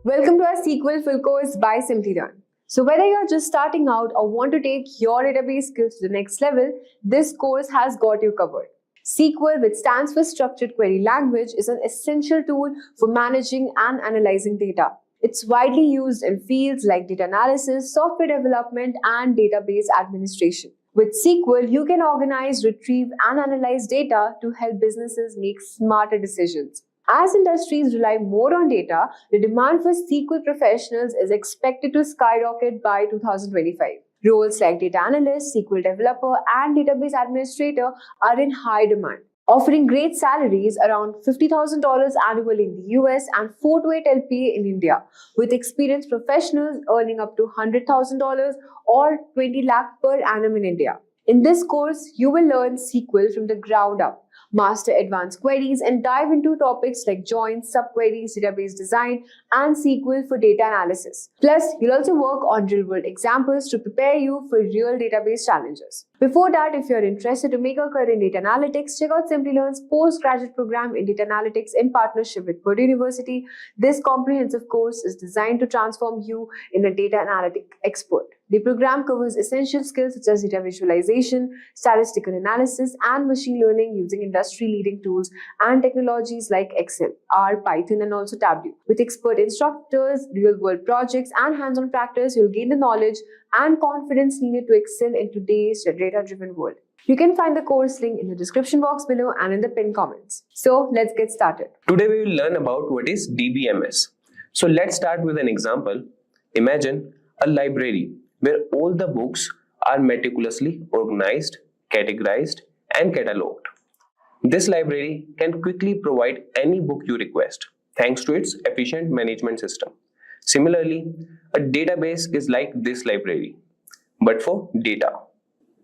Welcome to our SQL full course by Simplilearn. So whether you're just starting out or want to take your database skills to the next level, this course has got you covered. SQL, which stands for Structured Query Language, is an essential tool for managing and analyzing data. It's widely used in fields like data analysis, software development, and database administration. With SQL, you can organize, retrieve, and analyze data to help businesses make smarter decisions. As industries rely more on data, the demand for SQL professionals is expected to skyrocket by 2025. Roles like data analyst, SQL developer, and database administrator are in high demand, offering great salaries around $50,000 annually in the US and 4 to 8 LPA in India, with experienced professionals earning up to $100,000 or 20 lakh per annum in India. In this course, you will learn SQL from the ground up, master advanced queries, and dive into topics like joins, subqueries, database design, and SQL for data analysis. Plus, you'll also work on real-world examples to prepare you for real database challenges. Before that, if you're interested to make a career in data analytics, check out Simplilearn's postgraduate program in data analytics in partnership with Purdue University. This comprehensive course is designed to transform you in a data analytic expert. The program covers essential skills such as data visualization, statistical analysis, and machine learning using industry-leading tools and technologies like Excel, R, Python, and also Tableau. With expert instructors, real-world projects, and hands-on practice, you'll gain the knowledge and confidence needed to excel in today's data-driven world. You can find the course link in the description box below and in the pinned comments. So let's get started. Today we will learn about what is DBMS. So let's start with an example. Imagine a library where all the books are meticulously organized, categorized, and catalogued. This library can quickly provide any book you request thanks to its efficient management system. Similarly, a database is like this library, but for data.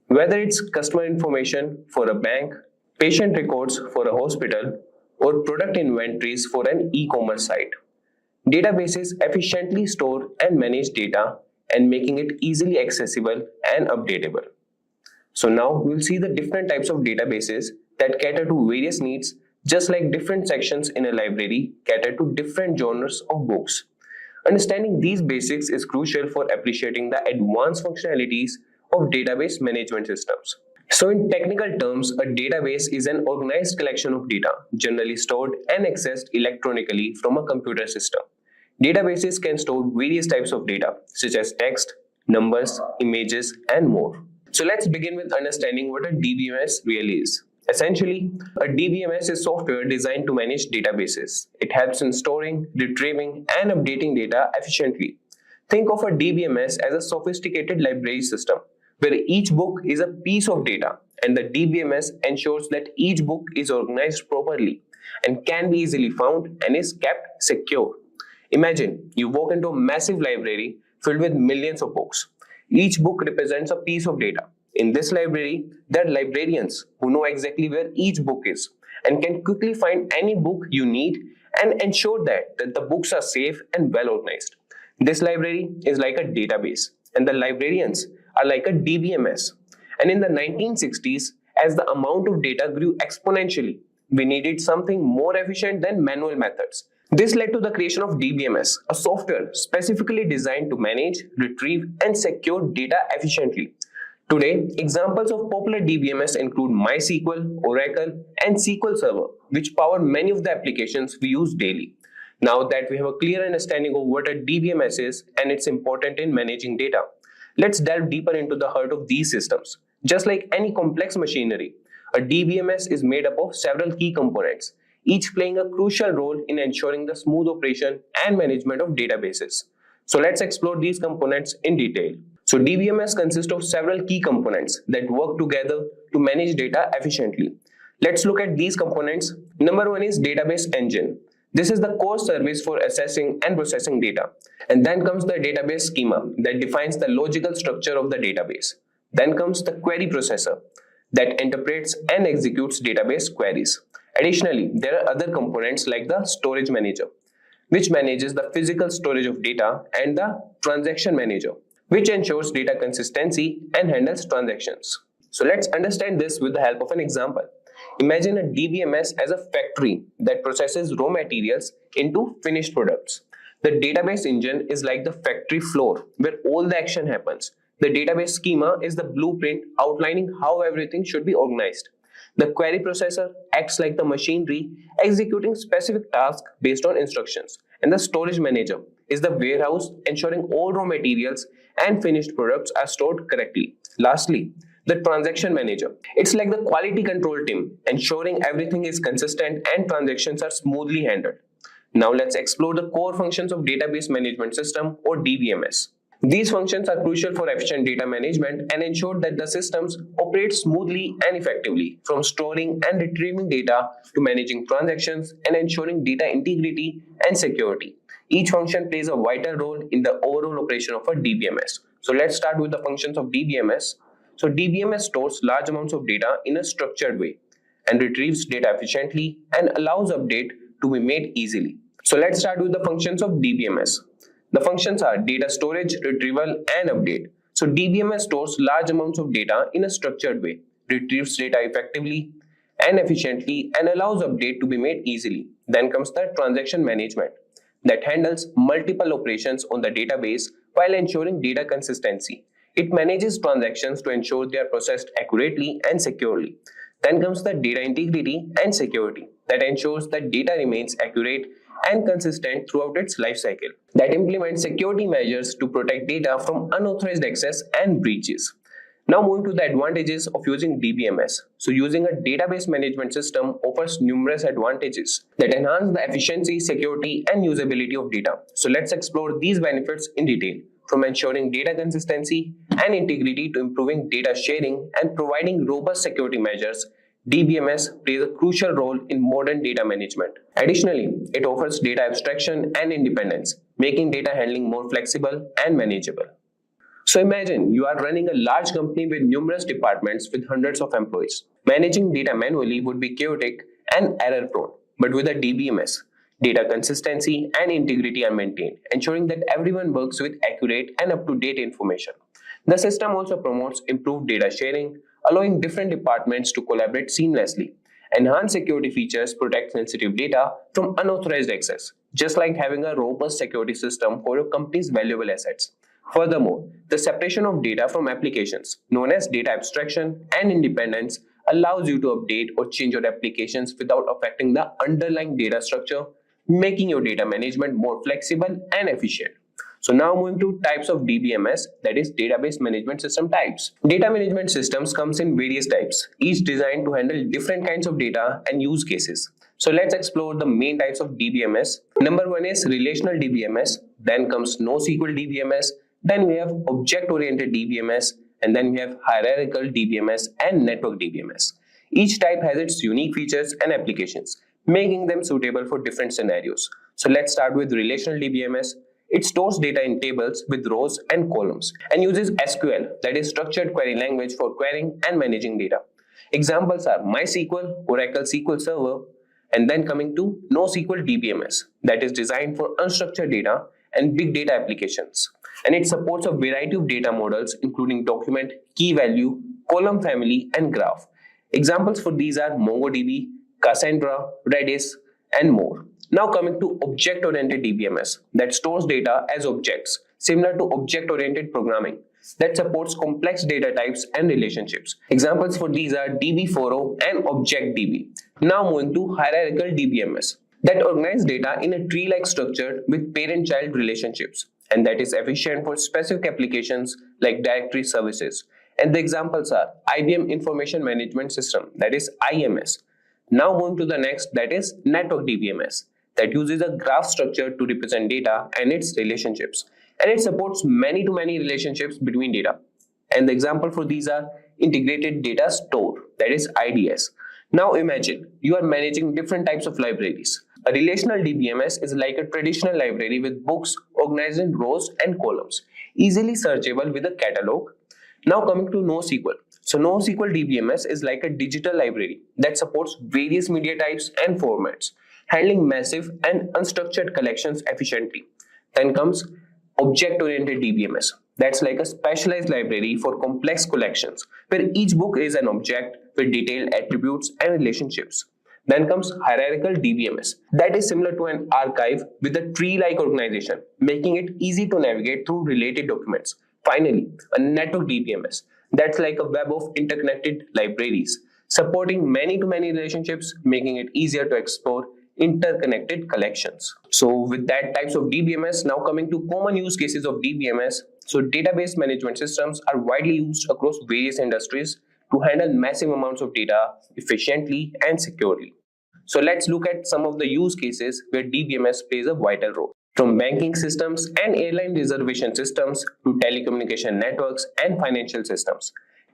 Whether it's customer information for a bank, patient records for a hospital, or product inventories for an e-commerce site, databases efficiently store and manage data and making it easily accessible and updatable. So now we'll see the different types of databases that cater to various needs, just like different sections in a library cater to different genres of books. Understanding these basics is crucial for appreciating the advanced functionalities of database management systems. So in technical terms, a database is an organized collection of data, generally stored and accessed electronically from a computer system. Databases can store various types of data, such as text, numbers, images, and more. So let's begin with understanding what a DBMS really is. Essentially, a DBMS is software designed to manage databases. It helps in storing, retrieving, and updating data efficiently. Think of a DBMS as a sophisticated library system, where each book is a piece of data, and the DBMS ensures that each book is organized properly and can be easily found and is kept secure. Imagine you walk into a massive library filled with millions of books. Each book represents a piece of data. In this library, there are librarians who know exactly where each book is and can quickly find any book you need and ensure that the books are safe and well organized. This library is like a database, and the librarians are like a DBMS. And in the 1960s, as the amount of data grew exponentially, we needed something more efficient than manual methods. This led to the creation of DBMS, a software specifically designed to manage, retrieve, and secure data efficiently. Today, examples of popular DBMS include MySQL, Oracle, and SQL Server, which power many of the applications we use daily. Now that we have a clear understanding of what a DBMS is and it's important in managing data, let's delve deeper into the heart of these systems. Just like any complex machinery, a DBMS is made up of several key components, each playing a crucial role in ensuring the smooth operation and management of databases. So let's explore these components in detail. So DBMS consists of several key components that work together to manage data efficiently. Let's look at these components. Number one is database engine. This is the core service for assessing and processing data. And then comes the database schema that defines the logical structure of the database. Then comes the query processor that interprets and executes database queries. Additionally, there are other components like the storage manager, which manages the physical storage of data, and the transaction manager, which ensures data consistency and handles transactions. So let's understand this with the help of an example. Imagine a DBMS as a factory that processes raw materials into finished products. The database engine is like the factory floor where all the action happens. The database schema is the blueprint outlining how everything should be organized. The query processor acts like the machinery executing specific tasks based on instructions. And the storage manager is the warehouse ensuring all raw materials and finished products are stored correctly. Lastly, the transaction manager. It's like the quality control team, ensuring everything is consistent and transactions are smoothly handled. Now let's explore the core functions of database management system or DBMS. These functions are crucial for efficient data management and ensure that the systems operate smoothly and effectively, from storing and retrieving data to managing transactions and ensuring data integrity and security. Each function plays a vital role in the overall operation of a DBMS. So let's start with the functions of DBMS. So DBMS stores large amounts of data in a structured way and retrieves data efficiently and allows update to be made easily. So let's start with the functions of DBMS. The functions are data storage, retrieval, and update. So DBMS stores large amounts of data in a structured way, retrieves data effectively and efficiently, and allows update to be made easily. Then comes the transaction management that handles multiple operations on the database while ensuring data consistency. It manages transactions to ensure they are processed accurately and securely. Then comes the data integrity and security that ensures that data remains accurate and consistent throughout its life cycle. That implements security measures to protect data from unauthorized access and breaches. Now moving to the advantages of using DBMS. So using a database management system offers numerous advantages that enhance the efficiency, security, and usability of data. So let's explore these benefits in detail, from ensuring data consistency and integrity to improving data sharing and providing robust security measures. DBMS plays a crucial role in modern data management. Additionally, it offers data abstraction and independence, making data handling more flexible and manageable. So imagine you are running a large company with numerous departments with hundreds of employees. Managing data manually would be chaotic and error prone, but with a DBMS, data consistency and integrity are maintained, ensuring that everyone works with accurate and up-to-date information. The system also promotes improved data sharing, allowing different departments to collaborate seamlessly. Enhanced security features protect sensitive data from unauthorized access, just like having a robust security system for your company's valuable assets. Furthermore, the separation of data from applications, known as data abstraction and independence, allows you to update or change your applications without affecting the underlying data structure, making your data management more flexible and efficient. So now moving to types of DBMS, that is database management system types. Data management systems comes in various types, each designed to handle different kinds of data and use cases. So let's explore the main types of DBMS. Number one is relational DBMS, then comes NoSQL DBMS, then we have object-oriented DBMS, and then we have hierarchical DBMS and network DBMS. Each type has its unique features and applications, making them suitable for different scenarios. So let's start with relational DBMS. It stores data in tables with rows and columns and uses SQL, that is structured query language, for querying and managing data. Examples are MySQL, Oracle SQL Server, and then coming to NoSQL DBMS, that is designed for unstructured data and big data applications. And it supports a variety of data models including document, key value, column family, and graph. Examples for these are MongoDB, Cassandra, Redis, and more. Now coming to object-oriented DBMS that stores data as objects, similar to object-oriented programming that supports complex data types and relationships. Examples for these are DB4O and ObjectDB. Now moving to hierarchical DBMS that organize data in a tree-like structure with parent-child relationships, and that is efficient for specific applications like directory services. And the examples are IBM Information Management System, that is IMS. Now moving to the next, that is network DBMS that uses a graph structure to represent data and its relationships, and it supports many-to-many relationships between data. And the example for these are integrated data store, that is IDS. Now imagine you are managing different types of libraries. A relational DBMS is like a traditional library with books organized in rows and columns, easily searchable with a catalog. Now coming to NoSQL. So NoSQL DBMS is like a digital library that supports various media types and formats, handling massive and unstructured collections efficiently. Then comes object-oriented DBMS. That's like a specialized library for complex collections, where each book is an object with detailed attributes and relationships. Then comes hierarchical DBMS. That is similar to an archive with a tree-like organization, making it easy to navigate through related documents. Finally, a network DBMS. That's like a web of interconnected libraries, supporting many-to-many relationships, making it easier to explore interconnected collections. So with that types of DBMS, now coming to common use cases of DBMS. So database management systems are widely used across various industries to handle massive amounts of data efficiently and securely. So let's look at some of the use cases where DBMS plays a vital role. From banking systems and airline reservation systems to telecommunication networks and financial systems,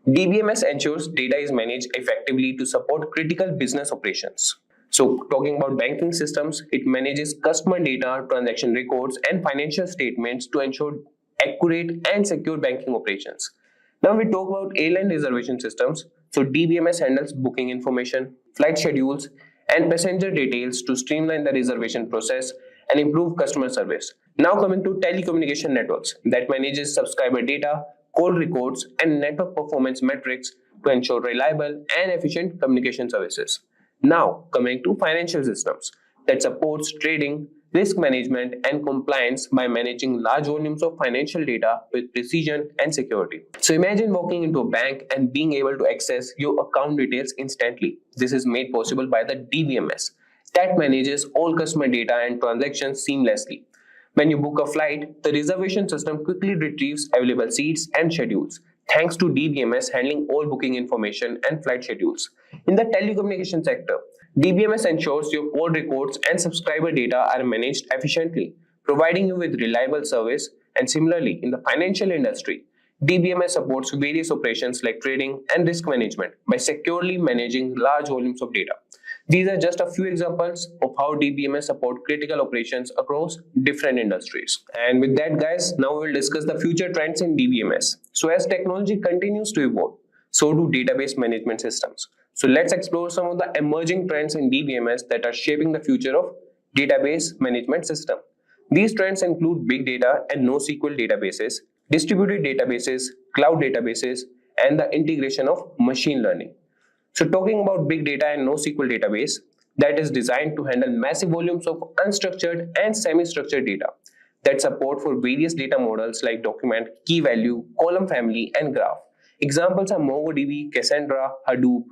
DBMS ensures data is managed effectively to support critical business operations. So talking about banking systems, it manages customer data, transaction records, and financial statements to ensure accurate and secure banking operations. Now we talk about airline reservation systems. So DBMS handles booking information, flight schedules, and passenger details to streamline the reservation process and improve customer service. Now coming to telecommunication networks, that manages subscriber data, call records, and network performance metrics to ensure reliable and efficient communication services. Now coming to financial systems, that supports trading, risk management, and compliance by managing large volumes of financial data with precision and security. So imagine walking into a bank and being able to access your account details instantly. This is made possible by the DBMS that manages all customer data and transactions seamlessly. When you book a flight, the reservation system quickly retrieves available seats and schedules, thanks to DBMS handling all booking information and flight schedules. In the telecommunication sector, DBMS ensures your call records and subscriber data are managed efficiently, providing you with reliable service. And similarly, in the financial industry, DBMS supports various operations like trading and risk management by securely managing large volumes of data. These are just a few examples of how DBMS support critical operations across different industries. And with that, guys, now we will discuss the future trends in DBMS. So as technology continues to evolve, so do database management systems. So let's explore some of the emerging trends in DBMS that are shaping the future of database management system. These trends include big data and NoSQL databases, distributed databases, cloud databases, and the integration of machine learning. So talking about big data and NoSQL database, that is designed to handle massive volumes of unstructured and semi-structured data that support for various data models like document, key value, column family, and graph. Examples are MongoDB, Cassandra, Hadoop.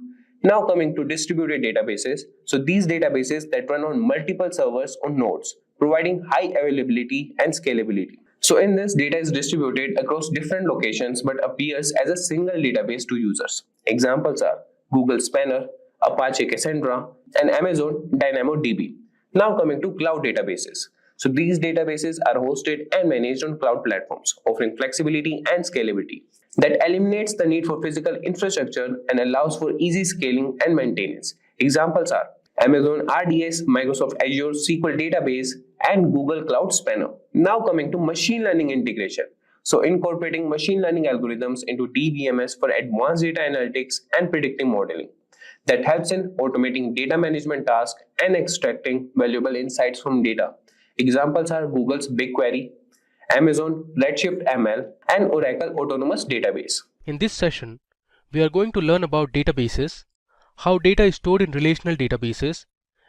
Now coming to distributed databases. So these databases that run on multiple servers or nodes, providing high availability and scalability. So in this, data is distributed across different locations but appears as a single database to users. Examples are Google Spanner, Apache Cassandra, and Amazon DynamoDB. Now coming to cloud databases. So these databases are hosted and managed on cloud platforms, offering flexibility and scalability that eliminates the need for physical infrastructure and allows for easy scaling and maintenance. Examples are Amazon RDS, Microsoft Azure SQL Database, and Google Cloud Spanner. Now coming to machine learning integration. So incorporating machine learning algorithms into DBMS for advanced data analytics and predictive modeling that helps in automating data management tasks and extracting valuable insights from data. Examples are Google's BigQuery, Amazon Redshift ML, and Oracle Autonomous Database. In this session, we are going to learn about databases, how data is stored in relational databases,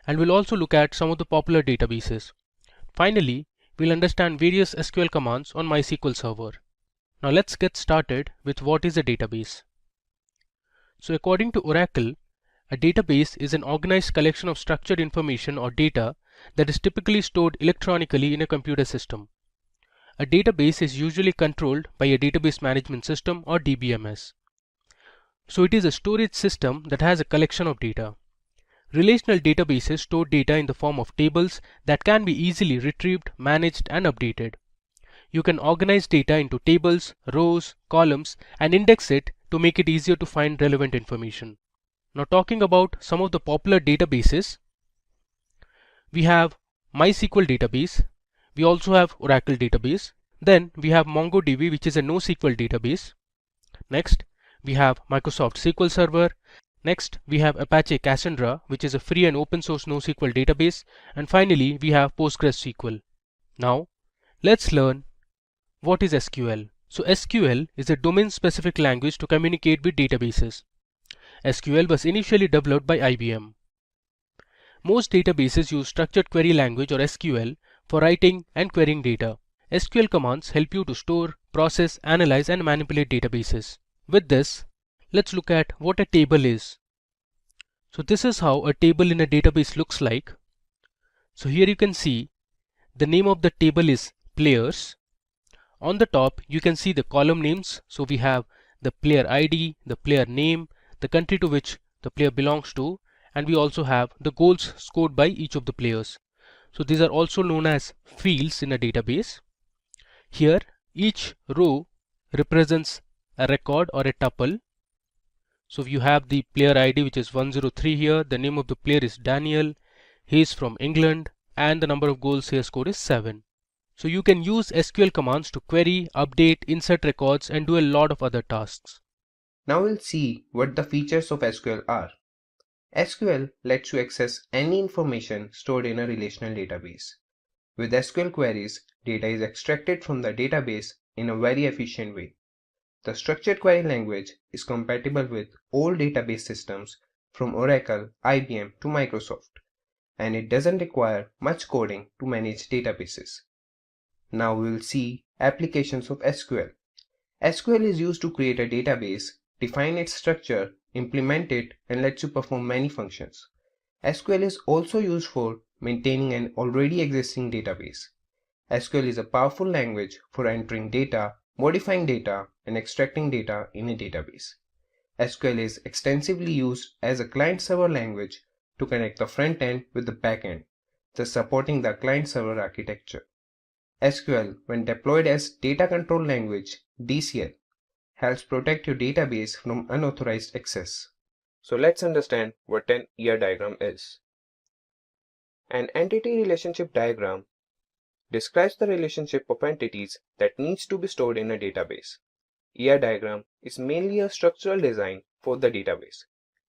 and we'll also look at some of the popular databases. Finally, we'll understand various SQL commands on MySQL server. Now let's get started with what is a database. So according to Oracle, a database is an organized collection of structured information or data that is typically stored electronically in a computer system. A database is usually controlled by a database management system or DBMS. So it is a storage system that has a collection of data. Relational databases store data in the form of tables that can be easily retrieved, managed, and updated. You can organize data into tables, rows, columns, and index it to make it easier to find relevant information. Now talking about some of the popular databases, we have MySQL database, we also have Oracle database, then we have MongoDB, which is a NoSQL database. Next, we have Microsoft SQL Server. Next, we have Apache Cassandra, which is a free and open source NoSQL database. And finally, we have PostgreSQL. Now, let's learn what is SQL. So SQL is a domain-specific language to communicate with databases. SQL was initially developed by IBM. Most databases use structured query language or SQL for writing and querying data. SQL commands help you to store, process, analyze and manipulate databases. With this, let's look at what a table is. So this is how a table in a database looks like. So here you can see the name of the table is players. On the top you can see the column names. So we have the player ID, the player name, the country to which the player belongs to, and we also have the goals scored by each of the players. So these are also known as fields in a database. Here each row represents a record or a tuple. So you have the player ID, which is 103 here, the name of the player is Daniel, he is from England, and the number of goals he has scored is 7. So you can use SQL commands to query, update, insert records and do a lot of other tasks. Now we'll see what the features of SQL are. SQL lets you access any information stored in a relational database. With SQL queries, data is extracted from the database in a very efficient way. The structured query language is compatible with all database systems from Oracle, IBM to Microsoft, and it doesn't require much coding to manage databases. Now we will see applications of SQL. SQL is used to create a database, define its structure, implement it, and lets you perform many functions. SQL is also used for maintaining an already existing database. SQL is a powerful language for entering data, modifying data, and extracting data in a database. SQL is extensively used as a client-server language to connect the front end with the back end, thus supporting the client-server architecture. SQL, when deployed as Data Control Language (DCL), helps protect your database from unauthorized access. So let's understand what an ER diagram is. An entity relationship diagram describes the relationship of entities that needs to be stored in a database. ER diagram is mainly a structural design for the database.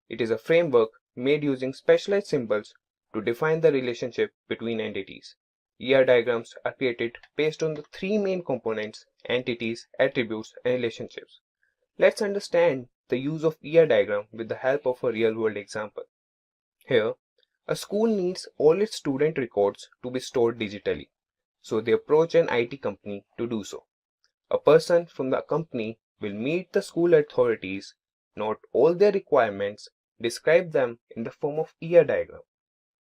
It is a framework made using specialized symbols to define the relationship between entities. ER diagrams are created based on the three main components: entities, attributes, and relationships. Let's understand the use of ER diagram with the help of a real-world example. Here, a school needs all its student records to be stored digitally, so they approach an IT company to do so. A person from the company will meet the school authorities, note all their requirements, describe them in the form of ER diagram,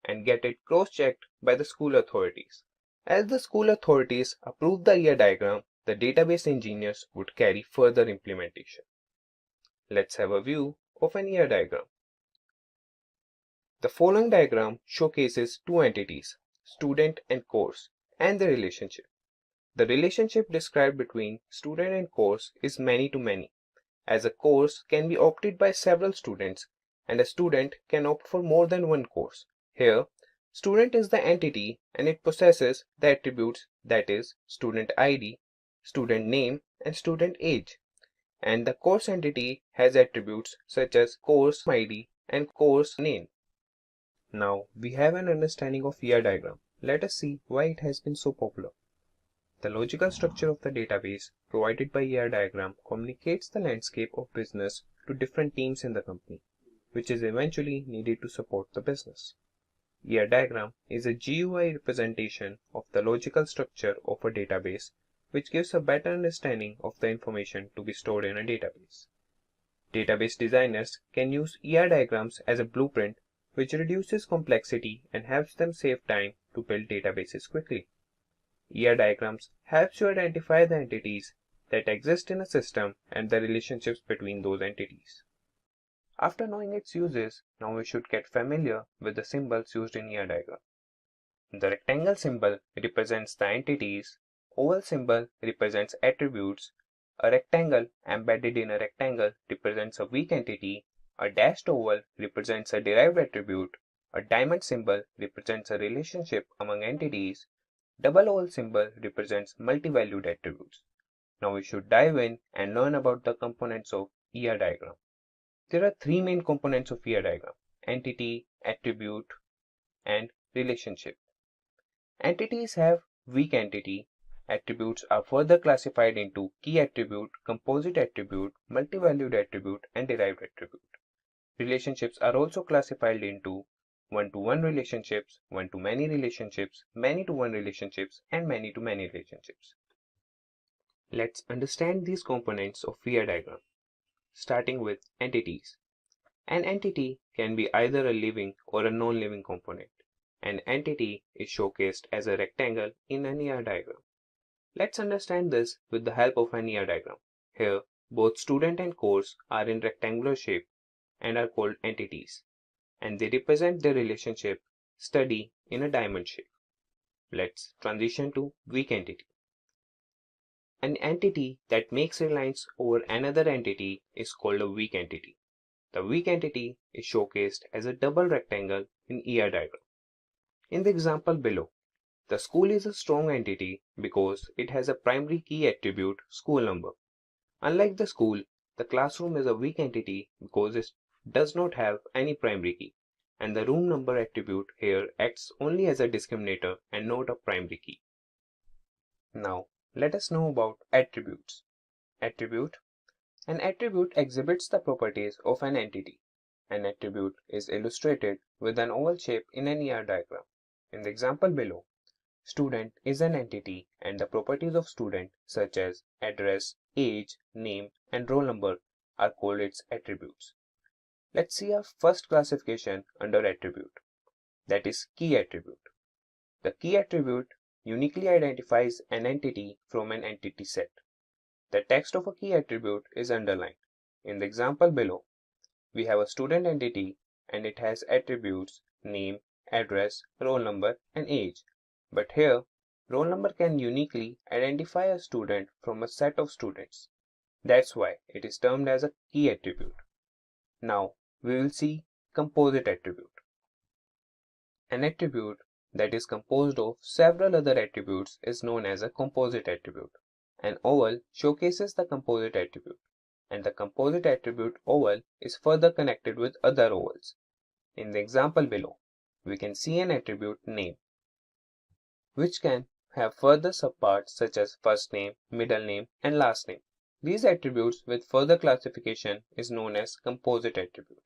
and get it cross-checked by the school authorities. As the school authorities approve the ER diagram, the database engineers would carry further implementation. Let's have a view of an ER diagram. The following diagram showcases two entities, student and course, and the relationship. The relationship described between student and course is many-to-many, as a course can be opted by several students and a student can opt for more than one course. Here, student is the entity and it possesses the attributes, that is, student ID, student name, and student age. And the course entity has attributes such as course ID and course name. Now we have an understanding of ER diagram. Let us see why it has been so popular. The logical structure of the database provided by ER diagram communicates the landscape of business to different teams in the company, which is eventually needed to support the business. ER diagram is a GUI representation of the logical structure of a database, which gives a better understanding of the information to be stored in a database. Database designers can use ER diagrams as a blueprint, which reduces complexity and helps them save time to build databases quickly. ER diagrams helps you identify the entities that exist in a system and the relationships between those entities. After knowing its uses, now we should get familiar with the symbols used in ER diagram. The rectangle symbol represents the entities, oval symbol represents attributes, a rectangle embedded in a rectangle represents a weak entity, a dashed oval represents a derived attribute, a diamond symbol represents a relationship among entities, double oval symbol represents multi-valued attributes. Now we should dive in and learn about the components of ER diagram. There are three main components of ER diagram: entity, attribute, and relationship. Entities have weak entity. Attributes are further classified into key attribute, composite attribute, multi-valued attribute, and derived attribute. Relationships are also classified into one-to-one relationships, one-to-many relationships, many-to-one relationships, and many-to-many relationships. Let's understand these components of VI diagram, starting with entities. An entity can be either a living or a non-living component. An entity is showcased as a rectangle in an ER diagram. Let's understand this with the help of an ER diagram. Here, both student and course are in rectangular shape and are called entities, and they represent their relationship study in a diamond shape. Let's transition to weak entity. An entity that makes reliance over another entity is called a weak entity. The weak entity is showcased as a double rectangle in ER diagram. In the example below, the school is a strong entity because it has a primary key attribute school number. Unlike the school, the classroom is a weak entity because it does not have any primary key, and the room number attribute here acts only as a discriminator and not a primary key. Now, let us know about attributes. Attribute. An attribute exhibits the properties of an entity. An attribute is illustrated with an oval shape in an ER diagram. In the example below, student is an entity and the properties of student such as address, age, name, and roll number are called its attributes. Let's see our first classification under attribute, that is key attribute. The key attribute uniquely identifies an entity from an entity set. The text of a key attribute is underlined. In the example below, we have a student entity and it has attributes name, address, roll number, and age. But here, roll number can uniquely identify a student from a set of students. That's why it is termed as a key attribute. Now, we will see composite attribute. An attribute that is composed of several other attributes is known as a composite attribute. An oval showcases the composite attribute, and the composite attribute oval is further connected with other ovals. In the example below, we can see an attribute name, which can have further subparts such as first name, middle name, and last name. These attributes with further classification is known as composite attribute.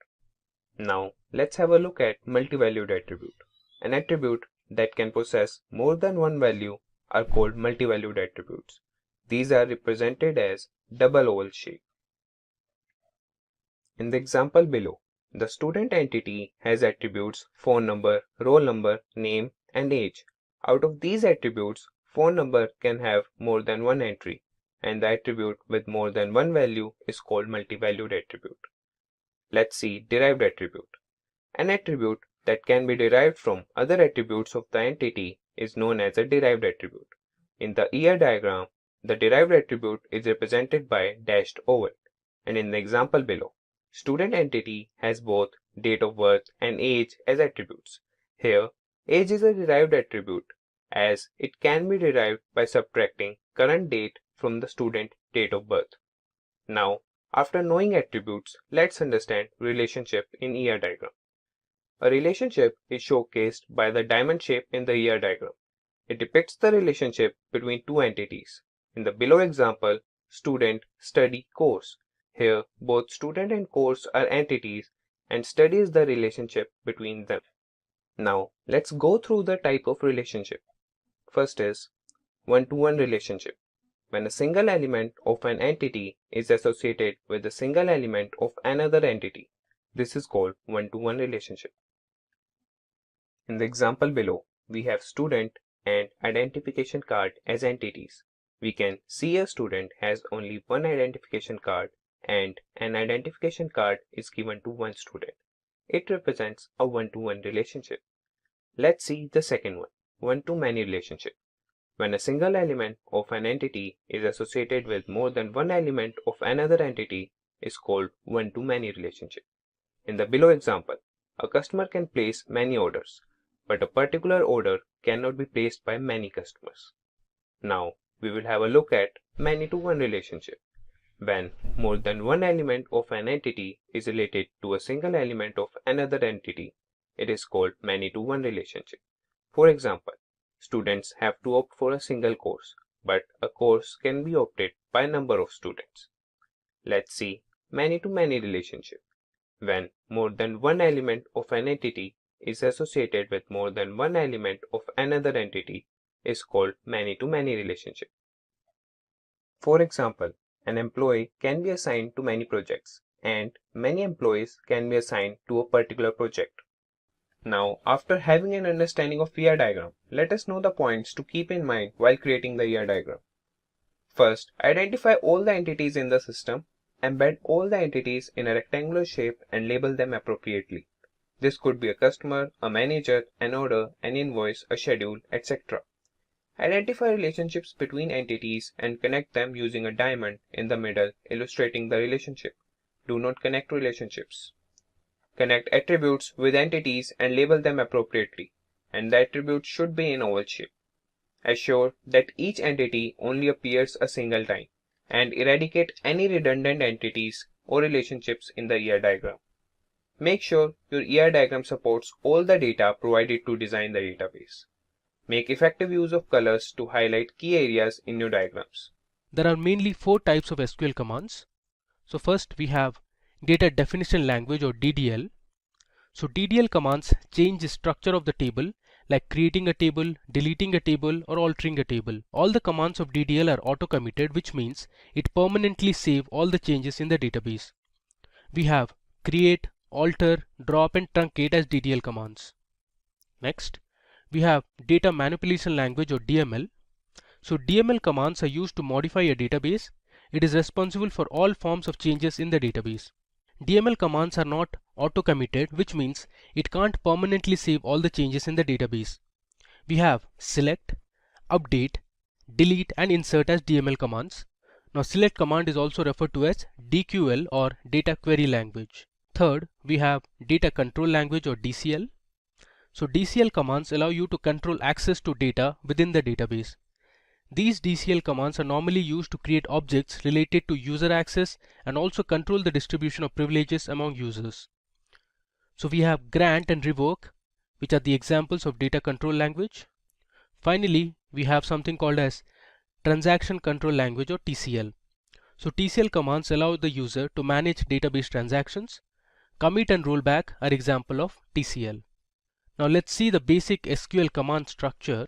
Now, let's have a look at multi-valued attribute. An attribute that can possess more than one value are called multi-valued attributes. These are represented as double oval shape. In the example below, the student entity has attributes phone number, roll number, name, and age. Out of these attributes, phone number can have more than one entry, and the attribute with more than one value is called multi-valued attribute. Let's see derived attribute. An attribute that can be derived from other attributes of the entity is known as a derived attribute. In the ER diagram, the derived attribute is represented by dashed oval, and in the example below, student entity has both date of birth and age as attributes. Here, age is a derived attribute as it can be derived by subtracting current date from the student date of birth. Now, after knowing attributes, let's understand relationship in ER diagram. A relationship is showcased by the diamond shape in the ER diagram. It depicts the relationship between two entities. In the below example, student, study, course. Here, both student and course are entities and study is the relationship between them. Now, let's go through the type of relationship. First is one-to-one relationship. When a single element of an entity is associated with a single element of another entity, this is called one-to-one relationship. In the example below, we have student and identification card as entities. We can see a student has only one identification card and an identification card is given to one student. It represents a one-to-one relationship. Let's see the second one, one-to-many relationship. When a single element of an entity is associated with more than one element of another entity is called one-to-many relationship. In the below example, a customer can place many orders, but a particular order cannot be placed by many customers. Now, we will have a look at many-to-one relationship. When more than one element of an entity is related to a single element of another entity, it is called many-to-one relationship. For example, students have to opt for a single course, but a course can be opted by a number of students. Let's see many-to-many relationship. When more than one element of an entity is associated with more than one element of another entity is called many-to-many relationship. For example, an employee can be assigned to many projects, and many employees can be assigned to a particular project. Now, after having an understanding of ER diagram, let us know the points to keep in mind while creating the ER diagram. First, identify all the entities in the system, embed all the entities in a rectangular shape and label them appropriately. This could be a customer, a manager, an order, an invoice, a schedule, etc. Identify relationships between entities and connect them using a diamond in the middle illustrating the relationship. Do not connect relationships. Connect attributes with entities and label them appropriately, and the attributes should be in oval shape. Assure that each entity only appears a single time, and eradicate any redundant entities or relationships in the ER diagram. Make sure your ER diagram supports all the data provided to design the database. Make effective use of colors to highlight key areas in your diagrams. There are mainly 4 types of SQL commands. So first we have data definition language or DDL. So DDL commands change the structure of the table, like creating a table, deleting a table, or altering a table. All the commands of DDL are auto-committed, which means it permanently saves all the changes in the database. We have create, alter, drop, and truncate as DDL commands. Next, we have data manipulation language or DML. So DML commands are used to modify a database. It is responsible for all forms of changes in the database. DML commands are not auto-committed, which means it can't permanently save all the changes in the database. We have select, update, delete, and insert as DML commands. Now select command is also referred to as DQL or data query language. Third, we have data control language or DCL. So DCL commands allow you to control access to data within the database. These DCL commands are normally used to create objects related to user access and also control the distribution of privileges among users. So we have grant and revoke, which are the examples of data control language. Finally, we have something called as transaction control language or TCL. So TCL commands allow the user to manage database transactions. Commit and rollback are example of TCL. Now let's see the basic SQL command structure.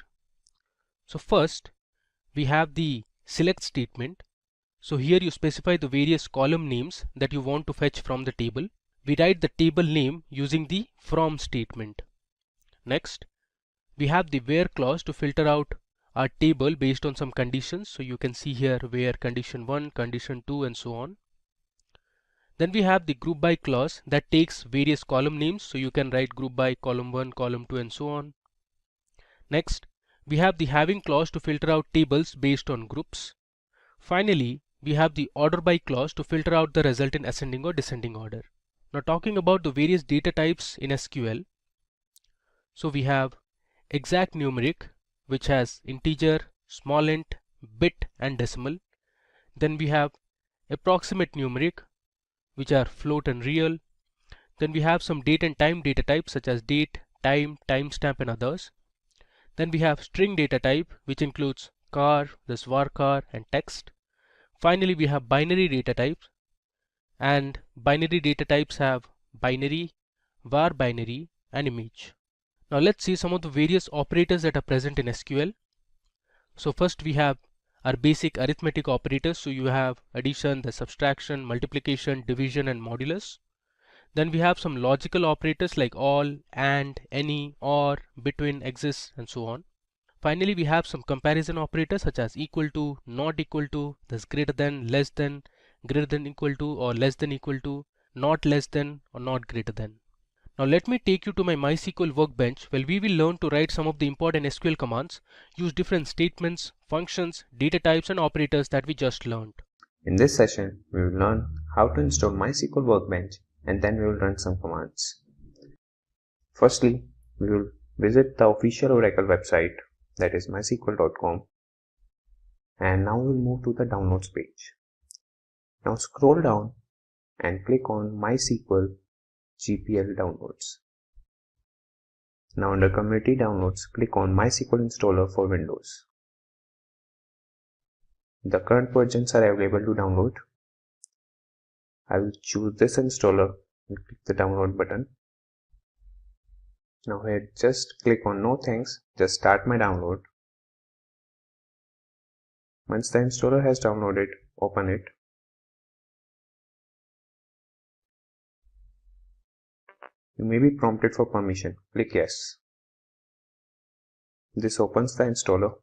So first, we have the select statement. So here you specify the various column names that you want to fetch from the table. We write the table name using the from statement. Next, we have the where clause to filter out our table based on some conditions. So you can see here where condition 1, condition 2, and so on. Then we have the group by clause that takes various column names. So you can write group by column 1, column 2, and so on. Next, we have the having clause to filter out tables based on groups. Finally, we have the order by clause to filter out the result in ascending or descending order. Now talking about the various data types in SQL. So we have exact numeric, which has integer, small int, bit, and decimal. Then we have approximate numeric, which are float and real. Then we have some date and time data types such as date, time, timestamp, and others. Then we have string data type, which includes char, this varchar, and text. Finally, we have binary data types, and binary data types have binary, var binary, and image. Now let's see some of the various operators that are present in SQL. So first we have our basic arithmetic operators. So you have addition, the subtraction, multiplication, division, and modulus. Then we have some logical operators like all, and, any, or, between, exists, and so on. Finally, we have some comparison operators such as equal to, not equal to, this greater than, less than, greater than equal to, or less than equal to, not less than, or not greater than. Now let me take you to my MySQL workbench where we will learn to write some of the important SQL commands, use different statements, functions, data types, and operators that we just learned. In this session, we will learn how to install MySQL Workbench and then we will run some commands. Firstly, we will visit the official Oracle website, that is mysql.com, and now we will move to the downloads page. Now scroll down and click on MySQL GPL downloads. Now under community downloads, click on MySQL installer for Windows. The current versions are available to download. I will choose this installer and click the download button. Now here just click on no thanks, just start my download. Once the installer has downloaded, open it. You may be prompted for permission. Click yes. This opens the installer.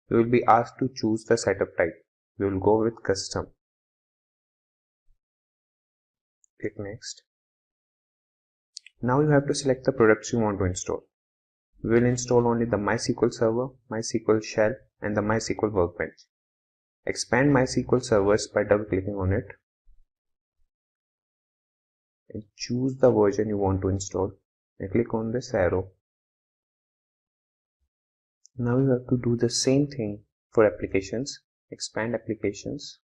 You will be asked to choose the setup type. We will go with custom. Click next. Now you have to select the products you want to install. We will install only the MySQL Server, MySQL Shell and the MySQL Workbench. Expand MySQL servers by double clicking on it and choose the version you want to install and click on this arrow. Now you have to do the same thing for applications. Expand applications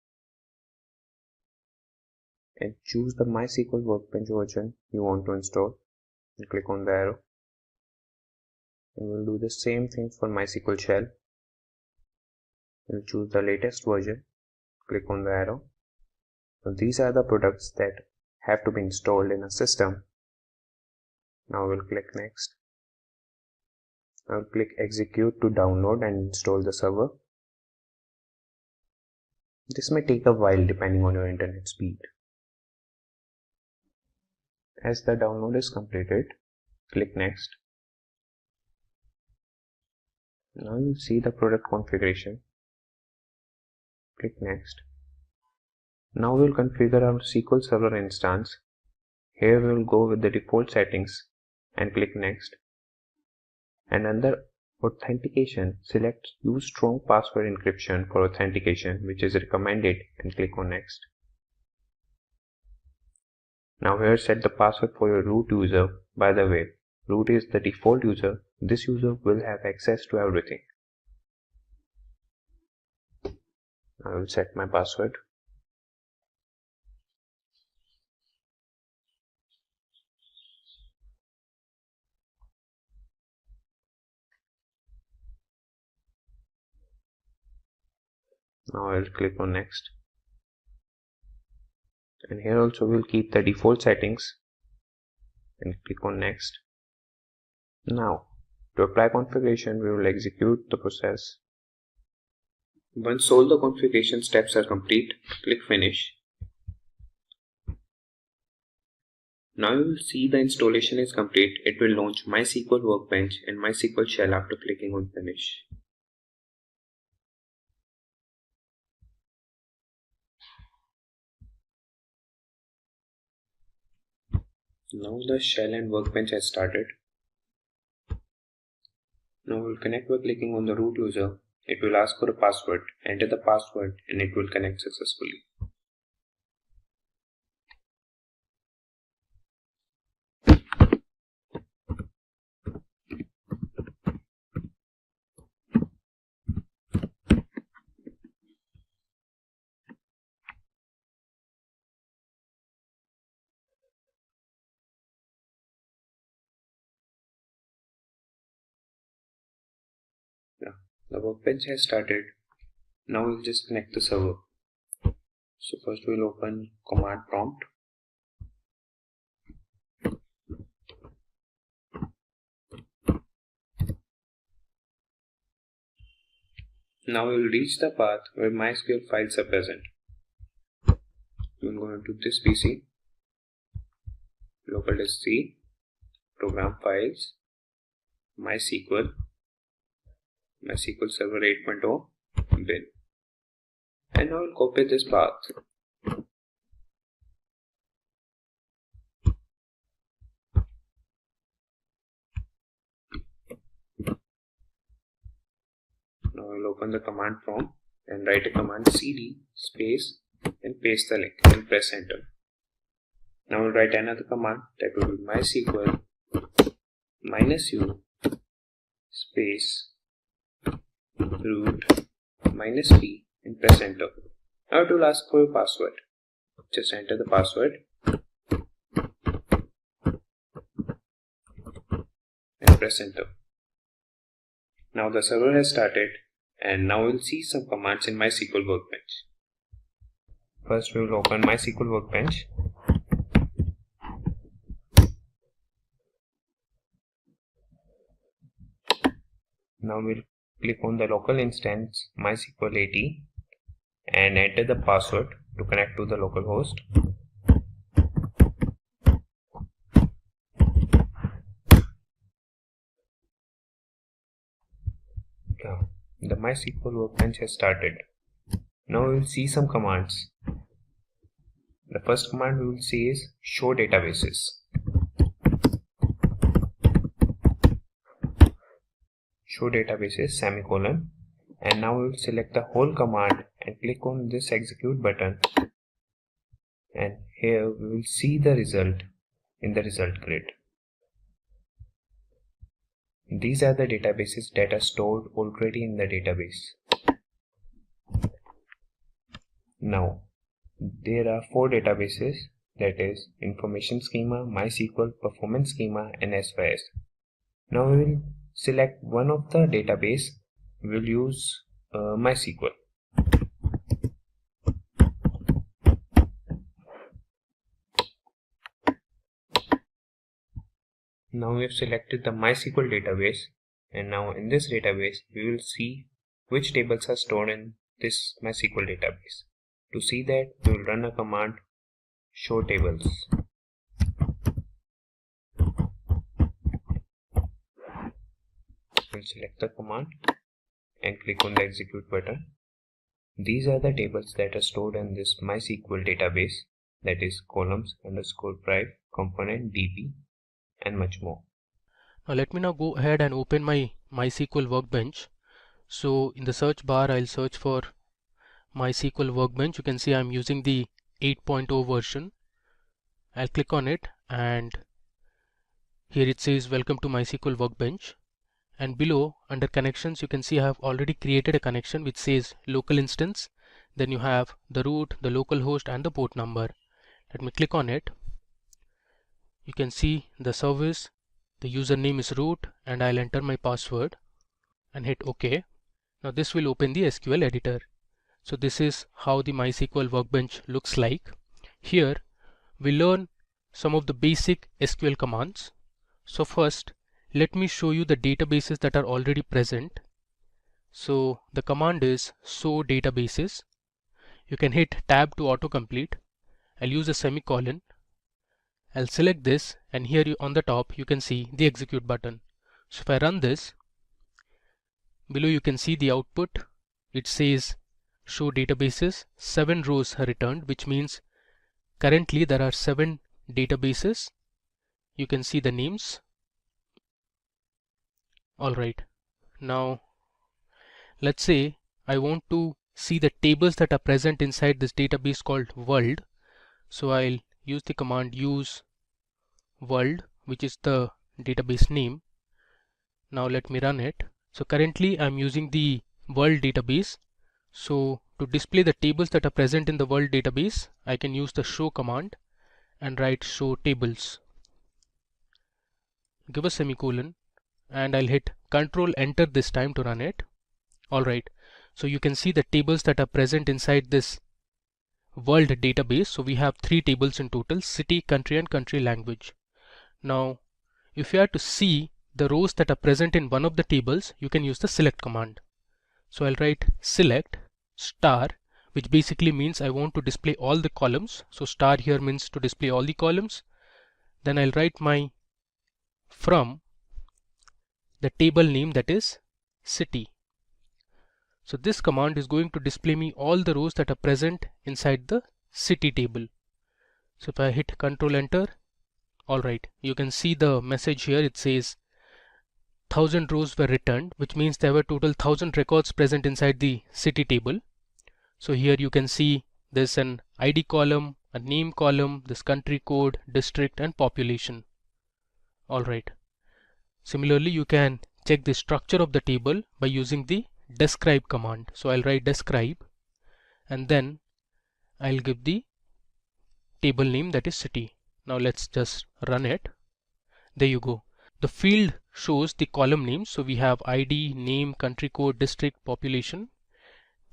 and choose the MySQL Workbench version you want to install and click on the arrow. And we'll do the same thing for MySQL Shell. We'll choose the latest version, click on the arrow. So these are the products that have to be installed in a system. Now we'll click next. I'll click execute to download and install the server. This may take a while depending on your internet speed. As the download is completed, click next. Now you'll see the product configuration. Click next. Now we'll configure our SQL Server instance. Here we will go with the default settings and click next. And under authentication, select use strong password encryption for authentication, which is recommended, and click on next. Now here set the password for your root user. By the way, root is the default user. This user will have access to everything. I will set my password. Now I will click on next. And here also we'll keep the default settings and click on next. Now to apply configuration, we will execute the process. Once all the configuration steps are complete, click finish. Now you will see the installation is complete. It will launch MySQL Workbench and MySQL Shell after clicking on finish. Now the shell and workbench has started. Now we'll connect by clicking on the root user. It will ask for a password. Enter the password and it will connect successfully. The workbench has started. Now we'll just connect the server. So first we'll open command prompt. Now we'll reach the path where MySQL files are present. We'll go into this PC, local disk C, program files, MySQL, MySQL Server 8.0, bin. And now we'll copy this path. Now we'll open the command prompt and write a command cd space and paste the link and press enter. Now we'll write another command that will be MySQL -u space root -p and press enter. Now it will ask for your password. Just enter the password and press enter. Now the server has started and now we'll see some commands in MySQL Workbench. First we will open MySQL Workbench. Now we'll click on the local instance MySQL 80 and enter the password to connect to the local host. The MySQL workbench has started. Now we will see some commands. The first command we will see is show databases. Show databases semicolon, and now we will select the whole command and click on this execute button, and here we will see the result in the result grid. These are the databases that are stored already in the database. Now there are 4 databases, that is Information Schema, MySQL, Performance Schema and SYS. Now we will select one of the database. We will use MySQL. Now we have selected the MySQL database, and now in this database we will see which tables are stored in this MySQL database. To see that, we will run a command show tables. We'll select the command and click on the execute button. These are the tables that are stored in this MySQL database, that is columns underscore prive, component, DB and much more. Now let me now go ahead and open my MySQL workbench. So in the search bar I'll search for MySQL workbench. You can see I'm using the 8.0 version. I'll click on it, and here it says welcome to MySQL workbench, and below under connections you can see I have already created a connection which says local instance. Then you have the root, the local host and the port number. Let me click on it. You can see the service, the username is root, and I'll enter my password and hit OK. Now this will open the SQL editor. So this is how the MySQL workbench looks like. Here we learn some of the basic SQL commands. So first let me show you the databases that are already present. So the command is show databases. You can hit tab to autocomplete. I'll use a semicolon. I'll select this, and here on the top you can see the execute button. So if I run this, below you can see the output. It says show databases, 7 rows are returned, which means currently there are 7 databases. You can see the names. Alright, now let's say I want to see the tables that are present inside this database called world. So I'll use the command use world, which is the database name. Now let me run it. So currently I'm using the world database. So to display the tables that are present in the world database, I can use the show command and write show tables. Give a semicolon, and I'll hit Control Enter this time to run it. Alright, so you can see the tables that are present inside this world database. So we have 3 tables in total: city, country and country language. Now if you are to see the rows that are present in one of the tables, you can use the select command. So I'll write select star, which basically means I want to display all the columns. So star here means to display all the columns. Then I'll write my from the table name, that is city. So this command is going to display me all the rows that are present inside the city table. So if I hit Control Enter, alright, you can see the message here. It says 1000 rows were returned, which means there were total 1000 records present inside the city table. So here you can see there's an ID column, a name column, this country code, district and population. Alright. Similarly, you can check the structure of the table by using the describe command. So I'll write describe, and then I'll give the table name, that is city. Now let's just run it. There you go. The field shows the column names. So we have ID, name, country code, district, population.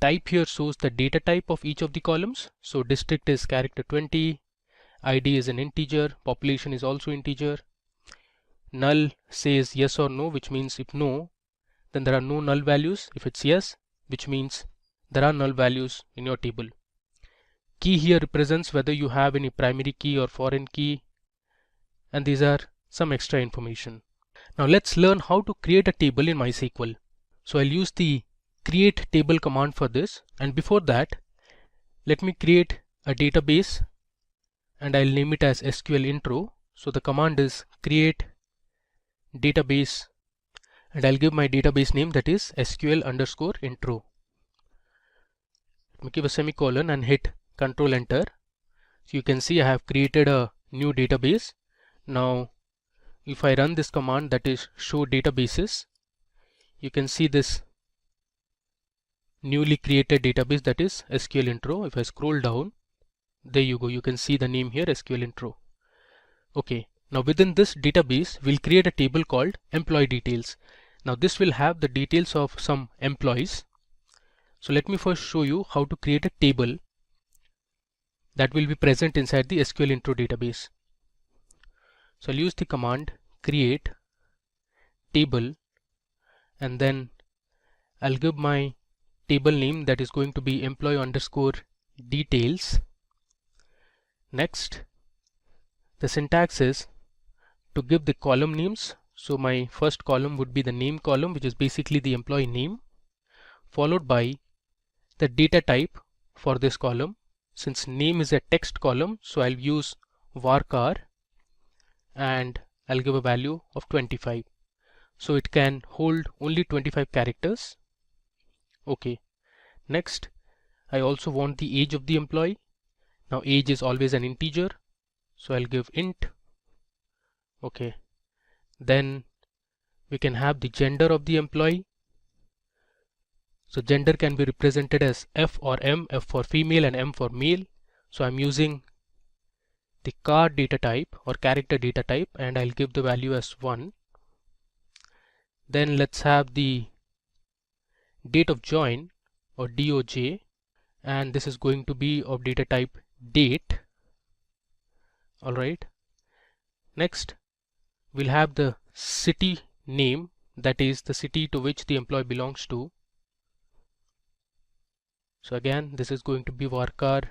Type here shows the data type of each of the columns. So district is character 20, ID is an integer, population is also integer. Null says yes or no, which means if no, then there are no null values. If it's yes, which means there are null values in your table. Key here represents whether you have any primary key or foreign key, and these are some extra information. Now let's learn how to create a table in MySQL. So I'll use the create table command for this, and before that let me create a database and I'll name it as SQL intro. So the command is create database, and I'll give my database name, that is SQL_intro. Let me give a semicolon and hit Control Enter. So you can see I have created a new database. Now if I run this command, that is show databases, you can see this newly created database, that is SQL intro. If I scroll down, there you go, you can see the name here, SQL intro. Okay, now within this database we'll create a table called employee details. Now this will have the details of some employees. So let me first show you how to create a table that will be present inside the SQL intro database. So I'll use the command create table, and then I'll give my table name, that is going to be employee_details. Next, the syntax is to give the column names. So my first column would be the name column, which is basically the employee name, followed by the data type for this column. Since name is a text column, so I'll use varchar and I'll give a value of 25. So it can hold only 25 characters. Okay. Next, I also want the age of the employee. Now age is always an integer, so I'll give int. Okay. Then we can have the gender of the employee. So gender can be represented as F or M, F for female and M for male. So I'm using the char data type or character data type, and I'll give the value as 1. Then let's have the date of join or DOJ, and this is going to be of data type date. Alright. Next, we'll have the city name, that is the city to which the employee belongs to. So again, this is going to be varchar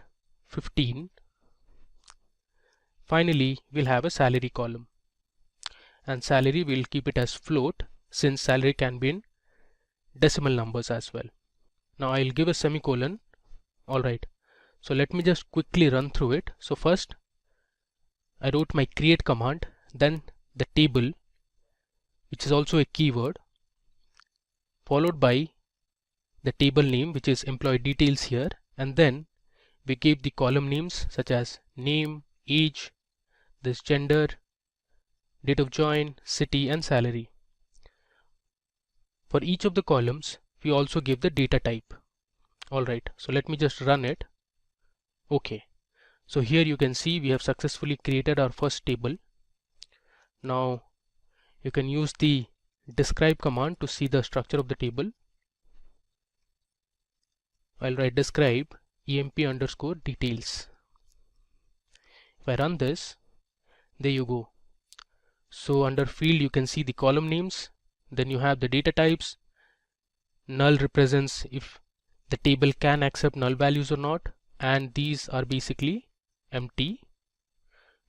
15. Finally, we'll have a salary column, and salary we'll keep it as float, since salary can be in decimal numbers as well. Now I'll give a semicolon. Alright, so let me just quickly run through it. So first I wrote my create command, then the table, which is also a keyword, followed by the table name, which is employee details here, and then we gave the column names such as name, age, this gender, date of join, city and salary. For each of the columns we also give the data type. Alright, so let me just run it. Okay, so here you can see we have successfully created our first table. Now you can use the describe command to see the structure of the table. I'll write describe emp_details. If I run this, there you go. So under field you can see the column names, then you have the data types. Null represents if the table can accept null values or not, and these are basically empty,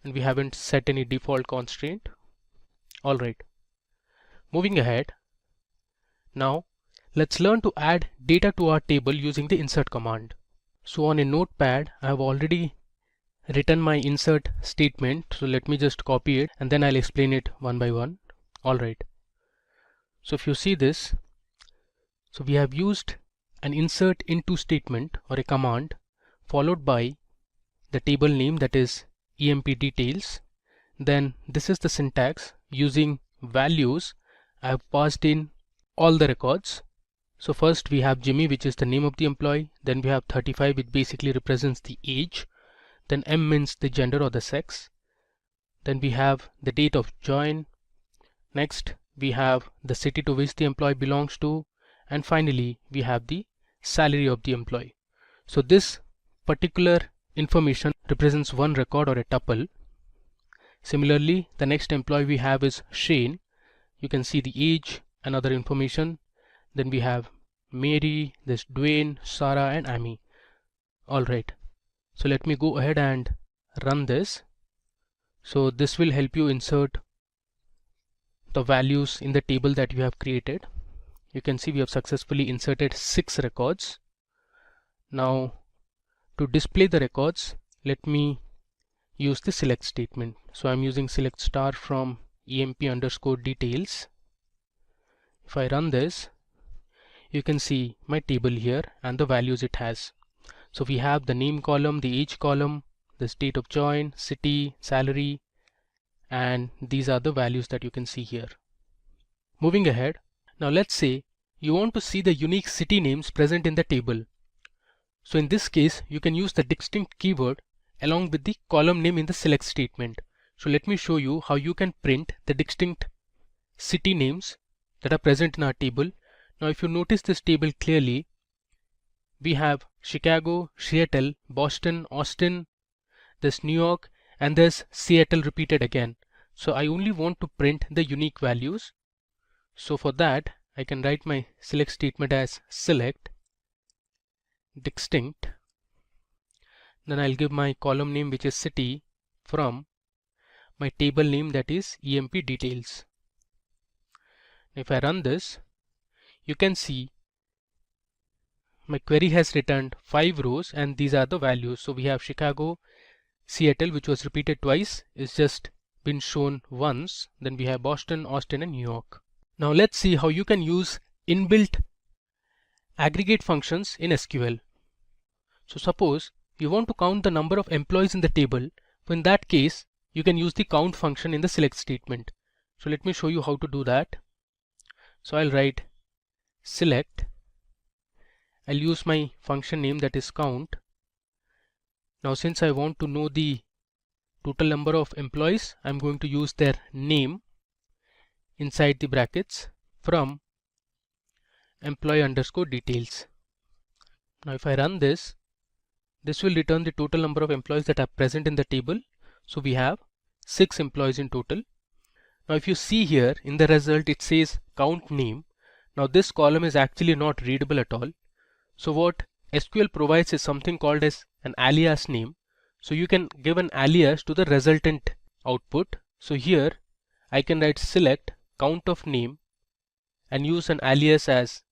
and we haven't set any default constraint. Alright, moving ahead. Now let's learn to add data to our table using the insert command. So on a notepad I have already written my insert statement, so let me just copy it and then I'll explain it one by one. Alright, so if you see this, so we have used an insert into statement or a command followed by the table name, that is emp details. Then this is the syntax. Using values I have passed in all the records. So first we have Jimmy, which is the name of the employee, then we have 35, which basically represents the age, then M means the gender or the sex, then we have the date of join, next we have the city to which the employee belongs to, and finally we have the salary of the employee. So this particular information represents one record or a tuple. Similarly, the next employee we have is Shane. You can see the age and other information. Then we have Mary, there's Dwayne, Sarah and Amy. Alright, so let me go ahead and run this. So this will help you insert the values in the table that you have created. You can see we have successfully inserted 6 records. Now to display the records, let me use the select statement. So I'm using select star from emp_details. If I run this, you can see my table here and the values it has. So we have the name column, the age column, the state of join, city, salary, and these are the values that you can see here. Moving ahead, now let's say you want to see the unique city names present in the table. So in this case, you can use the distinct keyword along with the column name in the select statement. So let me show you how you can print the distinct city names that are present in our table. Now if you notice this table clearly, we have Chicago, Seattle, Boston, Austin, there's New York, and there's Seattle repeated again. So I only want to print the unique values. So for that, I can write my select statement as select distinct. Then I'll give my column name, which is city, from my table name, that is emp details. If I run this, you can see my query has returned 5 rows and these are the values. So we have Chicago, Seattle, which was repeated twice, is just been shown once. Then we have Boston, Austin and New York. Now let's see how you can use inbuilt aggregate functions in SQL. So suppose you want to count the number of employees in the table. In that case, you can use the count function in the select statement. So let me show you how to do that. So I'll write select. I'll use my function name, that is count. Now since I want to know the total number of employees, I'm going to use their name inside the brackets from employee_details. Now if I run this, this will return the total number of employees that are present in the table. So we have 6 employees in total. Now if you see here in the result, it says count name. Now this column is actually not readable at all. So what SQL provides is something called as an alias name. So you can give an alias to the resultant output. So here I can write select count of name and use an alias as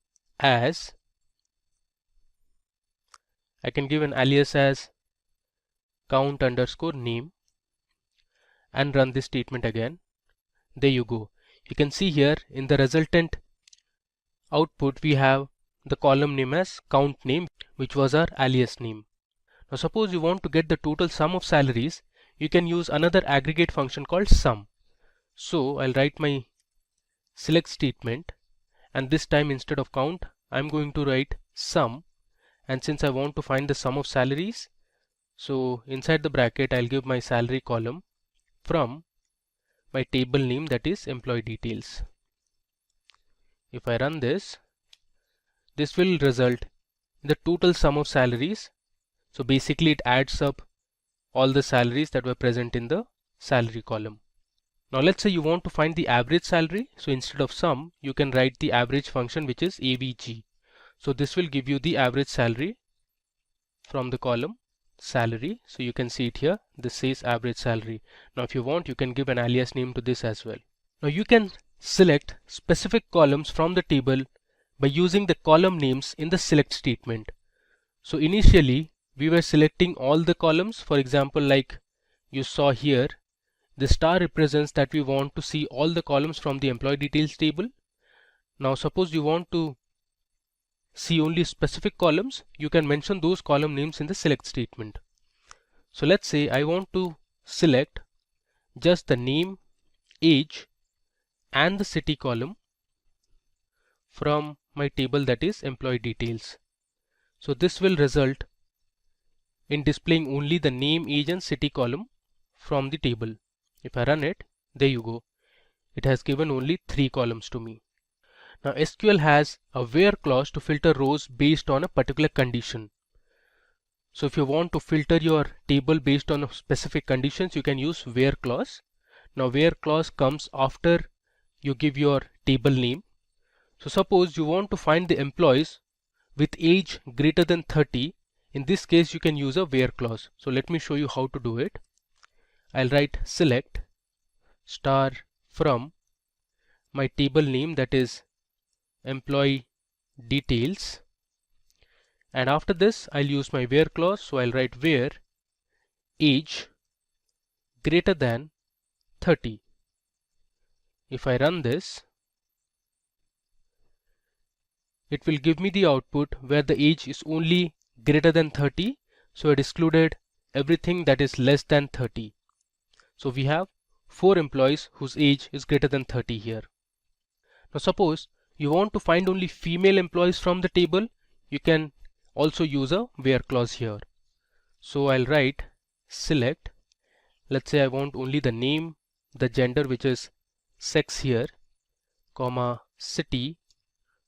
I can give an alias as count_name and run this statement again. There you go. You can see here in the resultant output we have the column name as count name, which was our alias name. Now suppose you want to get the total sum of salaries, you can use another aggregate function called sum. So I'll write my select statement, and this time instead of count I'm going to write sum, and since I want to find the sum of salaries, so inside the bracket I'll give my salary column from my table name, that is employee details. If I run this, this will result in the total sum of salaries. So basically it adds up all the salaries that were present in the salary column. Now let's say you want to find the average salary. So instead of sum, you can write the average function, which is avg. So this will give you the average salary from the column salary. So you can see it here. This says average salary. Now if you want, you can give an alias name to this as well. Now you can select specific columns from the table by using the column names in the select statement. So initially we were selecting all the columns. For example, like you saw here, the star represents that we want to see all the columns from the employee details table. Now suppose you want to see only specific columns, you can mention those column names in the select statement. So let's say I want to select just the name, age and the city column from my table, that is employee details. So this will result in displaying only the name, age and city column from the table. If I run it, there you go. It has given only 3 columns to me. Now SQL has a where clause to filter rows based on a particular condition. So if you want to filter your table based on specific conditions, you can use where clause. Now where clause comes after you give your table name. So suppose you want to find the employees with age greater than 30. In this case, you can use a where clause. So let me show you how to do it. I'll write select star from my table name, that is employee details, and after this I'll use my where clause. So I'll write where age greater than 30. If I run this, it will give me the output where the age is only greater than 30. So it excluded everything that is less than 30. So we have 4 employees whose age is greater than 30 here. Now suppose you want to find only female employees from the table, you can also use a where clause here. So I'll write select, let's say I want only the name, the gender, which is sex here, comma city,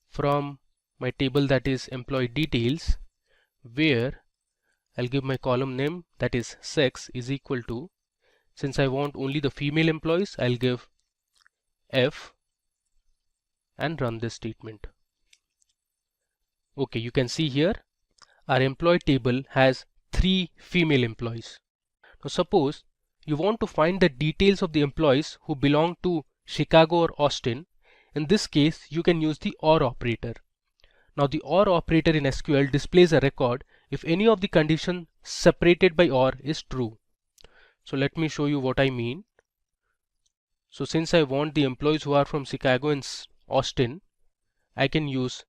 from my table, that is employee details, where I'll give my column name, that is sex, is equal to, since I want only the female employees, I'll give F and run this statement. Okay, you can see here our employee table has 3 female employees. Now suppose you want to find the details of the employees who belong to Chicago or Austin. In this case, you can use the OR operator. Now the OR operator in SQL displays a record if any of the conditions separated by OR is true. So let me show you what I mean. So since I want the employees who are from Chicago and Austin, I can use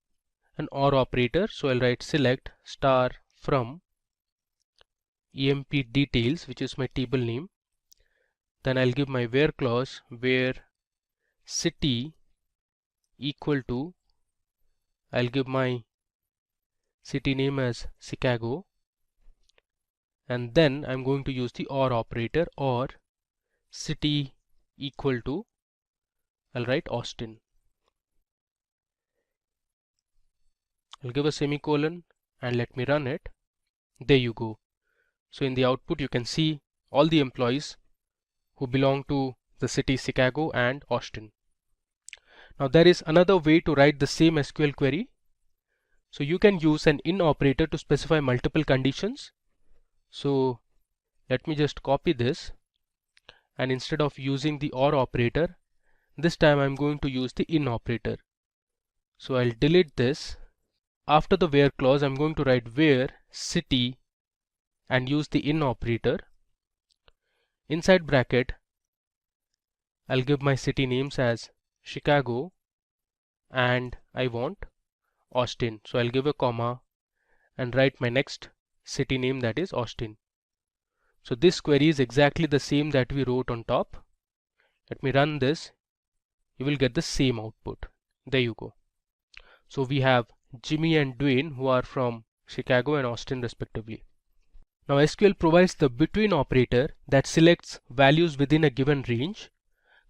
an OR operator. So I'll write select star from emp details, which is my table name. Then I'll give my where clause, where city equal to, I'll give my city name as Chicago, and then I'm going to use the OR operator, or city equal to, I'll write Austin. I'll give a semicolon and let me run it. There you go. So in the output you can see all the employees who belong to the cities Chicago and Austin. Now there is another way to write the same SQL query. So you can use an in operator to specify multiple conditions. So let me just copy this, and instead of using the OR operator, this time I'm going to use the in operator. So I'll delete this. After the where clause, I'm going to write where city and use the in operator. Inside bracket, I'll give my city names as Chicago and I want Austin. So I'll give a comma and write my next city name, that is Austin. So this query is exactly the same that we wrote on top. Let me run this. You will get the same output. There you go. So we have Jimmy and Dwayne, who are from Chicago and Austin respectively. Now SQL provides the between operator that selects values within a given range.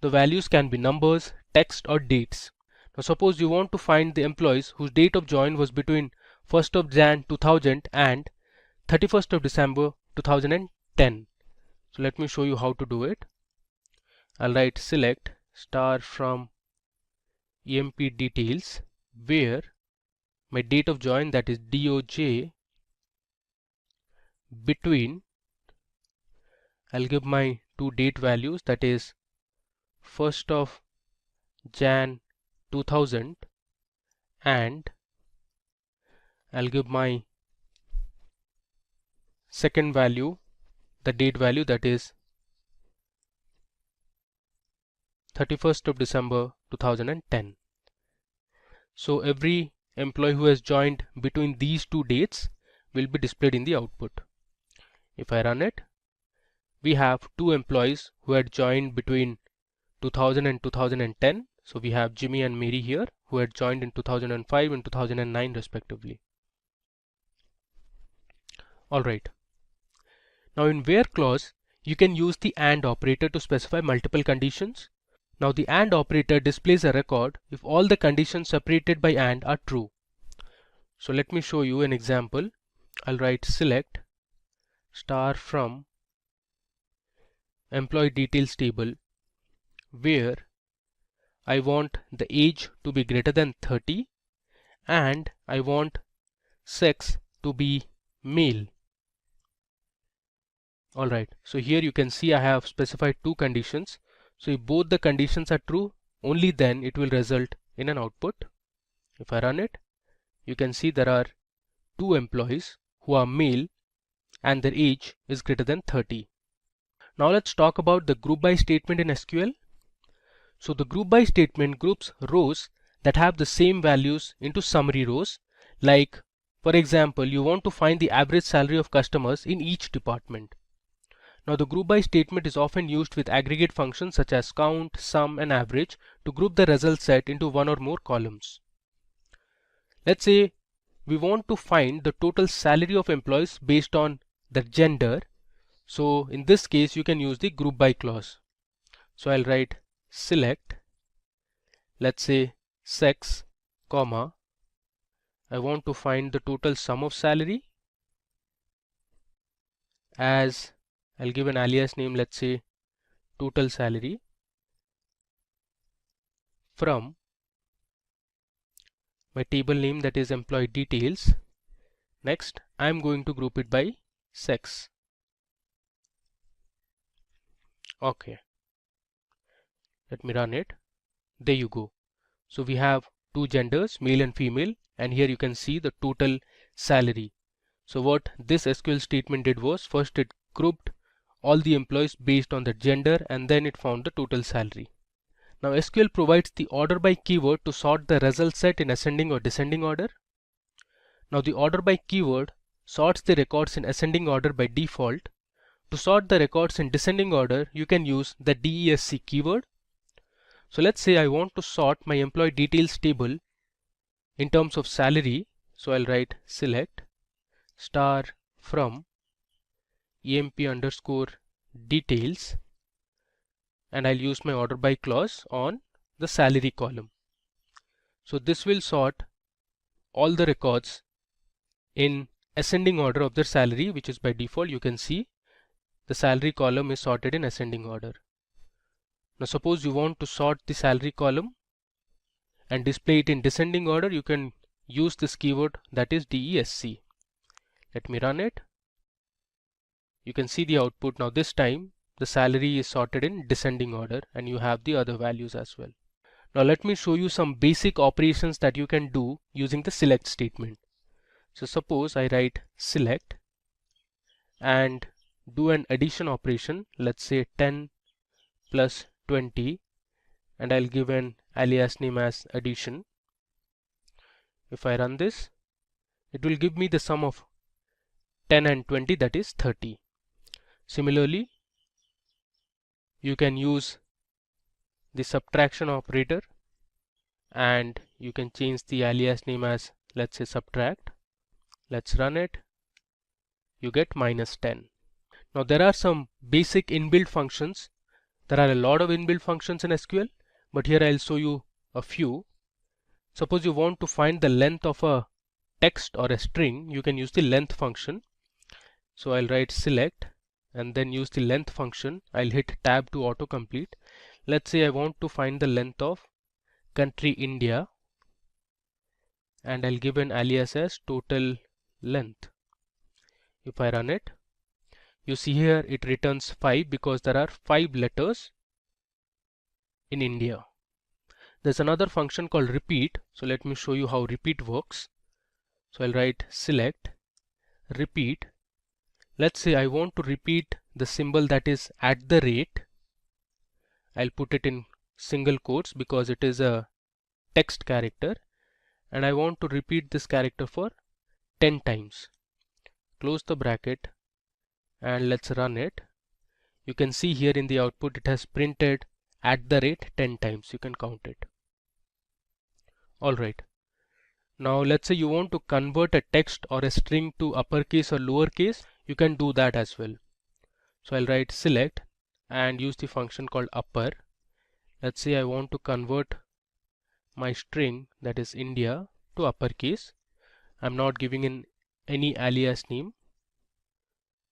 The values can be numbers, text, or dates. Now suppose you want to find the employees whose date of join was between 1st of Jan 2000 and 31st of December 2010. So let me show you how to do it. I'll write select star from emp details, where my date of join, that is DOJ, between, I'll give my two date values, that is 1st of Jan 2000, and I'll give my second value, the date value, that is 31st of December 2010. So every employee who has joined between these two dates will be displayed in the output. If I run it, we have two employees who had joined between 2000 and 2010. So we have Jimmy and Mary here, who had joined in 2005 and 2009 respectively. Alright. Now in where clause, you can use the AND operator to specify multiple conditions. Now the AND operator displays a record if all the conditions separated by AND are true. So let me show you an example. I'll write select star from employee details table, where I want the age to be greater than 30 and I want sex to be male. Alright, so here you can see I have specified two conditions. So if both the conditions are true, only then it will result in an output. If I run it, you can see there are two employees who are male and their age is greater than 30. Now let's talk about the group by statement in SQL. So the group by statement groups rows that have the same values into summary rows. Like, for example, you want to find the average salary of customers in each department. Now the group by statement is often used with aggregate functions such as count, sum and average to group the result set into one or more columns. Let's say we want to find the total salary of employees based on their gender. So in this case you can use the group by clause. So I'll write select, let's say sex, comma, I want to find the total sum of salary as I'll give an alias name, let's say total salary from my table name, that is employee details. Next, I'm going to group it by sex. Okay, let me run it. There you go. So we have two genders, male and female, and here you can see the total salary. So what this SQL statement did was, first it grouped all the employees based on the gender and then it found the total salary. Now SQL provides the order by keyword to sort the result set in ascending or descending order. Now the order by keyword sorts the records in ascending order by default. To sort the records in descending order, you can use the DESC keyword. So let's say I want to sort my employee details table in terms of salary. So I'll write select star from emp underscore details and I'll use my order by clause on the salary column. So this will sort all the records in ascending order of their salary, which is by default. You can see the salary column is sorted in ascending order. Now suppose you want to sort the salary column and display it in descending order, you can use this keyword, that is DESC. Let me run it. You can see the output. Now this time the salary is sorted in descending order and you have the other values as well. Now let me show you some basic operations that you can do using the select statement. So suppose I write select and do an addition operation, let's say 10 plus 20, and I'll give an alias name as addition. If I run this, it will give me the sum of 10 and 20, that is 30. Similarly, you can use the subtraction operator and you can change the alias name as, let's say, subtract. Let's run it. You get minus 10. Now there are some basic inbuilt functions. There are a lot of inbuilt functions in SQL, but here I'll show you a few. Suppose you want to find the length of a text or a string, you can use the length function. So I'll write select and then use the length function. I'll hit tab to autocomplete. Let's say I want to find the length of country India and I'll give an alias as total length. If I run it, you see here it returns 5 because there are 5 letters in India. There's another function called repeat. So let me show you how repeat works. So I'll write select repeat. Let's say I want to repeat the symbol that is at the rate. I'll put it in single quotes because it is a text character and I want to repeat this character for 10 times. Close the bracket and let's run it. You can see here in the output it has printed at the rate 10 times. You can count it. Alright. Now let's say you want to convert a text or a string to uppercase or lowercase. You can do that as well. So I'll write select and use the function called upper. Let's say I want to convert my string, that is India, to uppercase. I'm not giving in any alias name.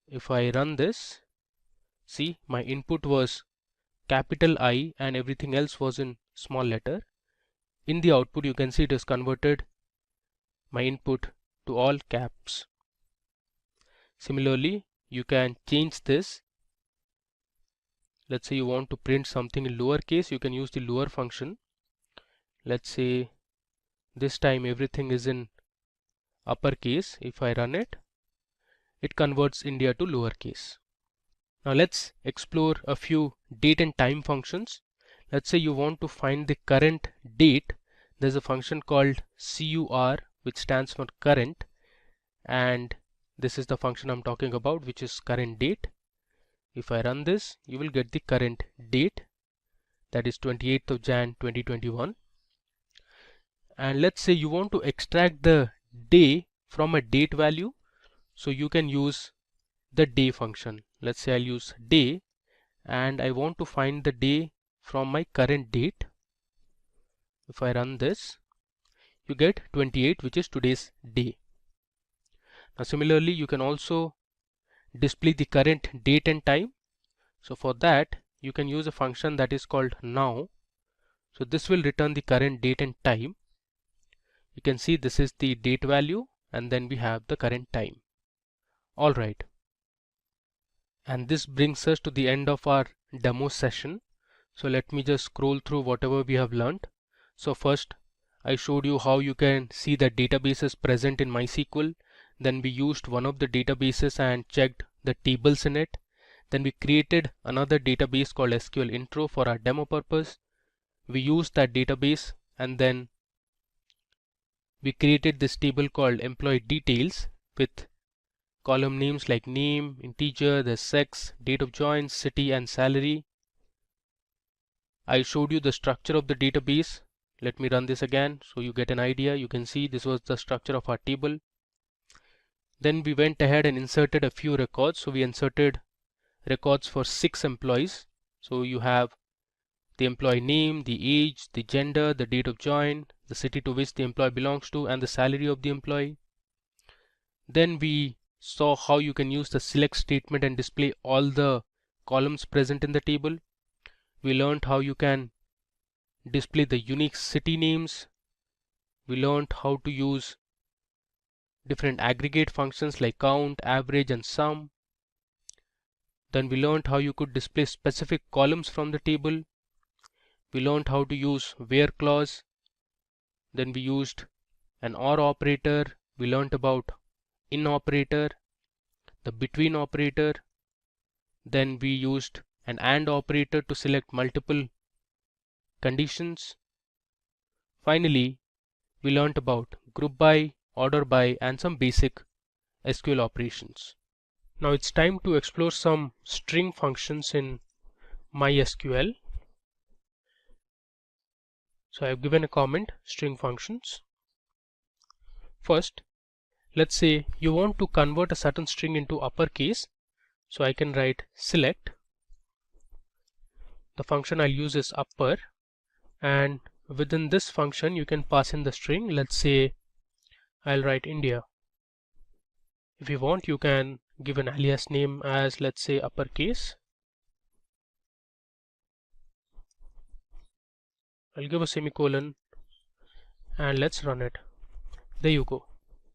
If I run this, see my input was capital I and everything else was in small letter, in the output you can see it is converted my input to all caps. Similarly, you can change this. Let's say you want to print something in lowercase, you can use the lower function. Let's say this time everything is in uppercase. If I run it, it converts India to lowercase. Now let's explore a few date and time functions. Let's say you want to find the current date. There's a function called CUR which stands for current, and this is the function I'm talking about, which is current date. If I run this, you will get the current date, that is 28th of Jan 2021. And let's say you want to extract the day from a date value, so you can use the day function. Let's say I'll use day, and I want to find the day from my current date. If I run this, you get 28, which is today's day. Now similarly, you can also display the current date and time. So for that, you can use a function that is called now. So this will return the current date and time. You can see this is the date value, and then we have the current time. Alright. And this brings us to the end of our demo session. So let me just scroll through whatever we have learned. So first, I showed you how you can see that databases present in MySQL. Then we used one of the databases and checked the tables in it. Then we created another database called SQL Intro for our demo purpose. We used that database, and then we created this table called employee details with column names like name, integer, the sex, date of join, city, and salary. I showed you the structure of the database. Let me run this again so you get an idea. You can see this was the structure of our table. Then we went ahead and inserted a few records. So we inserted records for 6 employees. So you have the employee name, the age, the gender, the date of join, the city to which the employee belongs to, and the salary of the employee. Then we saw how you can use the select statement and display all the columns present in the table. We learned how you can display the unique city names. We learned how to use different aggregate functions like count, average, and sum. Then we learned how you could display specific columns from the table. We learned how to use where clause. Then we used an or operator. We learned about in operator, the between operator. Then we used an and operator to select multiple conditions. Finally, we learned about group by, order by, and some basic SQL operations. Now it's time to explore some string functions in MySQL. So I have given a comment, string functions. First, let's say you want to convert a certain string into uppercase. So I can write select. The function I'll use is upper, and within this function you can pass in the string. Let's say I'll write India. If you want, you can give an alias name as, let's say, uppercase. I'll give a semicolon, and let's run it. There you go.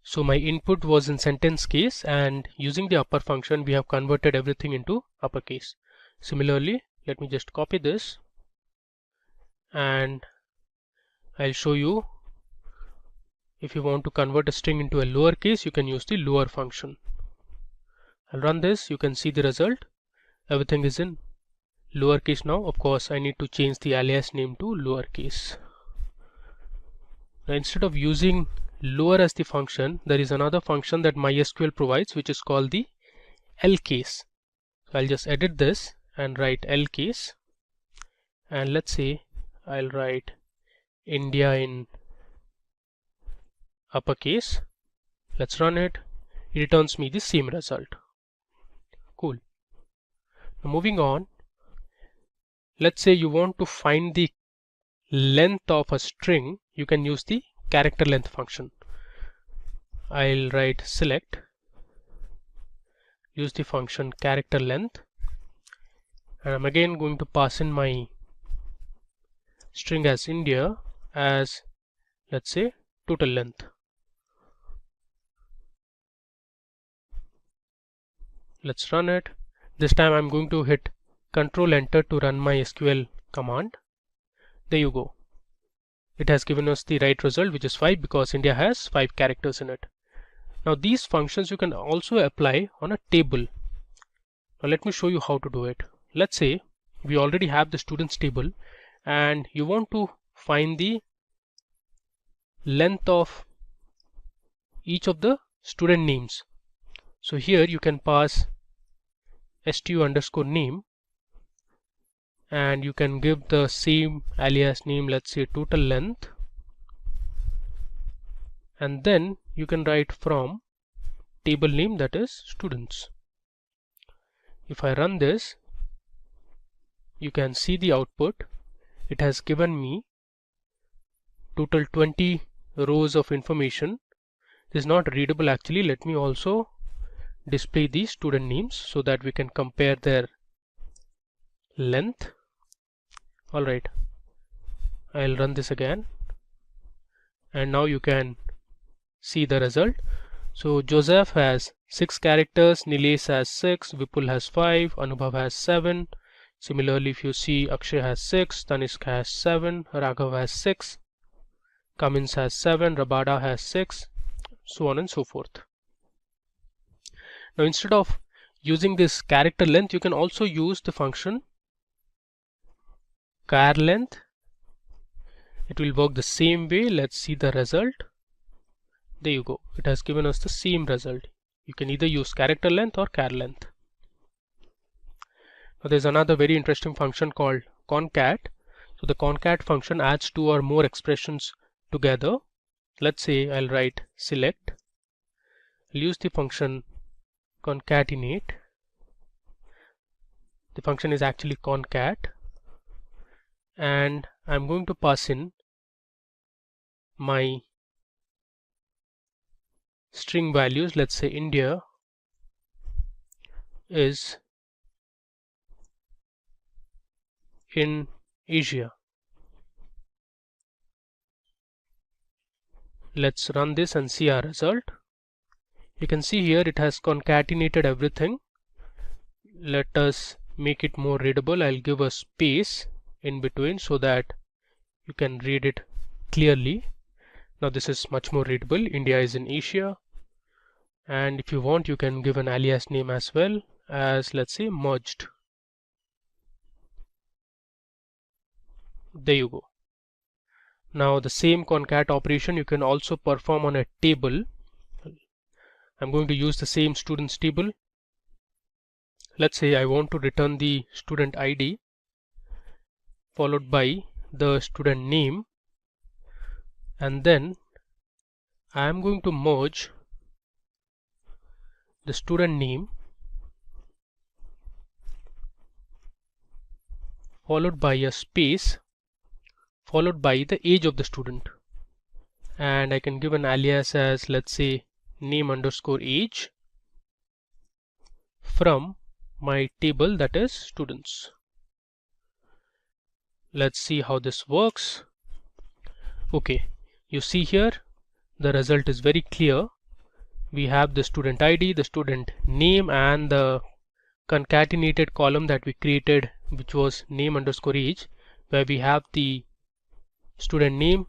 So my input was in sentence case, and using the upper function we have converted everything into uppercase. Similarly, let me just copy this, and I'll show you. If you want to convert a string into a lowercase, you can use the lower function. I'll run this. You can see the result. Everything is in lowercase now. Of course, I need to change the alias name to lowercase. Now, instead of using lower as the function, there is another function that MySQL provides, which is called the L case. So I'll just edit this and write L case, and let's say I'll write India in uppercase. Let's run it. It returns me the same result. Cool. Now moving on, let's say you want to find the length of a string. You can use the character length function. I'll write select, use the function character length, and I'm again going to pass in my string as India as, let's say, total length. Let's run it. This time I'm going to hit Control Enter to run my SQL command. There you go. It has given us the right result, which is 5, because India has 5 characters in it. Now these functions you can also apply on a table. Now let me show you how to do it. Let's say we already have the students table and you want to find the length of each of the student names. So here you can pass stu underscore name and you can give the same alias name, let's say total length, and then you can write from table name, that is students. If I run this, you can see the output. It has given me total 20 rows of information. It is not readable actually. Let me also display the student names so that we can compare their length. Alright, I'll run this again and now you can see the result. So Joseph has 6 characters, Nilesh has 6, Vipul has 5, Anubhav has 7. Similarly, if you see, Akshay has 6, Tanishq has 7, Raghav has 6, Cummins has 7, Rabada has 6, so on and so forth. Now instead of using this character length, you can also use the function char length. It will work the same way. Let's see the result. There you go. It has given us the same result. You can either use character length or char length. Now there's another very interesting function called concat. So the concat function adds 2 or more expressions together. Let's say I'll write select. I'll use the function concatenate. The function is actually concat, and I'm going to pass in my string values. Let's say India is in Asia. Let's run this and see our result. You can see here it has concatenated everything. Let us make it more readable. I'll give a space in between so that you can read it clearly. Now this is much more readable. India is in Asia, and if you want you can give an alias name as well, as let's say merged. There you go. Now the same concat operation you can also perform on a table. I'm going to use the same students table. Let's say I want to return the student ID followed by the student name, and then I am going to merge the student name followed by a space followed by the age of the student, and I can give an alias as, let's say, name underscore age from my table, that is students. Let's see how this works. Okay, you see here the result is very clear. We have the student ID, the student name, and the concatenated column that we created, which was name underscore age, where we have the student name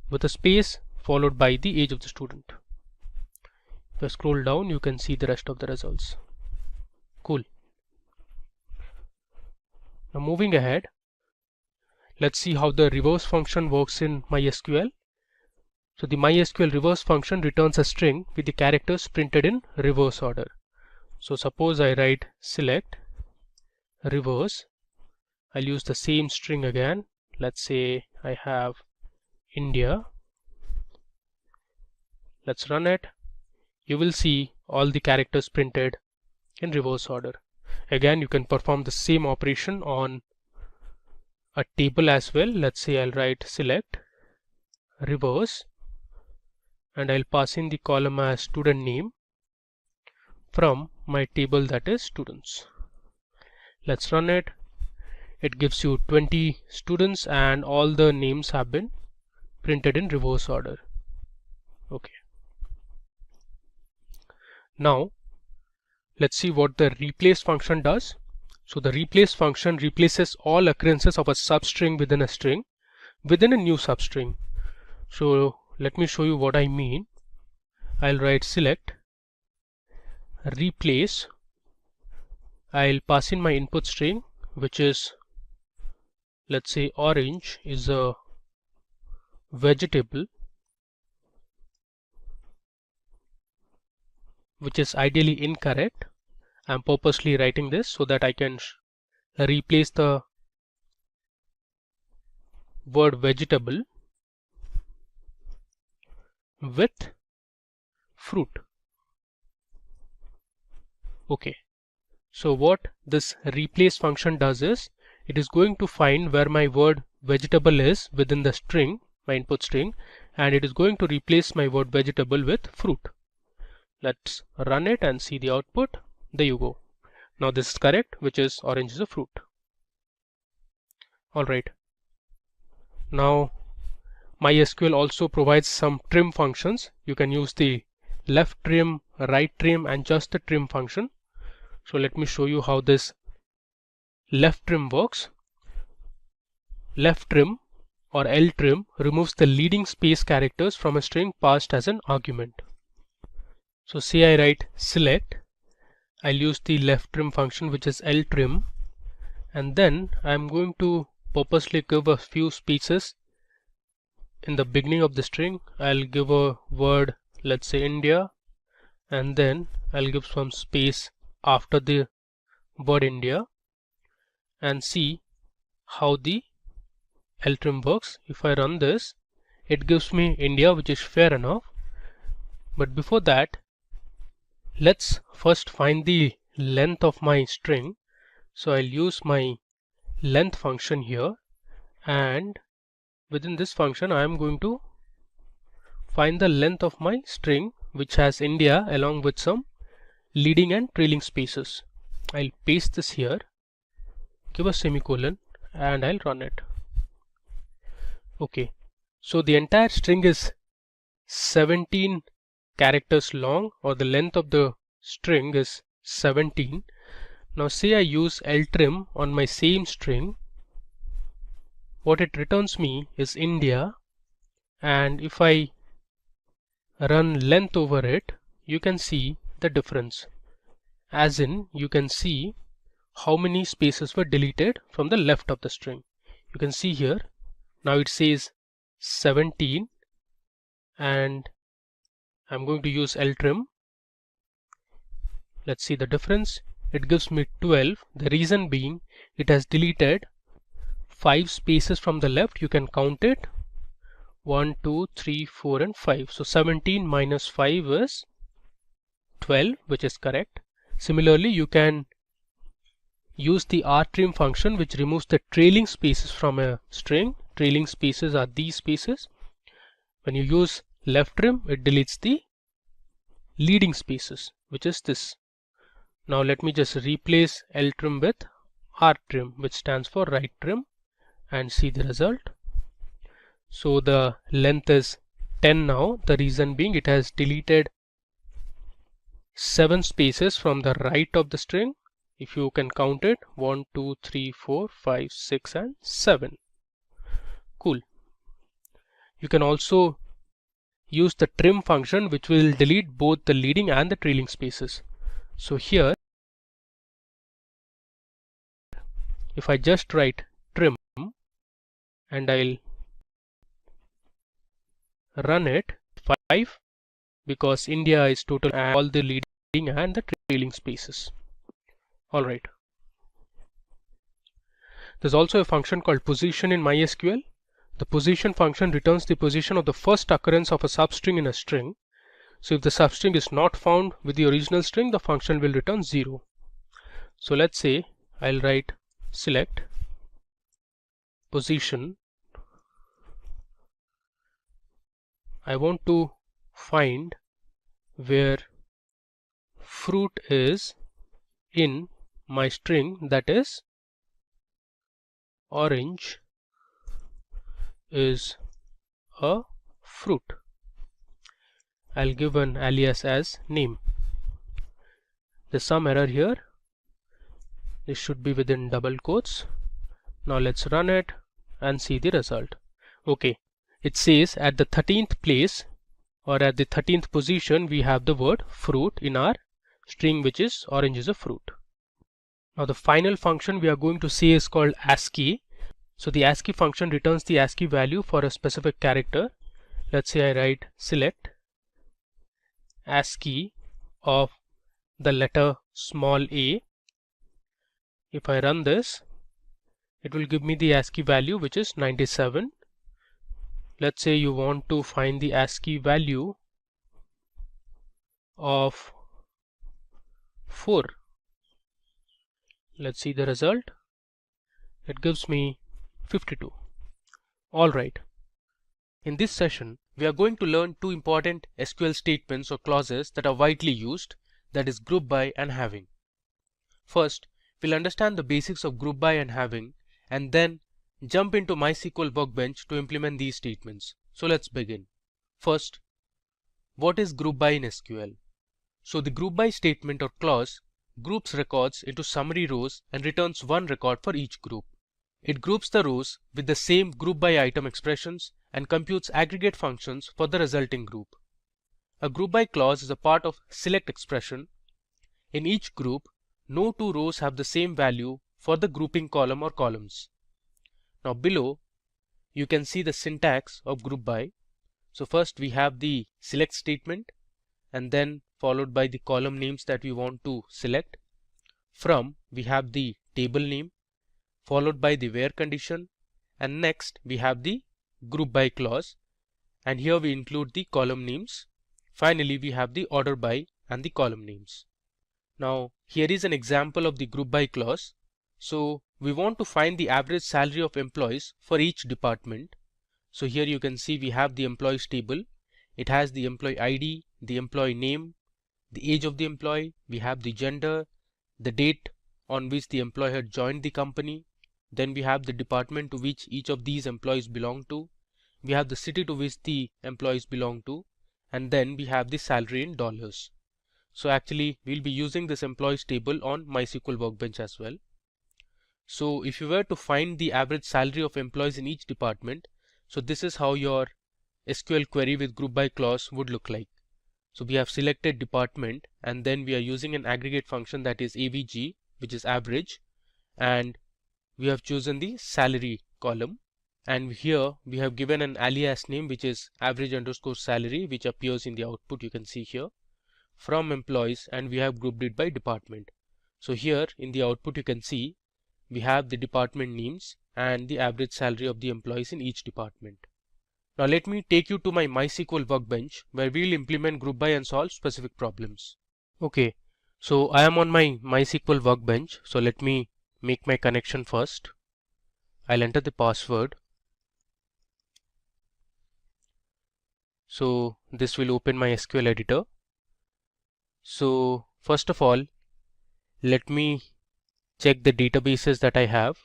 with a space followed by the age of the student. If I scroll down, you can see the rest of the results. Cool. Now moving ahead, let's see how the reverse function works in MySQL. So the MySQL reverse function returns a string with the characters printed in reverse order. So suppose I write select reverse. I'll use the same string again. Let's say I have India. Let's run it. You will see all the characters printed in reverse order. Again, you can perform the same operation on a table as well. Let's say I'll write select reverse and I'll pass in the column as student name from my table, that is students. Let's run it. it gives you 20 students and all the names have been printed in reverse order. Okay. Now let's see what the replace function does. So the replace function replaces all occurrences of a substring within a string within a new substring. So let me show you what I mean. I'll write select replace. I'll pass in my input string, which is, let's say, orange is a vegetable, which is ideally incorrect. I'm purposely writing this so that I can replace the word vegetable with fruit. Okay, so what this replace function does is it is going to find where my word vegetable is within the string, my input string, and it is going to replace my word vegetable with fruit. Let's run it and see the output. There you go. Now this is correct, which is orange is a fruit. Alright. Now MySQL also provides some trim functions. You can use the left trim, right trim, and just the trim function. So let me show you how this left trim works. Left trim or ltrim removes the leading space characters from a string passed as an argument. So say I write select, I'll use the left trim function, which is ltrim, and then I'm going to purposely give a few spaces in the beginning of the string. I'll give a word, let's say India, and then I'll give some space after the word India, and see how the ltrim works. If I run this, it gives me India, which is fair enough. But before that, let's first find the length of my string. So I'll use my length function here, and within this function I am going to find the length of my string, which has India along with some leading and trailing spaces. I'll paste this here, give a semicolon, and I'll run it. Okay, so the entire string is 17 characters long, or the length of the string is 17. Now say I use ltrim on my same string, what it returns me is India, and if I run length over it, you can see the difference, as in you can see how many spaces were deleted from the left of the string. You can see here, now it says 17, and I'm going to use ltrim. Let's see the difference. It gives me 12. The reason being it has deleted 5 spaces from the left. You can count it, 1, 2, 3, 4, and 5. So 17 minus 5 is 12, which is correct. Similarly, you can use the rtrim function, which removes the trailing spaces from a string. Trailing spaces are these spaces. When you use left trim, it deletes the leading spaces, which is this. Now let me just replace ltrim with rtrim, which stands for right trim, and see the result. So the length is 10 now. The reason being it has deleted 7 spaces from the right of the string. If you can count it, 1, 2, 3, 4, 5, 6, and 7. Cool. You can also use the trim function, which will delete both the leading and the trailing spaces. So here, if I just write trim and I'll run it, 5, because India is total and all the leading and the trailing spaces. Alright. There's also a function called position in MySQL. The position function returns the position of the first occurrence of a substring in a string. So if the substring is not found with the original string, the function will return 0. So let's say I'll write select position. I want to find where fruit is in my string, that is orange is a fruit. I'll give an alias as name. There's some error here. This should be within double quotes. Now let's run it and see the result. Okay, it says at the 13th place or at the 13th position we have the word fruit in our string, which is orange is a fruit. Now the final function we are going to see is called ASCII. So the ASCII function returns the ASCII value for a specific character. Let's say I write select ASCII of the letter small a. If I run this, it will give me the ASCII value, which is 97. Let's say you want to find the ASCII value of 4. Let's see the result. It gives me 52. Alright. In this session, we are going to learn two important SQL statements or clauses that are widely used, that is group by and having. First, we'll understand the basics of group by and having, and then jump into MySQL Workbench to implement these statements. So let's begin. First, what is group by in SQL? So the group by statement or clause groups records into summary rows and returns one record for each group. It groups the rows with the same group by item expressions and computes aggregate functions for the resulting group. A group by clause is a part of select expression. In each group, no two rows have the same value for the grouping column or columns. Now below, you can see the syntax of group by. So first we have the select statement, and then followed by the column names that we want to select. From, we have the table name, followed by the where condition, and next we have the group by clause, and here we include the column names. Finally, we have the order by and the column names. Now here is an example of the group by clause. So we want to find the average salary of employees for each department. So here you can see we have the employees table. It has the employee ID, the employee name, the age of the employee, we have the gender, the date on which the employee had joined the company. Then we have the department to which each of these employees belong to. We have the city to which the employees belong to, and then we have the salary in dollars. So actually we'll be using this employees table on MySQL Workbench as well. So if you were to find the average salary of employees in each department, so this is how your SQL query with group by clause would look like. So we have selected department, and then we are using an aggregate function, that is AVG, which is average, and we have chosen the salary column, and here we have given an alias name, which is average underscore salary, which appears in the output. You can see here from employees, and we have grouped it by department. So here in the output you can see we have the department names and the average salary of the employees in each department. Now let me take you to my MySQL Workbench, where we will implement group by and solve specific problems. Okay, so I am on my MySQL Workbench. So let me make my connection first. I'll enter the password. So this will open my SQL editor. So first of all, let me check the databases that I have.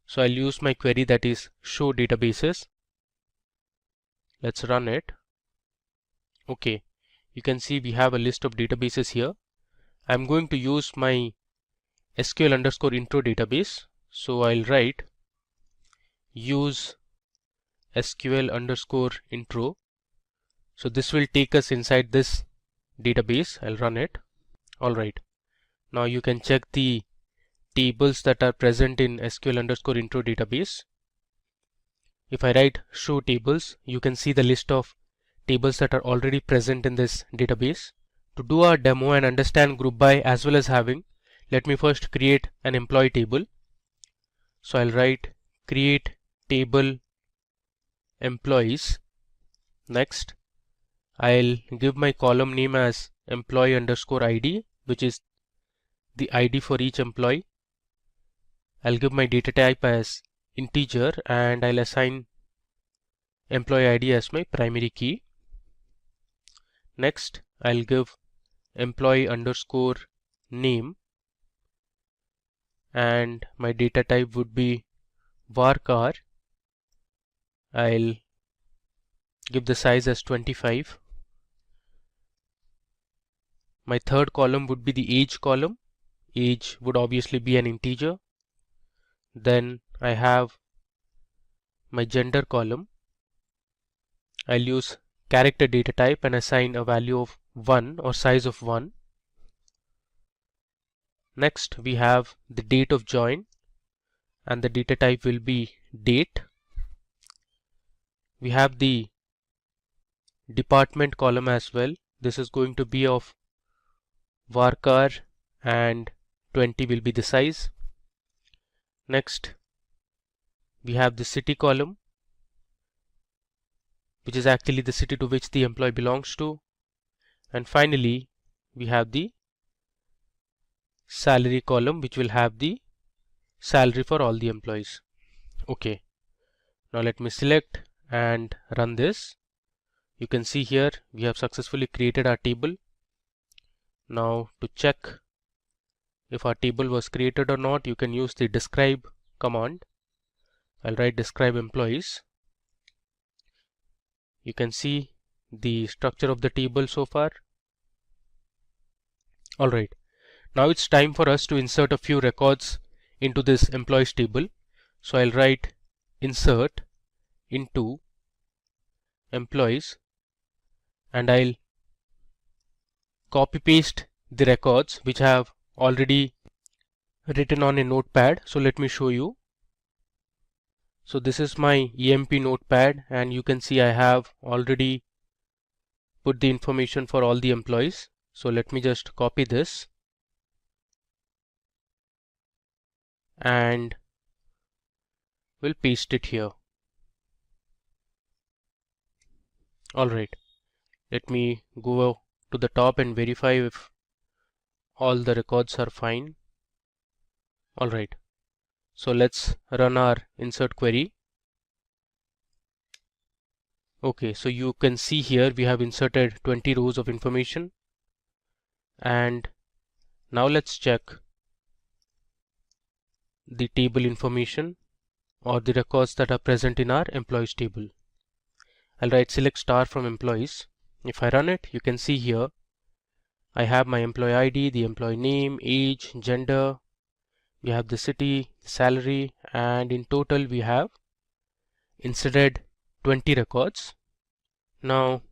So I'll use my query, that is show databases. Let's run it. Okay, you can see we have a list of databases here. I'm going to use my SQL underscore intro database. So I'll write use SQL underscore intro. So this will take us inside this database. I'll run it. Alright. Now you can check the tables that are present in SQL underscore intro database. If I write show tables, you can see the list of tables that are already present in this database. To do our demo and understand group by as well as having, let me first create an employee table. So I'll write create table employees. Next, I'll give my column name as employee underscore ID, which is the ID for each employee. I'll give my data type as integer, and I'll assign employee ID as my primary key. Next, I'll give employee underscore name, and my data type would be varchar. I'll give the size as 25. My third column would be the age column. Age would obviously be an integer. Then I have my gender column. I'll use character data type and assign a value of 1 or size of 1. Next we have the date of join, and the data type will be date. We have the department column as well. This is going to be of varchar and 20 will be the size. Next we have the city column, which is actually the city to which the employee belongs to. And finally we have the salary column, which will have the salary for all the employees. Okay, now let me select and run this. You can see here we have successfully created our table. Now to check if our table was created or not, you can use the describe command. I'll write describe employees. You can see the structure of the table so far. Alright, now it's time for us to insert a few records into this employees table. So I'll write insert into employees, and I'll copy paste the records which I have already written on a notepad. So let me show you. So this is my EMP notepad, and you can see I have already put the information for all the employees. So let me just copy this and we'll paste it here. Alright, let me go to the top and verify if all the records are fine. Alright, so let's run our insert query. Okay, so you can see here we have inserted 20 rows of information, and now let's check the table information or the records that are present in our employees table. I'll write select star from employees. If I run it, you can see here I have my employee ID, the employee name, age, gender, we have the city, salary, and in total we have inserted 20 records. Now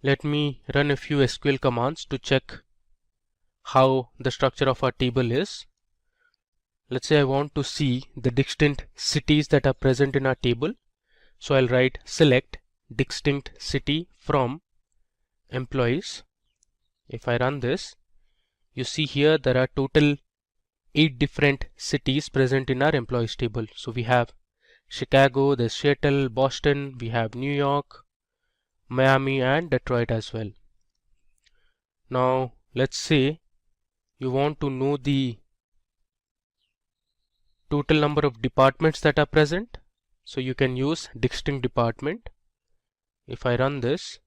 let me run a few SQL commands to check how the structure of our table is. Let's say I want to see the distinct cities that are present in our table. So I'll write select distinct city from employees. If I run this, you see here there are total 8 different cities present in our employees table. So we have Chicago, there's Seattle, Boston, we have New York, Miami, and Detroit as well. Now let's say you want to know the total number of departments that are present. So you can use distinct department. If I run this,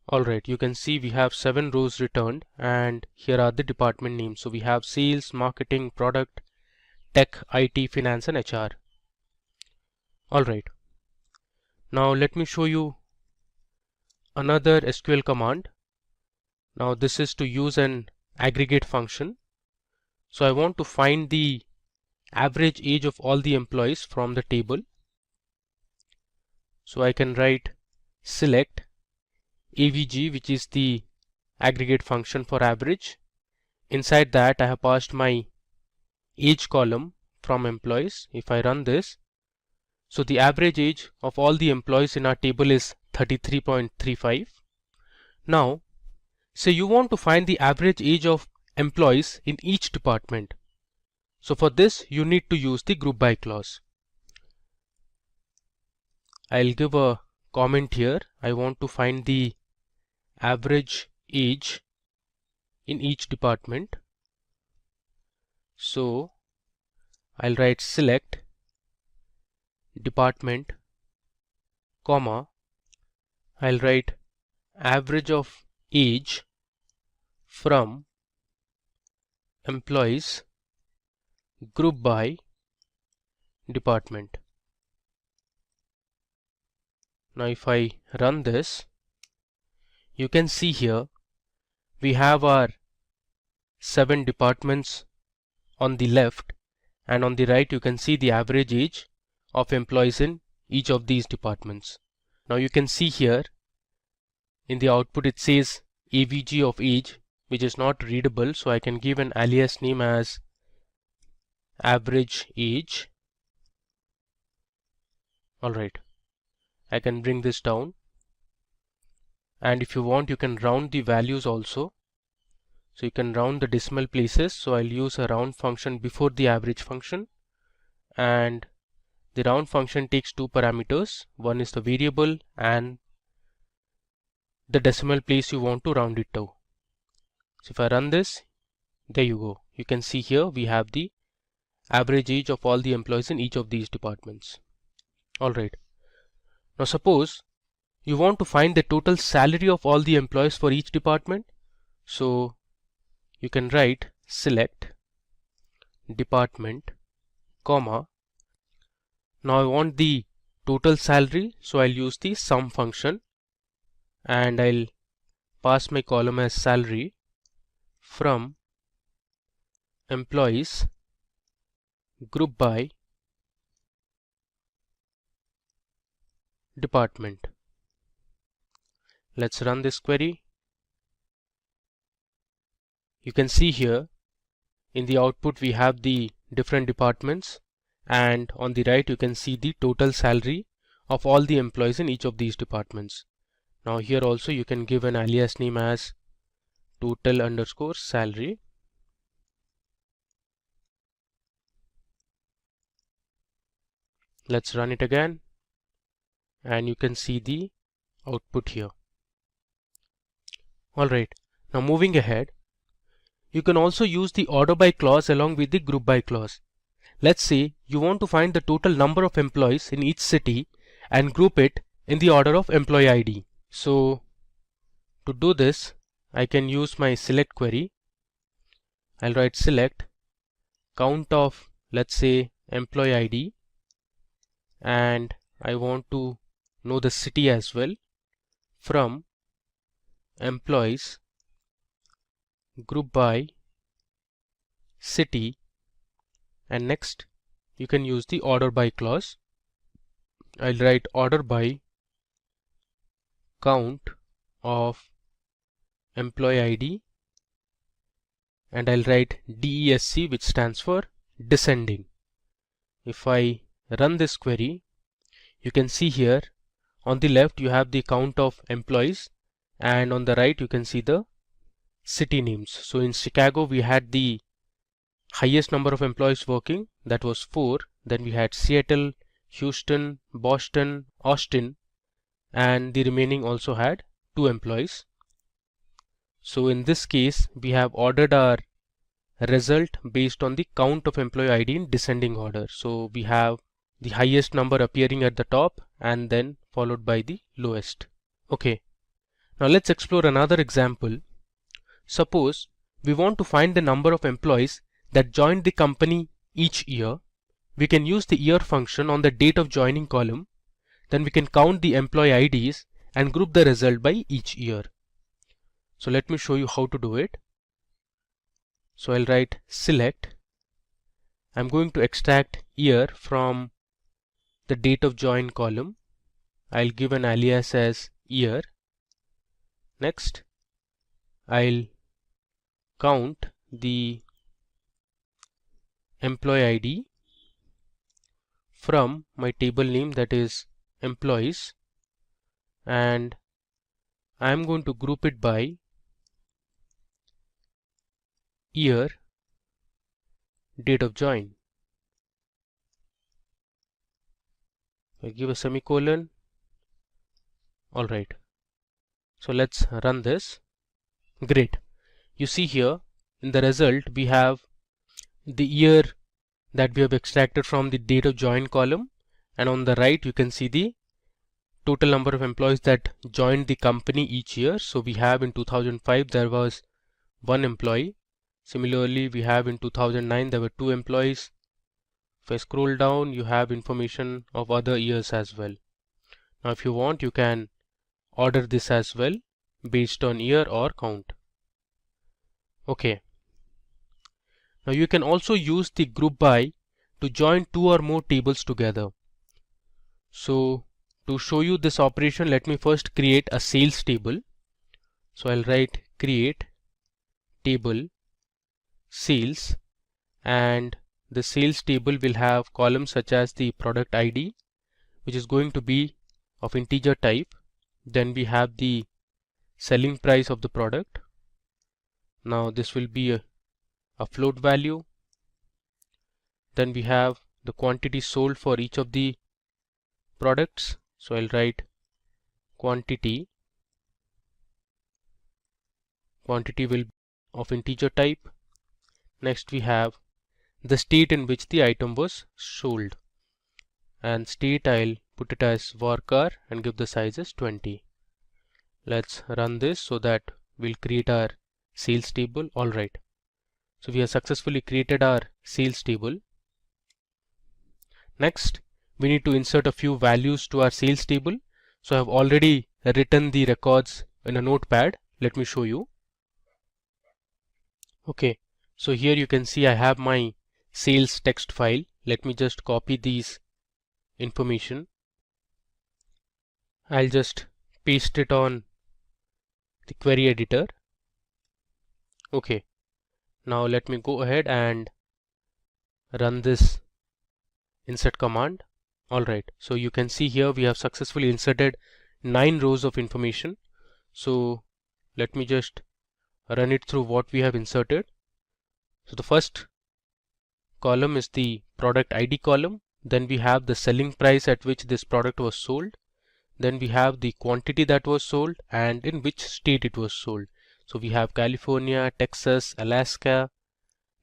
alright, you can see we have 7 rows returned, and here are the department names. So we have sales, marketing, product, tech, IT, finance, and HR. Alright, now let me show you another SQL command. Now this is to use an aggregate function. So I want to find the average age of all the employees from the table. So I can write select avg, which is the aggregate function for average. Inside that I have passed my age column from employees. If I run this, so the average age of all the employees in our table is 33.35. Now say you want to find the average age of employees in each department. So for this you need to use the group by clause. I'll give a comment here. I want to find the average age in each department. So I'll write select department, comma, I'll write average of age from employees group by department. Now if I run this, you can see here we have our 7 departments on the left, and on the right you can see the average age of employees in each of these departments. Now you can see here in the output it says AVG of age, which is not readable, so I can give an alias name as average age. Alright, I can bring this down, and if you want you can round the values also. So you can round the decimal places, so I'll use a round function before the average function, and the round function takes 2 parameters. One is the variable and the decimal place you want to round it to. So if I run this, there you go. You can see here we have the average age of all the employees in each of these departments. Alright. Now suppose you want to find the total salary of all the employees for each department. So you can write select department, comma. Now I want the total salary, so I'll use the sum function and I'll pass my column as salary from employees group by department. Let's run this query. You can see here in the output we have the different departments, and on the right you can see the total salary of all the employees in each of these departments. Now here also you can give an alias name as total underscore salary. Let's run it again, and you can see the output here. Alright, now moving ahead, you can also use the order by clause along with the group by clause. Let's say you want to find the total number of employees in each city and group it in the order of employee ID. So to do this, I can use my select query. I'll write select count of, let's say, employee ID, and I want to know the city as well, from employees group by city, and next you can use the order by clause. I'll write order by count of employee ID, and I'll write DESC, which stands for descending. If I run this query, you can see here on the left you have the count of employees, and on the right you can see the city names. So in Chicago we had the highest number of employees working, that was 4. Then we had Seattle, Houston, Boston, Austin, and the remaining also had 2 employees. So in this case we have ordered our result based on the count of employee ID in descending order. So we have the highest number appearing at the top and then followed by the lowest. Okay, now let's explore another example. Suppose we want to find the number of employees that joined the company each year. We can use the year function on the date of joining column. Then we can count the employee IDs and group the result by each year. So let me show you how to do it. So I'll write select. I'm going to extract year from the date of join column. I'll give an alias as year. Next, I'll count the employee ID from my table name, that is employees, and I'm going to group it by year, date of join. I give a semicolon. Alright, so let's run this. Great. You see here in the result we have the year that we have extracted from the date of join column, and on the right you can see the total number of employees that joined the company each year. So we have in 2005 there was 1 employee, Similarly, we have in 2009 there were 2 employees. If I scroll down, you have information of other years as well. Now if you want, you can order this as well based on year or count. Okay. Now you can also use the group by to join 2 or more tables together. So to show you this operation, let me first create a sales table. So I'll write create table sales, and the sales table will have columns such as the product ID, which is going to be of integer type. Then we have the selling price of the product. Now this will be a float value. Then we have the quantity sold for each of the products. So I'll write quantity will be of integer type. Next we have the state in which the item was sold, and state I'll put it as varchar and give the size as 20. Let's run this so that we'll create our sales table. Alright, so we have successfully created our sales table. Next, we need to insert a few values to our sales table. So I have already written the records in a notepad. Let me show you. Okay, so here you can see I have my sales text file. Let me just copy these information. I'll just paste it on the query editor. Okay, now let me go ahead and run this insert command. Alright, so you can see here we have successfully inserted 9 rows of information. So let me just run it through what we have inserted. So the first column is the product ID column. Then we have the selling price at which this product was sold. Then we have the quantity that was sold and in which state it was sold. So we have California, Texas, Alaska.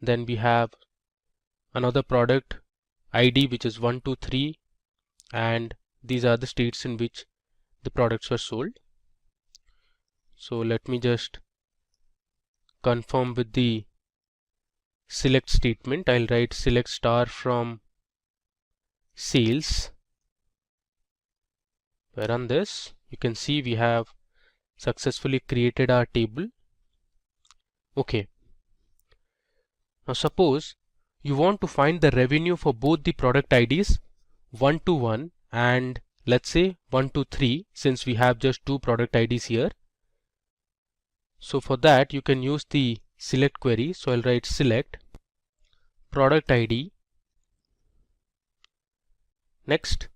Then we have another product ID which is 123, and these are the states in which the products were sold. So let me just confirm with the select statement. I'll write select star from sales. If I run this, you can see we have successfully created our table. Okay. Now suppose you want to find the revenue for both the product IDs 121 and let's say 123, since we have just 2 product IDs here. So for that you can use the select query. So I'll write select product ID. Next,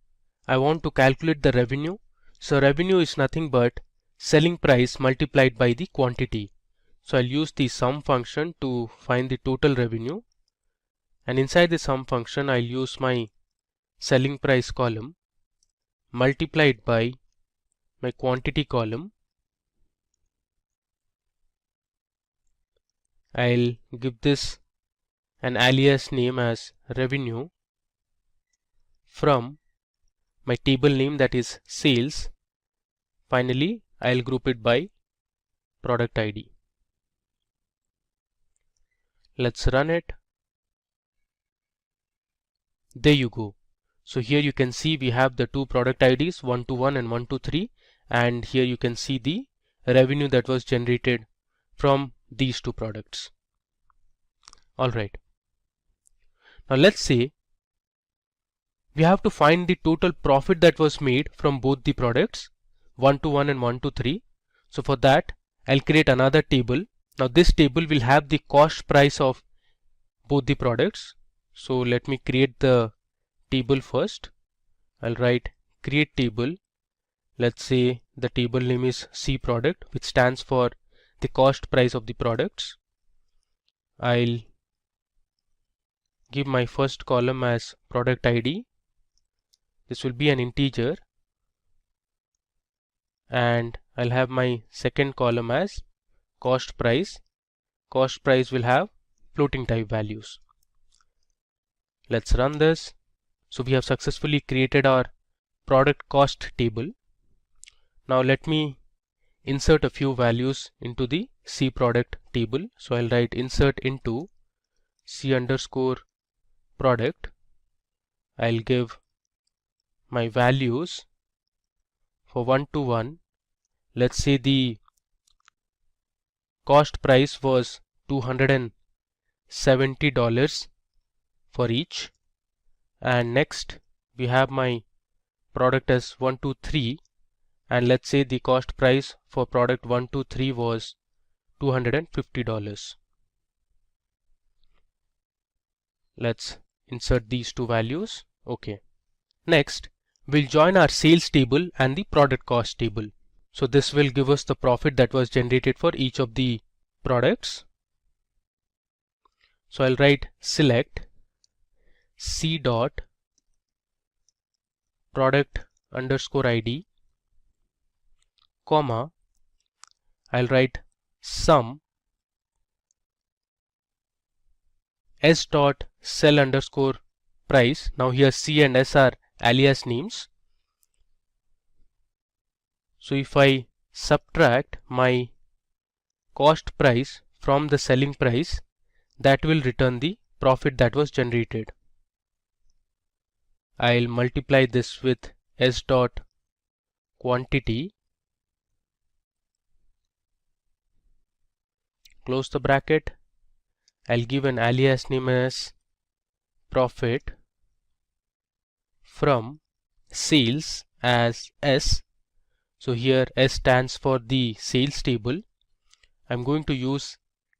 I want to calculate the revenue. So revenue is nothing but selling price multiplied by the quantity. So I'll use the sum function to find the total revenue, and inside the sum function I'll use my selling price column multiplied by my quantity column. I'll give this an alias name as revenue from my table name, that is sales. Finally, I'll group it by product ID. Let's run it. There you go. So here you can see we have the 2 product IDs 121 and 123, and here you can see the revenue that was generated from these 2 products. Alright. Now let's say we have to find the total profit that was made from both the products 121 and 123. So for that I'll create another table. Now this table will have the cost price of both the products. So let me create the table first. I'll write create table. Let's say the table name is C product, which stands for the cost price of the products. I'll give my first column as product ID. This will be an integer, and I'll have my second column as cost price. Cost price will have floating type values. Let's run this. So we have successfully created our product cost table. Now let me insert a few values into the C product table. So I'll write insert into C underscore product. I'll give my values for 1 to 1. Let's say the cost price was $270 for each, and next we have my product as 1 to 3, and let's say the cost price for product 1 to 3 was $250. Let's insert these two values. Okay. Next, we'll join our sales table and the product cost table. So this will give us the profit that was generated for each of the products. So I'll write select C dot product underscore ID, comma, I'll write sum S dot sell underscore price. Now here C and S are alias names. So if I subtract my cost price from the selling price, that will return the profit that was generated. I'll multiply this with S dot quantity, close the bracket. I'll give an alias name as profit from sales as S. So here S stands for the sales table. I'm going to use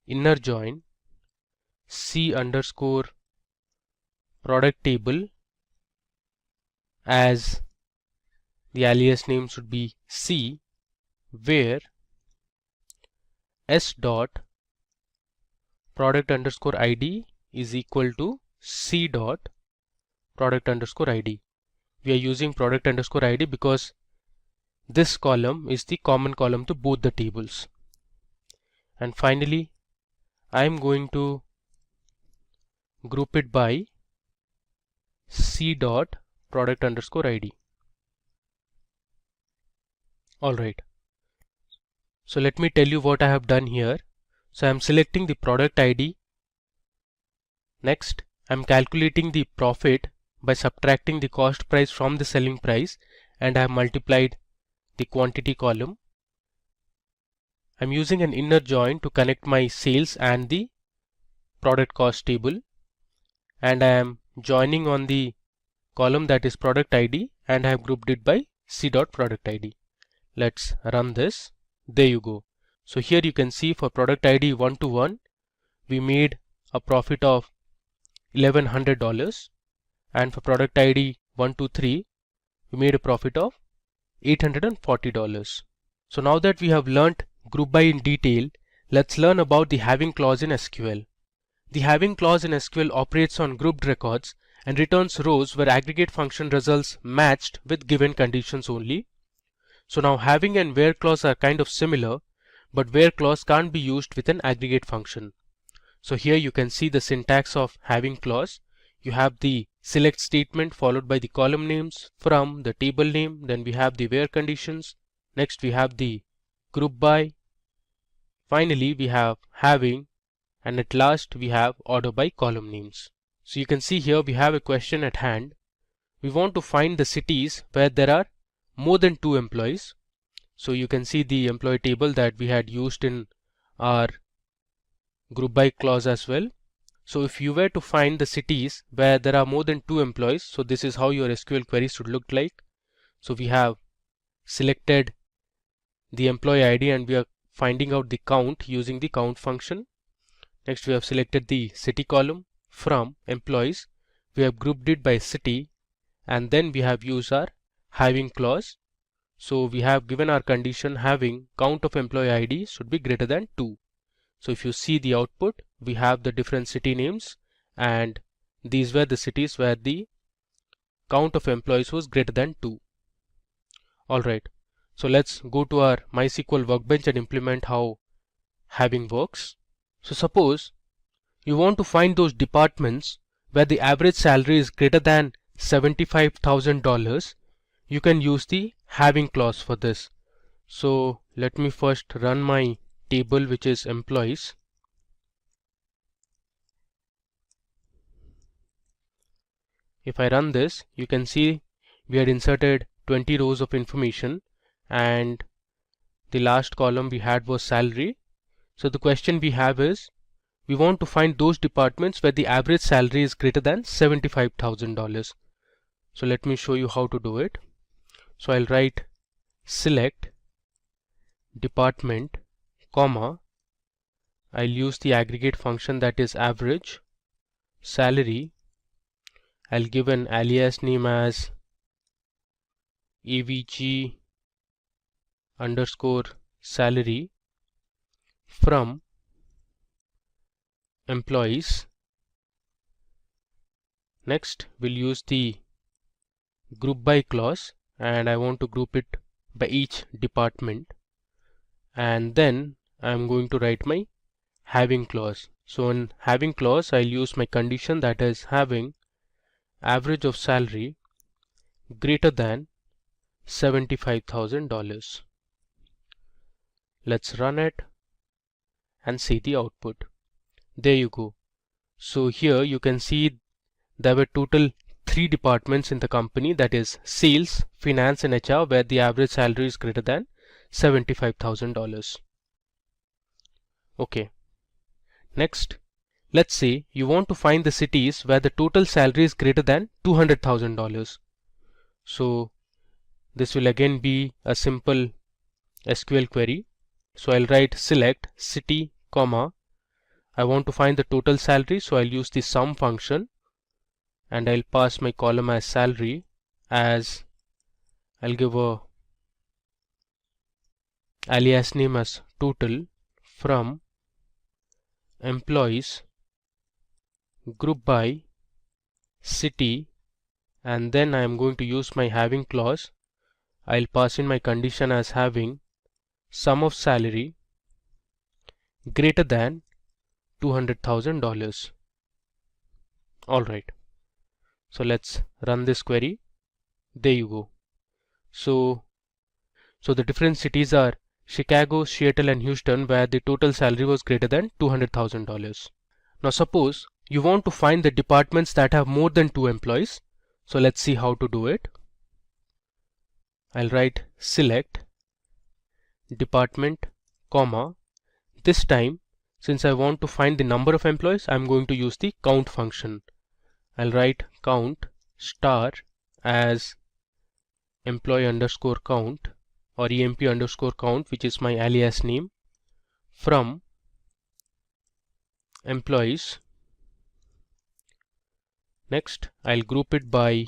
inner join C underscore product table, as the alias name should be C, where S dot product underscore ID is equal to C dot product underscore ID. We are using product underscore ID because this column is the common column to both the tables. And finally, I am going to group it by C dot product underscore ID. Alright. So let me tell you what I have done here. So I am selecting the product ID. Next, I am calculating the profit by subtracting the cost price from the selling price, and I have multiplied the quantity column. I am using an inner join to connect my sales and the product cost table, and I am joining on the column that is product ID, and I have grouped it by C dot product ID. Let's run this. There you go. So here you can see for product ID 1 to 1, we made a profit of $1,100, and for product ID 1 to 3, we made a profit of $840. So now that we have learnt group by in detail, let's learn about the having clause in SQL. The having clause in SQL operates on grouped records and returns rows where aggregate function results matched with given conditions only. So now having and where clause are kind of similar, but where clause can't be used with an aggregate function. So here you can see the syntax of having clause. You have the select statement followed by the column names from the table name, then we have the where conditions, next we have the group by, finally we have having, and at last we have order by column names. So you can see here we have a question at hand. We want to find the cities where there are more than 2 employees. So you can see the employee table that we had used in our group by clause as well. So if you were to find the cities where there are more than 2 employees, so this is how your SQL query should look like. So we have selected the employee ID and we are finding out the count using the count function. Next we have selected the city column from employees. We have grouped it by city, and then we have used our having clause. So we have given our condition having count of employee ID should be greater than 2. So if you see the output, we have the different city names, and these were the cities where the count of employees was greater than 2. Alright, so let's go to our MySQL workbench and implement how having works. So suppose you want to find those departments where the average salary is greater than $75,000. You can use the having clause for this. So let me first run my table, which is employees. If I run this, you can see we had inserted 20 rows of information and the last column we had was salary. So the question we have is, we want to find those departments where the average salary is greater than $75,000. So let me show you how to do it. So I'll write select department, comma, I'll use the aggregate function, that is average salary. I'll give an alias name as avg underscore salary from employees. Next, we'll use the group by clause, and I want to group it by each department. And then I'm going to write my having clause. So in having clause, I'll use my condition, that is having average of salary greater than $75,000. Let's run it and see the output. There you go. So here you can see there were total 3 departments in the company, that is sales, finance and HR, where the average salary is greater than $75,000. Okay. Next, let's say you want to find the cities where the total salary is greater than $200,000. So this will again be a simple SQL query. So I'll write select city, comma, I want to find the total salary, so I'll use the sum function and I'll pass my column as salary, as I'll give a alias name as total from employees group by city, and then I am going to use my having clause. I'll pass in my condition as having sum of salary greater than $200,000. Alright, so let's run this query. There you go. So the different cities are Chicago, Seattle and Houston, where the total salary was greater than $200,000. Now suppose you want to find the departments that have more than 2 employees. So let's see how to do it. I'll write select department, comma, this time since I want to find the number of employees, I'm going to use the count function. I'll write count star as employee underscore count or emp underscore count, which is my alias name, from employees. Next, I'll group it by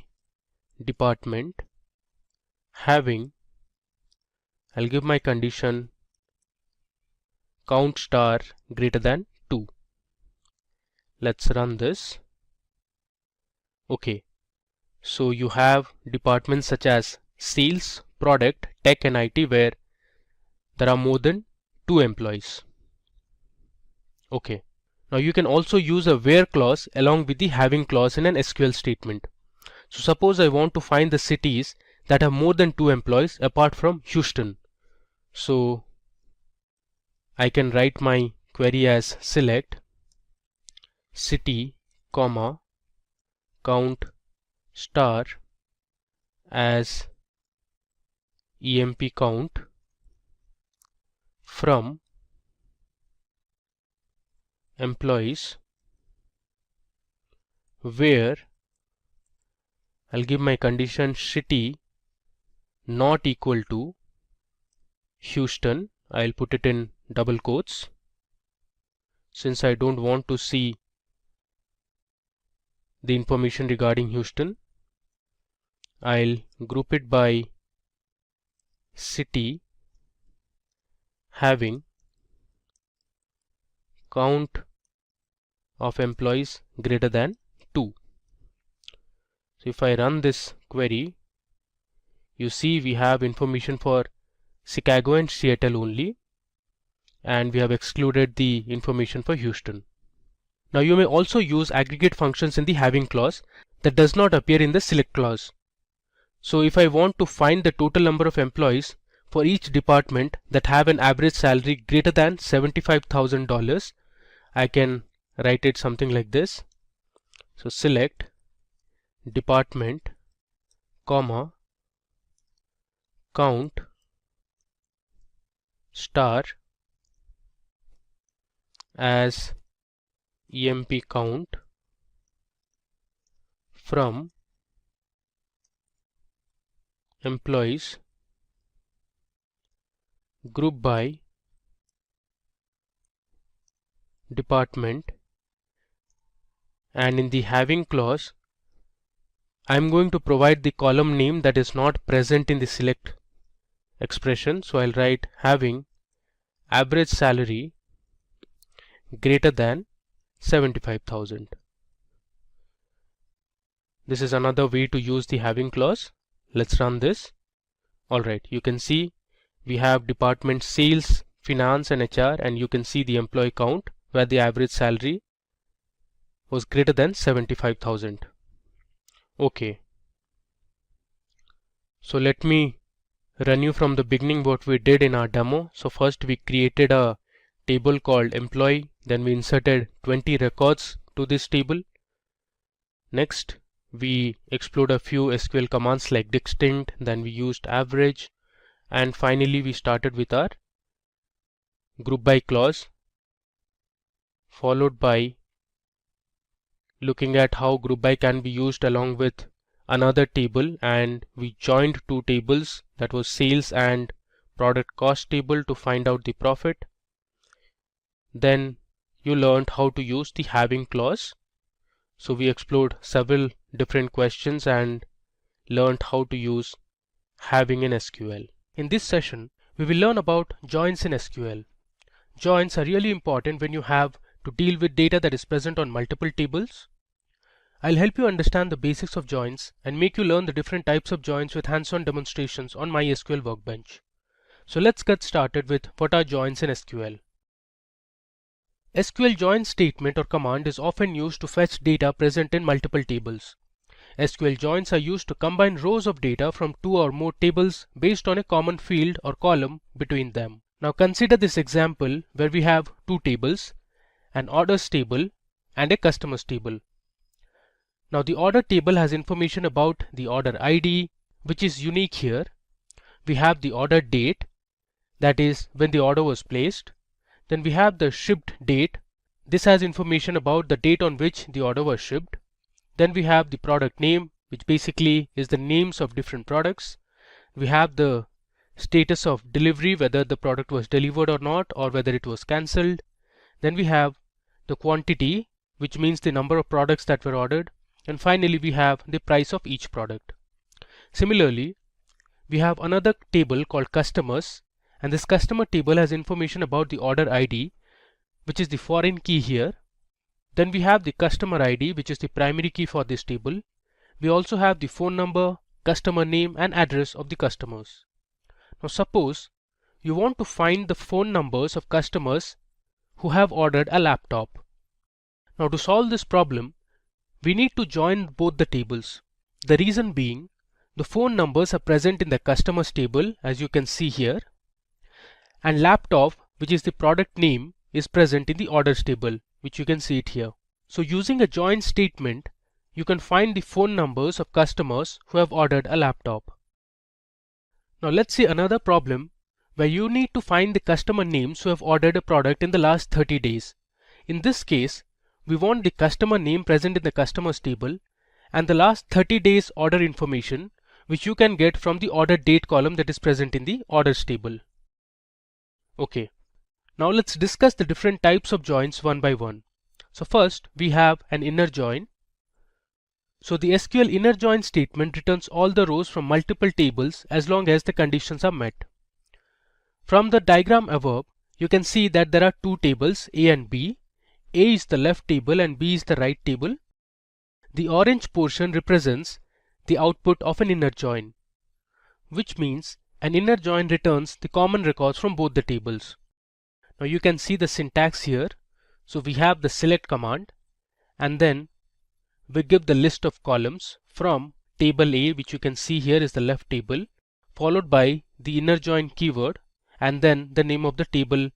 department, having, I'll give my condition count star greater than 2. Let's run this. Okay, so you have departments such as sales, product, tech and IT, where there are more than 2 employees. Okay, now you can also use a where clause along with the having clause in an SQL statement. So suppose I want to find the cities that have more than 2 employees apart from Houston. So I can write my query as select city, comma, count star as emp count from employees, where I'll give my condition city not equal to Houston. I'll put it in double quotes since I don't want to see the information regarding Houston. I'll group it by city, having count of employees greater than 2. So if I run this query, you see we have information for Chicago and Seattle only, and we have excluded the information for Houston. Now you may also use aggregate functions in the having clause that does not appear in the select clause. So if I want to find the total number of employees for each department that have an average salary greater than $75,000, I can write it something like this. So select department, comma, count, star as emp count from employees, group by department, and in the having clause I am going to provide the column name that is not present in the select expression. So I'll write having average salary greater than 75,000. This is another way to use the having clause. Let's run this. Alright, you can see we have department sales, finance and HR, and you can see the employee count where the average salary was greater than 75,000. Okay. So let me run you from the beginning what we did in our demo. So first we created a table called employee, then we inserted 20 records to this table. Next we explored a few SQL commands like distinct, then we used average, and finally we started with our group by clause, followed by looking at how group by can be used along with another table, and we joined two tables, that was sales and product cost table, to find out the profit. Then you learned how to use the having clause. So we explored several different questions and learned how to use having in SQL. In this session we will learn about joins in SQL. Joins are really important when you have to deal with data that is present on multiple tables. I'll help you understand the basics of joins and make you learn the different types of joins with hands-on demonstrations on my SQL workbench. So let's get started with what are joins in SQL. SQL join statement or command is often used to fetch data present in multiple tables. SQL joins are used to combine rows of data from two or more tables based on a common field or column between them. Now consider this example where we have two tables, an orders table and a customers table. Now the order table has information about the order ID, which is unique here. We have the order date, that is when the order was placed. Then we have the shipped date. This has information about the date on which the order was shipped. Then we have the product name, which basically is the names of different products. We have the status of delivery, whether the product was delivered or not, or whether it was cancelled. Then we have the quantity, which means the number of products that were ordered. And finally we have the price of each product. Similarly, we have another table called customers, and this customer table has information about the order ID, which is the foreign key here. Then we have the customer ID, which is the primary key for this table. We also have the phone number, customer name and address of the customers. Now suppose you want to find the phone numbers of customers who have ordered a laptop. Now to solve this problem, we need to join both the tables. The reason being, the phone numbers are present in the customers table, as you can see here, and laptop, which is the product name, is present in the orders table, which you can see it here. So using a join statement, you can find the phone numbers of customers who have ordered a laptop. Now let's see another problem where you need to find the customer names who have ordered a product in the last 30 days. In this case, we want the customer name present in the customers table and the last 30 days order information, which you can get from the order date column that is present in the orders table. Okay, now let's discuss the different types of joins one by one. So first we have an inner join. So the SQL inner join statement returns all the rows from multiple tables as long as the conditions are met. From the diagram above, you can see that there are two tables, A and B. A is the left table and B is the right table. The orange portion represents the output of an inner join, which means an inner join returns the common records from both the tables. Now you can see the syntax here. So we have the select command and then we give the list of columns from table A, which you can see here is the left table, followed by the inner join keyword and then the name of the table,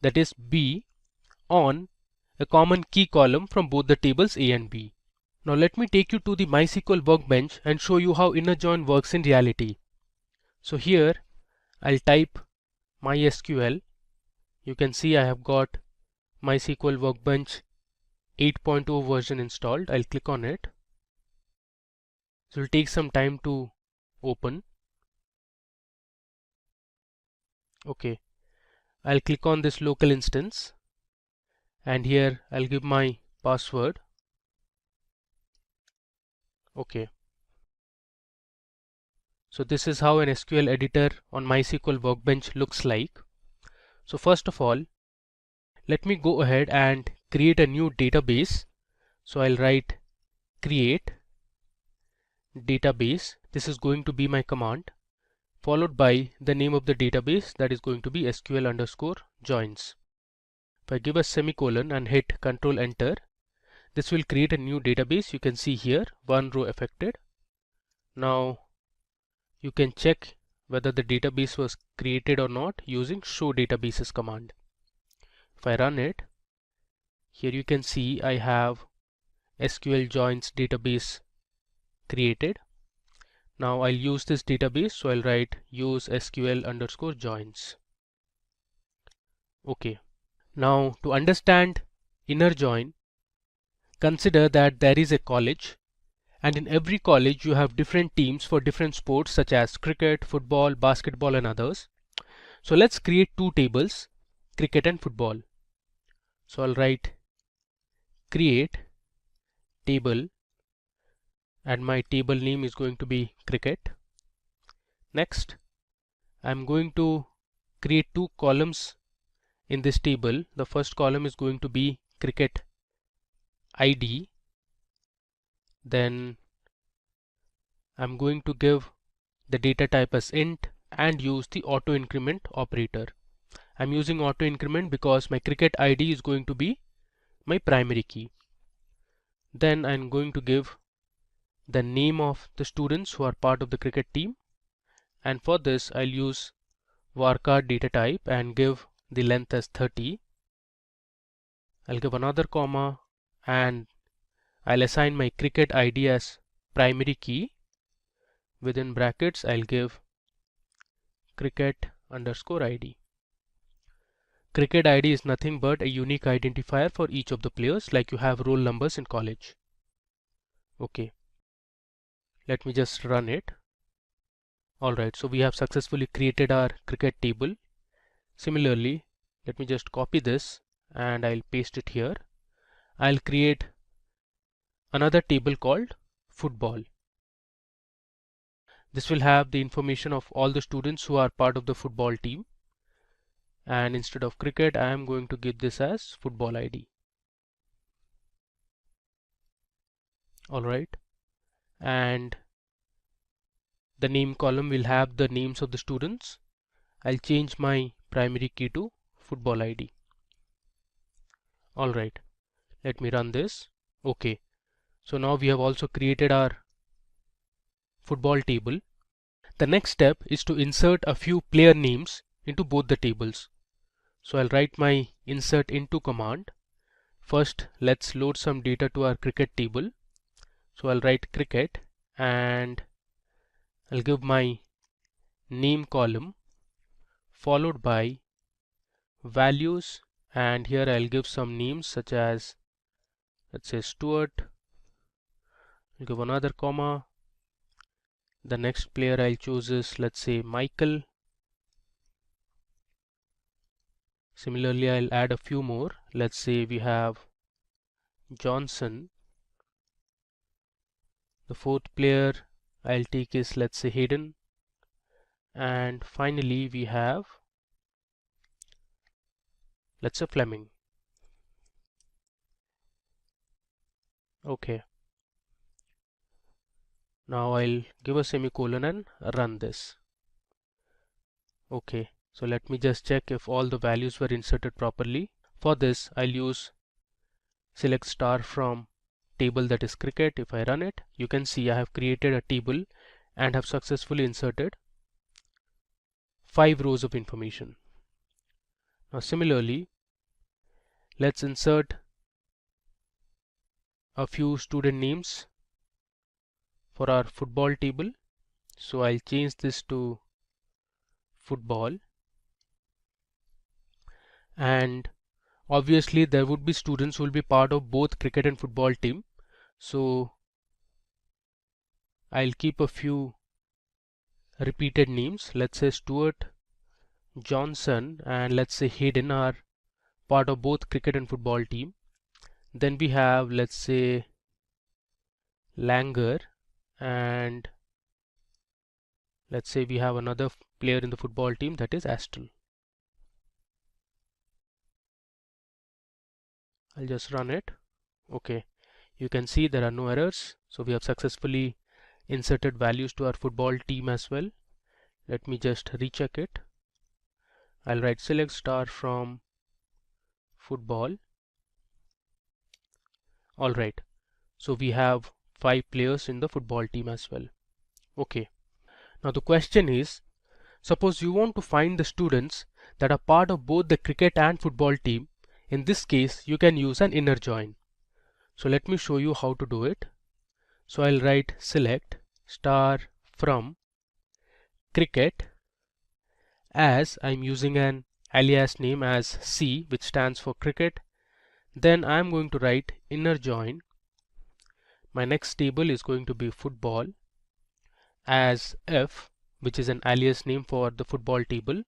that is B, on a common key column from both the tables A and B. Now let me take you to the MySQL workbench and show you how inner join works in reality. So here I'll type MySQL. You can see I have got MySQL workbench 8.0 version installed. I'll click on it. So it'll take some time to open. Okay, I'll click on this local instance and here I'll give my password. Okay, so this is how an SQL editor on MySQL workbench looks like. So first of all, let me go ahead and create a new database. So I'll write create database. This is going to be my command, followed by the name of the database, that is going to be SQL_joins. If I give a semicolon and hit Control Enter, this will create a new database. You can see here one row affected. Now you can check whether the database was created or not using show databases command. If I run it, here you can see I have SQL joins database created. Now I'll use this database, so I'll write use SQL_joins. Okay. Now to understand inner join, consider that there is a college, and in every college you have different teams for different sports such as cricket, football, basketball and others. So let's create two tables, cricket and football. So I'll write create table and my table name is going to be cricket. Next, I'm going to create two columns in this table. The first column is going to be cricket ID. Then I'm going to give the data type as int and use the auto increment operator. I'm using auto increment because my cricket ID is going to be my primary key. Then I'm going to give the name of the students who are part of the cricket team, and for this I'll use varchar data type and give the length as 30. I'll give another comma and I'll assign my cricket ID as primary key. Within brackets I'll give cricket_ID. Cricket ID is nothing but a unique identifier for each of the players, like you have roll numbers in college. Okay, let me just run it. Alright, so we have successfully created our cricket table. Similarly, let me just copy this and I'll paste it here. I'll create another table called football. This will have the information of all the students who are part of the football team, and instead of cricket I am going to give this as football ID. Alright, and the name column will have the names of the students. I'll change my primary key to football ID. Alright, let me run this. Okay, so now we have also created our football table. The next step is to insert a few player names into both the tables. So I'll write my insert into command. First, let's load some data to our cricket table. So I'll write cricket and I'll give my name column followed by values, and here I'll give some names such as, let's say, Stuart. I'll give another comma. The next player I'll choose is, let's say, Michael. Similarly, I'll add a few more. Let's say we have Johnson. The fourth player I'll take is, let's say, Hayden. And finally we have, let's say, Fleming. Okay. Now I'll give a semicolon and run this. Okay, so let me just check if all the values were inserted properly. For this I'll use select star from table, that is cricket. If I run it, you can see I have created a table and have successfully inserted 5 rows of information. Now similarly, let's insert a few student names for our football table. So I'll change this to football, and obviously there would be students who will be part of both cricket and football team. So I'll keep a few repeated names. Let's say Stuart, Johnson, and let's say Hayden are part of both cricket and football team. Then we have, let's say, Langer, and let's say we have another player in the football team, that is Aston. I'll just run it. Okay, you can see there are no errors. So we have successfully inserted values to our football team as well. Let me just recheck it. I'll write select star from football. Alright, so we have 5 players in the football team as well. Okay, now the question is, suppose you want to find the students that are part of both the cricket and football team. In this case, you can use an inner join. So let me show you how to do it. So I'll write select star from cricket, as I'm using an alias name as C, which stands for cricket. Then I'm going to write inner join. My next table is going to be football as F, which is an alias name for the football table.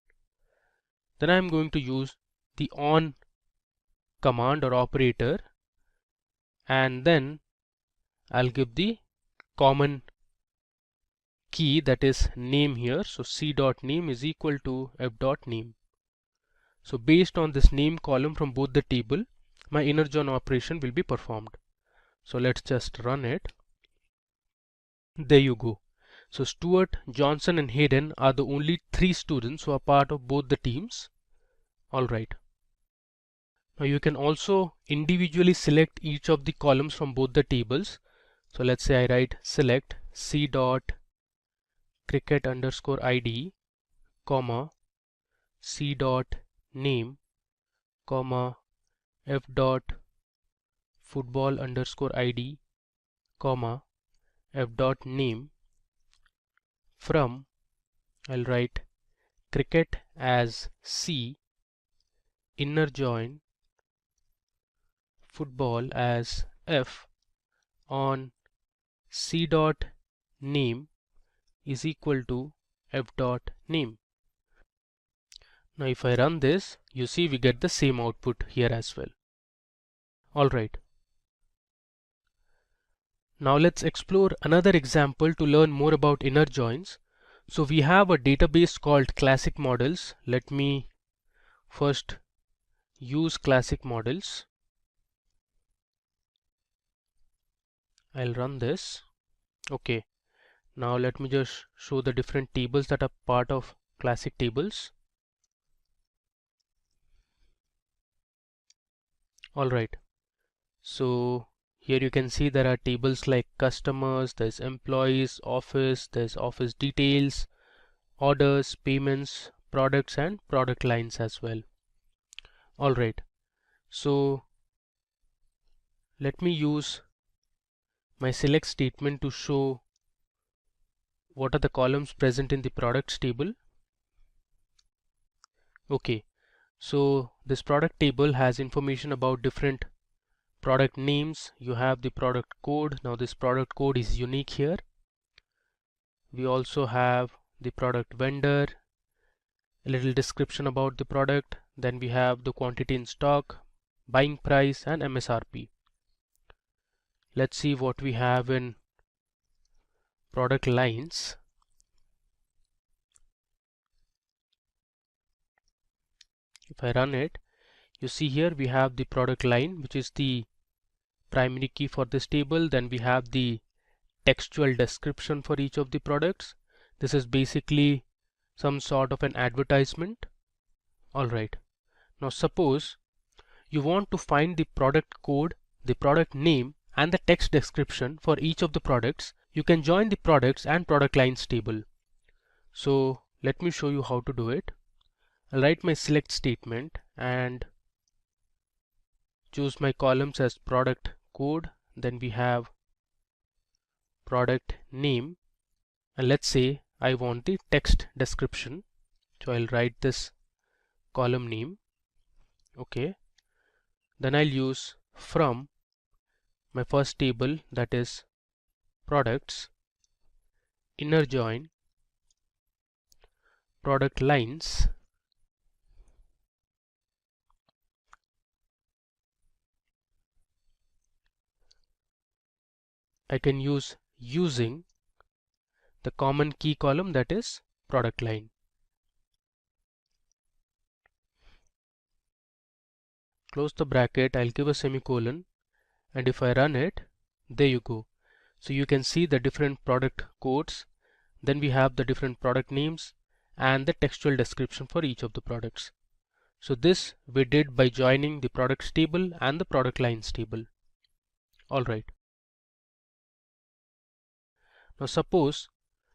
Then I'm going to use the on command or operator, and then I'll give the common key, that is name here. So C dot name is equal to F dot name. So based on this name column from both the table, my inner join operation will be performed. So let's just run it. There you go. So Stuart, Johnson and Hayden are the only 3 students who are part of both the teams. Alright. Now you can also individually select each of the columns from both the tables. So let's say I write select C dot cricket underscore ID, comma, C dot name, comma, F dot football underscore ID, comma, F dot name. From, I'll write cricket as C, inner join football as F, on C dot name is equal to F dot name. Now if I run this, you see we get the same output here as well. Alright. Now let's explore another example to learn more about inner joins. So we have a database called classic models. Let me first use classic models. I'll run this. Okay, now let me just show the different tables that are part of classic tables. Alright, so here you can see there are tables like customers, there's employees, office, there's office details, orders, payments, products and product lines as well. Alright, so let me use my select statement to show what are the columns present in the products table. Okay, so this product table has information about different product names. You have the product code. Now this product code is unique here. We also have the product vendor, a little description about the product. Then we have the quantity in stock, buying price and MSRP. Let's see what we have in product lines. If I run it, you see here we have the product line, which is the primary key for this table. Then we have the textual description for each of the products. This is basically some sort of an advertisement. Alright, now suppose you want to find the product code, the product name and the text description for each of the products. You can join the products and product lines table. So let me show you how to do it. I'll write my select statement and choose my columns as product code then we have product name, and let's say I want the text description, so I'll write this column name. Okay, then I'll use from my first table, that is products, inner join product lines, I can use using the common key column, that is product line. Close the bracket, I'll give a semicolon, and if I run it, there you go. So you can see the different product codes, then we have the different product names and the textual description for each of the products. So this we did by joining the products table and the product lines table. Alright. Now suppose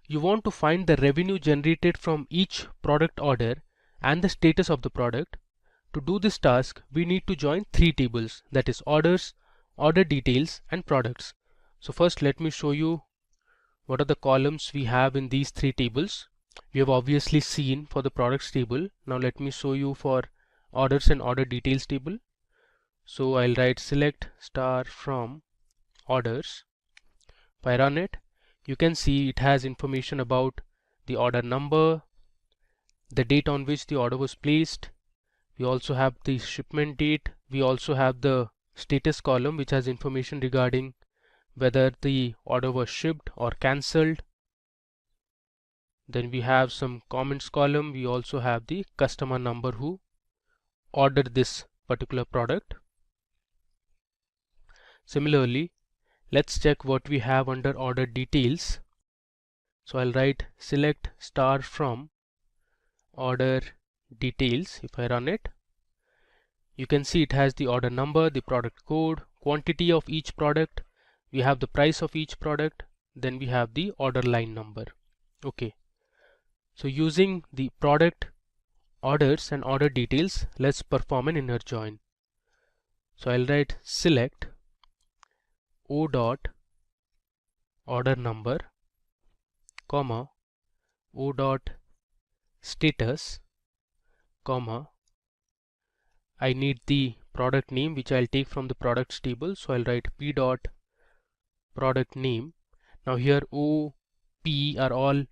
you want to find the revenue generated from each product order and the status of the product. To do this task, we need to join three tables, that is orders, order details and products. So first let me show you what are the columns we have in these three tables. We have obviously seen for the products table. Now let me show you for orders and order details table. So I'll write select star from orders. If I run it, you can see it has information about the order number, the date on which the order was placed. We also have the shipment date. We also have the status column, which has information regarding whether the order was shipped or cancelled. Then we have some comments column. We also have the customer number who ordered this particular product. Similarly, let's check what we have under order details. So I'll write select star from order details. If I run it, you can see it has the order number, the product code, quantity of each product, we have the price of each product, then we have the order line number. Okay, so using the product orders and order details, let's perform an inner join. So I'll write select o dot order number comma o dot status comma, I need the product name which I'll take from the products table, so I'll write p dot product name. Now here O, P are all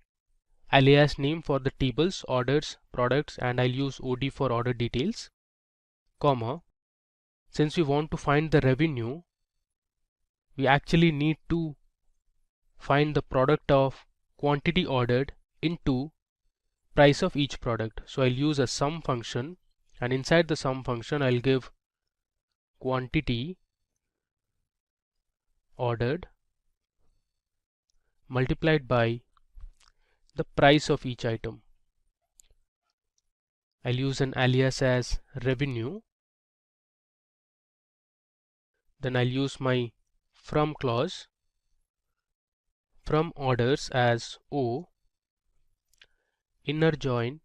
alias name for the tables, orders, products, and I'll use OD for order details, comma, since we want to find the revenue, we actually need to find the product of quantity ordered into price of each product. So I'll use a sum function, and inside the sum function I'll give quantity ordered multiplied by the price of each item. I'll use an alias as revenue. Then I'll use my from clause, from orders as O, inner join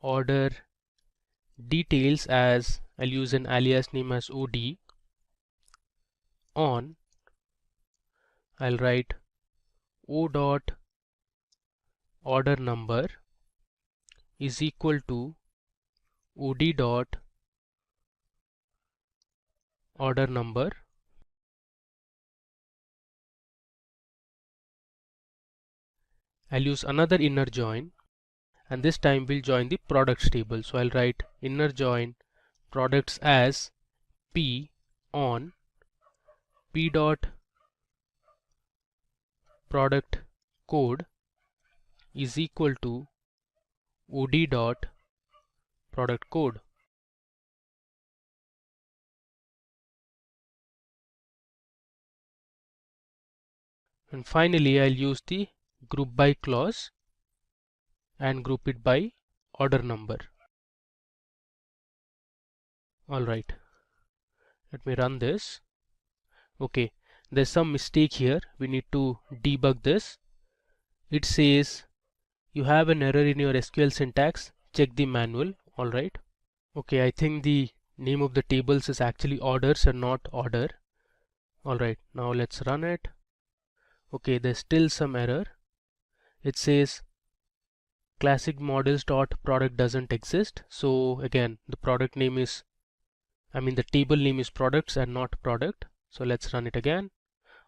order details as, I'll use an alias name as OD, on, I'll write O dot order number is equal to OD dot order number. I'll use another inner join, and this time we'll join the products table. So I'll write inner join products as P on P dot product code is equal to OD dot product code. And finally I'll use the group by clause and group it by order number. Alright, let me run this. Okay, there's some mistake here. We need to debug this. It says you have an error in your SQL syntax. Check the manual. Alright. Okay, I think the name of the tables is actually orders and not order. Alright, now let's run it. Okay, there's still some error. It says classic models dot product doesn't exist. So again, the product name is, the table name is products and not product. So let's run it again.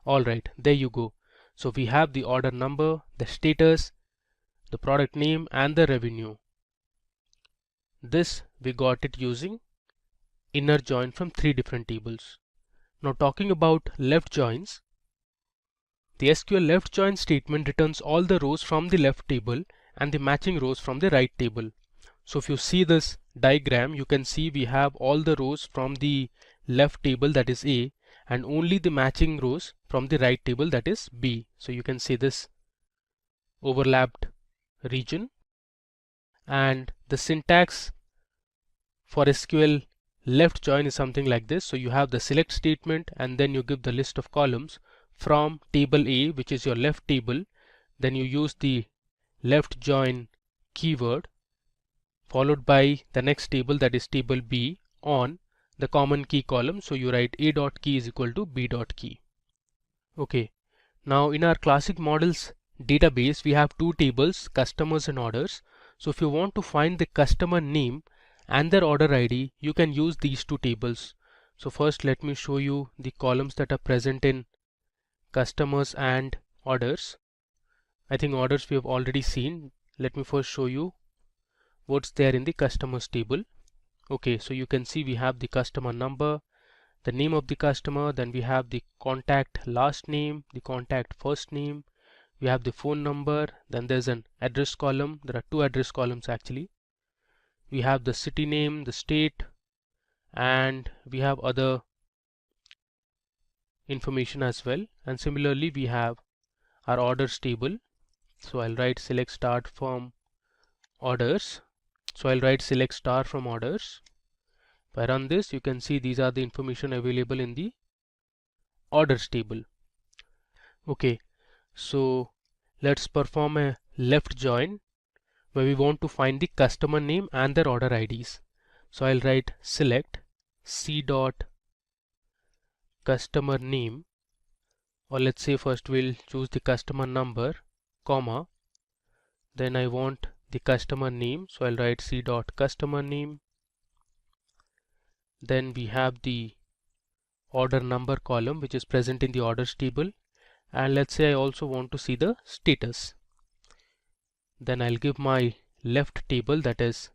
Alright, there you go. So we have the order number, the status, the product name and the revenue. This we got it using inner join from 3 different tables. Now talking about left joins, the SQL left join statement returns all the rows from the left table and the matching rows from the right table. So if you see this diagram, you can see we have all the rows from the left table, that is A, and only the matching rows from the right table, that is B. So you can see this overlapped region, and the syntax for SQL left join is something like this. So you have the select statement and then you give the list of columns from table A, which is your left table. Then you use the left join keyword followed by the next table, that is table B, on the common key column. So you write A dot key is equal to B dot key. Okay, now in our classic models database we have two tables, customers and orders. So if you want to find the customer name and their order ID, you can use these two tables. So first let me show you the columns that are present in customers and orders. I think orders we have already seen. Let me first show you what's there in the customers table. Okay, so you can see we have the customer number, the name of the customer, then we have the contact last name, the contact first name, we have the phone number, then there's an address column. There are two address columns actually. We have the city name, the state, and we have other information as well. And similarly we have our orders table. So I'll write select start from orders. So I'll write select star from orders. If I run this, you can see these are the information available in the orders table. Okay, so let's perform a left join where we want to find the customer name and their order IDs. So I'll write select c dot customer name, or let's say first we'll choose the customer number, comma, then I want the customer name, so I'll write c dot customer name. Then we have the order number column which is present in the orders table, and let's say I also want to see the status. Then I'll give my left table, that is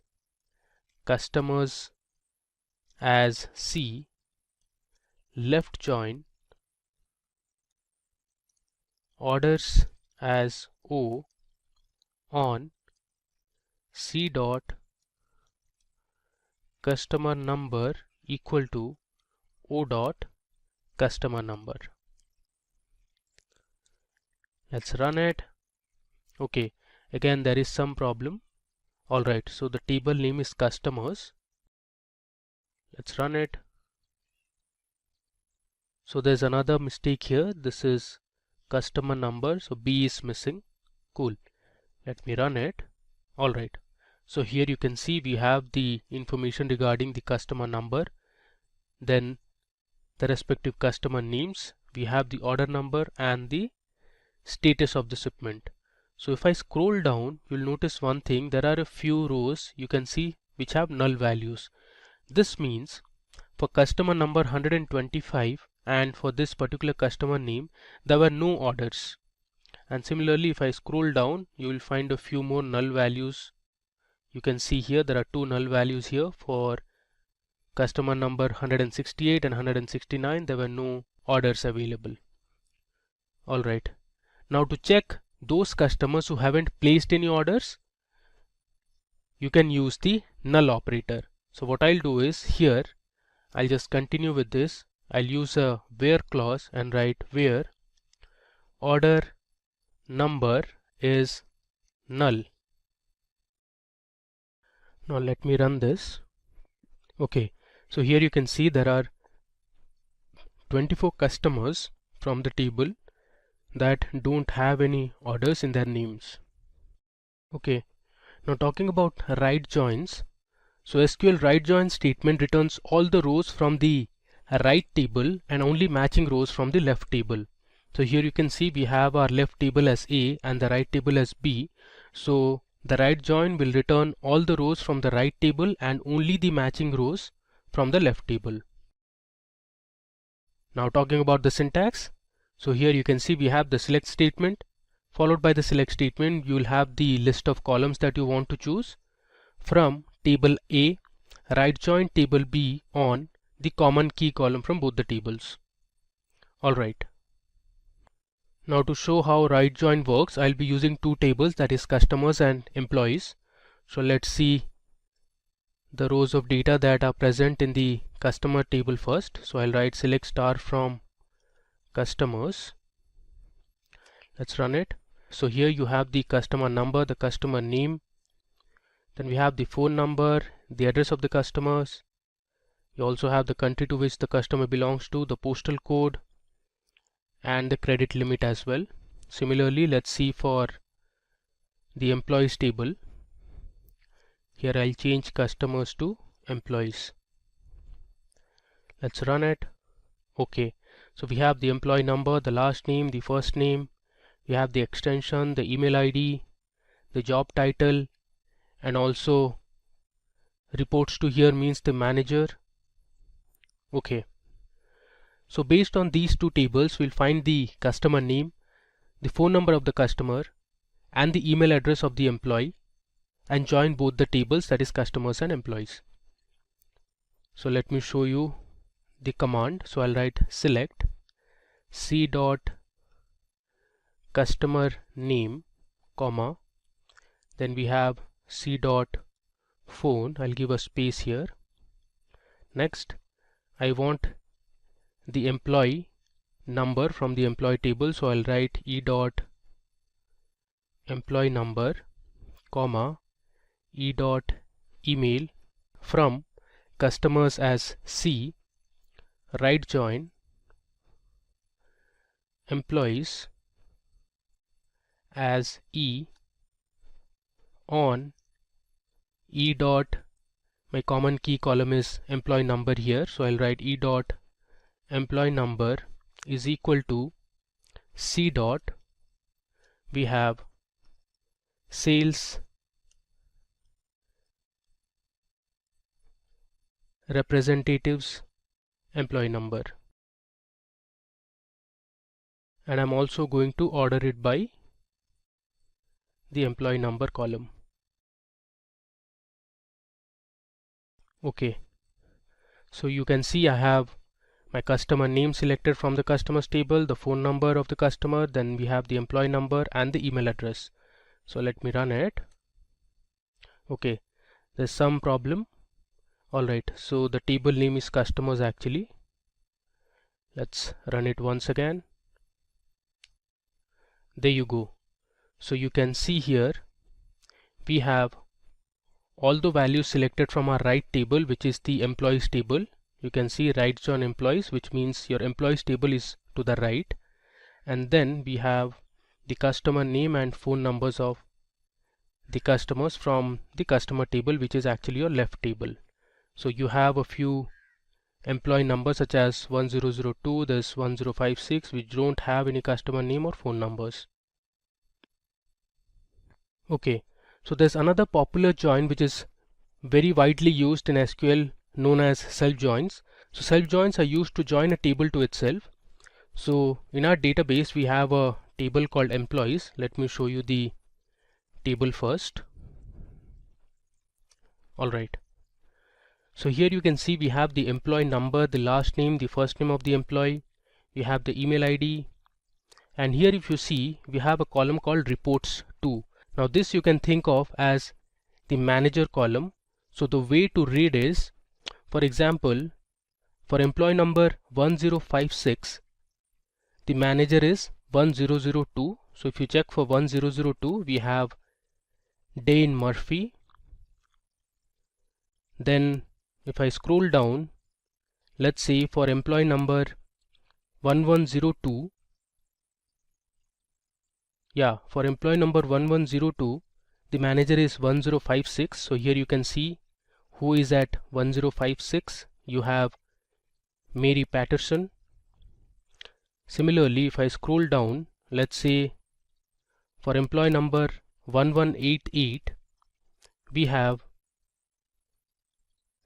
customers as C, left join, orders as O, on C dot customer number equal to O dot customer number. Let's run it. Okay, again there is some problem. Alright, so the table name is customers. Let's run it. So there's another mistake here. This is customer number, so B is missing. Cool. Let me run it. Alright, so here you can see we have the information regarding the customer number, then the respective customer names, we have the order number and the status of the shipment. So if I scroll down, you'll notice one thing. There are a few rows you can see which have null values. This means for customer number 125 and for this particular customer name there were no orders. And similarly if I scroll down, you will find a few more null values. You can see here there are two null values here. For customer number 168 and 169 there were no orders available. Alright, now to check those customers who haven't placed any orders, you can use the null operator. So what I'll do is here I'll just continue with this. I'll use a where clause and write where order number is null. Now let me run this. Okay, so here you can see there are 24 customers from the table that don't have any orders in their names. Okay, now talking about right joins, So SQL right join statement returns all the rows from the right table and only matching rows from the left table. So here you can see we have our left table as A and the right table as B. So the right join will return all the rows from the right table and only the matching rows from the left table. Now talking about the syntax. So here you can see we have the select statement. Followed by the select statement, you will have the list of columns that you want to choose. From table A, right join table B on the common key column from both the tables. Alright. Now to show how right join works, I'll be using two tables, that is customers and employees. So let's see the rows of data that are present in the customer table first. So I'll write select star from customers. Let's run it. So here you have the customer number, the customer name, then we have the phone number, the address of the customers. You also have the country to which the customer belongs to, the postal code, and the credit limit as well. Similarly, let's see for the employees table. Here I'll change customers to employees. Let's run it. Okay, so we have the employee number, the last name, the first name, we have the extension, the email ID, the job title, and also reports to here means the manager. Okay, so based on these two tables, we'll find the customer name, the phone number of the customer, and the email address of the employee, and join both the tables, that is customers and employees. So let me show you the command. So I'll write select c dot customer name, comma, then we have c dot phone. I'll give a space here. Next, I want the employee number from the employee table, so I'll write e dot employee number, comma, e dot email from customers as C, right join employees as E on e dot, my common key column is employee number here, so I'll write e dot employee number is equal to C dot, we have sales representatives employee number, and I'm also going to order it by the employee number column. Okay, so you can see I have my customer name selected from the customers table, the phone number of the customer, then we have the employee number and the email address. So let me run it. Okay, there's some problem. Alright, so the table name is customers actually. Let's run it once again. There you go. So you can see here we have all the values selected from our right table, which is the employees table. You can see right join employees, which means your employees table is to the right, and then we have the customer name and phone numbers of the customers from the customer table, which is actually your left table. So you have a few employee numbers such as 1002, there's 1056, which don't have any customer name or phone numbers. Okay, so there's another popular join which is very widely used in SQL, known as self joins. So self joins are used to join a table to itself. So in our database we have a table called employees. Let me show you the table first. Alright, so here you can see we have the employee number, the last name, the first name of the employee, we have the email ID, and here if you see we have a column called reports to. Now this you can think of as the manager column. So the way to read is, for example, for employee number 1056, the manager is 1002. So if you check for 1002, we have Dane Murphy. Then if I scroll down, let's say for employee number 1102, for employee number 1102, the manager is 1056. So here you can see who is at 1056. You have Mary Patterson. Similarly, if I scroll down, let's say for employee number 1188, we have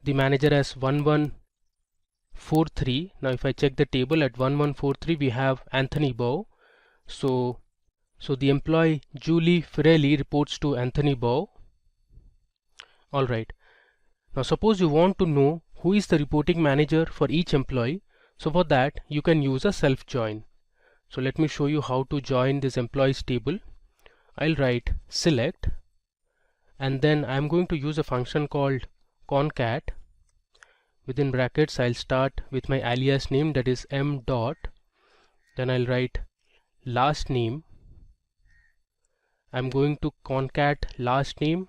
the manager as 1143. Now if I check the table at 1143, we have Anthony Bow. So the employee Julie Firelli reports to Anthony Bow. Alright. Now suppose you want to know who is the reporting manager for each employee. So for that you can use a self join. So let me show you how to join this employees table. I'll write select, and then I'm going to use a function called concat. Within brackets I'll start with my alias name, that is m dot, then I'll write last name. I'm going to concat last name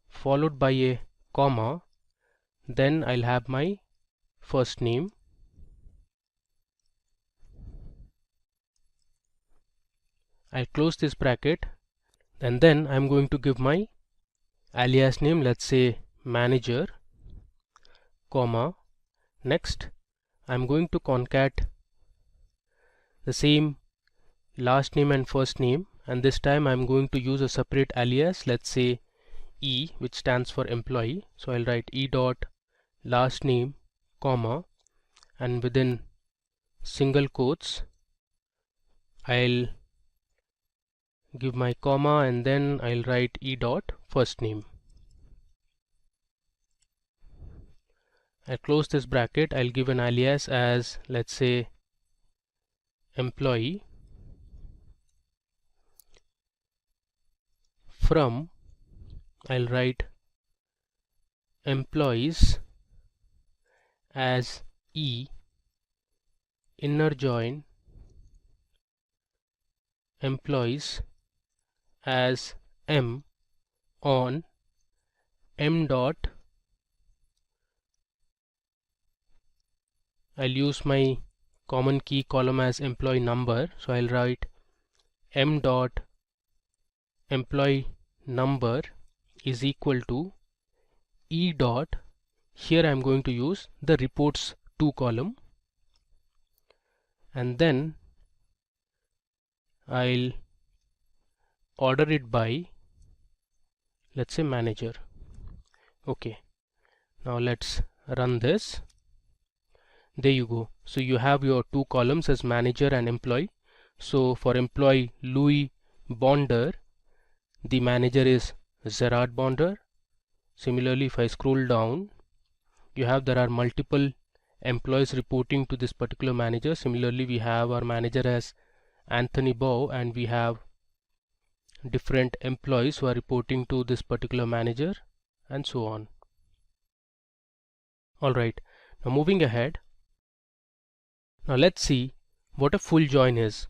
followed by a comma, then I'll have my first name. I'll close this bracket, and then I'm going to give my alias name, let's say manager, comma. Next I'm going to concat the same last name and first name, and this time I'm going to use a separate alias, let's say E, which stands for employee. So I'll write E dot last name, comma, and within single quotes I'll give my comma, and then I'll write E dot first name. I'll close this bracket. I'll give an alias as, let's say, employee. From, I'll write employees as E, inner join employees as M on M dot. I'll use my common key column as employee number, so I'll write M dot employee number is equal to E dot, here I'm going to use the reports to column, and then I'll order it by, let's say, manager. Okay, now let's run this. There you go. So you have your two columns as manager and employee. So for employee Louis Bonder, the manager is Gerard Bonder. Similarly, if I scroll down, you have there are multiple employees reporting to this particular manager. Similarly, we have our manager as Anthony Bow, and we have different employees who are reporting to this particular manager, and so on. Alright, now moving ahead. Now let's see what a full join is.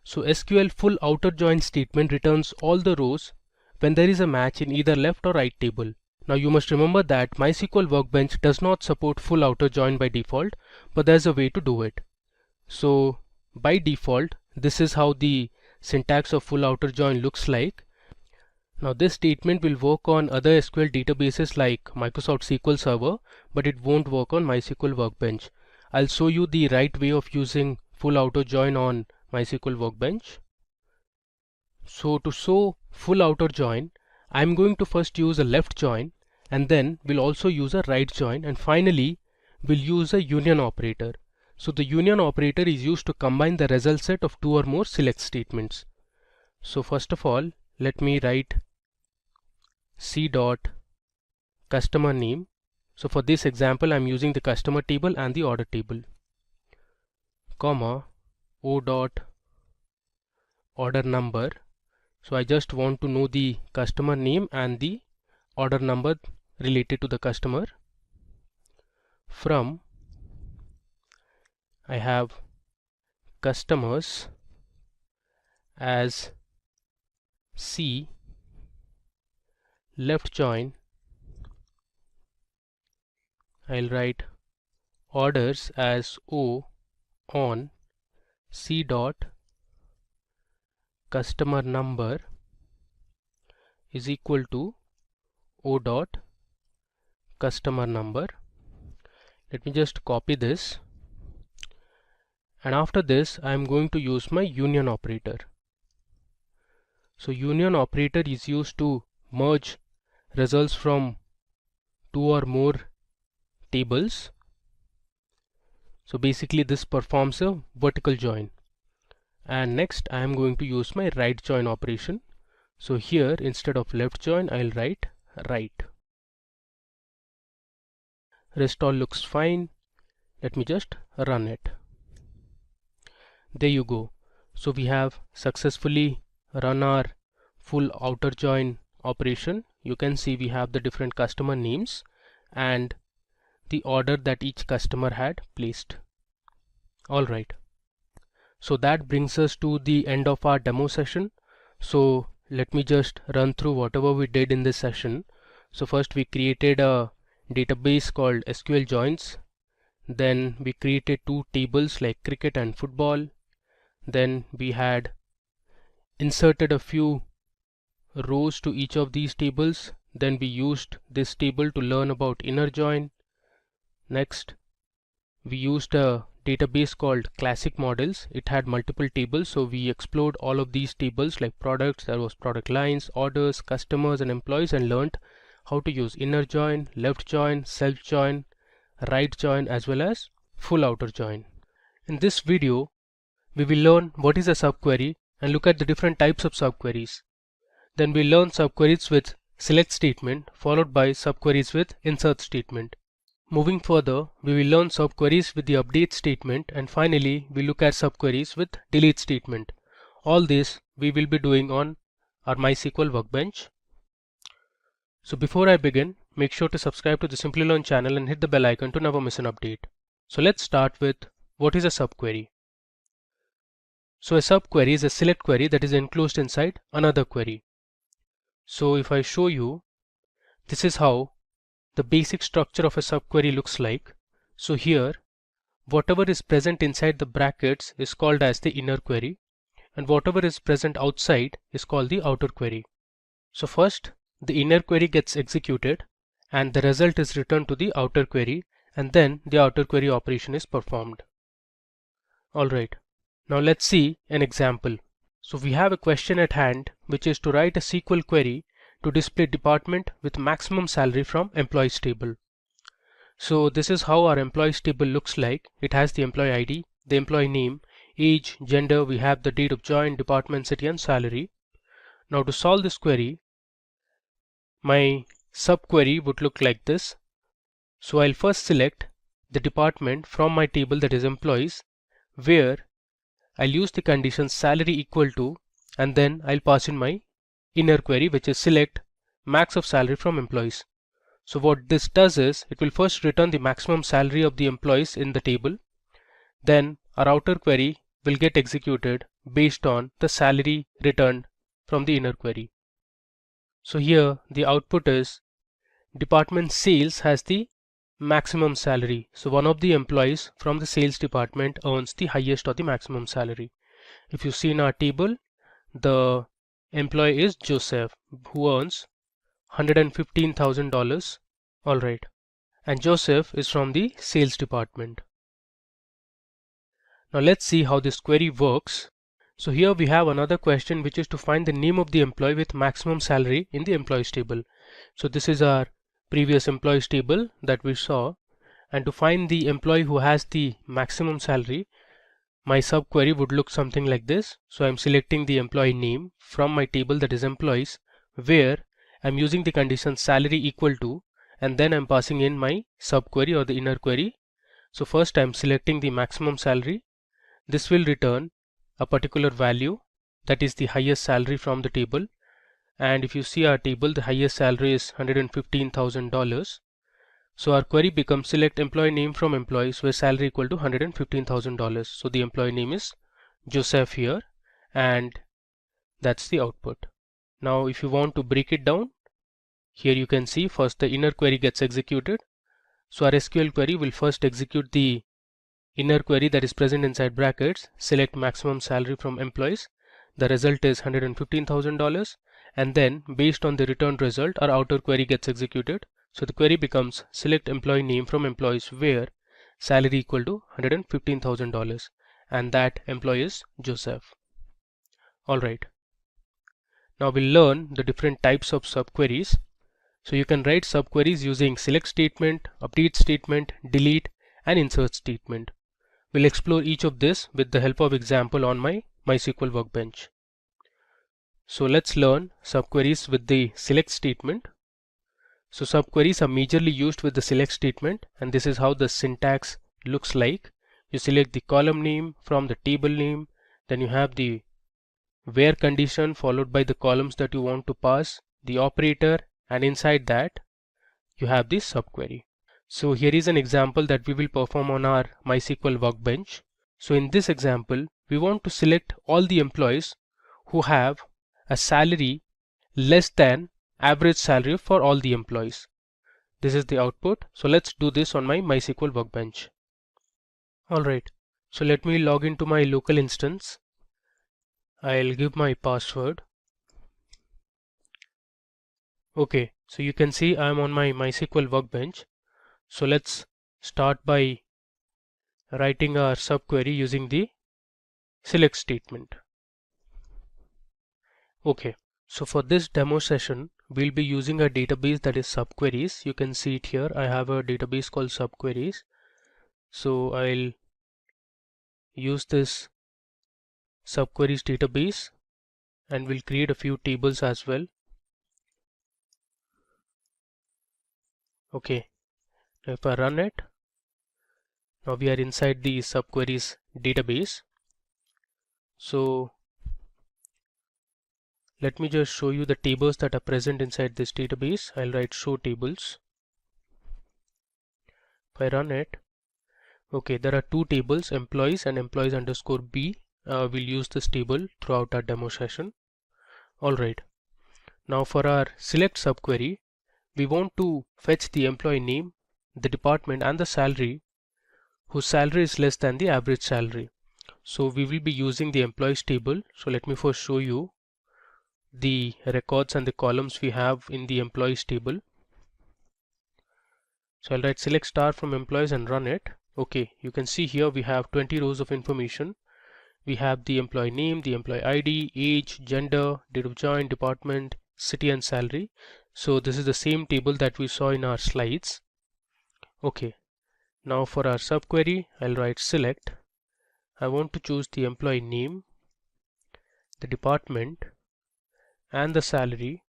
So SQL full outer join statement returns all the rows when there is a match in either left or right table. Now you must remember that MySQL Workbench does not support full outer join by default, but there's a way to do it. So by default, this is how the syntax of full outer join looks like. Now this statement will work on other SQL databases like Microsoft SQL Server, but it won't work on MySQL Workbench. I'll show you the right way of using full outer join on MySQL Workbench. So to show full outer join, I'm going to first use a left join, and then we'll also use a right join, and finally we'll use a union operator. So the union operator is used to combine the result set of two or more select statements. So first of all, let me write C dot customer name. So for this example, I'm using the customer table and the order table, comma, O dot order number. So I just want to know the customer name and the order number related to the customer. From, I have customers as C, left join, I'll write orders as O on C dot customer number is equal to O dot customer number. Let me just copy this, and after this I am going to use my union operator. So union operator is used to merge results from two or more tables. So basically this performs a vertical join. And next I am going to use my right join operation. So here instead of left join I'll write right. Rest all looks fine. Let me just run it. There you go. So we have successfully run our full outer join operation. You can see we have the different customer names and the order that each customer had placed. Alright. So that brings us to the end of our demo session. So let me just run through whatever we did in this session. So first we created a database called SQL joins. Then we created two tables like cricket and football. Then we had inserted a few rows to each of these tables. Then we used this table to learn about inner join. Next we used a database called classic models. It had multiple tables, so we explored all of these tables like products, there was product lines, orders, customers and employees, and learned how to use inner join, left join, self join, right join, as well as full outer join. In this video we will learn what is a subquery and look at the different types of subqueries. Then we'll learn subqueries with select statement followed by subqueries with insert statement. Moving further, we will learn subqueries with the update statement, and finally we look at subqueries with delete statement. All this we will be doing on our MySQL workbench. So before I begin, make sure to subscribe to the Simply Learn channel and hit the bell icon to never miss an update. So let's start with what is a subquery. So a subquery is a select query that is enclosed inside another query. So if I show you, this is how the basic structure of a subquery looks like. So here whatever is present inside the brackets is called as the inner query, and whatever is present outside is called the outer query. So first the inner query gets executed and the result is returned to the outer query, and then the outer query operation is performed. Alright, now let's see an example. So we have a question at hand, which is to write a SQL query to display department with maximum salary from employees table. So this is how our employees table looks like. It has the employee ID, the employee name, age, gender, we have the date of join, department, city and salary. Now to solve this query, my subquery would look like this. So I'll first select the department from my table, that is employees, where I'll use the condition salary equal to, and then I'll pass in my inner query, which is select max of salary from employees. So what this does is it will first return the maximum salary of the employees in the table. Then our outer query will get executed based on the salary returned from the inner query. So here the output is department sales has the maximum salary. So one of the employees from the sales department earns the highest or the maximum salary. If you see in our table, the employee is Joseph, who earns $115,000. Alright, and Joseph is from the sales department. Now let's see how this query works. So here we have another question, which is to find the name of the employee with maximum salary in the employees table. So this is our previous employees table that we saw, and to find the employee who has the maximum salary, my subquery would look something like this. So I'm selecting the employee name from my table, that is employees, where I'm using the condition salary equal to, and then I'm passing in my subquery or the inner query. So first I'm selecting the maximum salary. This will return a particular value, that is the highest salary from the table. And if you see our table, the highest salary is $115,000. So our query becomes select employee name from employees where salary equal to $115,000. So the employee name is Joseph here, and that's the output. Now if you want to break it down, here you can see first the inner query gets executed. So our SQL query will first execute the inner query that is present inside brackets, select maximum salary from employees. The result is $115,000, and then based on the returned result, our outer query gets executed. So the query becomes select employee name from employees where salary equal to $115,000 and that employee is Joseph. Alright, now we'll learn the different types of subqueries. So you can write subqueries using select statement, update statement, delete and insert statement. We'll explore each of this with the help of example on my MySQL workbench. So let's learn subqueries with the select statement. So subqueries are majorly used with the select statement, and this is how the syntax looks like. You select the column name from the table name, then you have the where condition followed by the columns that you want to pass, the operator, and inside that you have this subquery. So here is an example that we will perform on our MySQL workbench. So in this example, we want to select all the employees who have a salary less than average salary for all the employees. This is the output. So let's do this on my MySQL workbench. Alright, so let me log into my local instance. I'll give my password. Okay, so you can see I'm on my MySQL workbench. So let's start by writing our subquery using the select statement. Okay, so for this demo session, we'll be using a database that is subqueries. You can see it here. I have a database called subqueries. So I'll use this subqueries database and we'll create a few tables as well. Okay, if I run it, now we are inside the subqueries database. So let me just show you the tables that are present inside this database. I'll write show tables. If I run it, okay, there are two tables, employees and employees underscore B. We'll use this table throughout our demo session. Alright, now for our select subquery, we want to fetch the employee name, the department and the salary whose salary is less than the average salary. So we will be using the employees table. So let me first show you the records and the columns we have in the employees table. So I'll write select star from employees and run it. Okay, you can see here we have 20 rows of information. We have the employee name, the employee ID, age, gender, date of join, department, city and salary. So this is the same table that we saw in our slides. Okay, now for our subquery, I'll write select. I want to choose the employee name, the department and the salary.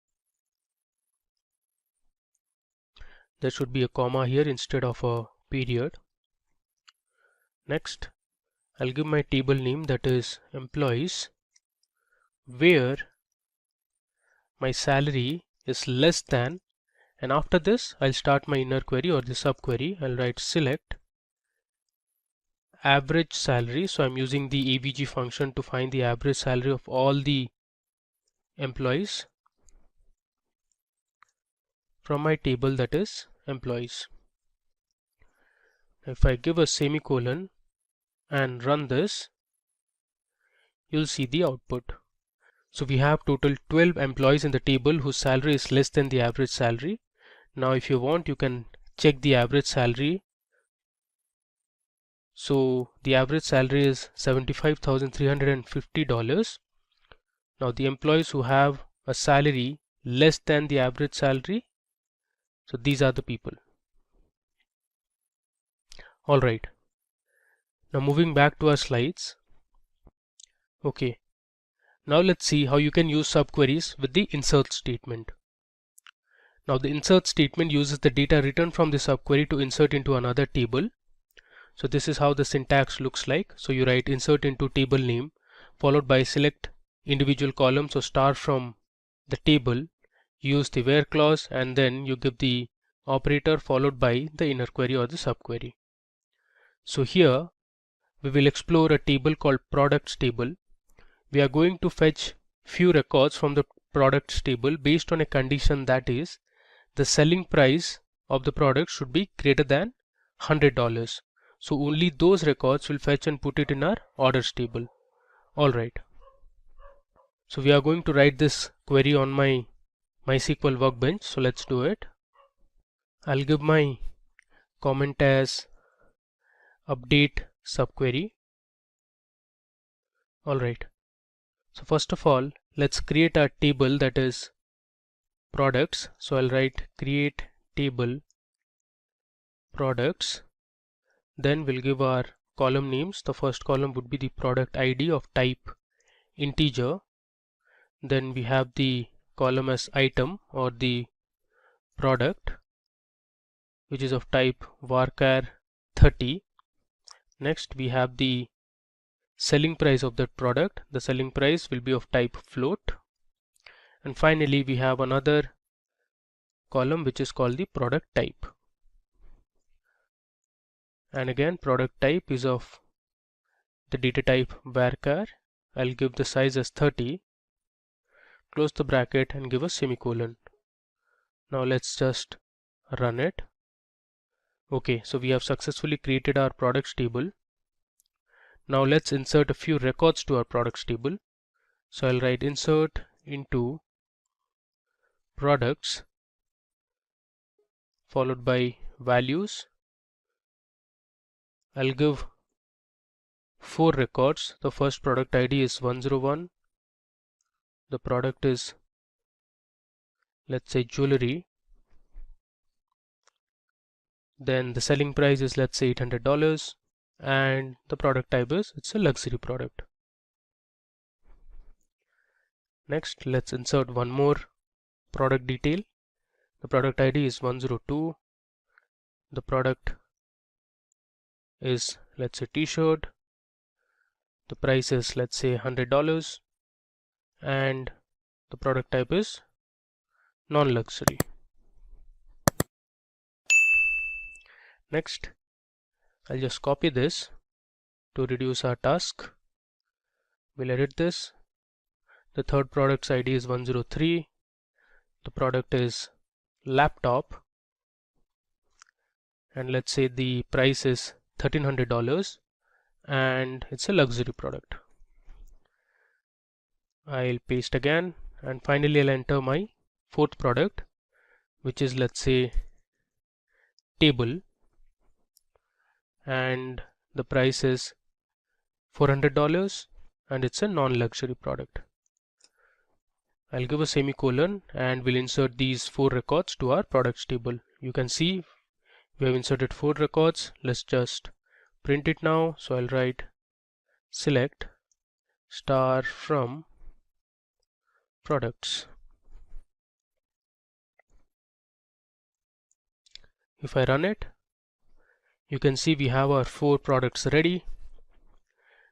There should be a comma here instead of a period. Next, I'll give my table name, that is employees, where my salary is less than, and after this I'll start my inner query or the subquery. I'll write select average salary. So I'm using the AVG function to find the average salary of all the employees from my table, that is employees. If I give a semicolon and run this, you'll see the output. So we have total 12 employees in the table whose salary is less than the average salary. Now if you want, you can check the average salary. So the average salary is $75,350. Now the employees who have a salary less than the average salary, so these are the people. Alright, now moving back to our slides. Okay, now let's see how you can use subqueries with the insert statement. Now the insert statement uses the data written from the subquery to insert into another table. So this is how the syntax looks like. So you write insert into table name followed by select individual columns or star from the table, use the where clause, and then you give the operator followed by the inner query or the subquery. So here we will explore a table called products table. We are going to fetch few records from the products table based on a condition, that is the selling price of the product should be greater than $100. So only those records will fetch and put it in our orders table. Alright, so we are going to write this query on my MySQL workbench. So let's do it. I'll give my comment as update subquery. Alright, so first of all, let's create a table that is products. So I'll write create table products. Then we'll give our column names. The first column would be the product ID of type integer. Then we have the column as item or the product, which is of type varchar 30. Next we have the selling price of that product. The selling price will be of type float. And finally we have another column which is called the product type. And again, product type is of the data type varchar. I'll give the size as 30, close the bracket and give a semicolon. Now let's just run it. Okay, so we have successfully created our products table. Now let's insert a few records to our products table. So I'll write insert into products followed by values. I'll give 4 records. The first product ID is 101. The product is, let's say, jewelry. Then the selling price is, let's say, $800, and the product type is, it's a luxury product. Next, let's insert one more product detail. The product ID is 102. The product is, let's say, t-shirt. The price is, let's say, $100, and the product type is non-luxury. Next, I'll just copy this to reduce our task. We'll edit this. The third product's ID is 103. The product is laptop, and let's say the price is $1,300, and it's a luxury product. I'll paste again, and finally I'll enter my fourth product, which is, let's say, table, and the price is $400, and it's a non-luxury product. I'll give a semicolon and we'll insert these 4 records to our products table. You can see we have inserted 4 records. Let's just print it now. So I'll write select star from products. If I run it, you can see we have our 4 products ready.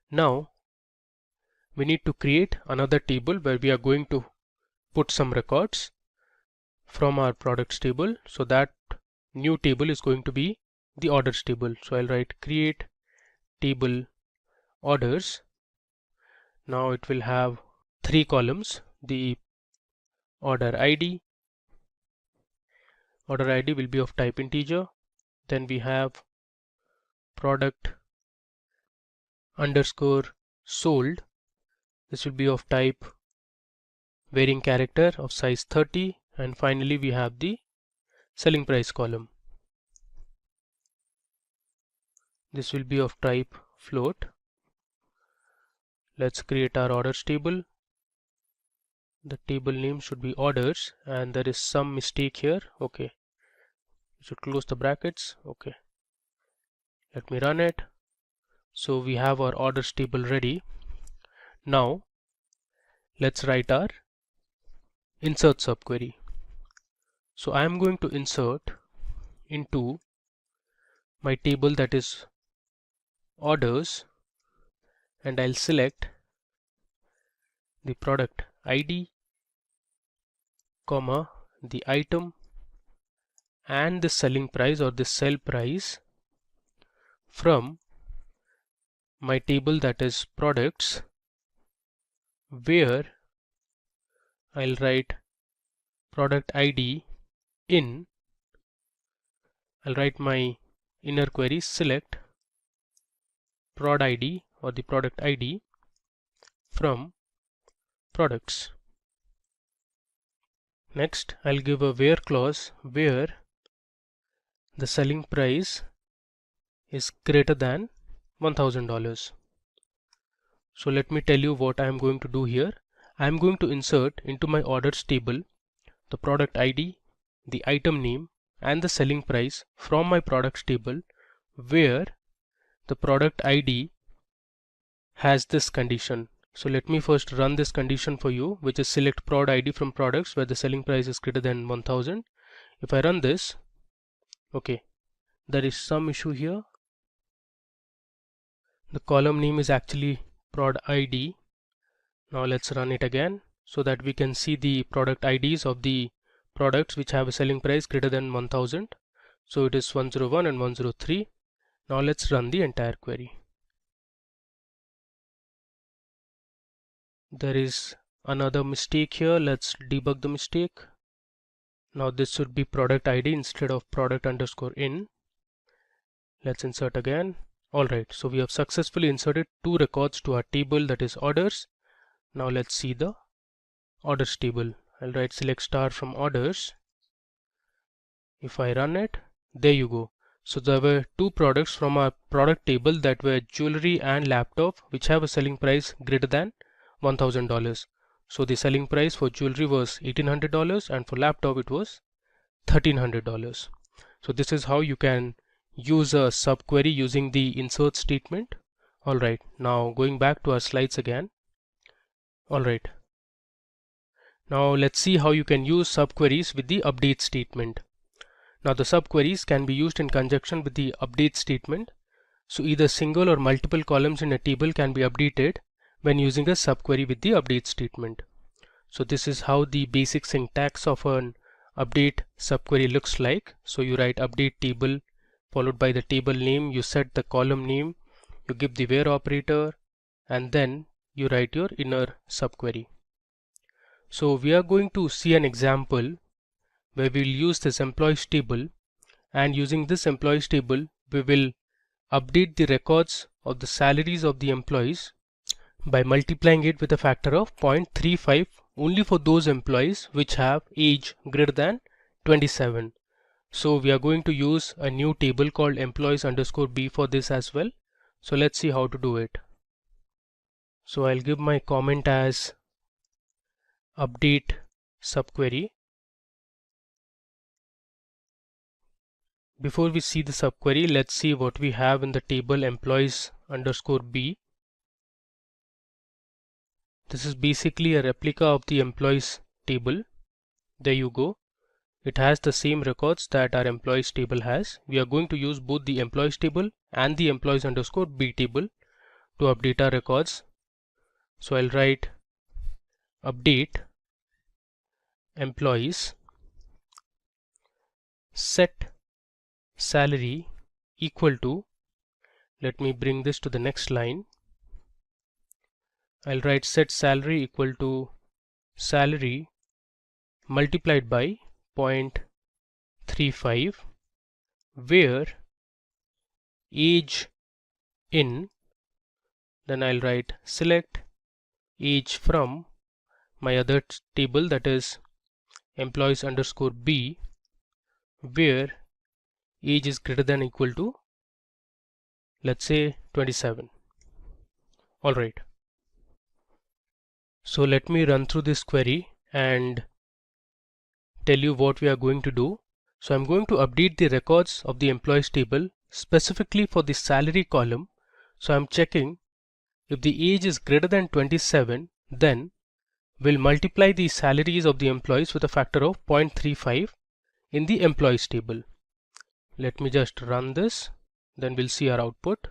Now we need to create another table where we are going to put some records from our products table. So that new table is going to be the orders table. So I'll write create table orders. Now it will have 3 columns. The order ID will be of type integer. Then we have product underscore sold. This will be of type varying character of size 30. And finally we have the selling price column. This will be of type float. Let's create our orders table. The table name should be orders, and there is some mistake here. Okay, you should close the brackets. Okay, let me run it. So we have our orders table ready. Now let's write our insert subquery. So I am going to insert into my table that is orders, and I'll select the product ID, comma, the item, and the selling price or the sell price from my table that is products, where I'll write product ID in. I'll write my inner query select prod ID or the product ID from products. Next, I'll give a where clause where the selling price is greater than $1,000. So let me tell you what I am going to do here. I am going to insert into my orders table the product ID, the item name, and the selling price from my products table, where the product ID has this condition. So let me first run this condition for you, which is select prod ID from products where the selling price is greater than 1000. If I run this, okay, there is some issue here. The column name is actually prod ID. Now let's run it again so that we can see the product IDs of the products which have a selling price greater than 1000. So it is 101 and 103. Now let's run the entire query. There is another mistake here. Let's debug the mistake. Now this should be product ID instead of product underscore in. Let's insert again. Alright, so we have successfully inserted 2 records to our table, that is orders. Now let's see the orders table. I'll write select star from orders. If I run it, there you go. So there were 2 products from our product table that were jewelry and laptop, which have a selling price greater than $1,000. So the selling price for jewelry was $1,800 and for laptop it was $1,300. So this is how you can use a subquery using the insert statement. Alright, now going back to our slides again. Alright, now let's see how you can use subqueries with the update statement. Now the subqueries can be used in conjunction with the update statement. So either single or multiple columns in a table can be updated when using a subquery with the update statement. So this is how the basic syntax of an update subquery looks like. So you write update table followed by the table name, you set the column name, you give the where operator, and then you write your inner subquery. So we are going to see an example where we will use this employees table, and using this employees table we will update the records of the salaries of the employees by multiplying it with a factor of 0.35 only for those employees which have age greater than 27. So we are going to use a new table called employees underscore b for this as well. So let's see how to do it. So I'll give my comment as update subquery. Before we see the subquery, let's see what we have in the table employees underscore b. This is basically a replica of the employees table. There you go. It has the same records that our employees table has. We are going to use both the employees table and the employees underscore b table to update our records. So I'll write update employees set salary equal to, let me bring this to the next line. I'll write set salary equal to salary multiplied by 0.35, where age in, then I'll write select age from my other table, that is employees underscore b, where age is greater than or equal to, let's say 27. Alright, so let me run through this query and tell you what we are going to do. So I'm going to update the records of the employees table specifically for the salary column. So I'm checking if the age is greater than 27, then we'll multiply the salaries of the employees with a factor of 0.35 in the employees table. Let me just run this, then we'll see our output.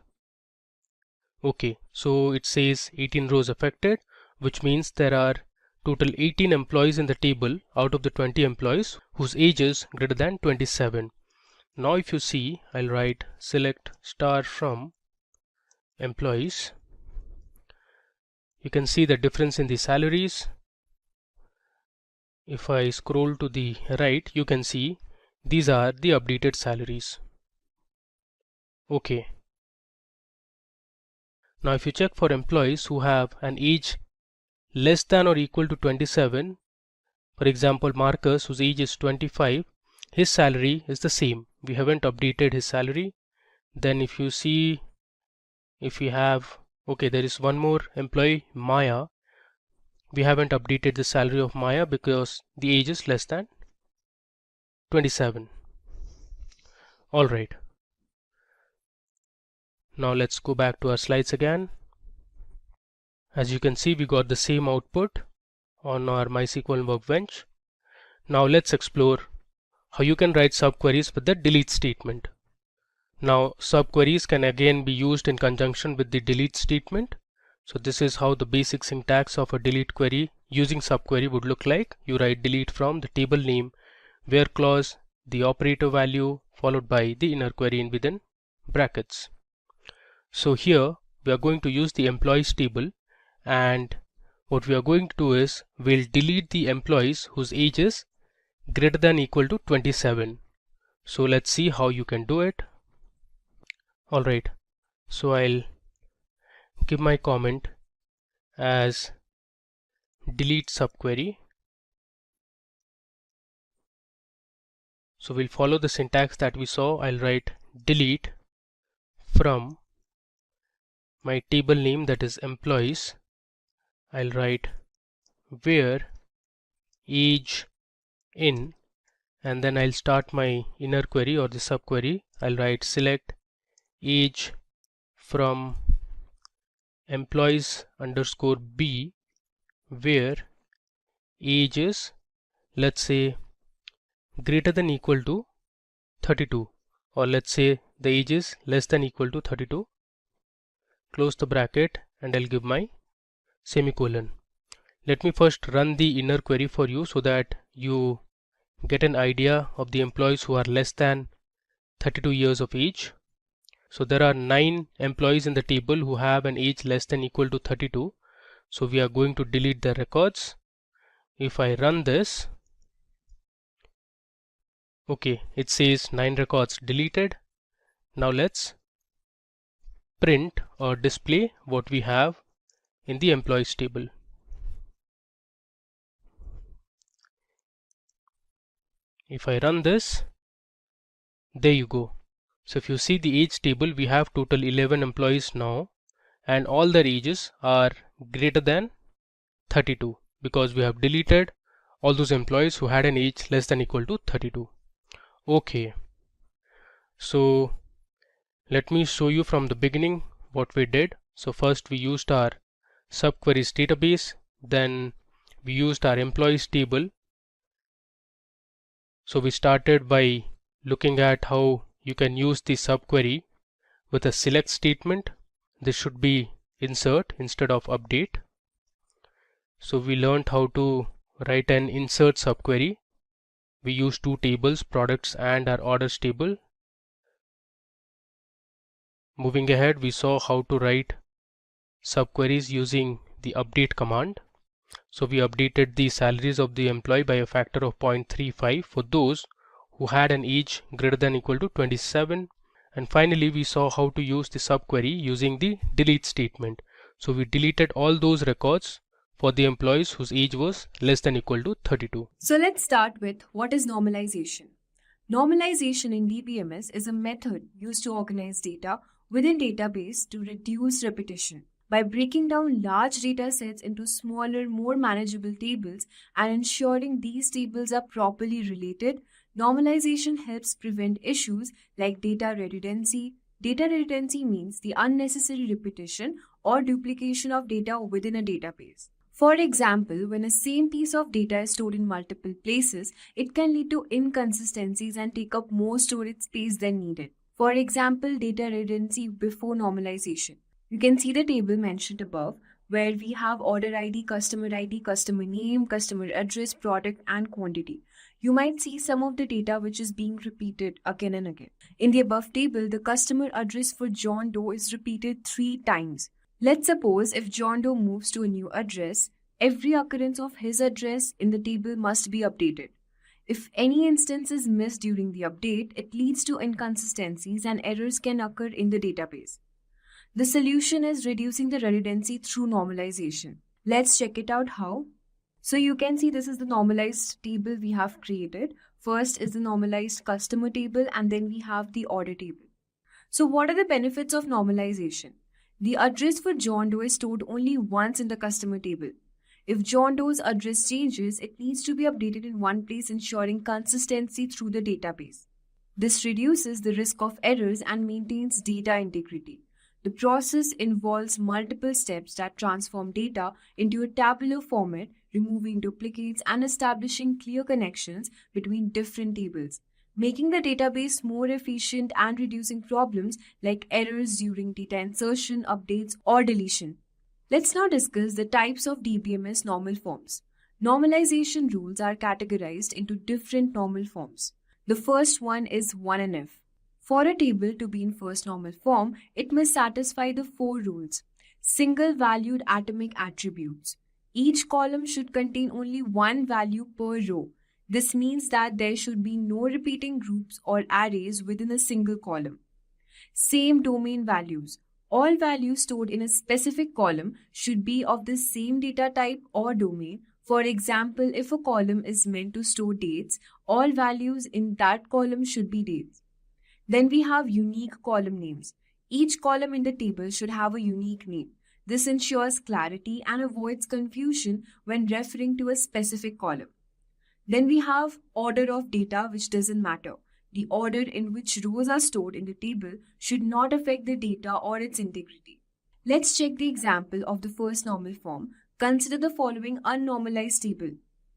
Okay, so it says 18 rows affected, which means there are total 18 employees in the table out of the 20 employees whose age is greater than 27. Now if you see, I'll write select star from employees. You can see the difference in the salaries. If I scroll to the right, you can see these are the updated salaries. Okay. Now if you check for employees who have an age less than or equal to 27, for example Marcus, whose age is 25, his salary is the same, we haven't updated his salary. Then if you see, if we have, okay, there is one more employee, Maya. We haven't updated the salary of Maya because the age is less than 27. Alright. Now let's go back to our slides again. As you can see, we got the same output on our MySQL workbench. Now let's explore how you can write subqueries with the delete statement. Now subqueries can again be used in conjunction with the delete statement. So this is how the basic syntax of a delete query using subquery would look like. You write delete from the table name, where clause, the operator value, followed by the inner query in within brackets. So here we are going to use the employees table, and what we are going to do is we'll delete the employees whose age is greater than equal to 27. So let's see how you can do it. Alright, so I'll give my comment as delete subquery. So we'll follow the syntax that we saw. I'll write delete from my table name, that is employees. I'll write where age in, and then I'll start my inner query or the subquery. I'll write select age from employees underscore B, where age is, let's say, greater than equal to 32, or let's say the age is less than equal to 32. Close the bracket and I'll give my semicolon. Let me first run the inner query for you so that you get an idea of the employees who are less than 32 years of age. So there are 9 employees in the table who have an age less than equal to 32. So we are going to delete the records. If I run this, okay, it says 9 records deleted. Now let's print or display what we have in the employees table. If I run this, there you go. So if you see the age table, we have total 11 employees now, and all their ages are greater than 32 because we have deleted all those employees who had an age less than equal to 32. Okay, so let me show you from the beginning what we did. So first we used our subqueries database, then we used our employees table. So we started by looking at how you can use the subquery with a select statement. This should be insert instead of update. So we learned how to write an insert subquery. We use two tables, products and our orders table. Moving ahead, we saw how to write subqueries using the update command. So we updated the salaries of the employee by a factor of 0.35 for those who had an age greater than equal to 27. And finally, we saw how to use the subquery using the delete statement. So we deleted all those records for the employees whose age was less than equal to 32. So let's start with what is normalization. Normalization in DBMS is a method used to organize data within database to reduce repetition. By breaking down large data sets into smaller, more manageable tables and ensuring these tables are properly related, normalization helps prevent issues like data redundancy. Data redundancy means the unnecessary repetition or duplication of data within a database. For example, when a same piece of data is stored in multiple places, it can lead to inconsistencies and take up more storage space than needed. For example, data redundancy before normalization. You can see the table mentioned above where we have order ID, customer name, customer address, product and quantity. You might see some of the data which is being repeated again and again. In the above table, the customer address for John Doe is repeated 3 times. Let's suppose if John Doe moves to a new address, every occurrence of his address in the table must be updated. If any instance is missed during the update, it leads to inconsistencies and errors can occur in the database. The solution is reducing the redundancy through normalization. Let's check it out how. So you can see this is the normalized table we have created. First is the normalized customer table, and then we have the order table. So, what are the benefits of normalization? The address for John Doe is stored only once in the customer table. If John Doe's address changes, it needs to be updated in one place, ensuring consistency through the database. This reduces the risk of errors and maintains data integrity. The process involves multiple steps that transform data into a tabular format, removing duplicates and establishing clear connections between different tables, making the database more efficient and reducing problems like errors during data insertion, updates, or deletion. Let's now discuss the types of DBMS normal forms. Normalization rules are categorized into different normal forms. The first one is 1NF. For a table to be in first normal form, it must satisfy the four rules. Single-valued atomic attributes. Each column should contain only one value per row. This means that there should be no repeating groups or arrays within a single column. Same domain values. All values stored in a specific column should be of the same data type or domain. For example, if a column is meant to store dates, all values in that column should be dates. Then we have unique column names. Each column in the table should have a unique name. This ensures clarity and avoids confusion when referring to a specific column. Then we have order of data, which doesn't matter. The order in which rows are stored in the table should not affect the data or its integrity. Let's check the example of the first normal form. Consider the following unnormalized table: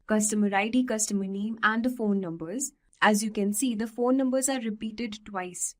customer ID, customer name, and the phone numbers. As you can see, the phone numbers are repeated twice.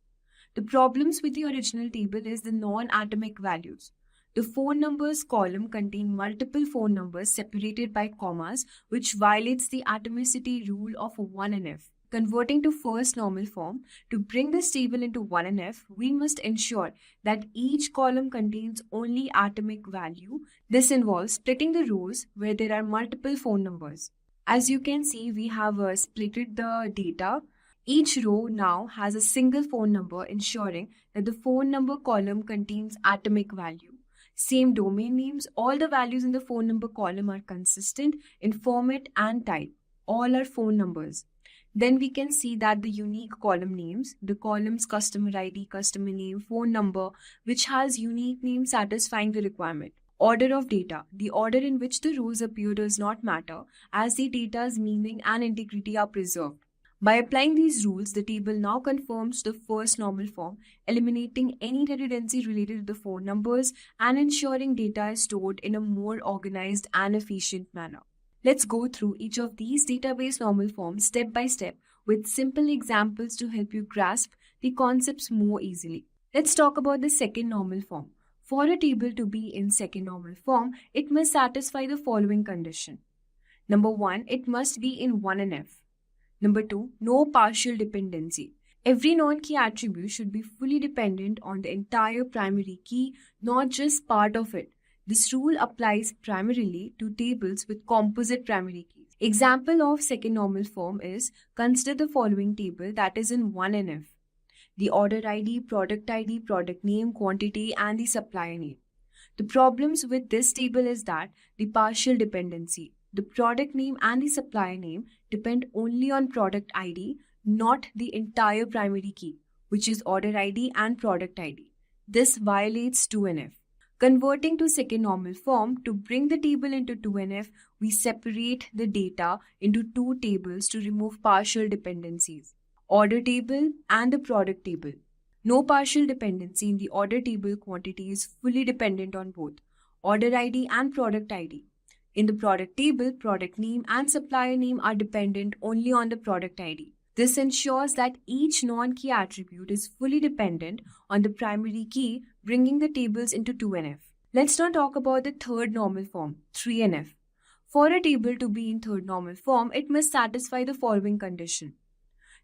The problems with the original table is the non-atomic values. The phone numbers column contains multiple phone numbers separated by commas, which violates the atomicity rule of 1NF. Converting to first normal form, to bring this table into 1NF, we must ensure that each column contains only atomic value. This involves splitting the rows where there are multiple phone numbers. As you can see, we have splitted the data. Each row now has a single phone number, ensuring that the phone number column contains atomic value. Same domain names, all the values in the phone number column are consistent in format and type. All are phone numbers. Then we can see that the unique column names, the columns customer ID, customer name, phone number, which has unique name satisfying the requirement. Order of data. The order in which the rows appear does not matter, as the data's meaning and integrity are preserved. By applying these rules, the table now conforms to the first normal form, eliminating any redundancy related to the phone numbers and ensuring data is stored in a more organized and efficient manner. Let's go through each of these database normal forms step by step with simple examples to help you grasp the concepts more easily. Let's talk about the second normal form. For a table to be in second normal form, it must satisfy the following condition. Number 1, it must be in 1NF. Number 2, no partial dependency. Every non-key attribute should be fully dependent on the entire primary key, not just part of it. This rule applies primarily to tables with composite primary keys. Example of second normal form is, consider the following table that is in 1NF. The order ID, product name, quantity, and the supplier name. The problems with this table is that the partial dependency. The product name and the supplier name depend only on product ID, not the entire primary key, which is order ID and product ID. This violates 2NF. Converting to second normal form, to bring the table into 2NF, we separate the data into two tables to remove partial dependencies: order table and the product table. No partial dependency in the order table. Quantity is fully dependent on both order ID and product ID. In the product table, product name and supplier name are dependent only on the product ID. This ensures that each non-key attribute is fully dependent on the primary key, bringing the tables into 2NF. Let's now talk about the third normal form, 3NF. For a table to be in third normal form, it must satisfy the following condition.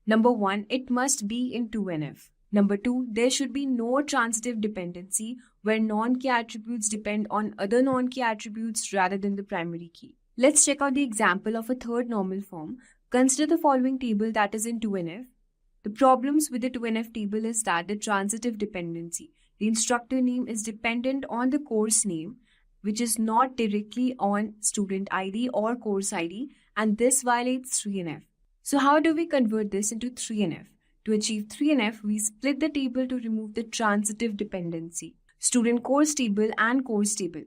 Number 1, it must be in 2NF. Number 2, there should be no transitive dependency where non-key attributes depend on other non-key attributes rather than the primary key. Let's check out the example of a third normal form. Consider the following table that is in 2NF. The problems with the 2NF table is that the transitive dependency. The instructor name is dependent on the course name, which is not directly on student ID or course ID, and this violates 3NF. So how do we convert this into 3NF? To achieve 3NF, we split the table to remove the transitive dependency, student course table and course table.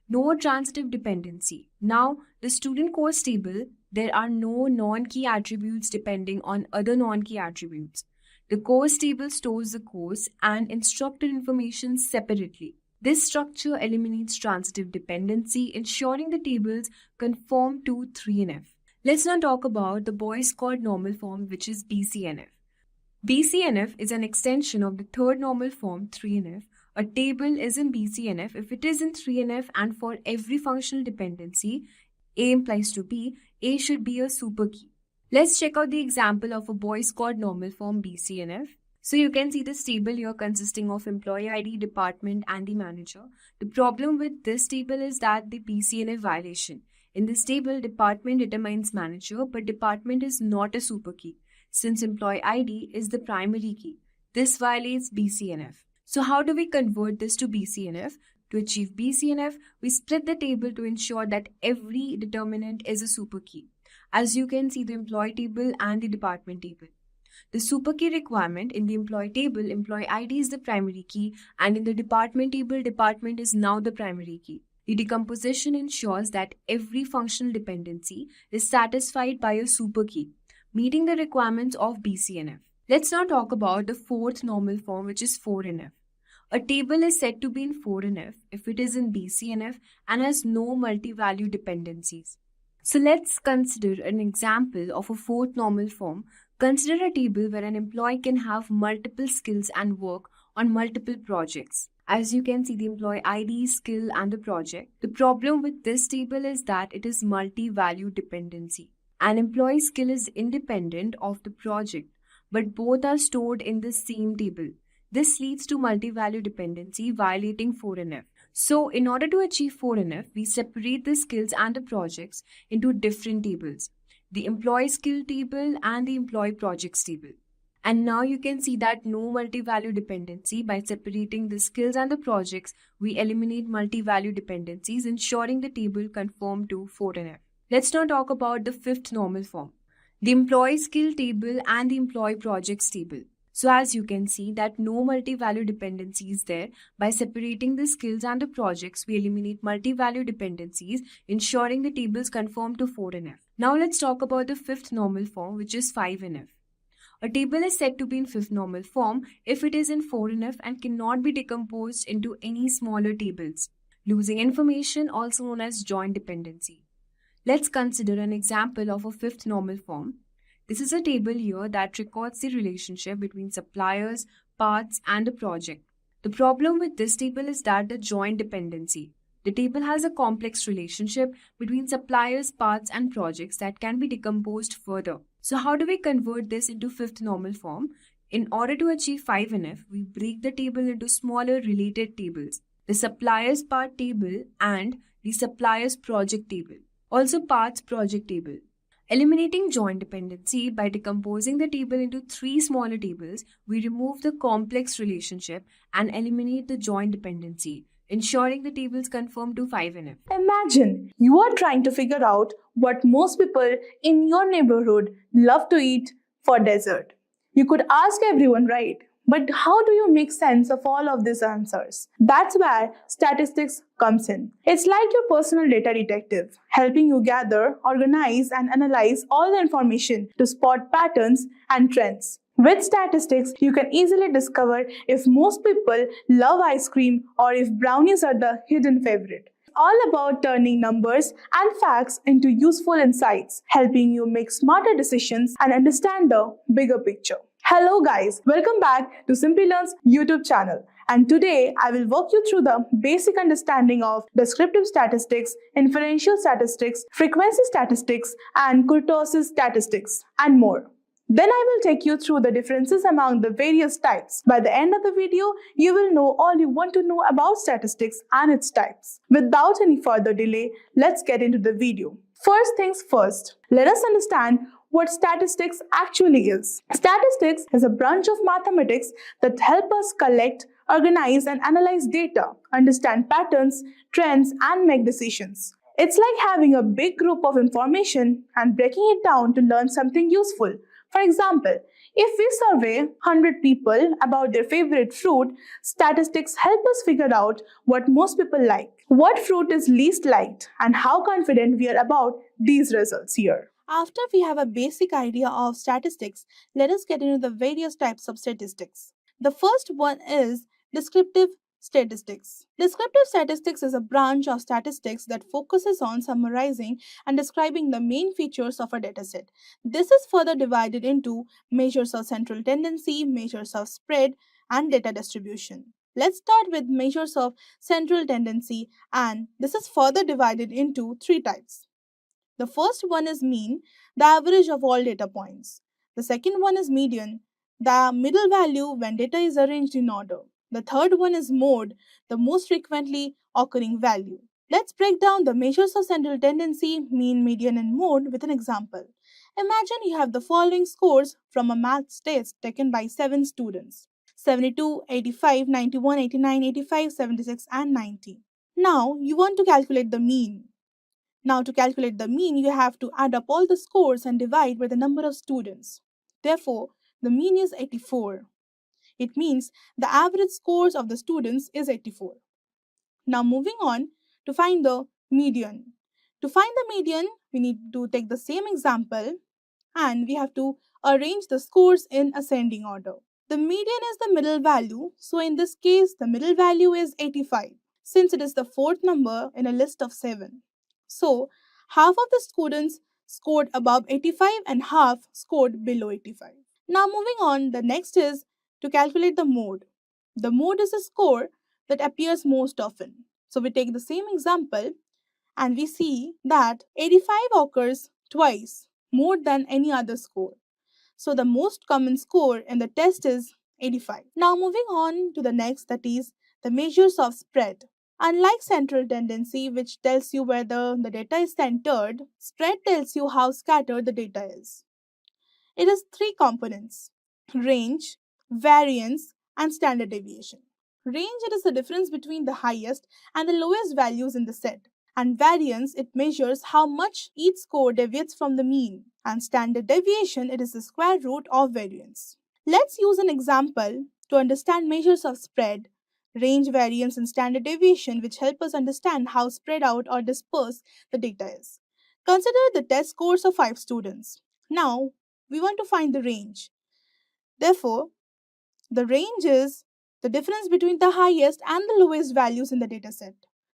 No transitive dependency. Now, the student course table, there are no non-key attributes depending on other non-key attributes. The course table stores the course and instructor information separately. This structure eliminates transitive dependency, ensuring the tables conform to 3NF. Let's now talk about the Boyce Codd normal form, which is BCNF. BCNF is an extension of the third normal form 3NF. A table is in BCNF if it is in 3NF, and for every functional dependency, A implies to B, A should be a superkey. Let's check out the example of a Boyce Codd normal form BCNF. So you can see this table here consisting of employee ID, department, and the manager. The problem with this table is that the BCNF violation. In this table, department determines manager, but department is not a superkey, since employee ID is the primary key. This violates BCNF. So how do we convert this to BCNF? To achieve BCNF, we split the table to ensure that every determinant is a superkey. As you can see, the employee table and the department table. The superkey requirement: in the employee table, employee ID is the primary key, and in the department table, department is now the primary key. The decomposition ensures that every functional dependency is satisfied by a superkey, meeting the requirements of BCNF. Let's now talk about the fourth normal form, which is 4NF. A table is said to be in 4NF if it is in BCNF and has no multi-value dependencies. So let's consider an example of a fourth normal form. Consider a table where an employee can have multiple skills and work on multiple projects. As you can see, the employee ID, skill, and the project. The problem with this table is that it is multi-value dependency. An employee skill is independent of the project, but both are stored in the same table. This leads to multi-value dependency, violating 4NF. So, in order to achieve 4NF, we separate the skills and the projects into different tables: the employee skill table and the employee projects table. And now you can see that no multi-value dependency. By separating the skills and the projects, we eliminate multi-value dependencies, ensuring the table conform to 4NF. Let's now talk about the fifth normal form, the employee skill table and the employee projects table. So as you can see that no multi-value dependency is there. By separating the skills and the projects, we eliminate multi-value dependencies, ensuring the tables conform to 4NF. Now let's talk about the fifth normal form, which is 5NF. A table is said to be in fifth normal form if it is in 4NF and cannot be decomposed into any smaller tables, losing information, also known as joint dependency. Let's consider an example of a fifth normal form. This is a table here that records the relationship between suppliers, parts, and a project. The problem with this table is that the joint dependency. The table has a complex relationship between suppliers, parts, and projects that can be decomposed further. So how do we convert this into fifth normal form? In order to achieve 5NF, we break the table into smaller related tables: the suppliers part table and the suppliers project table, also parts project table. Eliminating joint dependency, by decomposing the table into 3 smaller tables, we remove the complex relationship and eliminate the joint dependency, ensuring the tables conform to 5NF. Imagine you are trying to figure out what most people in your neighborhood love to eat for dessert. You could ask everyone, right? But how do you make sense of all of these answers? That's where statistics comes in. It's like your personal data detective, helping you gather, organize, and analyze all the information to spot patterns and trends. With statistics, you can easily discover if most people love ice cream or if brownies are the hidden favorite. It's all about turning numbers and facts into useful insights, helping you make smarter decisions and understand the bigger picture. Hello guys, welcome back to Simply Learn's YouTube channel. And today I will walk you through the basic understanding of descriptive statistics, inferential statistics, frequency statistics, and kurtosis statistics, and more. Then I will take you through the differences among the various types. By the end of the video, you will know all you want to know about statistics and its types. Without any further delay, let's get into the video. First things first, let us understand what statistics actually is. Statistics is a branch of mathematics that help us collect, organize, and analyze data, understand patterns, trends, and make decisions. It's like having a big group of information and breaking it down to learn something useful. For example, if we survey 100 people about their favorite fruit, statistics help us figure out what most people like, what fruit is least liked, and how confident we are about these results here. After we have a basic idea of statistics, let us get into the various types of statistics. The first one is descriptive statistics. Descriptive statistics is a branch of statistics that focuses on summarizing and describing the main features of a dataset. This is further divided into measures of central tendency, measures of spread, and data distribution. Let's start with measures of central tendency, and this is further divided into three types. The first one is mean, the average of all data points. The second one is median, the middle value when data is arranged in order. The third one is mode, the most frequently occurring value. Let's break down the measures of central tendency, mean, median, and mode with an example. Imagine you have the following scores from a maths test taken by 7 students: 72, 85, 91, 89, 85, 76, and 90. Now you want to calculate the mean. Now, to calculate the mean, you have to add up all the scores and divide by the number of students. Therefore, the mean is 84. It means the average scores of the students is 84. Now, moving on to find the median. To find the median, we need to take the same example and we have to arrange the scores in ascending order. The median is the middle value, so in this case, the middle value is 85, since it is the fourth number in a list of 7. So, half of the students scored above 85 and half scored below 85. Now, moving on, the next is to calculate the mode. The mode is a score that appears most often. So, we take the same example and we see that 85 occurs twice more than any other score. So the most common score in the test is 85. Now moving on to the next, that is the measures of spread. Unlike central tendency, which tells you whether the data is centered, spread tells you how scattered the data is. It has three components: range, variance, and standard deviation. Range, it is the difference between the highest and the lowest values in the set. And variance, it measures how much each score deviates from the mean. And standard deviation, it is the square root of variance. Let's use an example to understand measures of spread, range, variance, and standard deviation, which help us understand how spread out or dispersed the data is. Consider the test scores of 5 students. Now, we want to find the range. Therefore, the range is the difference between the highest and the lowest values in the dataset.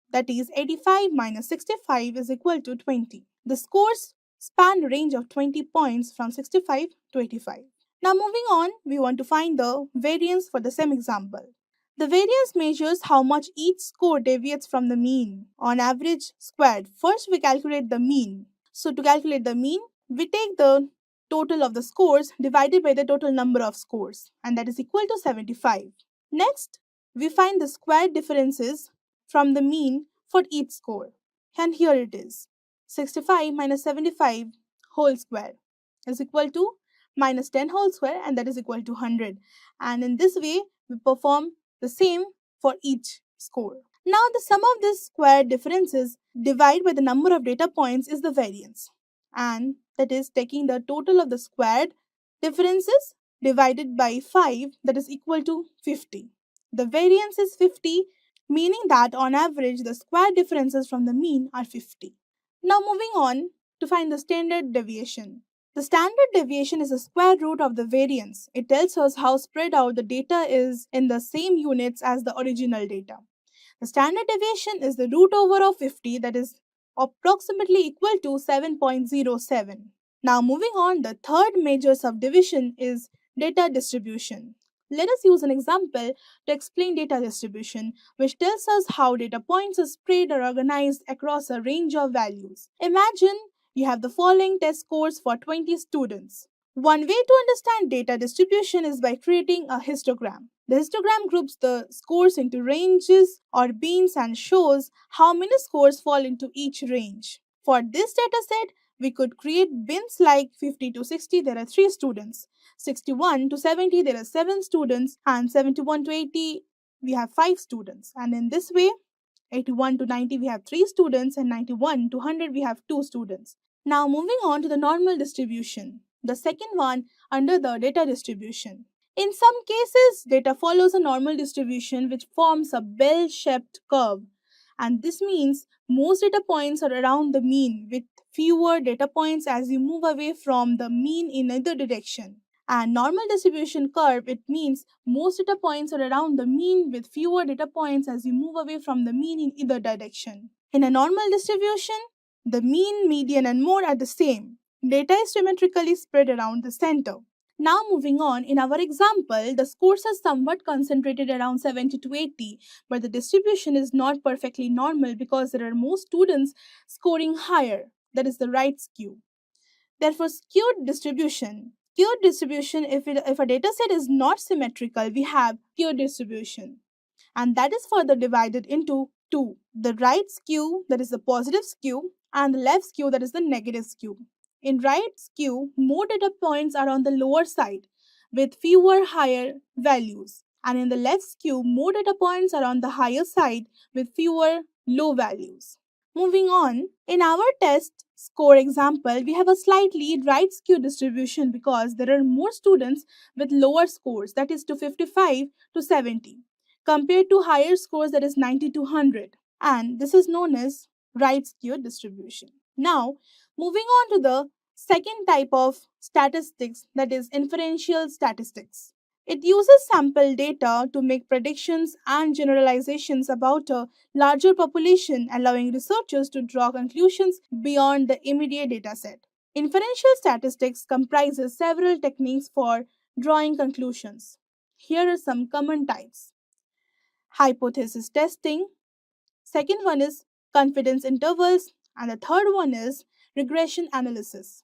That is, 85 minus 65 is equal to 20. The scores span a range of 20 points from 65 to 85. Now moving on, we want to find the variance for the same example. The variance measures how much each score deviates from the mean on average squared. First, we calculate the mean. So to calculate the mean, we take the total of the scores divided by the total number of scores, and that is equal to 75. Next, we find the square differences from the mean for each score. And here it is. 65 minus 75 whole square is equal to minus 10 whole square, and that is equal to 100. And in this way, we perform the same for each score. Now, the sum of these square differences divided by the number of data points is the variance. And that is taking the total of the squared differences divided by 5, that is equal to 50. The variance is 50, meaning that on average the square differences from the mean are 50. Now moving on to find the standard deviation. The standard deviation is the square root of the variance. It tells us how spread out the data is in the same units as the original data. The standard deviation is the root over of 50, that is approximately equal to 7.07. Now moving on, the third major subdivision is data distribution. Let us use an example to explain data distribution, which tells us how data points are spread or organized across a range of values. Imagine you have the following test scores for 20 students. One way to understand data distribution is by creating a histogram. The histogram groups the scores into ranges or beans and shows how many scores fall into each range. For this data set, we could create bins like 50 to 60, there are 3 students. 61 to 70, there are 7 students. And 71 to 80, we have 5 students. And in this way, 81 to 90 we have 3 students, and 91 to 100 we have 2 students. Now moving on to the normal distribution, the second one under the data distribution. In some cases, data follows a normal distribution which forms a bell-shaped curve, and this means most data points are around the mean with fewer data points as you move away from the mean in either direction. And normal distribution curve, it means most data points are around the mean with fewer data points as you move away from the mean in either direction. In a normal distribution, the mean, median, and mode are the same. Data is symmetrically spread around the center. Now moving on, in our example, the scores are somewhat concentrated around 70 to 80, but the distribution is not perfectly normal because there are more students scoring higher, that is the right skew. Therefore, skewed distribution, if a data set is not symmetrical, we have skewed distribution. And that is further divided into two: the right skew, that is the positive skew, and the left skew, that is the negative skew. In right skew, more data points are on the lower side with fewer higher values. And in the left skew, more data points are on the higher side with fewer low values. Moving on, in our test score example, we have a slightly right skew distribution because there are more students with lower scores, that is to 55 to 70, compared to higher scores, that is 90 to 100. And this is known as right skewed distribution. Now, moving on to the second type of statistics, that is inferential statistics. It uses sample data to make predictions and generalizations about a larger population, allowing researchers to draw conclusions beyond the immediate dataset. Inferential statistics comprises several techniques for drawing conclusions. Here are some common types: hypothesis testing, second one is confidence intervals, and the third one is regression analysis.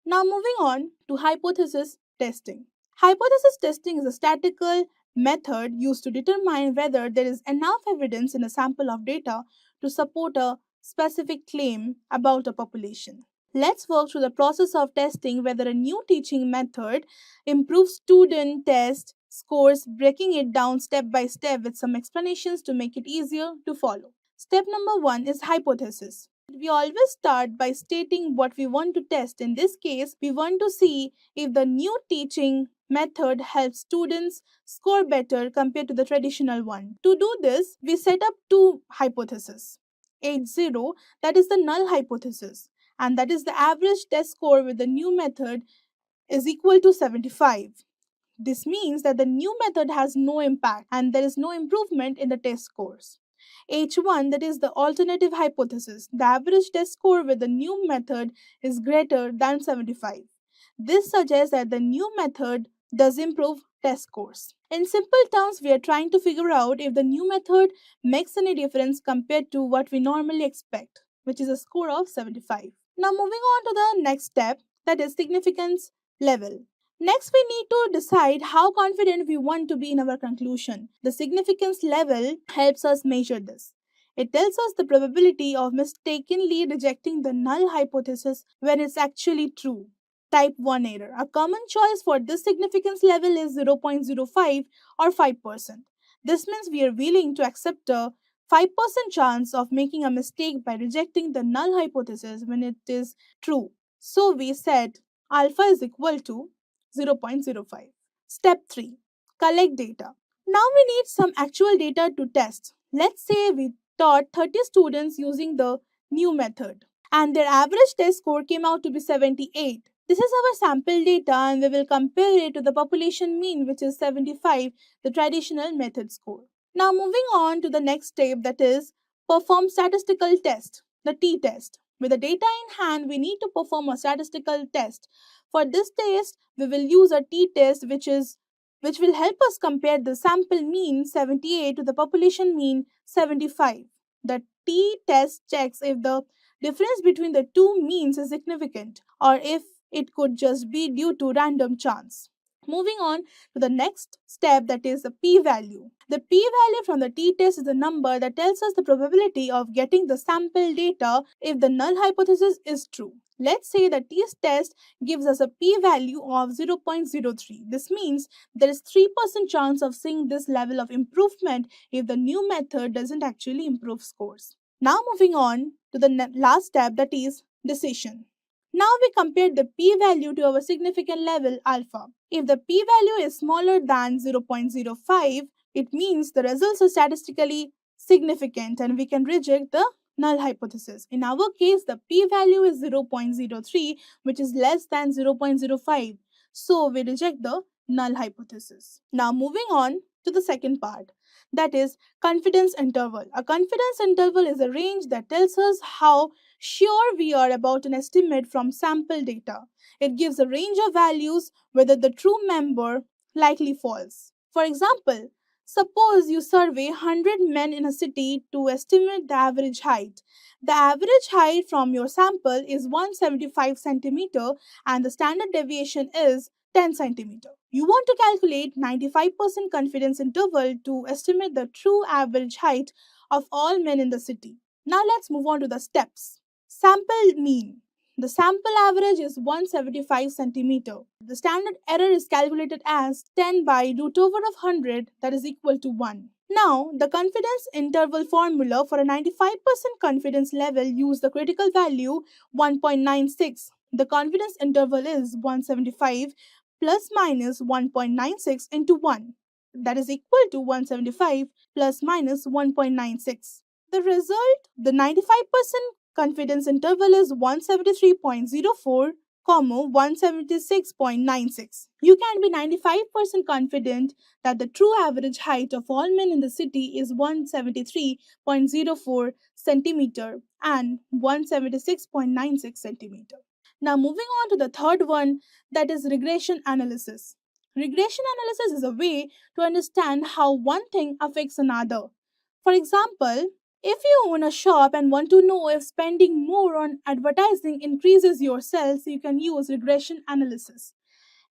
Now moving on to hypothesis testing. Hypothesis testing is a statistical method used to determine whether there is enough evidence in a sample of data to support a specific claim about a population. Let's work through the process of testing whether a new teaching method improves student test scores, breaking it down step by step with some explanations to make it easier to follow. Step number 1 is hypothesis. We always start by stating what we want to test. In this case, we want to see if the new teaching method helps students score better compared to the traditional one. To do this, we set up two hypotheses. H0, that is the null hypothesis, and that is the average test score with the new method is equal to 75. This means that the new method has no impact and there is no improvement in the test scores. H1, that is the alternative hypothesis. The average test score with the new method is greater than 75. This suggests that the new method does improve test scores. In simple terms, we are trying to figure out if the new method makes any difference compared to what we normally expect, which is a score of 75. Now moving on to the next step, that is significance level. Next, we need to decide how confident we want to be in our conclusion. The significance level helps us measure this. It tells us the probability of mistakenly rejecting the null hypothesis when it's actually true. Type 1 error. A common choice for this significance level is 0.05 or 5%. This means we are willing to accept a 5% chance of making a mistake by rejecting the null hypothesis when it is true. So we said alpha is equal to 0.05. Step 3. Collect data. Now we need some actual data to test. Let's say we taught 30 students using the new method and their average test score came out to be 78. This is our sample data and we will compare it to the population mean, which is 75, the traditional method score. Now moving on to the next step, that is perform statistical test, the t-test. With the data in hand, we need to perform a statistical test. For this test, we will use a t-test which will help us compare the sample mean 78 to the population mean 75. The t-test checks if the difference between the two means is significant or if it could just be due to random chance. Moving on to the next step, that is the p-value. The p-value from the t-test is the number that tells us the probability of getting the sample data if the null hypothesis is true. Let's say the t-test gives us a p-value of 0.03. This means there is 3% chance of seeing this level of improvement if the new method doesn't actually improve scores. Now moving on to the last step, that is decision. Now we compare the p-value to our significant level alpha. If the p-value is smaller than 0.05, it means the results are statistically significant and we can reject the null hypothesis. In our case, the p-value is 0.03, which is less than 0.05. So we reject the null hypothesis. Now moving on to the second part, that is confidence interval. A confidence interval is a range that tells us how sure we are about an estimate from sample data. It gives a range of values whether the true member likely false. For example, suppose you survey 100 men in a city to estimate the average height. The average height from your sample is 175 centimeter and the standard deviation is 10 centimeter. You want to calculate 95% confidence interval to estimate the true average height of all men in the city. Now let's move on to the steps. Sample mean. The sample average is 175 centimeter. The standard error is calculated as 10 by root over of 100, that is equal to 1. Now, the confidence interval formula for a 95% confidence level use the critical value 1.96. The confidence interval is 175 plus minus 1.96 into 1. That is equal to 175 plus minus 1.96. The result, the 95% confidence interval is 173.04, 176.96. You can be 95% confident that the true average height of all men in the city is 173.04 centimeter and 176.96 centimeter. Now moving on to the third one, that is regression analysis. Regression analysis is a way to understand how one thing affects another. For example, if you own a shop and want to know if spending more on advertising increases your sales, you can use regression analysis.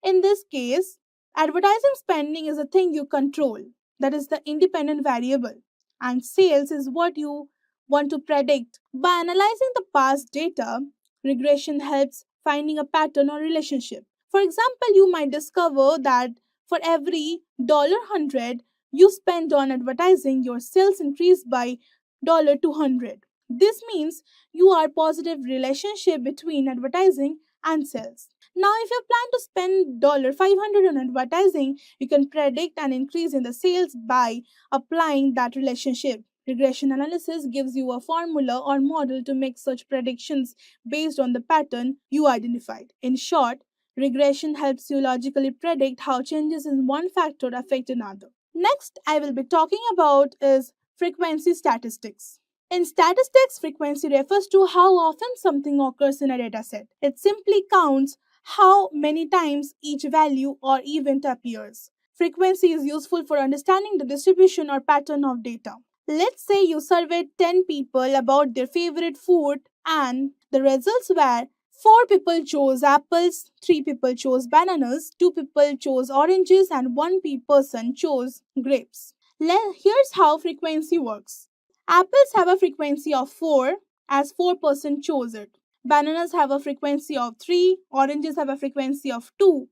In this case, advertising spending is a thing you control, that is the independent variable, and sales is what you want to predict. By analyzing the past data, regression helps finding a pattern or relationship. For example, you might discover that for every $100 you spend on advertising, your sales increase by $200. This means you are positive relationship between advertising and sales. Now, if you plan to spend $500 on advertising, you can predict an increase in the sales by applying that relationship. Regression analysis gives you a formula or model to make such predictions based on the pattern you identified. In short, regression helps you logically predict how changes in one factor affect another. Next, I will be talking about is frequency statistics. In statistics, frequency refers to how often something occurs in a dataset. It simply counts how many times each value or event appears. Frequency is useful for understanding the distribution or pattern of data. Let's say you surveyed 10 people about their favorite food and the results were 4 people chose apples, 3 people chose bananas, 2 people chose oranges, and 1 person chose grapes. Here's how frequency works. Apples have a frequency of 4 as 4% chose it. Bananas have a frequency of 3, oranges have a frequency of 2,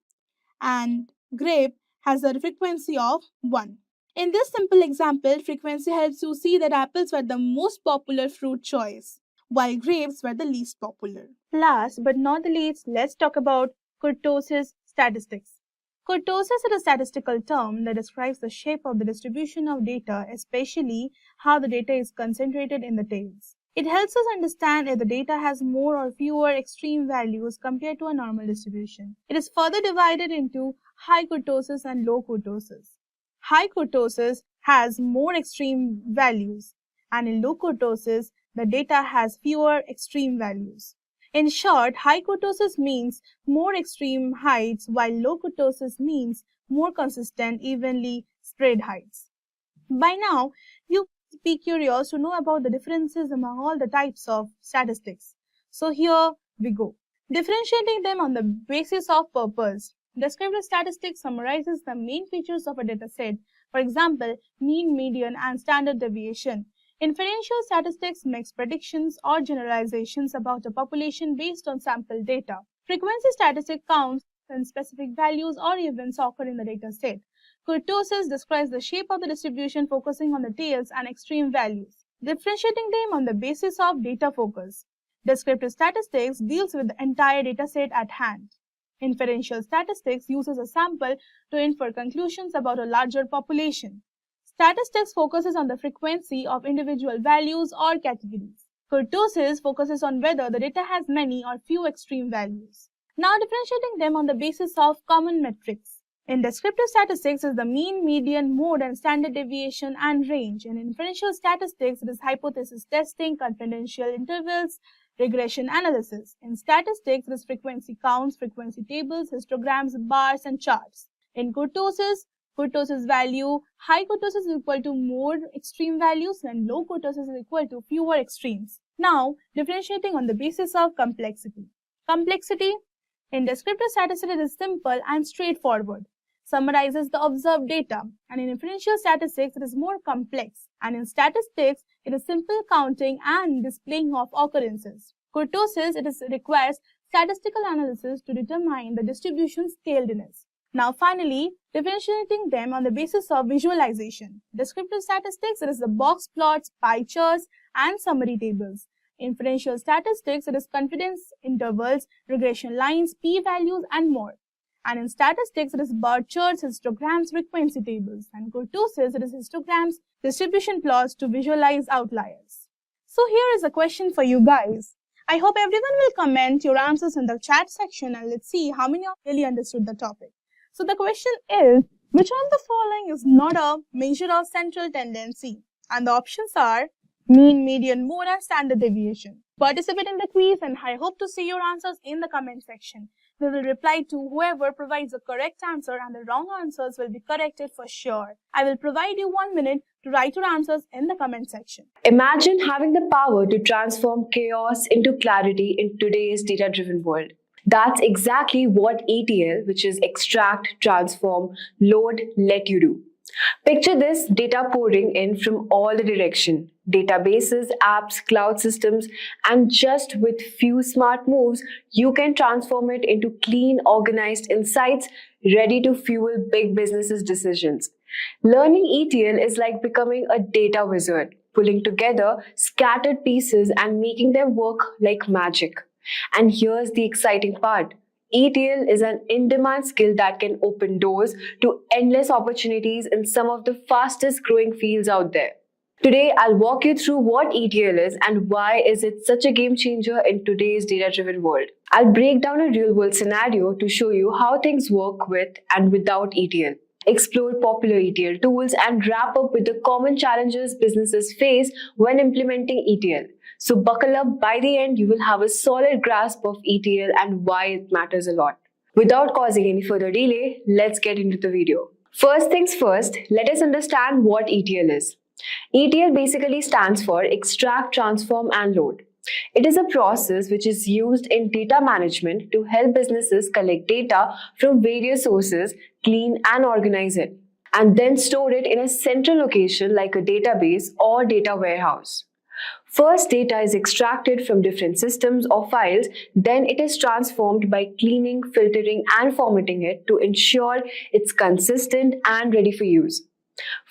and grape has a frequency of 1. In this simple example, frequency helps you see that apples were the most popular fruit choice, while grapes were the least popular. Last but not the least, let's talk about kurtosis statistics. Kurtosis is a statistical term that describes the shape of the distribution of data, especially how the data is concentrated in the tables. It helps us understand if the data has more or fewer extreme values compared to a normal distribution. It is further divided into high kurtosis and low kurtosis. High kurtosis has more extreme values, and in low kurtosis, the data has fewer extreme values. In short, high kurtosis means more extreme heights, while low kurtosis means more consistent, evenly spread heights. By now, you be curious to know about the differences among all the types of statistics. So here we go. Differentiating them on the basis of purpose. Descriptive statistics summarizes the main features of a dataset, for example, mean, median, and standard deviation. Inferential statistics makes predictions or generalizations about a population based on sample data. Frequency statistics counts when specific values or events occur in the dataset. Kurtosis describes the shape of the distribution, focusing on the tails and extreme values, differentiating them on the basis of data focus. Descriptive statistics deals with the entire dataset at hand. Inferential statistics uses a sample to infer conclusions about a larger population. Statistics focuses on the frequency of individual values or categories. Kurtosis focuses on whether the data has many or few extreme values. Now differentiating them on the basis of common metrics. In descriptive statistics is the mean, median, mode, and standard deviation and range. In inferential statistics, it is hypothesis testing, confidential intervals, regression analysis. In statistics, it is frequency counts, frequency tables, histograms, bars, and charts. In kurtosis value, high kurtosis is equal to more extreme values and low kurtosis is equal to fewer extremes. Now, differentiating on the basis of complexity. Complexity in descriptive statistics is simple and straightforward, summarizes the observed data, and in inferential statistics it is more complex, and in statistics it is simple counting and displaying of occurrences. Kurtosis requires statistical analysis to determine the distribution's tailedness. Now finally, differentiating them on the basis of visualization. Descriptive statistics, it is the box plots, pie charts, and summary tables. Inferential statistics, it is confidence intervals, regression lines, p-values, and more. And in statistics, it is bar charts, histograms, frequency tables. And kurtosis, it is histograms, distribution plots to visualize outliers. So here is a question for you guys. I hope everyone will comment your answers in the chat section and let's see how many of you really understood the topic. So the question is, which of the following is not a measure of central tendency? And the options are mean, median, mode, and standard deviation. Participate in the quiz and I hope to see your answers in the comment section. We will reply to whoever provides the correct answer and the wrong answers will be corrected for sure. I will provide you 1 minute to write your answers in the comment section. Imagine having the power to transform chaos into clarity in today's data-driven world. That's exactly what ETL, which is extract, transform, load, let you do. Picture this data pouring in from all the direction. Databases, apps, cloud systems, and just with few smart moves, you can transform it into clean, organized insights ready to fuel big businesses' decisions. Learning ETL is like becoming a data wizard, pulling together scattered pieces and making them work like magic. And here's the exciting part. ETL is an in-demand skill that can open doors to endless opportunities in some of the fastest growing fields out there. Today, I'll walk you through what ETL is and why is it such a game changer in today's data-driven world. I'll break down a real-world scenario to show you how things work with and without ETL. Explore popular ETL tools and wrap up with the common challenges businesses face when implementing ETL. So buckle up, by the end you will have a solid grasp of ETL and why it matters a lot. Without causing any further delay, let's get into the video. First things first, let us understand what ETL is. ETL basically stands for extract, transform, and load. It is a process which is used in data management to help businesses collect data from various sources, clean and organize it, and then store it in a central location like a database or data warehouse. First, data is extracted from different systems or files, then it is transformed by cleaning, filtering, and formatting it to ensure it's consistent and ready for use.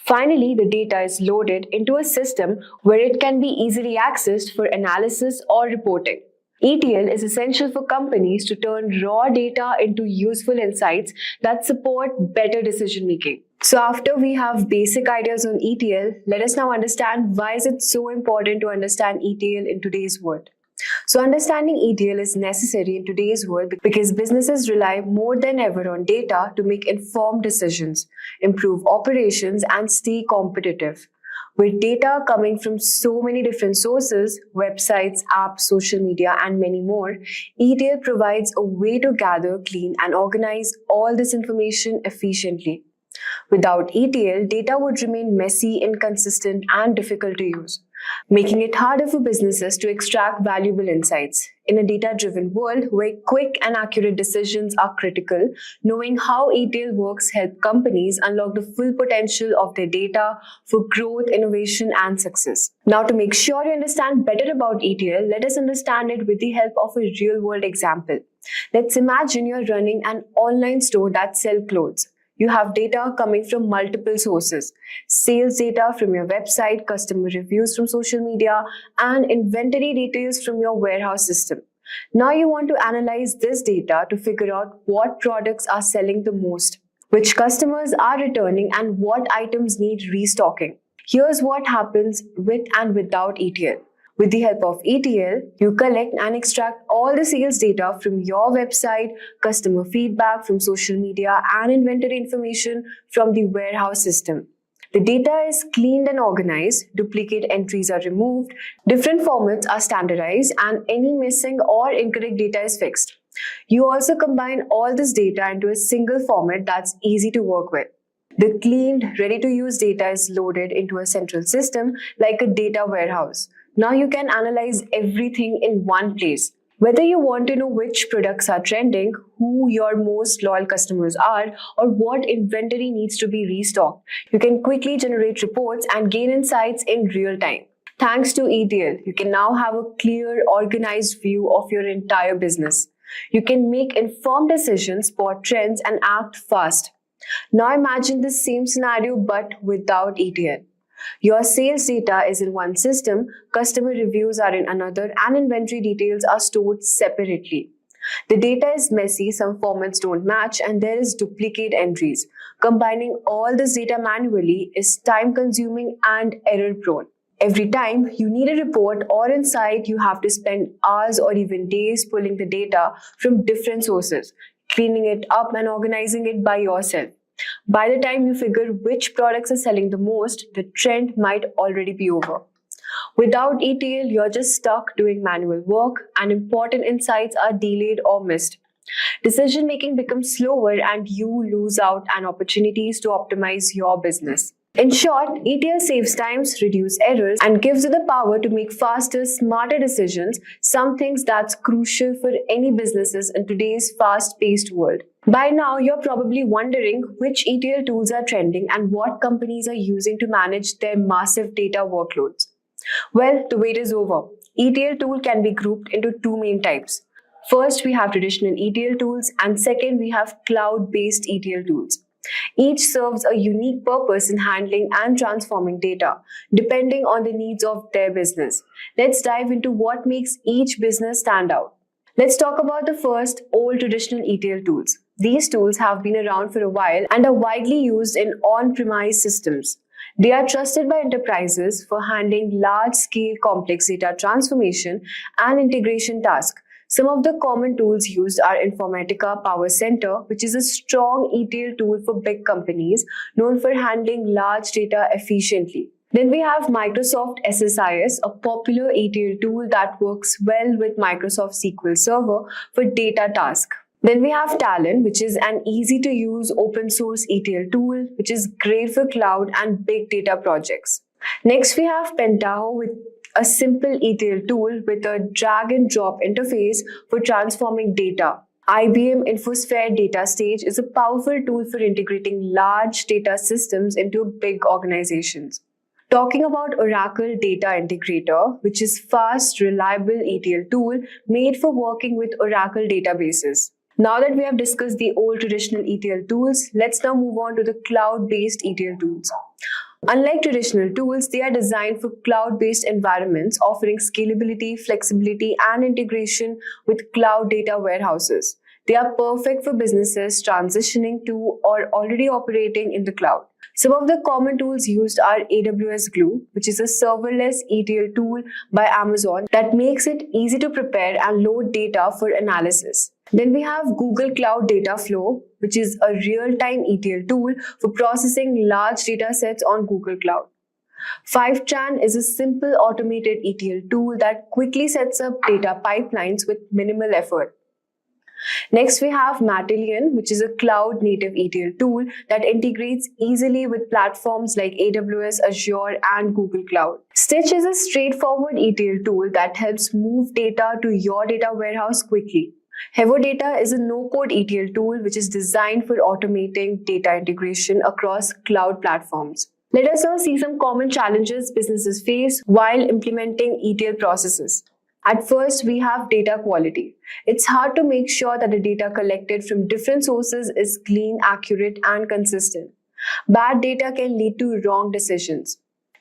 Finally, the data is loaded into a system where it can be easily accessed for analysis or reporting. ETL is essential for companies to turn raw data into useful insights that support better decision making. So after we have basic ideas on ETL, let us now understand why is it so important to understand ETL in today's world. So understanding ETL is necessary in today's world because businesses rely more than ever on data to make informed decisions, improve operations, and stay competitive. With data coming from so many different sources, websites, apps, social media, and many more, ETL provides a way to gather, clean, and organize all this information efficiently. Without ETL, data would remain messy, inconsistent, and difficult to use. making it harder for businesses to extract valuable insights. In a data-driven world where quick and accurate decisions are critical, knowing how ETL works helps companies unlock the full potential of their data for growth, innovation, and success. Now, to make sure you understand better about ETL, let us understand it with the help of a real-world example. Let's imagine you're running an online store that sells clothes. You have data coming from multiple sources: sales data from your website, customer reviews from social media, and inventory details from your warehouse system. Now you want to analyze this data to figure out what products are selling the most, which customers are returning, and what items need restocking. Here's what happens with and without ETL. With the help of ETL, you collect and extract all the sales data from your website, customer feedback from social media, and inventory information from the warehouse system. The data is cleaned and organized, duplicate entries are removed, different formats are standardized, and any missing or incorrect data is fixed. You also combine all this data into a single format that's easy to work with. The cleaned, ready-to-use data is loaded into a central system like a data warehouse. Now you can analyze everything in one place. Whether you want to know which products are trending, who your most loyal customers are, or what inventory needs to be restocked, you can quickly generate reports and gain insights in real time. Thanks to ETL, you can now have a clear, organized view of your entire business. You can make informed decisions, spot trends, and act fast. Now imagine the same scenario but without ETL. Your sales data is in one system, customer reviews are in another, and inventory details are stored separately. The data is messy, some formats don't match, and there is duplicate entries. Combining all this data manually is time-consuming and error-prone. Every time you need a report or insight, you have to spend hours or even days pulling the data from different sources, cleaning it up and organizing it by yourself. By the time you figure which products are selling the most, the trend might already be over. Without ETL, you're just stuck doing manual work, and important insights are delayed or missed. Decision making becomes slower, and you lose out on opportunities to optimize your business. In short, ETL saves times, reduces errors, and gives you the power to make faster, smarter decisions, some things that's crucial for any businesses in today's fast-paced world. By now, you're probably wondering which ETL tools are trending and what companies are using to manage their massive data workloads. Well, the wait is over. ETL tool can be grouped into two main types. First, we have traditional ETL tools, and second, we have cloud-based ETL tools. Each serves a unique purpose in handling and transforming data, depending on the needs of their business. Let's dive into what makes each business stand out. Let's talk about the first, old traditional ETL tools. These tools have been around for a while and are widely used in on-premise systems. They are trusted by enterprises for handling large-scale complex data transformation and integration tasks. Some of the common tools used are Informatica Power Center, which is a strong ETL tool for big companies known for handling large data efficiently. Then we have Microsoft SSIS, a popular ETL tool that works well with Microsoft SQL Server for data tasks. Then we have Talon, which is an easy-to-use open-source ETL tool, which is great for cloud and big data projects. Next, we have Pentaho, with a simple ETL tool with a drag-and-drop interface for transforming data. IBM InfoSphere Data Stage is a powerful tool for integrating large data systems into big organizations. Talking about Oracle Data Integrator, which is fast, reliable ETL tool made for working with Oracle databases. Now that we have discussed the old traditional ETL tools, let's now move on to the cloud-based ETL tools. Unlike traditional tools, they are designed for cloud-based environments, offering scalability, flexibility, and integration with cloud data warehouses. They are perfect for businesses transitioning to or already operating in the cloud. Some of the common tools used are AWS Glue, which is a serverless ETL tool by Amazon that makes it easy to prepare and load data for analysis. Then we have Google Cloud Data Flow, which is a real-time ETL tool for processing large data sets on Google Cloud. Fivetran is a simple automated ETL tool that quickly sets up data pipelines with minimal effort. Next, we have Matillion, which is a cloud-native ETL tool that integrates easily with platforms like AWS, Azure, and Google Cloud. Stitch is a straightforward ETL tool that helps move data to your data warehouse quickly. Data is a no-code ETL tool which is designed for automating data integration across cloud platforms. Let us now see some common challenges businesses face while implementing ETL processes. At first, we have data quality. It's hard to make sure that the data collected from different sources is clean, accurate, and consistent. Bad data can lead to wrong decisions.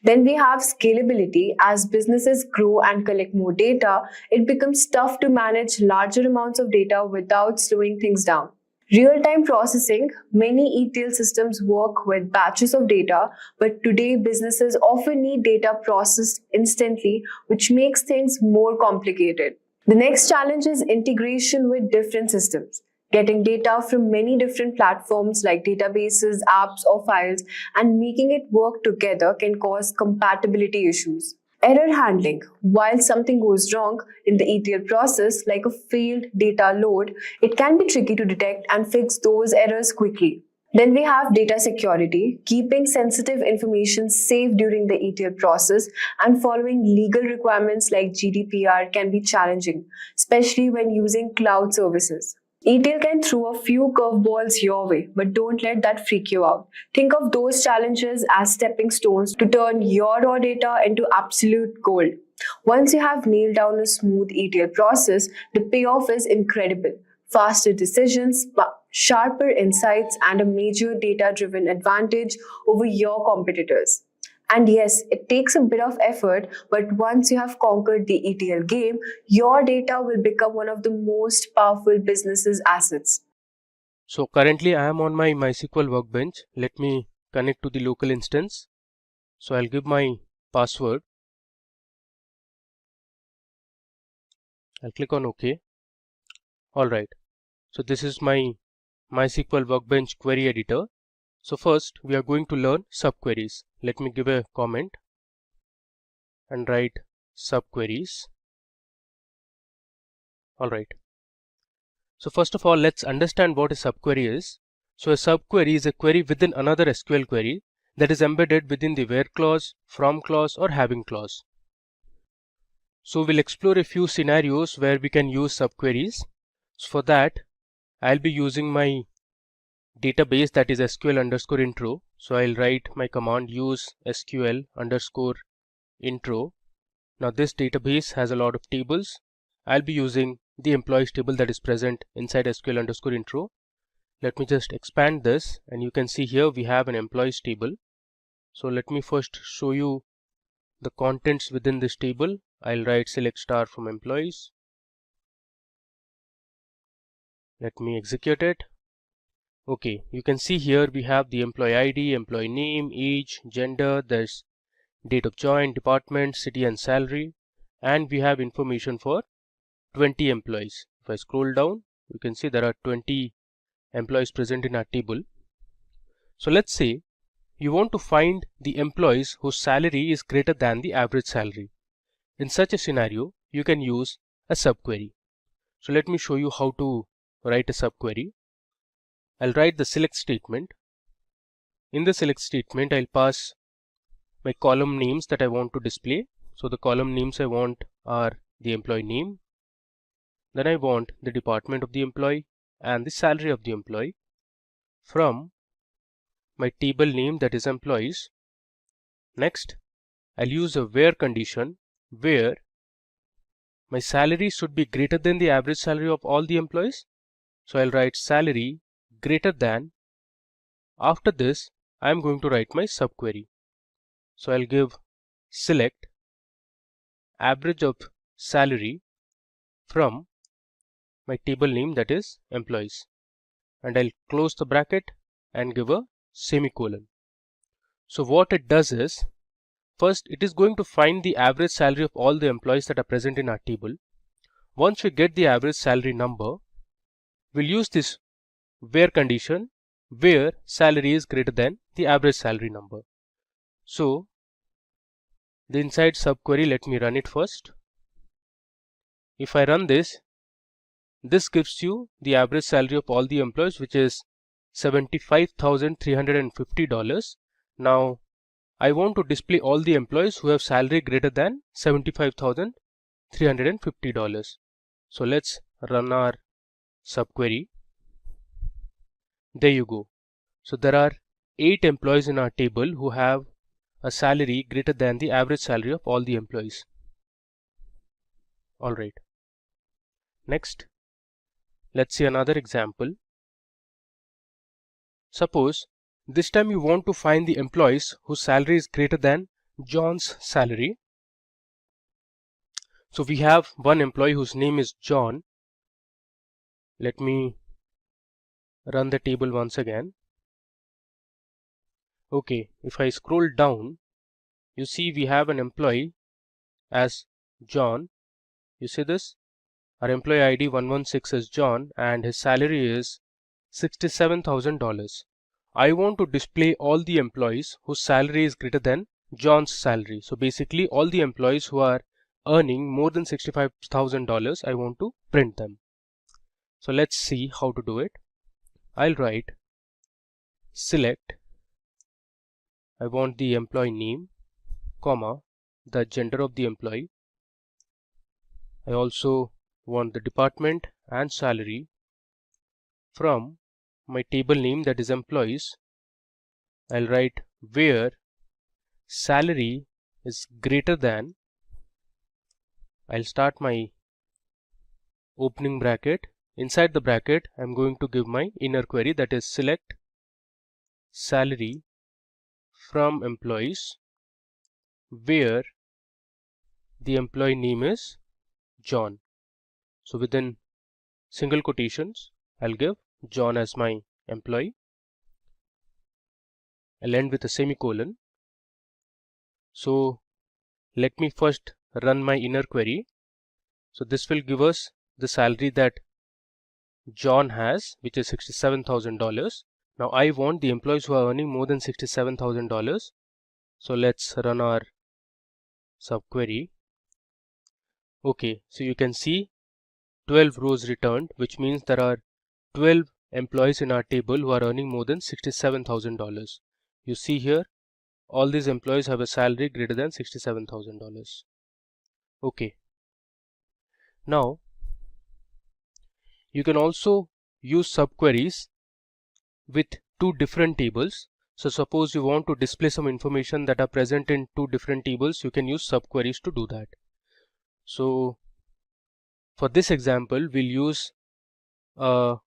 Then we have scalability. As businesses grow and collect more data, it becomes tough to manage larger amounts of data without slowing things down. Real-time processing. Many ETL systems work with batches of data, but today businesses often need data processed instantly, which makes things more complicated. The next challenge is integration with different systems. Getting data from many different platforms like databases, apps, or files and making it work together can cause compatibility issues. Error handling. While something goes wrong in the ETL process, like a failed data load, it can be tricky to detect and fix those errors quickly. Then we have data security. Keeping sensitive information safe during the ETL process and following legal requirements like GDPR can be challenging, especially when using cloud services. ETL can throw a few curveballs your way, but don't let that freak you out. Think of those challenges as stepping stones to turn your raw data into absolute gold. Once you have nailed down a smooth ETL process, the payoff is incredible. Faster decisions, sharper insights, and a major data-driven advantage over your competitors. And yes, it takes a bit of effort, but once you have conquered the ETL game, your data will become one of the most powerful business's assets. So currently I am on my MySQL workbench. Let me connect to the local instance. So I'll give my password. I'll click on OK. Alright. So this is my MySQL workbench query editor. So first we are going to learn subqueries. Let me give a comment and write subqueries. Alright. So first of all, let's understand what a subquery is. So a subquery is a query within another SQL query that is embedded within the where clause, from clause, or having clause. So we'll explore a few scenarios where we can use subqueries. So for that, I'll be using my database, that is SQL_intro. So I'll write my command use SQL_intro. Now this database has a lot of tables. I'll be using the employees table that is present inside SQL_intro. Let me just expand this, and you can see here we have an employees table. So let me first show you the contents within this table. I'll write select star from employees. Let me execute it. Okay, you can see here we have the employee ID, employee name, age, gender, there's date of join, department, city and salary, and we have information for 20 employees. If I scroll down, you can see there are 20 employees present in our table. So let's say you want to find the employees whose salary is greater than the average salary. In such a scenario, you can use a subquery. So let me show you how to write a subquery. I'll write the select statement. In the select statement, I'll pass my column names that I want to display. So the column names I want are the employee name. Then I want the department of the employee and the salary of the employee. From my table name, that is employees. Next, I'll use a where condition where my salary should be greater than the average salary of all the employees. So I'll write salary greater than. After this, I'm going to write my subquery. So I'll give select average of salary from my table name, that is employees, and I'll close the bracket and give a semicolon. So what it does is, first it is going to find the average salary of all the employees that are present in our table. Once we get the average salary number, we'll use this where condition where salary is greater than the average salary number. So the inside subquery, let me run it first. If I run this gives you the average salary of all the employees, which is $75,350. Now I want to display all the employees who have salary greater than $75,350. So let's run our subquery. There you go. So there are 8 employees in our table who have a salary greater than the average salary of all the employees. Alright. Next, let's see another example. Suppose this time you want to find the employees whose salary is greater than John's salary. So we have one employee whose name is John. Let me run the table once again. Okay, if I scroll down, you see we have an employee as John. You see this? Our employee ID 116 is John and his salary is $67,000. I want to display all the employees whose salary is greater than John's salary. So basically all the employees who are earning more than $65,000, I want to print them. So let's see how to do it. I'll write select. I want the employee name, comma, the gender of the employee. I also want the department and salary. From my table name, that is employees, I'll write where salary is greater than. I'll start my opening bracket. Inside the bracket, I'm going to give my inner query, that is select salary from employees where the employee name is John. So within single quotations, I'll give John as my employee. I'll end with a semicolon. So let me first run my inner query. So this will give us the salary that John has, which is $67,000. Now I want the employees who are earning more than $67,000. So let's run our subquery. Okay, so you can see 12 rows returned, which means there are 12 employees in our table who are earning more than $67,000. You see here, all these employees have a salary greater than $67,000. Okay. Now, you can also use subqueries with two different tables. So suppose you want to display some information that are present in two different tables, you can use subqueries to do that. So for this example, we'll use a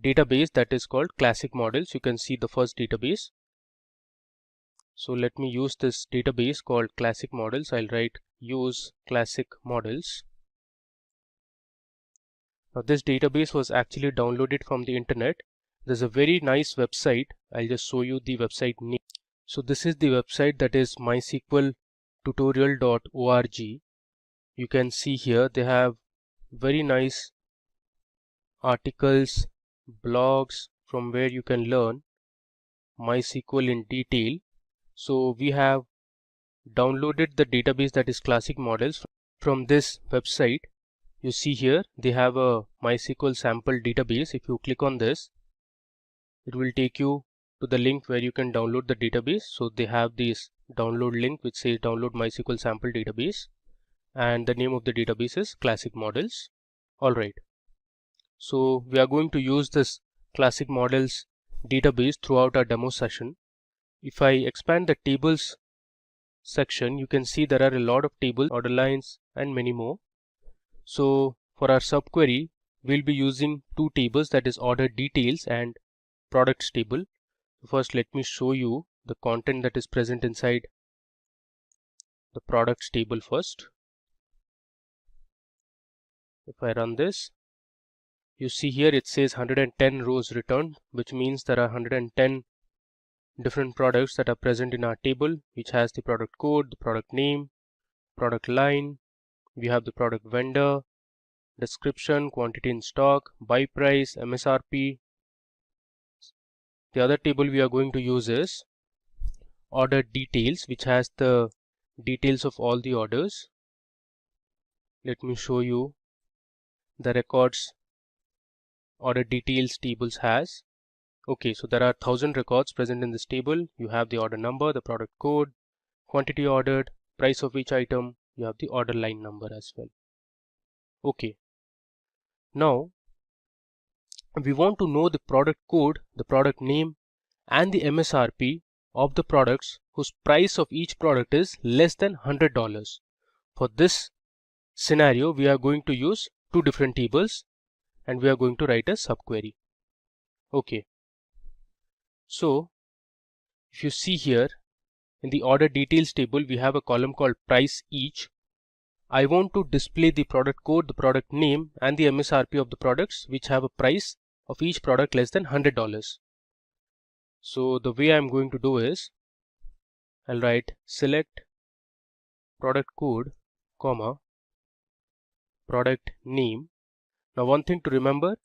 database that is called classic models. You can see the first database. So let me use this database called classic models. I'll write use classic models. Now this database was actually downloaded from the internet. There's a very nice website. I'll just show you the website name. So this is the website, that is mysqltutorial.org. You can see here they have very nice articles, blogs from where you can learn MySQL in detail. So we have downloaded the database, that is classic models, from this website. You see here they have a MySQL sample database. If you click on this, it will take you to the link where you can download the database. So they have this download link which says download MySQL sample database, and the name of the database is classic models. Alright, so we are going to use this classic models database throughout our demo session. If I expand the tables section, you can see there are a lot of tables, order lines, and many more. So for our subquery, we'll be using two tables, that is order details and products table. First, let me show you the content that is present inside the products table first. If I run this, you see here it says 110 rows returned, which means there are 110 different products that are present in our table, which has the product code, the product name, product line. We have the product vendor, description, quantity in stock, buy price, MSRP. The other table we are going to use is order details, which has the details of all the orders. Let me show you the records order details tables has. Okay, so there are 1000 records present in this table. You have the order number, the product code, quantity ordered, price of each item, you have the order line number as well. Okay, now we want to know the product code, the product name, and the MSRP of the products whose price of each product is less than $100. For this scenario, we are going to use two different tables and we are going to write a subquery. Okay, so if you see here in the order details table, we have a column called price each. I want to display the product code, the product name, and the MSRP of the products which have a price of each product less than $100. So the way I'm going to do is I'll write select product code, comma, product name. Now one thing to remember,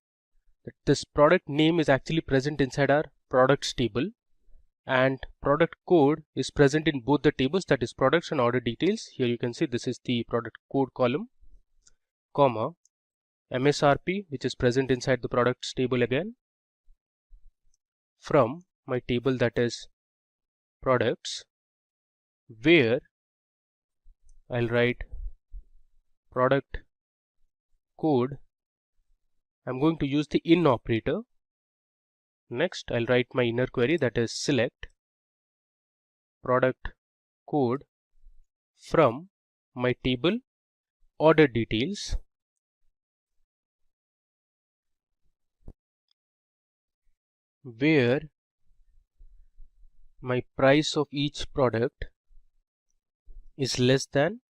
that this product name is actually present inside our products table and product code is present in both the tables, that is products and order details. Here you can see this is the product code column, comma, MSRP which is present inside the products table again, from my table that is products, where I'll write product code. I'm going to use the in operator. Next I'll write my inner query, that is select product code from my table order details, where my price of each product is less than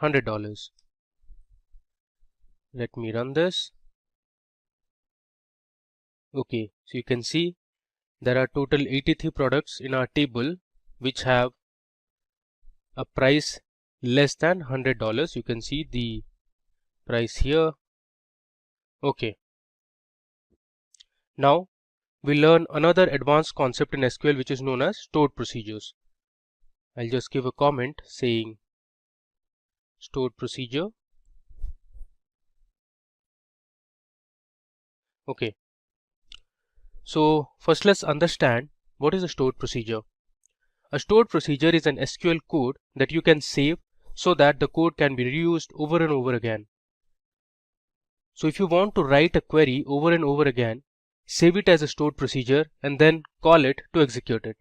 $100. Let me run this. Okay, so you can see there are total 83 products in our table which have a price less than $100. You can see the price here. Okay, now we learn another advanced concept in SQL which is known as stored procedures. I'll just give a comment saying stored procedure. Okay, so first let's understand what is a stored procedure. A stored procedure is an SQL code that you can save so that the code can be reused over and over again. So if you want to write a query over and over again, save it as a stored procedure and then call it to execute it.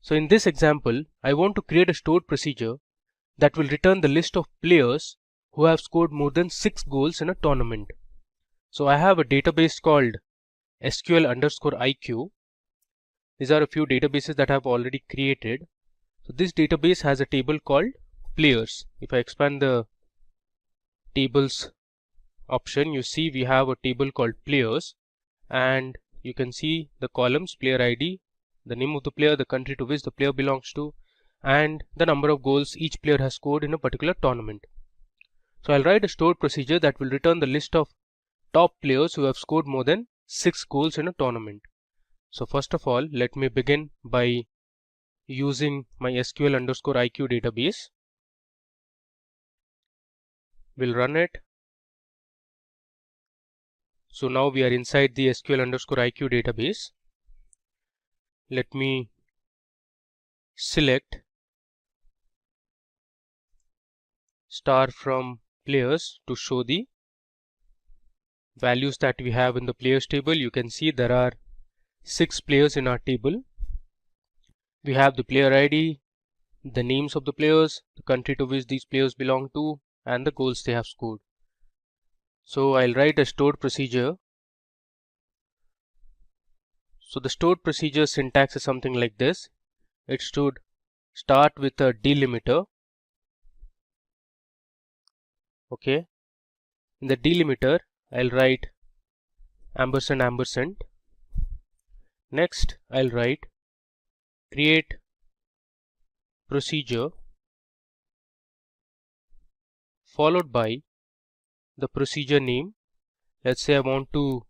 So in this example, I want to create a stored procedure that will return the list of players who have scored more than 6 goals in a tournament. So I have a database called SQL_IQ. These are a few databases that I have already created. So this database has a table called players. If I expand the tables option, you see we have a table called players and you can see the columns player ID, the name of the player, the country to which the player belongs to, and the number of goals each player has scored in a particular tournament. So I'll write a stored procedure that will return the list of top players who have scored more than 6 goals in a tournament. So first of all, let me begin by using my SQL_IQ database. We'll run it. So now we are inside the SQL_IQ database. Let me select star from players to show the values that we have in the players table. You can see there are 6 players in our table. We have the player ID, the names of the players, the country to which these players belong to, and the goals they have scored. So I'll write a stored procedure. So the stored procedure syntax is something like this. It should start with a delimiter. Okay. In the delimiter, I'll write ampersand ampersand. Next, I'll write create procedure followed by the procedure name. Let's say I want to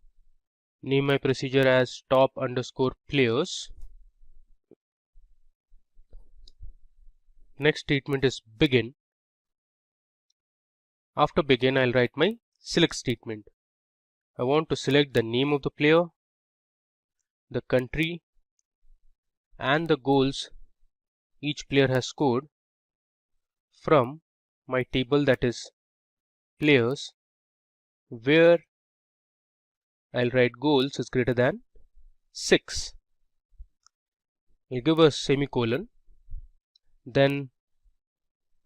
name my procedure as top_players. Next statement is begin. After begin, I'll write my select statement. I want to select the name of the player, the country, and the goals each player has scored from my table, that is players, where I'll write goals is greater than 6. I'll give a semicolon. Then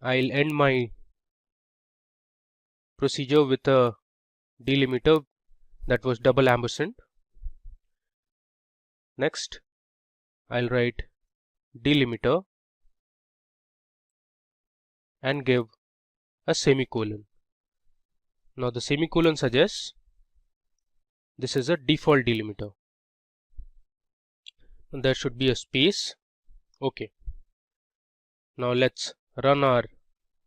I'll end my procedure with a delimiter that was double ampersand. Next, I'll write delimiter and give a semicolon. Now the semicolon suggests this is a default delimiter. And there should be a space. Okay. Now let's run our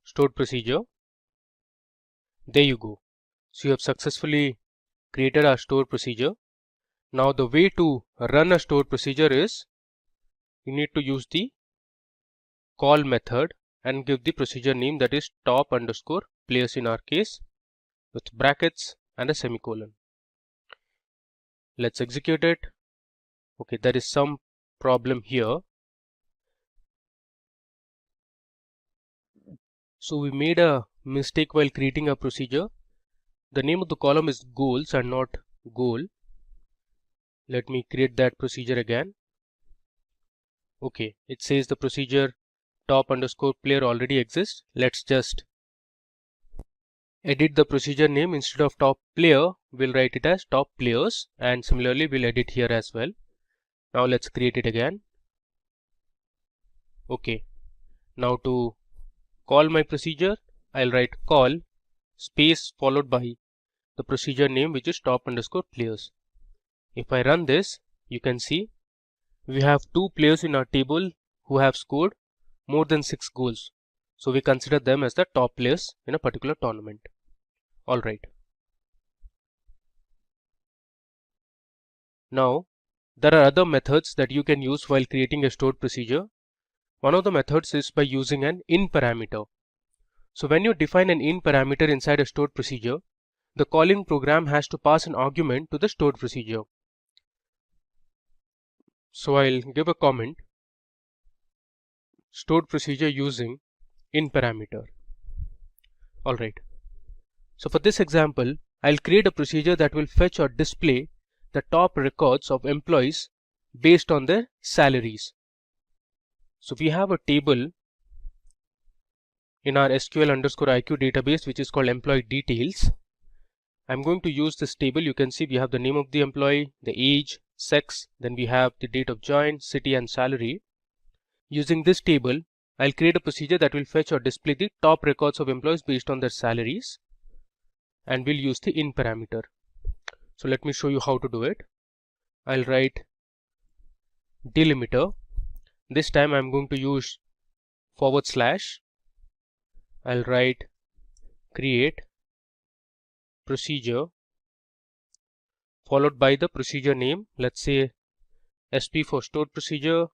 stored procedure. There you go. So you have successfully created our stored procedure. Now the way to run a stored procedure is you need to use the call method and give the procedure name, that is top underscore players in our case, with brackets and a semicolon. Let's execute it. Okay, there is some problem here. So we made a mistake while creating a procedure. The name of the column is goals and not goal. Let me create that procedure again. Okay, it says the procedure top underscore player already exists. Let's just edit the procedure name. Instead of top player, we'll write it as top players, and similarly we'll edit here as well. Now let's create it again. Okay, now to call my procedure, I'll write call space followed by the procedure name, which is top underscore players. If I run this, you can see we have 2 players in our table who have scored more than 6 goals. So we consider them as the top players in a particular tournament. Alright. Now, there are other methods that you can use while creating a stored procedure. One of the methods is by using an in parameter. So when you define an in parameter inside a stored procedure, the calling program has to pass an argument to the stored procedure. So I'll give a comment, stored procedure using in parameter. Alright. So for this example, I'll create a procedure that will fetch or display the top records of employees based on their salaries. So we have a table in our SQL underscore IQ database, which is called employee details. I'm going to use this table. You can see we have the name of the employee, the age, sex, then we have the date of join, city and salary. Using this table, I'll create a procedure that will fetch or display the top records of employees based on their salaries, and we'll use the in parameter. So let me show you how to do it. I'll write delimiter. This time I'm going to use /. I'll write create procedure followed by the procedure name. Let's say SP for stored procedure,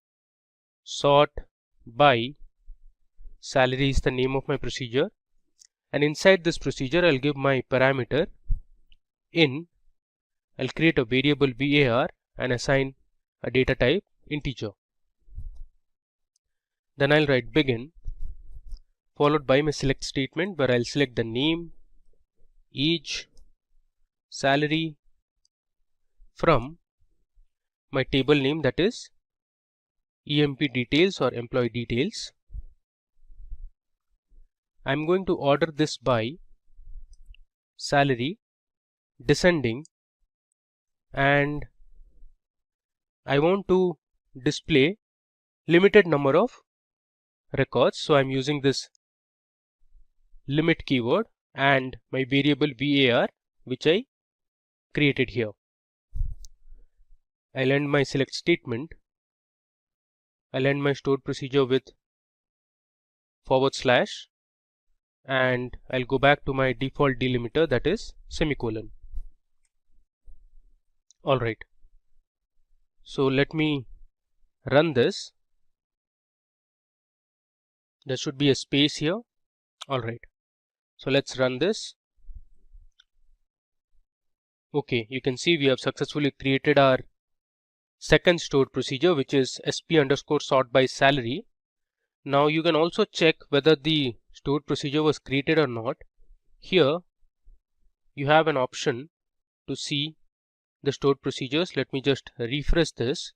sort by salary is the name of my procedure, and inside this procedure I'll give my parameter in. I'll create a variable var and assign a data type integer. Then I'll write begin followed by my select statement, where I'll select the name, age, salary from my table name, that is EMP details or employee details. I'm going to order this by salary descending, and I want to display limited number of records, so I'm using this limit keyword and my variable var, which I created here. I'll end my select statement. I'll end my stored procedure with /, and I'll go back to my default delimiter, that is semicolon. Alright, so let me run this. There should be a space here. Alright, so let's run this. Okay, you can see we have successfully created our second stored procedure, which is sp underscore sort by salary. Now you can also check whether the stored procedure was created or not. Here you have an option to see the stored procedures. Let me just refresh this,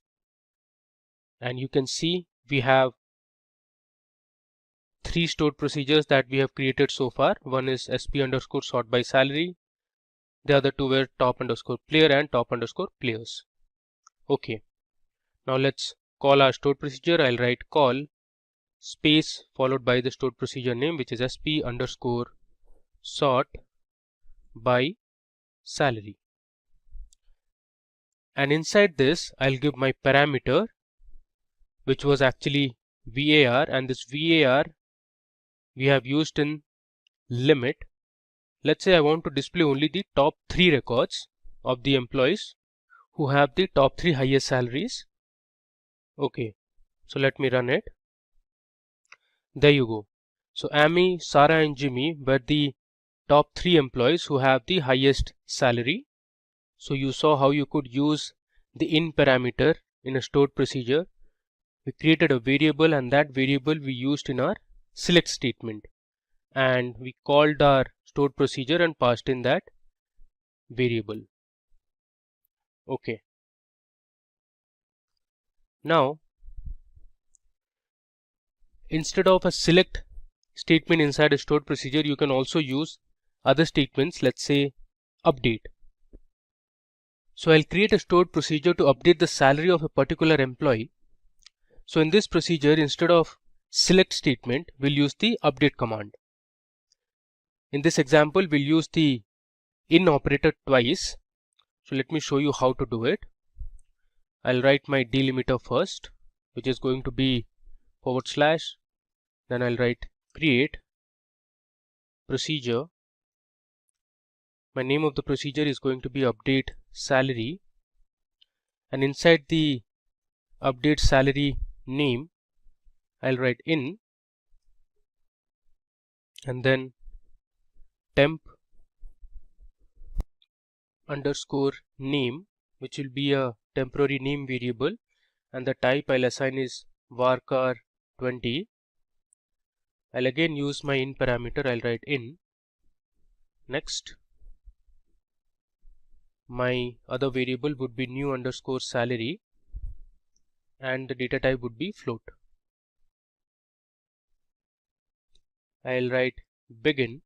and you can see we have 3 stored procedures that we have created so far. One is sp underscore sort by salary. The other two were top underscore player and top underscore players. Okay, now let's call our stored procedure. I'll write call space followed by the stored procedure name, which is sp underscore sort by salary. And inside this I'll give my parameter, which was actually VAR, and this VAR we have used in limit. Let's say I want to display only the top 3 records of the employees who have the top 3 highest salaries. Okay, so let me run it. There you go. So Amy, Sarah and Jimmy were the top 3 employees who have the highest salary. So you saw how you could use the in parameter in a stored procedure. We created a variable, and that variable we used in our select statement, and we called our stored procedure and passed in that variable. Okay. Now instead of a select statement inside a stored procedure, you can also use other statements. Let's say update. So I'll create a stored procedure to update the salary of a particular employee. So in this procedure, instead of select statement, we'll use the update command. In this example, we'll use the in operator twice. So let me show you how to do it. I'll write my delimiter first, which is going to be /, then I'll write create procedure. My name of the procedure is going to be update salary, and inside the update salary name I'll write in, and then temp underscore name, which will be a temporary name variable, and the type I'll assign is varchar 20. I'll again use my in parameter. I'll write in. Next, my other variable would be new underscore salary, and the data type would be float. I'll write begin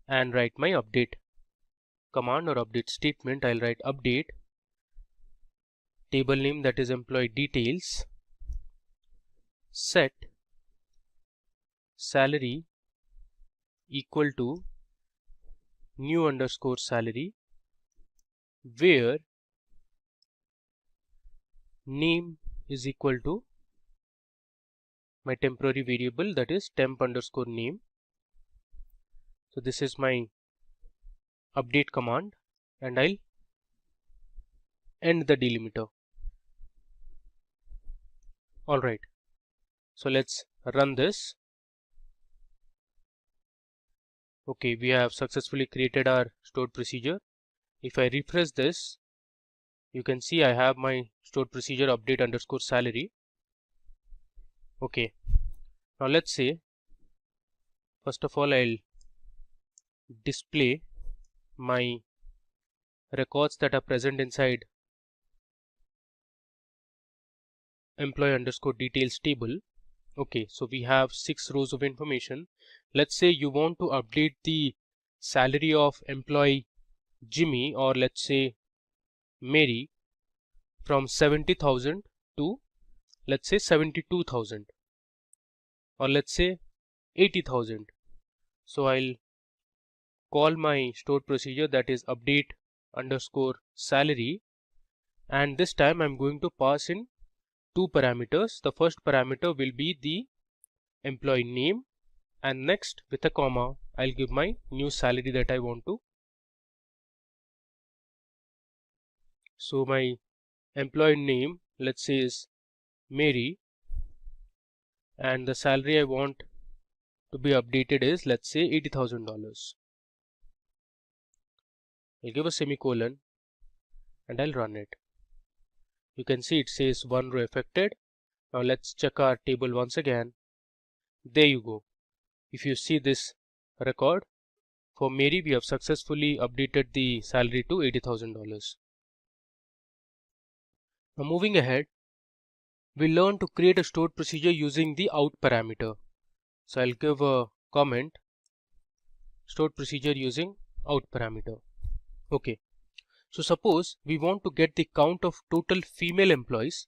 and write my update command or update statement. I'll write update table name, that is employee details, set salary equal to new underscore salary, where name is equal to my temporary variable, that is temp underscore name. So this is my update command, and I'll end the delimiter. Alright, so let's run this. Okay, we have successfully created our stored procedure. If I refresh this, you can see I have my stored procedure update underscore salary. Okay, now let's say, first of all, I'll display my records that are present inside employee underscore details table. Okay, so we have 6 rows of information. Let's say you want to update the salary of employee Jimmy, or let's say Mary, from 70,000 to let's say 72,000, or let's say 80,000. So I'll call my stored procedure, that is update underscore salary, and this time I'm going to pass in 2 parameters. The first parameter will be the employee name, and next with a comma I'll give my new salary that I want to. So my employee name, let's say, is Mary, and the salary I want to be updated is, let's say, $80,000. I'll give a semicolon and I'll run it. You can see it says 1 row affected. Now let's check our table once again. There you go. If you see this record, for Mary we have successfully updated the salary to $80,000. Now moving ahead, we learn to create a stored procedure using the out parameter. So I'll give a comment, stored procedure using out parameter. Okay. So suppose we want to get the count of total female employees.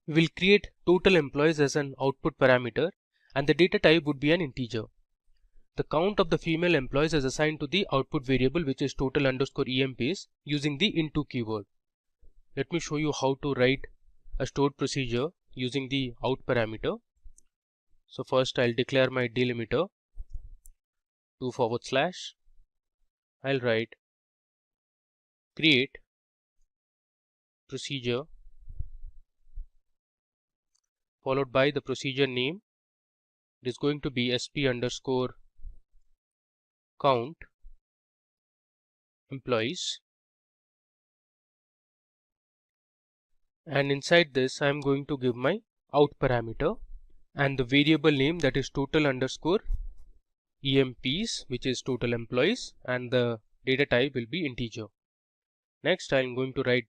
We will create total employees as an output parameter and the data type would be an integer. The count of the female employees is assigned to the output variable, which is total underscore EMPs, using the into keyword. Let me show you how to write a stored procedure using the out parameter. So first I'll declare my delimiter 2/. I'll write create procedure followed by the procedure name. It is going to be sp underscore count employees, and inside this I am going to give my out parameter and the variable name, that is total underscore EMPs, which is total employees, and the data type will be integer. Next I am going to write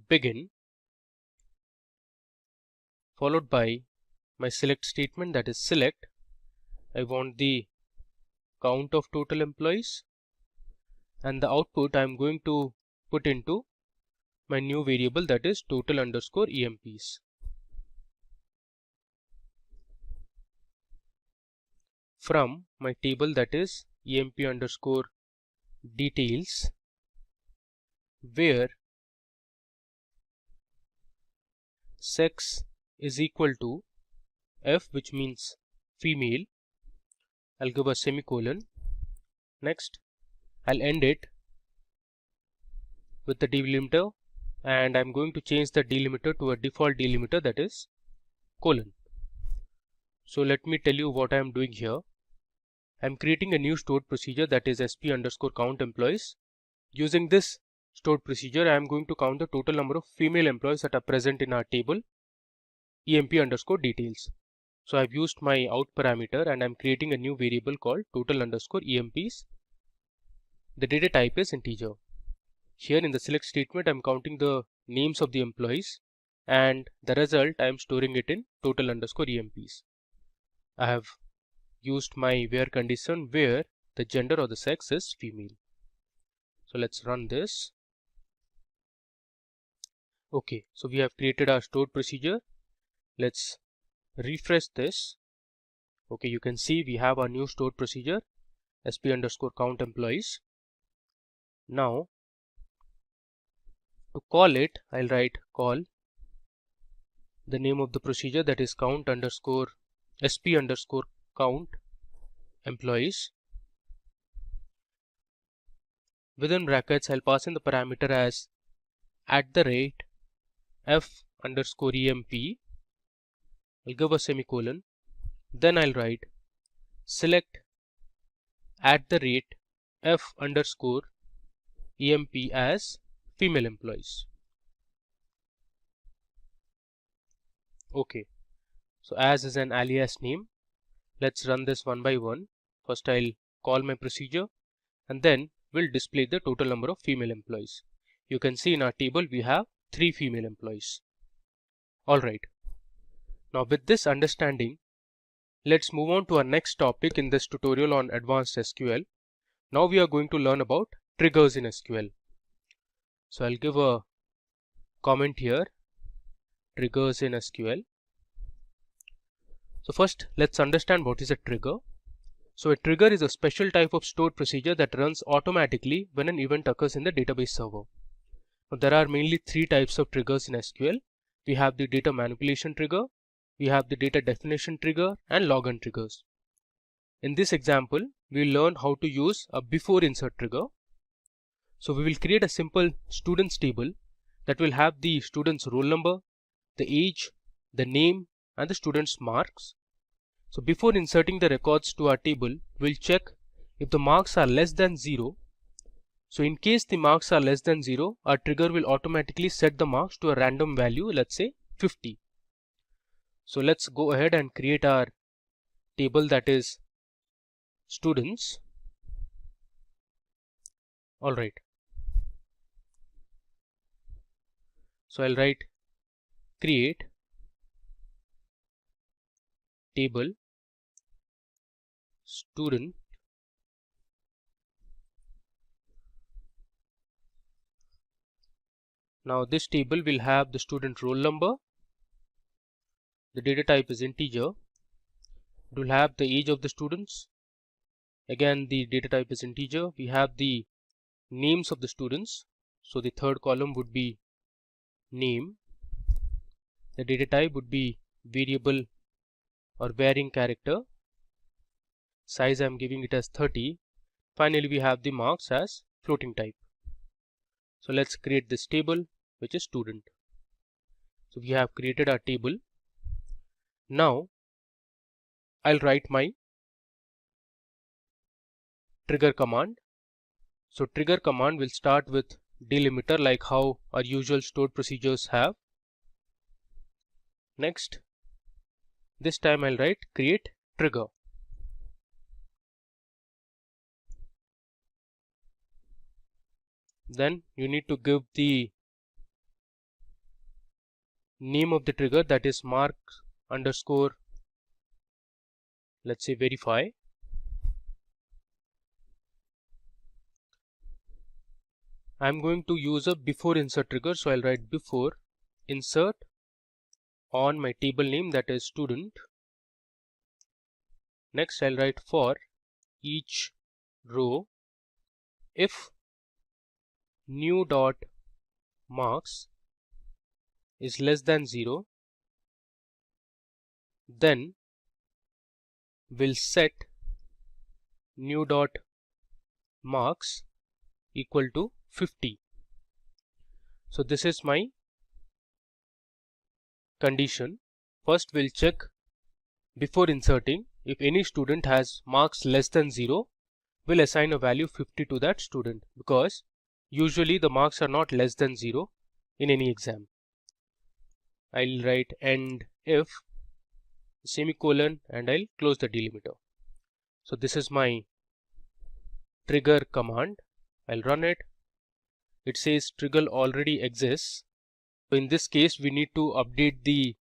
begin followed by my select statement, that is select. I want the count of total employees, and the output I am going to put into my new variable, that is total underscore EMPs. From my table, that is EMP underscore details, where sex is equal to F, which means female, I'll give a semicolon. Next I'll end it with the delimiter, and I'm going to change the delimiter to a default delimiter, that is colon. So let me tell you what I am doing here. I'm creating a new stored procedure, that is sp underscore count employees. Using this stored procedure, I am going to count the total number of female employees that are present in our table emp underscore details. So I've used my out parameter and I'm creating a new variable called total underscore EMPs. The data type is integer. Here in the select statement, I'm counting the names of the employees, and the result I am storing it in total underscore EMPs. I have used my where condition where the gender or the sex is female. So let's run this. Okay, so we have created our stored procedure. Let's refresh this. Okay, you can see we have our new stored procedure sp underscore count employees. Now to call it, I'll write call the name of the procedure, that is count underscore sp underscore count employees. Within brackets I'll pass in the parameter as @f underscore emp. I'll give a semicolon. Then I'll write select @f underscore emp as female employees. Okay, so as is an alias name. Let's run this one by one. First I'll call my procedure and then we'll display the total number of female employees. You can see in our table we have 3 female employees. Alright, now with this understanding, let's move on to our next topic in this tutorial on advanced SQL. Now we are going to learn about triggers in SQL. So I'll give a comment here, triggers in SQL. So first let's understand what is a trigger. So a trigger is a special type of stored procedure that runs automatically when an event occurs in the database server. Now there are mainly 3 types of triggers in SQL. We have the data manipulation trigger, we have the data definition trigger, and login triggers. In this example, we'll learn how to use a before insert trigger. So we will create a simple students table that will have the student's roll number, the age, the name, and the student's marks. So before inserting the records to our table, we'll check if the marks are less than 0. So in case the marks are less than 0, our trigger will automatically set the marks to a random value, let's say 50. So let's go ahead and create our table that is students. Alright, so I'll write create table student. Now this table will have the student roll number, the data type is integer, it will have the age of the students, again the data type is integer, we have the names of the students, so the third column would be name, the data type would be variable or varying character, size I am giving it as 30, finally we have the marks as floating type. So let's create this table which is student. So we have created our table. Now I'll write my trigger command. So trigger command will start with delimiter like how our usual stored procedures have. Next, this time I'll write create trigger. Then you need to give the name of the trigger, that is mark underscore, let's say verify. I'm going to use a before insert trigger, so I'll write before insert on my table name, that is student. Next I'll write for each row if new dot marks is less than 0, then we'll set new dot marks equal to 50. So this is my condition. First we'll check before inserting, if any student has marks less than 0, we'll assign a value 50 to that student, because usually the marks are not less than 0 in any exam. I'll write end if semicolon and I'll close the delimiter. So this is my trigger command. I'll run it. It says trigger already exists. So in this case we need to update the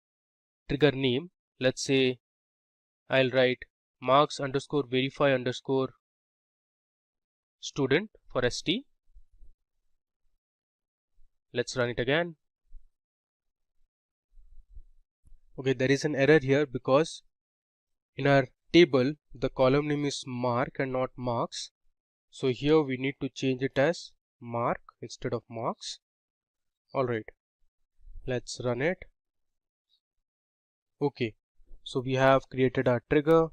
trigger name. Let's say I'll write marks underscore verify underscore student for ST. Let's run it again. Okay, there is an error here because in our table the column name is mark and not marks. So here we need to change it as mark instead of marks. Alright, let's run it. Okay, so we have created our trigger.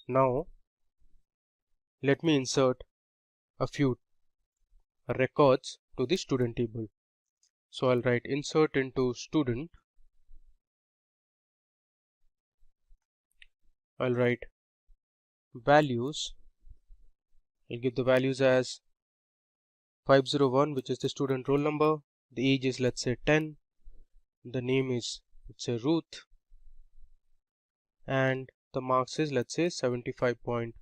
Now let me insert a few records to the student table. So I'll write insert into student. I'll write values. I'll give the values as 501, which is the student roll number. The age is, let's say, 10. The name is, let's say, Ruth. And the marks is, let's say, 75.0.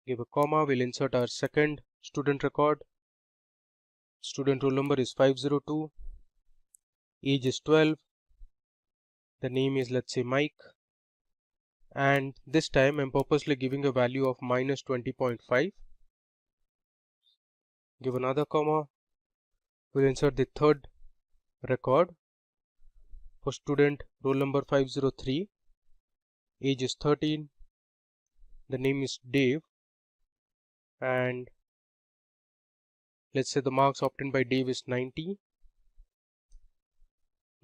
Give a comma. We'll insert our second student record. Student roll number is 502. Age is 12. The name is, let's say, Mike. And this time I'm purposely giving a value of minus 20.5. Give another comma. We'll insert the third record for student roll number 503. Age is 13. The name is Dave. And let's say the marks obtained by Dave is 90.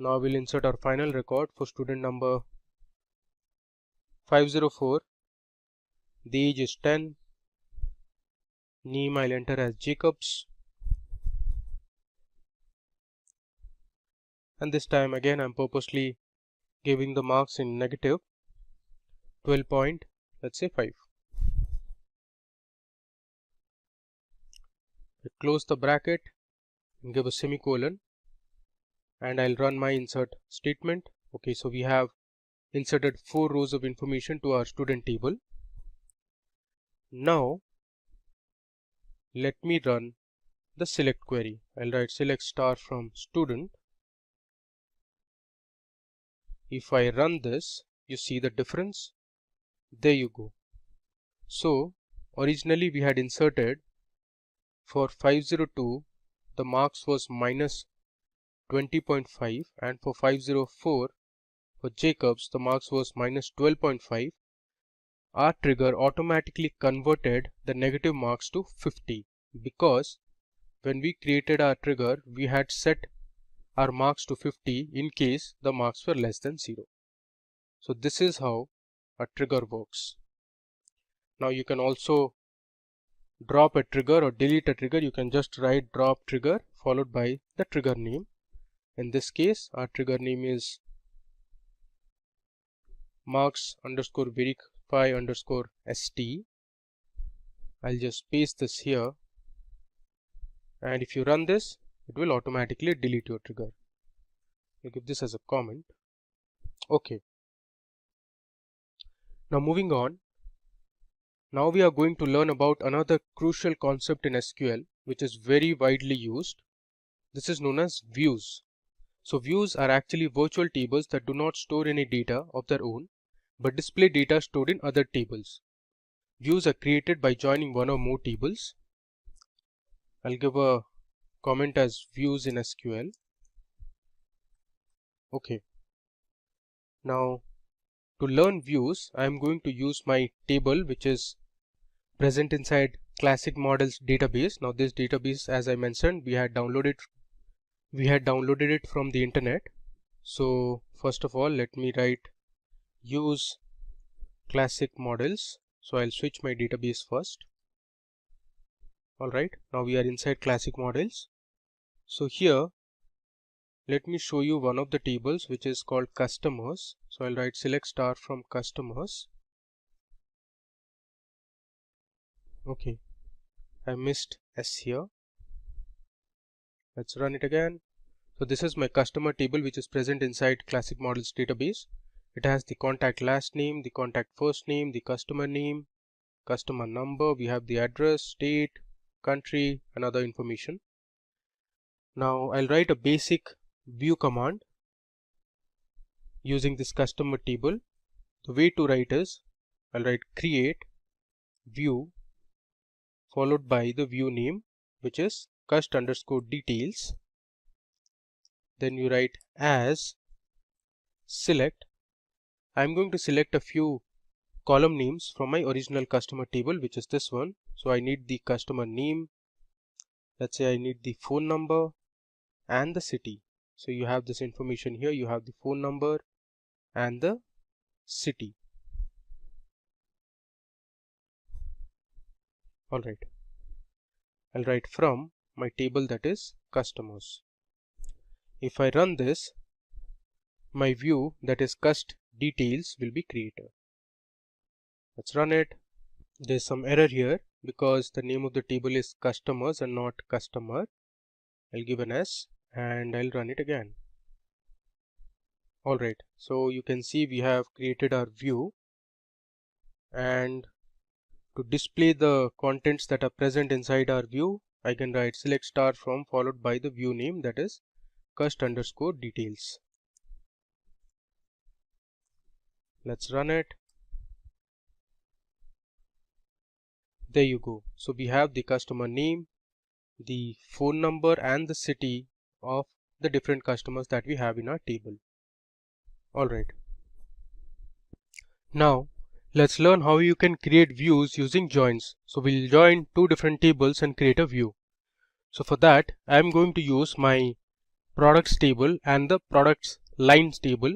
Now we'll insert our final record for student number 504. The age is 10. Name I'll enter as Jacobs. And this time again I'm purposely giving the marks in negative 12 point, let's say 5. I close the bracket and give a semicolon, and I'll run my insert statement. Okay, so we have inserted 4 rows of information to our student table. Now let me run the select query. I'll write select star from student. If I run this, you see the difference. There you go. So originally we had inserted for 502 the marks was minus 20.5, and for 504 for Jacobs the marks was minus 12.5. Our trigger automatically converted the negative marks to 50 because when we created our trigger we had set our marks to 50 in case the marks were less than 0. So this is how a trigger works. Now you can also drop a trigger or delete a trigger. You can just write drop trigger followed by the trigger name. In this case our trigger name is marks underscore verify underscore st. I'll just paste this here, and if you run this it will automatically delete your trigger. You give this as a comment. Okay, now moving on. Now we are going to learn about another crucial concept in SQL which is very widely used. This is known as views. So views are actually virtual tables that do not store any data of their own but display data stored in other tables. Views are created by joining one or more tables. I'll give a comment as views in SQL. Okay. Now to learn views, I am going to use my table which is present inside Classic Models database. Now this database, as I mentioned, we had downloaded it from the internet. So first of all, let me write use Classic Models. So I'll switch my database first. Alright, now we are inside Classic Models. So here let me show you one of the tables which is called customers. So I'll write select star from customers. Okay, I missed S here. Let's run it again. So this is my customer table which is present inside Classic Models database. It has the contact last name, the contact first name, the customer name, customer number, we have the address, state, country, and other information. Now I'll write a basic view command using this customer table. The way to write is I'll write create view followed by the view name which is cust underscore details. Then you write as select. I'm going to select a few column names from my original customer table which is this one. So I need the customer name. Let's say I need the phone number and the city. So you have this information here. You have the phone number and the city. Alright, I'll write from my table that is customers. If I run this, my view that is cust details will be created. Let's run it. There's some error here because the name of the table is customers and not customer. I'll give an S and I'll run it again. Alright, so you can see we have created our view, and to display the contents that are present inside our view, I can write select star from followed by the view name that is cust underscore details. Let's run it. There you go. So we have the customer name, the phone number and the city of the different customers that we have in our table. Alright. Now let's learn how you can create views using joins. So we'll join two different tables and create a view. So for that I'm going to use my products table and the products lines table.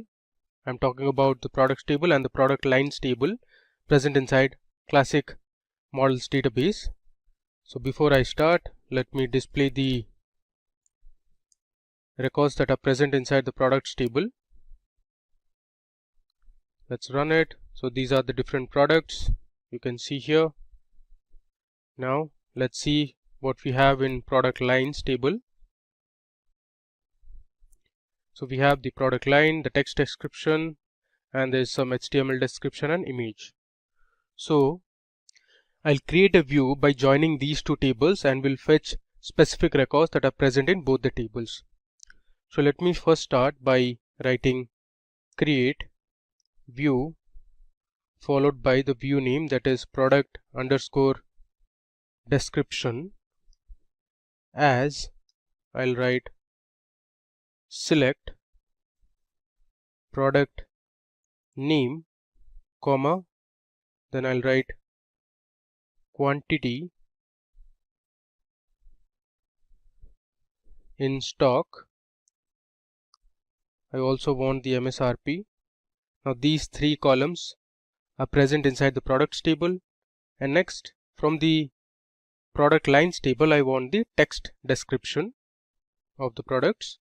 I'm talking about the products table and the product lines table present inside Classic Models database. So before I start, let me display the records that are present inside the products table. Let's run it. So these are the different products you can see here. Now let's see what we have in product lines table. So we have the product line, the text description, and there's some HTML description and image. So I'll create a view by joining these two tables and will fetch specific records that are present in both the tables. So let me first start by writing create view followed by the view name, that is product underscore description, as I'll write select product name, comma, then I'll write quantity in stock. I also want the MSRP. Now these three columns are present inside the products table, and next from the product lines table I want the text description of the products.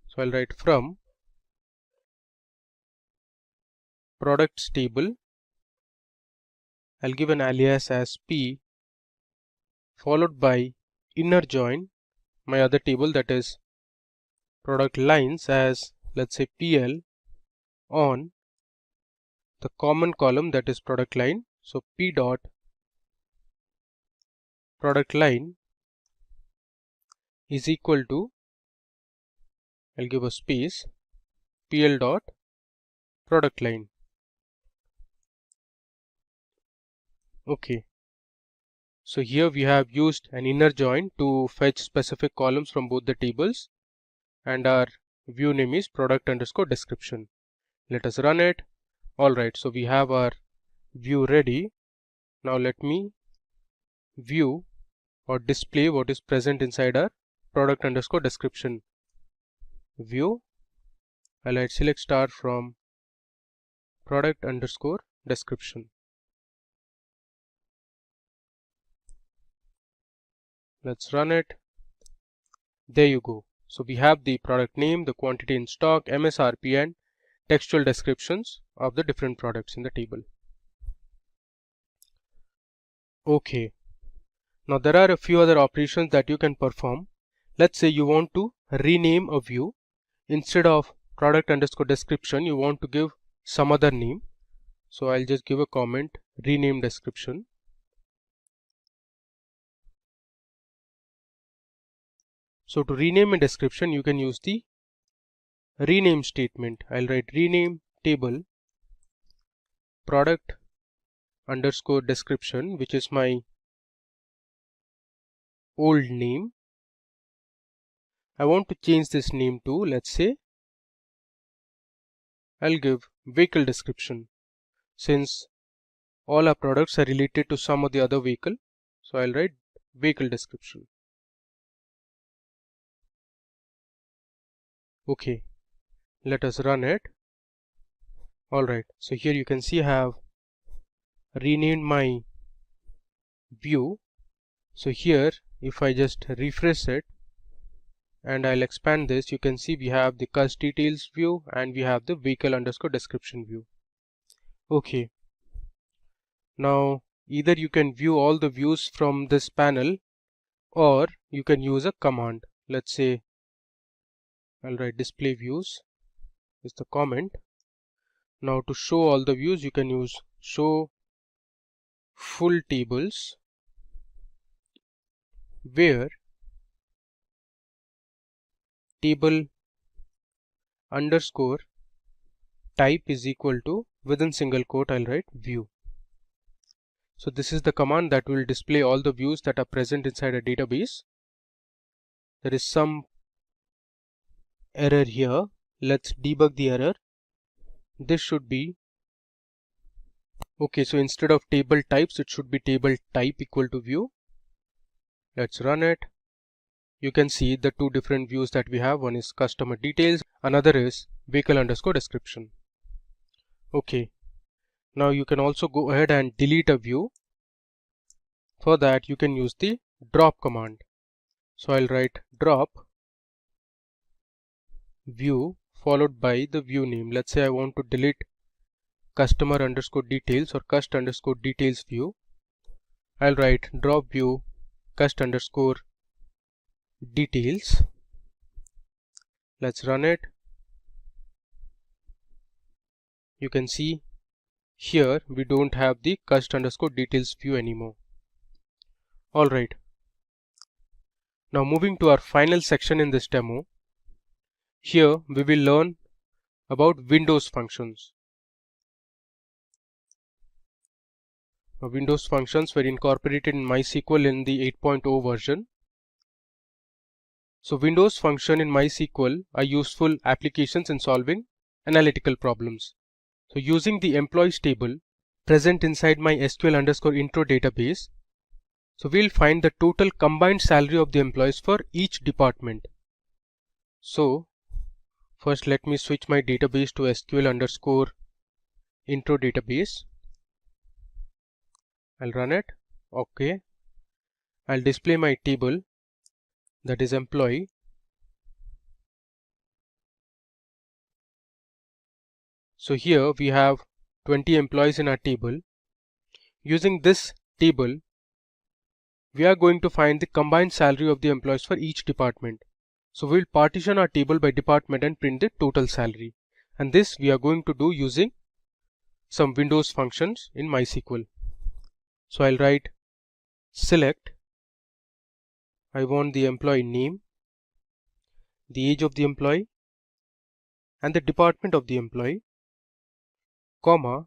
So I'll write from products table, I'll give an alias as P followed by inner join my other table, that is product lines, as let's say PL on the common column, that is product line. So P dot product line is equal to, I'll give a space, PL dot product line. Okay, so here we have used an inner join to fetch specific columns from both the tables, and our view name is product underscore description. Let us run it. Alright, so we have our view ready. Now let me view or display what is present inside our product underscore description view. I'll write select star from product underscore description. Let's run it. There you go. So we have the product name, the quantity in stock, MSRP, and textual descriptions of the different products in the table. Okay, now there are a few other operations that you can perform. Let's say you want to rename a view. Instead of product underscore description, you want to give some other name. So I'll just give a comment, rename description. So to rename a description, you can use the rename statement. I'll write rename table product underscore description, which is my old name. I want to change this name to, let's say, I'll give vehicle description, since all our products are related to some of the other vehicle. So I'll write vehicle description. Okay, let us run it. Alright, so here you can see I have renamed my view. So here if I just refresh it and I'll expand this, you can see we have the cost details view and we have the vehicle underscore description view. Okay, now either you can view all the views from this panel or you can use a command. Let's say I'll write display views is the comment. Now to show all the views, you can use show full tables, where table underscore type is equal to, within single quote I'll write view. So this is the command that will display all the views that are present inside a database. There is some error here. Let's debug the error. This should be okay. So instead of table types, it should be table type equal to view. Let's run it. You can see the two different views that we have. One is customer details, another is vehicle underscore description. Okay, now you can also go ahead and delete a view. For that you can use the drop command. So I'll write drop view followed by the view name. Let's say I want to delete customer underscore details or cust underscore details view. I'll write drop view cust underscore details. Let's run it. you can see here we don't have the cust underscore details view anymore. Alright, now moving to our final section in this demo. Here we will learn about Windows functions. Now, Windows functions were incorporated in MySQL in the 8.0 version. So Windows function in MySQL are useful applications in solving analytical problems. So using the employees table present inside my SQL underscore intro database, so we'll find the total combined salary of the employees for each department. So first let me switch my database to SQL underscore intro database. I'll run it. Okay. I'll display my table, that is employee. So here we have 20 employees in our table. Using this table, we are going to find the combined salary of the employees for each department. So we'll partition our table by department and print the total salary. And this we are going to do using some Windows functions in MySQL. So I'll write select. I want the employee name, the age of the employee, and the department of the employee, comma.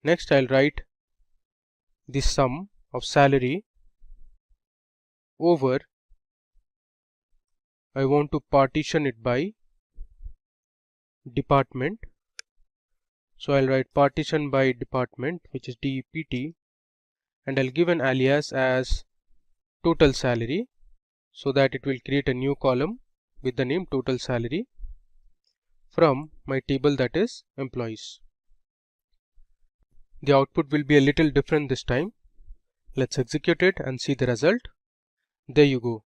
Next I'll write the sum of salary over, I want to partition it by department. So I'll write partition by department, which is DEPT, and I'll give an alias as total salary, so that it will create a new column with the name total salary from my table, that is employees. The output will be a little different this time. Let's execute it and see the result. There you go.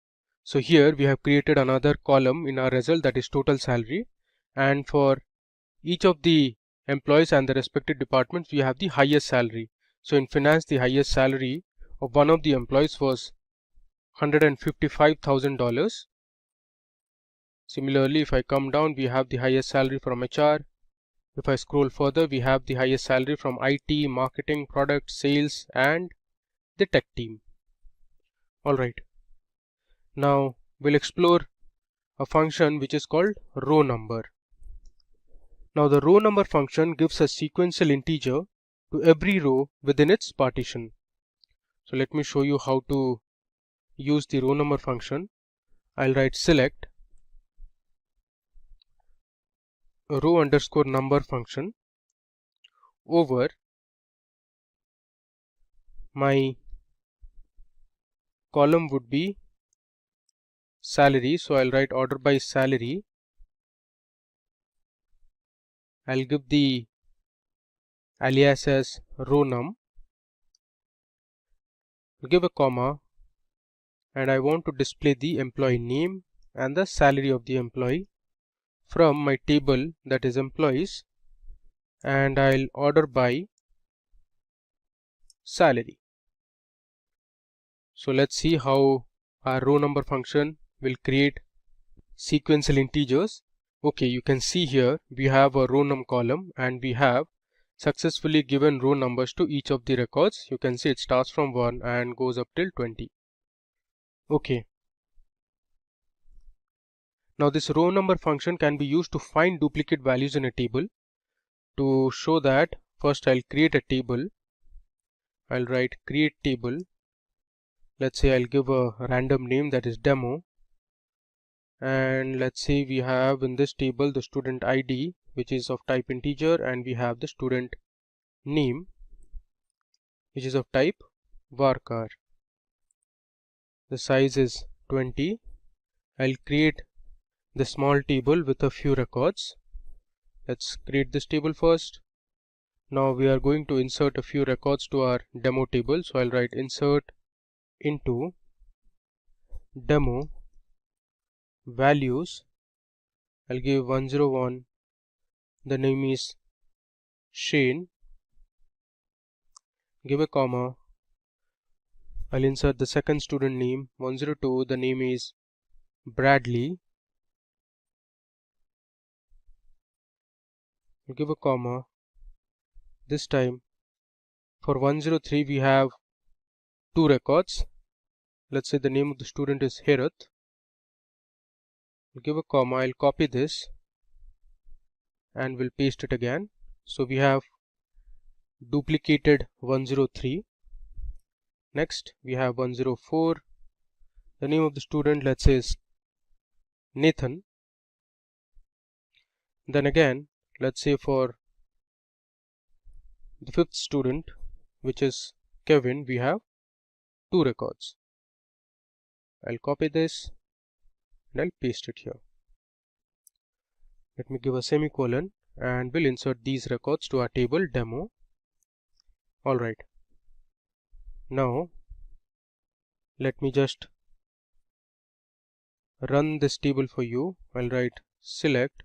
So here we have created another column in our result, that is total salary, and for each of the employees and the respective departments we have the highest salary. So in finance, the highest salary of one of the employees was $155,000. Similarly, if I come down, we have the highest salary from HR. If I scroll further, we have the highest salary from IT, marketing, product, sales, and the tech team. Alright, now we'll explore a function which is called row number. Now the row number function gives a sequential integer to every row within its partition. So let me show you how to use the row number function. I'll write select row underscore number function over my column would be salary. So I'll write order by salary. I'll give the alias as row num, give a comma, and I want to display the employee name and the salary of the employee from my table, that is employees, and I'll order by salary. So let's see how our row number function will create sequential integers. Okay, you can see here we have a row num column and we have successfully given row numbers to each of the records. You can see it starts from 1 and goes up till 20. Okay. Now this row number function can be used to find duplicate values in a table. To show that, first I'll create a table. I'll write create table. Let's say I'll give a random name, that is demo. And let's say we have in this table the student ID, which is of type integer, and we have the student name, which is of type varchar. The size is 20. I'll create the small table with a few records. Let's create this table first. Now we are going to insert a few records to our demo table. So I'll write insert into demo values. I'll give 101. The name is Shane. Give a comma. I'll insert the second student name 102. The name is Bradley. I'll give a comma. This time for 103 we have 2 records. Let's say the name of the student is Herath. I'll give a comma, I'll copy this and we'll paste it again. So we have duplicated 103. Next we have 104. The name of the student, let's say, is Nathan. Then again, let's say for the 5th student, which is Kevin, we have 2 records. I'll copy this and I'll paste it here. Let me give a semicolon and we'll insert these records to our table demo. Alright. Now let me just run this table for you. I'll write select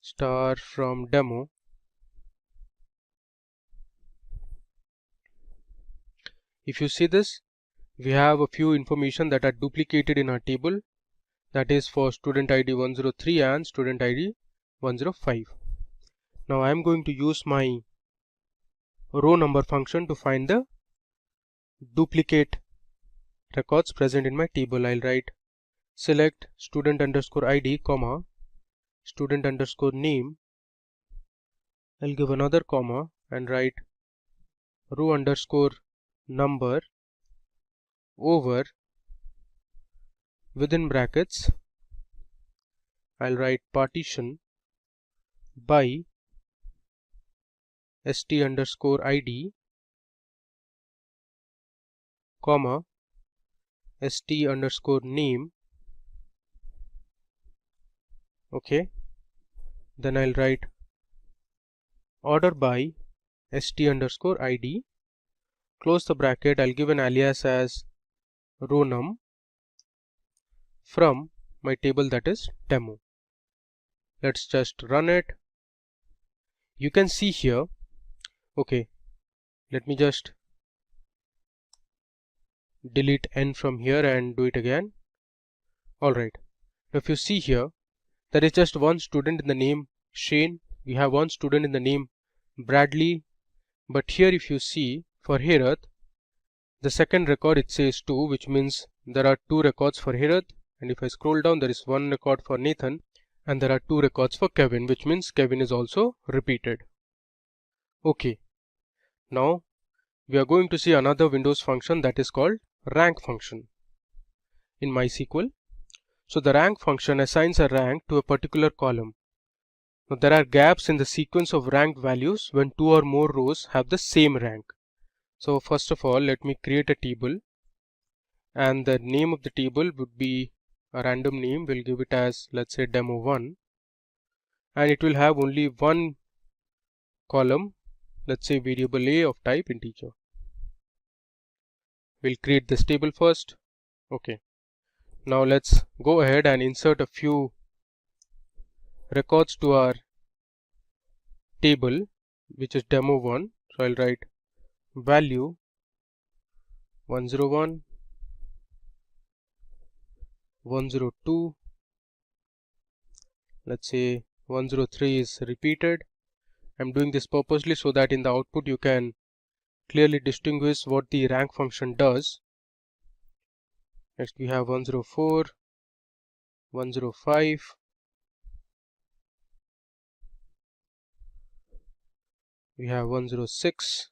star from demo. If you see this, we have a few information that are duplicated in our table, that is for student ID 103 and student ID 105. Now I am going to use my row number function to find the duplicate records present in my table. I'll write select student underscore ID comma student underscore name. I'll give another comma and write row underscore number over, within brackets I'll write partition by st underscore id comma st underscore name. Okay, then I'll write order by st underscore id, close the bracket. I'll give an alias as row num from my table, that is demo. Let's just run it. You can see here, okay, let me just delete n from here and do it again. Alright, if you see here, there is just one student in the name Shane. We have one student in the name Bradley. But here if you see, for Herath, the second record it says 2, which means there are 2 records for Herath. And if I scroll down, there is 1 record for Nathan and there are 2 records for Kevin, which means Kevin is also repeated. Okay, now we are going to see another Windows function that is called rank function in MySQL. So the rank function assigns a rank to a particular column. Now there are gaps in the sequence of ranked values when 2 or more rows have the same rank. So first of all, let me create a table and the name of the table would be a random name. We'll give it as, let's say, demo1, and it will have only one column, let's say variable a of type integer. We'll create this table first. Okay, now let's go ahead and insert a few records to our table, which is demo1. So I'll write value 101, 102, let's say 103 is repeated. I'm doing this purposely so that in the output you can clearly distinguish what the rank function does. Next we have 104, 105, we have 106,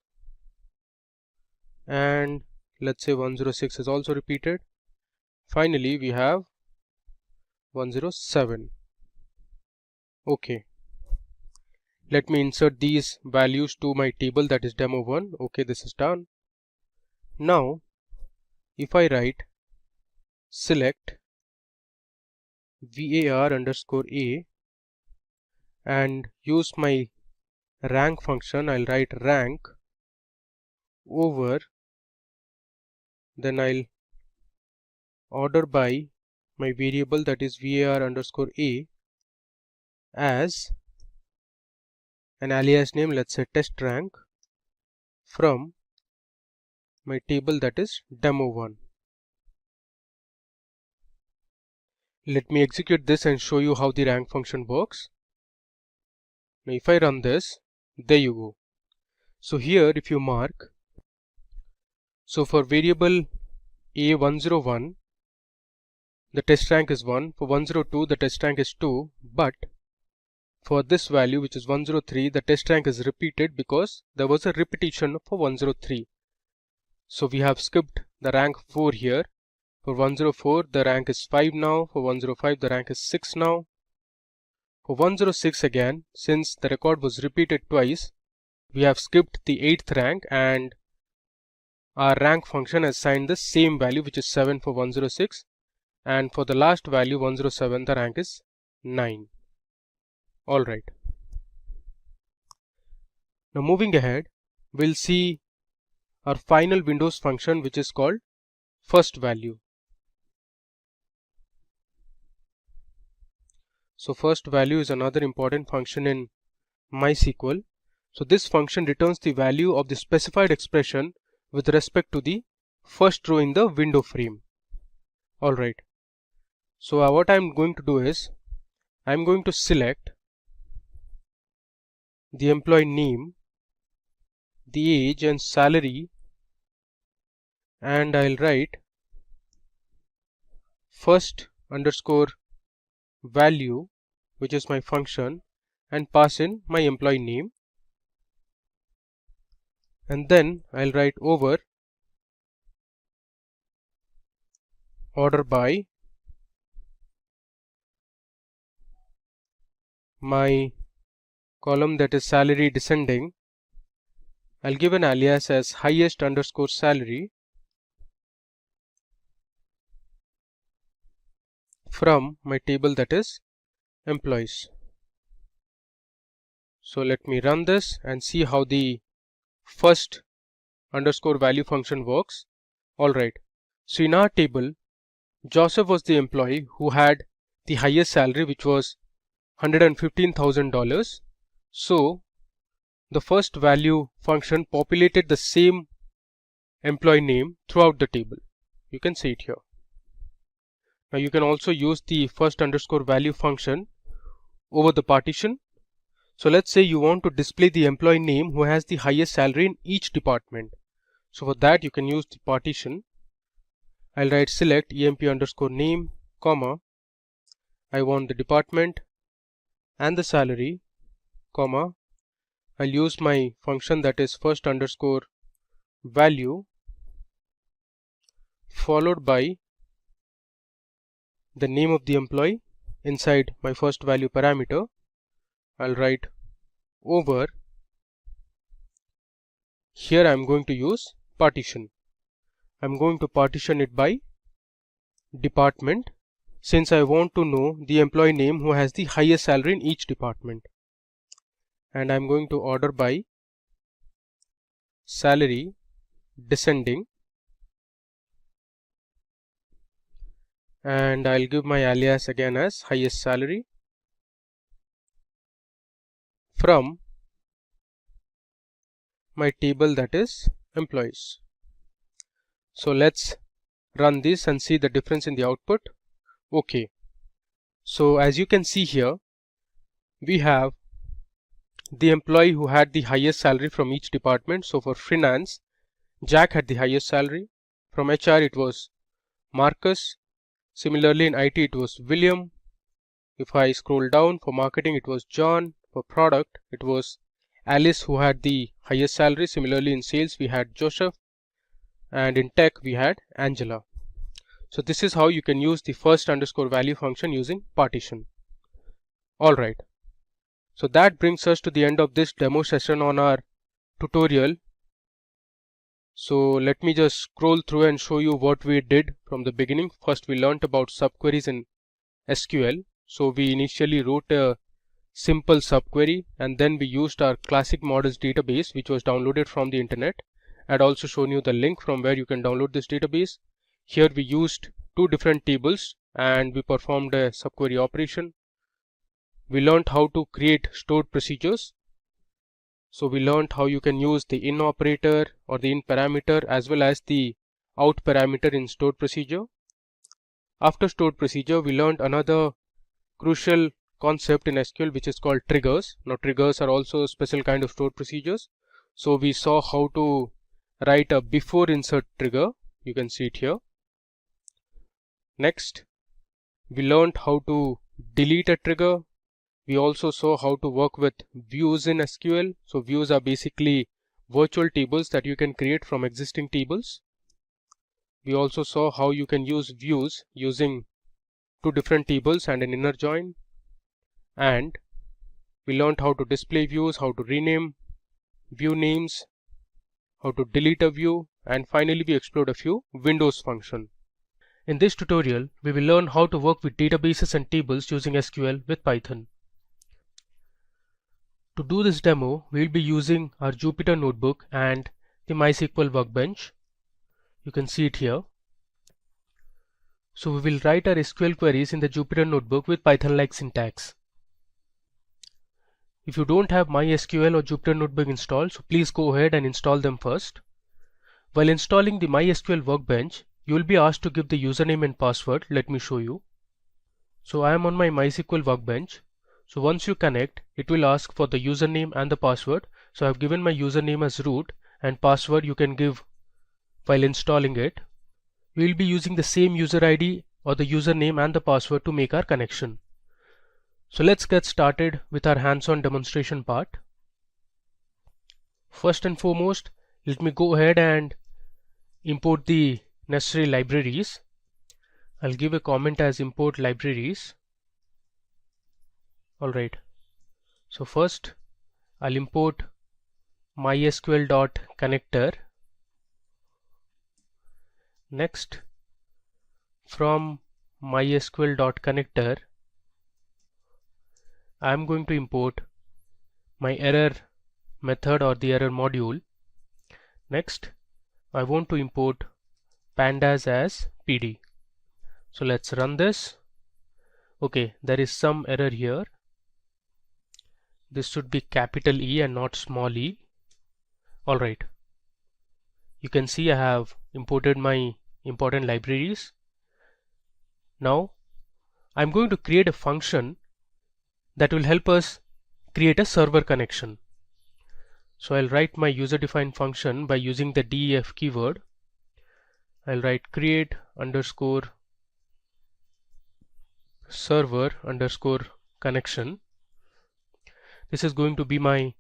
and let's say 106 is also repeated. Finally we have 107. Okay, let me insert these values to my table, that is demo1. Okay, this is done. Now if I write select var underscore a and use my rank function, I'll write rank over, then I'll order by my variable, that is var underscore a, as an alias name, let's say test rank, from my table, that is demo1. Let me execute this and show you how the rank function works. Now if I run this, there you go. So here if you mark, so for variable A101 the test rank is 1, for 102 the test rank is 2, but for this value which is 103 the test rank is repeated because there was a repetition for 103. So we have skipped the rank 4 here. For 104 the rank is 5 now, for 105 the rank is 6 now. For 106 again, since the record was repeated twice, we have skipped the 8th rank and our rank function has assigned the same value which is 7 for 106, and for the last value 107 the rank is 9. Alright. Now moving ahead, we'll see our final Windows function which is called first value. So first value is another important function in MySQL. So this function returns the value of the specified expression with respect to the first row in the window frame. Alright. So what I'm going to do is, I'm going to select the employee name, the age and salary, and I'll write first underscore value, which is my function, and pass in my employee name, and then I'll write over order by my column that is salary descending. I'll give an alias as highest underscore salary from my table that is employees. So let me run this and see how the first underscore value function works. Alright, so in our table Joseph was the employee who had the highest salary, which was $115,000. So the first value function populated the same employee name throughout the table. You can see it here. Now you can also use the first underscore value function over the partition. So let's say you want to display the employee name who has the highest salary in each department. So for that you can use the partition. I'll write select emp underscore name, comma, I want the department and the salary, comma, I'll use my function that is first underscore value followed by the name of the employee inside my first value parameter. I'll write over, here I'm going to use partition. I'm going to partition it by department, since I want to know the employee name who has the highest salary in each department. And I'm going to order by salary descending, and I'll give my alias again as highest salary from my table that is employees. So let's run this and see the difference in the output. Okay, so as you can see here, we have the employee who had the highest salary from each department. So for finance, Jack had the highest salary. From HR it was Marcus. Similarly in IT it was William. If I scroll down, for marketing it was John. For product it was Alice who had the highest salary. Similarly in sales we had Joseph, and in tech we had Angela. So this is how you can use the first underscore value function using partition. Alright, so that brings us to the end of this demo session on our tutorial. So let me just scroll through and show you what we did from the beginning. First we learnt about subqueries in SQL. So we initially wrote a simple subquery, and then we used our classic models database which was downloaded from the internet. I had also shown you the link from where you can download this database. Here we used two different tables and we performed a subquery operation. We learned how to create stored procedures. So we learned how you can use the in operator or the in parameter as well as the out parameter in stored procedure. After stored procedure, we learned another crucial concept in SQL which is called triggers. Now triggers are also a special kind of stored procedures. So we saw how to write a before insert trigger. You can see it here. Next, we learned how to delete a trigger. We also saw how to work with views in SQL. So views are basically virtual tables that you can create from existing tables. We also saw how you can use views using two different tables and an inner join. And we learned how to display views, how to rename view names, how to delete a view, and finally we explored a few Windows functions. In this tutorial, we will learn how to work with databases and tables using SQL with Python. To do this demo, we will be using our Jupyter Notebook and the MySQL Workbench. You can see it here. So we will write our SQL queries in the Jupyter Notebook with Python-like syntax. If you don't have MySQL or Jupyter Notebook installed, so please go ahead and install them first. While installing the MySQL Workbench, you will be asked to give the username and password. Let me show you. So I am on my MySQL Workbench. So once you connect, it will ask for the username and the password. So I have given my username as root, and password you can give while installing it. We will be using the same user ID or the username and the password to make our connection. So let's get started with our hands-on demonstration part. First and foremost, let me go ahead and import the necessary libraries. I'll give a comment as import libraries. Alright, so first I'll import mysql.connector. Next, from mysql.connector, I'm going to import my error method or the error module. Next, I want to import pandas as PD. So let's run this. Okay, there is some error here. This should be capital E and not small e. Alright, you can see I have imported my important libraries. Now I'm going to create a function that will help us create a server connection. So I'll write my user-defined function by using the def keyword. I'll write create underscore server underscore connection. This is going to be my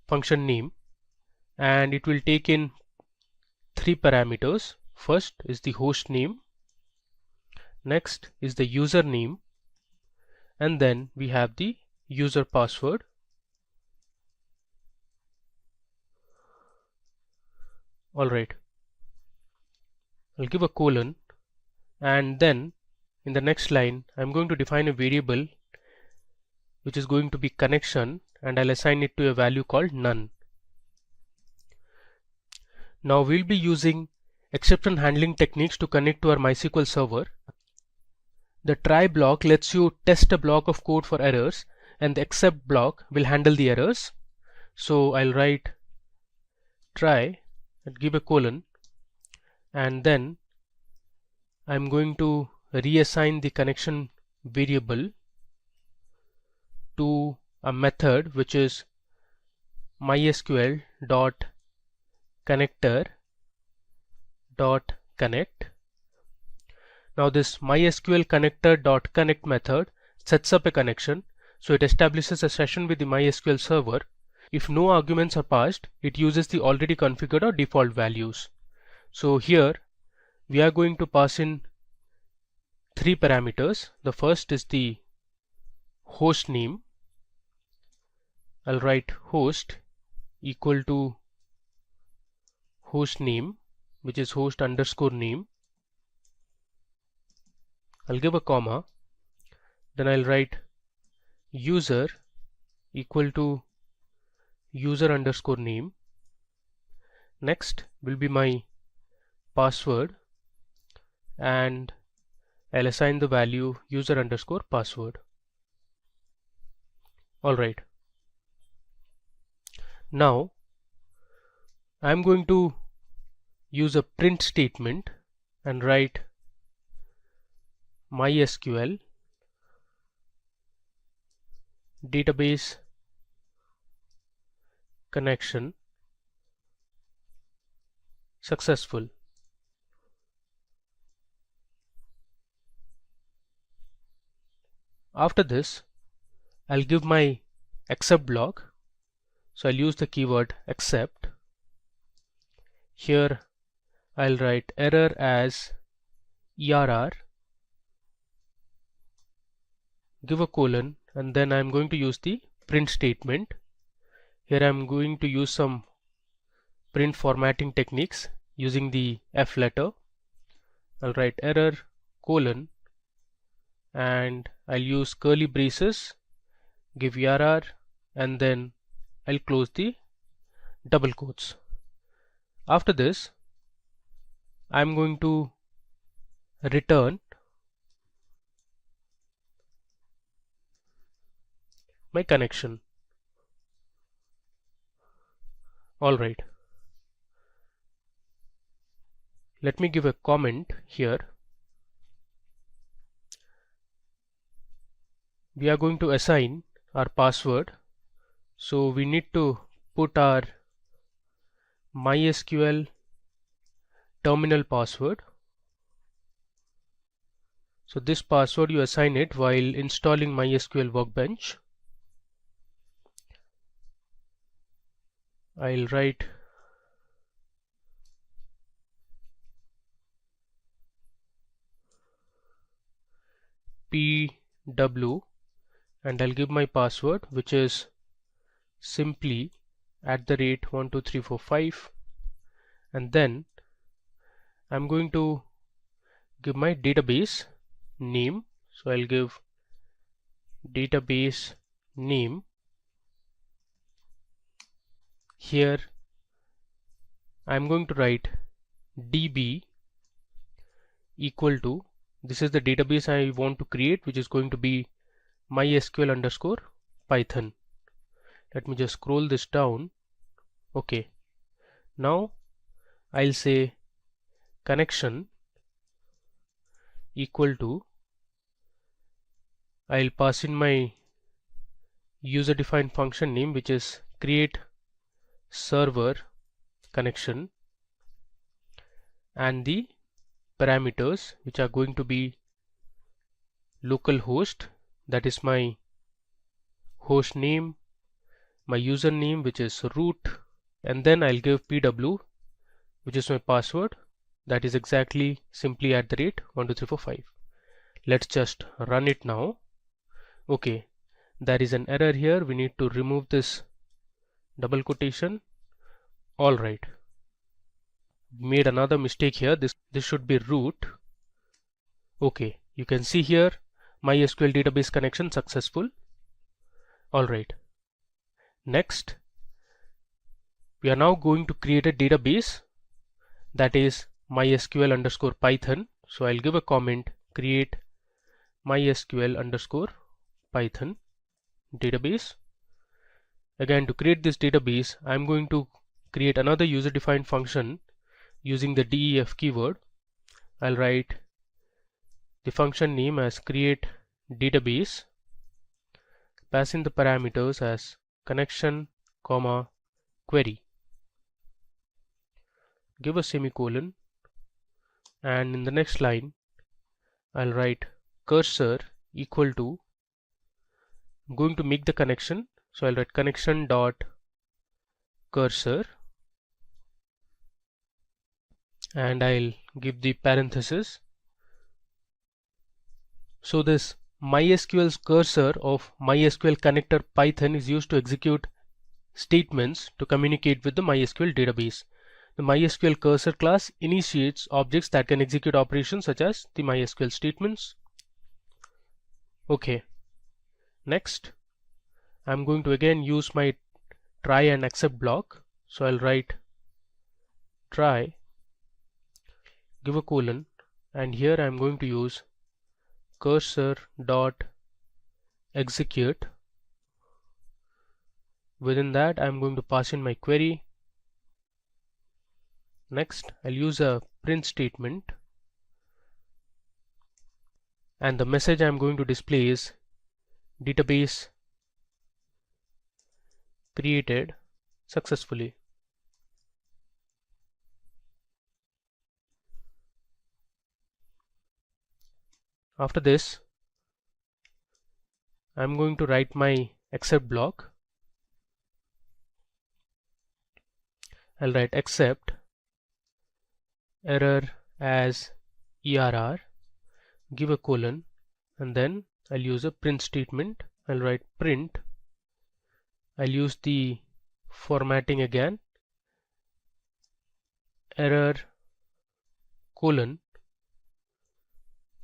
function name, and it will take in three parameters. First is the host name, next is the username, and then we have the user password. Alright, I'll give a colon, and then in the next line I'm going to define a variable which is going to be connection, and I'll assign it to a value called none. Now we'll be using exception handling techniques to connect to our MySQL server. The try block lets you test a block of code for errors, and the except block will handle the errors. So I'll write try and give a colon, and then I'm going to reassign the connection variable to a method which is mysql dot connector dot connect. Now this mysql connector dot connect method sets up a connection, so it establishes a session with the MySQL server. If no arguments are passed, it uses the already configured or default values. So here we are going to pass in three parameters. The first is the host name. I'll write host equal to host name, which is host underscore name. I'll give a comma, then I'll write user equal to user underscore name. Next will be my password, and I'll assign the value user underscore password. Alright, now I'm going to use a print statement and write MySQL database connection successful. After this, I'll give my except block. So I'll use the keyword except. Here I'll write error as ERR, give a colon, and then I'm going to use the print statement. Here I'm going to use some print formatting techniques using the F letter. I'll write error colon and I'll use curly braces, give ERR, and then I'll close the double quotes. After this, I'm going to return my connection. Alright. Let me give a comment here. We are going to assign our password. So we need to put our MySQL terminal password. So this password you assign it while installing MySQL Workbench. I'll write pw and I'll give my password, which is simply @12345, and then I'm going to give my database name. So I'll give database name. Here I'm going to write db equal to, this is the database I want to create, which is going to be mysql_python. Let me just scroll this down. Okay, now I'll say connection equal to, I'll pass in my user defined function name, which is create server connection, and the parameters, which are going to be localhost, that is my host name, my username, which is root, and then I'll give pw, which is my password, that is exactly simply @12345. Let's just run it now. Okay, there is an error here. We need to remove this double quotation. Alright, made another mistake here. This should be root. Okay, you can see here MySQL database connection successful. Alright, next we are now going to create a database, that is MySQL_Python. So I'll give a comment, create MySQL_Python database. Again, to create this database, I'm going to create another user defined function using the def keyword. I'll write the function name as create database, pass in the parameters as connection, query, give a semicolon, and in the next line I'll write cursor equal to, I'm going to make the connection, so I'll write connection dot cursor, and I'll give the parenthesis. So this MySQL's cursor of MySQL connector Python is used to execute statements to communicate with the MySQL database. The MySQL cursor class initiates objects that can execute operations such as the MySQL statements. Okay, next I'm going to again use my try and except block. So I'll write try, give a colon, and here I'm going to use cursor dot execute. Within that I'm going to pass in my query. Next I'll use a print statement, and the message I'm going to display is database created successfully. After this, I'm going to write my except block. I'll write except error as err, give a colon, and then I'll use a print statement. I'll write print. I'll use the formatting again, error colon,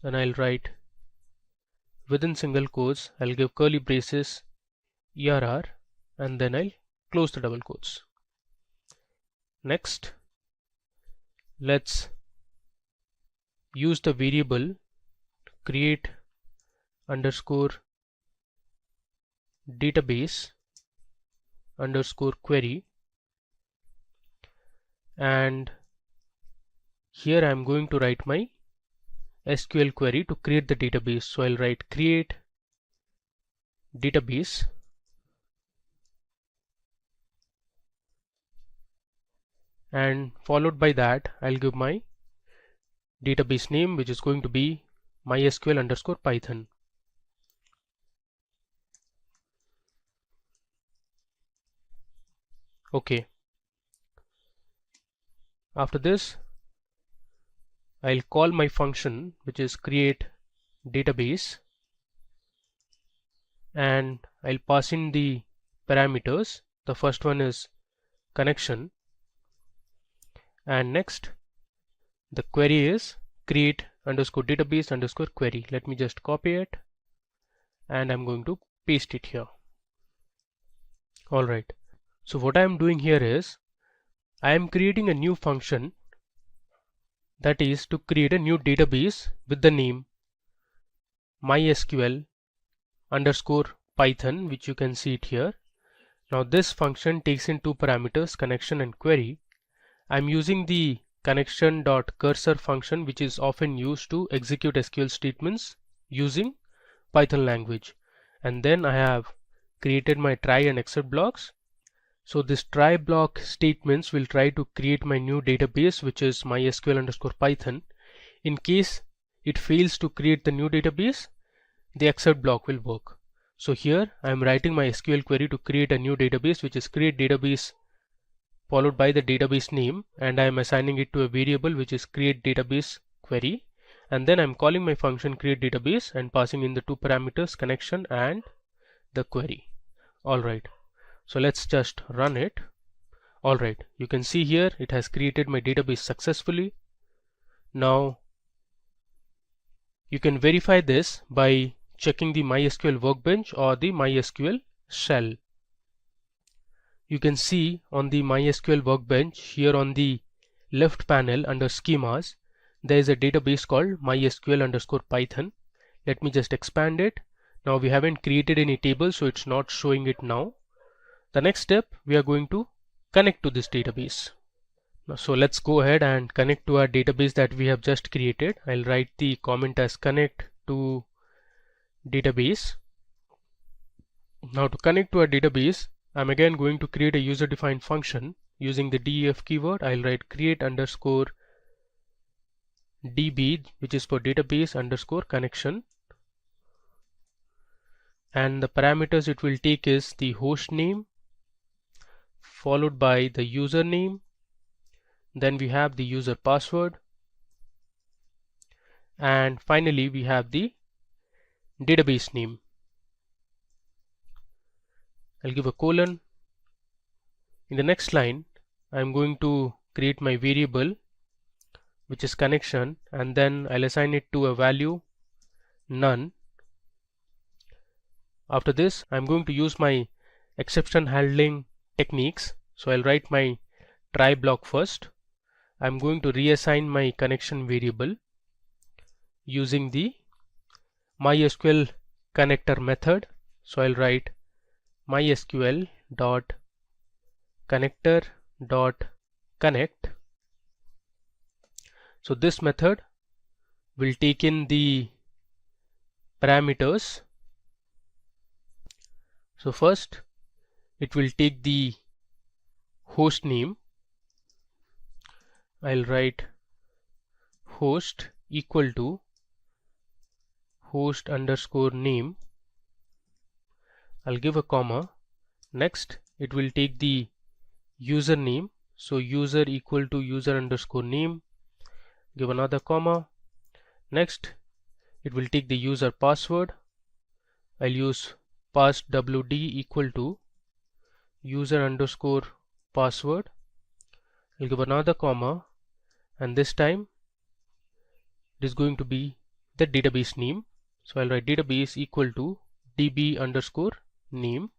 and I'll write within single quotes, I'll give curly braces err, and then I'll close the double quotes. Next, let's use the variable create underscore database underscore query, and here I'm going to write my SQL query to create the database. So I'll write create database, and followed by that I'll give my database name, which is going to be mysql underscore python. Okay. After this, I'll call my function, which is create database, and I'll pass in the parameters. The first one is connection, and next the query is create underscore database underscore query. Let me just copy it, and I'm going to paste it here. Alright, so what I'm doing here is I am creating a new function, that is to create a new database with the name mysql underscore python, which you can see it here. Now this function takes in two parameters, connection and query. I'm using the connection.cursor function, which is often used to execute SQL statements using Python language. And then I have created my try and except blocks. So this try block statements will try to create my new database, which is mysql underscore python. In case it fails to create the new database, the except block will work. So here I am writing my SQL query to create a new database, which is create database followed by the database name, and I am assigning it to a variable which is create database query, and then I'm calling my function create database and passing in the two parameters, connection and the query. Alright, so let's just run it. Alright, you can see here it has created my database successfully. Now you can verify this by checking the MySQL workbench or the MySQL shell. You can see on the MySQL workbench here on the left panel under schemas, there is a database called mysql underscore python. Let me just expand it. Now we haven't created any table, so it's not showing it now. The next step, we are going to connect to this database. So let's go ahead and connect to our database that we have just created. I'll write the comment as connect to database. Now to connect to our database, I'm again going to create a user defined function using the def keyword. I'll write create underscore db, which is for database underscore connection, and the parameters it will take is the host name followed by the username, then we have the user password, and finally we have the database name. I'll give a colon. In the next line, I'm going to create my variable which is connection, and then I'll assign it to a value none. After this, I'm going to use my exception handling techniques. So I'll write my try block first. I'm going to reassign my connection variable using the MySQL connector method. So I'll write mysql dot connector dot connect. So this method will take in the parameters. So first it will take the host name. I'll write host equal to host underscore name. I'll give a comma. Next, it will take the username. So user equal to user underscore name. Give another comma. Next, it will take the user password. I'll use passwd equal to user underscore password. I'll give another comma, and this time it is going to be the database name. So I'll write database equal to db underscore name.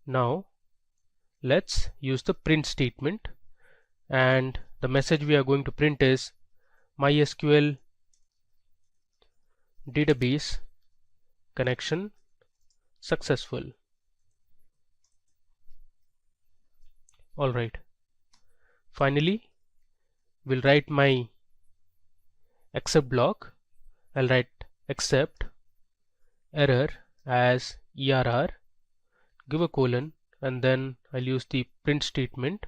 Now let's use the print statement, and the message we are going to print is MySQL database connection successful. Alright, finally we'll write my except block. I'll write except error as err, give a colon, and then I'll use the print statement.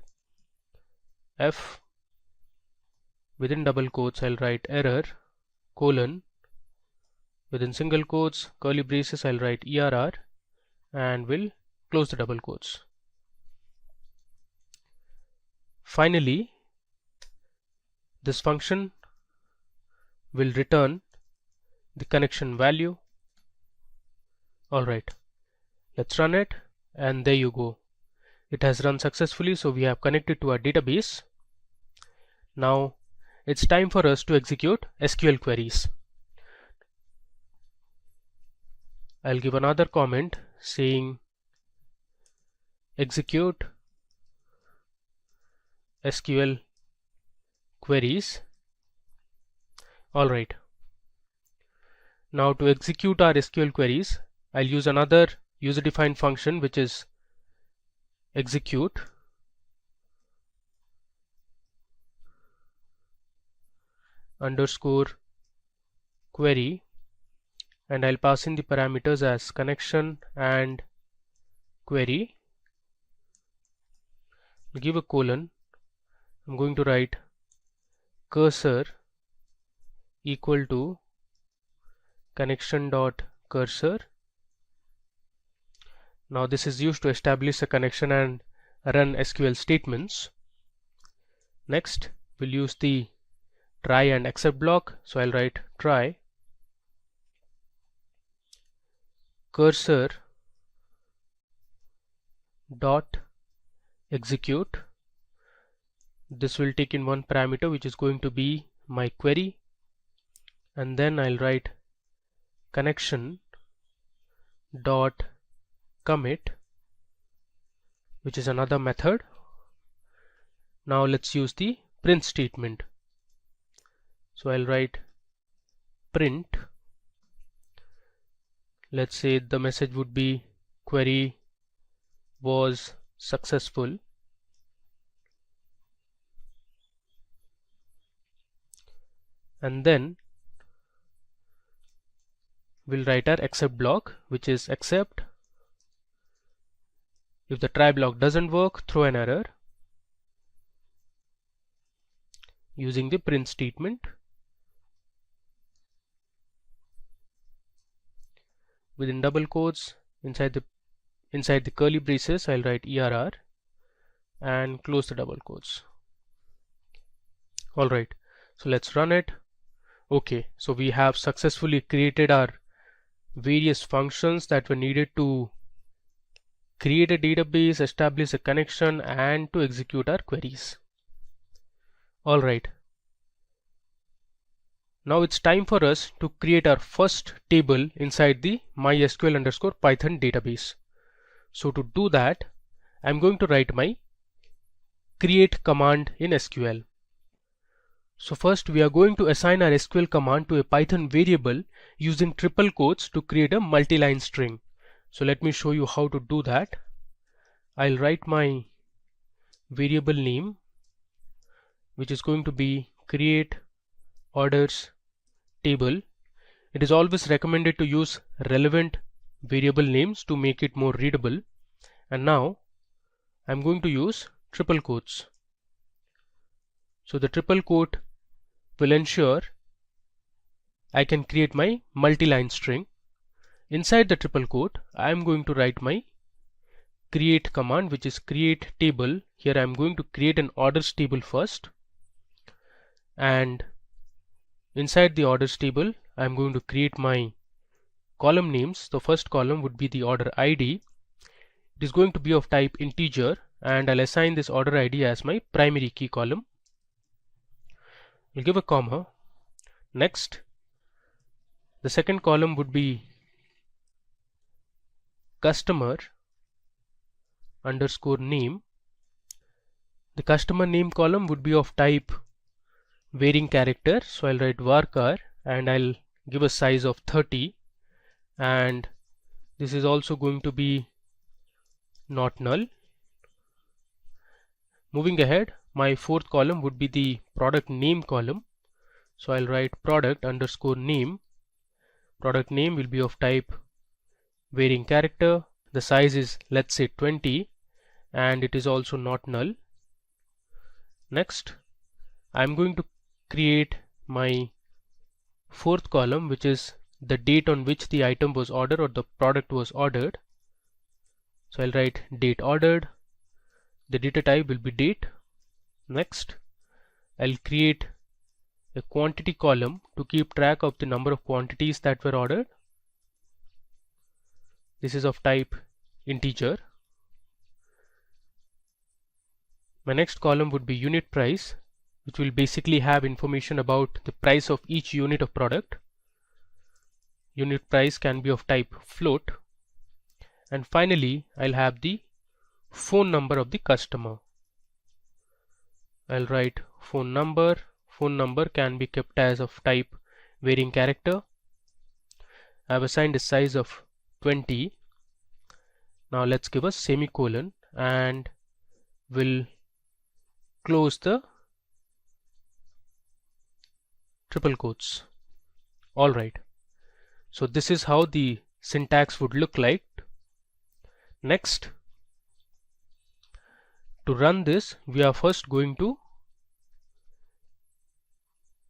F within double quotes I'll write error colon, within single quotes curly braces I'll write err, and will close the double quotes. Finally, this function will return the connection value. Alright, let's run it, and there you go. It has run successfully, so we have connected to our database. Now it's time for us to execute SQL queries. I'll give another comment saying execute SQL queries. Alright, now to execute our SQL queries, I'll use another user defined function, which is execute underscore query, and I'll pass in the parameters as connection and query. I'll give a colon. I'm going to write cursor equal to connection dot cursor. Now this is used to establish a connection and run SQL statements. Next, we'll use the try and except block. So I'll write try cursor dot execute. This will take in one parameter, which is going to be my query, and then I'll write connection dot commit, which is another method. Now let's use the print statement. So I'll write print. Let's say the message would be query was successful. And then we'll write our except block, which is except. If the try block doesn't work, throw an error using the print statement. Within double quotes, inside the curly braces, I'll write err and close the double quotes. Alright, so let's run it. Okay, so we have successfully created our various functions that were needed to create a database, establish a connection, and to execute our queries. Alright, now it's time for us to create our first table inside the MySQL underscore Python database. So to do that, I'm going to write my create command in SQL. So first we are going to assign our SQL command to a Python variable using triple quotes to create a multi-line string. So let me show you how to do that. I'll write my variable name, which is going to be create orders table. It is always recommended to use relevant variable names to make it more readable. And now I'm going to use triple quotes. So the triple quote will ensure I can create my multi-line string. Inside the triple quote, I'm going to write my create command, which is create table. Here I'm going to create an orders table first, and inside the orders table I'm going to create my column names. The first column would be the order ID. It is going to be of type integer, and I'll assign this order ID as my primary key column. I'll give a comma. Next, the second column would be customer underscore name. The customer name column would be of type varying character, so I'll write varchar and I'll give a size of 30, and this is also going to be not null. Moving ahead, my fourth column would be the product name column, so I'll write product underscore name. Product name will be of type varying character. The size is, let's say, 20, and it is also not null. Next, I'm going to create my fourth column, which is the date on which the item was ordered or the product was ordered. So I'll write date ordered. The data type will be date. Next, I'll create a quantity column to keep track of the number of quantities that were ordered. This is of type integer. My next column would be unit price, which will basically have information about the price of each unit of product. Unit price can be of type float. And finally, I'll have the phone number of the customer. I'll write phone number. Phone number can be kept as of type varying character. I've assigned a size of 20. Now let's give a semicolon and we'll close the triple quotes. Alright, so this is how the syntax would look like. Next, to run this, we are first going to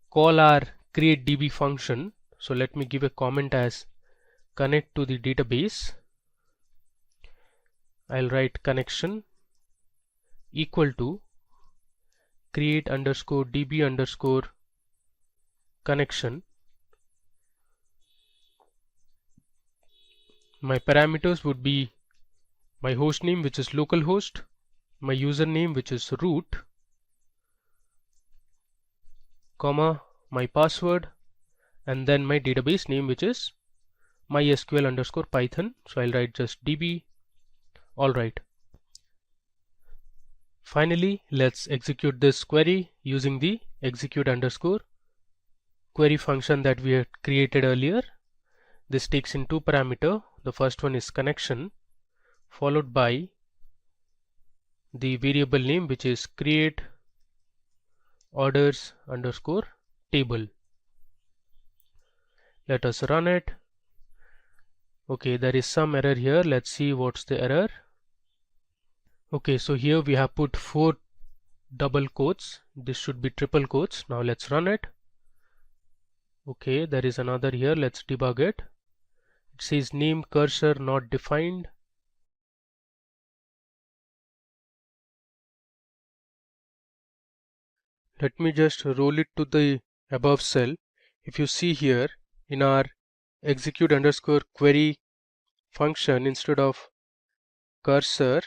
call our createDB function. So let me give a comment as connect to the database. I'll write connection equal to create underscore db underscore connection. My parameters would be my host name, which is localhost, my username, which is root, comma, my password, and then my database name, which is mysql underscore python. So I'll write just db. Alright. Finally, let's execute this query using the execute underscore query function that we had created earlier. This takes in two parameters. The first one is connection, followed by the variable name, which is create orders underscore table. Let us run it. Okay, there is some error here. Let's see what's the error. Okay, so here we have put 4 double quotes. This should be triple quotes. Now let's run it. Okay, there is another here. Let's debug it. It says name cursor not defined. Let me just roll it to the above cell. If you see here in our execute underscore query function, instead of cursor,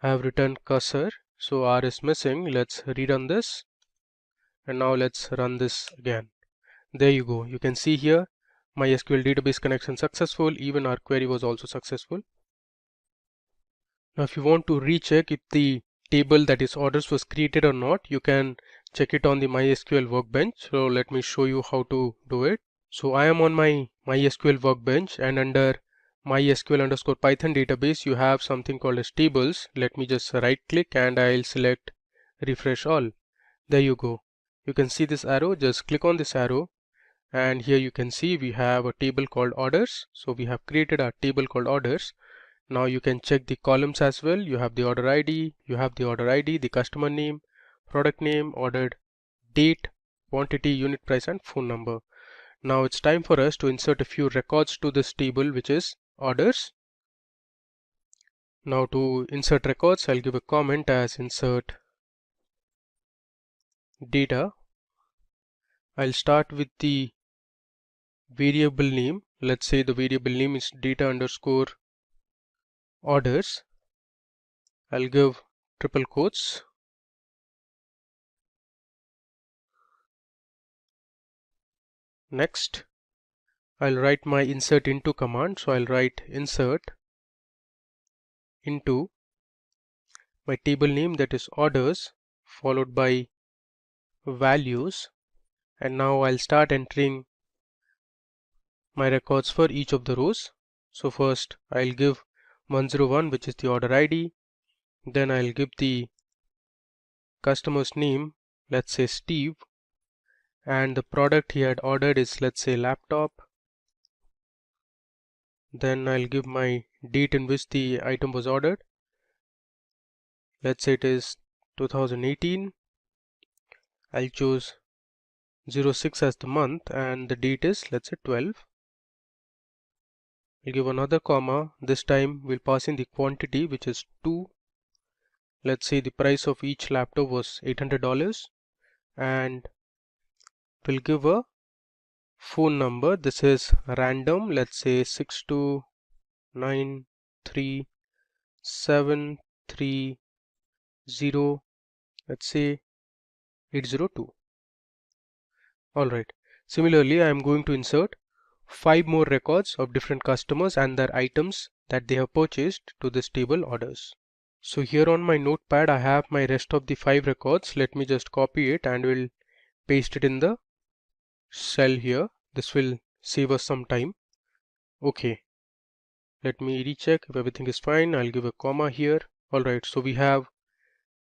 I have written cursor, so R is missing. Let's rerun this, and now let's run this again. There you go. You can see here MySQL database connection successful. Even our query was also successful. Now if you want to recheck if the table, that is orders, was created or not, you can check it on the MySQL workbench. So let me show you how to do it. So I am on my MySQL workbench, and under MySQL underscore Python database you have something called as tables. Let me just right click and I'll select refresh all. There you go. You can see this arrow. Just click on this arrow, and here you can see we have a table called orders. So we have created a table called orders. Now you can check the columns as well. You have the order ID, the customer name, product name, ordered date, quantity, unit price, and phone number. Now it's time for us to insert a few records to this table, which is orders. Now to insert records, I'll give a comment as insert data. I'll start with the variable name. Let's say the variable name is data underscore orders. I'll give triple quotes. Next, I'll write my insert into command. So I'll write insert into my table name, that is orders, followed by values. And now I'll start entering my records for each of the rows. So first I'll give 101, which is the order ID. Then I'll give the customer's name, let's say Steve, and the product he had ordered is, let's say, laptop. Then I'll give my date in which the item was ordered. Let's say it is 2018. I'll choose 06 as the month and the date is, let's say, 12. I'll give another comma. This time we'll pass in the quantity, which is 2. Let's say the price of each laptop was $800, and we'll give a phone number. This is random. Let's say 6293730, let's say 802. Alright. Similarly, I am going to insert 5 more records of different customers and their items that they have purchased to this table orders. So here on my notepad I have my rest of the 5 records. Let me just copy it and we'll paste it in the cell here. This will save us some time. Okay, let me recheck if everything is fine. I'll give a comma here. Alright, so we have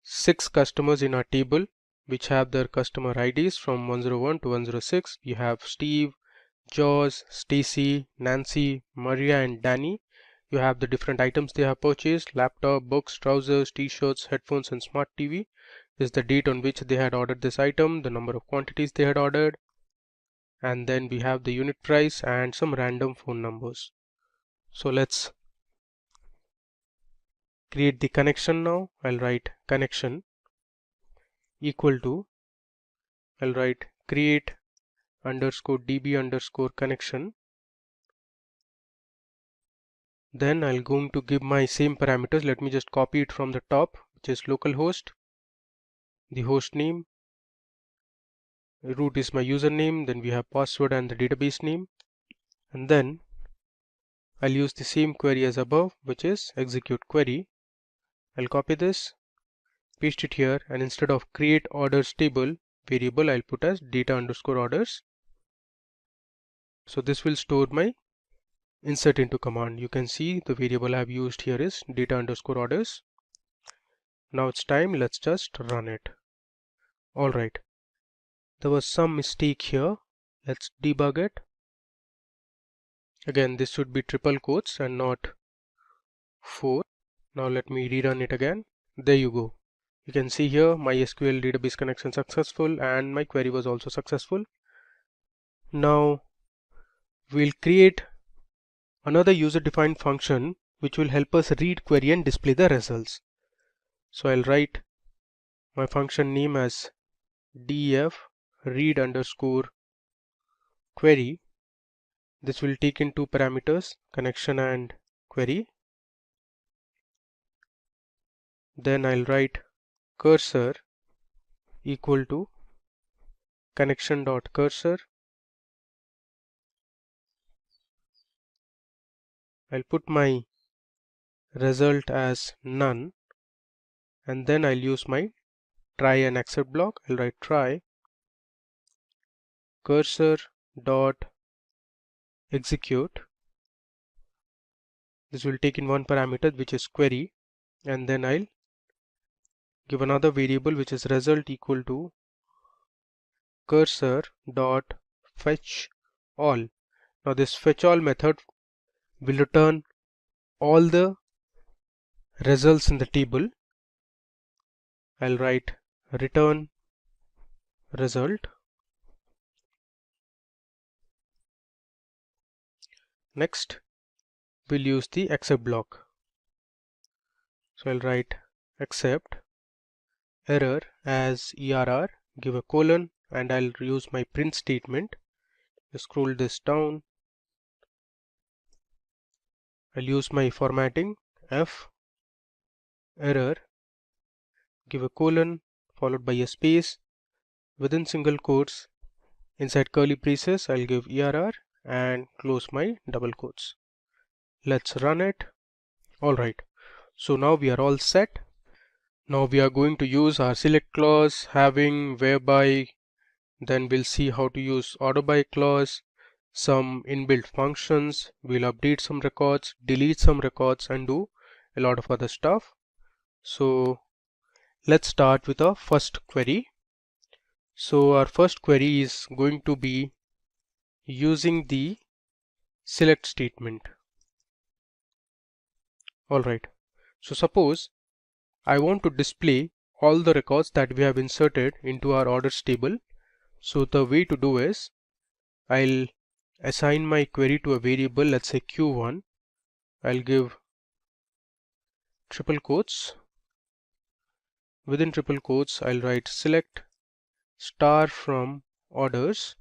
6 customers in our table which have their customer IDs from 101 to 106. You have Steve, George, Stacy, Nancy, Maria, and Danny. You have the different items they have purchased: laptop, books, trousers, t-shirts, headphones, and smart TV. This is the date on which they had ordered this item, the number of quantities they had ordered, and then we have the unit price and some random phone numbers. So let's create the connection now. I'll write connection equal to, I'll write create underscore db underscore connection. Then I'll going to give my same parameters. Let me just copy it from the top, which is localhost, the host name, root is my username, then we have password and the database name, and then I'll use the same query as above, which is execute query. I'll copy this, paste it here, and instead of create orders table variable, I'll put as data underscore orders. So this will store my insert into command. You can see the variable I've used here is data underscore orders. Now it's time, let's just run it. Alright, there was some mistake here. Let's debug it. Again, this should be triple quotes and not 4. Now let me rerun it again. There you go. You can see here my SQL database connection successful and my query was also successful. Now we'll create another user-defined function which will help us read query and display the results. So I'll write my function name as def read underscore query. This will take in 2 parameters, connection and query. Then I'll write cursor equal to connection.cursor. I'll put my result as none, and then I'll use my try and accept block. I'll write try cursor dot execute. This will take in 1 parameter, which is query, and then I'll give another variable which is result equal to cursor dot fetch all. Now this fetch all method will return all the results in the table, I'll write return result. Next, we'll use the except block. So I'll write except error as err, give a colon, and I'll use my print statement. Just scroll this down. I'll use my formatting f error, give a colon followed by a space within single quotes. Inside curly braces I'll give err and close my double quotes. Let's run it. Alright, so now we are all set. Now we are going to use our select clause, having, whereby, then we'll see how to use order by clause, some inbuilt functions, we'll update some records, delete some records, and do a lot of other stuff. So let's start with our first query. So our first query is going to be using the select statement. Alright, so suppose I want to display all the records that we have inserted into our orders table. So the way to do is I'll assign my query to a variable, let's say q1. I'll give triple quotes. Within triple quotes I'll write select star from orders.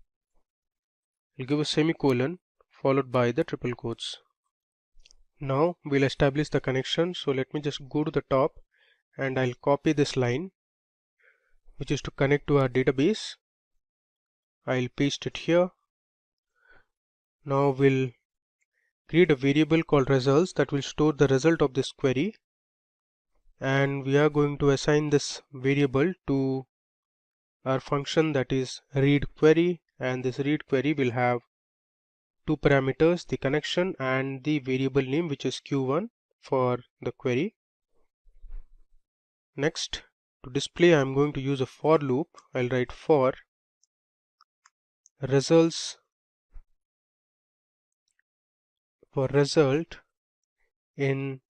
I'll give a semicolon followed by the triple quotes. Now we'll establish the connection. So let me just go to the top and I'll copy this line, which is to connect to our database. I'll paste it here. Now we'll create a variable called results that will store the result of this query, and we are going to assign this variable to our function, that is read query, and this read query will have two parameters, the connection and the variable name, which is q1 for the query. Next, to display I'm going to use a for loop. I'll write for results, for result in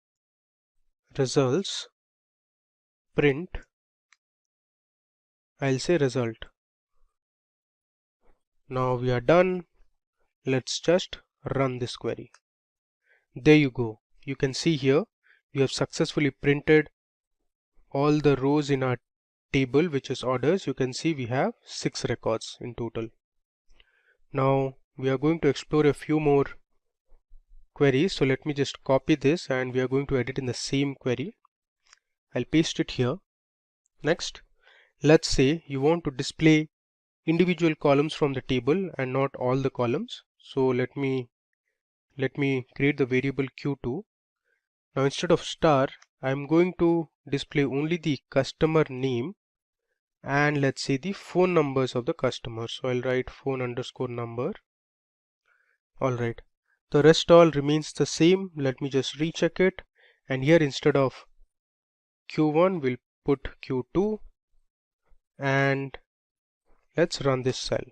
results print, I'll say result. Now we are done. Let's just run this query. There you go. You can see here we have successfully printed all the rows in our table, which is orders. You can see we have 6 records in total. Now we are going to explore a few more queries. So let me just copy this and we are going to edit in the same query. I'll paste it here. Next, let's say you want to display individual columns from the table and not all the columns. So let me create the variable q2. Now instead of star, I'm going to display only the customer name and let's say the phone numbers of the customer. So I'll write phone underscore number. Alright, the rest all remains the same. Let me just recheck it, and here instead of q1 we'll put q2, and let's run this cell.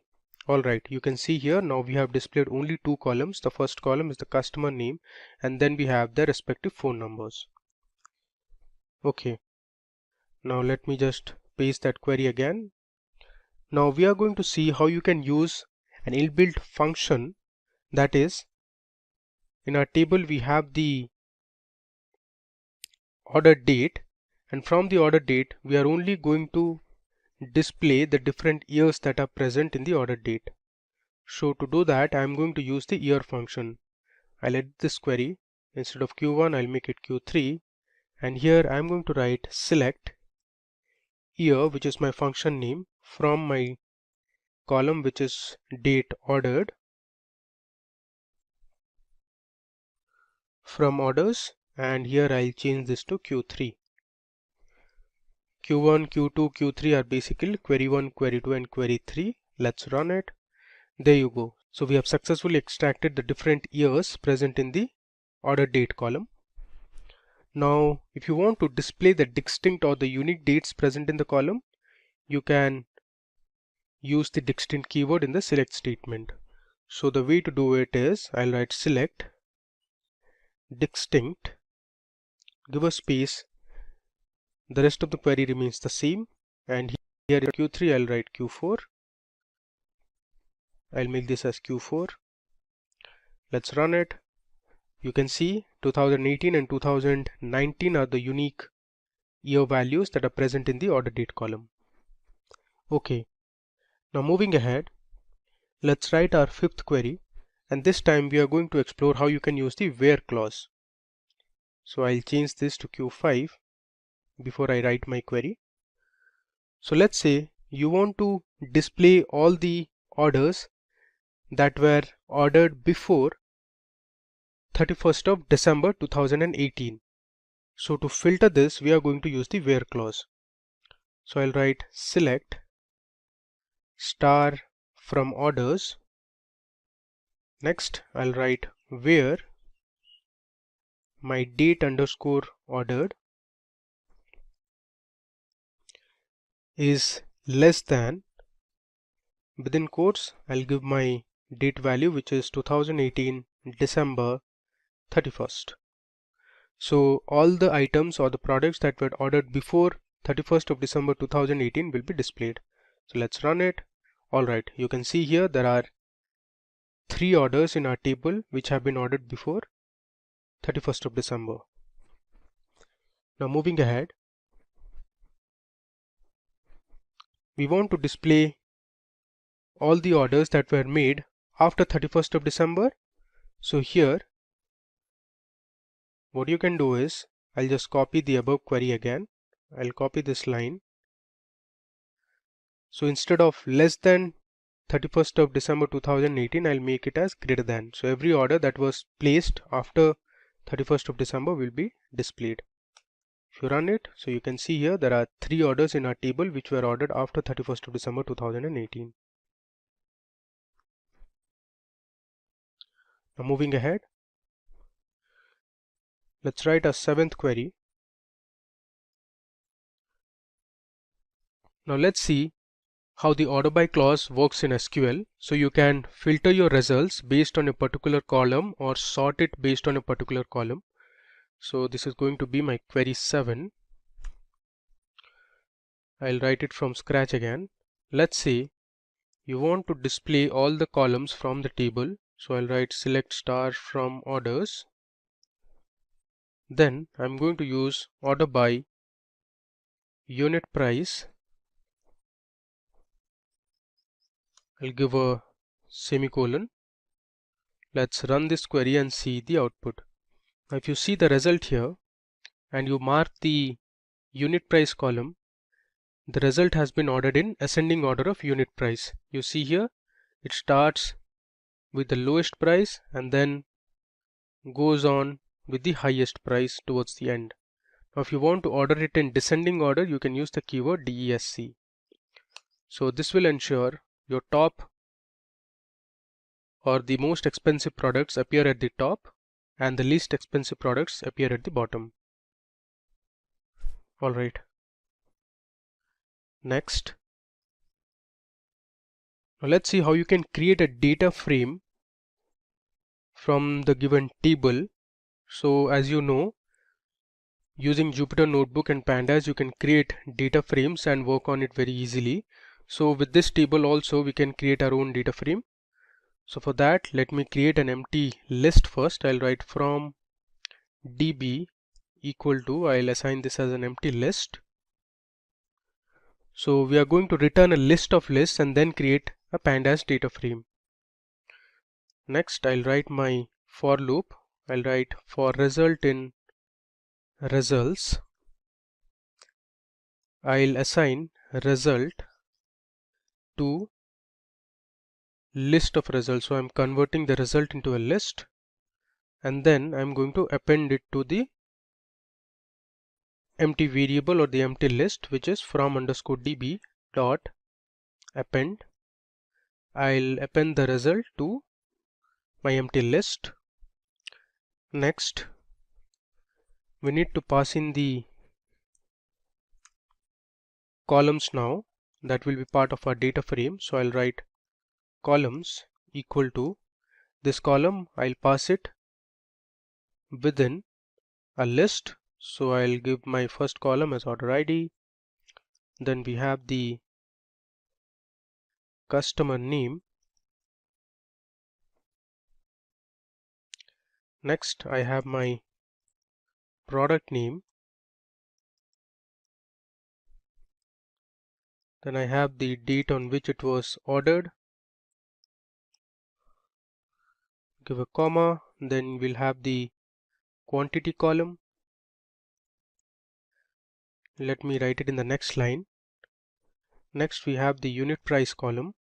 Alright, you can see here now we have displayed only 2 columns. The first column is the customer name and then we have the respective phone numbers. Okay, now let me just paste that query again. Now we are going to see how you can use an inbuilt function, that is, in our table we have the order date, and from the order date we are only going to display the different years that are present in the order date. So to do that I am going to use the year function. I'll edit this query. Instead of q1 I'll make it q3, and here I'm going to write select year, which is my function name, from my column which is date ordered, from orders, and here I'll change this to q3. q1, q2, q3 are basically query 1, query 2 and query 3. Let's run it. There you go. So we have successfully extracted the different years present in the order date column. Now if you want to display the distinct or the unique dates present in the column, you can use the distinct keyword in the select statement. So the way to do it is I'll write select distinct, give a space, the rest of the query remains the same, and here in Q3 I'll write Q4. I'll make this as Q4. Let's run it. You can see 2018 and 2019 are the unique year values that are present in the order date column. Okay, now moving ahead, let's write our fifth query, and this time we are going to explore how you can use the where clause. So I'll change this to Q5 before I write my query. So let's say you want to display all the orders that were ordered before 31st of December 2018. So to filter this, we are going to use the where clause. So I'll write select star from orders. Next, I'll write where my date underscore ordered is less than, within quotes I'll give my date value, which is 2018 December 31st. So all the items or the products that were ordered before 31st of December 2018 will be displayed. So let's run it. Alright, you can see here there are 3 orders in our table which have been ordered before 31st of December. Now moving ahead, we want to display all the orders that were made after 31st of December. So here what you can do is, I'll just copy the above query again. I'll copy this line. So instead of less than 31st of December 2018, I'll make it as greater than. So every order that was placed after 31st of December will be displayed. If you run it, so you can see here there are 3 orders in our table which were ordered after 31st of December 2018. Now moving ahead, let's write a 7th query. Now let's see how the order by clause works in SQL. So you can filter your results based on a particular column or sort it based on a particular column. So this is going to be my query 7. I'll write it from scratch again. Let's say you want to display all the columns from the table. So I'll write select star from orders. Then I'm going to use order by unit price. I'll give a semicolon. Let's run this query and see the output. Now if you see the result here and you mark the unit price column, the result has been ordered in ascending order of unit price. You see here it starts with the lowest price and then goes on with the highest price towards the end. Now if you want to order it in descending order, you can use the keyword DESC. So this will ensure your top or the most expensive products appear at the top and the least expensive products appear at the bottom. Alright. Next, now let's see how you can create a data frame from the given table. So as you know, using Jupyter Notebook and Pandas, you can create data frames and work on it very easily. So with this table also we can create our own data frame. So for that, let me create an empty list first. I'll write from db equal to, I'll assign this as an empty list. So we are going to return a list of lists and then create a pandas data frame. Next, I'll write my for loop. I'll write for result in results. I'll assign result to list of results. So I'm converting the result into a list and then I'm going to append it to the empty variable or the empty list, which is from underscore db dot append. I'll append the result to my empty list. Next, we need to pass in the columns now that will be part of our data frame. So I'll write columns equal to this column. I'll pass it within a list. So I'll give my first column as order ID. Then we have the customer name. Next I have my product name. Then I have the date on which it was ordered. Give a comma. Then we'll have the quantity column. Let me write it in the next line. Next we have the unit price column.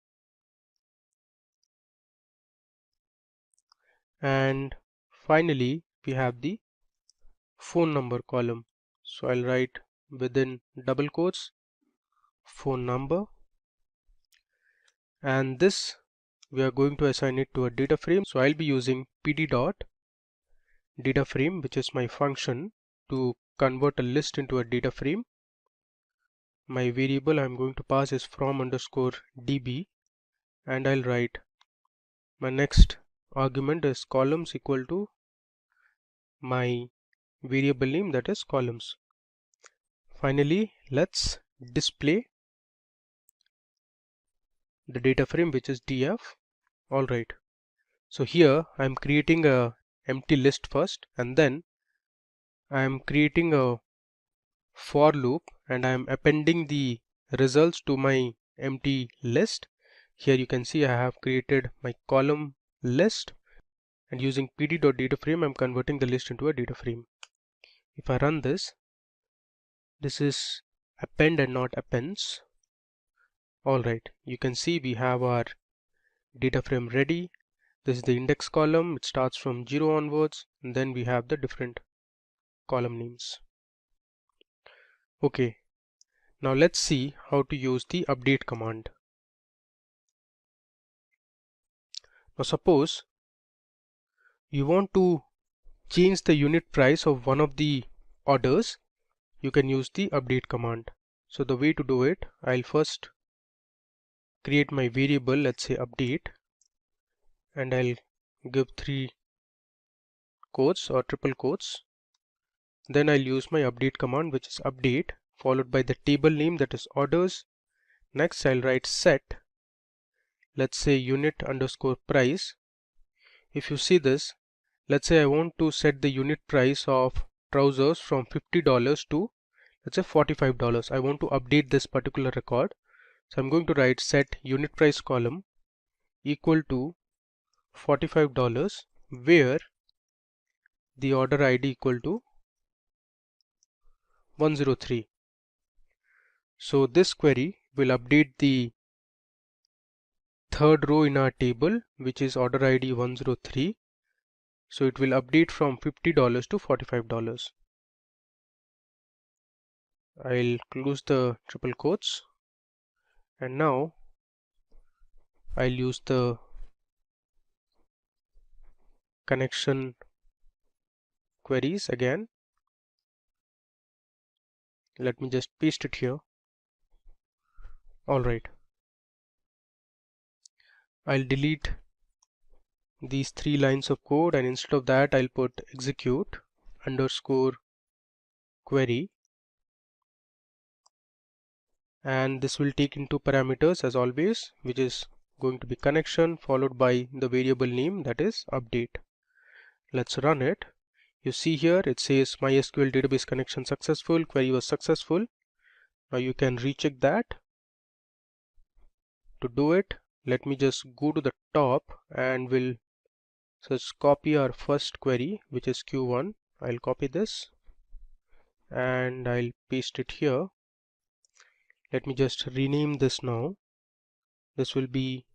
And finally we have the phone number column. So I'll write within double quotes phone number, and this we are going to assign it to a data frame. So I'll be using pd dot data frame, which is my function to convert a list into a data frame. My variable I'm going to pass is from underscore db, and I'll write my next argument is columns equal to my variable name, that is columns. Finally, let's display the data frame, which is df. Alright, so here I'm creating a empty list first, and then I'm creating a for loop, and I'm appending the results to my empty list. Here you can see I have created my column list, and using pd.dataframe I'm converting the list into a data frame. If I run this is append and not appends. Alright, you can see we have our data frame ready. This is the index column. It starts from 0 onwards, and then we have the different column names. Okay, now let's see how to use the update command. Now suppose you want to change the unit price of one of the orders, you can use the update command. So the way to do it, I'll first create my variable, let's say update, and I'll give 3 quotes or triple quotes. Then I'll use my update command, which is update followed by the table name, that is orders. Next I'll write set, let's say unit underscore price. If you see this, let's say I want to set the unit price of trousers from $50 to, let's say, $45. I want to update this particular record. So I'm going to write set unit price column equal to $45, where the order ID equal to 103. So this query will update the third row in our table, which is order ID 103. So it will update from $50 to $45. I'll close the triple quotes, and now I'll use the connection queries again. Let me just paste it here. Alright, I'll delete these 3 lines of code, and instead of that I'll put execute underscore query, and this will take into parameters as always, which is going to be connection followed by the variable name, that is update. Let's run it. You see here it says MySQL database connection successful, query was successful. Now you can recheck that. To do it, let me just go to the top and we'll just copy our first query, which is Q1. I'll copy this and I'll paste it here. Let me just rename this now. This will be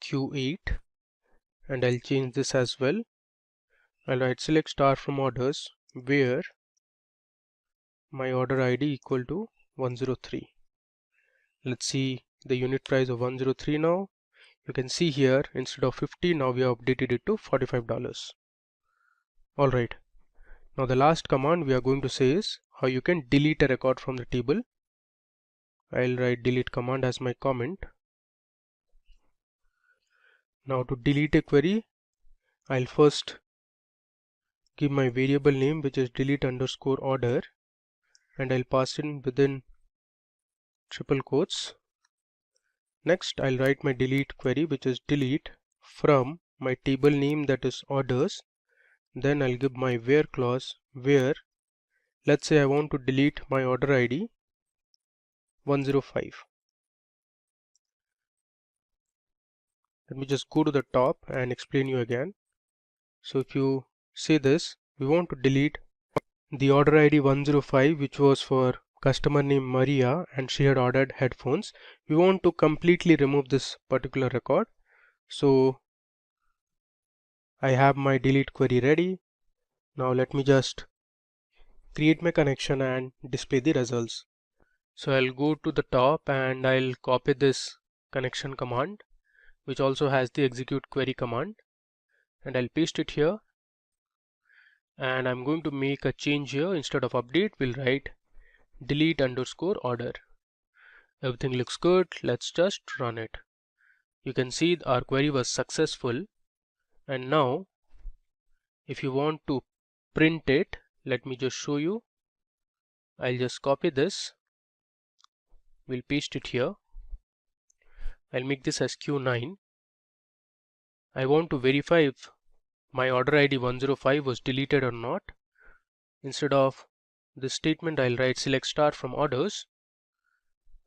Q8, and I'll change this as well. I'll write select star from orders, where my order ID equal to 103. Let's see the unit price of 103 now. You can see here instead of 50, now we have updated it to $45. Alright, now the last command we are going to say is how you can delete a record from the table. I'll write delete command as my comment. Now to delete a query, I'll first give my variable name, which is delete underscore order, and I'll pass in within triple quotes. Next, I'll write my delete query, which is delete from my table name, that is orders. Then I'll give my where clause where, let's say I want to delete my order ID 105. Let me just go to the top and explain you again. So if you say this, we want to delete the order ID 105, which was for customer name Maria and she had ordered headphones. We want to completely remove this particular record. So I have my delete query ready. Now let me just create my connection and display the results. So I'll go to the top and I'll copy this connection command, which also has the execute query command, and I'll paste it here. And I'm going to make a change here. Instead of update, we'll write delete underscore order. Everything looks good. Let's just run it. You can see our query was successful. And now if you want to print it, let me just show you. I'll just copy this. We'll paste it here. I'll make this as Q9. I want to verify if my order ID 105 was deleted or not. Instead of this statement, I'll write select star from orders,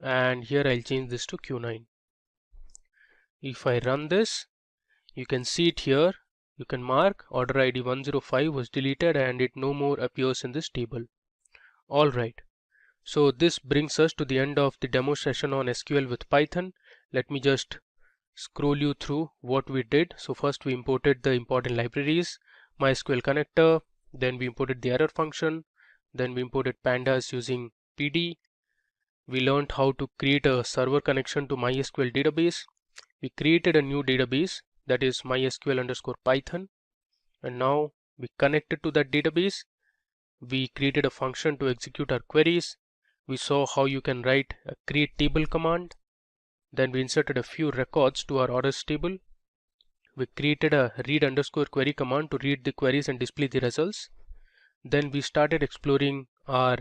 and here I'll change this to Q9. If I run this, you can see it here. You can mark order ID 105 was deleted and it no more appears in this table. Alright, so this brings us to the end of the demo session on SQL with Python. Let me just scroll you through what we did. So first we imported the important libraries, MySQL connector, then we imported the error function, then we imported pandas using PD. We learned how to create a server connection to MySQL database. We created a new database, that is MySQL underscore Python, and now we connected to that database. We created a function to execute our queries. We saw how you can write a create table command. Then we inserted a few records to our orders table. We created a read underscore query command to read the queries and display the results. Then we started exploring our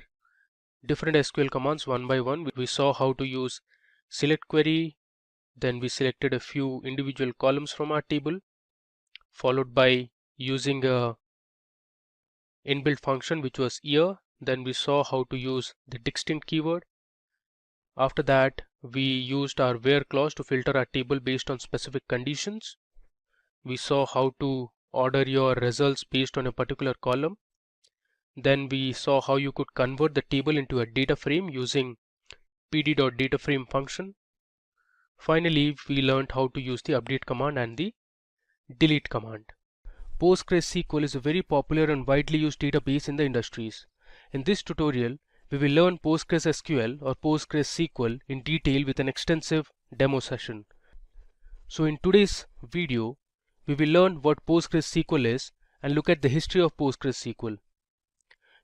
different SQL commands one by one. We saw how to use select query. Then we selected a few individual columns from our table, followed by using a inbuilt function which was year. Then we saw how to use the distinct keyword. After that, we used our where clause to filter our table based on specific conditions. We saw how to order your results based on a particular column. Then we saw how you could convert the table into a data frame using pd.dataframe function. Finally, we learned how to use the update command and the delete command. PostgreSQL is a very popular and widely used database in the industries. In this tutorial, we will learn PostgreSQL or PostgreSQL in detail with an extensive demo session. So in today's video, we will learn what PostgreSQL is and look at the history of PostgreSQL.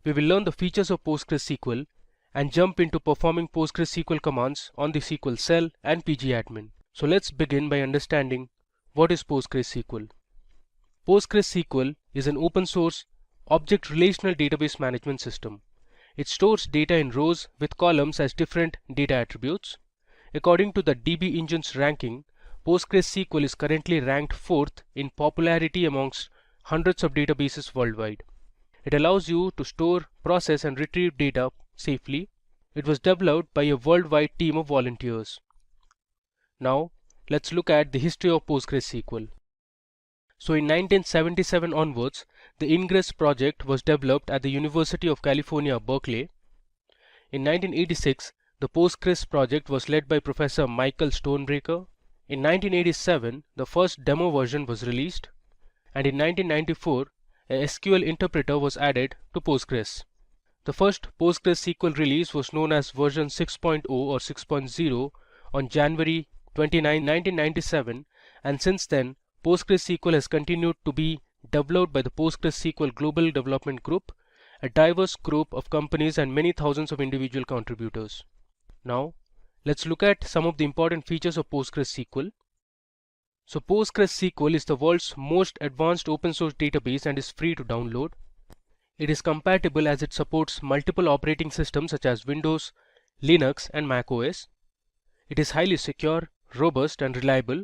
We will learn the features of PostgreSQL and jump into performing PostgreSQL commands on the SQL cell and pgadmin. So let's begin by understanding what is PostgreSQL. PostgreSQL is an open source object relational database management system. It stores data in rows with columns as different data attributes. According to the DB Engine's ranking, PostgreSQL is currently ranked 4th in popularity amongst hundreds of databases worldwide. It allows you to store, process and retrieve data safely. It was developed by a worldwide team of volunteers. Now, let's look at the history of PostgreSQL. So in 1977 onwards, the Ingress project was developed at the University of California, Berkeley. In 1986, the Postgres project was led by Professor Michael Stonebraker. In 1987, the first demo version was released, and in 1994, a SQL interpreter was added to Postgres. The first PostgreSQL release was known as version 6.0 or 6.0 on January 29, 1997, and since then, PostgreSQL has continued to be developed by the PostgreSQL Global Development Group, a diverse group of companies and many thousands of individual contributors. Now, let's look at some of the important features of PostgreSQL. So PostgreSQL is the world's most advanced open source database and is free to download. It is compatible as it supports multiple operating systems such as Windows, Linux and Mac OS. It is highly secure, robust and reliable.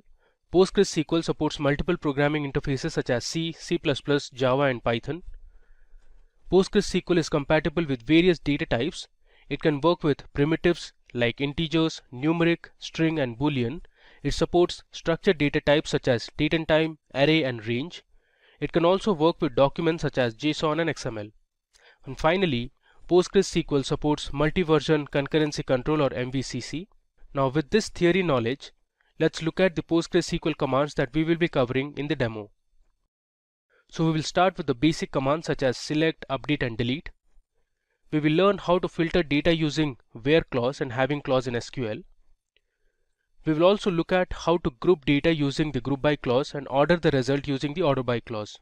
PostgreSQL supports multiple programming interfaces such as C, C++, Java and Python. PostgreSQL is compatible with various data types. It can work with primitives like integers, numeric, string and boolean. It supports structured data types such as date and time, array and range. It can also work with documents such as JSON and XML. And finally, PostgreSQL supports multi-version concurrency control or MVCC. Now with this theory knowledge, let's look at the PostgreSQL commands that we will be covering in the demo. So we will start with the basic commands such as select, update and delete. We will learn how to filter data using where clause and having clause in SQL. We will also look at how to group data using the group by clause and order the result using the order by clause.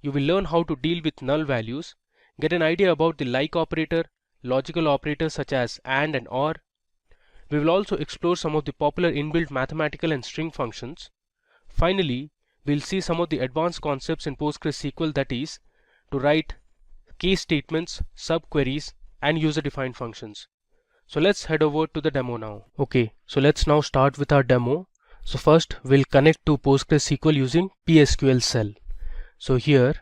You will learn how to deal with null values, get an idea about the like operator, logical operators such as AND and OR. We will also explore some of the popular inbuilt mathematical and string functions. Finally, we'll see some of the advanced concepts in PostgreSQL, that is, to write case statements, subqueries and user-defined functions. So let's head over to the demo now. Okay, so let's now start with our demo. So first we'll connect to PostgreSQL using PSQL cell. So here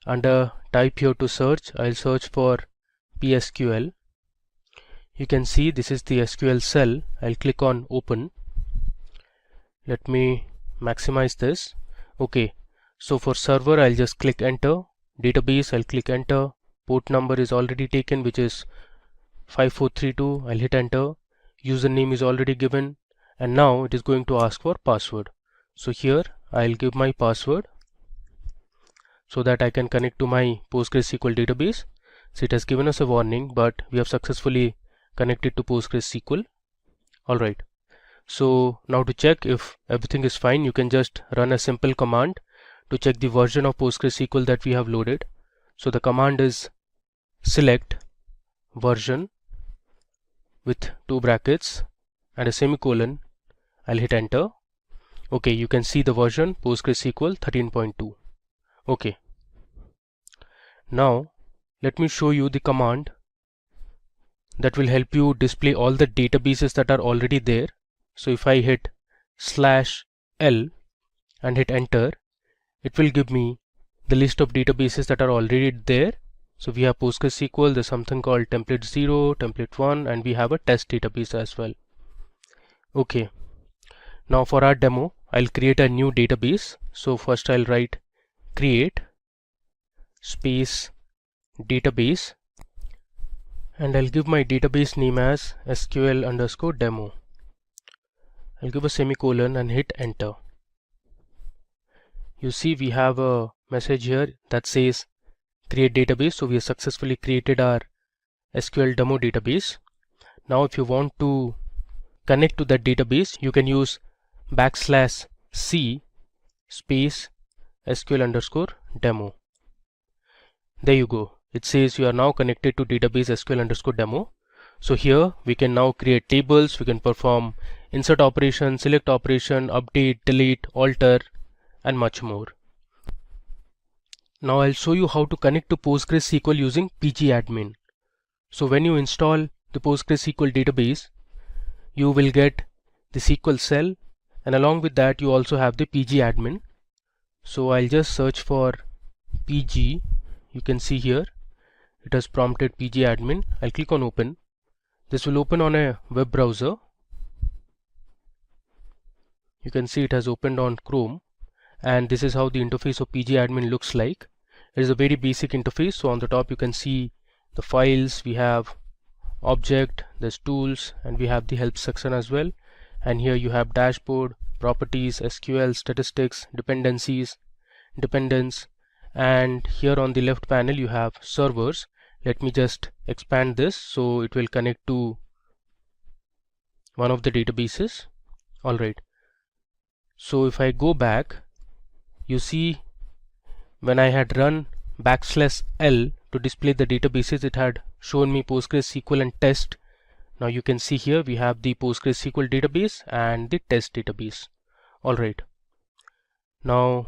under type here to search, I'll search for PSQL. You can see this is the SQL cell. I'll click on open. Let me maximize this. Okay, so for server I'll just click enter. Database I'll click enter. Port number is already taken, which is 5432. I'll hit enter. Username is already given, and now it is going to ask for password. So here I'll give my password so that I can connect to my PostgreSQL database. So it has given us a warning, but we have successfully connected to PostgreSQL. Alright, so now to check if everything is fine, you can just run a simple command to check the version of PostgreSQL that we have loaded. So the command is select version with two brackets and a semicolon. I'll hit enter. Okay, you can see the version PostgreSQL 13.2. Okay, now let me show you the command that will help you display all the databases that are already there. So if I hit /L and hit enter, it will give me the list of databases that are already there. So we have PostgreSQL, there's something called template 0, template 1, and we have a test database as well. Okay, now for our demo, I'll create a new database. So first I'll write create space database, and I'll give my database name as SQL_demo. I'll give a semicolon and hit enter. You see we have a message here that says create database. So we have successfully created our SQL demo database. Now if you want to connect to that database, you can use \c space SQL_demo. There you go. It says you are now connected to database SQL_demo. So here we can now create tables, we can perform insert operation, select operation, update, delete, alter and much more. Now I'll show you how to connect to PostgreSQL using pgadmin. So when you install the PostgreSQL database, you will get the SQL cell, and along with that you also have the pgadmin. So I'll just search for pg. You can see here it has prompted pgadmin. I'll click on open. This will open on a web browser. You can see it has opened on Chrome, and this is how the interface of pgadmin looks like. It is a very basic interface. So on the top you can see the files, we have object, there's tools, and we have the help section as well. And here you have dashboard, properties, SQL, statistics, dependencies, dependence, and here on the left panel you have servers. Let me just expand this so it will connect to one of the databases. Alright, so if I go back, you see when I had run \L to display the databases, it had shown me PostgreSQL and test. Now you can see here we have the PostgreSQL database and the test database. Alright, now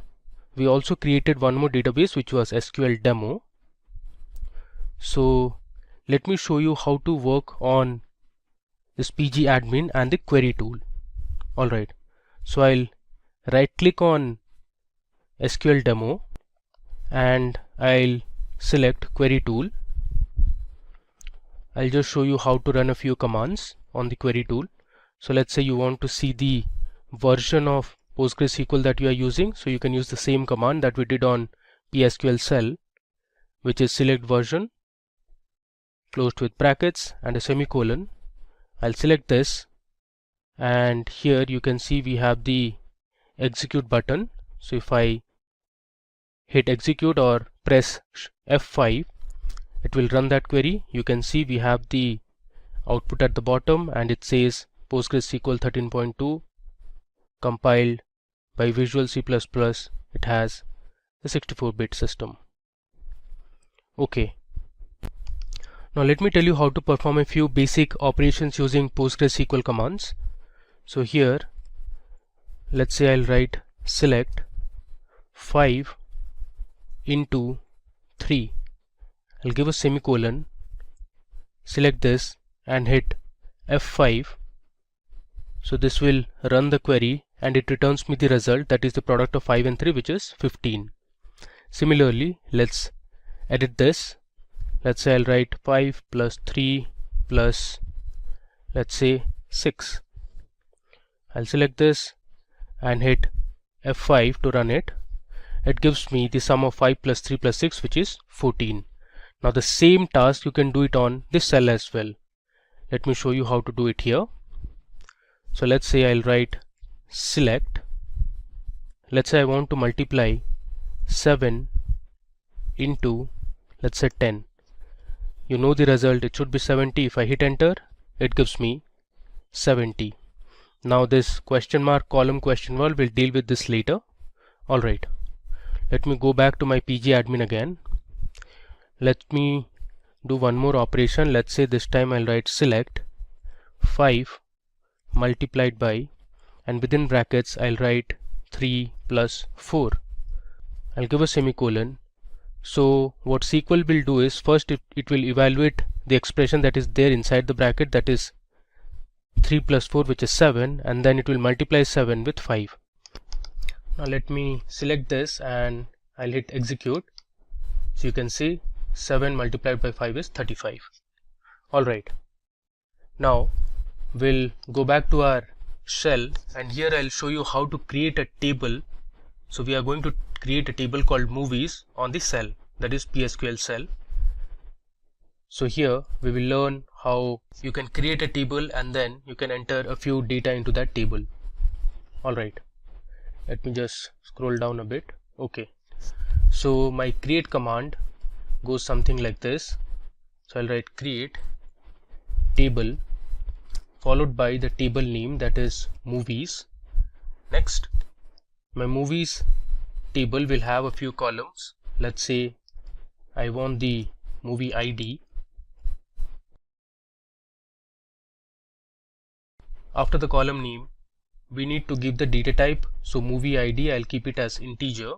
we also created one more database which was SQL demo. So let me show you how to work on this PG admin and the query tool. Alright, so I'll right click on SQL demo and I'll select query tool. I'll just show you how to run a few commands on the query tool. So let's say you want to see the version of PostgreSQL that you are using, so you can use the same command that we did on PSQL cell, which is select version closed with brackets and a semicolon. I'll select this, and here you can see we have the execute button. So if I hit execute or press F5, it will run that query. You can see we have the output at the bottom and it says PostgreSQL 13.2 compiled by Visual C++. It has the 64-bit system. Okay. Now let me tell you how to perform a few basic operations using PostgreSQL commands. So here, let's say I'll write select 5 into 3. I'll give a semicolon, select this and hit F5. So this will run the query and it returns me the result, that is the product of 5 and 3, which is 15. Similarly, let's edit this. Let's say I'll write 5 plus 3 plus, let's say, 6. I'll select this and hit F5 to run it. It gives me the sum of 5 plus 3 plus 6, which is 14. Now the same task you can do it on this cell as well. Let me show you how to do it here. So let's say I'll write select. Let's say I want to multiply 7 into, let's say, 10. You know the result, it should be 70. If I hit enter, it gives me 70. Now this question mark column question wall will deal with this later. Alright, let me go back to my PG admin again. Let me do one more operation. Let's say this time I'll write select 5 multiplied by, and within brackets I'll write 3 plus 4. I'll give a semicolon. So what SQL will do is, first it will evaluate the expression that is there inside the bracket, that is 3 plus 4, which is 7, and then it will multiply 7 with 5. Now let me select this and I'll hit execute. So you can see 7 multiplied by 5 is 35. Alright, now we'll go back to our shell and here I'll show you how to create a table. So we are going to create a table called movies on the cell, that is PSQL cell. So here we will learn how you can create a table and then you can enter a few data into that table. Alright, let me just scroll down a bit. Okay, so my create command goes something like this. So I'll write create table followed by the table name, that is movies. Next, my movies table will have a few columns. Let's say I want the movie ID. After the column name, we need to give the data type. So movie ID, I'll keep it as integer.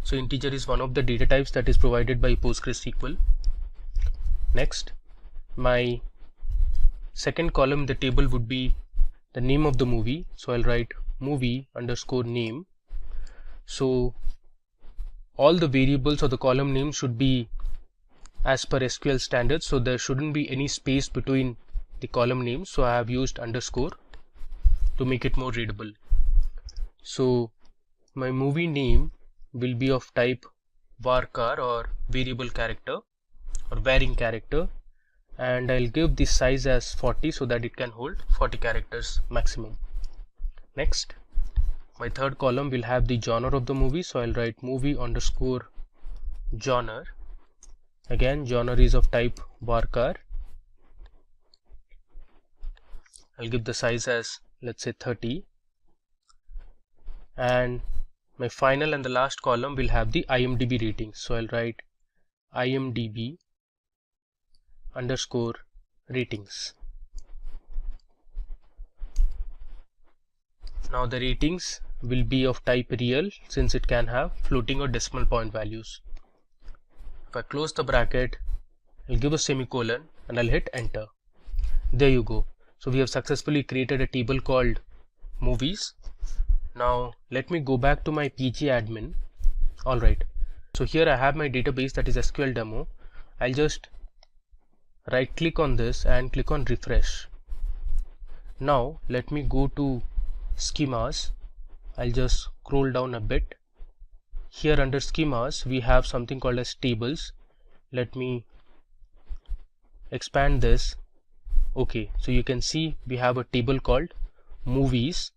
So integer is one of the data types that is provided by PostgreSQL. Next, my second column in the table would be the name of the movie. So I'll write movie underscore name. So all the variables or the column names should be as per SQL standards. So there shouldn't be any space between the column names. So I have used underscore to make it more readable. So my movie name will be of type varchar or variable character or varying character, and I'll give the size as 40 so that it can hold 40 characters maximum. Next, my third column will have the genre of the movie. So I'll write movie underscore genre. Again, genre is of type varchar. I'll give the size as, let's say, 30. And my final and the last column will have the IMDb rating. So I'll write IMDb underscore ratings. Now the ratings will be of type real, since it can have floating or decimal point values. If I close the bracket I'll give a semicolon and I'll hit enter. There you go. So we have successfully created a table called movies. Now let me go back to my PG admin. Alright, so here I have my database, that is SQL demo. I'll just right click on this and click on refresh. Now let me go to schemas. I'll just scroll down a bit. Here under schemas we have something called as tables. Let me expand this. Okay, so you can see we have a table called movies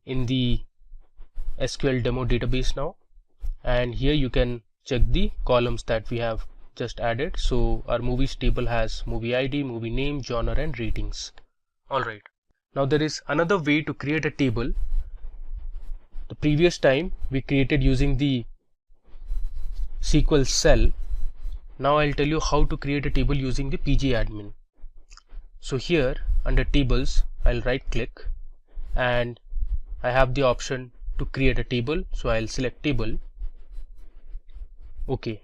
in the SQL demo database now, and here you can check the columns that we have just added. So our movies table has movie ID, movie name, genre and ratings. Alright, now there is another way to create a table. The previous time we created using the SQL cell. Now I'll tell you how to create a table using the PG admin. So here under tables I'll right click and I have the option to create a table, so I'll select table. Okay,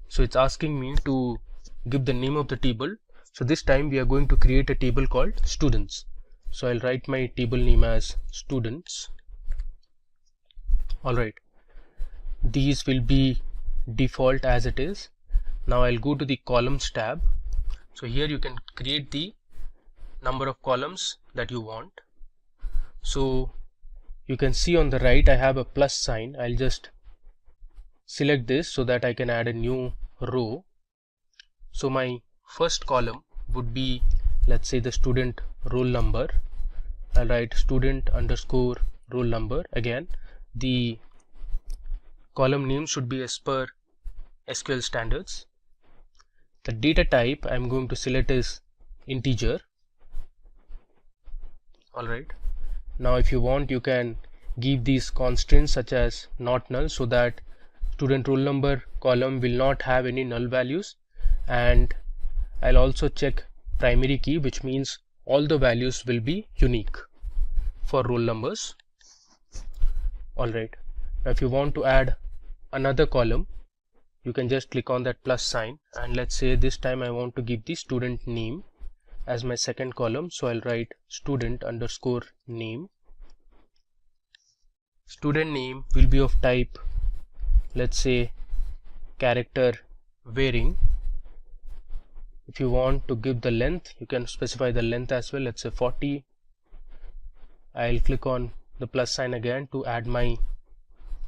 so it's asking me to give the name of the table. So this time we are going to create a table called students. So I'll write my table name as students. Alright, these will be default as it is. Now I'll go to the columns tab. So here you can create the number of columns that you want. So you can see on the right I have a plus sign. I'll just select this so that I can add a new row. So my first column would be, let's say, the student roll number. I'll write student underscore roll number. Again, the column name should be as per SQL standards. The data type I'm going to select is integer. Alright, now if you want you can give these constraints such as not null, so that student roll number column will not have any null values, and I'll also check primary key, which means all the values will be unique for roll numbers. Alright, now if you want to add another column you can just click on that plus sign, and let's say this time I want to give the student name as my second column. So I'll write student underscore name. Student name will be of type, let's say, character varying. If you want to give the length you can specify the length as well, let's say 40. I'll click on the plus sign again to add my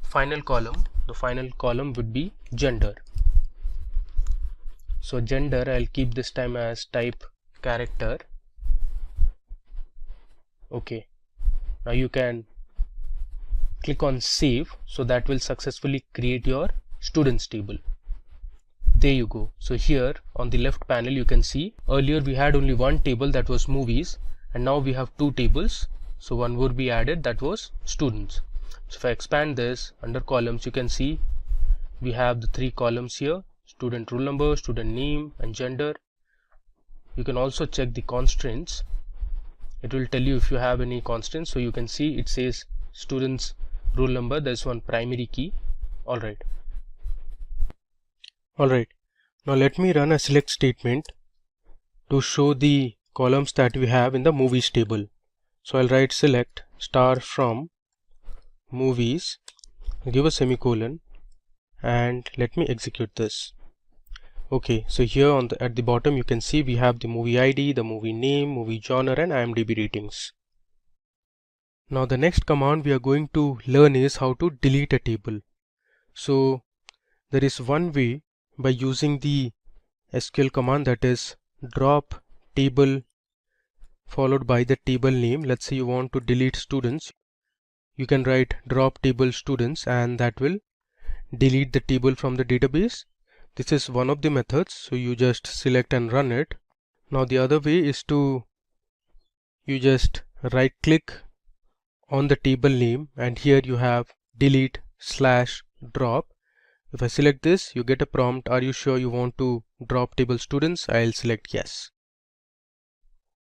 final column. The final column would be gender. So gender I'll keep this time as type character. Okay, now you can click on save, so that will successfully create your students table. There you go. So here on the left panel you can see earlier we had only one table, that was movies, and now we have two tables. So one would be added, that was students. So if I expand this under columns you can see we have the three columns here: student roll number, student name and gender. You can also check the constraints. It will tell you if you have any constraints. So you can see it says students roll number, there's one primary key. Alright, now let me run a select statement to show the columns that we have in the movies table. So I'll write select star from movies, give a semicolon, and let me execute this. Okay, so here on at the bottom you can see we have the movie ID, the movie name, movie genre and IMDb ratings. Now the next command we are going to learn is how to delete a table. So there is one way by using the SQL command, that is drop table followed by the table name. Let's say you want to delete students. You can write drop table students and that will delete the table from the database. This is one of the methods, so you just select and run it. Now the other way is to you just right click on the table name and here you have delete / drop. If I select this you get a prompt, are you sure you want to drop table students? I'll select yes.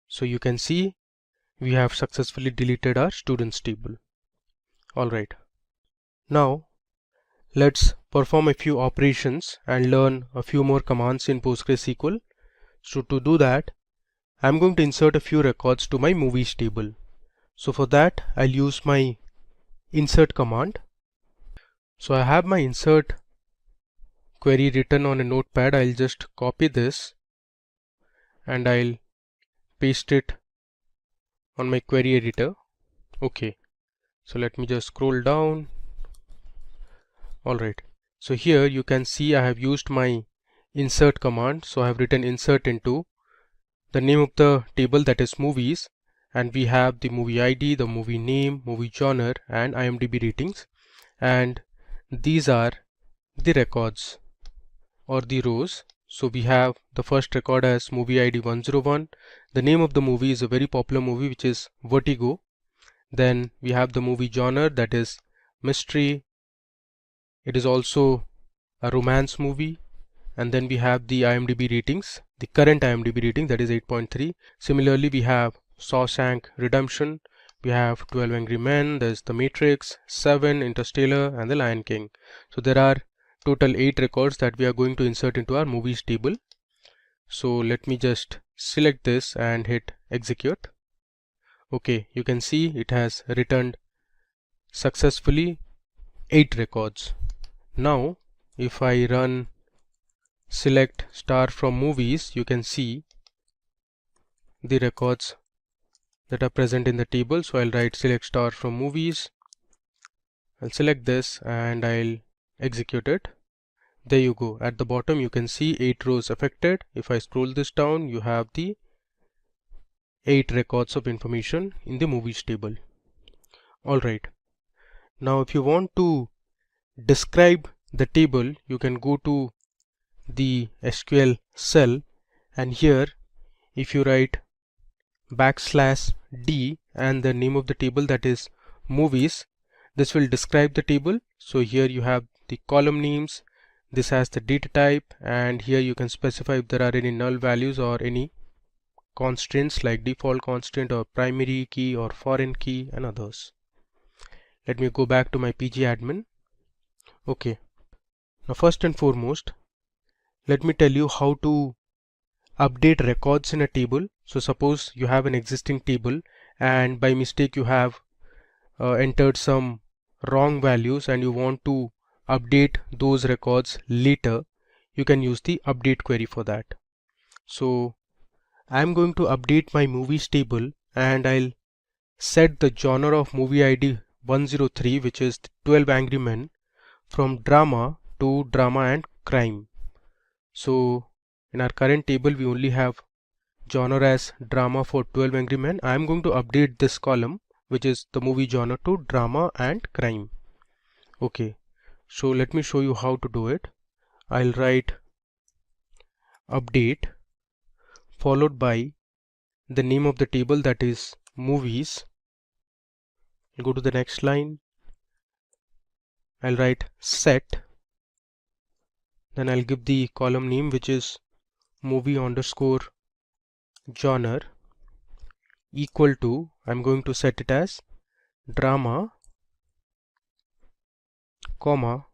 So you can see we have successfully deleted our students table. Alright, now Let's perform a few operations and learn a few more commands in PostgreSQL. So to do that, I'm going to insert a few records to my movies table. So for that, I'll use my insert command. So I have my insert query written on a notepad. I'll just copy this and I'll paste it on my query editor. Okay, so let me just scroll down. Alright, so here you can see I have used my insert command. So I have written insert into the name of the table, that is movies, and we have the movie ID, the movie name, movie genre, and IMDb ratings, and these are the records or the rows. So we have the first record as movie ID 101. The name of the movie is a very popular movie which is Vertigo. Then we have the movie genre, that is mystery. It is also a romance movie. And then we have the IMDb ratings, the current IMDb rating, that is 8.3. Similarly, we have Shawshank Redemption, we have 12 Angry Men, there's The Matrix, 7, Interstellar, and The Lion King. So there are total 8 records that we are going to insert into our movies table. So let me just select this and hit execute. Okay, you can see it has returned successfully 8 records. Now, if I run select star from movies, you can see the records that are present in the table. So I'll write select star from movies. I'll select this and I'll execute it. There you go. At the bottom you can see 8 rows affected. If I scroll this down, you have the 8 records of information in the movies table. Alright. Now if you want to describe the table, you can go to the SQL cell, and here if you write \d and the name of the table, that is movies, this will describe the table. So here you have the column names, this has the data type, and here you can specify if there are any null values or any constraints like default constraint or primary key or foreign key and others. Let me go back to my pgadmin. Okay, now first and foremost, let me tell you how to update records in a table. So suppose you have an existing table and by mistake you have entered some wrong values and you want to update those records later. You can use the update query for that. So I'm going to update my movies table and I'll set the genre of movie ID 103, which is 12 Angry Men, from drama to drama and crime. So in our current table we only have genre as drama for 12 Angry Men. I am going to update this column, which is the movie genre, to drama and crime. Okay, so let me show you how to do it. I'll write update followed by the name of the table, that is movies. I'll go to the next line. I'll write set, then I'll give the column name, which is movie underscore genre, equal to, I'm going to set it as drama, comma,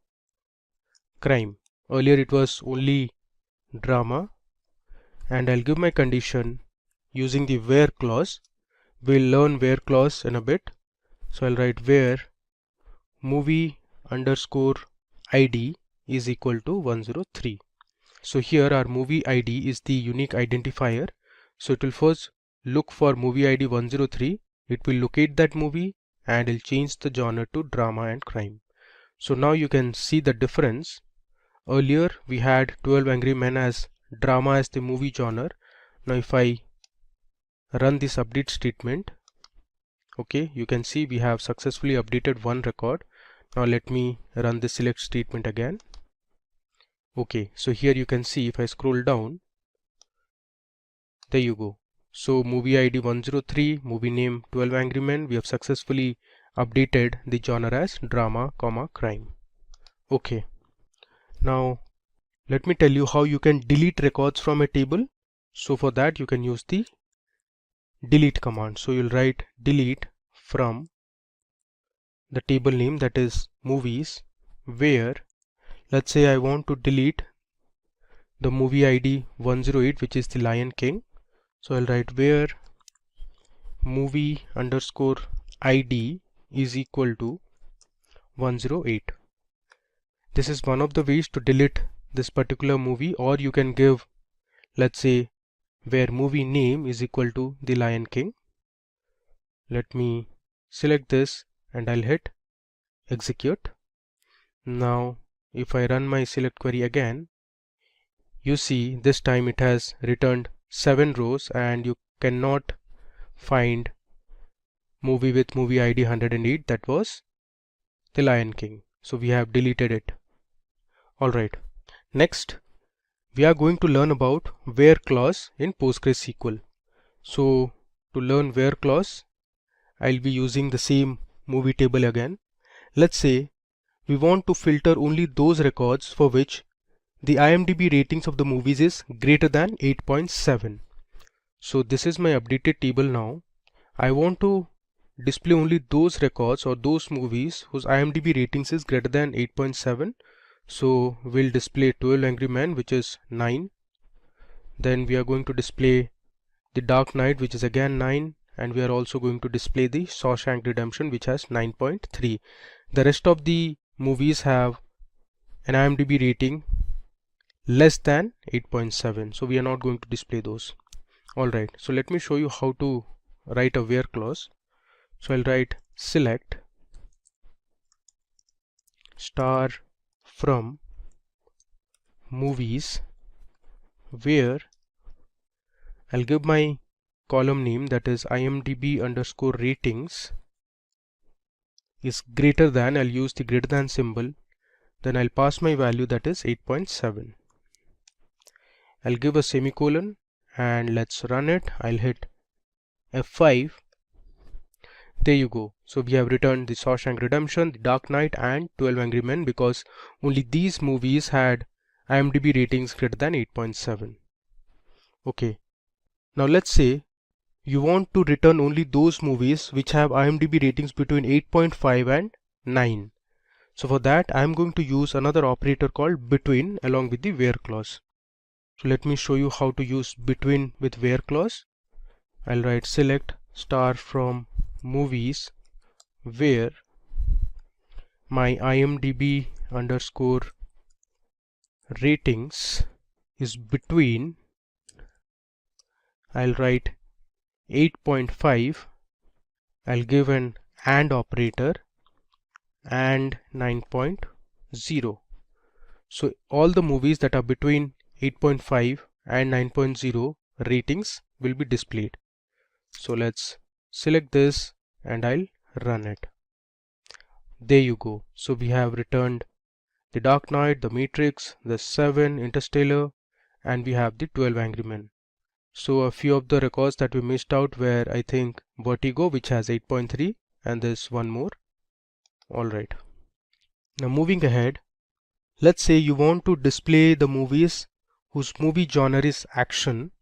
crime. Earlier it was only drama, and I'll give my condition using the where clause. We'll learn where clause in a bit. So I'll write where movie underscore ID is equal to 103. So here our movie ID is the unique identifier. So it will first look for movie ID 103. It will locate that movie and it'll change the genre to drama and crime. So now you can see the difference. Earlier we had 12 Angry Men as drama as the movie genre. Now if I run this update statement, okay, you can see we have successfully updated one record. Now let me run the select statement again. Okay, so here you can see if I scroll down, there you go. So movie ID 103, movie name 12 Angry Men, we have successfully updated the genre as drama, comma, crime. Okay, now let me tell you how you can delete records from a table. So for that you can use the delete command. So you'll write delete from the table name, that is movies, where, let's say I want to delete the movie ID 108, which is the Lion King. So I'll write where movie underscore ID is equal to 108. This is one of the ways to delete this particular movie, or you can give, let's say, where movie name is equal to the Lion King. Let me select this and I'll hit execute. Now if I run my select query again, you see this time it has returned 7 rows and you cannot find movie with movie ID 108, that was the Lion King. So we have deleted it. Alright, next we are going to learn about where clause in PostgreSQL. So to learn where clause, I'll be using the same movie table again. Let's say we want to filter only those records for which the IMDb ratings of the movies is greater than 8.7. So this is my updated table now. I want to display only those records or those movies whose IMDb ratings is greater than 8.7. So we'll display 12 Angry Men, which is 9. Then we are going to display The Dark Knight, which is again 9. And we are also going to display the Shawshank Redemption, which has 9.3. The rest of the movies have an IMDb rating less than 8.7. So we are not going to display those. Alright, so let me show you how to write a where clause. So I'll write select star from movies where I'll give my column name, that is IMDb underscore ratings is greater than, I'll use the greater than symbol, then I'll pass my value, that is 8.7. I'll give a semicolon and let's run it. I'll hit F5. There you go. So we have returned the Shawshank Redemption, The Dark Knight and 12 Angry Men because only these movies had IMDb ratings greater than 8.7. Okay. Now let's say you want to return only those movies which have IMDb ratings between 8.5 and 9. So for that I am going to use another operator called between along with the where clause. So let me show you how to use between with where clause. I'll write select star from movies where my IMDb underscore ratings is between, I'll write 8.5, I'll give an AND operator and 9.0. So all the movies that are between 8.5 and 9.0 ratings will be displayed. So let's select this and I'll run it. There you go. So we have returned The Dark Knight, The Matrix, The Seven, Interstellar, and we have the 12 Angry Men. So a few of the records that we missed out were, I think, Vertigo, which has 8.3, and there's one more. Alright. Now moving ahead, let's say you want to display the movies whose movie genre is action.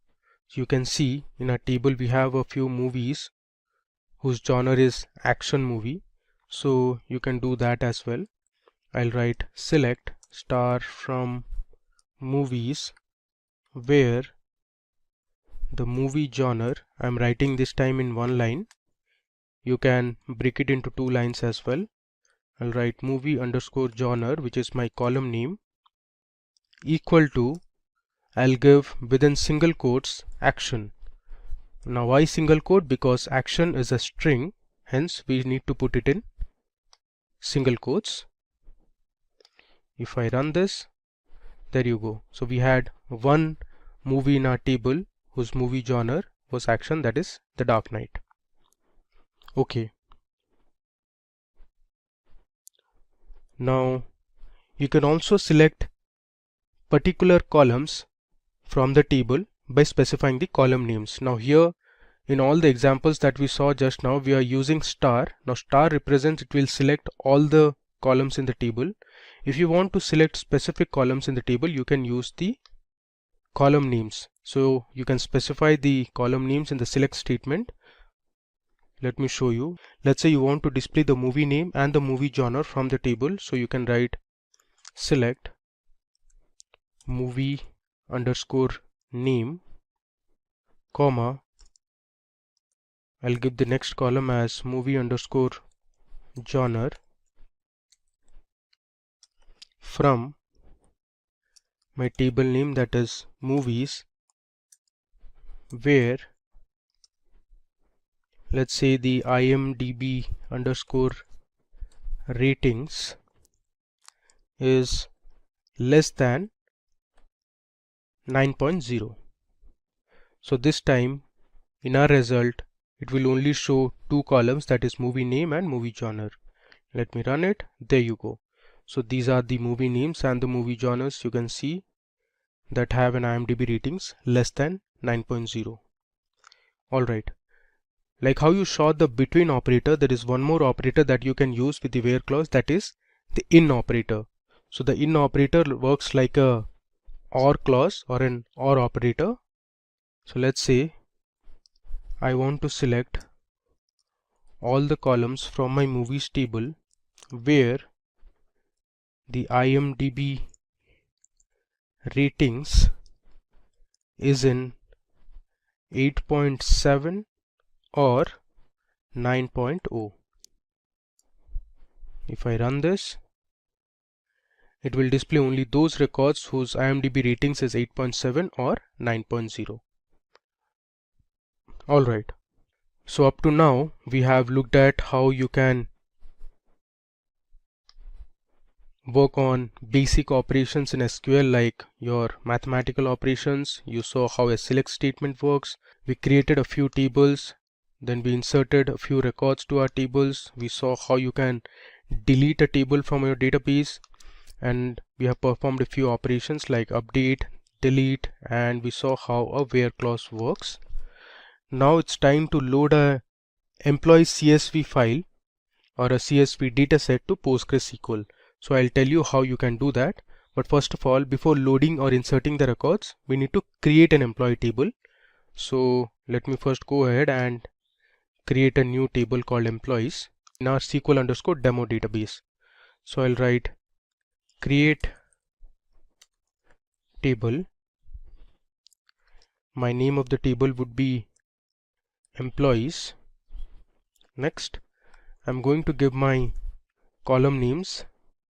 You can see in our table we have a few movies whose genre is action movie. So you can do that as well. I'll write select star from movies where the movie genre, I'm writing this time in one line. You can break it into 2 lines as well. I'll write movie underscore genre, which is my column name, equal to, I'll give within single quotes action. Now why single quote? Because action is a string, hence we need to put it in single quotes. If I run this, there you go. So we had one movie in our table whose movie genre was action, that is The Dark Knight. Okay. Now you can also select particular columns from the table by specifying the column names. Now here in all the examples that we saw just now, we are using star. Now star represents, it will select all the columns in the table. If you want to select specific columns in the table, you can use the column names. So you can specify the column names in the select statement. Let me show you. Let's say you want to display the movie name and the movie genre from the table. So you can write select movie underscore name, comma, I'll give the next column as movie underscore genre from my table name, that is movies, where let's say the IMDb underscore ratings is less than 9.0. So this time in our result it will only show two columns, that is movie name and movie genre. Let me run it. There you go. So these are the movie names and the movie genres you can see that have an IMDb ratings less than 9.0. Alright, like how you saw the between operator, there is one more operator that you can use with the where clause, that is the in operator. So the in operator works like a or clause or an or operator. So let's say I want to select all the columns from my movies table where the IMDb ratings is in 8.7 or 9.0. If I run this, it will display only those records whose IMDb ratings is 8.7 or 9.0. Alright, so up to now we have looked at how you can work on basic operations in SQL like your mathematical operations. You saw how a select statement works. We created a few tables, then we inserted a few records to our tables. We saw how you can delete a table from your database, and we have performed a few operations like update, delete, and we saw how a where clause works. Now it's time to load a employee CSV file or a CSV dataset to PostgreSQL. So I'll tell you how you can do that. But first of all, before loading or inserting the records, we need to create an employee table. So let me first go ahead and create a new table called employees in our SQL underscore demo database. So I'll write create table. My name of the table would be employees. Next, I'm going to give my column names.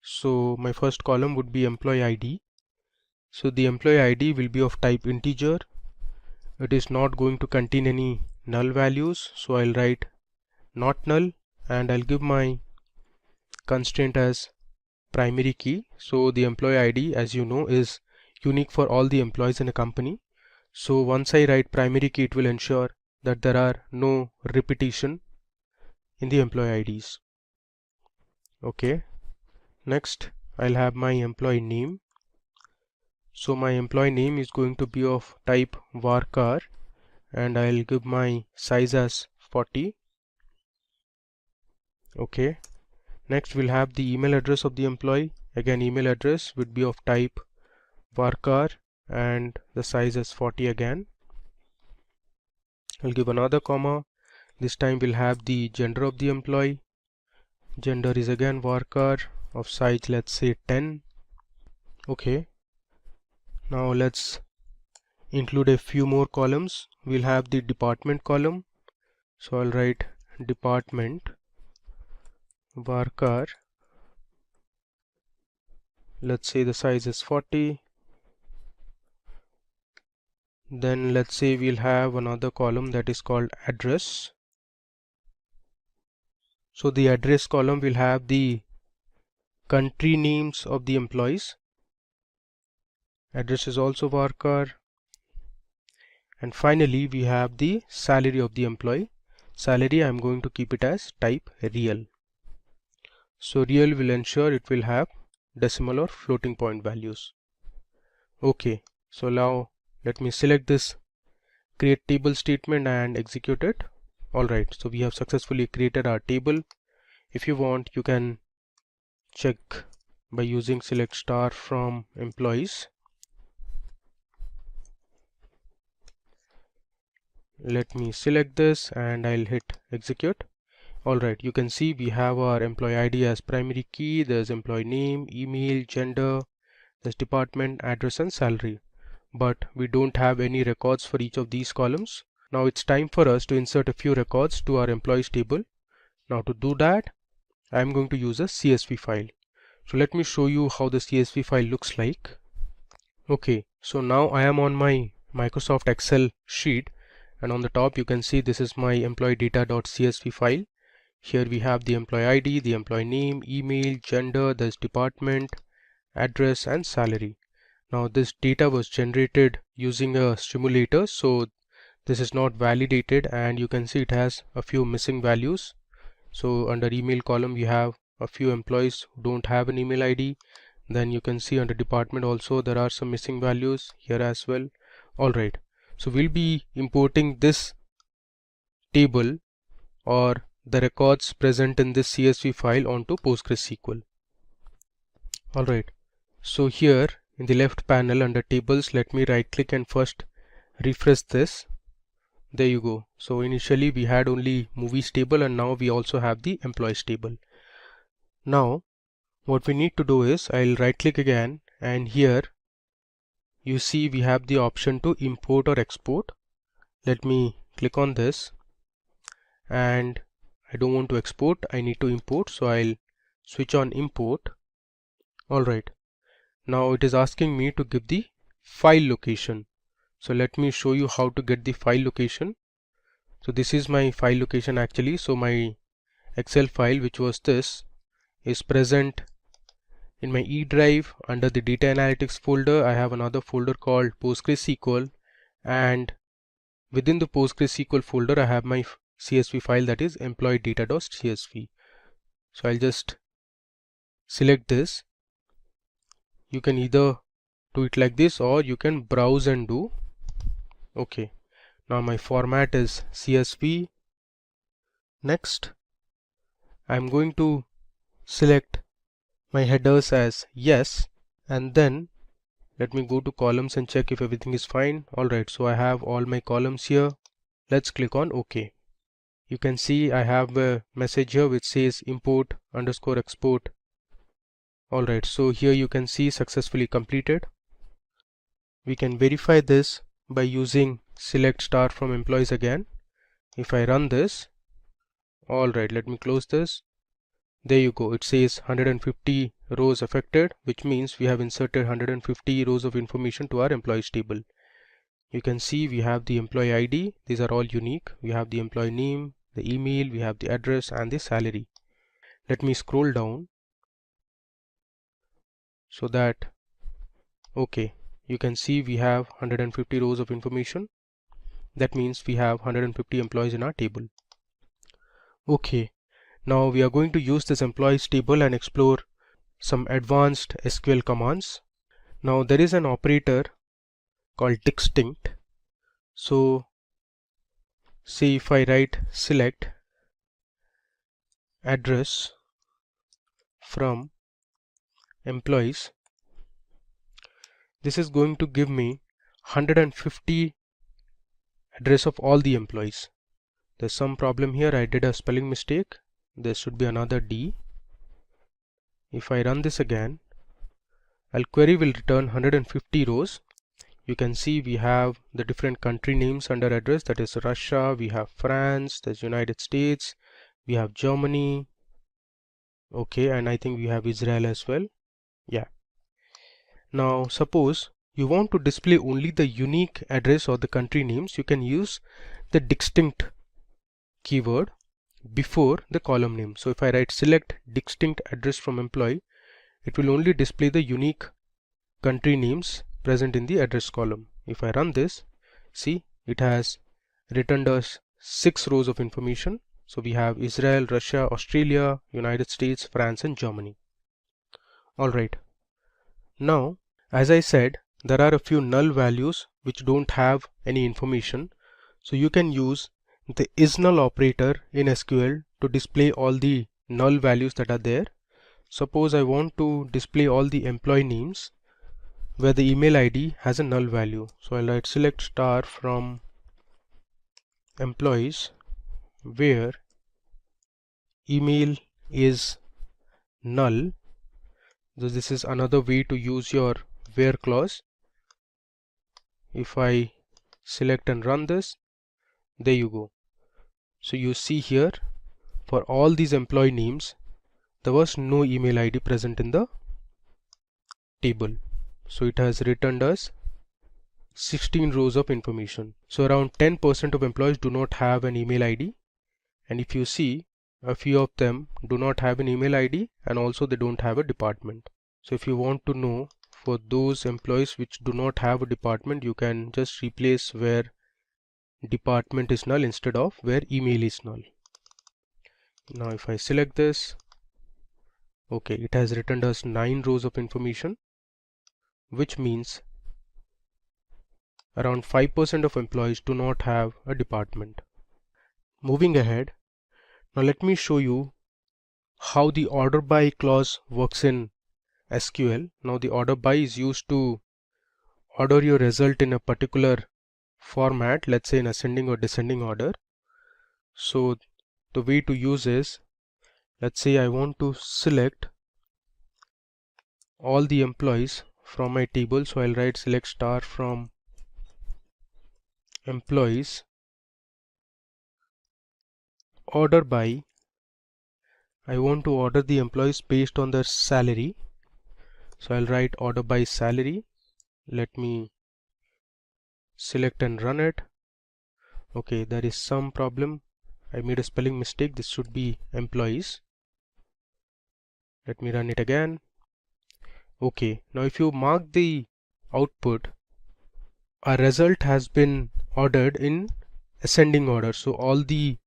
So my first column would be employee ID. So the employee ID will be of type integer. It is not going to contain any null values, so I'll write not null, and I'll give my constraint as primary key. So the employee ID, as you know, is unique for all the employees in a company. So once I write primary key, it will ensure that there are no repetition in the employee IDs. Okay, next I'll have my employee name. So my employee name is going to be of type varchar, and I'll give my size as 40. Okay, next we'll have the email address of the employee. Again, email address would be of type varchar and the size is 40 again. I'll give another comma. This time we'll have the gender of the employee. Gender is again varchar of size, let's say 10. Okay, now let's include a few more columns. We'll have the department column. So I'll write department varchar. Let's say the size is 40. Then let's say we'll have another column that is called address. So the address column will have the country names of the employees. Address is also varchar. And finally we have the salary of the employee. Salary, I'm going to keep it as type real. So real will ensure it will have decimal or floating point values. Okay, so now let me select this create table statement and execute it. Alright, so we have successfully created our table. If you want, you can check by using select star from employees. Let me select this and I'll hit execute. Alright, you can see we have our employee ID as primary key, there's employee name, email, gender, there's department, address and salary. But we don't have any records for each of these columns. Now it's time for us to insert a few records to our employees table. Now to do that, I'm going to use a CSV file. So let me show you how the CSV file looks like. Okay, so now I am on my Microsoft Excel sheet, and on the top you can see this is my employee data.csv file. Here we have the employee ID, the employee name, email, gender, there's department, address and salary. Now this data was generated using a simulator, so this is not validated, and you can see it has a few missing values. So under email column we have a few employees who don't have an email ID. Then you can see under department also there are some missing values here as well. Alright, so we'll be importing this table or the records present in this CSV file onto PostgreSQL. Alright, so here in the left panel under tables, let me right click and first refresh this. There you go. So initially we had only movies table, and now we also have the employees table. Now what we need to do is, I'll right click again, and here you see we have the option to import or export. Let me click on this, and I don't want to export, I need to import, so I'll switch on import. Alright, now it is asking me to give the file location. So let me show you how to get the file location. So this is my file location actually. So my Excel file, which was this, is present in my E drive under the data analytics folder. I have another folder called PostgreSQL, and within the PostgreSQL folder I have my CSV file, that is employee data.csv. So I'll just select this. You can either do it like this or you can browse and do. Okay, now my format is CSV. Next, I'm going to select my headers as yes, and then let me go to columns and check if everything is fine. Alright, so I have all my columns here. Let's click on OK. You can see I have a message here which says import _ export. Alright, so here you can see successfully completed. We can verify this by using select star from employees again. If I run this, alright, let me close this. There you go, it says 150 rows affected, which means we have inserted 150 rows of information to our employees table. You can see we have the employee ID, these are all unique. We have the employee name, the email, we have the address and the salary. Let me scroll down so that, okay, you can see we have 150 rows of information. That means we have 150 employees in our table. Okay, now we are going to use this employees table and explore some advanced SQL commands. Now there is an operator called distinct. So say if I write select address from employees, this is going to give me 150 address of all the employees. There's some problem here, I did a spelling mistake. There should be another D. If I run this again, our query will return 150 rows. You can see we have the different country names under address, that is Russia, we have France, there's United States, we have Germany, okay, and I think we have Israel as well. Yeah. Now suppose you want to display only the unique address or the country names, you can use the distinct keyword before the column name. So if I write select distinct address from employee, it will only display the unique country names present in the address column. If I run this, see, it has returned us 6 rows of information. So we have Israel, Russia, Australia, United States, France and Germany. Alright, now as I said, there are a few null values which don't have any information. So you can use the isNull operator in SQL to display all the null values that are there. Suppose I want to display all the employee names where the email ID has a null value. So I'll write select star from employees where email is null, so this is another way to use your where clause. If I select and run this, there you go. So you see here, for all these employee names, there was no email ID present in the table. So it has returned us 16 rows of information. So around 10% of employees do not have an email ID, and if you see, a few of them do not have an email ID, and also they don't have a department. So if you want to know for those employees which do not have a department, you can just replace where department is null instead of where email is null. Now if I select this, okay, it has returned us 9 rows of information, which means around 5% of employees do not have a department. Moving ahead, now let me show you how the order by clause works in SQL. Now the order by is used to order your result in a particular format, let's say in ascending or descending order. So the way to use is, let's say I want to select all the employees from my table, so I'll write select star from employees order by. I want to order the employees based on their salary, so I'll write order by salary. Let me select and run it. Okay, there is some problem. I made a spelling mistake. This should be employees. Let me run it again. Okay, now if you mark the output, our result has been ordered in ascending order. So all the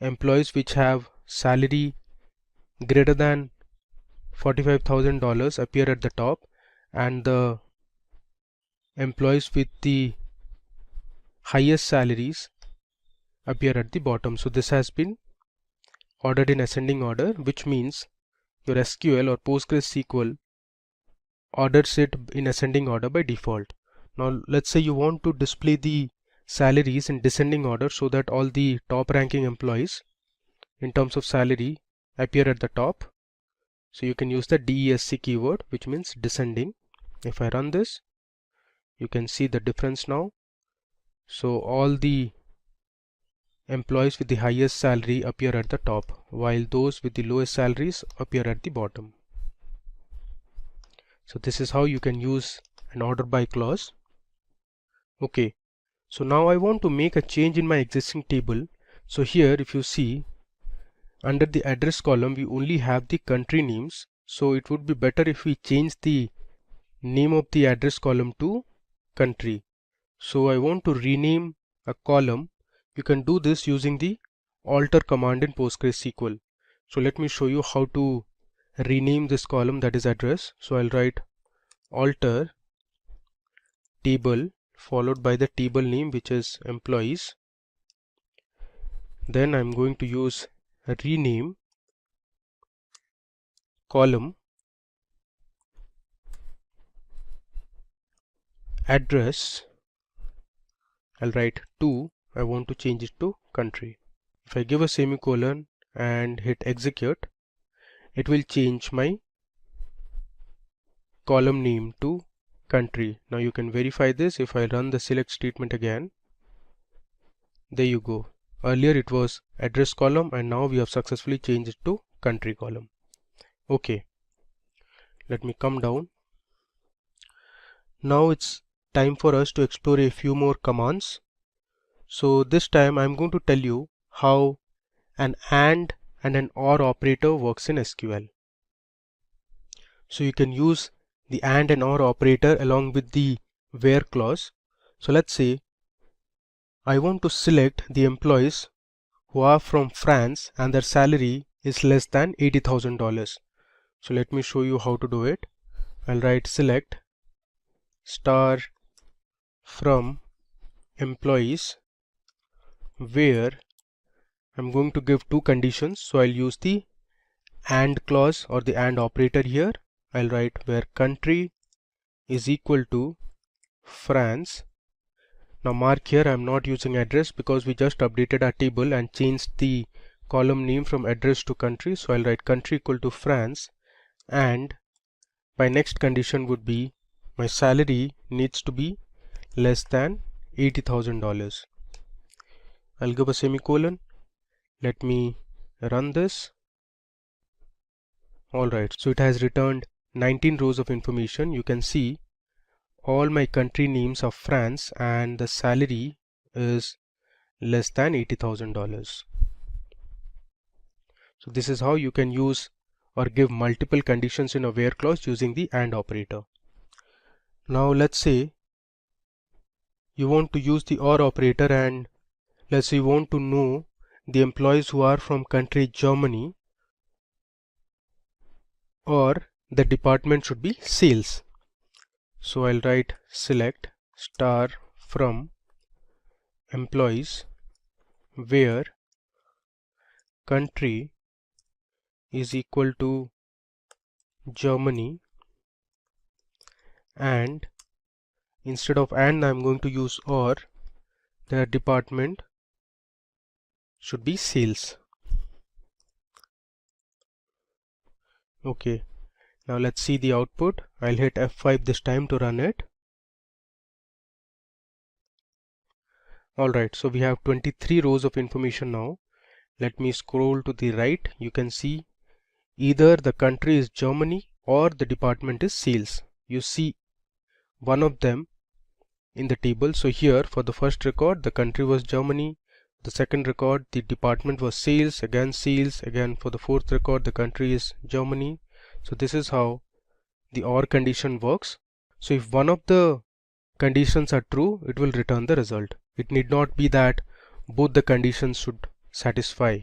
employees which have salary greater than $45,000 appear at the top, and the employees with the highest salaries appear at the bottom. So this has been ordered in ascending order, which means your SQL or PostgreSQL orders it in ascending order by default. Now let's say you want to display the salaries in descending order so that all the top ranking employees in terms of salary appear at the top. So you can use the DESC keyword, which means descending. If I run this, you can see the difference now. So all the employees with the highest salary appear at the top, while those with the lowest salaries appear at the bottom. So this is how you can use an order by clause. Okay, so now I want to make a change in my existing table. So here if you see, under the address column we only have the country names, so it would be better if we change the name of the address column to country. So I want to rename a column. You can do this using the alter command in PostgreSQL. So let me show you how to rename this column, that is address. So I'll write alter table followed by the table name, which is employees. Then I'm going to use rename column address. I'll write to, I want to change it to country. If I give a semicolon and hit execute, it will change my column name to country. Now you can verify this. If I run the select statement again, there you go. Earlier it was address column, and now we have successfully changed it to country column. Okay, let me come down. Now it's time for us to explore a few more commands. So this time I'm going to tell you how an AND and an OR operator works in SQL. So you can use the AND and OR operator along with the where clause. So let's say I want to select the employees who are from France and their salary is less than $80,000. So let me show you how to do it. I'll write select star from employees where I'm going to give two conditions. So I'll use the AND clause or the AND operator here. I'll write where country is equal to France. Now mark here, I'm not using address because we just updated our table and changed the column name from address to country. So I'll write country equal to France, and my next condition would be my salary needs to be less than $80,000. I'll give a semicolon. Let me run this. Alright, so it has returned 19 rows of information. You can see all my country names are France and the salary is less than $80,000. So this is how you can use or give multiple conditions in a where clause using the AND operator. Now let's say you want to use the OR operator, and let's say you want to know the employees who are from country Germany, or the department should be sales. So I'll write select star from employees where country is equal to Germany, and instead of AND I'm going to use OR. The department should be sales. Okay, now let's see the output. I'll hit F5 this time to run it. Alright, so we have 23 rows of information now. Let me scroll to the right. You can see either the country is Germany or the department is sales. You see one of them in the table. So here for the first record the country was Germany, the second record the department was sales, again for the fourth record the country is Germany. So this is how the OR condition works. So if one of the conditions are true, it will return the result. It need not be that both the conditions should satisfy.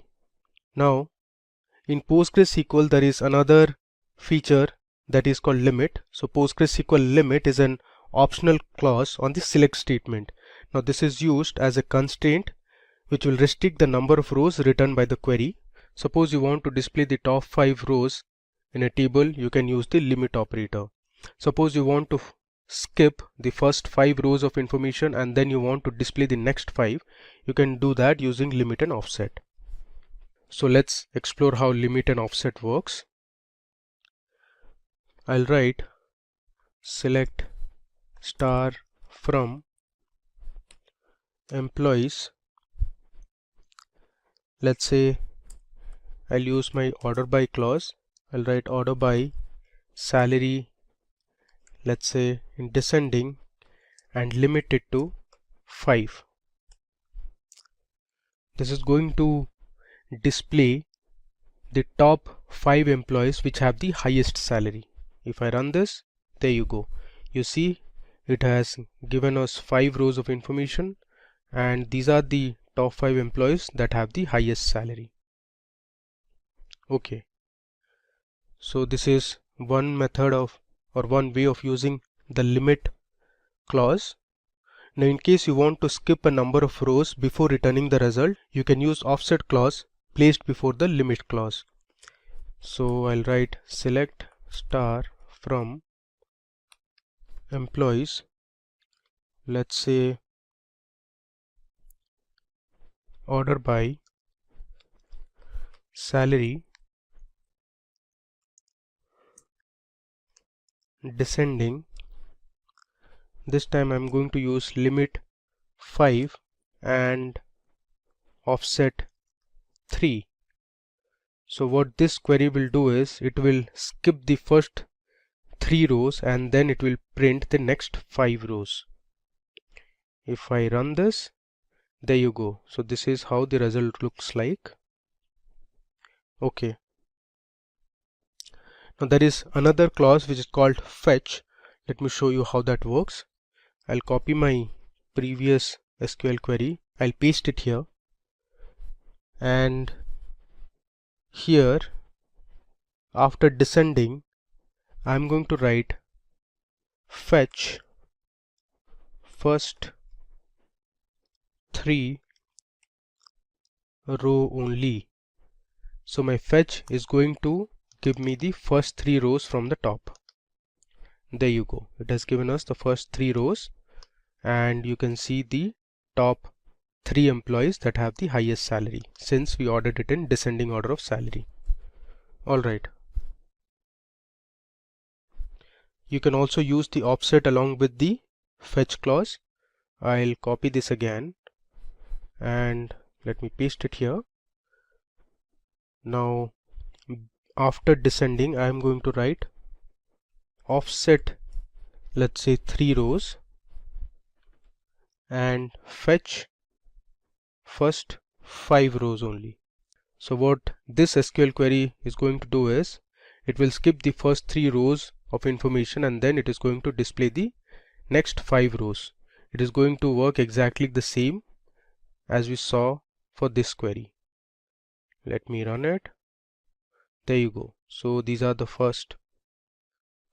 Now in PostgreSQL there is another feature that is called limit. So PostgreSQL limit is an optional clause on the select statement. Now this is used as a constraint which will restrict the number of rows returned by the query. Suppose you want to display the top 5 rows in a table, you can use the limit operator. Suppose you want to skip the first 5 rows of information and then you want to display the next 5, you can do that using limit and offset. So let's explore how limit and offset works. I'll write select star from employees. Let's say I'll use my order by clause. I'll write order by salary, let's say in descending, and limit it to 5. This is going to display the top 5 employees which have the highest salary. If I run this, there you go. You see it has given us 5 rows of information, and these are the top 5 employees that have the highest salary. Okay, so this is one method of, or one way of using the limit clause. Now in case you want to skip a number of rows before returning the result, you can use offset clause placed before the limit clause. So I'll write select star from employees, let's say order by salary, descending. This time I'm going to use limit 5 and offset 3. So what this query will do is it will skip the first 3 rows and then it will print the next 5 rows. If I run this, there you go. So this is how the result looks like. Okay. Now there is another clause which is called fetch. Let me show you how that works. I'll copy my previous SQL query. I'll paste it here, and here after descending I'm going to write fetch first 3 row only. So my fetch is going to give me the first 3 rows from the top. There you go. It has given us the first 3 rows, and you can see the top 3 employees that have the highest salary, since we ordered it in descending order of salary. Alright. You can also use the offset along with the fetch clause. I'll copy this again and let me paste it here. Now after descending, I am going to write offset, let's say 3 rows, and fetch first 5 rows only. So what this SQL query is going to do is, it will skip the first 3 rows of information and then it is going to display the next 5 rows. It is going to work exactly the same as we saw for this query. Let me run it. There you go. So these are the first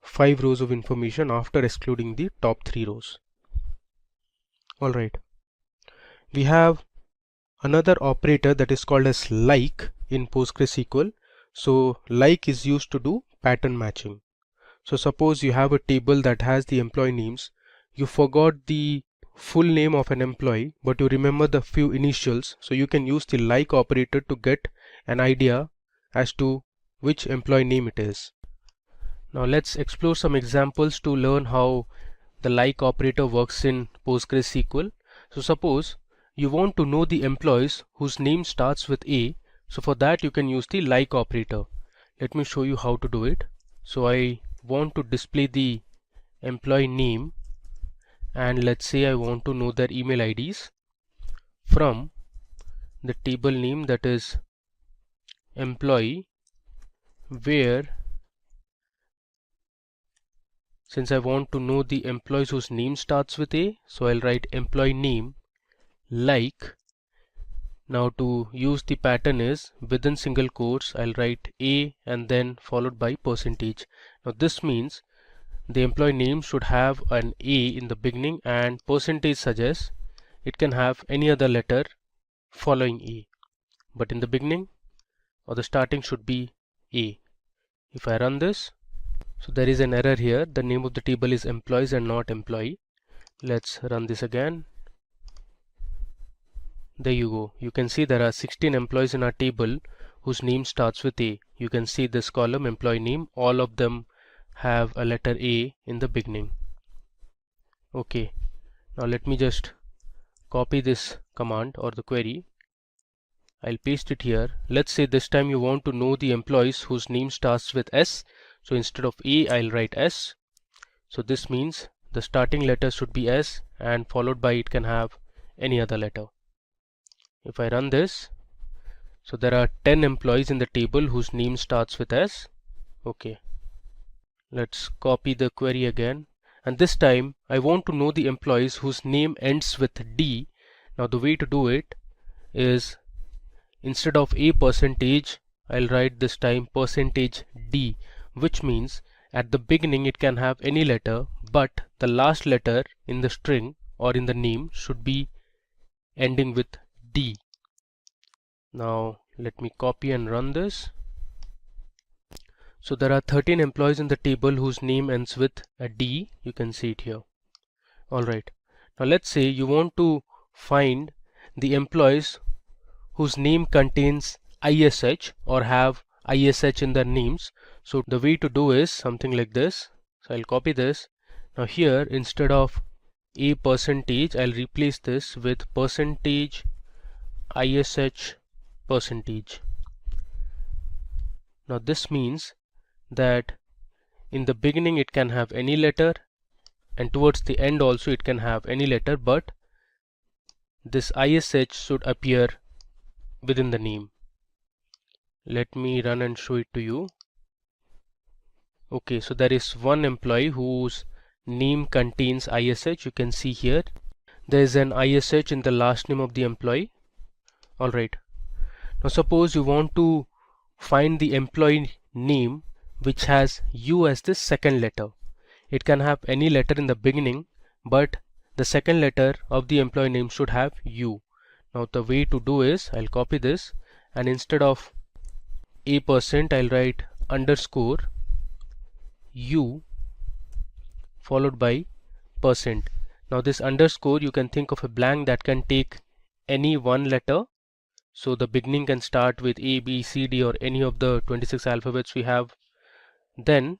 5 rows of information after excluding the top 3 rows. Alright. We have another operator that is called as like in PostgreSQL. So like is used to do pattern matching. So suppose you have a table that has the employee names. You forgot the full name of an employee, but you remember the few initials. So you can use the like operator to get an idea as to which employee name it is. Now let's explore some examples to learn how the like operator works in PostgreSQL. So suppose you want to know the employees whose name starts with A. So for that you can use the like operator. Let me show you how to do it. So I want to display the employee name, and let's say I want to know their email IDs from the table name that is employee, where since I want to know the employees whose name starts with A, so I'll write employee name like. Now to use the pattern is within single quotes I'll write A and then followed by percentage. Now this means the employee name should have an A in the beginning, and percentage suggests it can have any other letter following A, but in the beginning or the starting should be A. If I run this, so there is an error here. The name of the table is employees and not employee. Let's run this again. There you go. You can see there are 16 employees in our table whose name starts with A. You can see this column employee name, all of them have a letter A in the beginning. Okay, now let me just copy this command or the query. I'll paste it here. Let's say this time you want to know the employees whose name starts with S. So instead of A, I'll write S. So this means the starting letter should be S and followed by it can have any other letter. If I run this, so there are 10 employees in the table whose name starts with S. Okay, let's copy the query again, and this time I want to know the employees whose name ends with D. Now the way to do it is, instead of a percentage, I'll write this time percentage D, which means at the beginning it can have any letter, but the last letter in the string or in the name should be ending with D. Now let me copy and run this. So there are 13 employees in the table whose name ends with a D. You can see it here. Alright, now let's say you want to find the employees whose name contains ISH or have ISH in their names. So the way to do is something like this. So I'll copy this. Now here, instead of a percentage, I'll replace this with percentage ISH percentage. Now this means that in the beginning it can have any letter, and towards the end also it can have any letter, but this ISH should appear within the name. Let me run and show it to you. Okay, so there is one employee whose name contains ISH. You can see here there is an ISH in the last name of the employee. Alright, now suppose you want to find the employee name which has U as the second letter. It can have any letter in the beginning, but the second letter of the employee name should have U. Now the way to do is, I'll copy this, and instead of a%, I'll write underscore U followed by %. Now this underscore, you can think of a blank that can take any one letter. So the beginning can start with A, B, C, D or any of the 26 alphabets we have. Then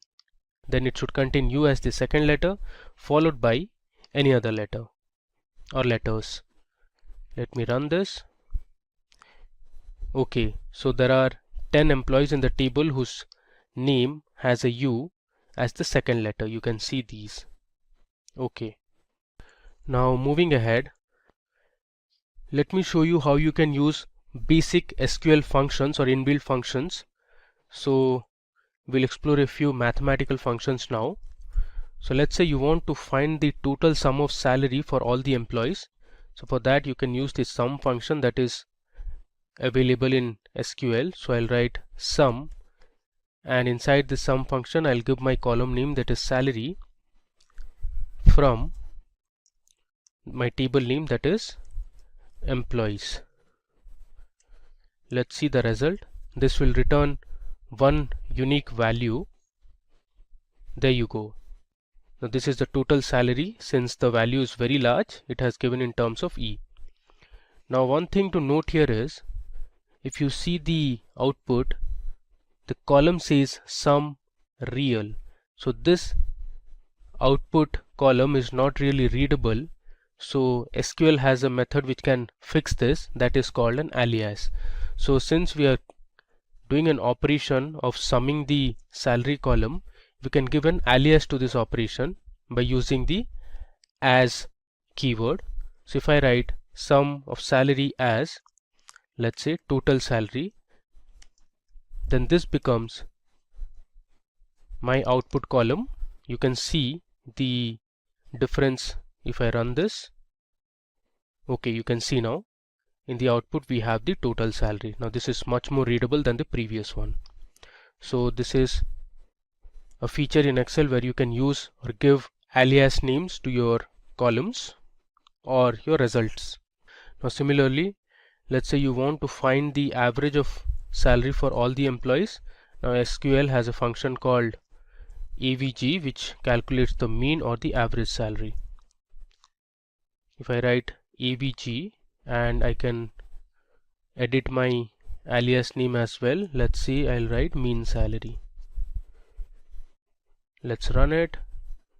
it should contain U as the second letter, followed by any other letter or letters. Let me run this. Okay, so there are 10 employees in the table whose name has a U as the second letter. You can see these. Okay, now moving ahead, let me show you how you can use basic SQL functions or inbuilt functions. So we'll explore a few mathematical functions now. So let's say you want to find the total sum of salary for all the employees. So for that you can use the sum function that is available in SQL. So I'll write sum, and inside the sum function I'll give my column name that is salary from my table name that is employees. Let's see the result. This will return one unique value. There you go. Now this is the total salary. Since the value is very large, it has given in terms of E. Now one thing to note here is, if you see the output, the column says sum real. So this output column is not really readable. So SQL has a method which can fix this, that is called an alias. So since we are doing an operation of summing the salary column, we can give an alias to this operation by using the as keyword. So if I write sum of salary as, let's say, total salary, then this becomes my output column. You can see the difference if I run this. Okay, you can see now in the output we have the total salary. Now this is much more readable than the previous one. So this is a feature in Excel where you can use or give alias names to your columns or your results. Now similarly, let's say you want to find the average of salary for all the employees. Now SQL has a function called AVG which calculates the mean or the average salary. If I write AVG, and I can edit my alias name as well. Let's see, I'll write mean salary. Let's run it.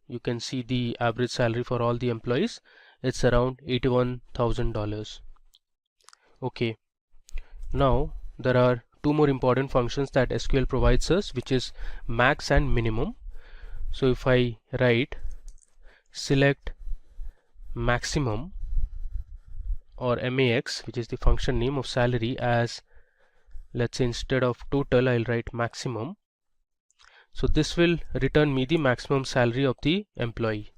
You can see the average salary for all the employees. It's around $81,000. Okay, now there are two more important functions that SQL provides us, which is max and minimum. So if I write select maximum or max, which is the function name of salary, as, let's say, instead of total I'll write maximum. So this will return me the maximum salary of the employee.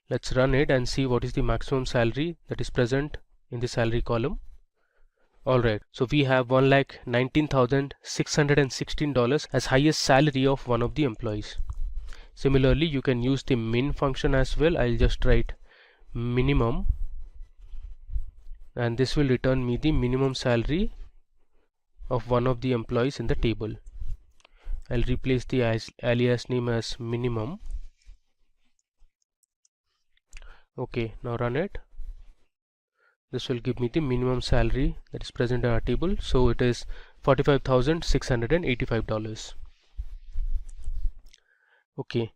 Let's run it and see what is the maximum salary that is present in the salary column. Alright, so we have $1,19,616 as highest salary of one of the employees. Similarly, you can use the min function as well. I'll just write minimum, and this will return me the minimum salary of one of the employees in the table. I'll replace the alias name as minimum. Okay, now run it. This will give me the minimum salary that is present in our table. So it is $45,685. Okay,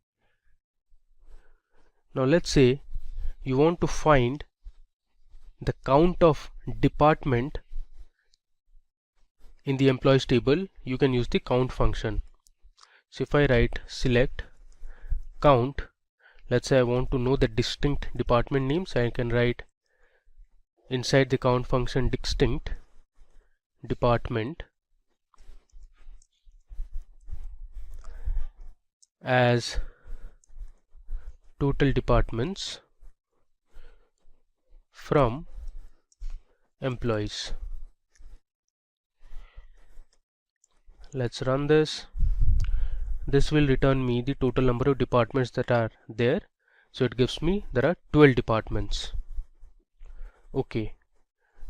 now let's say you want to find the count of department in the employees table. You can use the count function. So if I write select count, let's say I want to know the distinct department names, I can write inside the count function distinct department as total departments from employees. Let's run this. This will return me the total number of departments that are there. So it gives me there are 12 departments. Okay,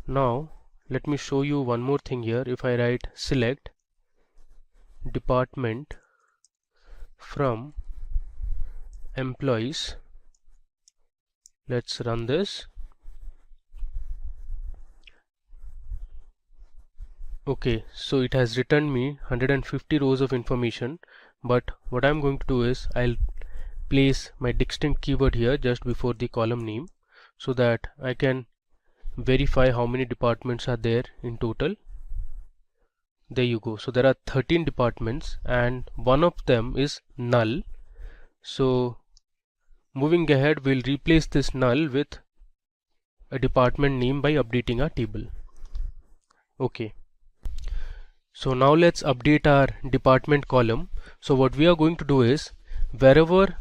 now let me show you one more thing here. If I write select department from employees, Let's run this. Okay, so it has returned me 150 rows of information, but what I'm going to do is I'll place my distinct keyword here just before the column name so that I can verify how many departments are there in total. There you go. So there are 13 departments and one of them is null. So moving ahead, we'll replace this null with a department name by updating our table. Okay. So now let's update our department column. So what we are going to do is, wherever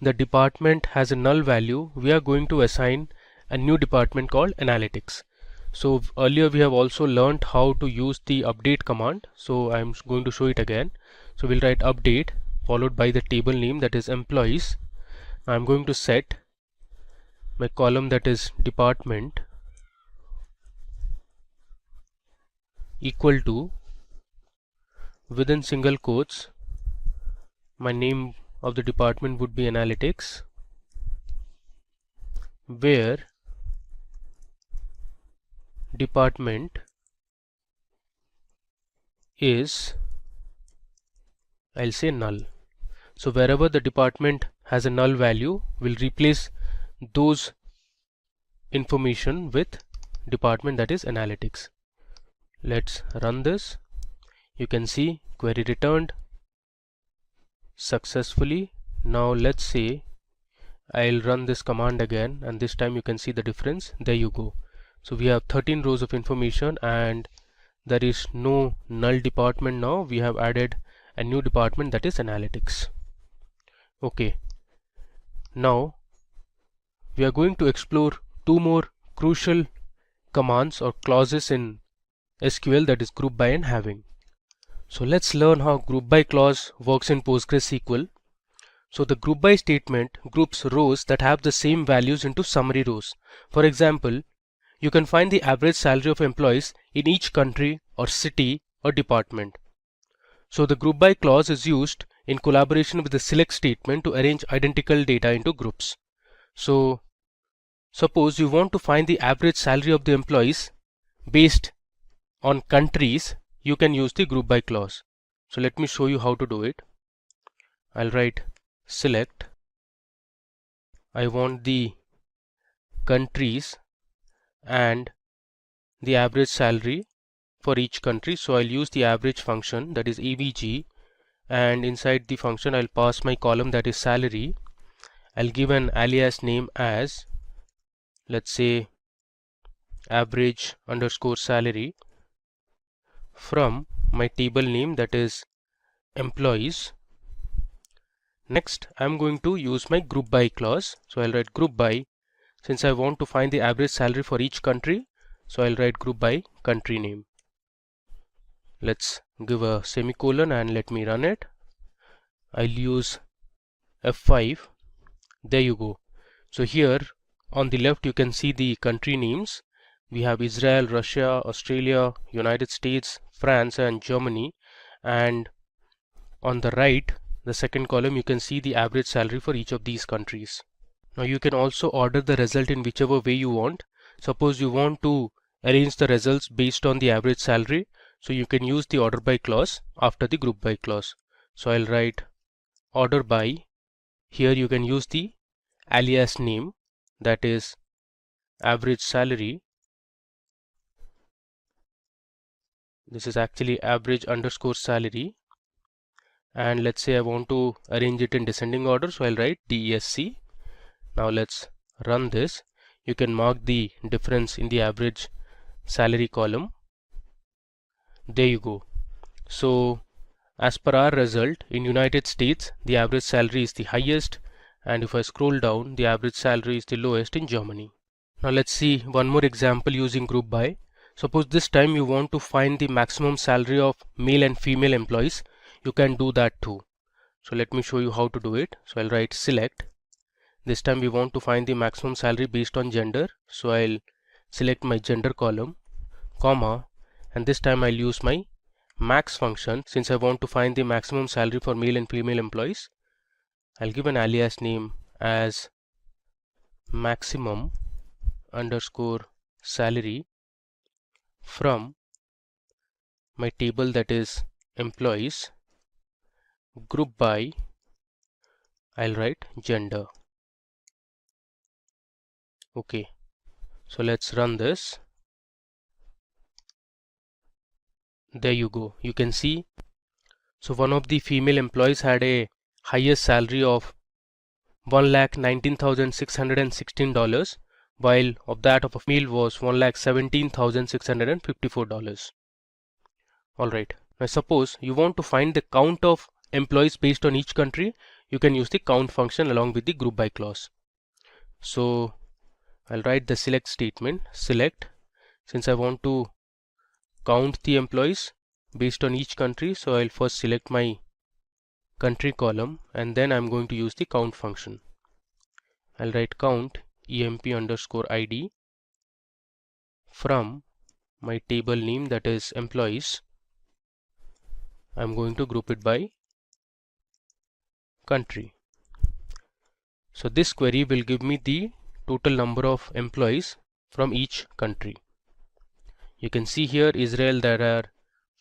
the department has a null value, we are going to assign a new department called analytics. So earlier we have also learned how to use the update command. So I'm going to show it again. So we'll write update followed by the table name, that is employees. I'm going to set my column, that is department, equal to, within single quotes, my name of the department would be analytics, where department is, I'll say null. So wherever the department has a null value, we'll replace those information with department, that is analytics. Let's run this. You can see query returned successfully. Now let's say I'll run this command again, and this time you can see the difference. There you go. So we have 13 rows of information and there is no null department now. We have added a new department, that is analytics. Okay. Now we are going to explore two more crucial commands or clauses in SQL, that is group by and having. So let's learn how group by clause works in PostgreSQL. So the group by statement groups rows that have the same values into summary rows. For example, you can find the average salary of employees in each country or city or department. So the group by clause is used in collaboration with the select statement to arrange identical data into groups. So suppose you want to find the average salary of the employees based on countries, you can use the group by clause. So let me show you how to do it. I'll write select. I want the countries and the average salary for each country. So I'll use the average function, that is avg, and inside the function I'll pass my column, that is salary. I'll give an alias name as, let's say, average underscore salary from my table name, that is employees. Next I'm going to use my group by clause. So I'll write group by. Since I want to find the average salary for each country, so I'll write group by country name. Let's give a semicolon and let me run it. I'll use F5. There you go. So here on the left you can see the country names. We have Israel, Russia, Australia, United States, France and Germany, and on the right, the second column, you can see the average salary for each of these countries. Now you can also order the result in whichever way you want. Suppose you want to arrange the results based on the average salary, so you can use the order by clause after the group by clause. So I'll write order by. Here you can use the alias name, that is average salary. This is actually average underscore salary, and let's say I want to arrange it in descending order, so I'll write DESC. Now let's run this. You can mark the difference in the average salary column. There you go. So as per our result, in United States the average salary is the highest, and if I scroll down, the average salary is the lowest in Germany. Now let's see one more example using group by. Suppose this time you want to find the maximum salary of male and female employees. You can do that too. So let me show you how to do it. So I'll write select. This time we want to find the maximum salary based on gender. So I'll select my gender column, comma, and this time I'll use my max function. Since I want to find the maximum salary for male and female employees, I'll give an alias name as maximum underscore salary from my table that is employees, group by, I'll write gender. Okay, so let's run this. There you go. You can see, so one of the female employees had a highest salary of $1,19,616, while of that of a male was $1,17,654. Alright, now suppose you want to find the count of employees based on each country. You can use the count function along with the group by clause. So I'll write the select statement. Select, since I want to count the employees based on each country, so I'll first select my country column and then I'm going to use the count function. I'll write count emp underscore id from my table name that is employees. I'm going to group it by country. So this query will give me the total number of employees from each country. You can see here Israel there are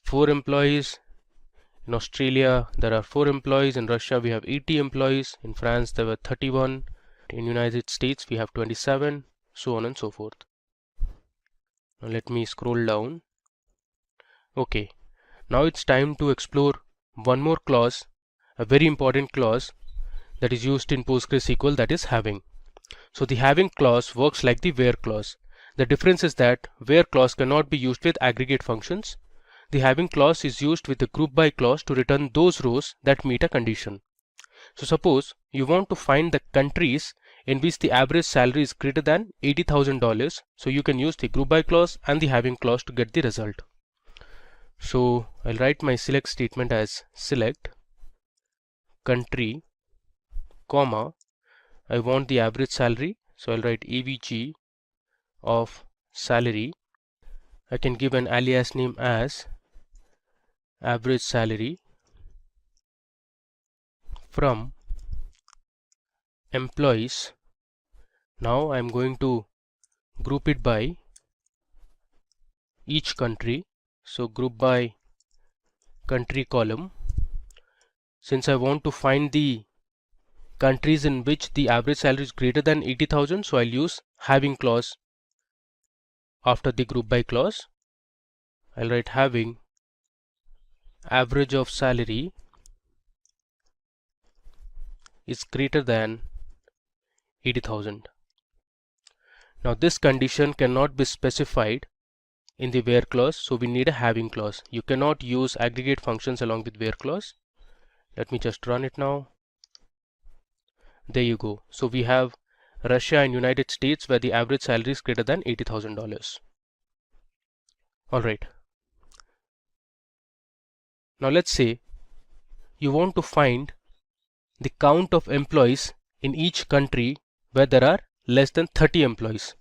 4 employees, in Australia there are 4 employees, in Russia we have 80 employees, in France there were 31, in United States we have 27, so on and so forth. Now let me scroll down. Okay, now it's time to explore one more clause, a very important clause that is used in PostgreSQL, that is having. So the having clause works like the where clause. The difference is that where clause cannot be used with aggregate functions. The having clause is used with the group by clause to return those rows that meet a condition. So suppose you want to find the countries in which the average salary is greater than $80,000. So you can use the group by clause and the having clause to get the result. So I'll write my select statement as select country, comma, I want the average salary, so I'll write avg of salary. I can give an alias name as average salary from employees. Now I'm going to group it by each country, so group by country column. Since I want to find the countries in which the average salary is greater than 80,000, so I'll use having clause after the group by clause. I'll write having average of salary is greater than 80,000. Now this condition cannot be specified in the where clause, so we need a having clause. You cannot use aggregate functions along with where clause. Let me just run it now. There you go. So we have Russia and United States where the average salary is greater than $80,000. Alright. Now let's say you want to find the count of employees in each country where there are less than 30 employees.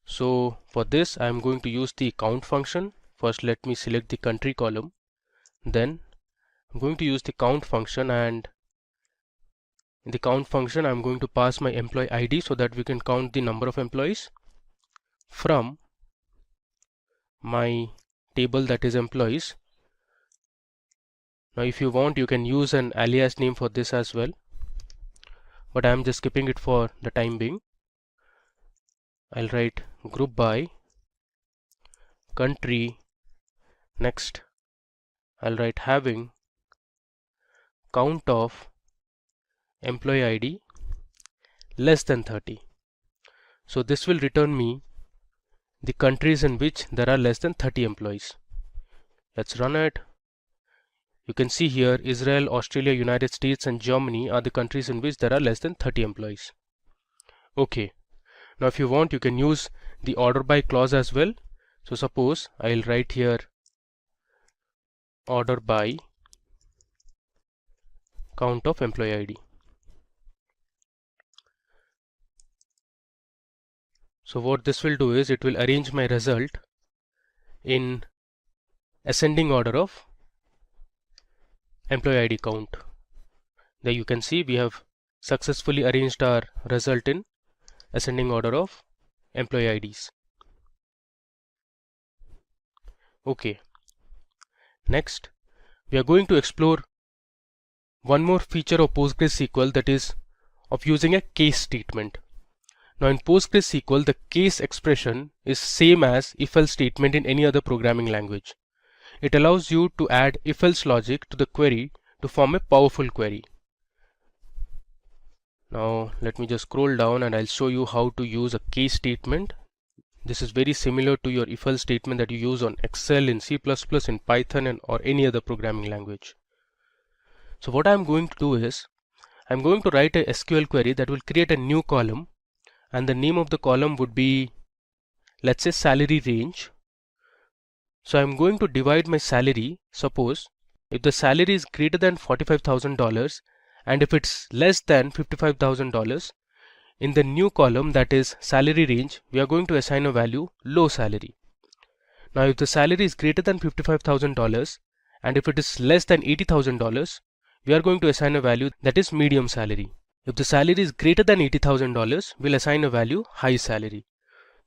So for this I am going to use the count function. First let me select the country column. Then I'm going to use the count function, and in the count function I'm going to pass my employee ID so that we can count the number of employees from my table that is employees. Now if you want you can use an alias name for this as well, but I am just skipping it for the time being. I'll write group by country. Next I'll write having count of employee ID less than 30. So this will return me the countries in which there are less than 30 employees. Let's run it. You can see here Israel, Australia, United States and Germany are the countries in which there are less than 30 employees. Okay, now if you want you can use the order by clause as well. So suppose I'll write here order by count of employee ID. So what this will do is it will arrange my result in ascending order of employee ID count. There you can see we have successfully arranged our result in ascending order of employee IDs. Okay, next we are going to explore one more feature of PostgreSQL, that is of using a case statement. Now in PostgreSQL, the case expression is same as if-else statement in any other programming language. It allows you to add if-else logic to the query to form a powerful query. Now let me just scroll down and I'll show you how to use a case statement. This is very similar to your if-else statement that you use on Excel, in C++, in Python, or any other programming language. So what I'm going to do is, I'm going to write a SQL query that will create a new column, and the name of the column would be, let's say, salary range. So I'm going to divide my salary. Suppose if the salary is greater than $45,000 and if it's less than $55,000, in the new column, that is salary range, we are going to assign a value low salary. Now if the salary is greater than $55,000 and if it is less than $80,000, we are going to assign a value that is medium salary. If the salary is greater than $80,000, we'll assign a value high salary.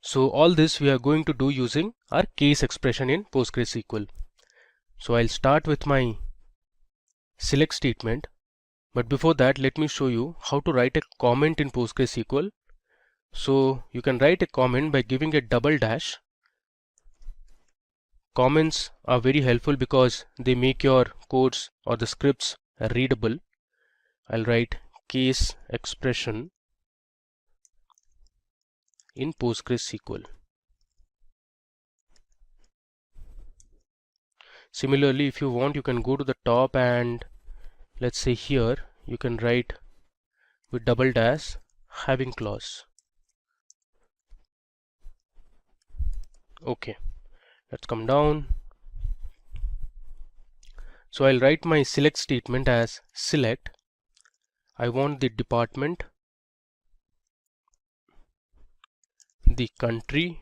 So all this we are going to do using our case expression in PostgreSQL. So I'll start with my select statement, but before that let me show you how to write a comment in PostgreSQL. So you can write a comment by giving a double dash. Comments are very helpful because they make your codes or the scripts readable. I'll write case expression in PostgreSQL. Similarly, if you want, you can go to the top and let's say here you can write with double dash having clause. Okay, let's come down. So I'll write my select statement as select. I want the department, the country,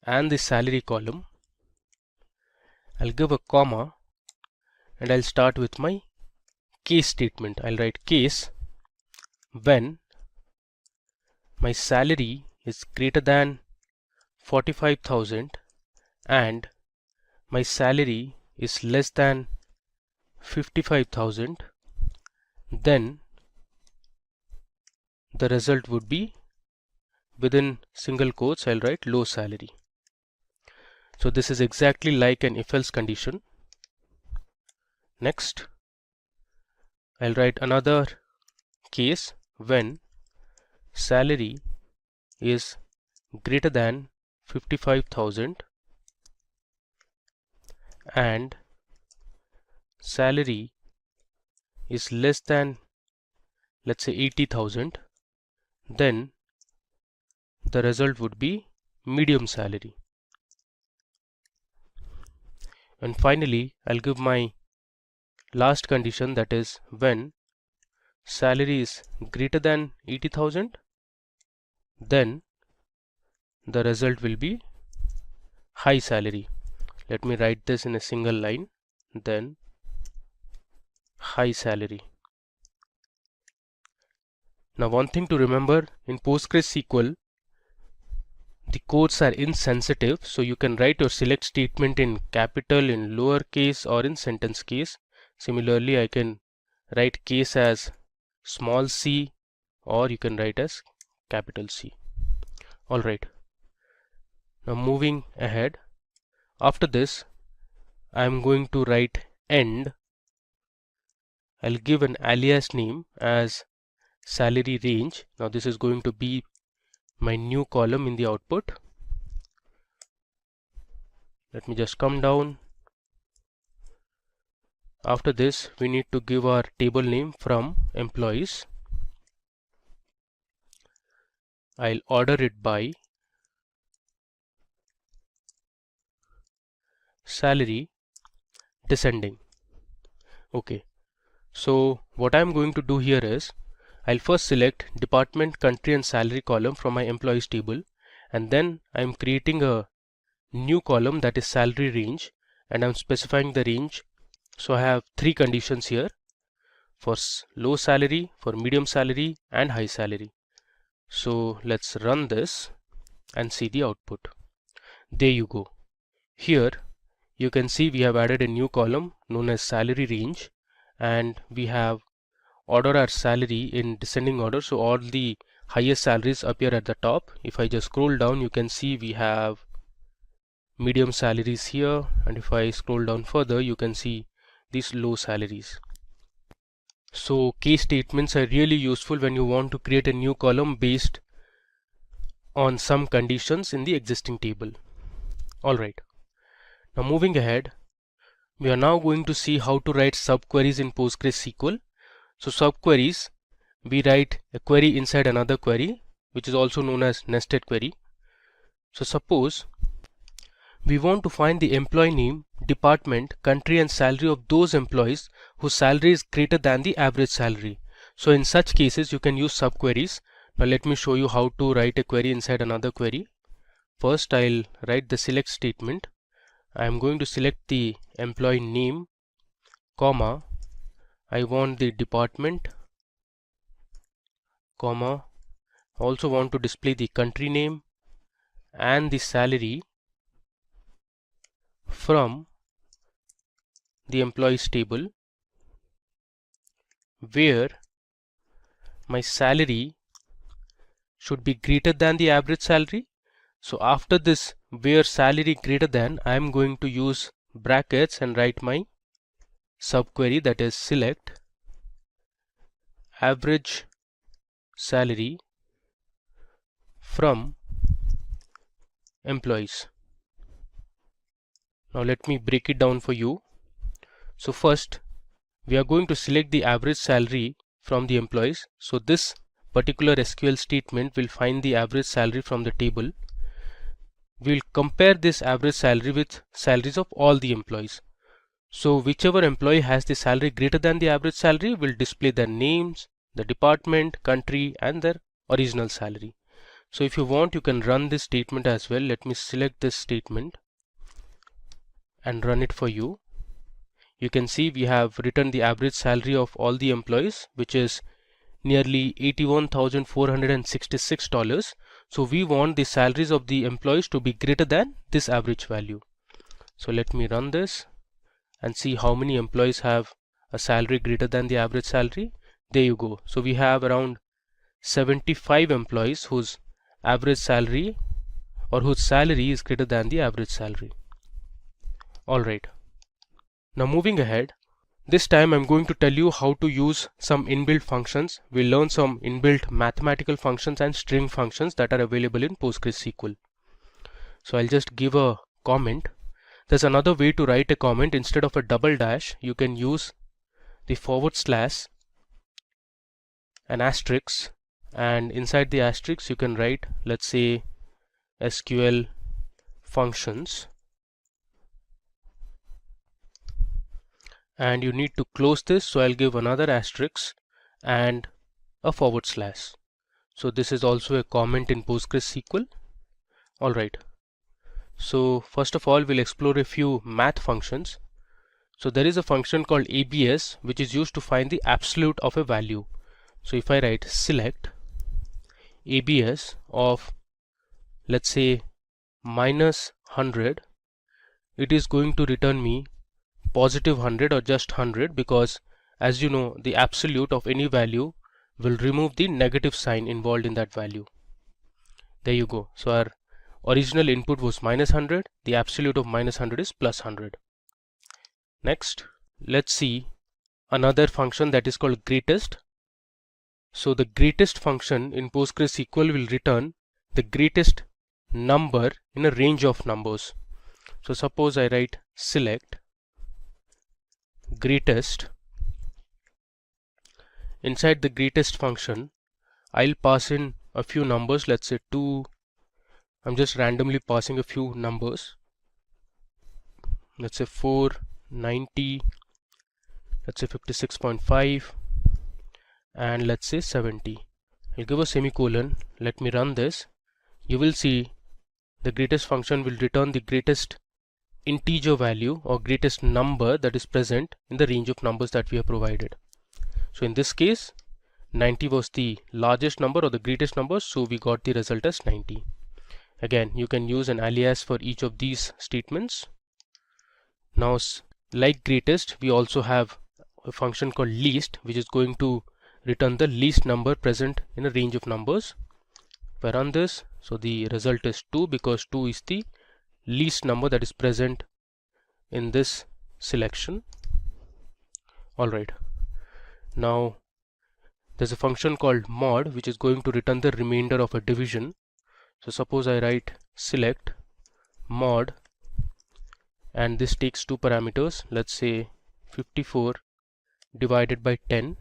and the salary column. I'll give a comma and I'll start with my case statement. I'll write case when my salary is greater than 45,000 and my salary is less than 55,000, then the result would be, within single quotes, I'll write low salary. So this is exactly like an if-else condition. Next, I'll write another case when salary is greater than 55,000 and salary is less than, let's say, 80,000, then the result would be medium salary. And finally, I'll give my last condition, that is when salary is greater than 80,000, then the result will be high salary. Let me write this in a single line, then high salary. Now one thing to remember, in PostgreSQL the quotes are insensitive, so you can write your select statement in capital, in lowercase, or in sentence case. Similarly, I can write case as small c, or you can write as capital C. Alright, now moving ahead, after this I am going to write end. I'll give an alias name as salary range. Now this is going to be my new column in the output. Let me just come down. After this we need to give our table name from employees. I'll order it by salary descending. Okay, so what I'm going to do here is, I'll first select department, country, and salary column from my employees table, and then I'm creating a new column that is salary range, and I'm specifying the range. So I have three conditions here, for low salary, for medium salary, and high salary. So let's run this and see the output. There you go. Here you can see we have added a new column known as salary range, and we have ordered our salary in descending order, so all the highest salaries appear at the top. If I just scroll down, you can see we have medium salaries here, and if I scroll down further, you can see these low salaries. So case statements are really useful when you want to create a new column based on some conditions in the existing table. Alright, now moving ahead, we are now going to see how to write subqueries in PostgreSQL. So subqueries, we write a query inside another query, which is also known as nested query. So suppose we want to find the employee name, department, country and salary of those employees whose salary is greater than the average salary. So in such cases you can use subqueries. Now let me show you how to write a query inside another query. First I'll write the select statement. I am going to select the employee name, comma, I want the department, comma, I also want to display the country name and the salary from the employees table, where my salary should be greater than the average salary. So after this where salary greater than, I am going to use brackets and write my subquery, that is select average salary from employees. Now let me break it down for you. So first we are going to select the average salary from the employees. So this particular SQL statement will find the average salary from the table. We will compare this average salary with salaries of all the employees. So whichever employee has the salary greater than the average salary will display their names, the department, country and their original salary. So if you want, you can run this statement as well. Let me select this statement and run it for you. You can see we have written the average salary of all the employees, which is nearly $81,466. So we want the salaries of the employees to be greater than this average value. So let me run this and see how many employees have a salary greater than the average salary. There you go. So we have around 75 employees whose average salary or whose salary is greater than the average salary. Alright. Now moving ahead, this time I'm going to tell you how to use some inbuilt functions. We'll learn some inbuilt mathematical functions and string functions that are available in PostgreSQL. So I'll just give a comment. There's another way to write a comment. Instead of a double dash, you can use the forward slash, an asterisk, and inside the asterisk you can write, let's say, SQL functions, and you need to close this. So I'll give another asterisk and a forward slash. So this is also a comment in PostgreSQL. Alright, so first of all we'll explore a few math functions. So there is a function called ABS which is used to find the absolute of a value. So if I write select ABS of, let's say, -100, it is going to return me positive 100 or just 100, because as you know, the absolute of any value will remove the negative sign involved in that value. There you go. So our original input was -100, the absolute of -100 is +100. Next, let's see another function that is called greatest. So the greatest function in PostgreSQL will return the greatest number in a range of numbers. So suppose I write select greatest. Inside the greatest function, I'll pass in a few numbers, let's say 2. I'm just randomly passing a few numbers, let's say 490, let's say 56.5, and let's say 70. I'll give a semicolon. Let me run this. You will see the greatest function will return the greatest integer value or greatest number that is present in the range of numbers that we have provided. So in this case, 90 was the largest number or the greatest number, so we got the result as 90. Again, you can use an alias for each of these statements. Now, like greatest, we also have a function called least, which is going to return the least number present in a range of numbers. If I run this, so the result is 2 because 2 is the least number that is present in this selection. Alright, now there's a function called mod which is going to return the remainder of a division. So suppose I write select mod, and this takes two parameters. Let's say 54 divided by 10.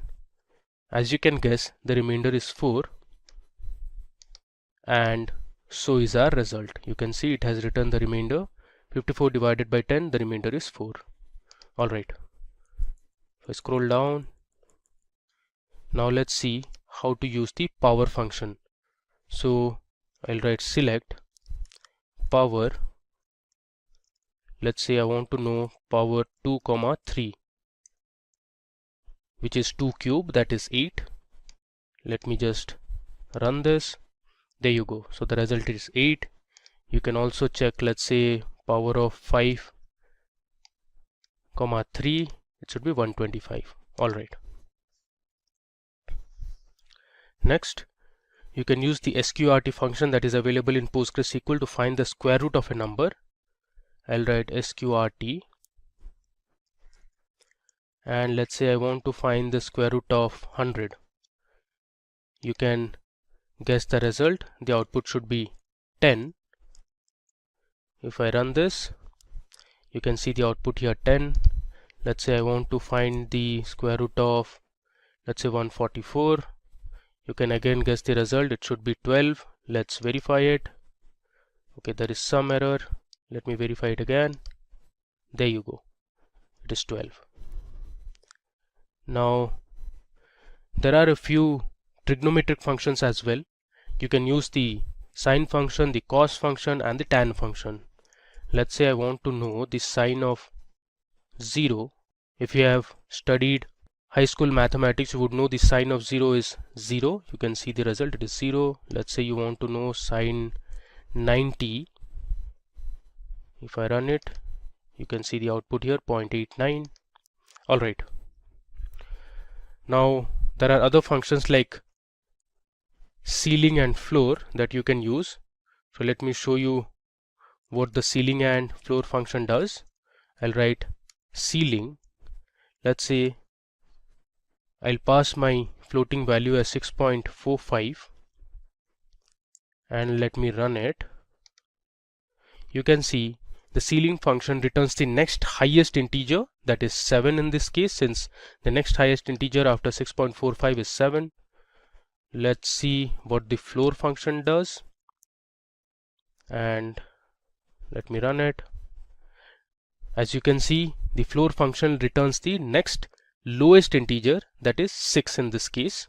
As you can guess, the remainder is 4, and so is our result. You can see it has returned the remainder. 54 divided by 10, the remainder is 4. Alright, if I scroll down, now let's see how to use the power function. So I'll write select power. Let's say I want to know power 2 comma 3, which is 2 cube, that is 8. Let me just run this. There you go. So the result is 8. You can also check, let's say power of 5 comma 3, it should be 125. Alright. Next, you can use the sqrt function that is available in PostgreSQL to find the square root of a number. I'll write sqrt, and let's say I want to find the square root of 100. You can guess the result. The output should be 10. If I run this, you can see the output here 10. Let's say I want to find the square root of, let's say 144. You can again guess the result. It should be 12. Let's verify it. Okay, there is some error. Let me verify it again. There you go. It is 12. Now, there are a few trigonometric functions as well. You can use the sine function, the cos function, and the tan function. Let's say I want to know the sine of 0. If you have studied high school mathematics, you would know the sine of 0 is 0. You can see the result, it is 0. Let's say you want to know sine 90. If I run it, you can see the output here 0.89. Alright. Now there are other functions like ceiling and floor that you can use. So let me show you what the ceiling and floor function does. I'll write ceiling. Let's say I'll pass my floating value as 6.45 and let me run it. You can see the ceiling function returns the next highest integer, that is 7 in this case, since the next highest integer after 6.45 is 7. Let's see what the floor function does, and let me run it. As you can see, the floor function returns the next lowest integer, that is 6 in this case,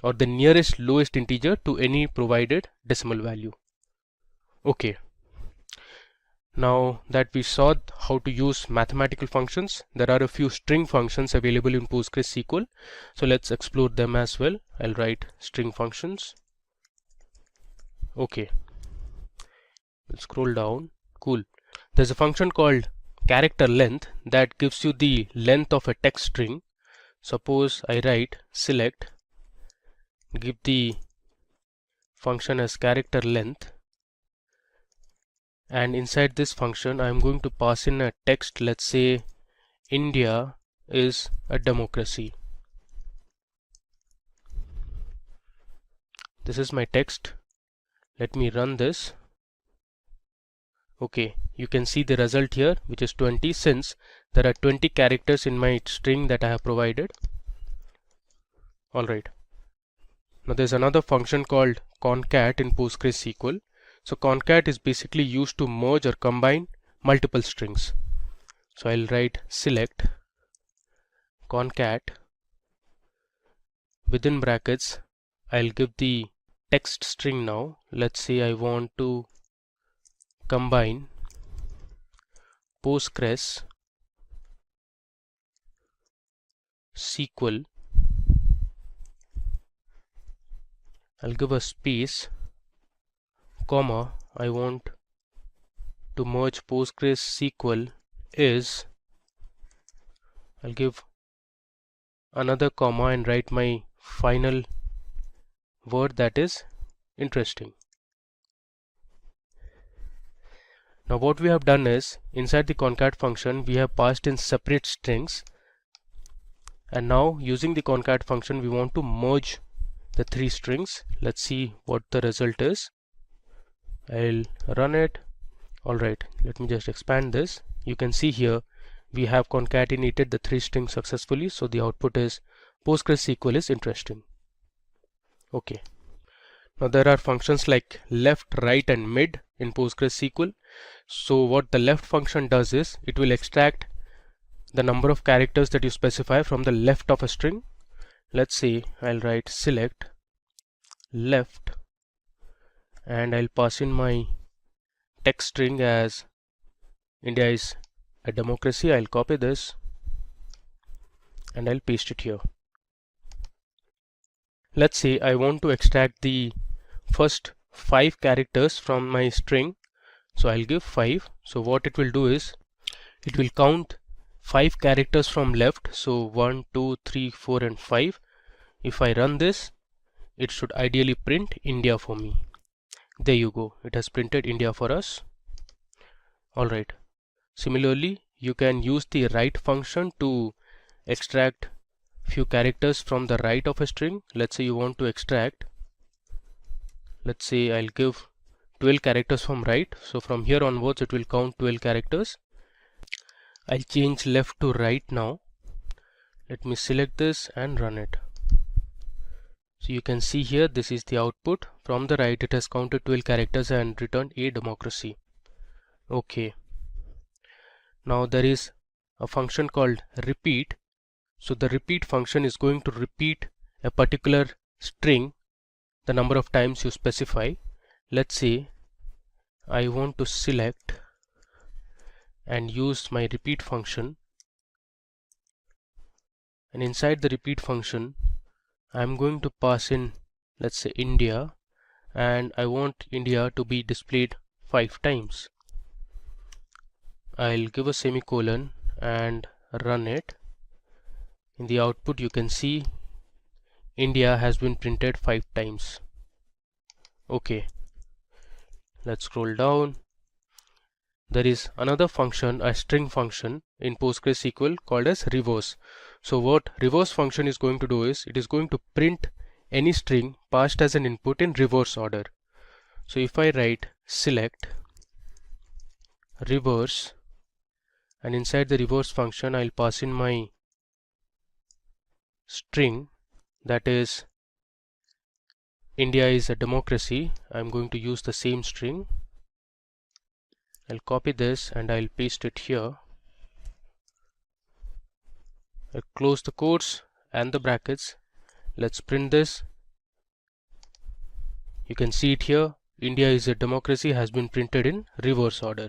or the nearest lowest integer to any provided decimal value. Okay. Now that we saw how to use mathematical functions, there are a few string functions available in PostgreSQL. So let's explore them as well. I'll write string functions. Okay. We'll scroll down. Cool. There's a function called character length that gives you the length of a text string. Suppose I write select, give the function as character length, and inside this function I am going to pass in a text. Let's say India is a democracy. This is my text. Let me run this. Okay, you can see the result here, which is 20, since there are 20 characters in my string that I have provided. Alright. Now there's another function called concat in PostgreSQL. So concat is basically used to merge or combine multiple strings. So I'll write select concat, within brackets I'll give the text string now. Let's say I want to combine Postgres SQL I'll give a space, comma, I want to merge PostgreSQL is, I'll give another comma and write my final word, that is interesting. Now what we have done is, inside the concat function we have passed in separate strings, and now using the concat function we want to merge the three strings. Let's see what the result is. I'll run it. Alright, let me just expand this. You can see here we have concatenated the three strings successfully, so the output is PostgreSQL is interesting. Okay. Now there are functions like left, right and mid in PostgreSQL. So what the left function does is, it will extract the number of characters that you specify from the left of a string. Let's say I'll write select left and I'll pass in my text string as India is a democracy. I'll copy this and I'll paste it here. Let's say I want to extract the first 5 characters from my string, so I'll give 5. So what it will do is, it will count 5 characters from left, so 1 2 3 4 and 5. If I run this, it should ideally print India for me. There you go, it has printed India for us. Alright, similarly you can use the right function to extract few characters from the right of a string. Let's say you want to extract, let's say I'll give 12 characters from right, so from here onwards it will count 12 characters. I'll change left to right now. Let me select this and run it. So you can see here, this is the output. From the right it has counted 12 characters and returned a democracy. Okay. Now there is a function called repeat. So the repeat function is going to repeat a particular string the number of times you specify. Let's say I want to select and use my repeat function, and inside the repeat function I'm going to pass in, let's say India, and I want India to be displayed 5 times. I'll give a semicolon and run it. In the output you can see India has been printed 5 times. Okay, let's scroll down. There is another function, a string function in PostgreSQL called as reverse. So what reverse function is going to do is, it is going to print any string passed as an input in reverse order. So if I write select reverse, and inside the reverse function I'll pass in my string, that is India is a democracy. I'm going to use the same string. I'll copy this and I'll paste it here. I'll close the quotes and the brackets. Let's print this. You can see it here, India is a democracy has been printed in reverse order.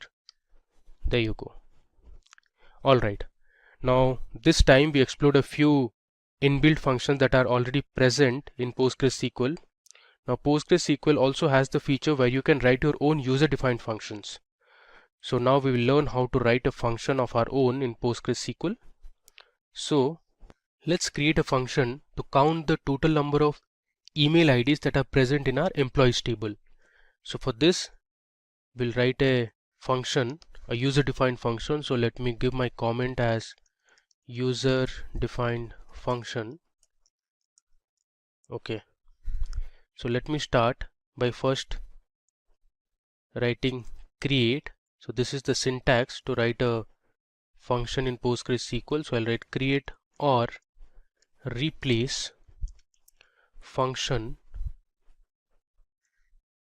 There you go. Alright, now this time we explored a few inbuilt functions that are already present in PostgreSQL. Now PostgreSQL also has the feature where you can write your own user-defined functions. So now we will learn how to write a function of our own in PostgreSQL. So let's create a function to count the total number of email IDs that are present in our employees table. So for this we'll write a function, a user-defined function. So let me give my comment as user-defined function. Okay, so let me start by first writing create. So this is the syntax to write a function in PostgreSQL. So I'll write create or replace function,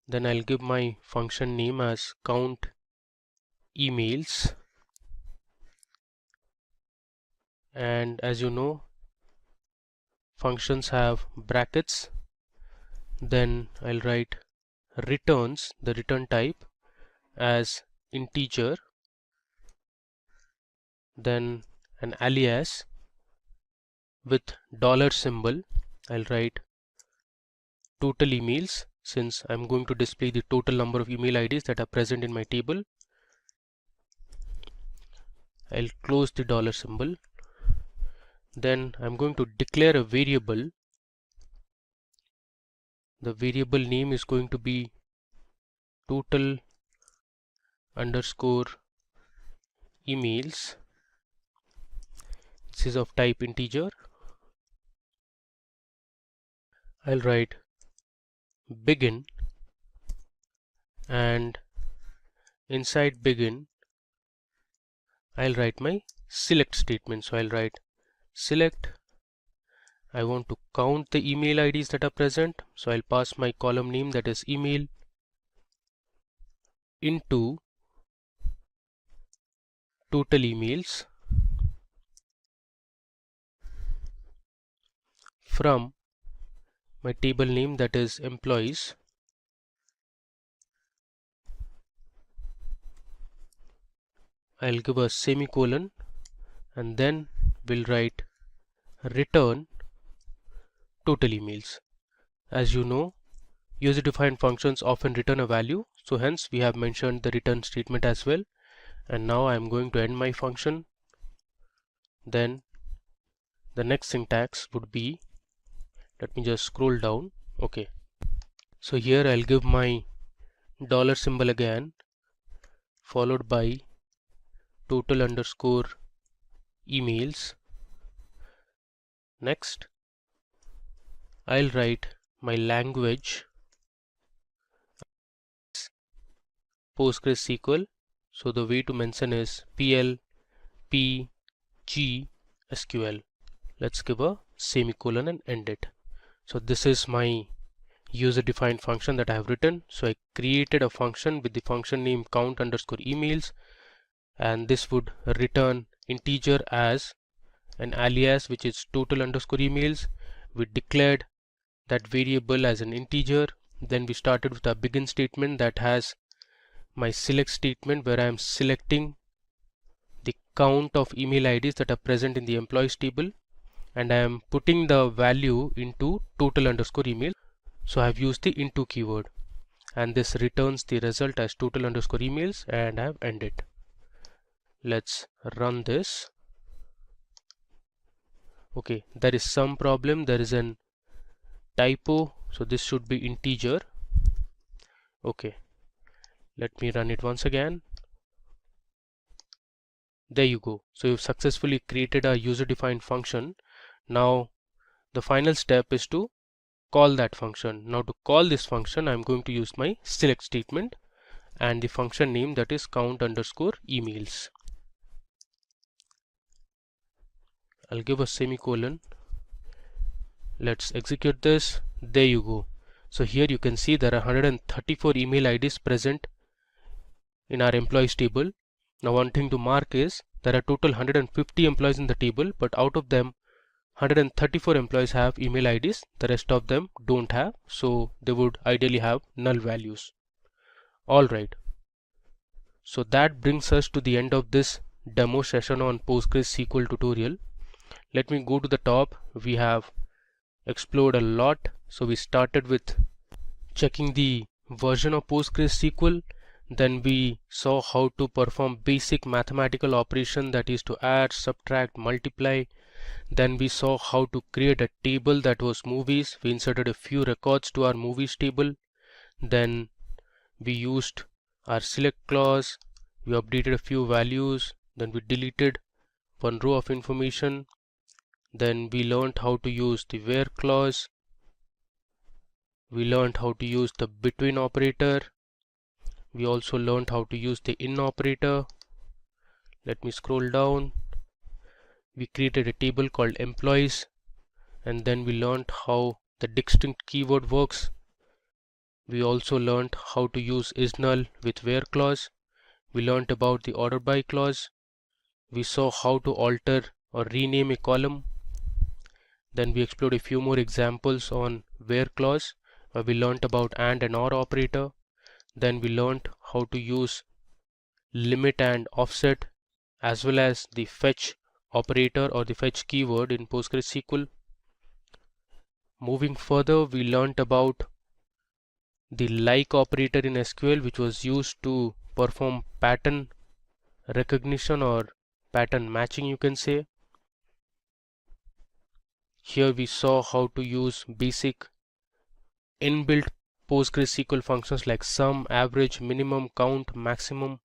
then I'll give my function name as count emails, and as you know functions have brackets. Then I'll write returns, the return type, as integer, then an alias with dollar symbol. I'll write total emails, since I'm going to display the total number of email IDs that are present in my table. I'll close the dollar symbol. Then I'm going to declare a variable. The variable name is going to be total underscore emails. This is of type integer. I'll write begin, and inside begin I'll write my select statement. So I'll write select. I want to count the email IDs that are present, so I'll pass my column name, that is email, into total emails from my table name, that is employees. I'll give a semicolon, and then we'll write return total emails. As you know, user defined functions often return a value, so hence we have mentioned the return statement as well. And now I'm going to end my function. Then the next syntax would be, let me just scroll down. Okay, so here I'll give my dollar symbol again, followed by total underscore emails. Next I'll write my language Postgres SQL. So the way to mention is PL P G SQL. Let's give a semicolon and end it. So this is my user defined function that I have written. So I created a function with the function name count underscore emails, and this would return integer as an alias, which is total underscore emails. We declared that variable as an integer. Then we started with a begin statement that has my select statement, where I am selecting the count of email IDs that are present in the employees table, and I am putting the value into total underscore email. So I have used the into keyword, and this returns the result as total underscore emails, and I have ended. Let's run this. Okay, there is some problem. There is an typo, so this should be integer. Okay, let me run it once again. There you go. So you've successfully created a user defined function. Now the final step is to call that function. Now to call this function, I'm going to use my select statement and the function name, that is count underscore emails. I'll give a semicolon. Let's execute this. There you go. So here you can see there are 134 email IDs present in our employees table. Now one thing to mark is there are total 150 employees in the table, but out of them 134 employees have email IDs, the rest of them don't have, so they would ideally have null values. Alright, so that brings us to the end of this demo session on PostgreSQL tutorial. Let me go to the top. We have explored a lot. So we started with checking the version of PostgreSQL. Then we saw how to perform basic mathematical operation, that is to add, subtract, multiply. Then we saw how to create a table that was movies. We inserted a few records to our movies table. Then we used our select clause. We updated a few values. Then we deleted one row of information. Then we learned how to use the where clause. We learned how to use the between operator. We also learned how to use the in operator. Let me scroll down. We created a table called employees, and then we learned how the distinct keyword works. We also learned how to use isNull with where clause. We learned about the order by clause. We saw how to alter or rename a column. Then we explored a few more examples on where clause, where we learned about and OR operator. Then we learned how to use limit and offset, as well as the fetch operator or the fetch keyword in PostgreSQL. Moving further, we learnt about the like operator in SQL, which was used to perform pattern recognition or pattern matching, you can say. Here we saw how to use basic inbuilt PostgreSQL functions like sum, average, minimum, count, maximum.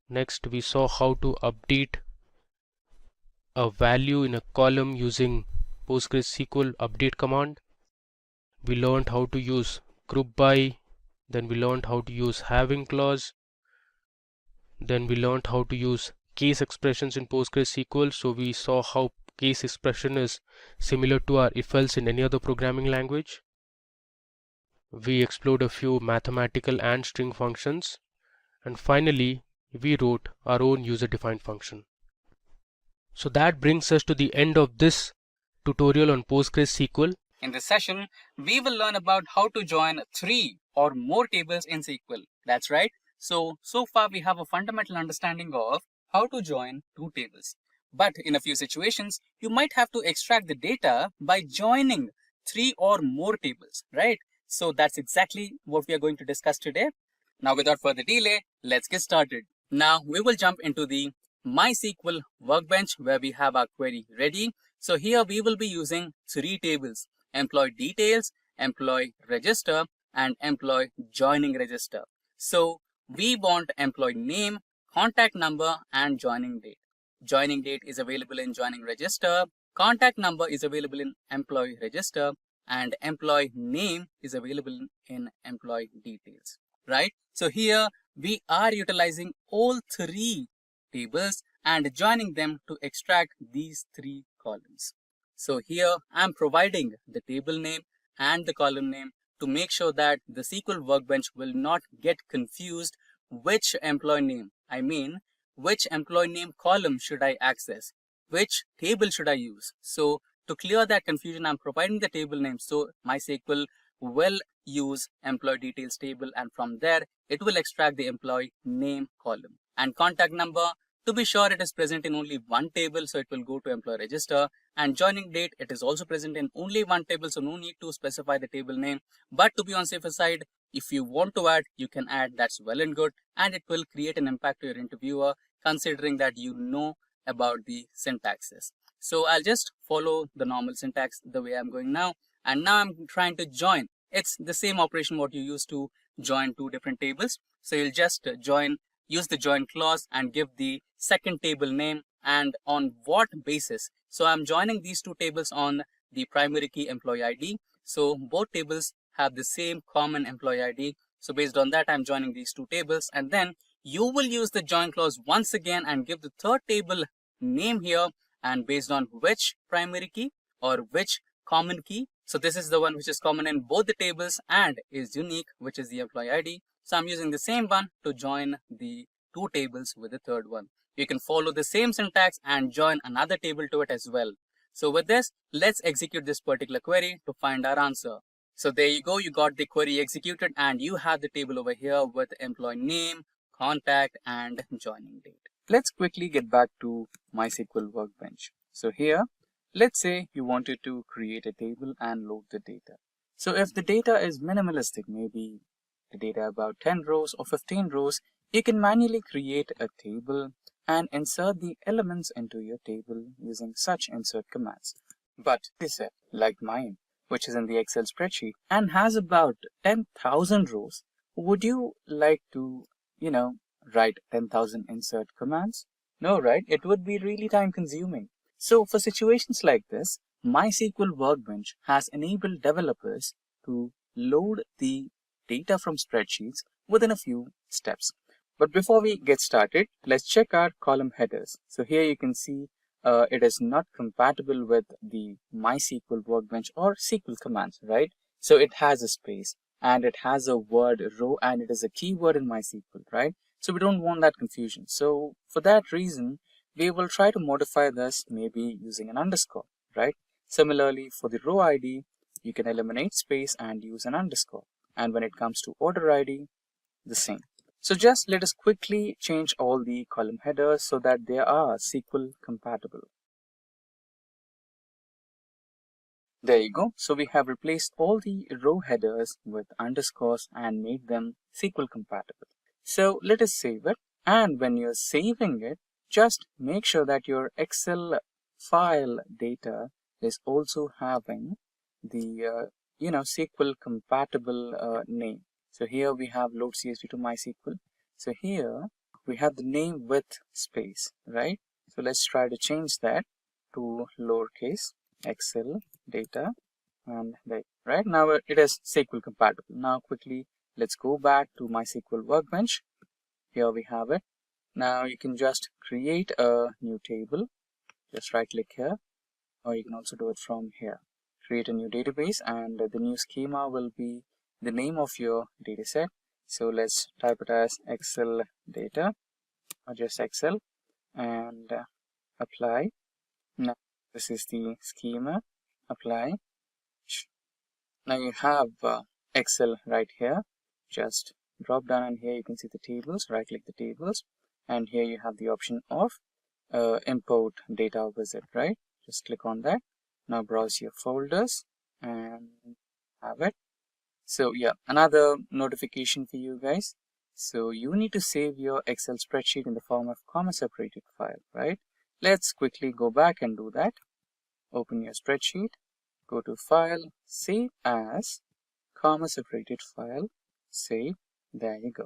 Next, we saw how to update a value in a column using PostgreSQL update command. We learned how to use group by, then we learned how to use having clause, then we learned how to use case expressions in PostgreSQL. So we saw how case expression is similar to our if else in any other programming language. We explored a few mathematical and string functions, and finally we wrote our own user-defined function. So that brings us to the end of this tutorial on PostgreSQL. In this session, we will learn about how to join 3 or more tables in SQL. That's right. So far we have a fundamental understanding of how to join 2 tables. But in a few situations, you might have to extract the data by joining 3 or more tables, right? So that's exactly what we are going to discuss today. Now, without further delay, let's get started. Now, we will jump into the MySQL workbench where we have our query ready. So here we will be using 3 tables: employee details, employee register, and employee joining register. So we want employee name, contact number, and joining date. Joining date is available in joining register, contact number is available in employee register, and employee name is available in employee details, right? So here we are utilizing all 3 tables and joining them to extract these 3 columns. So here I'm providing the table name and the column name to make sure that the SQL workbench will not get confused which employee name column should I access, which table should I use. So to clear that confusion, I'm providing the table name. So MySQL will use employee details table, and from there it will extract the employee name column. And contact number, to be sure it is present in only one table, so it will go to employee register. And joining date, it is also present in only one table, so no need to specify the table name. But to be on safer side, if you want to add, you can add, that's well and good, and it will create an impact to your interviewer considering that you know about the syntaxes. So I'll just follow the normal syntax the way I'm going now. And now I'm trying to join. It's the same operation what you use to join 2 different tables. So you'll just use the join clause and give the second table name and on what basis. So I'm joining these 2 tables on the primary key employee ID. So both tables have the same common employee ID. So based on that, I'm joining these 2 tables, and then you will use the join clause once again and give the third table name here, and based on which primary key or which common key. So this is the one which is common in both the tables and is unique, which is the employee ID. So I'm using the same one to join the 2 tables with the third one. You can follow the same syntax and join another table to it as well. So with this, let's execute this particular query to find our answer. So there you go, you got the query executed and you have the table over here with employee name, contact, and joining date. Let's quickly get back to MySQL workbench. So here, let's say you wanted to create a table and load the data. So if the data is minimalistic, maybe the data about 10 rows or 15 rows, you can manually create a table and insert the elements into your table using such insert commands. But this is like mine, which is in the Excel spreadsheet and has about 10,000 rows. Would you like to, write 10,000 insert commands? No, right? It would be really time consuming. So for situations like this, MySQL Workbench has enabled developers to load the data from spreadsheets within a few steps. But before we get started, let's check our column headers. So here you can see it is not compatible with the MySQL Workbench or SQL commands, right? So it has a space and it has a word row and it is a keyword in MySQL, right? So we don't want that confusion. So for that reason, we will try to modify this maybe using an underscore, right? Similarly, for the row ID, you can eliminate space and use an underscore. And when it comes to order ID, the same. So just let us quickly change all the column headers so that they are SQL compatible. There you go. So we have replaced all the row headers with underscores and made them SQL compatible. So let us save it. And when you're saving it, just make sure that your Excel file data is also having the SQL compatible name. So here we have load CSV to MySQL. So here we have the name with space, right? So let's try to change that to lowercase Excel data, and right now it is SQL compatible. Now quickly let's go back to MySQL Workbench. Here we have it. Now you can just create a new table. Just right click here, or you can also do it from here. Create a new database, and the new schema will be the name of your dataset. So let's type it as Excel data, or just Excel, and apply. Now this is the schema. Apply. Now you have Excel right here. Just drop down, and here you can see the tables. Right click the tables, and here you have the option of import data wizard, right? Just click on that. Now browse your folders and have it. So yeah, another notification for you guys. So you need to save your Excel spreadsheet in the form of comma separated file, right? Let's quickly go back and do that. Open your spreadsheet, go to file, save as, comma separated file, save. There you go.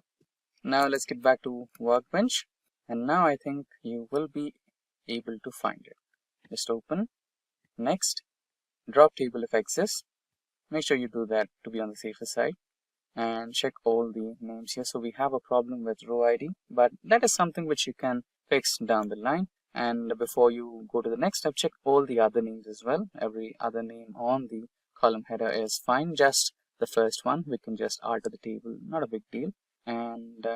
Now let's get back to Workbench, and now I think you will be able to find it. Just open, next, drop table if exists. Make sure you do that to be on the safer side, and check all the names here. So we have a problem with row ID, but that is something which you can fix down the line. And before you go to the next step, check all the other names as well. Every other name on the column header is fine. Just the first one we can just alter the table, not a big deal. And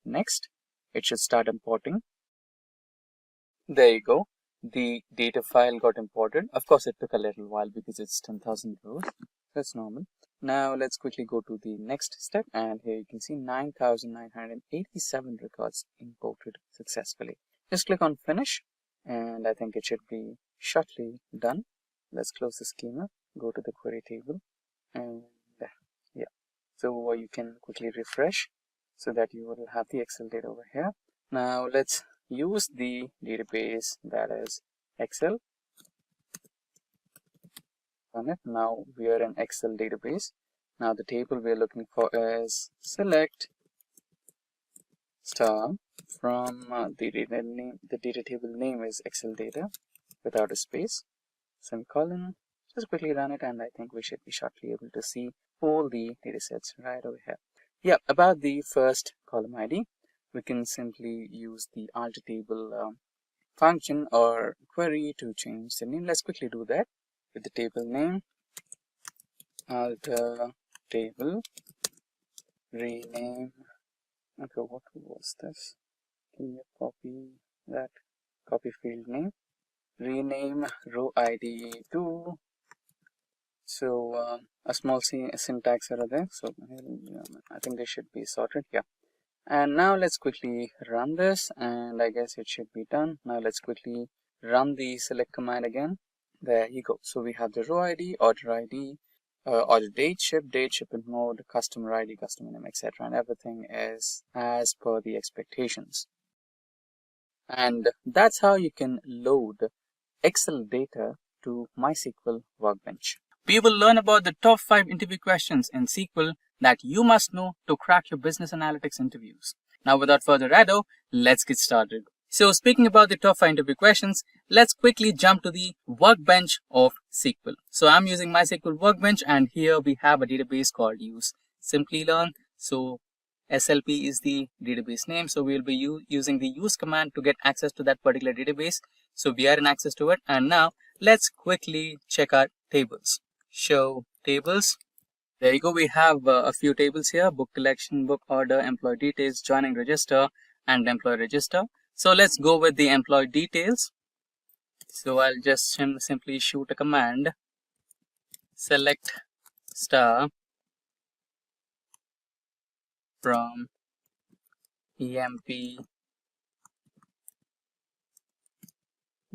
next, it should start importing. There you go. The data file got imported. Of course, it took a little while because it's 10,000 rows. That's normal. Now let's quickly go to the next step, and here you can see 9,987 records imported successfully. Just click on finish, and I think it should be shortly done. Let's close the schema, go to the query table, and yeah. So you can quickly refresh so that you will have the Excel data over here. Now let's use the database, that is Excel. On it. Now we are in Excel database. Now the table we are looking for is select star from the data name. The data table name is Excel data without a space, semicolon. Just quickly run it, and I think we should be shortly able to see all the data sets right over here. Yeah, about the first column ID, we can simply use the alter table function or query to change the name. Let's quickly do that with the table name, alter table, rename. Okay, what was this? Can you copy that? Copy field name, rename row ID to. So a small syntax error there. So I think they should be sorted. Yeah. And now let's quickly run this, and I guess it should be done. Now let's quickly run the select command again. There you go. So we have the row ID, order date, shipment mode, customer ID, customer name, etc. And everything is as per the expectations. And that's how you can load Excel data to MySQL Workbench. We will learn about the top 5 interview questions in SQL that you must know to crack your business analytics interviews. Now, without further ado, let's get started. So speaking about the top 5 interview questions, let's quickly jump to the workbench of SQL. So I'm using MySQL Workbench, and here we have a database called use simply learn. So SLP is the database name. So we'll be using the use command to get access to that particular database. So we are in access to it. And now let's quickly check our tables. Show tables. There you go. We have a few tables here: book collection, book order, employee details, joining register, and employee register. So let's go with the employee details. So I'll just simply shoot a command, select star from EMP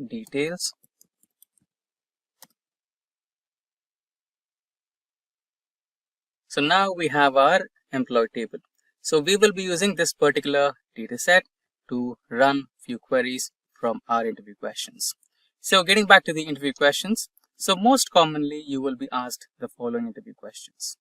details. So now we have our employee table. So we will be using this particular data set to run few queries from our interview questions. So getting back to the interview questions. So most commonly you will be asked the following interview questions.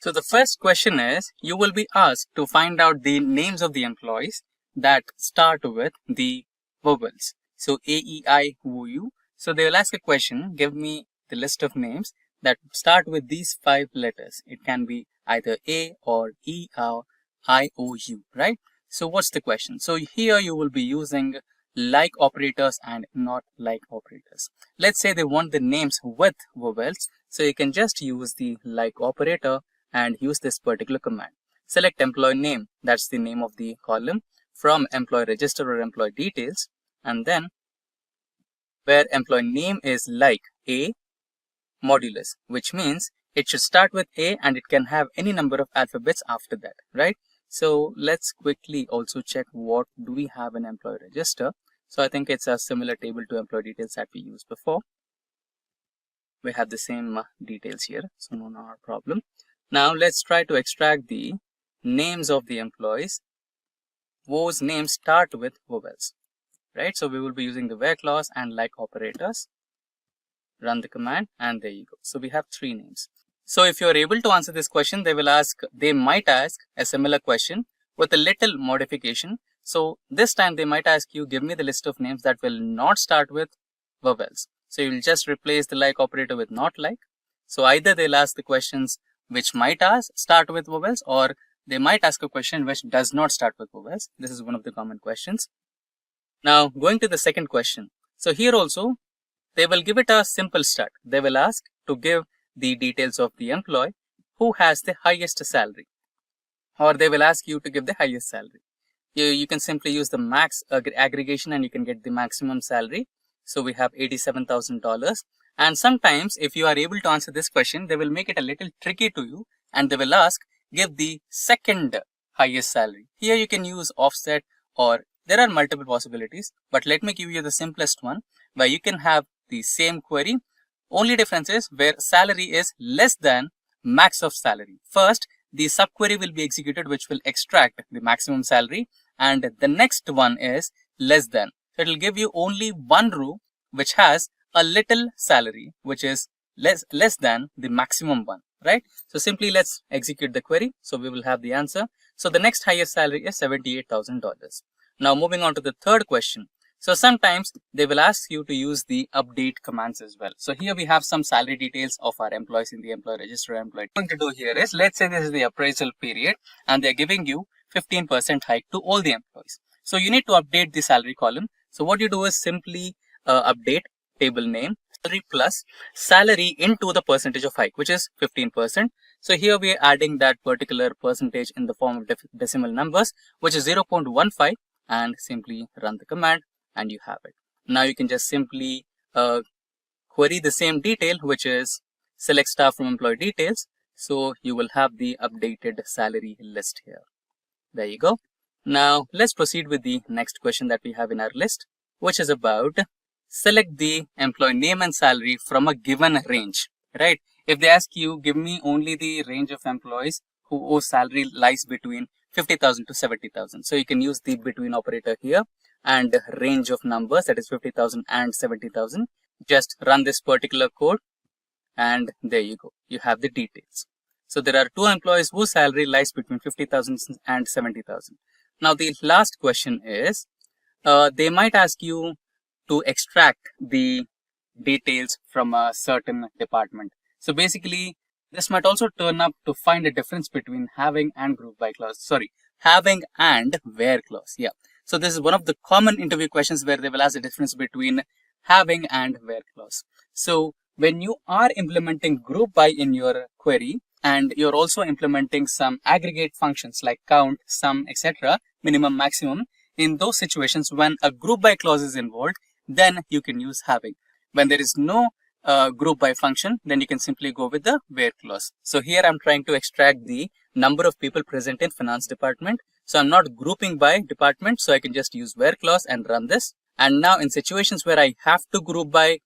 So the first question is, you will be asked to find out the names of the employees that start with the vowels. So A, E, I, O, U. So they will ask a question, give me the list of names that start with these 5 letters. It can be either A or E or I, O, U, right? So what's the question? So here you will be using like operators and not like operators. Let's say they want the names with vowels. So you can just use the like operator and use this particular command. Select employee name, that's the name of the column, from employee register or employee details, and then where employee name is like A modulus, which means it should start with A and it can have any number of alphabets after that, right? So let's quickly also check what do we have in employee register. So I think it's a similar table to employee details that we used before. We have the same details here, so no problem. Now let's try to extract the names of the employees whose names start with vowels, right? So we will be using the where clause and like operators. Run the command and there you go. So we have 3 names. So if you're able to answer this question, they might ask a similar question with a little modification. So this time they might ask you, give me the list of names that will not start with vowels. So you'll just replace the like operator with not like. So either they'll ask the questions which might start with vowels, or they might ask a question which does not start with vowels. This is one of the common questions. Now going to the second question. So here also they will give it a simple start. They will ask to give the details of the employee who has the highest salary, or they will ask you to give the highest salary. You can simply use the max aggregation and you can get the maximum salary. So we have $87,000. And sometimes if you are able to answer this question, they will make it a little tricky to you and they will ask, give the second highest salary. Here you can use offset, or there are multiple possibilities, but let me give you the simplest one where you can have the same query. Only difference is where salary is less than max of salary. First, the subquery will be executed which will extract the maximum salary, and the next one is less than. So it will give you only one row which has a little salary which is less than the maximum one, right? So simply let's execute the query. So we will have the answer. So the next highest salary is $78,000. Now moving on to the third question. So sometimes they will ask you to use the update commands as well. So here we have some salary details of our employees in the employee register. What I'm going to do here is, let's say this is the appraisal period and they're giving you 15% hike to all the employees. So you need to update the salary column. So what you do is simply update table name salary plus salary into the percentage of hike, which is 15%. So here we are adding that particular percentage in the form of decimal numbers, which is 0.15, and simply run the command and you have it. Now you can just simply query the same detail, which is select star from employee details. So you will have the updated salary list here. There you go. Now let's proceed with the next question that we have in our list, which is about select the employee name and salary from a given range, right? If they ask you, give me only the range of employees whose salary lies between 50,000 to 70,000. So you can use the between operator here and range of numbers, that is 50,000 and 70,000. Just run this particular code and there you go. You have the details. So there are 2 employees whose salary lies between 50,000 and 70,000. Now the last question is, they might ask you to extract the details from a certain department. So basically, this might also turn up to find a difference between having and group by clause. Sorry, having and where clause. Yeah. So this is one of the common interview questions where they will ask the difference between having and where clause. So when you are implementing group by in your query and you're also implementing some aggregate functions like count, sum, etc., minimum, maximum, in those situations when a group by clause is involved, then you can use having. When there is no group by function, then you can simply go with the where clause. So here I'm trying to extract the number of people present in finance department. So I'm not grouping by department, so I can just use where clause and run this. And now in situations where I have to group by,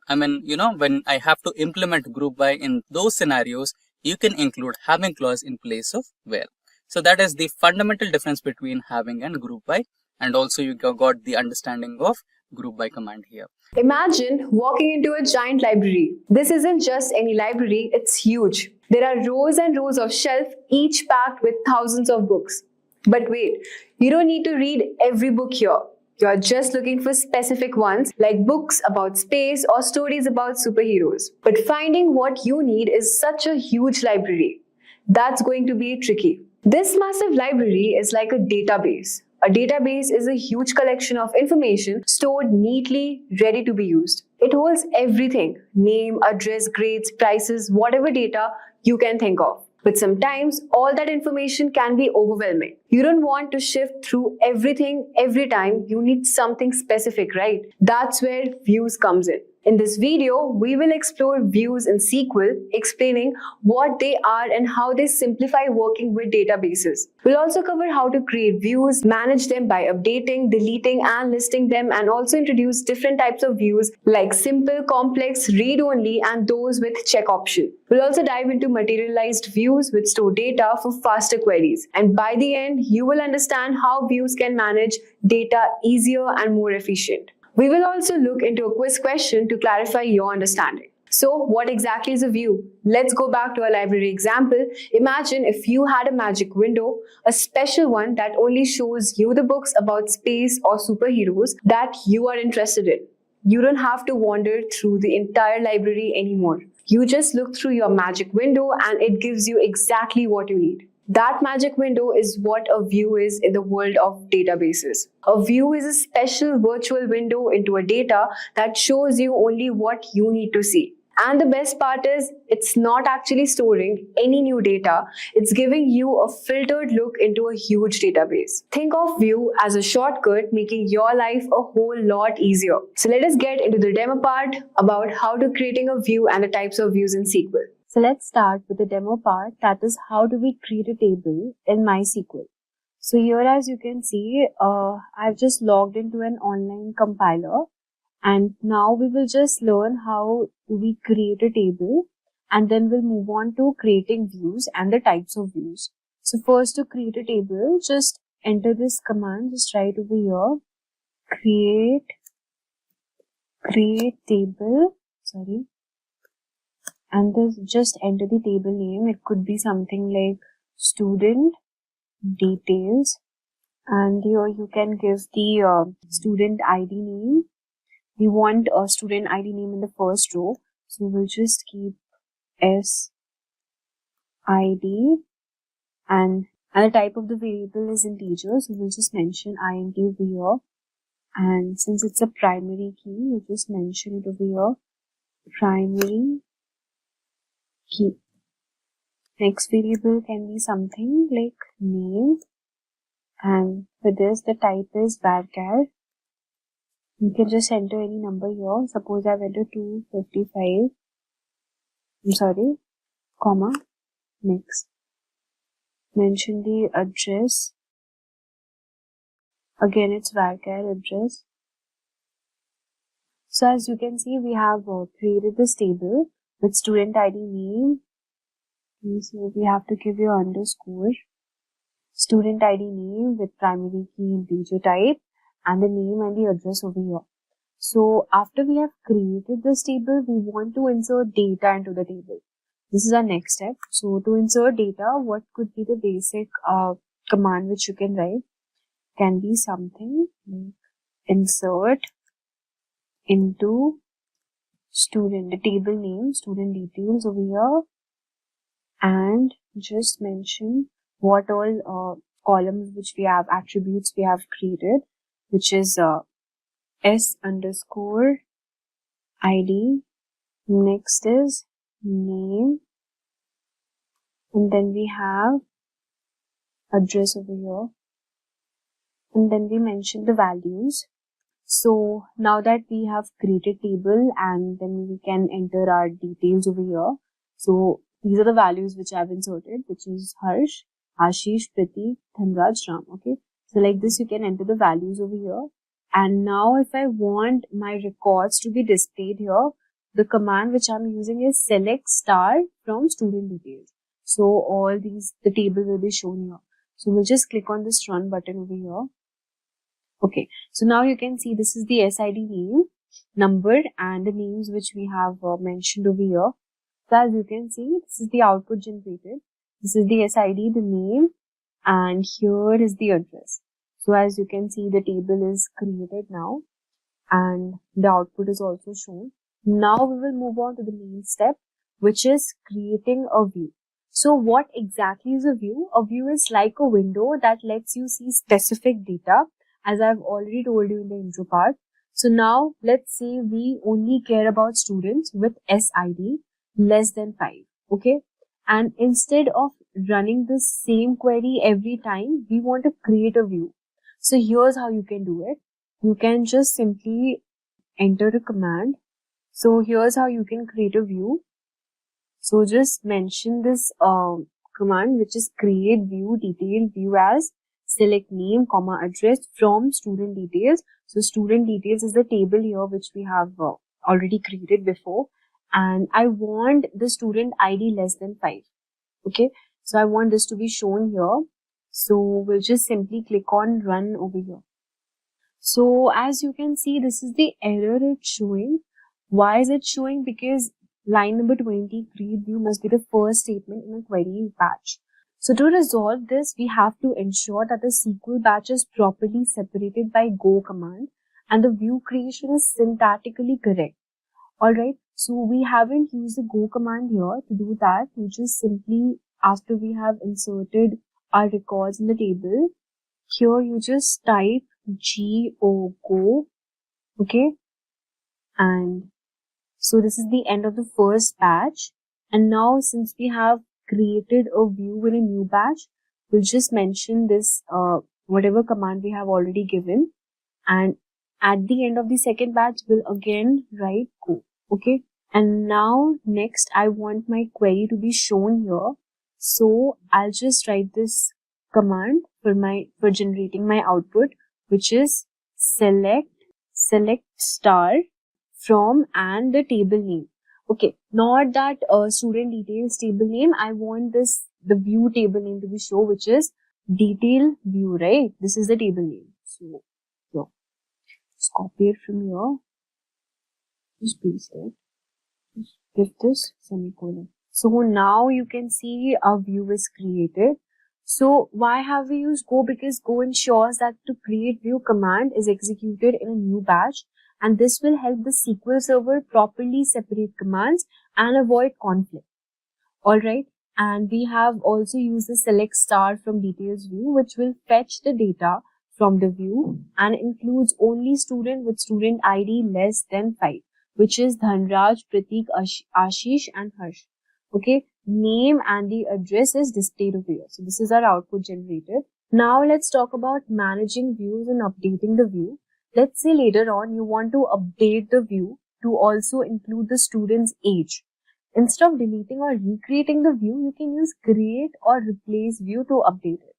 when I have to implement group by, in those scenarios, you can include having clause in place of where. So that is the fundamental difference between having and group by, and also you got the understanding of group by command here. Imagine walking into a giant library. This isn't just any library, it's huge. There are rows and rows of shelves, each packed with thousands of books. But wait, you don't need to read every book here. You're just looking for specific ones like books about space or stories about superheroes. But finding what you need is such a huge library. That's going to be tricky. This massive library is like a database. A database is a huge collection of information stored neatly, ready to be used. It holds everything: name, address, grades, prices, whatever data you can think of. But sometimes all that information can be overwhelming. You don't want to shift through everything every time. You need something specific, right? That's where views comes in. In this video, we will explore views in SQL, explaining what they are and how they simplify working with databases. We'll also cover how to create views, manage them by updating, deleting, and listing them, and also introduce different types of views like simple, complex, read-only, and those with check option. We'll also dive into materialized views which store data for faster queries. And by the end, you will understand how views can manage data easier and more efficient. We will also look into a quiz question to clarify your understanding. So, what exactly is a view? Let's go back to our library example. Imagine if you had a magic window, a special one that only shows you the books about space or superheroes that you are interested in. You don't have to wander through the entire library anymore. You just look through your magic window and it gives you exactly what you need. That magic window is what a view is in the world of databases. A view is a special virtual window into a data that shows you only what you need to see. And the best part is, it's not actually storing any new data. It's giving you a filtered look into a huge database. Think of view as a shortcut, making your life a whole lot easier. So let us get into the demo part about how to creating a view and the types of views in SQL. So let's start with the demo part, that is how do we create a table in MySQL. So here, as you can see, I've just logged into an online compiler, and now we will just learn how we create a table, and then we'll move on to creating views and the types of views. So first, to create a table, just enter this command, just write over here, create table, and this, just enter the table name. It could be something like student details, and here you can give the student ID name. We want a student ID name in the first row, so we'll just keep SID, and the type of the variable is integer, so we'll just mention int over here. And since it's a primary key, we'll just mention it over here, primary key. Next variable can be something like name, and for this the type is varchar. You can just enter any number here. Suppose I've entered 255. Comma. Next, mention the address. Again, it's varchar address. So as you can see, we have created this table with student ID name. So we have to give your underscore. Student ID name with primary key integer type, and the name and the address over here. So after we have created this table, we want to insert data into the table. This is our next step. So to insert data, what could be the basic command which you can write? Can be something like insert into student, the table name, student details over here, and just mention what all columns which we have, attributes we have created, which is S underscore ID. Next is name, and then we have address over here, and then we mention the values. So now that we have created table, and then we can enter our details over here. So these are the values which I have inserted, which is Harsh, Ashish, Pratik, Dhanraj, Ram. Okay, so like this you can enter the values over here. And now if I want my records to be displayed here, the command which I'm using is select star from student details. So all the table will be shown here. So we'll just click on this run button over here. Okay, so now you can see this is the SID name, number, and the names which we have mentioned over here. So as you can see, this is the output generated. This is the SID, the name, and here is the address. So as you can see, the table is created now and the output is also shown. Now we will move on to the main step, which is creating a view. So what exactly is a view? A view is like a window that lets you see specific data, as I've already told you in the intro part. So now let's say we only care about students with SID less than 5. Okay. And instead of running the same query every time, we want to create a view. So here's how you can do it. You can just simply enter a command. So here's how you can create a view. So just mention this command, which is create view detail view as select name, comma, address from student details. So student details is the table here which we have already created before. And I want the student ID less than 5. Okay. So I want this to be shown here. So we'll just simply click on run over here. So as you can see, this is the error it's showing. Why is it showing? Because line number 20, create view, must be the first statement in a query batch. So to resolve this, we have to ensure that the SQL batch is properly separated by go command and the view creation is syntactically correct. Alright, so we haven't used the go command here to do that. We just simply, after we have inserted our records in the table, here you just type go, okay, and so this is the end of the first batch. And now since we have created a view in a new batch, we'll just mention this whatever command we have already given, and at the end of the second batch we'll again write go. Okay, and now next I want my query to be shown here, so I'll just write this command for generating my output, which is select star from and the table name. Okay, not that student details table name. I want the view table name to be shown, which is detail view, right? This is the table name. So here, just copy it from here. Just paste it. Just give this semicolon. So now you can see our view is created. So why have we used go? Because go ensures that the create view command is executed in a new batch, and this will help the SQL server properly separate commands and avoid conflict. Alright, and we have also used the select star from details view, which will fetch the data from the view and includes only student with student ID less than 5, which is Dhanraj, Pratik, Ashish and Harsh. Okay, name and the address is displayed over here. So this is our output generated. Now let's talk about managing views and updating the view. Let's say later on you want to update the view to also include the student's age. Instead of deleting or recreating the view, you can use create or replace view to update it.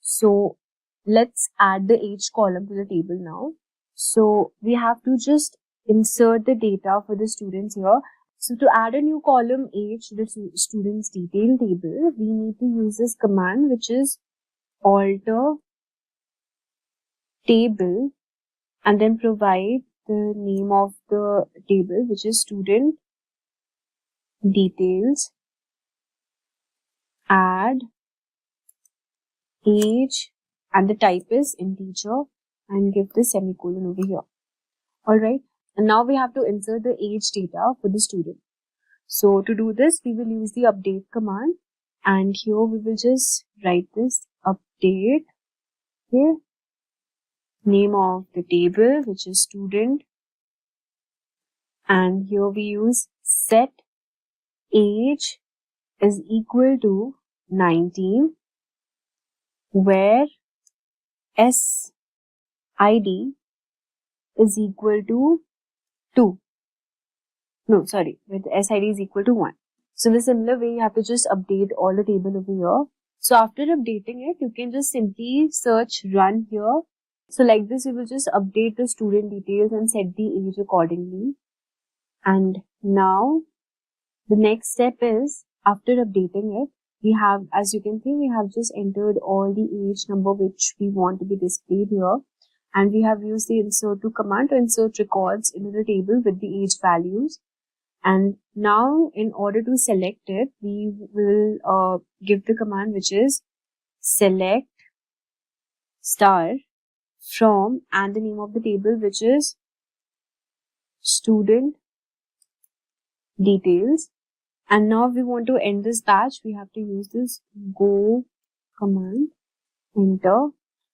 So let's add the age column to the table now. So we have to just insert the data for the students here. So to add a new column age to the student's detail table, we need to use this command, which is alter table, and then provide the name of the table, which is student details, add age, and the type is integer, and give the semicolon over here. Alright, and now we have to insert the age data for the student. So to do this, we will use the update command, and here we will just write this update, okay, name of the table, which is student, and here we use set age is equal to 19, where SID is equal to 2. No, sorry, with SID is equal to 1. So in a similar way, you have to just update all the table over here. So after updating it, you can just simply search run here. So like this, you will just update the student details and set the age accordingly. And now the next step is, after updating it, we have, as you can see, we have just entered all the age number which we want to be displayed here. And we have used the insert to command to insert records into the table with the age values. And now in order to select it, we will give the command which is select star from and the name of the table which is student details. And now if we want to end this batch, we have to use this go command, enter.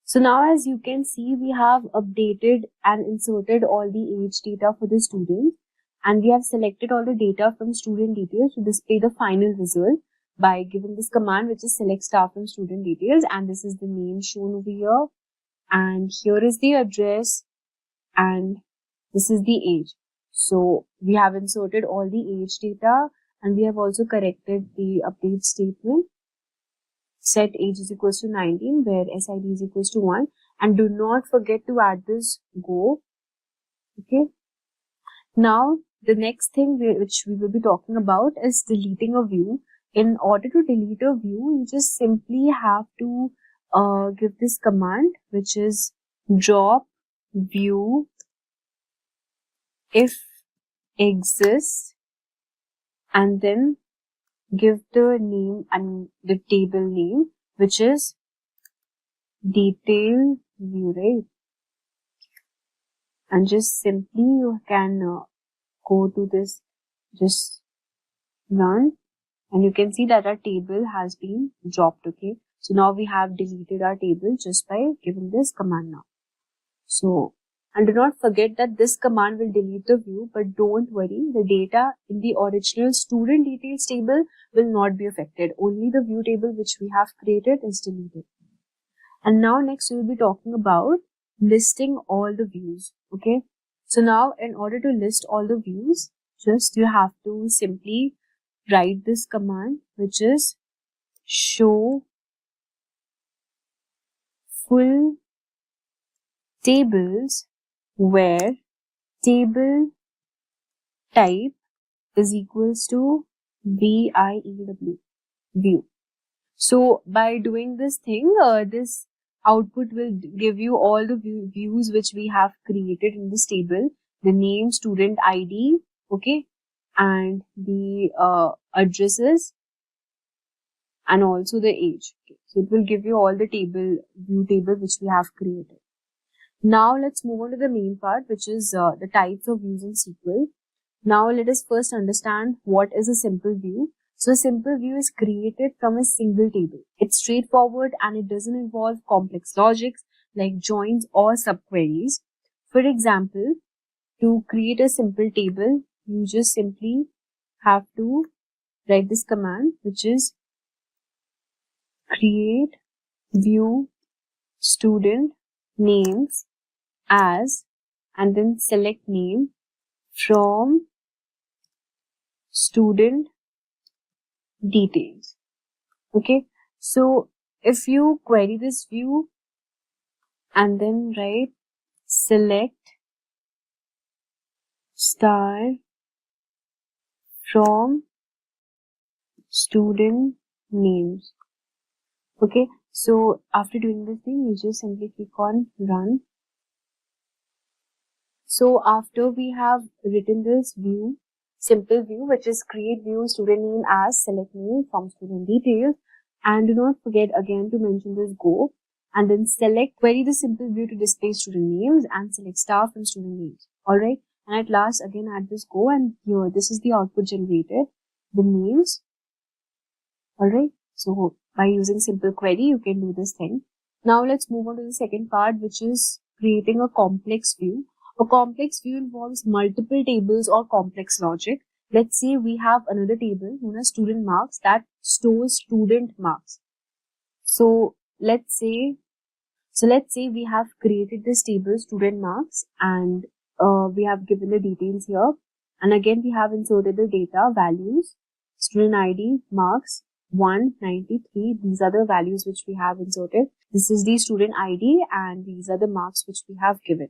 So now as you can see, we have updated and inserted all the age data for the students, and we have selected all the data from student details to display the final result by giving this command which is select star from student details, and this is the name shown over here, and here is the address, and this is the age. So we have inserted all the age data, and we have also corrected the update statement. Set age is equals to 19, where SID is equals to 1. And do not forget to add this go. Okay. Now, the next thing which we will be talking about is deleting a view. In order to delete a view, you just simply have to give this command, which is drop view if exists, and then give the name and the table name, which is detail view, right? And just simply you can go to this, just run, and you can see that our table has been dropped. Okay, so now we have deleted our table just by giving this command now. So, and do not forget that this command will delete the view, but don't worry, the data in the original student details table will not be affected. Only the view table which we have created is deleted. And now next we will be talking about listing all the views. Okay, so now in order to list all the views, just you have to simply write this command, which is show full tables where table type is equals to VIEW, view. So by doing this thing, this output will give you all the views which we have created in this table, the name, student ID, okay, and the addresses, and also the age. Okay. So it will give you all the view table which we have created. Now let's move on to the main part, which is the types of views in SQL. Now let us first understand what is a simple view. So a simple view is created from a single table. It's straightforward and it doesn't involve complex logics like joins or subqueries. For example, to create a simple table, you just simply have to write this command, which is create view student names as, and then select name from student details. Okay, so if you query this view and then write select star from student names. Okay, so after doing this thing, you just simply click on run. So after we have written this view, simple view, which is create view student name as, select name from student details, and do not forget again to mention this go, and then select query the simple view to display student names and select star from student names. Alright, and at last again add this go, and here this is the output generated, the names. Alright, so by using simple query you can do this thing. Now let's move on to the second part, which is creating a complex view. A complex view involves multiple tables or complex logic. Let's say we have another table known as student marks that stores student marks. So let's say we have created this table student marks, and we have given the details here, and again we have inserted the data values, student ID, marks 193. These are the values which we have inserted. This is the student ID and these are the marks which we have given.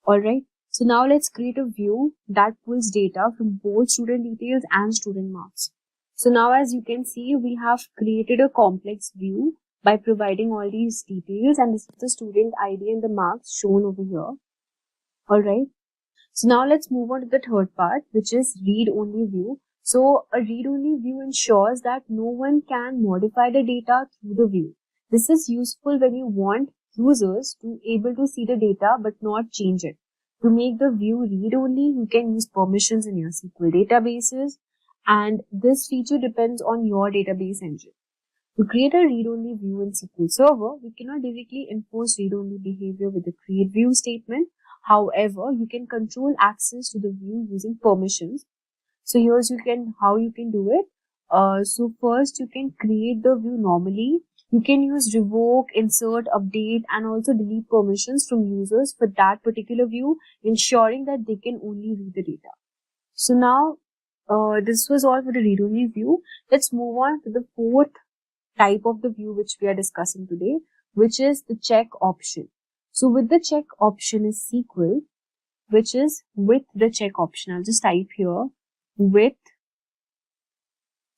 Alright, so now let's create a view that pulls data from both student details and student marks. So now as you can see, we have created a complex view by providing all these details, and this is the student ID and the marks shown over here. Alright. So now let's move on to the third part, which is read-only view. So a read-only view ensures that no one can modify the data through the view. This is useful when you want users to able to see the data but not change it. To make the view read-only, you can use permissions in your SQL databases, and this feature depends on your database engine. To create a read-only view in SQL Server, we cannot directly enforce read-only behavior with the create view statement. However, you can control access to the view using permissions. So here's how you can do it. So first you can create the view normally. You can use revoke, insert, update, and also delete permissions from users for that particular view, ensuring that they can only read the data. So now this was all for the read-only view. Let's move on to the fourth type of the view which we are discussing today, which is the check option. So with the check option is SQL, which is with the check option. I'll just type here with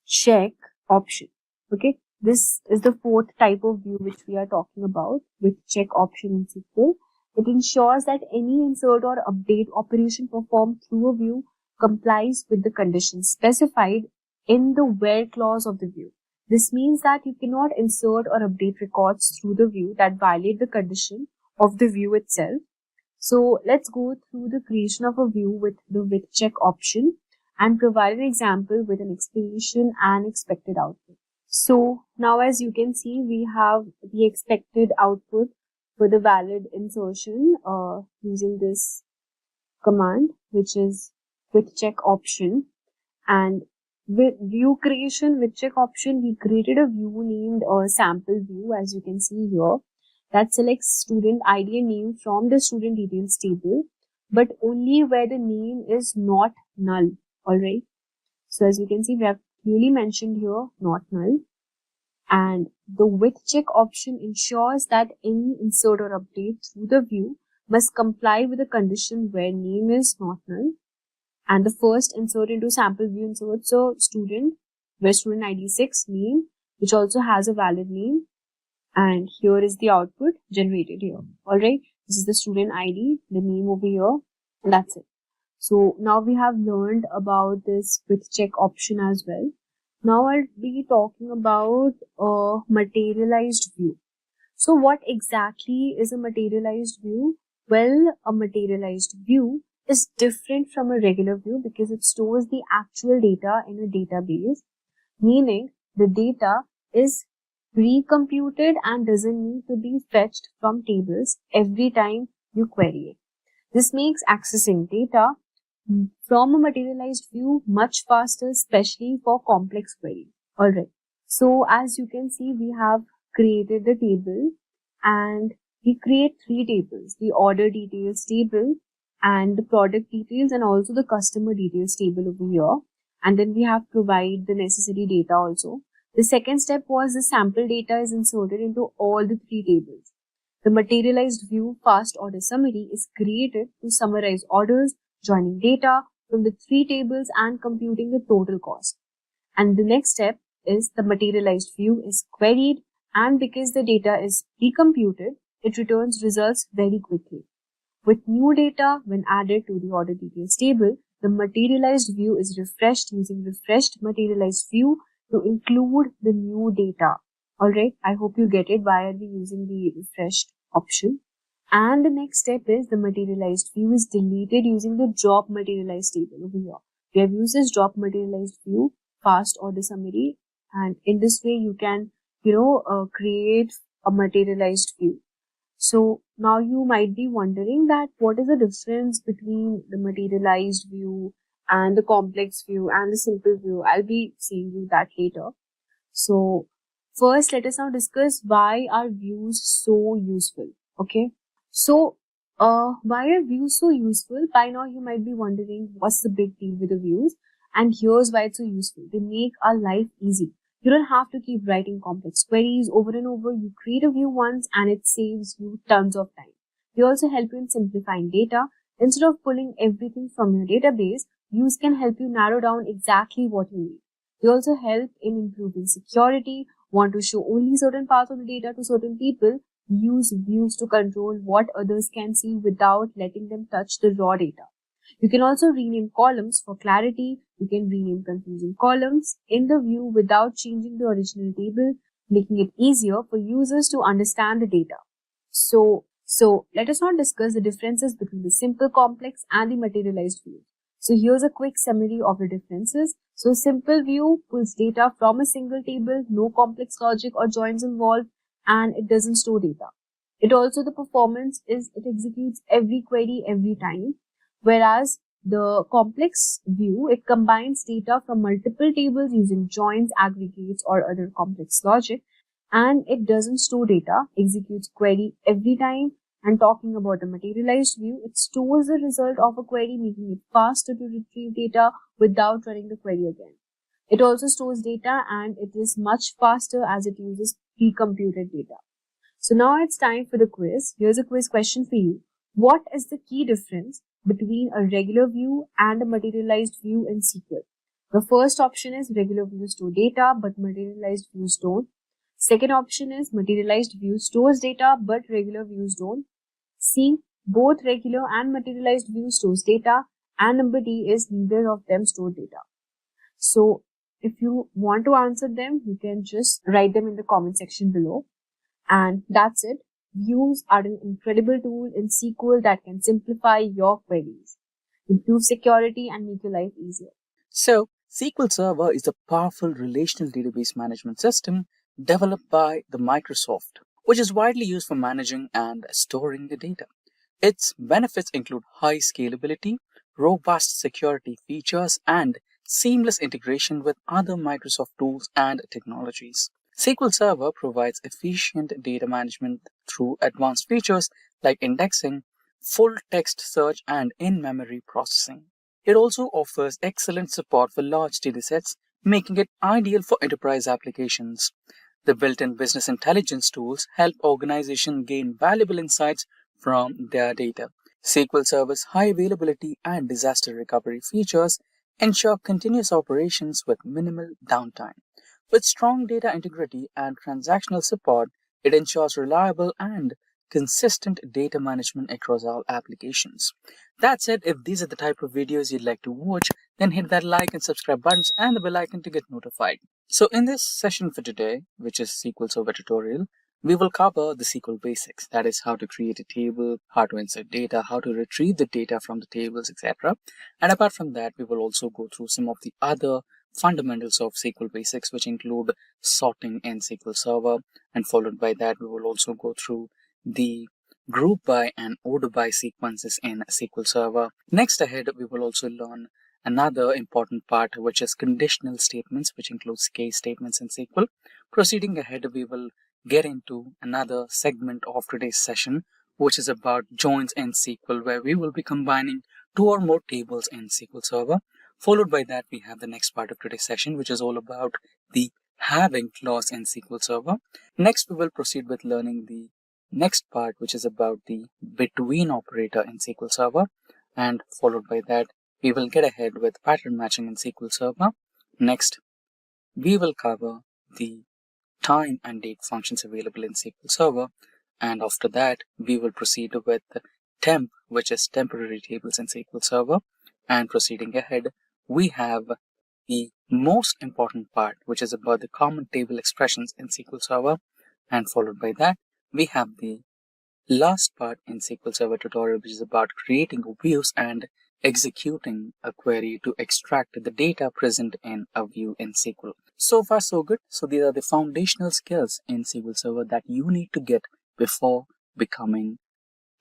check option. Okay, this is the fourth type of view which we are talking about with check option in SQL. It ensures that any insert or update operation performed through a view complies with the conditions specified in the where clause of the view. This means that you cannot insert or update records through the view that violate the condition of the view itself. So let's go through the creation of a view with the with check option and provide an example with an explanation and expected output. So now as you can see, we have the expected output for the valid insertion using this command, which is with check option. And with view creation with check option, we created a view named sample view, as you can see here, that selects student ID and name from the student details table, but only where the name is not null. Alright. So as you can see, we have clearly mentioned here not null. And the with check option ensures that any insert or update through the view must comply with the condition where name is not null. And the first insert into sample view inserts a student where student ID 6 name, which also has a valid name. And here is the output generated here. Alright, this is the student ID, the name over here, and that's it. So now we have learned about this with check option as well. Now I'll be talking about a materialized view. So what exactly is a materialized view? Well, a materialized view is different from a regular view because it stores the actual data in a database, meaning the data is pre-computed and doesn't need to be fetched from tables every time you query it. This makes accessing data from a materialized view much faster, especially for complex queries. Alright, so as you can see, we have created the table and we create three tables: the order details table and the product details and also the customer details table over here. And then we have provided the necessary data also. The second step was the sample data is inserted into all the three tables. The materialized view fast order summary is created to summarize orders, joining data from the three tables and computing the total cost. And the next step is the materialized view is queried, and because the data is pre-computed, it returns results very quickly. With new data, when added to the order details table, the materialized view is refreshed using refreshed materialized view to include the new data. Alright, I hope you get it. Why are we using the refreshed option? And the next step is the materialized view is deleted using the drop materialized table over here. We have used this drop materialized view, fast order summary, and in this way you can, create a materialized view. So now you might be wondering that what is the difference between the materialized view and the complex view and the simple view. I'll be seeing you that later. So first, let us now discuss why are views so useful. Okay. So, why are views so useful? By now you might be wondering what's the big deal with the views, and here's why it's so useful. They make our life easy. You don't have to keep writing complex queries over and over. You create a view once and it saves you tons of time. They also help you in simplifying data. Instead of pulling everything from your database, views can help you narrow down exactly what you need. They also help in improving security, want to show only certain parts of the data to certain people, use views to control what others can see without letting them touch the raw data. You can also rename columns for clarity. You can rename confusing columns in the view without changing the original table, making it easier for users to understand the data. So let us now discuss the differences between the simple, complex, and the materialized view. So here's a quick summary of the differences. So simple view pulls data from a single table, no complex logic or joins involved, and it doesn't store data. It also, the performance is it executes every query every time, whereas the complex view, it combines data from multiple tables using joins, aggregates, or other complex logic, and it doesn't store data, executes query every time. And talking about the materialized view, it stores the result of a query, making it faster to retrieve data without running the query again. It also stores data and it is much faster as it uses pre-computed data. So now it's time for the quiz. Here's a quiz question for you. What is the key difference between a regular view and a materialized view in SQL? The first option is regular views store data, but materialized views don't. Second option is materialized view stores data, but regular views don't. C, both regular and materialized view stores data. And number D is neither of them store data. So if you want to answer them, you can just write them in the comment section below. And that's it. Views are an incredible tool in SQL that can simplify your queries, improve security, and make your life easier. So, SQL Server is a powerful relational database management system developed by the Microsoft, which is widely used for managing and storing the data. Its benefits include high scalability, robust security features, and seamless integration with other Microsoft tools and technologies. SQL Server provides efficient data management through advanced features like indexing, full text search, and in-memory processing. It also offers excellent support for large datasets, making it ideal for enterprise applications. The built-in business intelligence tools help organizations gain valuable insights from their data. SQL Server's high availability and disaster recovery features ensure continuous operations with minimal downtime. With strong data integrity and transactional support, it ensures reliable and consistent data management across all applications. That said, if these are the type of videos you'd like to watch, then hit that like and subscribe buttons and the bell icon to get notified. So in this session for today, which is SQL Server tutorial, we will cover the SQL basics. That is how to create a table, how to insert data, how to retrieve the data from the tables, etc. And apart from that, we will also go through some of the other fundamentals of SQL basics, which include sorting in SQL Server. And followed by that, we will also go through the group by and order by sequences in SQL Server. Next ahead, we will also learn another important part, which is conditional statements, which includes case statements in SQL. Proceeding ahead, we will get into another segment of today's session, which is about joins in SQL, where we will be combining two or more tables in SQL Server. Followed by that, we have the next part of today's session, which is all about the having clause in SQL Server. Next, we will proceed with learning the next part, which is about the between operator in SQL Server. And followed by that, we will get ahead with pattern matching in SQL Server. Next, we will cover the time and date functions available in SQL Server. And after that, we will proceed with temp, which is temporary tables in SQL Server. And proceeding ahead, we have the most important part, which is about the common table expressions in SQL Server. And followed by that, we have the last part in SQL Server tutorial, which is about creating views and executing a query to extract the data present in a view in SQL. So far, so good. So these are the foundational skills in SQL Server that you need to get before becoming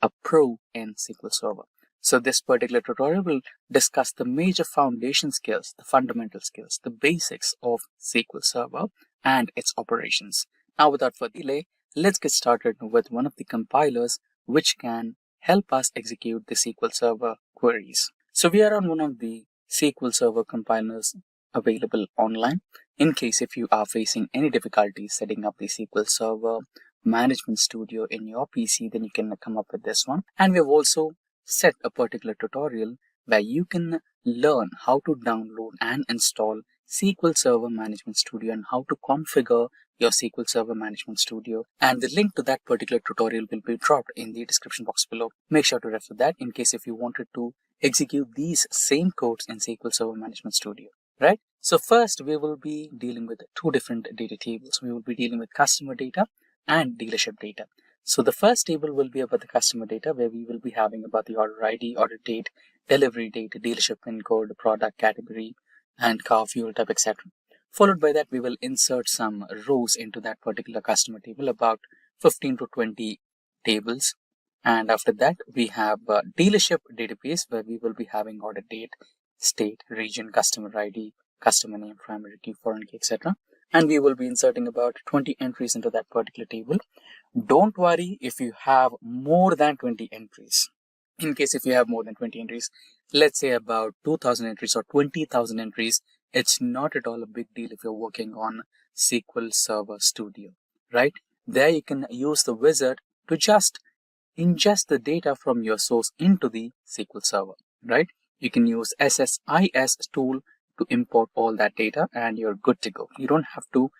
a pro in SQL Server. So this particular tutorial will discuss the major foundation skills, the fundamental skills, the basics of SQL Server and its operations. Now, without further delay, let's get started with one of the compilers which can help us execute the SQL Server queries. So we are on one of the SQL Server compilers available online. In case if you are facing any difficulties setting up the SQL Server Management Studio in your PC, then you can come up with this one. And we have also set a particular tutorial where you can learn how to download and install SQL Server Management Studio and how to configure your SQL Server Management Studio. And the link to that particular tutorial will be dropped in the description box below. Make sure to refer that in case if you wanted to execute these same codes in SQL Server Management Studio, right? So first we will be dealing with two different data tables. We will be dealing with customer data and dealership data. So the first table will be about the customer data, where we will be having about the order ID, order date, delivery date, dealership pin code, product category, and car fuel type, etc. Followed by that, we will insert some rows into that particular customer table, about 15 to 20 tables. And after that, we have a dealership database where we will be having order date, state, region, customer ID, customer name, primary key, foreign key, etc. And we will be inserting about 20 entries into that particular table. Don't worry if you have more than 20 entries. In case if you have more than 20 entries, let's say about 2000 entries or 20,000 entries, it's not at all a big deal if you're working on SQL Server Studio, right? There you can use the wizard to just ingest the data from your source into the SQL Server, right? You can use SSIS tool to import all that data and you're good to go. You don't have to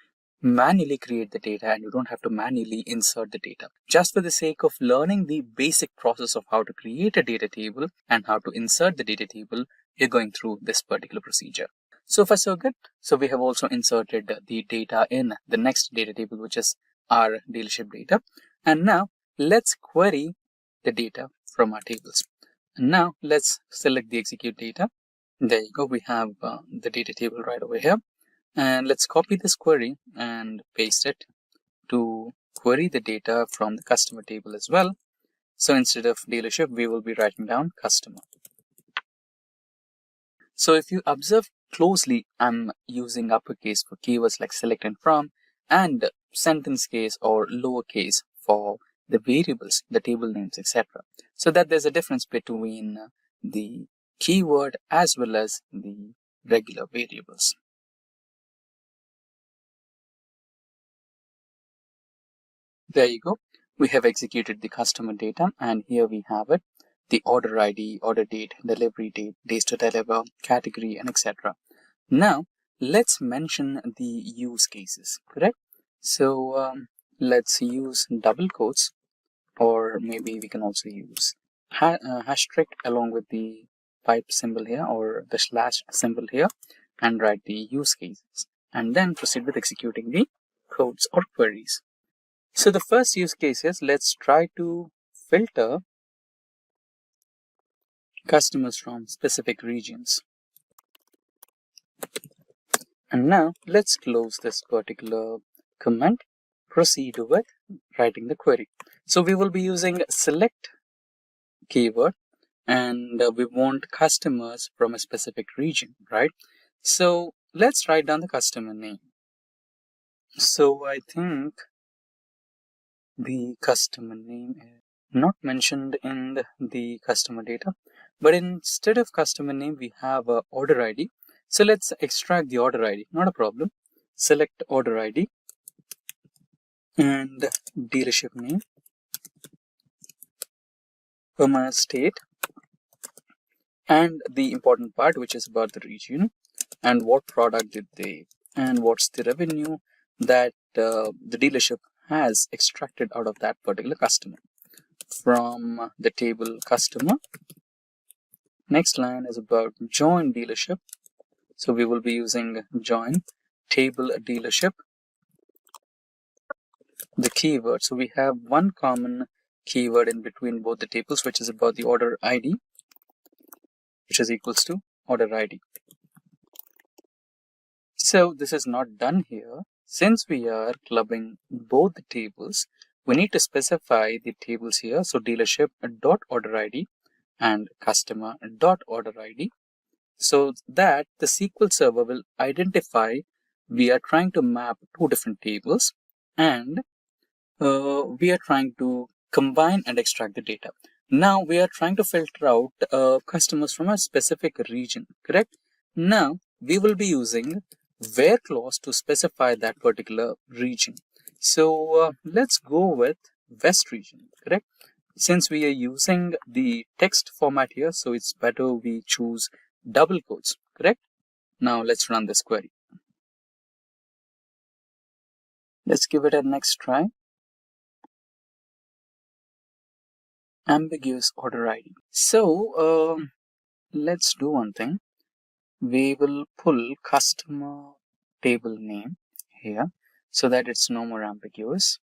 manually create the data and you don't have to manually insert the data. Just for the sake of learning the basic process of how to create a data table and how to insert the data table, you're going through this particular procedure. So far so good. So we have also inserted the data in the next data table, which is our dealership data. And now let's query the data from our tables. And now let's select the execute data. There you go. We have the data table right over here. And let's copy this query and paste it to query the data from the customer table as well. So instead of dealership, we will be writing down customer. So if you observe closely, I'm using uppercase for keywords like select and from, and sentence case or lowercase for the variables, the table names, etc. So that there's a difference between the keyword as well as the regular variables. There you go. We have executed the customer data and here we have it. The order ID, order date, delivery date, days to deliver, category, and etc. Now, let's mention the use cases, correct? So, let's use double quotes, or maybe we can also use hashtag along with the pipe symbol here or the slash symbol here and write the use cases and then proceed with executing the codes or queries. So the first use case is let's try to filter customers from specific regions. And now let's close this particular comment, proceed with writing the query. So we will be using select keyword and we want customers from a specific region, right? So let's write down the customer name. So I think the customer name is not mentioned in the customer data, but instead of customer name, we have a order ID. So let's extract the order ID, not a problem. Select order ID and dealership name, comma state, and the important part, which is about the region and what product did they, and what's the revenue that the dealership has extracted out of that particular customer from the table customer. Next line is about join dealership. So we will be using join table dealership. The keyword. So we have one common keyword in between both the tables, which is about the order ID, which is equals to order ID. So this is not done here. Since we are clubbing both the tables, we need to specify the tables here. So dealership dot order ID and customer dot order ID, so that the SQL Server will identify we are trying to map two different tables and we are trying to combine and extract the data. Now we are trying to filter out customers from a specific region, correct? Now we will be using where clause to specify that particular region. So let's go with West region, correct? Since we are using the text format here, so it's better we choose double quotes, correct? Now let's run this query. Let's give it a next try. Ambiguous order ID. So let's do one thing. We will pull customer table name here so that it's no more ambiguous.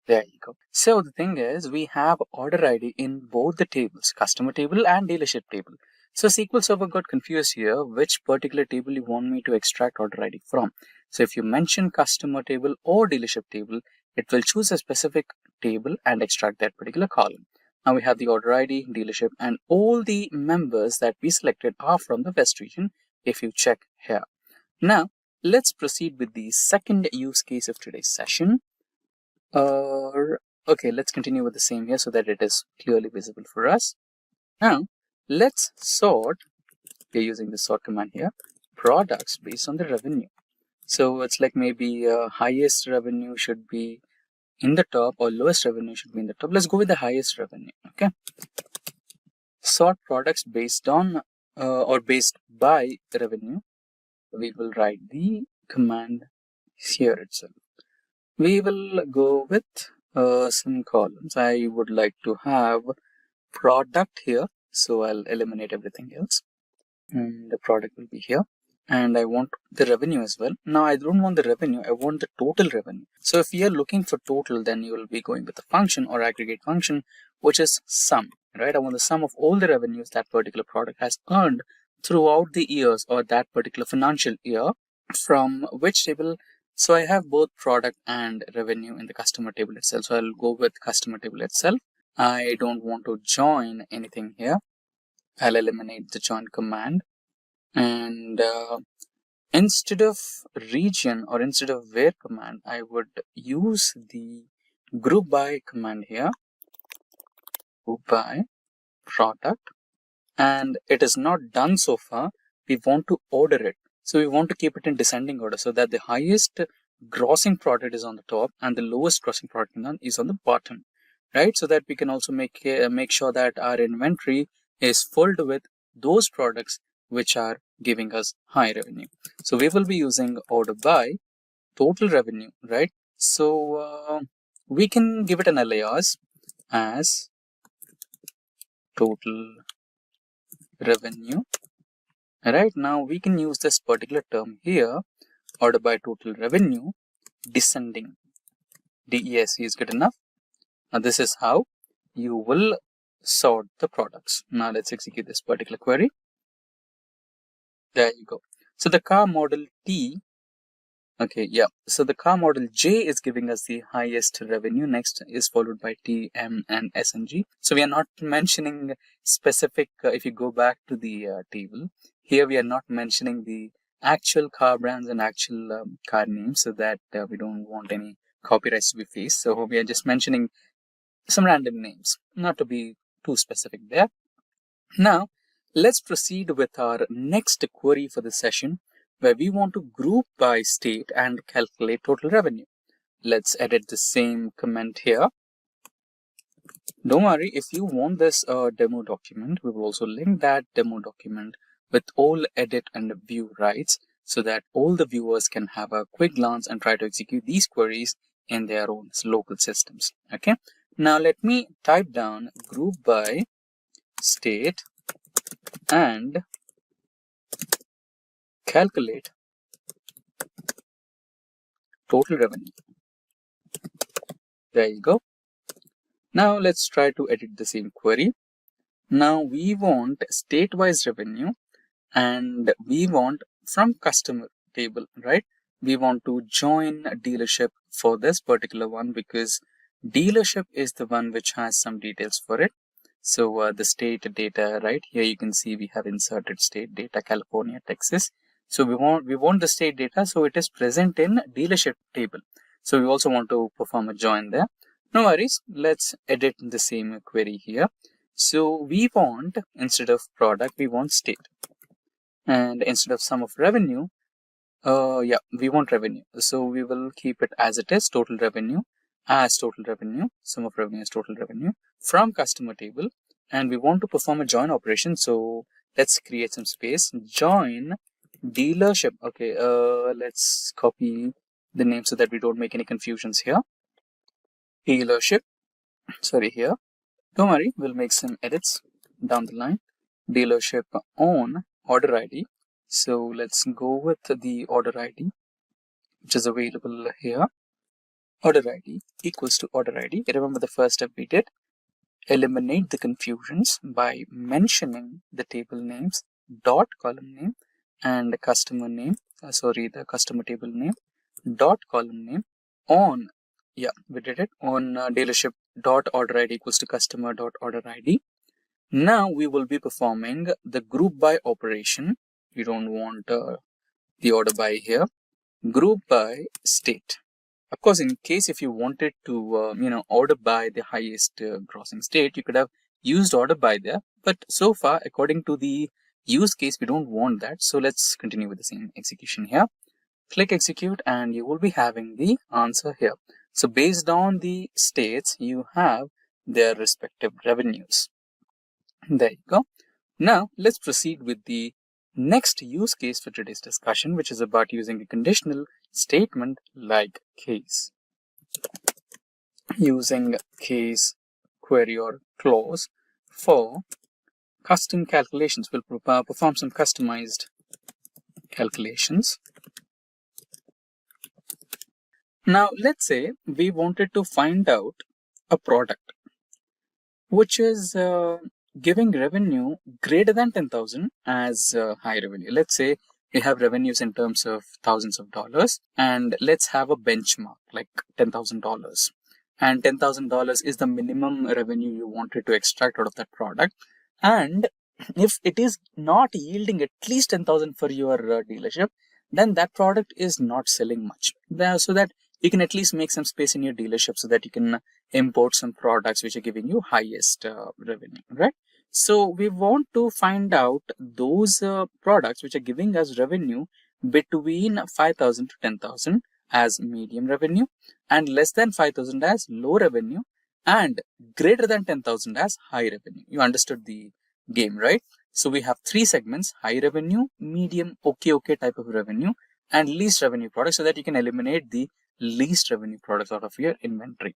There you go. So the thing is, we have order ID in both the tables, customer table and dealership table. So SQL Server got confused here, which particular table you want me to extract order ID from. So if you mention customer table or dealership table, it will choose a specific table and extract that particular column. Now we have the order ID, dealership, and all the members that we selected are from the West region if you check here. Now let's proceed with the second use case of today's session. Okay, let's continue with the same here so that it is clearly visible for us. Now, let's sort, we're using the sort command here, products based on the revenue. So it's like maybe highest revenue should be in the top or lowest revenue should be in the top. Let's go with the highest revenue, okay? Sort products based on or based by revenue. We will write the command here itself. We will go with some columns. I would like to have product here, so I'll eliminate everything else, and the product will be here, and I want the revenue as well. Now I don't want the revenue, I want the total revenue. So if you're looking for total, then you will be going with the function or aggregate function, which is sum, right? I want the sum of all the revenues that particular product has earned throughout the years or that particular financial year. From which table? So I have both product and revenue in the customer table itself. So I'll go with customer table itself. I don't want to join anything here. I'll eliminate the join command. And instead of region or instead of where command, I would use the group by command here. Group by product. And it is not done so far. We want to order it. So we want to keep it in descending order so that the highest grossing product is on the top and the lowest grossing product is on the bottom, right? So that we can also make sure that our inventory is filled with those products which are giving us high revenue. So we will be using order by total revenue, right? So we can give it an alias as total revenue. Right now we can use this particular term here, order by total revenue, descending. DESC is good enough. Now this is how you will sort the products. Now let's execute this particular query. There you go. So the car model T, okay, yeah. So the car model J is giving us the highest revenue. Next is followed by T, M, and S and G. So we are not mentioning specific, if you go back to the table, here we are not mentioning the actual car brands and actual car names so that we don't want any copyrights to be faced. So we are just mentioning some random names, not to be too specific there. Now, let's proceed with our next query for the session where we want to group by state and calculate total revenue. Let's edit the same comment here. Don't worry, if you want this demo document, we will also link that demo document with all edit and view rights so that all the viewers can have a quick glance and try to execute these queries in their own local systems. Okay. Now let me type down group by state and calculate total revenue. There you go. Now let's try to edit the same query. Now we want state-wise revenue and we want from customer table, right? We want to join dealership for this particular one because dealership is the one which has some details for it. So the state data, right here you can see we have inserted state data California, Texas. So we want the state data, so it is present in dealership table. So we also want to perform a join there. No worries, let's edit the same query here. So we want, instead of product, we want state. And instead of sum of revenue, we want revenue. So we will keep it as it is, total revenue as total revenue, sum of revenue as total revenue from customer table. And we want to perform a join operation. So let's create some space. Join dealership. Okay, let's copy the name so that we don't make any confusions here. Dealership, sorry here. Don't worry, we'll make some edits down the line. Dealership on order ID. So let's go with the order ID, which is available here. Order ID equals to order ID. Remember the first step we did. Eliminate the confusions by mentioning the table names, dot column name, and customer name. The customer table name, dot column name on. Yeah, we did it on dealership dot order ID equals to customer dot order ID. Now we will be performing the group by operation. We don't want the order by here. Group by state. Of course, in case if you wanted to, order by the highest grossing state, you could have used order by there. But so far, according to the use case, we don't want that. So let's continue with the same execution here. Click execute and you will be having the answer here. So based on the states, you have their respective revenues. There you go. Now let's proceed with the next use case for today's discussion, which is about using a conditional statement like case. Using case, query, or clause for custom calculations. We'll perform some customized calculations. Now let's say we wanted to find out a product which is giving revenue greater than 10,000 as high revenue. Let's say we have revenues in terms of thousands of dollars, and let's have a benchmark like $10,000. And $10,000 is the minimum revenue you wanted to extract out of that product. And if it is not yielding at least 10,000 for your dealership, then that product is not selling much. So that you can at least make some space in your dealership so that you can import some products which are giving you highest revenue, right? So we want to find out those products which are giving us revenue between 5,000 to 10,000 as medium revenue, and less than 5,000 as low revenue, and greater than 10,000 as high revenue. You understood the game, right? So we have three segments: high revenue, medium, okay type of revenue, and least revenue products, so that you can eliminate the least revenue products out of your inventory.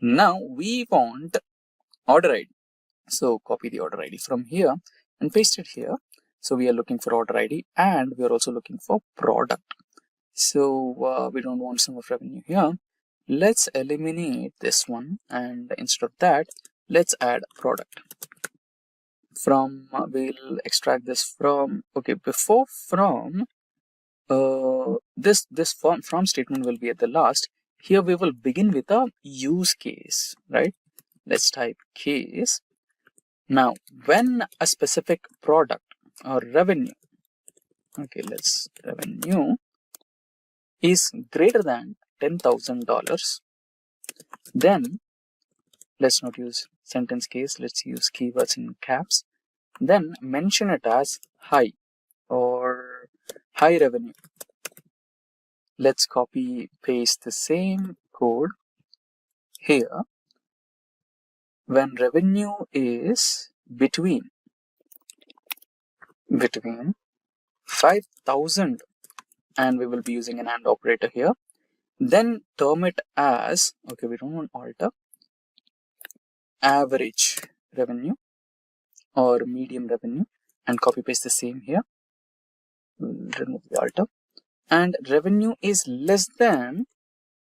Now we want order ID. So copy the order ID from here and paste it here. So we are looking for order ID and we are also looking for product. So we don't want sum of revenue here. Let's eliminate this one, and instead of that, let's add product. From we'll extract this from, okay, before from, this from statement will be at the last. Here we will begin with a use case, right? Let's type case. Now, when a specific product or revenue, okay, revenue is greater than $10,000, then let's not use sentence case, let's use keywords in caps. Then mention it as high or high revenue. Let's copy paste the same code here. When revenue is between 5,000, and we will be using an AND operator here, then term it as, okay, we don't want alter, average revenue or medium revenue, and copy paste the same here. Remove the alter. And revenue is less than,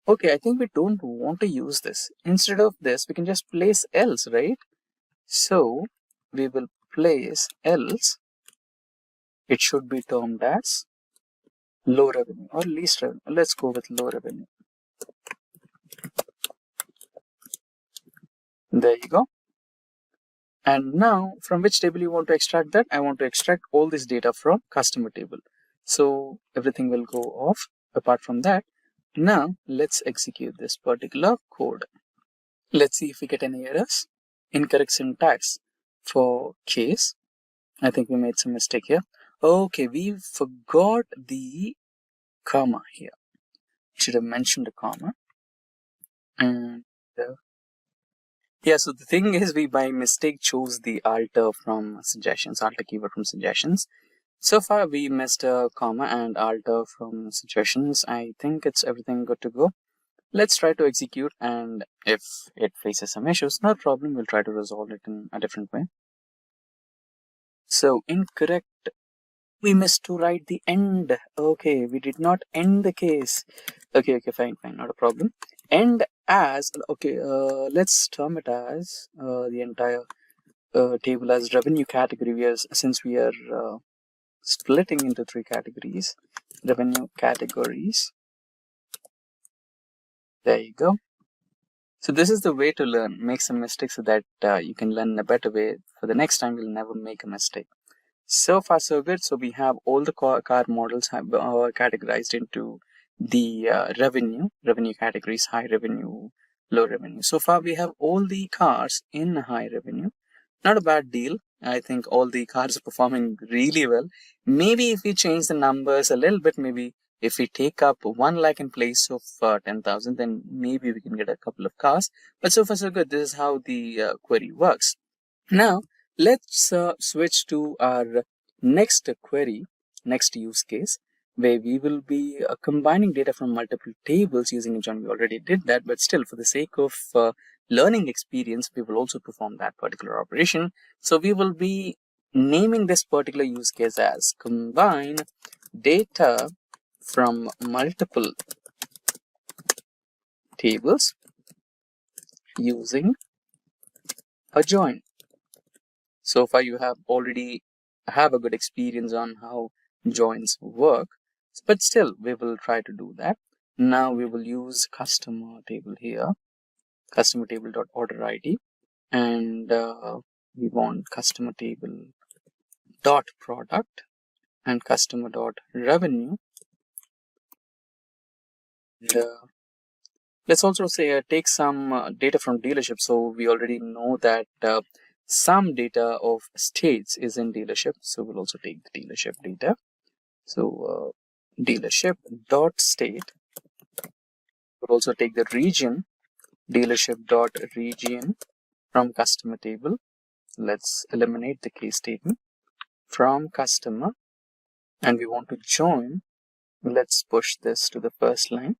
okay, I think we don't want to use this. Instead of this, we can just place else, right? So we will place else. It should be termed as low revenue or least revenue. Let's go with low revenue. There you go. And now from which table you want to extract that? I want to extract all this data from customer table. So everything will go off apart from that. Now let's execute this particular code. Let's see if we get any errors. Incorrect syntax for case. I think we made some mistake here. Okay, we forgot the comma here. Should have mentioned the comma. And yeah, so the thing is, we by mistake chose the alter from suggestions, alter keyword from suggestions. So far we missed a comma and alter from situations. I think it's everything good to go. Let's try to execute, and if it faces some issues, no problem, we'll try to resolve it in a different way. So incorrect, we missed to write the end. Okay, we did not end the case. Okay, fine, not a problem. End as, okay, let's term it as the entire table as revenue category. Since we are splitting into 3 categories, revenue categories. There you go. So this is the way to learn. Make some mistakes so that you can learn in a better way. For the next time, you'll never make a mistake. So far, so good. So we have all the car models have categorized into the revenue categories: high revenue, low revenue. So far, we have all the cars in high revenue. Not a bad deal. I think all the cars are performing really well. Maybe if we change the numbers a little bit, maybe if we take up 1 lakh in place of 10,000, then maybe we can get a couple of cars. But so far, so good. This is how the query works. Now, let's switch to our next query, next use case, where we will be combining data from multiple tables using a join. We already did that, but still, for the sake of learning experience, we will also perform that particular operation. So we will be naming this particular use case as combine data from multiple tables using a join. So far, you have already have a good experience on how joins work, but still, we will try to do that. Now we will use customer table here, customer table dot order ID, and we want customer table dot product and customer dot revenue. And, let's also say take some data from dealership. So we already know that some data of states is in dealership. So we'll also take the dealership data. So dealership dot state. We'll also take the region, dealership dot region from customer table. Let's eliminate the case statement from customer, and we want to join. Let's push this to the first line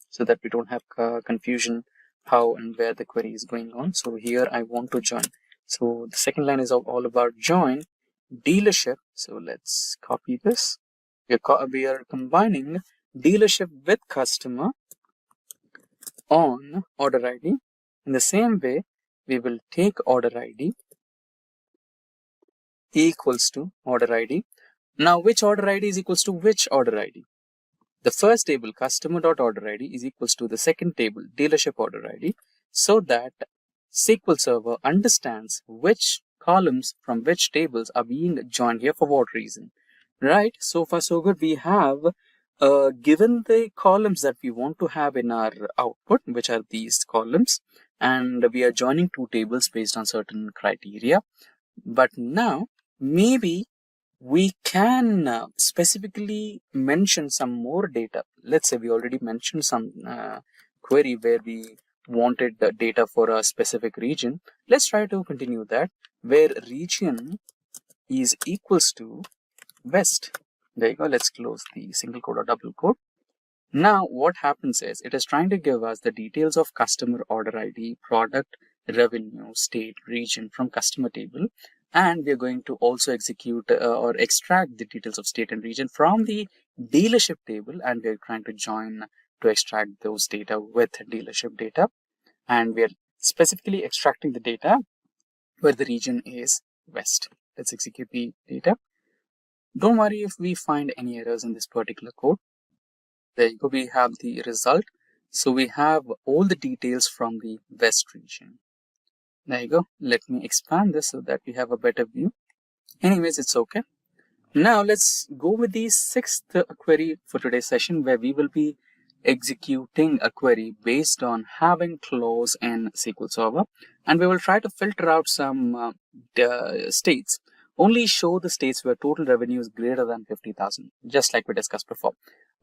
so that we don't have confusion how and where the query is going on. So here I want to join. So the second line is all about join dealership. So let's copy this. We are combining dealership with customer on order ID. In the same way, we will take order ID equals to order ID. Now, which order ID is equals to which order ID? The first table, customer.order ID, is equals to the second table, dealership order ID, so that SQL Server understands which columns from which tables are being joined here for what reason. Right? So far, so good. We have given the columns that we want to have in our output, which are these columns, and we are joining 2 tables based on certain criteria. But now, maybe we can specifically mention some more data. Let's say we already mentioned some query where we wanted the data for a specific region. Let's try to continue that, where region is equals to West. There you go. Let's close the single quote or double quote. Now, what happens is it is trying to give us the details of customer order ID, product, revenue, state, region from customer table. And we're going to also execute or extract the details of state and region from the dealership table. And we're trying to join to extract those data with dealership data. And we're specifically extracting the data where the region is West. Let's execute the data. Don't worry if we find any errors in this particular code. There you go, we have the result. So we have all the details from the West region. There you go. Let me expand this so that we have a better view. Anyways, it's okay. Now let's go with the 6th query for today's session, where we will be executing a query based on having clause in SQL Server. And we will try to filter out some states. Only show the states where total revenue is greater than 50,000, just like we discussed before.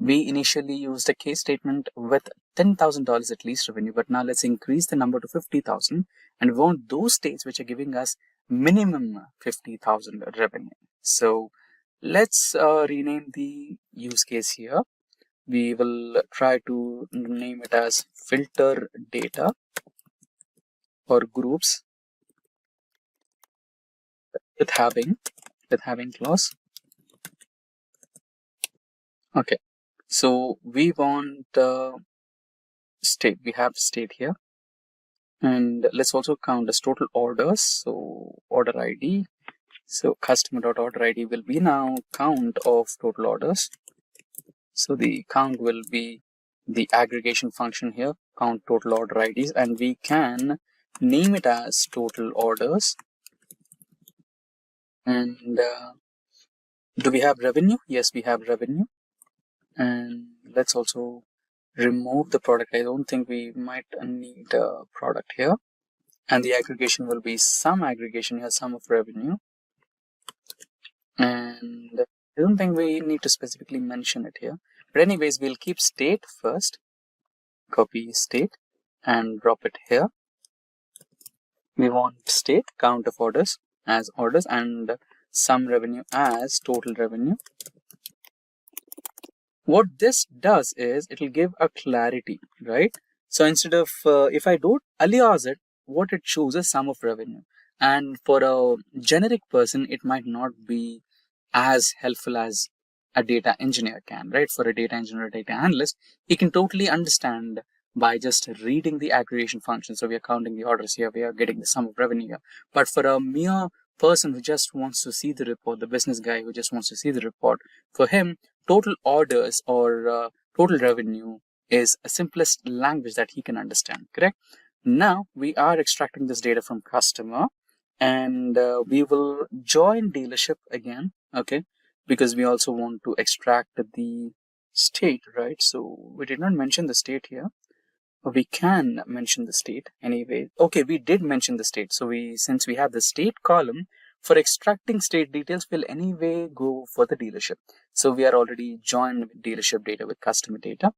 We initially used a case statement with $10,000 at least revenue, but now let's increase the number to 50,000, and we want those states which are giving us minimum 50,000 revenue. So let's rename the use case here. We will try to name it as filter data or groups with having clause. Okay, so we want state. We have state here, and let's also count as total orders. So order ID. So customer.order ID will be now count of total orders. So the count will be the aggregation function here, count total order IDs, and we can name it as total orders. And do we have revenue? Yes, we have revenue. And let's also remove the product. I don't think we might need a product here. And the aggregation will be sum aggregation here, sum of revenue. And I don't think we need to specifically mention it here. But anyways, we'll keep state first. Copy state and drop it here. We want state count of orders as orders and sum revenue as total revenue. What this does is it will give a clarity, right? So instead of if I don't alias it, what it shows is sum of revenue. And for a generic person, it might not be as helpful as a data engineer can, right? For a data engineer or data analyst, he can totally understand by just reading the aggregation function. So we are counting the orders here, we are getting the sum of revenue here. But for a mere person who just wants to see the report, the business guy who just wants to see the report, for him, total orders or total revenue is a simplest language that he can understand, correct? Now we are extracting this data from customer, and we will join dealership again, okay, because we also want to extract the state, right? So we did not mention the state here. We can mention the state anyway. Okay, we did mention the state. So since we have the state column, for extracting state details, we'll anyway go for the dealership. So we are already joined dealership data with customer data.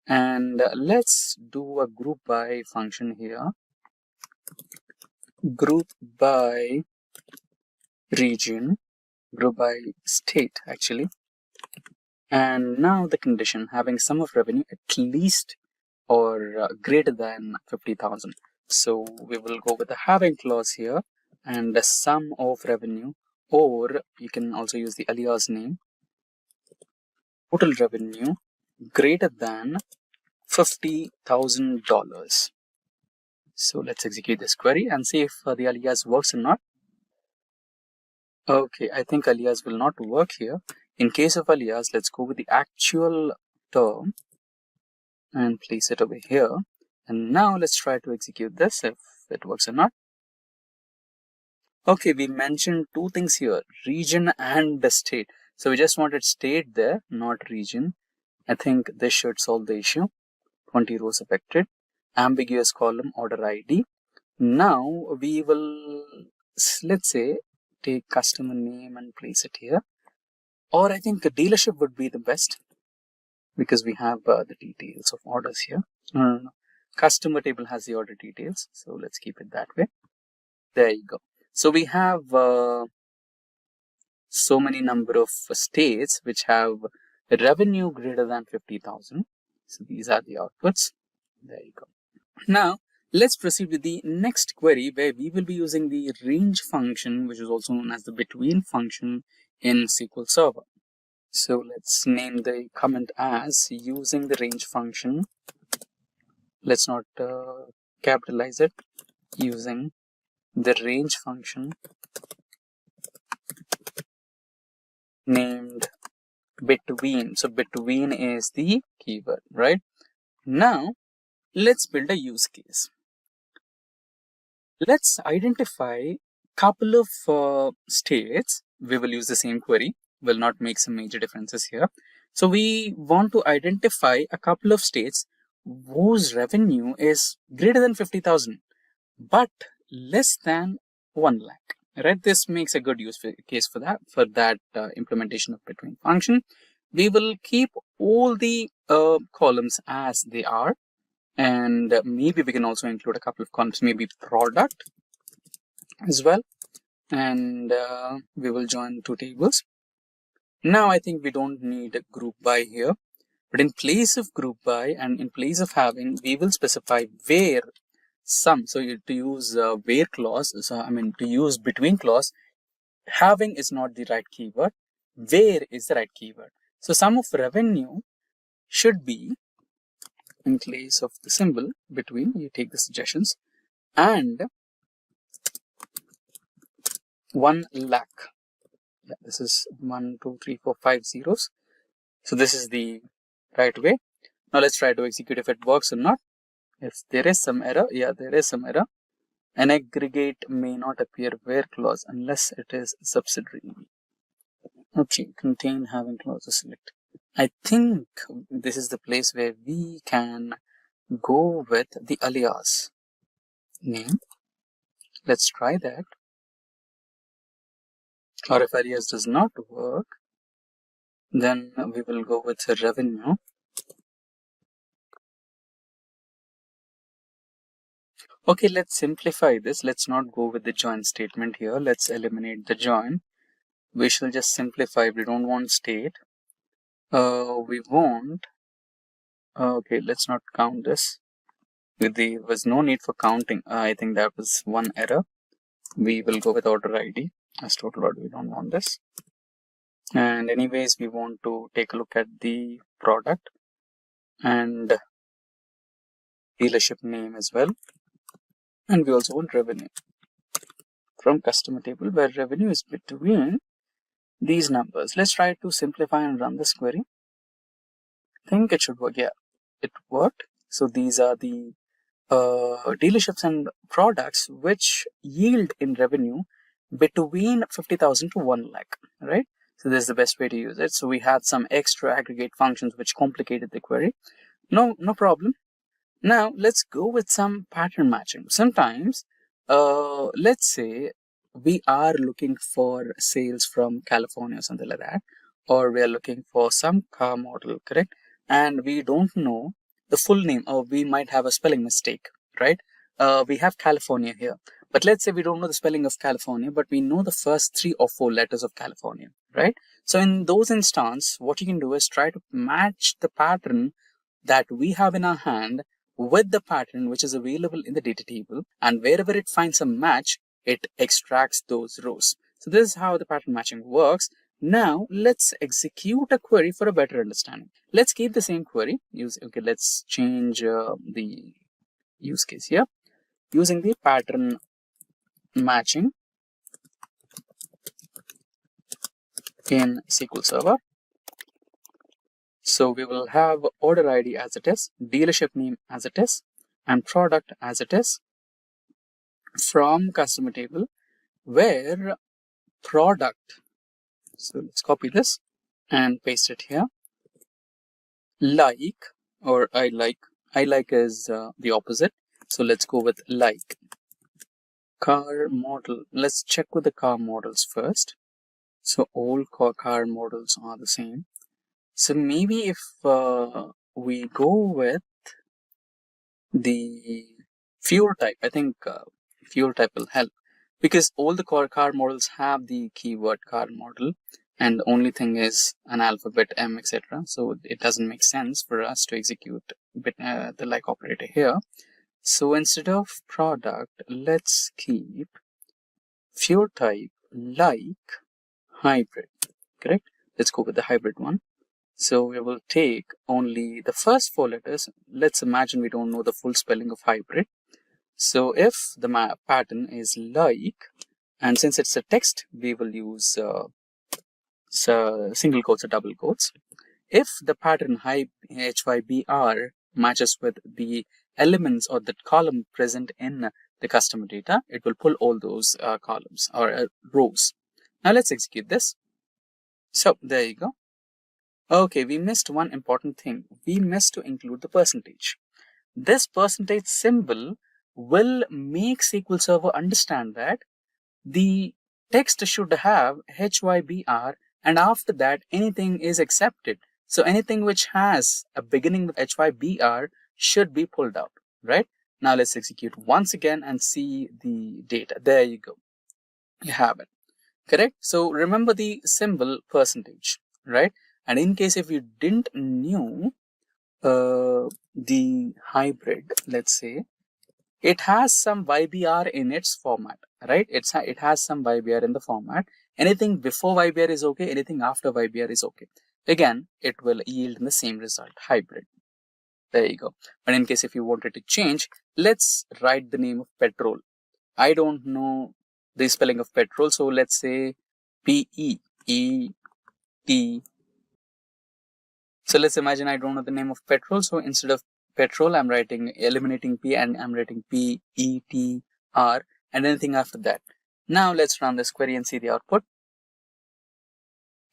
And let's do a group by function here. Group by region, group by state actually. And now the condition having sum of revenue at least or greater than 50,000. So we will go with the having clause here and the sum of revenue, or you can also use the alias name, total revenue greater than $50,000. So let's execute this query and see if the alias works or not. Okay, I think alias will not work here. In case of alias, let's go with the actual term and place it over here. And now let's try to execute this if it works or not. Okay, we mentioned two things here, region and the state. So we just wanted state there, not region. I think this should solve the issue. 20 rows affected, ambiguous column order ID. Now we will, let's say, take customer name and place it here. Or I think a dealership would be the best because we have the details of orders here. No. Customer table has the order details. So let's keep it that way. There you go. So we have so many number of states which have revenue greater than 50,000. So these are the outputs. There you go. Now let's proceed with the next query where we will be using the range function, which is also known as the between function in SQL Server. So let's name the comment as using the range function. Let's not capitalize it. Using the range function named between. So between is the keyword, right? Now let's build a use case. Let's identify couple of states. We will use the same query, will not make some major differences here. So we want to identify a couple of states whose revenue is greater than 50,000 but less than 1 lakh, right? This makes a good use case for that implementation of between function. We will keep all the columns as they are, and maybe we can also include a couple of columns, maybe product as well, and we will join two tables. Now I think we don't need a group by here, but in place of group by and in place of having, we will specify where sum. So to use where clause, so I mean to use between clause, having is not the right keyword, where is the right keyword. So sum of revenue should be in place of the symbol between, you take the suggestions, and 1 lakh. Yeah, this is 1, 2, 3, 4, 5 zeros. So this is the right way. Now let's try to execute if it works or not. If there is some error, yeah, there is some error. An aggregate may not appear where clause unless it is subsidiary. Okay, contain having clauses select. I think this is the place where we can go with the alias name. Let's try that. Or if alias does not work, then we will go with revenue. Okay, let's simplify this. Let's not go with the join statement here. Let's eliminate the join. We shall just simplify. We don't want state. We want. Okay, let's not count this. There was no need for counting. I think that was one error. We will go with order ID as total order. We don't want this. And anyways, we want to take a look at the product and dealership name as well. And we also want revenue from customer table, where revenue is between these numbers. Let's try to simplify and run this query. I think it should work. Yeah, it worked. So these are the dealerships and products which yield in revenue between 50,000 to 1 lakh, right? So this is the best way to use it. So we had some extra aggregate functions which complicated the query. No problem. Now let's go with some pattern matching. Sometimes, let's say we are looking for sales from California or something like that, or we are looking for some car model, correct? And we don't know the full name, or we might have a spelling mistake, right? We have California here, but let's say we don't know the spelling of California, but we know the first 3 or 4 letters of California, right? So in those instances, what you can do is try to match the pattern that we have in our hand with the pattern which is available in the data table, and wherever it finds a match, it extracts those rows. So this is how the pattern matching works. Now let's execute a query for a better understanding. Let's keep the same query. Let's change the use case here using the pattern matching in SQL Server. So we will have order ID as it is, dealership name as it is, and product as it is from customer table, where product. So let's copy this and paste it here. Like, or I like is the opposite. So let's go with like. Car model. Let's check with the car models first. So all car models are the same. So maybe if we go with the fuel type, I think fuel type will help, because all the car models have the keyword car model, and the only thing is an alphabet M, etc. So it doesn't make sense for us to execute the like operator here. So instead of product, let's keep fuel type like hybrid, correct? Let's go with the hybrid one. So we will take only the first 4 letters. Let's imagine we don't know the full spelling of hybrid. So if the pattern is like, and since it's a text, we will use single quotes or double quotes. If the pattern HYBR matches with the elements or the column present in the customer data, it will pull all those columns or rows. Now let's execute this. So there you go. Okay, we missed one important thing. We missed to include the percentage. This percentage symbol will make SQL Server understand that the text should have HYBR, and after that anything is accepted. So anything which has a beginning with HYBR should be pulled out, right? Now let's execute once again and see the data. There you go. You have it. Correct? So remember the symbol percentage. right? And in case if you didn't knew the hybrid, let's say, it has some YBR in its format, right? It has some YBR in the format. Anything before YBR is okay, anything after YBR is okay. Again, it will yield the same result, hybrid. There you go. But in case if you wanted to change, let's write the name of petrol. I don't know the spelling of petrol, so let's say P-E-E-T. So let's imagine I don't know the name of petrol, so instead of petrol, I'm eliminating P and I'm writing P-E-T-R and anything after that. Now let's run this query and see the output.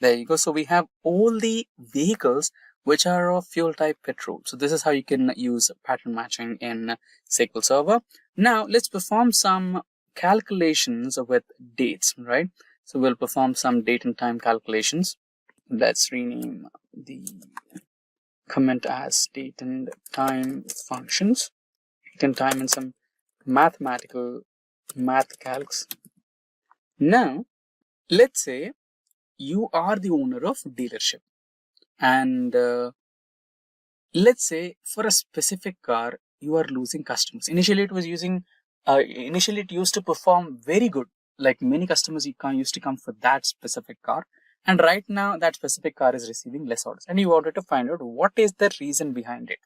There you go. So we have all the vehicles which are of fuel type petrol. So this is how you can use pattern matching in SQL Server. Now let's perform some calculations with dates, right? So we'll perform some date and time calculations. Let's rename the comment as date and time functions. Date and time and some math calcs. Now let's say you are the owner of dealership, and let's say for a specific car you are losing customers. Initially it used to perform very good, like many customers used to come for that specific car, and right now that specific car is receiving less orders, and you wanted to find out what is the reason behind it.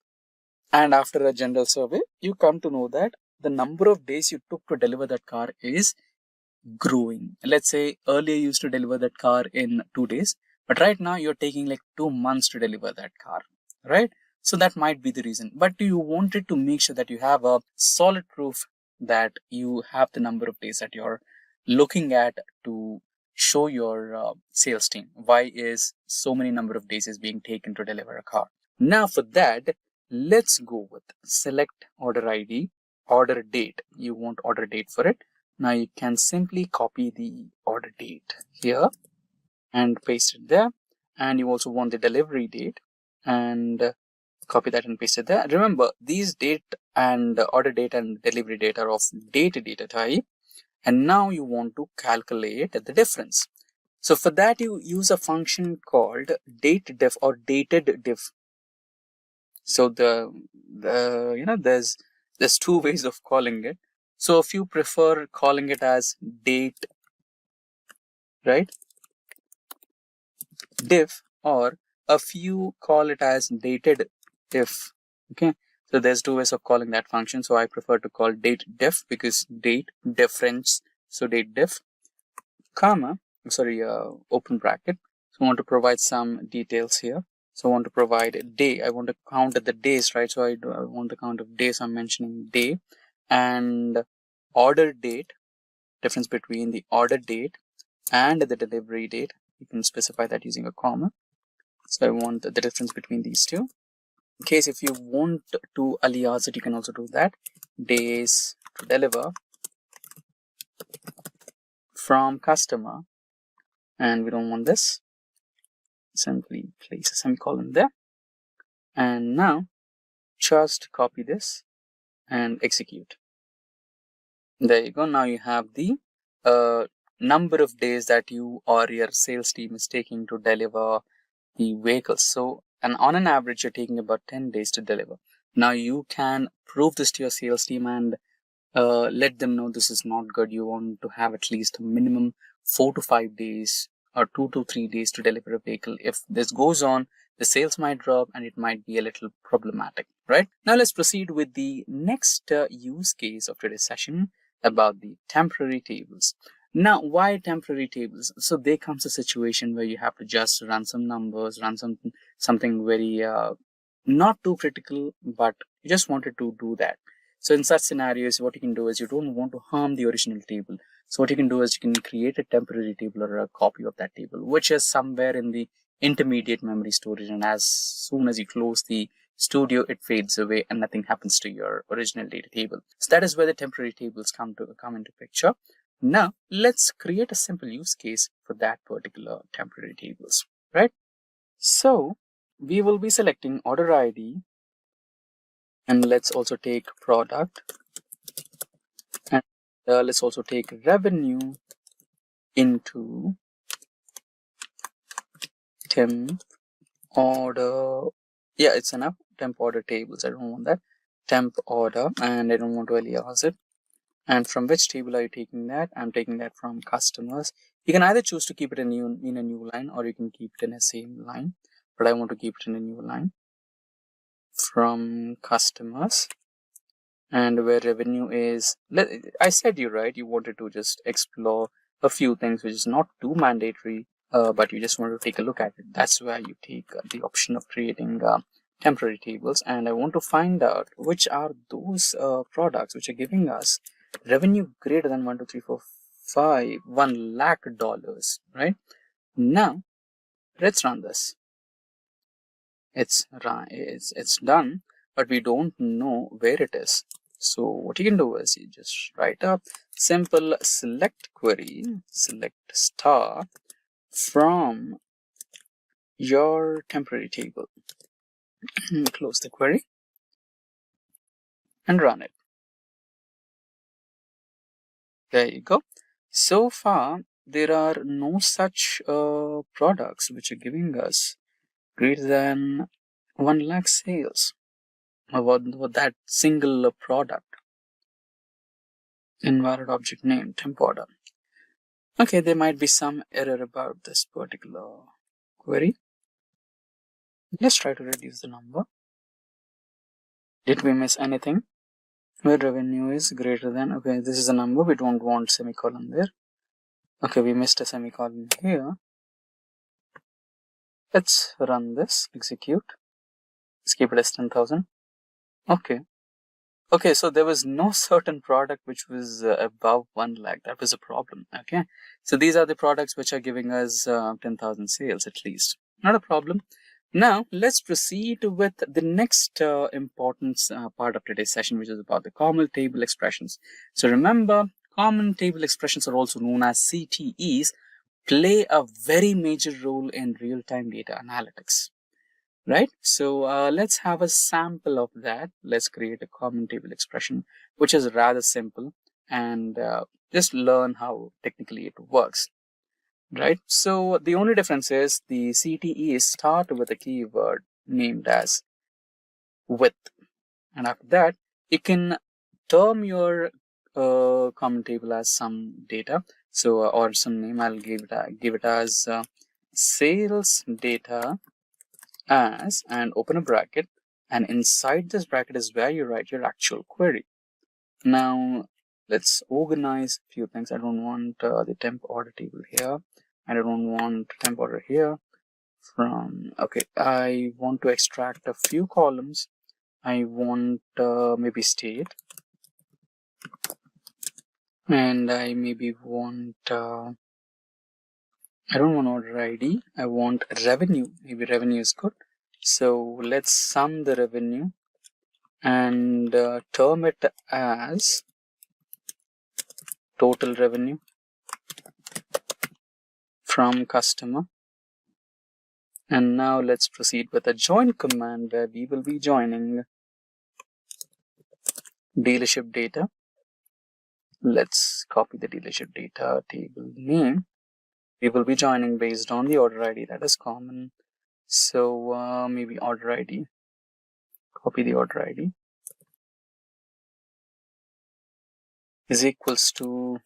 And after a general survey, you come to know that the number of days you took to deliver that car is growing. Let's say earlier you used to deliver that car in 2 days, but right now you're taking like 2 months to deliver that car, right? So that might be the reason. But you wanted to make sure that you have a solid proof that you have the number of days that you're looking at to show your sales team why is so many number of days is being taken to deliver a car. Now for that, let's go with select order ID, order date. You want order date for it. Now you can simply copy the order date here and paste it there. And you also want the delivery date and copy that and paste it there. Remember, these date and order date and delivery date are of date data type. And now you want to calculate the difference. So for that, you use a function called dateDiff or datedDiff. So there's two ways of calling it. So if you prefer calling it as date, right, diff, or a few call it as dated diff. Okay, so there's two ways of calling that function. So I prefer to call date diff because date difference. So date diff, comma, open bracket. So I want to provide some details here. So I want to provide a day. I want to count the days, right? So I want the count of days. I'm mentioning day and order date, difference between the order date and the delivery date. You can specify that using a comma. So I want the difference between these two. In case if you want to alias it, you can also do that. Days to deliver from customer, and we don't want this. Simply place a semicolon there. And now just copy this and execute. There you go. Now you have the number of days that you or your sales team is taking to deliver the vehicles. So, and on an average, you're taking about 10 days to deliver. Now you can prove this to your sales team and let them know this is not good. You want to have at least a minimum 4 to 5 days or 2 to 3 days to deliver a vehicle. If this goes on, the sales might drop and it might be a little problematic, right? Now let's proceed with the next use case of today's session about the temporary tables. Now, why temporary tables? So there comes a situation where you have to just run some numbers, run something very not too critical, but you just wanted to do that. So in such scenarios, what you can do is you don't want to harm the original table. So what you can do is you can create a temporary table or a copy of that table, which is somewhere in the intermediate memory storage. And as soon as you close the studio, it fades away and nothing happens to your original data table. So that is where the temporary tables come into picture. Now let's create a simple use case for that particular temporary tables, right? So we will be selecting order ID, and let's also take product, and let's also take revenue into temp order. Yeah, it's enough. Temp order tables. I don't want that. Temp order, and I don't want to alias it. And from which table are you taking that? I'm taking that from customers. You can either choose to keep it in a new line, or you can keep it in a same line. But I want to keep it in a new line. From customers, and where revenue is. I said you right. You wanted to just explore a few things which is not too mandatory, but you just want to take a look at it. That's where you take the option of creating temporary tables, and I want to find out which are those products which are giving us revenue greater than 1, 2, 3, 4, 5, $1 lakh, right? Now let's run this. It's done, but we don't know where it is. So what you can do is you just write a simple select query, select star from your temporary table. Close the query and run it. There you go. So far, there are no such products which are giving us greater than 1 lakh sales about that single product. Invalid object name, temp order. Okay, there might be some error about this particular query. Let's try to reduce the number. Did we miss anything? Where revenue is greater than, okay, this is a number, we don't want semicolon there. Okay, we missed a semicolon here. Let's run this, execute. Let's keep it as 10,000. Okay, so there was no certain product which was above 1 lakh. That was a problem. Okay, so these are the products which are giving us 10,000 sales at least. Not a problem. Now let's proceed with the next important part of today's session, which is about the common table expressions. So remember, common table expressions are also known as CTEs, play a very major role in real-time data analytics. Right, so let's have a sample of that. Let's create a common table expression, which is rather simple, and just learn how technically it works. Right, so the only difference is the CTEs start with a keyword named as with, and after that you can term your common table as some data. So or some name. I'll give it as sales data as, and open a bracket, and inside this bracket is where you write your actual query. Now let's organize a few things. I don't want the temp order table here, and I don't want temp order here. Okay, I want to extract a few columns. I want maybe state, and I maybe want I don't want order ID. I want revenue. Maybe revenue is good. So let's sum the revenue and term it as total revenue from customer. And now let's proceed with a join command where we will be joining dealership data. Let's copy the dealership data table name. We will be joining based on the order ID that is common. So maybe order ID. Copy the order ID is equals to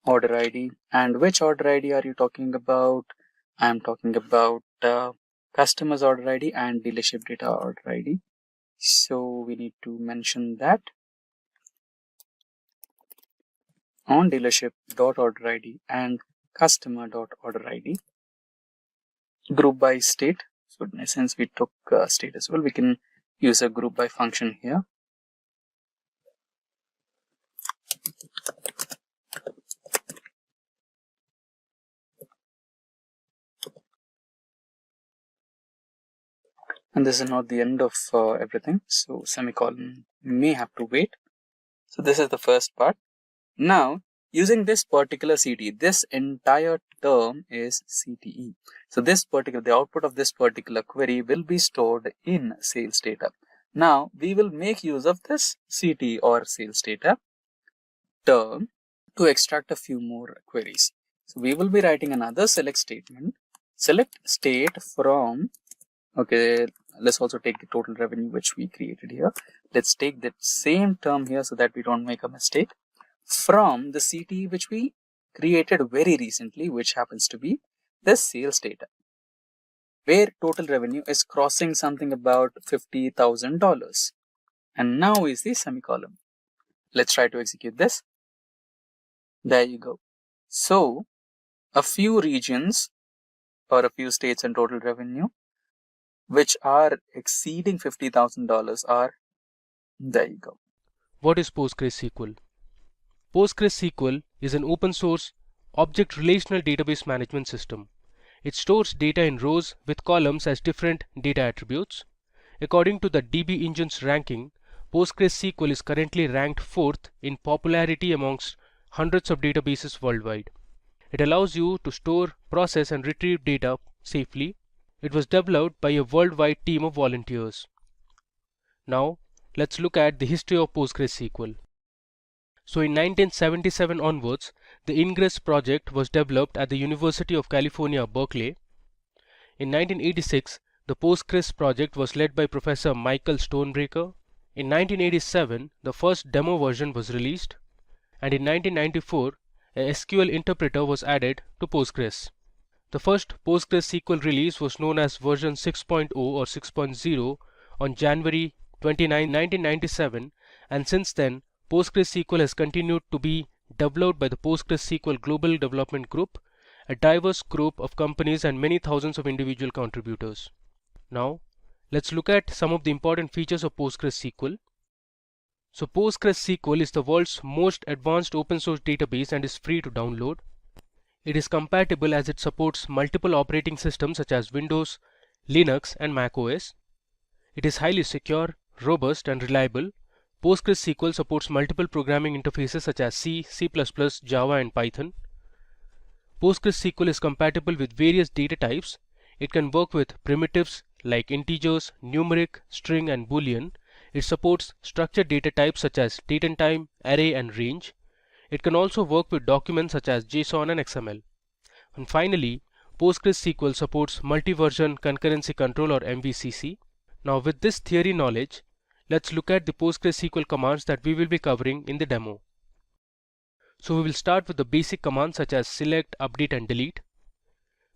order ID. And which order ID are you talking about? I'm talking about customer's order ID and dealership data order ID. So we need to mention that on dealership.order ID and customer.order ID. Group by state. So since we took state as well, we can use a group by function here. And this is not the end of everything. So semicolon may have to wait. So this is the first part. Now, using this particular CTE, this entire term is CTE. So the output of this particular query will be stored in sales data. Now, we will make use of this CTE or sales data term to extract a few more queries. So we will be writing another select statement. select state from, okay, let's also take the total revenue which we created here. Let's take that same term here so that we don't make a mistake, from the CT which we created very recently, which happens to be the sales data, where total revenue is crossing something about $50,000. And now is the semicolon. Let's try to execute this. There you go. So a few regions or a few states and total revenue which are exceeding $50,000 are, there you go. What is PostgreSQL? PostgreSQL is an open source object relational database management system. It stores data in rows with columns as different data attributes. According to the DB Engine's ranking, PostgreSQL is currently ranked 4th in popularity amongst hundreds of databases worldwide. It allows you to store, process, and retrieve data safely. It was developed by a worldwide team of volunteers. Now, let's look at the history of PostgreSQL. So in 1977 onwards, the Ingress project was developed at the University of California, Berkeley. In 1986, the Postgres project was led by Professor Michael Stonebraker. In 1987, the first demo version was released, and in 1994, a SQL interpreter was added to Postgres. The first PostgreSQL release was known as version 6.0 or 6.0 on January 29, 1997, and since then, PostgreSQL has continued to be developed by the PostgreSQL Global Development Group, a diverse group of companies and many thousands of individual contributors. Now, let's look at some of the important features of PostgreSQL. So PostgreSQL is the world's most advanced open source database and is free to download. It is compatible as it supports multiple operating systems such as Windows, Linux, and Mac OS. It is highly secure, robust, and reliable. PostgreSQL supports multiple programming interfaces such as C, C++, Java, and Python. PostgreSQL is compatible with various data types. It can work with primitives like integers, numeric, string, and boolean. It supports structured data types such as date and time, array, and range. It can also work with documents such as JSON and XML. And finally, PostgreSQL supports multi-version concurrency control or MVCC. Now with this theory knowledge, let's look at the PostgreSQL commands that we will be covering in the demo. So we will start with the basic commands such as select, update, and delete.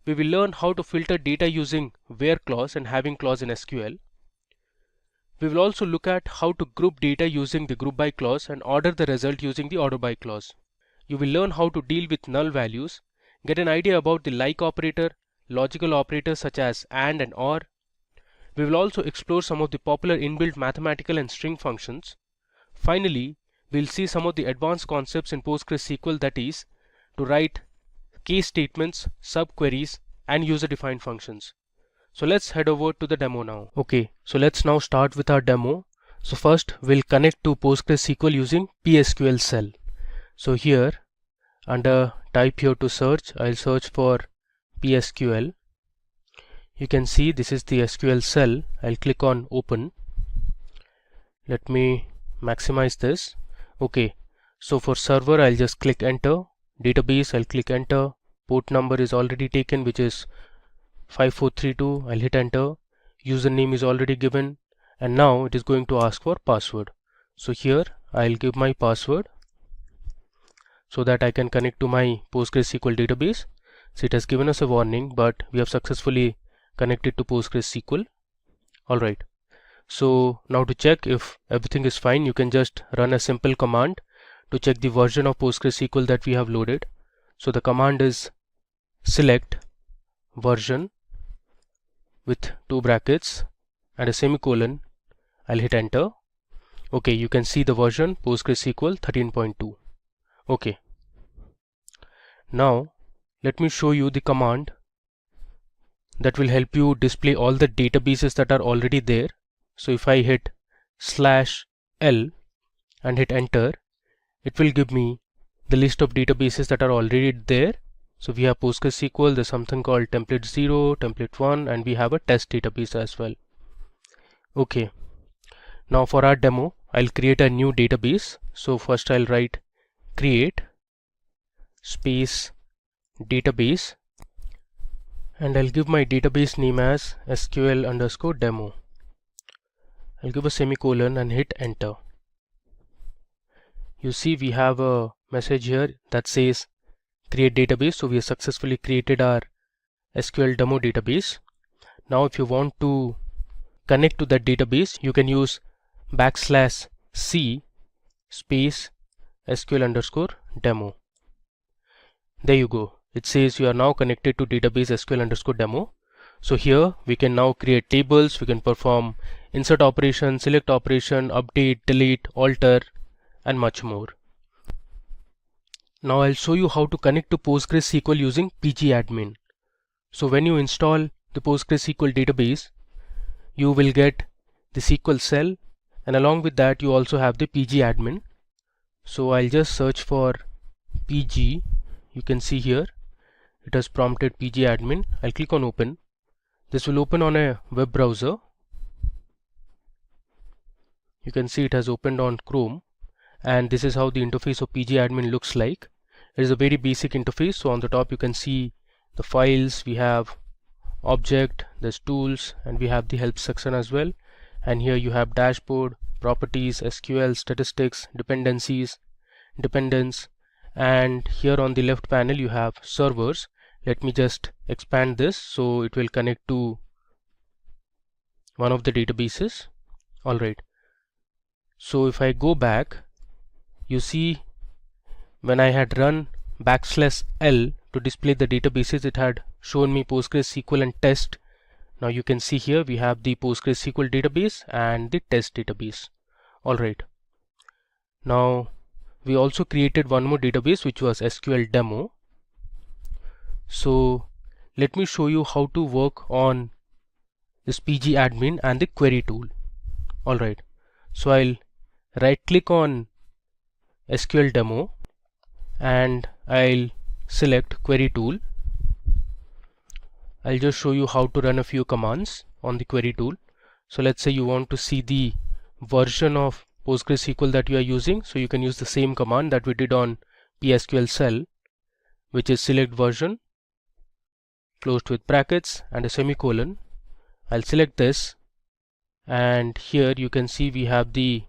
We will learn how to filter data using where clause and having clause in SQL. We will also look at how to group data using the group by clause and order the result using the order by clause. You will learn how to deal with null values, get an idea about the like operator, logical operators such as AND and OR. We will also explore some of the popular inbuilt mathematical and string functions. Finally, we will see some of the advanced concepts in PostgreSQL, that is, to write case statements, subqueries, and user-defined functions. So let's head over to the demo now. Okay, so let's now start with our demo. So first we'll connect to PostgreSQL using PSQL cell. So here under type here to search, I'll search for PSQL. You can see this is the SQL cell. I'll click on open. Let me maximize this. Okay, so for server I'll just click enter. Database I'll click enter. Port number is already taken, which is 5432. I'll hit enter. Username is already given, and now it is going to ask for password. So here I'll give my password so that I can connect to my PostgreSQL database. So it has given us a warning, but we have successfully connected to PostgreSQL. Alright, so now to check if everything is fine, you can just run a simple command to check the version of PostgreSQL that we have loaded. So the command is select version with two brackets and a semicolon. I'll hit enter. Okay, you can see the version PostgreSQL 13.2. Okay, now let me show you the command that will help you display all the databases that are already there. So if I hit /L and hit enter, it will give me the list of databases that are already there. So we have PostgreSQL, there's something called template 0, template 1, and we have a test database as well. Okay, now for our demo, I'll create a new database. So first I'll write create space database, and I'll give my database name as SQL underscore demo. I'll give a semicolon and hit enter. You see we have a message here that says create database. So we have successfully created our SQL demo database. Now if you want to connect to that database, you can use \c space SQL underscore demo. There you go. It says you are now connected to database SQL underscore demo. So here we can now create tables, we can perform insert operation, select operation, update, delete, alter, and much more. Now I'll show you how to connect to PostgreSQL using pgadmin. So when you install the PostgreSQL database, you will get the SQL cell, and along with that you also have the pgadmin. So I'll just search for pg. You can see here it has prompted pgadmin. I'll click on open. This will open on a web browser. You can see it has opened on Chrome, and this is how the interface of pgadmin looks like. It is a very basic interface. So on the top you can see the files, we have object, there's tools, and we have the help section as well. And here you have dashboard, properties, SQL, statistics, dependencies, dependence, and here on the left panel you have servers. Let me just expand this so it will connect to one of the databases. Alright, so if I go back, you see when I had run \L to display the databases, it had shown me PostgreSQL and test. Now you can see here we have the PostgreSQL database and the test database. Alright, now we also created one more database which was SQL demo. So let me show you how to work on this pgadmin and the query tool. Alright, so I'll right click on SQL demo and I'll select query tool. I'll just show you how to run a few commands on the query tool. So let's say you want to see the version of PostgreSQL that you are using, so you can use the same command that we did on PSQL cell, which is select version closed with brackets and a semicolon. I'll select this, and here you can see we have the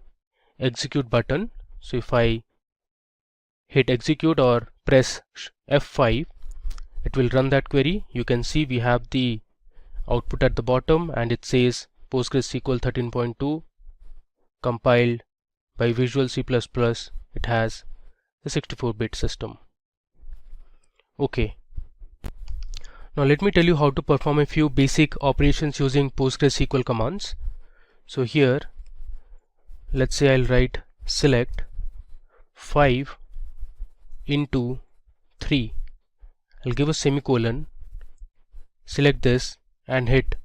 execute button. So if I hit execute or press F5, it will run that query. You can see we have the output at the bottom, and it says PostgreSQL 13.2 compiled by Visual C++. It has the 64-bit system. Okay, now let me tell you how to perform a few basic operations using PostgreSQL commands. So here let's say I'll write select 5 into 3. I'll give a semicolon, select this and hit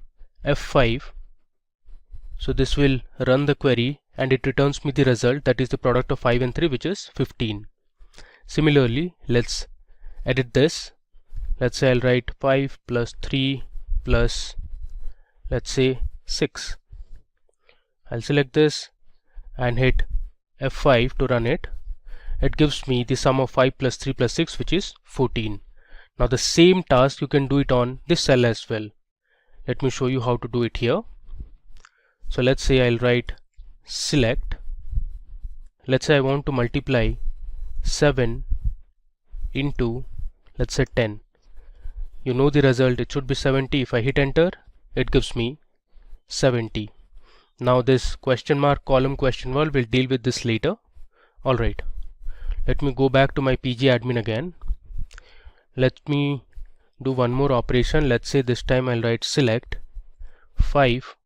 F5. So this will run the query and it returns me the result, that is the product of 5 and 3, which is 15. Similarly, let's edit this. Let's say I'll write 5 plus 3 plus, let's say, 6. I'll select this and hit F5 to run it. It gives me the sum of 5 plus 3 plus 6, which is 14. Now the same task you can do it on this cell as well. Let me show you how to do it here. So let's say I'll write select. Let's say I want to multiply 7 into, let's say, 10. You know the result, it should be 70. If I hit enter, it gives me 70. Now this question mark column question wall will deal with this later. Alright, let me go back to my pgadmin again. Let me do one more operation. Let's say this time I'll write select 5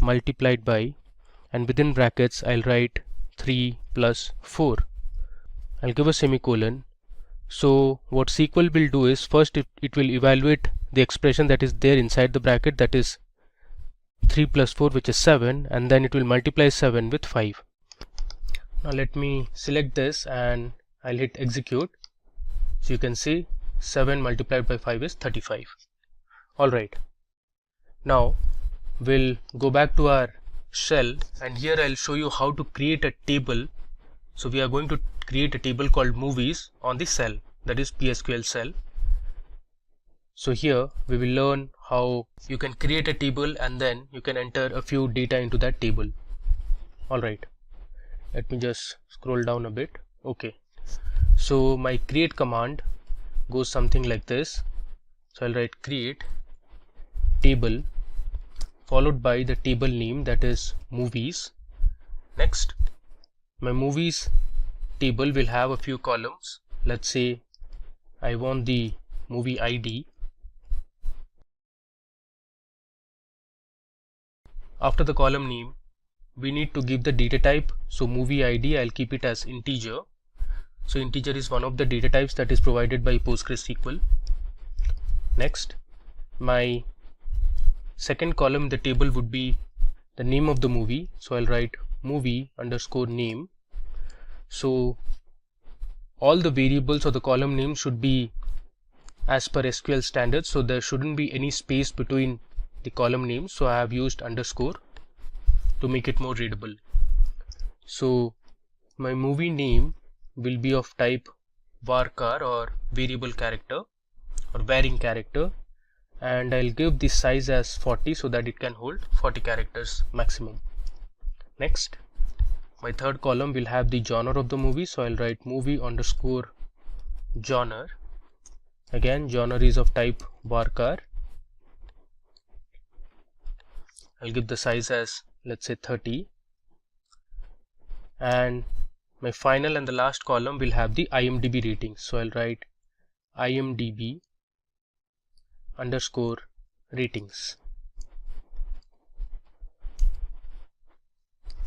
multiplied by, and within brackets I'll write 3 plus 4. I'll give a semicolon. So what SQL will do is, first it will evaluate the expression that is there inside the bracket, that is 3 plus 4, which is 7, and then it will multiply 7 with 5. Now let me select this and I'll hit execute. So you can see 7 multiplied by 5 is 35. Alright, now we'll go back to our shell, and here I'll show you how to create a table. So we are going to create a table called movies on the cell, that is PSQL cell. So here we will learn how you can create a table and then you can enter a few data into that table. Alright, let me just scroll down a bit. Okay, so my create command goes something like this. So I'll write create table followed by the table name, that is movies. Next, my movies table will have a few columns. Let's say I want the movie ID. After the column name, we need to give the data type. So movie ID, I'll keep it as integer. So integer is one of the data types that is provided by PostgreSQL. Next, my second column in the table would be the name of the movie. So I'll write movie underscore name. So all the variables or the column name should be as per SQL standards. So there shouldn't be any space between the column names. So I have used underscore to make it more readable. So my movie name will be of type varchar or variable character or varying character, and I'll give the size as 40 so that it can hold 40 characters maximum. Next, my third column will have the genre of the movie. So I'll write movie underscore genre. Again, genre is of type varchar. I'll give the size as, let's say, 30. And my final and the last column will have the IMDb ratings. So I'll write IMDb underscore ratings.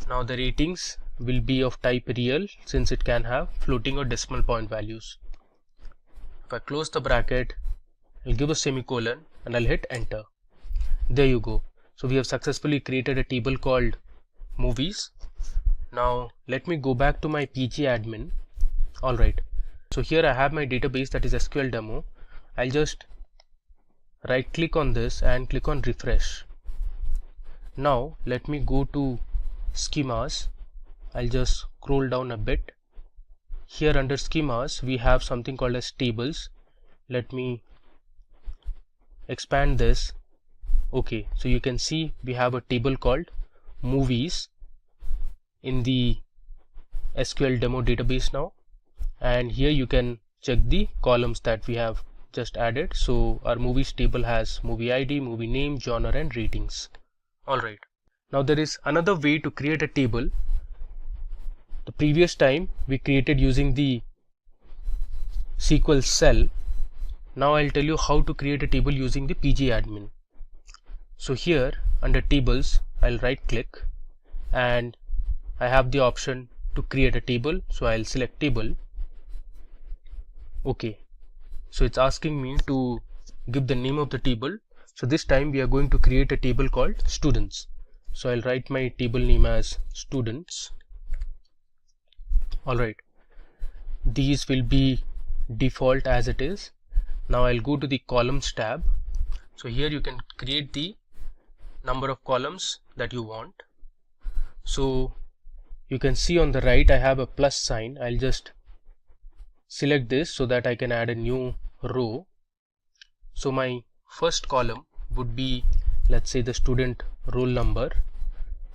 Now the ratings will be of type real, since it can have floating or decimal point values. If I close the bracket, I'll give a semicolon and I'll hit enter. There you go. So we have successfully created a table called movies. Now let me go back to my PG admin. Alright, so here I have my database, that is SQL demo. I'll just right click on this and click on refresh. Now let me go to schemas. I'll just scroll down a bit. Here under schemas we have something called as tables. Let me expand this. Okay, so you can see we have a table called movies in the SQL demo database now, and here you can check the columns that we have just added. So our movies table has movie ID, movie name, genre and ratings. Alright, now there is another way to create a table. The previous time we created using the SQL cell. Now I'll tell you how to create a table using the PG admin. So here under tables, I'll right click and I have the option to create a table. So I'll select table. Okay, so it's asking me to give the name of the table. So this time we are going to create a table called students. So I'll write my table name as students. Alright, these will be default as it is. Now I'll go to the columns tab. So here you can create the number of columns that you want. So you can see on the right I have a plus sign. I'll just select this so that I can add a new row. So my first column would be, let's say, the student roll number.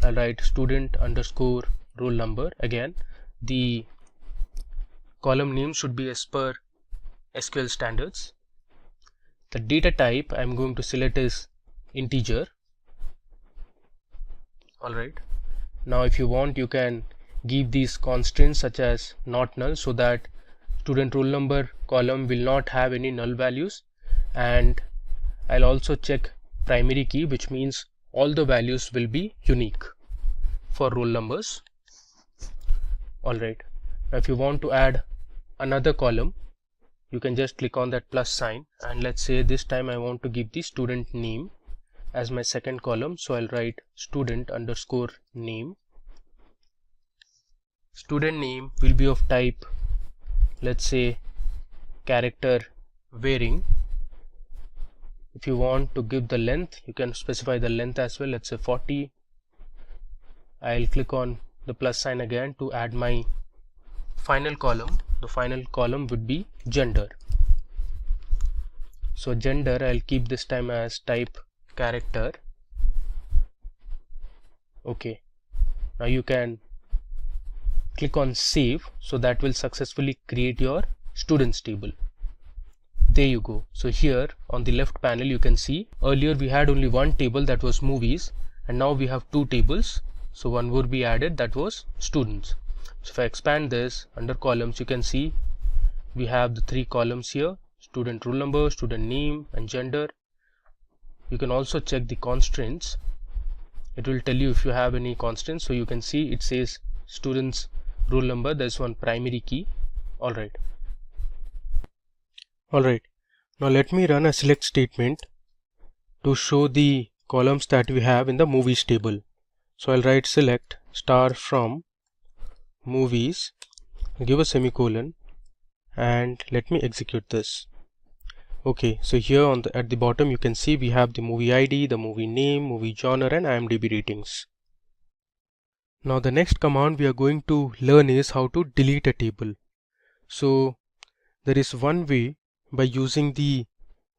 I'll write student underscore roll number. Again, the column name should be as per SQL standards. The data type I'm going to select is integer. Alright, now if you want, you can give these constraints such as not null, so that student roll number column will not have any null values. And I'll also check primary key, which means all the values will be unique for roll numbers. Alright, now if you want to add another column, you can just click on that plus sign, and let's say this time I want to give the student name as my second column. So I'll write student underscore name. Student name will be of type, let's say, character varying. If you want to give the length, you can specify the length as well, let's say 40. I'll click on the plus sign again to add my final column. The final column would be gender. So gender, I'll keep this time as type character. Okay, now you can click on save, so that will successfully create your students table. There you go. So here on the left panel you can see earlier we had only one table, that was movies, and now we have two tables, so one would be added, that was students. So if I expand this under columns, you can see we have the three columns here: student roll number, student name, and gender. You can also check the constraints. It will tell you if you have any constraints. So you can see it says students roll number, there's one primary key. Alright, now let me run a select statement to show the columns that we have in the movies table. So I'll write select star from movies, give a semicolon, and let me execute this. Okay, so here at the bottom you can see we have the movie ID, the movie name, movie genre, and IMDb ratings. Now the next command we are going to learn is how to delete a table. So there is one way by using the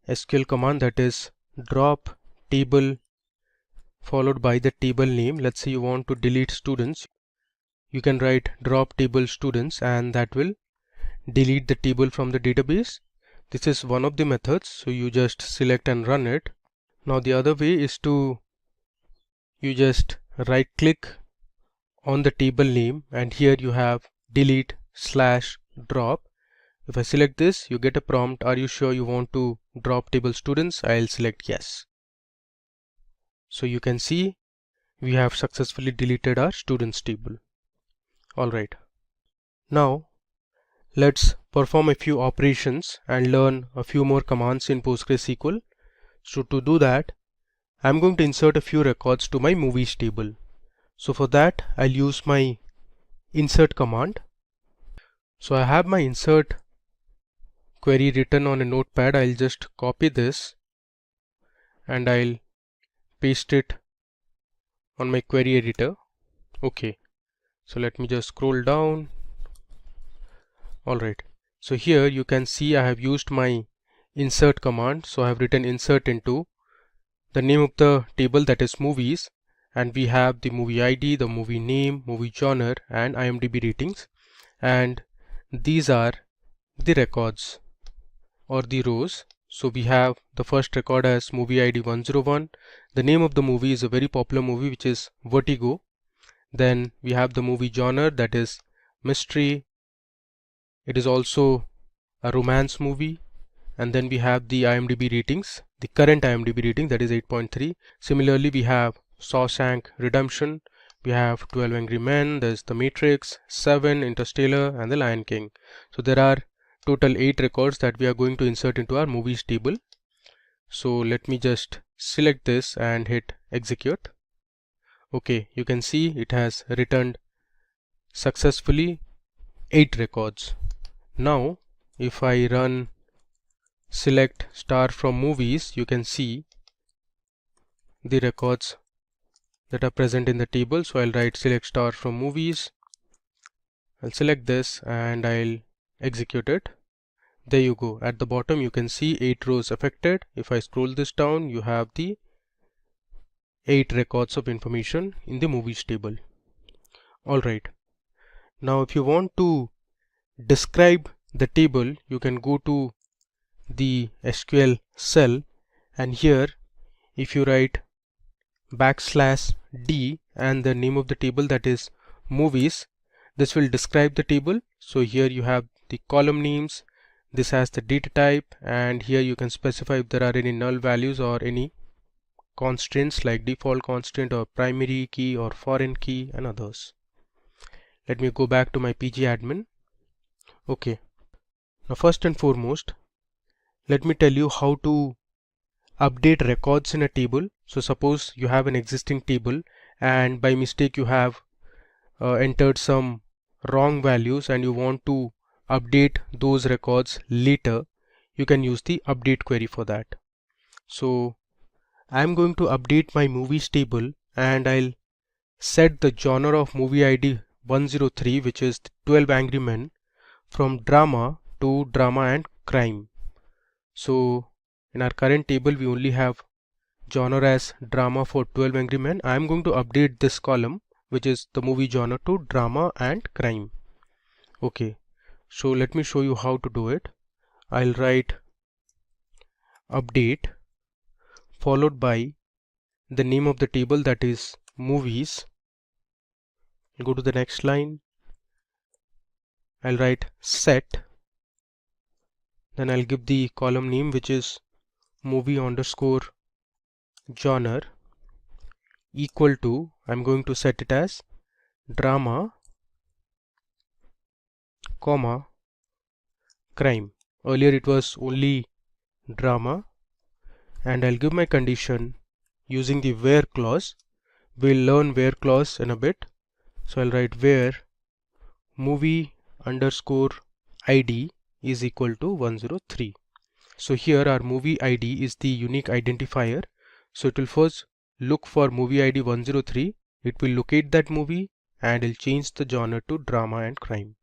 SQL command, that is drop table followed by the table name. Let's say you want to delete students, you can write drop table students, and that will delete the table from the database. This is one of the methods, so you just select and run it. Now the other way is to you just right click on the table name, and here you have delete / drop. If I select this, you get a prompt, are you sure you want to drop table students? I'll select yes. So you can see we have successfully deleted our students table. Alright, now let's perform a few operations and learn a few more commands in PostgreSQL. So to do that, I'm going to insert a few records to my movies table. So for that, I'll use my insert command. So I have my insert query written on a notepad. I'll just copy this and I'll paste it on my query editor. Okay, so let me just scroll down. Alright, so here you can see I have used my insert command. So I have written insert into the name of the table, that is movies, and we have the movie ID, the movie name, movie genre, and IMDb ratings, and these are the records or the rows. So we have the first record as movie ID 101. The name of the movie is a very popular movie, which is Vertigo. Then we have the movie genre, that is mystery. It is also a romance movie. And then we have the IMDb ratings, the current IMDb rating, that is 8.3. Similarly, we have Shawshank Redemption, we have 12 Angry Men, there's The Matrix, 7, Interstellar, and The Lion King. So there are total 8 records that we are going to insert into our movies table. So let me just select this and hit execute. Okay, you can see it has returned successfully 8 records. Now if I run select star from movies, you can see the records that are present in the table. So I'll write select star from movies, I'll select this and I'll execute it. There you go. At the bottom you can see 8 rows affected. If I scroll this down, you have the 8 records of information in the movies table. Alright, now if you want to describe the table, you can go to the SQL cell, and here if you write \d and the name of the table, that is movies, this will describe the table. So here you have the column names, this has the data type, and here you can specify if there are any null values or any constraints like default constraint or primary key or foreign key and others. Let me go back to my pgadmin. Okay, now first and foremost, let me tell you how to update records in a table. So suppose you have an existing table and by mistake you have entered some wrong values and you want to update those records later. You can use the update query for that. So I'm going to update my movies table and I'll set the genre of movie ID 103, which is 12 Angry Men, from drama to drama and crime. So in our current table we only have genre as drama for 12 Angry Men. I am going to update this column, which is the movie genre, to drama and crime. Okay, so let me show you how to do it. I'll write update followed by the name of the table, that is movies. I'll go to the next line. I'll write set, then I'll give the column name, which is movie underscore genre, equal to, I'm going to set it as drama, comma, crime. Earlier it was only drama, and I'll give my condition using the where clause. We'll learn where clause in a bit. So I'll write where movie underscore ID is equal to 103. So here our movie ID is the unique identifier. So it will first look for movie ID 103. It will locate that movie and it'll change the genre to drama and crime.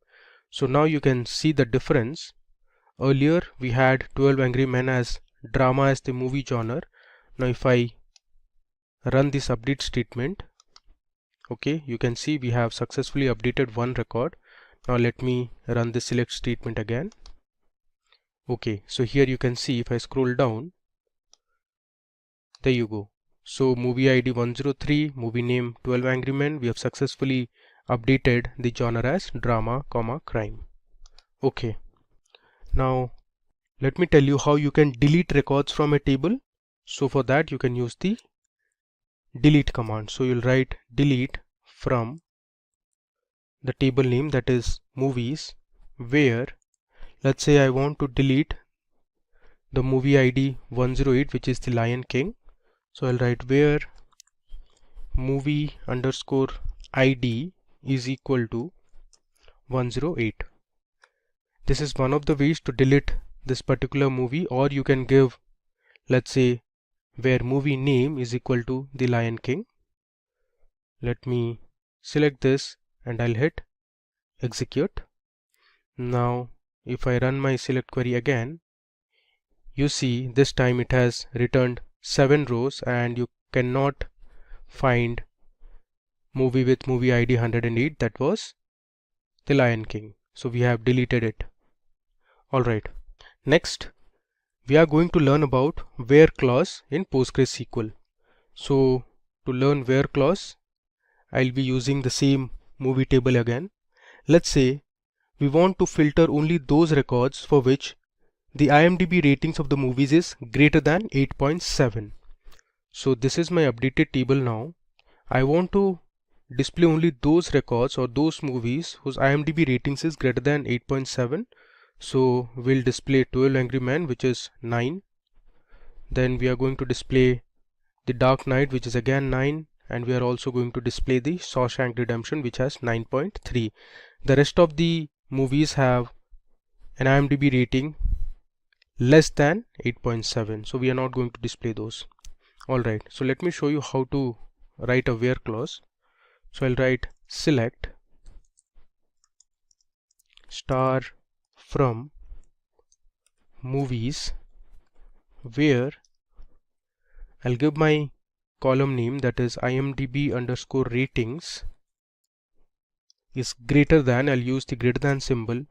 So now you can see the difference. Earlier we had 12 Angry Men as drama as the movie genre. Now if I run this update statement, okay, you can see we have successfully updated one record. Now let me run the select statement again. Okay, so here you can see if I scroll down, there you go. So movie ID 103, movie name 12 Angry Men, we have successfully updated the genre as drama, comma, crime. Okay, now let me tell you how you can delete records from a table. So for that you can use the delete command. So you'll write delete from the table name, that is movies, where, let's say I want to delete the movie ID 108, which is the Lion King. So I'll write where movie underscore ID is equal to 108. This is one of the ways to delete this particular movie, or you can give, let's say, where movie name is equal to the Lion King. Let me select this and I'll hit execute. Now if I run my select query again, you see this time it has returned 7 rows and you cannot find movie with movie ID 108, that was the Lion King. So we have deleted it. Alright, next we are going to learn about where clause in PostgreSQL. So to learn where clause, I'll be using the same movie table again. Let's say we want to filter only those records for which the IMDb ratings of the movies is greater than 8.7. So this is my updated table now. I want to display only those records or those movies whose IMDb ratings is greater than 8.7. So we'll display 12 Angry Men, which is 9. Then we are going to display The Dark Knight, which is again 9. And we are also going to display the Shawshank Redemption, which has 9.3. The rest of the movies have an IMDb rating less than 8.7. So we are not going to display those. Alright, so let me show you how to write a where clause. So I'll write select star from movies where I'll give my column name, that is IMDb underscore ratings is greater than, I'll use the greater than symbol,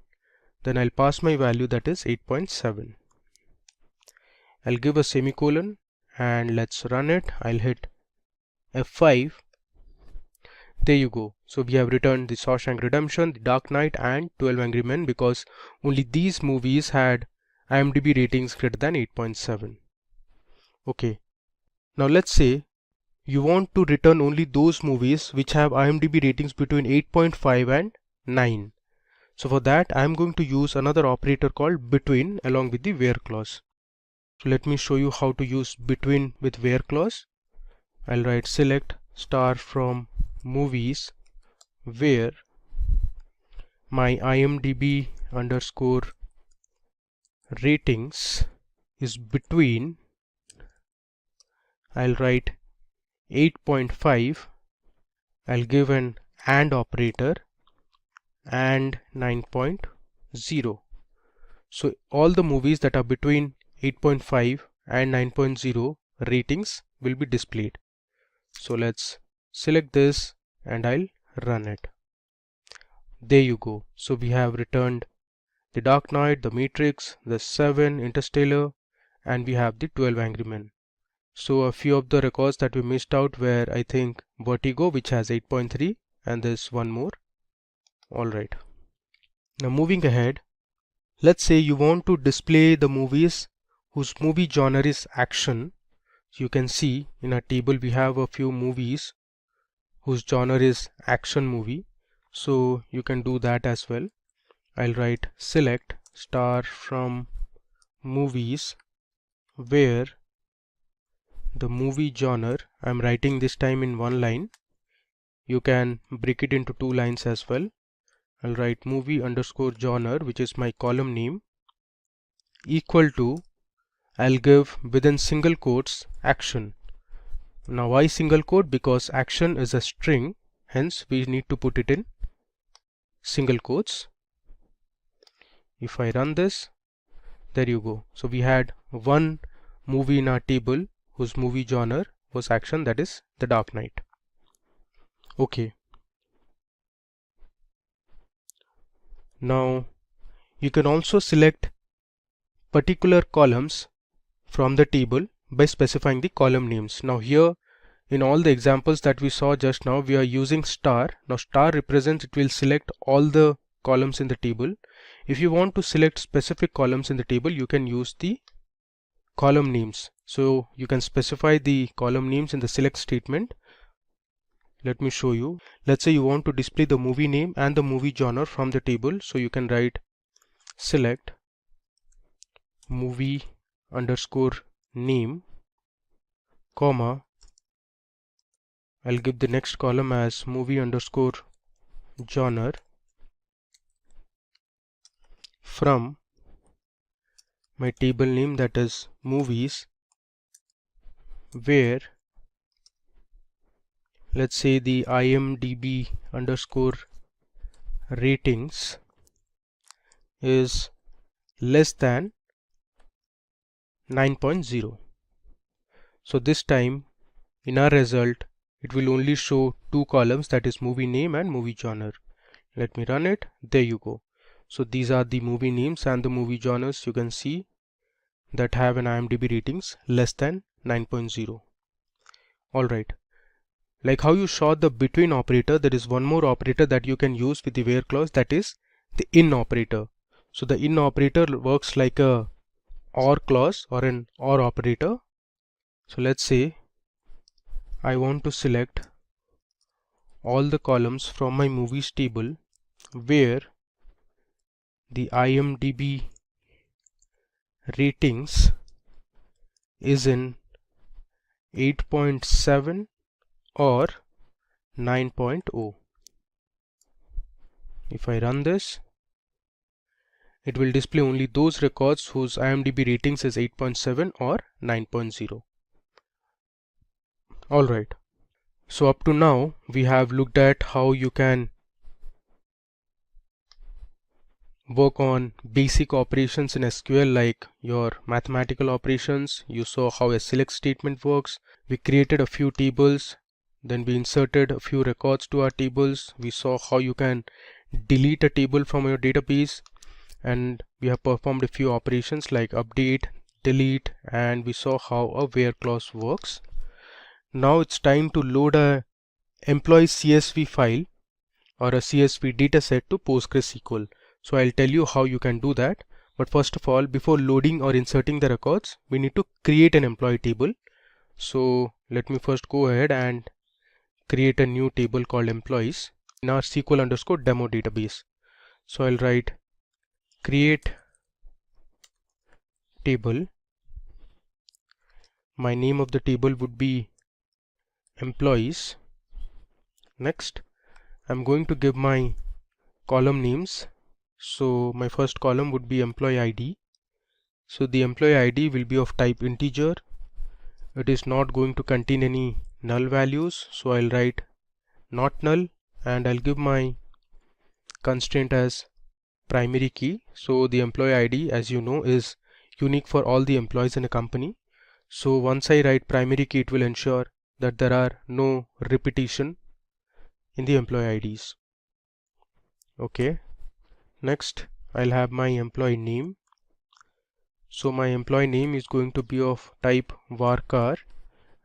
then I'll pass my value, that is 8.7. I'll give a semicolon and let's run it. I'll hit F5. There you go. So we have returned the Shawshank Redemption, The Dark Knight and 12 Angry Men because only these movies had IMDb ratings greater than 8.7. Okay. Now let's say you want to return only those movies which have IMDb ratings between 8.5 and 9. So for that I am going to use another operator called between along with the where clause. So let me show you how to use between with where clause. I'll write select star from movies where my IMDb underscore ratings is between, I'll write 8.5, I'll give an AND operator and 9.0. So all the movies that are between 8.5 and 9.0 ratings will be displayed. So let's select this and I'll run it. There you go. So we have returned the Dark Knight, the Matrix, the 7, Interstellar, and we have the 12 Angry Men. So a few of the records that we missed out were, I think, Vertigo, which has 8.3, and there's one more. Alright. Now moving ahead, let's say you want to display the movies whose movie genre is action. You can see in our table we have a few movies whose genre is action movie. So you can do that as well. I'll write select star from movies where the movie genre, I'm writing this time in one line. You can break it into two lines as well. I'll write movie underscore genre, which is my column name, equal to, I'll give within single quotes action. Now why single quote? Because action is a string, hence we need to put it in single quotes. If I run this, there you go. So we had one movie in our table whose movie genre was action, that is The Dark Knight. Okay. Now you can also select particular columns from the table by specifying the column names. Now here in all the examples that we saw just now, we are using star. Now star represents, it will select all the columns in the table. If you want to select specific columns in the table, you can use the column names. So you can specify the column names in the select statement. Let me show you. Let's say you want to display the movie name and the movie genre from the table. So you can write select movie underscore name, comma, I'll give the next column as movie underscore genre from my table name, that is movies, where let's say the IMDb underscore ratings is less than 9.0. So this time in our result it will only show two columns, that is movie name and movie genre. Let me run it. There you go. So these are the movie names and the movie genres you can see that have an IMDb ratings less than 9.0. Alright. Like how you saw the between operator, there is one more operator that you can use with the where clause, that is the in operator. So the in operator works like a or clause or an or operator. So let's say I want to select all the columns from my movies table where the IMDb ratings is in 8.7 or 9.0. If I run this, it will display only those records whose IMDb ratings is 8.7 or 9.0. Alright, so up to now we have looked at how you can work on basic operations in SQL like your mathematical operations. You saw how a select statement works. We created a few tables, then we inserted a few records to our tables. We saw how you can delete a table from your database, and we have performed a few operations like update, delete, and we saw how a where clause works. Now it's time to load a employee CSV file or a CSV dataset to PostgreSQL. So I'll tell you how you can do that. But first of all, before loading or inserting the records, we need to create an employee table. So let me first go ahead and create a new table called employees in our SQL underscore demo database. So I'll write create table. My name of the table would be employees. Next, I'm going to give my column names. So my first column would be employee ID. So the employee ID will be of type integer. It is not going to contain any null values. So I'll write not null, and I'll give my constraint as primary key. So the employee ID, as you know, is unique for all the employees in a company. So once I write primary key, it will ensure that there are no repetition in the employee IDs. Okay, next I'll have my employee name. So my employee name is going to be of type varchar,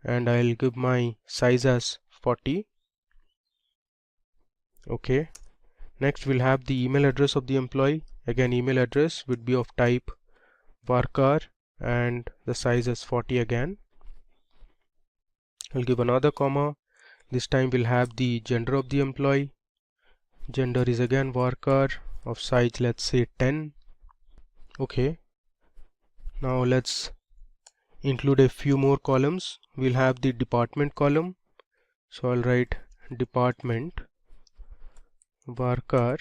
and I'll give my size as 40. Okay, next we'll have the email address of the employee. Again, email address would be of type varchar and the size is 40 again. I'll give another comma. This time we'll have the gender of the employee. Gender is again varchar of size, let's say 10. Okay, now let's include a few more columns. We'll have the department column. So I'll write department varchar.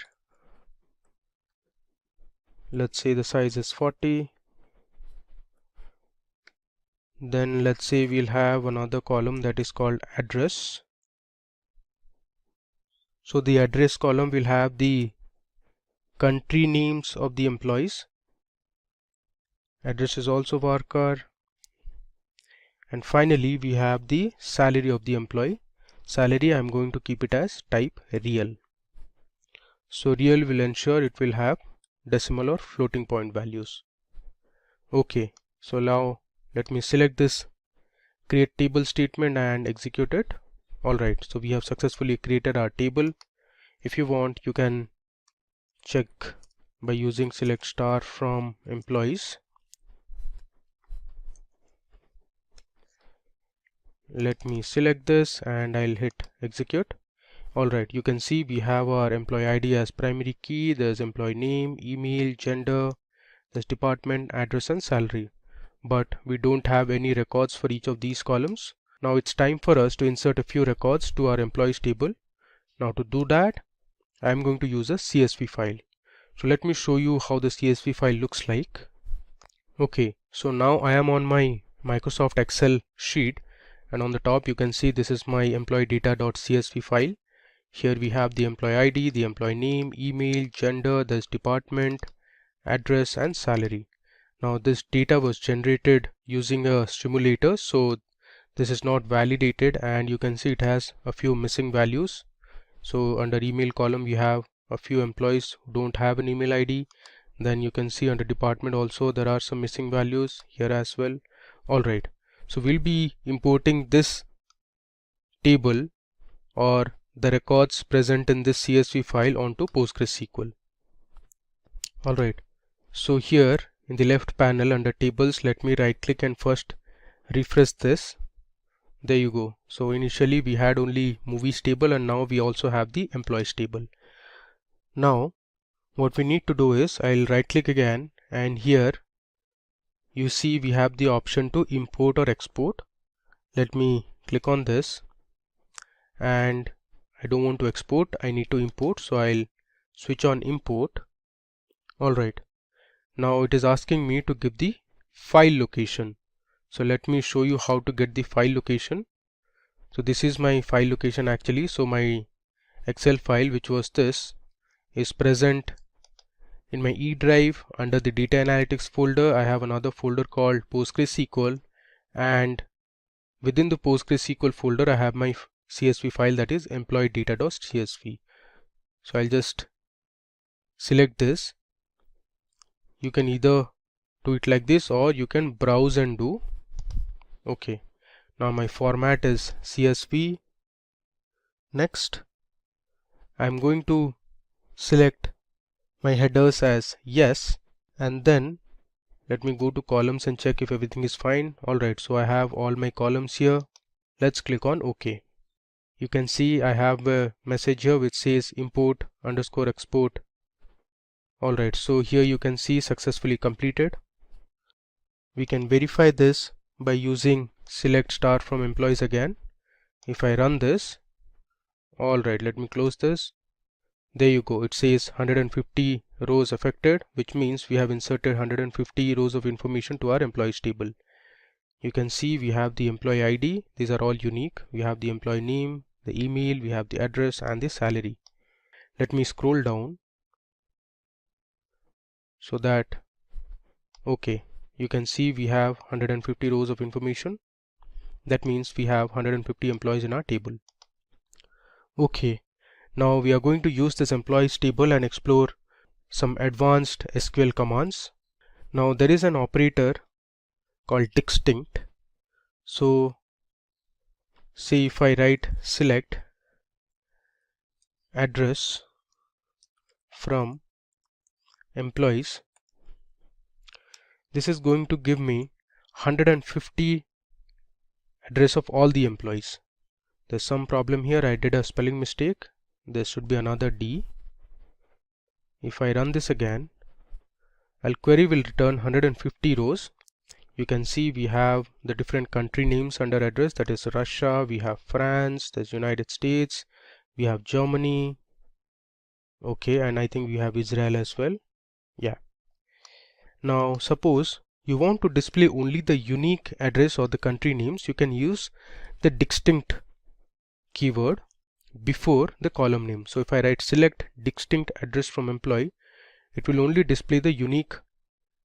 Let's say the size is 40. Then let's say we'll have another column that is called address. So the address column will have the country names of the employees. Address is also varchar. And finally we have the salary of the employee. Salary, I'm going to keep it as type real. So real will ensure it will have decimal or floating point values. Okay, so now let me select this create table statement and execute it. Alright, so we have successfully created our table. If you want, you can check by using select star from employees. Let me select this and I'll hit execute. Alright, you can see we have our employee ID as primary key. There's employee name, email, gender, there's department, address and salary. But we don't have any records for each of these columns. Now it's time for us to insert a few records to our employees table. Now to do that, I'm going to use a CSV file. So let me show you how the CSV file looks like. Okay, so now I am on my Microsoft Excel sheet, and on the top you can see this is my employee data.csv file. Here we have the employee ID, the employee name, email, gender, there's department, address and salary. Now this data was generated using a simulator, so this is not validated, and you can see it has a few missing values. So under email column we have a few employees who don't have an email ID. Then you can see under department also there are some missing values here as well. Alright, so we'll be importing this table or the records present in this CSV file onto PostgreSQL. Alright, so here in the left panel under tables, let me right click and first refresh this. There you go. So initially we had only movies table and now we also have the employees table. Now what we need to do is I'll right click again, and here you see we have the option to import or export. Let me click on this, and I don't want to export, I need to import, so I'll switch on import. Alright, now it is asking me to give the file location. So let me show you how to get the file location. So this is my file location actually. So my Excel file, which was this, is present in my E drive under the data analytics folder. I have another folder called PostgreSQL, and within the PostgreSQL folder I have my CSV file, that is employee data.csv. So I'll just select this. You can either do it like this or you can browse and do. Okay, now my format is CSV. Next, I'm going to select my headers as yes, and then let me go to columns and check if everything is fine. Alright, so I have all my columns here. Let's click on OK. You can see I have a message here which says import _ export. Alright, so here you can see successfully completed. We can verify this by using select star from employees again. If I run this, alright, let me close this. There you go, it says 150 rows affected, which means we have inserted 150 rows of information to our employees table. You can see we have the employee ID, these are all unique. We have the employee name, the email, we have the address and the salary. Let me scroll down so that, okay, you can see we have 150 rows of information. That means we have 150 employees in our table. Okay, now we are going to use this employees table and explore some advanced SQL commands. Now there is an operator called distinct. So say if I write select address from employees, this is going to give me 150 address of all the employees. There's some problem here, I did a spelling mistake. There should be another D. If I run this again, our query will return 150 rows. You can see we have the different country names under address, that is Russia, we have France, there's United States, we have Germany, okay, and I think we have Israel as well. Yeah. Now suppose you want to display only the unique address or the country names, you can use the distinct keyword before the column name. So if I write select distinct address from employee, it will only display the unique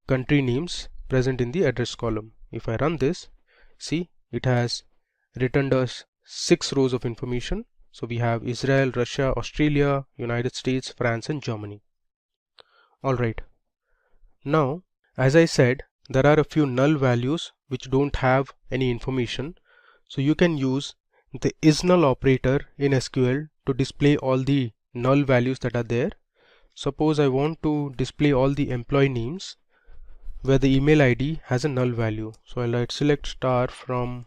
country names present in the address column. If I run this, see, it has returned us 6 rows of information. So we have Israel, Russia, Australia, United States, France and Germany. Alright. Now, as I said, there are a few null values which don't have any information. So you can use the isNull operator in SQL to display all the null values that are there. Suppose I want to display all the employee names where the email ID has a null value. So I'll write select star from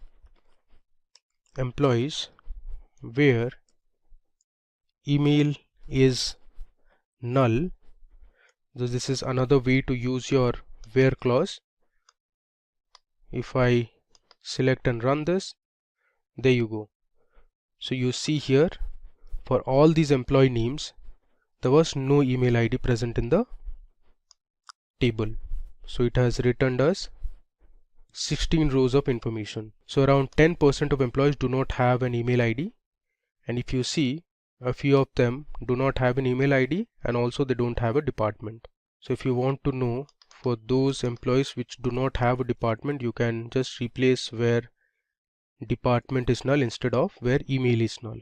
employees where email is null. So this is another way to use your where clause. If I select and run this, there you go. So you see here, for all these employee names, there was no email ID present in the table. So it has returned us 16 rows of information. So around 10% of employees do not have an email ID, and if you see, a few of them do not have an email ID and also they don't have a department. So if you want to know for those employees which do not have a department, you can just replace where department is null instead of where email is null.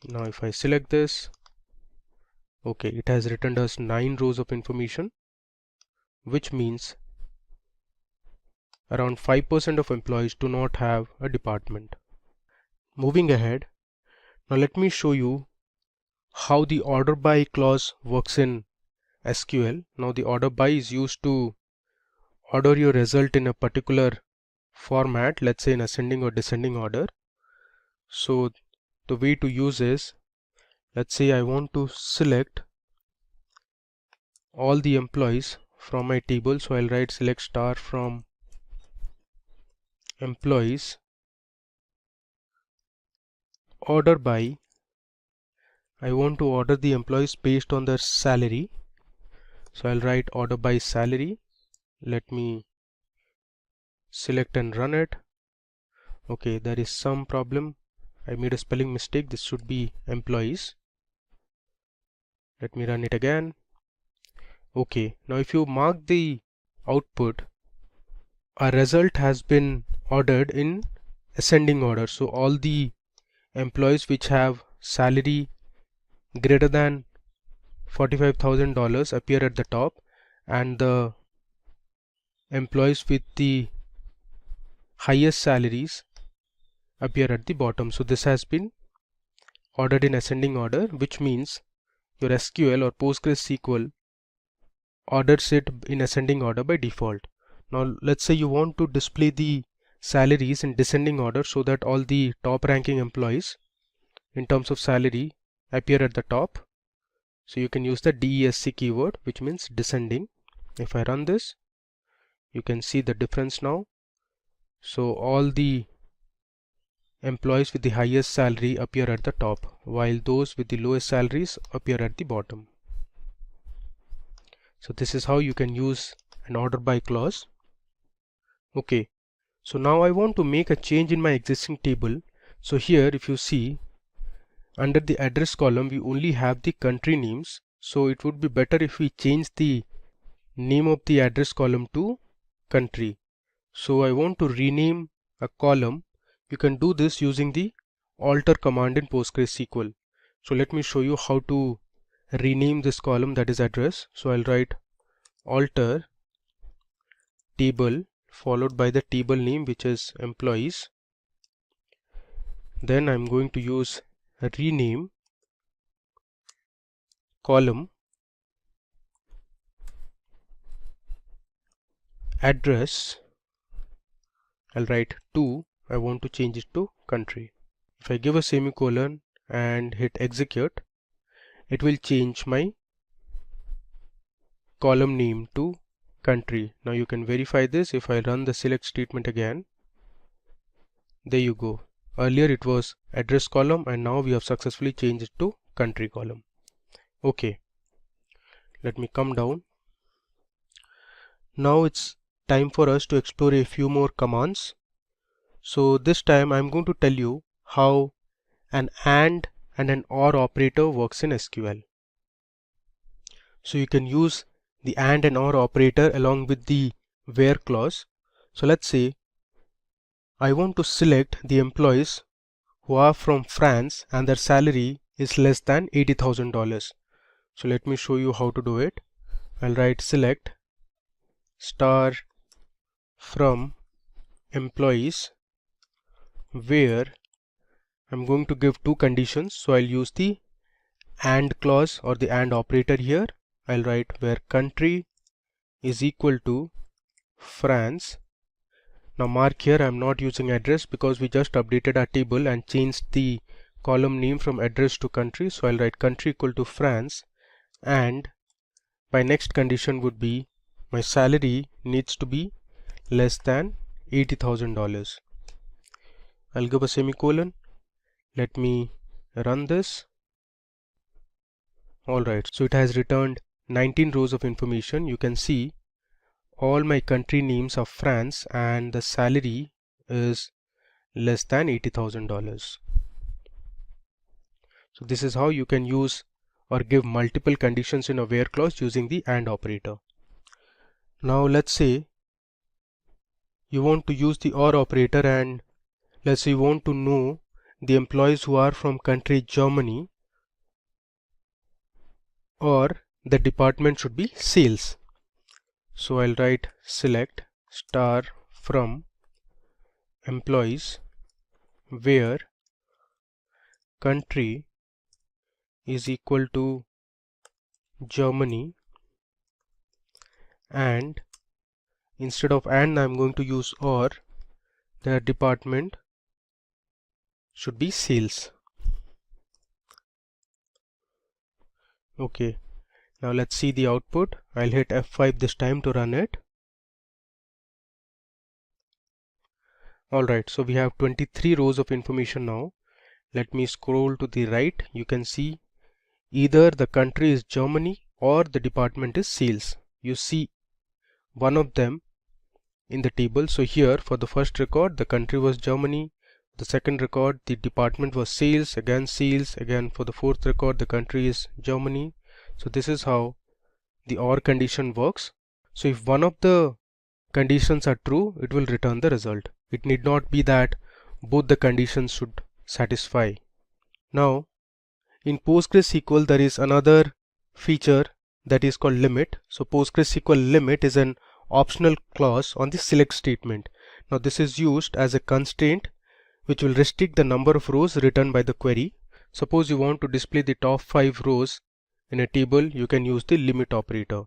Now if I select this, okay, it has returned us 9 rows of information, which means around 5% of employees do not have a department. Moving ahead, now let me show you how the order by clause works in SQL. Now the order by is used to order your result in a particular format, let's say in ascending or descending order. So the way to use is, let's say I want to select all the employees from my table, so I'll write select star from employees order by. I want to order the employees based on their salary, so I'll write order by salary. Let me select and run it. Okay, there is some problem. I made a spelling mistake. This should be employees. Let me run it again. Okay, now if you mark the output, our result has been ordered in ascending order. So all the employees which have salary greater than $45,000 appear at the top, and the employees with the highest salaries appear at the bottom. So this has been ordered in ascending order, which means your SQL or PostgreSQL orders it in ascending order by default. Now let's say you want to display the salaries in descending order so that all the top ranking employees in terms of salary appear at the top. So you can use the DESC keyword, which means descending. If I run this, you can see the difference now. So all the employees with the highest salary appear at the top, while those with the lowest salaries appear at the bottom. So this is how you can use an order by clause. Okay, so now I want to make a change in my existing table. So here if you see, under the address column we only have the country names. So it would be better if we change the name of the address column to country. So I want to rename a column. You can do this using the alter command in PostgreSQL. So let me show you how to rename this column, that is address. So I'll write alter table followed by the table name, which is employees. Then I'm going to use rename column address. I'll write to, I want to change it to country. If I give a semicolon and hit execute, it will change my column name to country. Now you can verify this. If I run the select statement again, there you go. Earlier it was address column and now we have successfully changed it to country column. Okay, let me come down. Now it's time for us to explore a few more commands. So this time I'm going to tell you how an AND and an OR operator works in SQL. So you can use the AND and OR operator along with the where clause. So let's say I want to select the employees who are from France and their salary is less than $80,000. So let me show you how to do it. I'll write select star from employees where I'm going to give two conditions. So I'll use the AND clause or the AND operator here. I'll write where country is equal to France. Now mark here, I'm not using address because we just updated our table and changed the column name from address to country. So I'll write country equal to France, and my next condition would be my salary needs to be less than $80,000. I'll give a semicolon. Let me run this. Alright, so it has returned 19 rows of information. You can see all my country names are France and the salary is less than $80,000. So this is how you can use or give multiple conditions in a where clause using the AND operator. Now let's say you want to use the OR operator and let's say you want to know the employees who are from country Germany, or the department should be sales. So I'll write select star from employees where country is equal to Germany, and instead of and I'm going to use or, the department should be sales. Okay, now let's see the output. I'll hit F5 this time to run it. Alright, so we have 23 rows of information now. Let me scroll to the right. You can see either the country is Germany or the department is sales. You see one of them in the table. So here for the first record the country was Germany, the second record the department was sales, again for the fourth record the country is Germany. So this is how the OR condition works. So if one of the conditions are true, it will return the result. It need not be that both the conditions should satisfy. Now in PostgreSQL there is another feature that is called limit. So PostgreSQL limit is an optional clause on the select statement. Now this is used as a constraint which will restrict the number of rows returned by the query. Suppose you want to display the top 5 rows in a table, you can use the limit operator.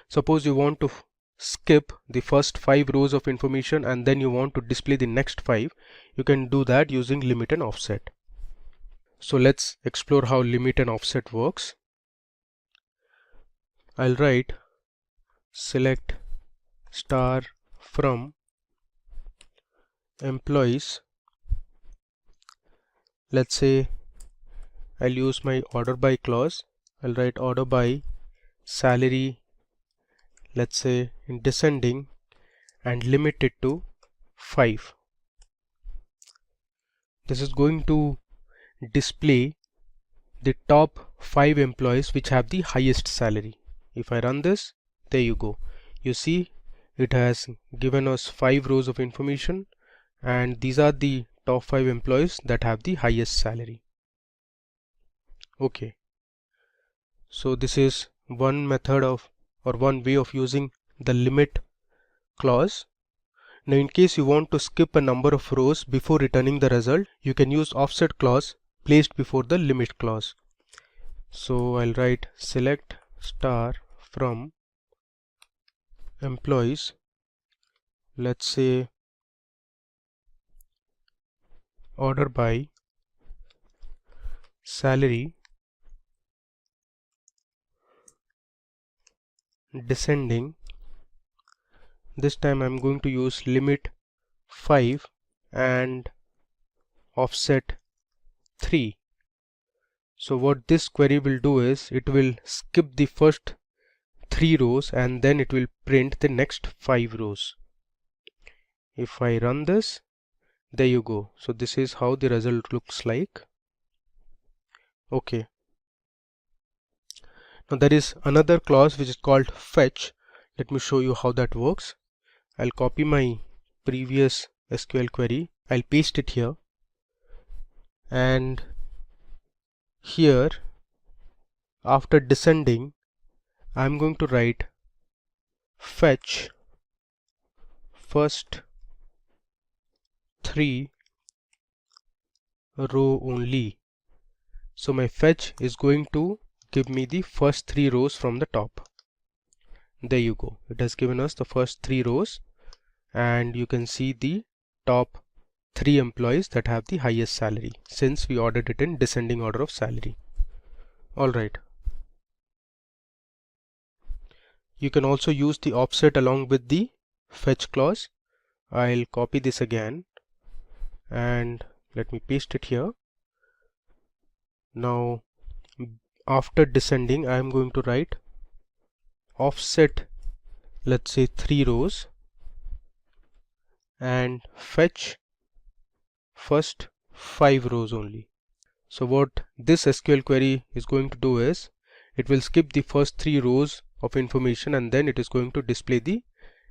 Suppose you want to skip the first 5 rows of information and then you want to display the next 5, you can do that using limit and offset. So let's explore how limit and offset works. I'll write select star from employees. Let's say I'll use my order by clause. I'll write order by salary, let's say in descending, and limit it to 5. This is going to display the top 5 employees which have the highest salary. If I run this, there you go. You see it has given us 5 rows of information, and these are the top 5 employees that have the highest salary. Okay, so this is one method of, or one way of using the limit clause. Now in case you want to skip a number of rows before returning the result, you can use offset clause placed before the limit clause. So I'll write select star from employees, let's say order by salary descending. This time I'm going to use limit 5 and offset 3. So what this query will do is it will skip the first 3 rows and then it will print the next 5 rows. If I run this, there you go. So this is how the result looks like. Okay. Now there is another clause which is called fetch. Let me show you how that works. I'll copy my previous SQL query. I'll paste it here. And here, after descending, I'm going to write fetch first 3 row only. So my fetch is going to give me the first 3 rows from the top. There you go. It has given us the first 3 rows, and you can see the top 3 employees that have the highest salary, since we ordered it in descending order of salary. Alright. You can also use the offset along with the fetch clause. I'll copy this again and let me paste it here. Now after descending, I am going to write offset, let's say 3 rows, and fetch first 5 rows only. So what this SQL query is going to do is it will skip the first 3 rows of information and then it is going to display the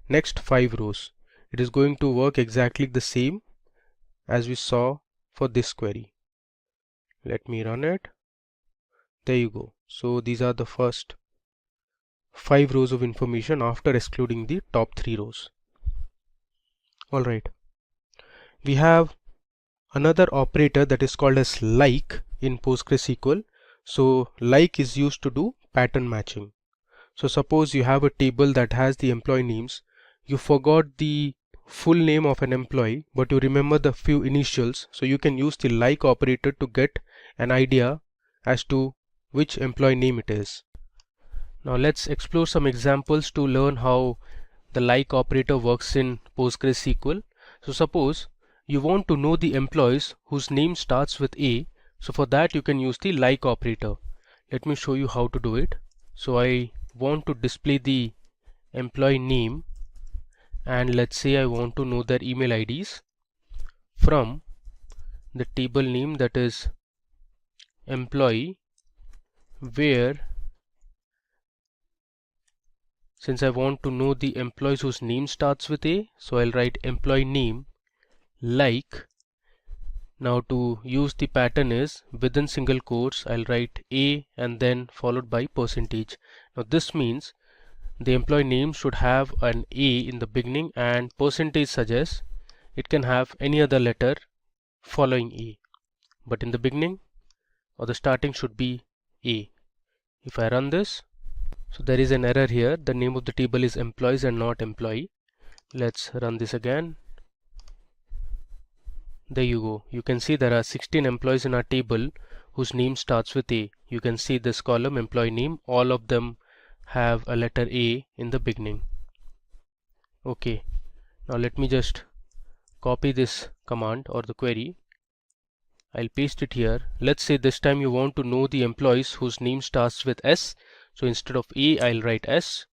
next 5 rows. It is going to work exactly the same as we saw for this query. Let me run it. There you go. So these are the first 5 rows of information after excluding the top 3 rows. Alright. We have another operator that is called as like in PostgreSQL. So like is used to do pattern matching. So suppose you have a table that has the employee names. You forgot the full name of an employee, but you remember the few initials. So you can use the like operator to get an idea as to which employee name it is. Now let's explore some examples to learn how the like operator works in PostgreSQL. So suppose you want to know the employees whose name starts with A. So for that you can use the like operator. Let me show you how to do it. So I want to display the employee name, and let's say I want to know their email IDs from the table name, that is employee, where since I want to know the employees whose name starts with A, so I'll write employee name like. Now to use the pattern is within single quotes I'll write A and then followed by percentage. Now this means the employee name should have an A in the beginning, and percentage suggests it can have any other letter following A, but in the beginning or the starting should be A. If I run this, so there is an error here. The name of the table is employees and not employee. Let's run this again. There you go. You can see there are 16 employees in our table whose name starts with A. You can see this column employee name, all of them have a letter A in the beginning. Okay, now let me just copy this command or the query. I'll paste it here. Let's say this time you want to know the employees whose name starts with S. So instead of A, I'll write S.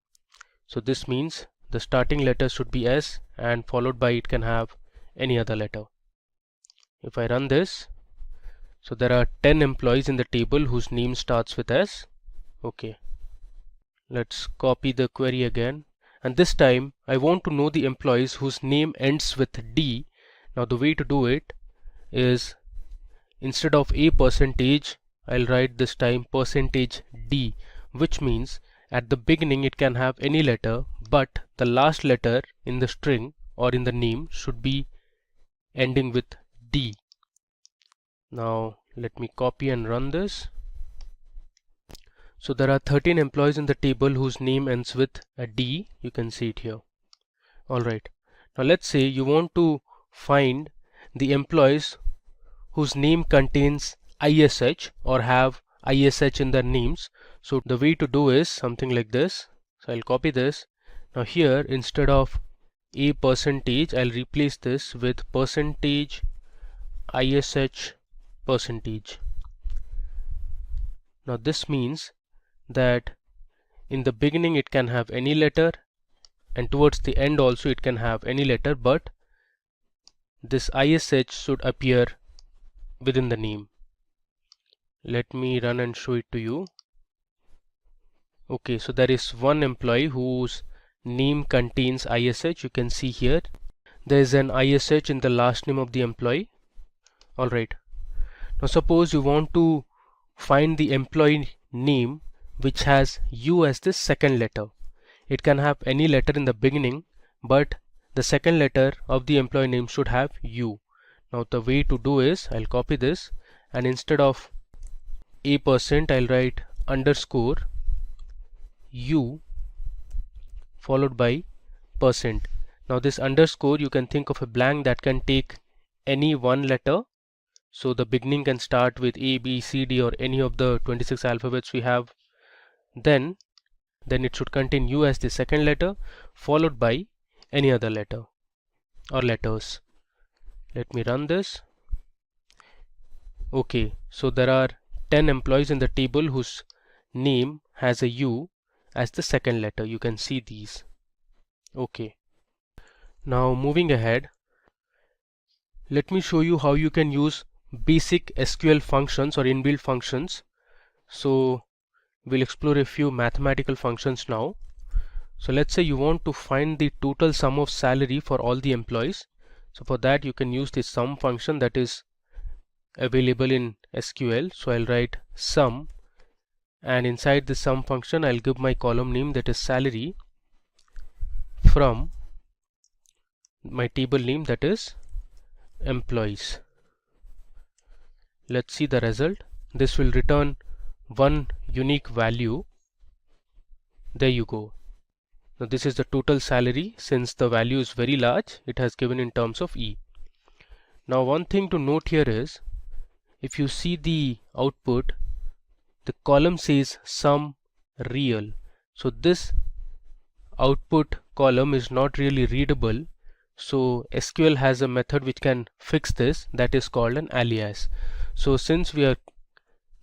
So this means the starting letter should be S and followed by it can have any other letter. If I run this, so there are 10 employees in the table whose name starts with S. Okay. Let's copy the query again. and this time I want to know the employees whose name ends with D. Now the way to do it is, instead of a percentage, I'll write this time percentage D, which means at the beginning it can have any letter, but the last letter in the string or in the name should be ending with D. Now let me copy and run this. So there are 13 employees in the table whose name ends with a D. You can see it here. Alright. Now let's say you want to find the employees whose name contains ISH or have ISH in their names. So the way to do is something like this. So I'll copy this. Now here, instead of a percentage, I'll replace this with percentage ISH percentage. Now this means that in the beginning it can have any letter, and towards the end also it can have any letter, but this ISH should appear within the name. Let me run and show it to you. Okay, so there is one employee whose name contains ISH. You can see here there is an ISH in the last name of the employee. Alright, now suppose you want to find the employee name which has U as the second letter. It can have any letter in the beginning, but the second letter of the employee name should have U. Now the way to do is, I'll copy this, and instead of a%, I'll write underscore U followed by %. Now this underscore, you can think of a blank that can take any one letter. So the beginning can start with A, B, C, D, or any of the 26 alphabets we have. Then it should contain U as the second letter, followed by any other letter or letters. Let me run this. Okay, so there are 10 employees in the table whose name has a U as the second letter. You can see these. Okay, now moving ahead, let me show you how you can use basic SQL functions or inbuilt functions. So we'll explore a few mathematical functions now. So let's say you want to find the total sum of salary for all the employees. So for that you can use the sum function that is available in SQL. So I'll write sum, and inside the sum function I'll give my column name, that is salary, from my table name, that is employees. Let's see the result. This will return one unique value. There you go. Now this is the total salary. Since the value is very large, it has given in terms of E. Now one thing to note here is, if you see the output, the column says sum real. So this output column is not really readable. So SQL has a method which can fix this, that is called an alias. So since we are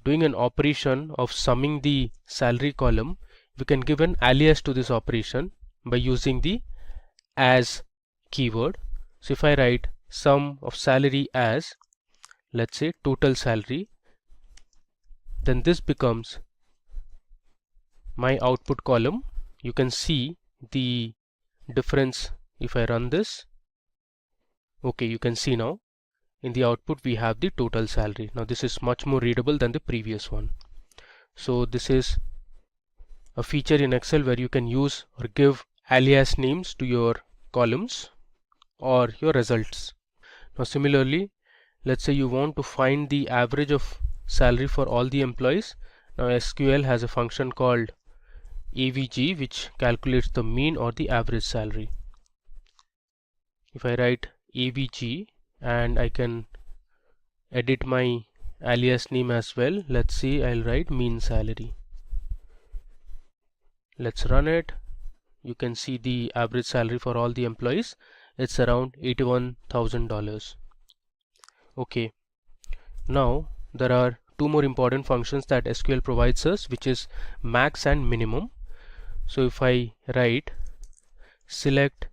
doing an operation of summing the salary column, we can give an alias to this operation by using the as keyword. So if I write sum of salary as, let's say, total salary, then this becomes my output column. You can see the difference if I run this. Okay, you can see now in the output we have the total salary. Now this is much more readable than the previous one. So this is a feature in Excel where you can use or give alias names to your columns or your results. Now similarly, let's say you want to find the average of salary for all the employees. Now SQL has a function called AVG which calculates the mean or the average salary. If I write AVG, and I can edit my alias name as well. Let's see, I'll write mean salary. Let's run it. You can see the average salary for all the employees. It's around $81,000. Okay, now there are two more important functions that SQL provides us, which is max and minimum. So if I write select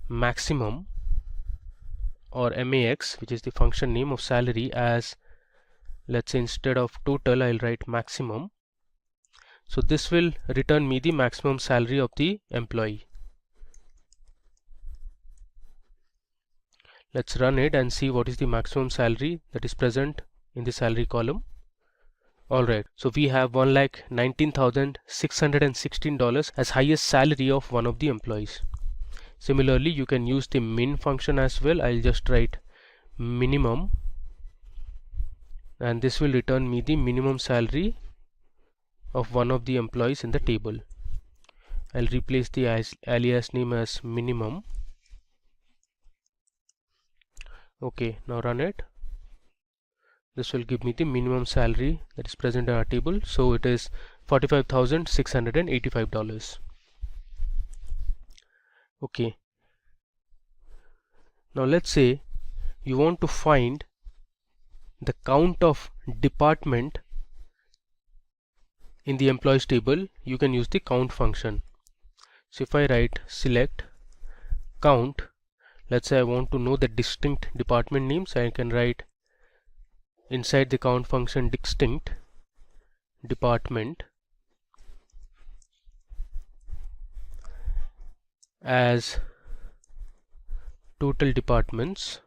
maximum or max, which is the function name of salary, as, let's say, instead of total I'll write maximum. So this will return me the maximum salary of the employee. Let's run it and see what is the maximum salary that is present in the salary column. Alright, so we have $1,19,616 as highest salary of one of the employees. Similarly, you can use the min function as well. I'll just write minimum, and this will return me the minimum salary of one of the employees in the table. I'll replace the alias name as minimum. Okay, now run it. This will give me the minimum salary that is present in our table. So it is $45,685. Okay. Now let's say you want to find the count of department in the employees table. You can use the count function. So if I write select count, let's say I want to know the distinct department names, I can write inside the count function distinct department as total departments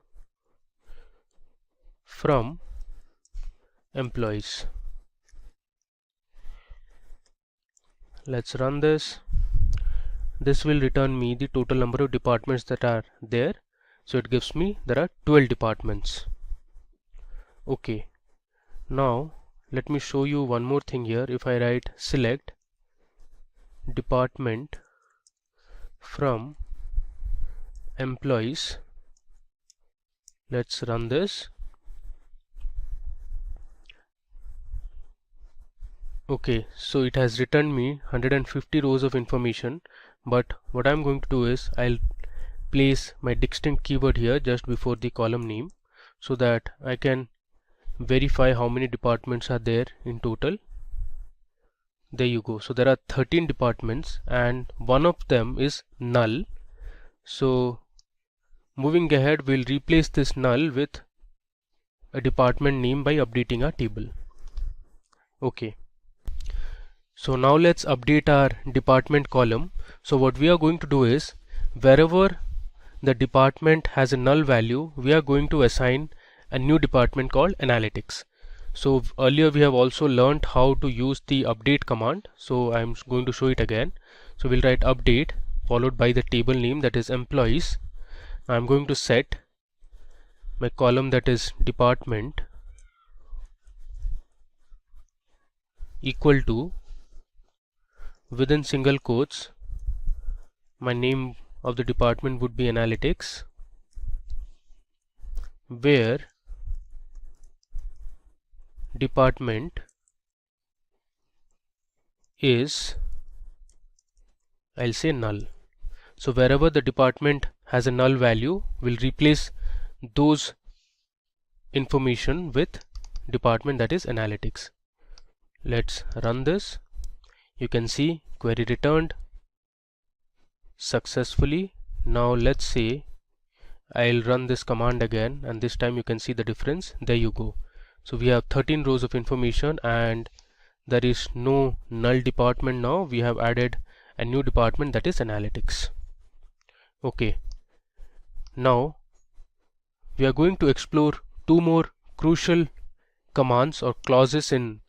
from employees. Let's run this. This will return me the total number of departments that are there. So it gives me there are 12 departments. Okay, now let me show you one more thing here. If I write select department from employees, let's run this. Okay, so it has returned me 150 rows of information, but what I'm going to do is I'll place my distinct keyword here just before the column name so that I can verify how many departments are there in total. There you go. So there are 13 departments and one of them is null. So moving ahead, we'll replace this null with a department name by updating our table. Okay. So now let's update our department column. So what we are going to do is wherever the department has a null value, we are going to assign a new department called analytics. So earlier we have also learned how to use the update command. So I'm going to show it again. So we'll write update followed by the table name, that is employees. I'm going to set my column, that is department, equal to, within single quotes, my name of the department would be analytics, where department is, I'll say null. So wherever the department has a null value, we'll replace those information with department, that is analytics. Let's run this. You can see query returned successfully. Now let's say I'll run this command again, and this time you can see the difference. There you go. So we have 13 rows of information and there is no null department now. We have added a new department, that is analytics. Okay, now we are going to explore two more crucial commands or clauses in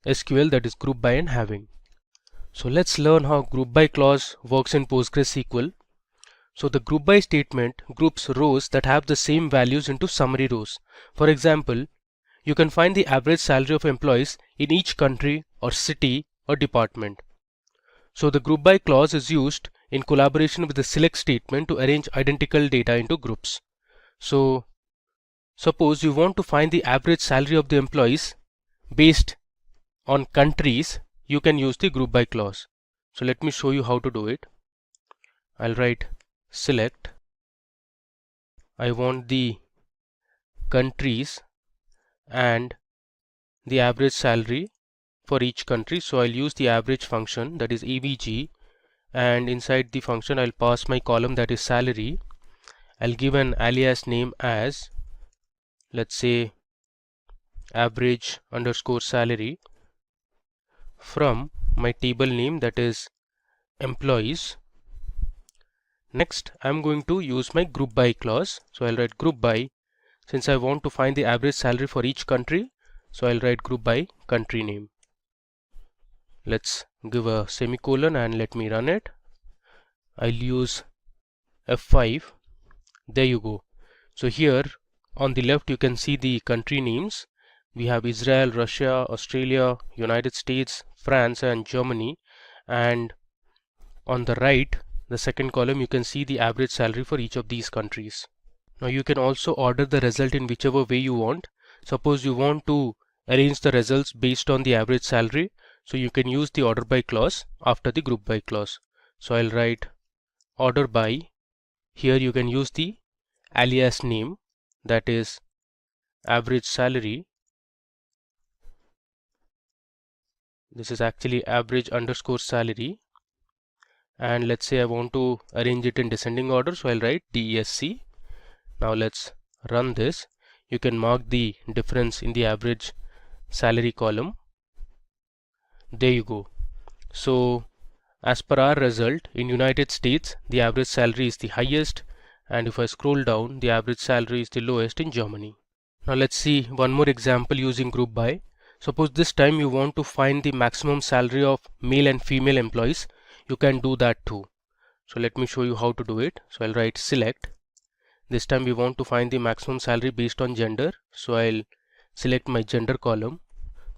SQL, that is group by and having. So let's learn how group by clause works in PostgreSQL. So the group by statement groups rows that have the same values into summary rows. For example, you can find the average salary of employees in each country or city or department. So the group by clause is used in collaboration with the select statement to arrange identical data into groups. So suppose you want to find the average salary of the employees based on countries, you can use the group by clause. So let me show you how to do it. I'll write select. I want the countries and the average salary for each country. So I'll use the average function, that is avg, and inside the function I'll pass my column, that is salary. I'll give an alias name as, let's say, average underscore salary from my table name, that is employees. Next, I'm going to use my group by clause. So I'll write group by. Since I want to find the average salary for each country, so I'll write group by country name. Let's give a semicolon and let me run it. I'll use F5. There you go. So here on the left you can see the country names. We have Israel, Russia, Australia, United States, France and Germany, and on the right, the second column, you can see the average salary for each of these countries. Now you can also order the result in whichever way you want. Suppose you want to arrange the results based on the average salary, so you can use the order by clause after the group by clause. So I'll write order by. Here you can use the alias name, that is average salary. This is actually average underscore salary, and let's say I want to arrange it in descending order, so I'll write DESC. Now let's run this. You can mark the difference in the average salary column. There you go. So as per our result, in United States the average salary is the highest, and if I scroll down, the average salary is the lowest in Germany. Now let's see one more example using group by. Suppose this time you want to find the maximum salary of male and female employees. You can do that too. So let me show you how to do it. So I'll write select. This time we want to find the maximum salary based on gender. So I'll select my gender column,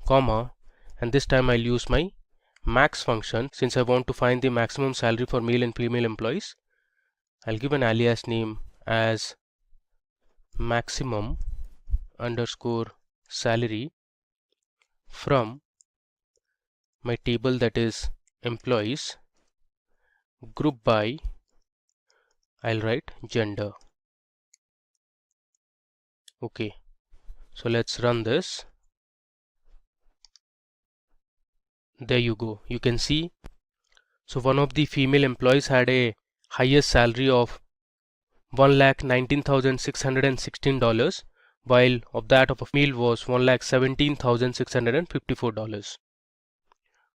comma, and this time I'll use my max function. Since I want to find the maximum salary for male and female employees, I'll give an alias name as maximum underscore salary from my table, that is employees, group by, I'll write gender. Okay, so let's run this. There you go. You can see, so one of the female employees had a highest salary of $1,19,616, while of that of a male was $1,17,654.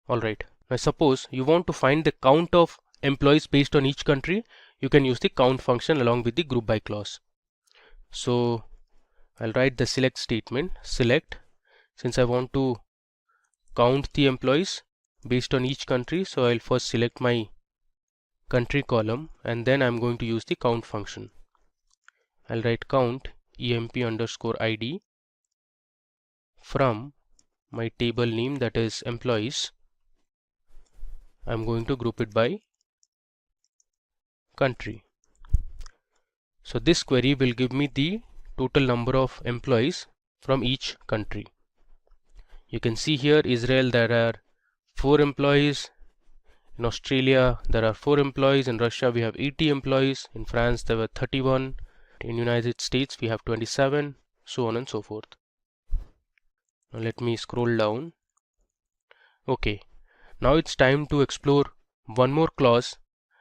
Alright, now suppose you want to find the count of employees based on each country. You can use the count function along with the group by clause. So I'll write the select statement, select. Since I want to count the employees based on each country, so I'll first select my country column and then I'm going to use the count function. I'll write count emp underscore id from my table name, that is employees. I'm going to group it by country. So this query will give me the total number of employees from each country. You can see here Israel there are 4 employees, in Australia there are 4 employees, in Russia we have 80 employees, in France there were 31, in United States we have 27, so on and so forth. Now let me scroll down. Okay, now it's time to explore one more clause,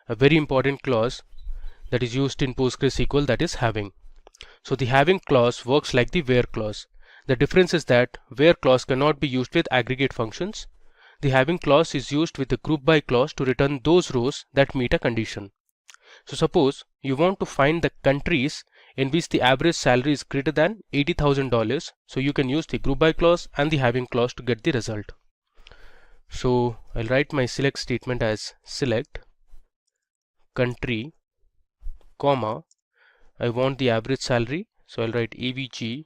a very important clause that is used in PostgreSQL, that is having. So the having clause works like the where clause. The difference is that where clause cannot be used with aggregate functions. The having clause is used with the group by clause to return those rows that meet a condition. So suppose you want to find the countries in which the average salary is greater than $80,000. So you can use the group by clause and the having clause to get the result. So I'll write my select statement as select country, comma, I want the average salary, so I'll write avg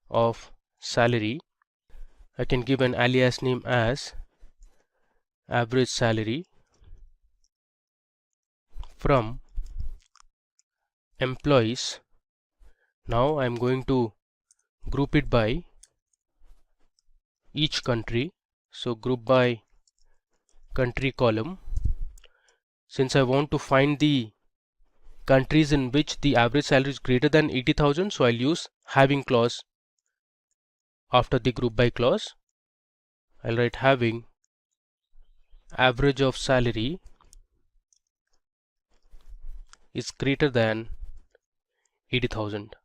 of salary. I can give an alias name as average salary from employees. Now I'm going to group it by each country, so group by country column. Since I want to find the countries in which the average salary is greater than 80,000, so I'll use having clause after the group by clause. I'll write having average of salary is greater than 80,000.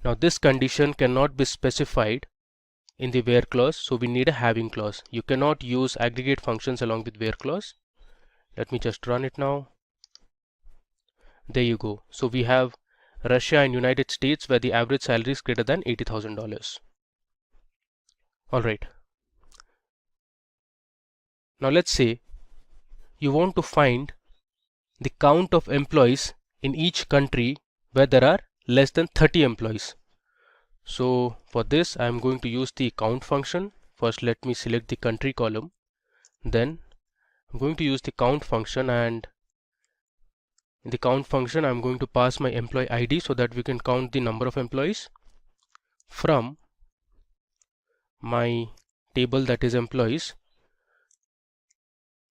Now this condition cannot be specified in the where clause, so we need a having clause. You cannot use aggregate functions along with where clause. Let me just run it now. There you go. So we have Russia and United States where the average salary is greater than $80,000. Alright. Now let's say you want to find the count of employees in each country where there are less than 30 employees. So for this I am going to use the count function. First let me select the country column. Then I'm going to use the count function, and in the count function I'm going to pass my employee ID so that we can count the number of employees from my table, that is employees.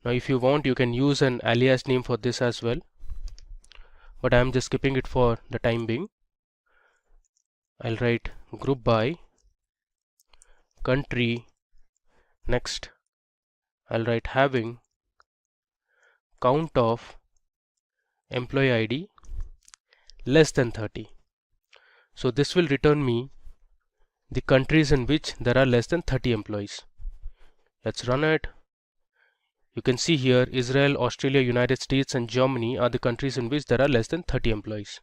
Now if you want you can use an alias name for this as well, but I am just skipping it for the time being. I'll write group by country. Next I'll write having count of employee ID less than 30. So this will return me the countries in which there are less than 30 employees. Let's run it. You can see here Israel, Australia, United States and Germany are the countries in which there are less than 30 employees.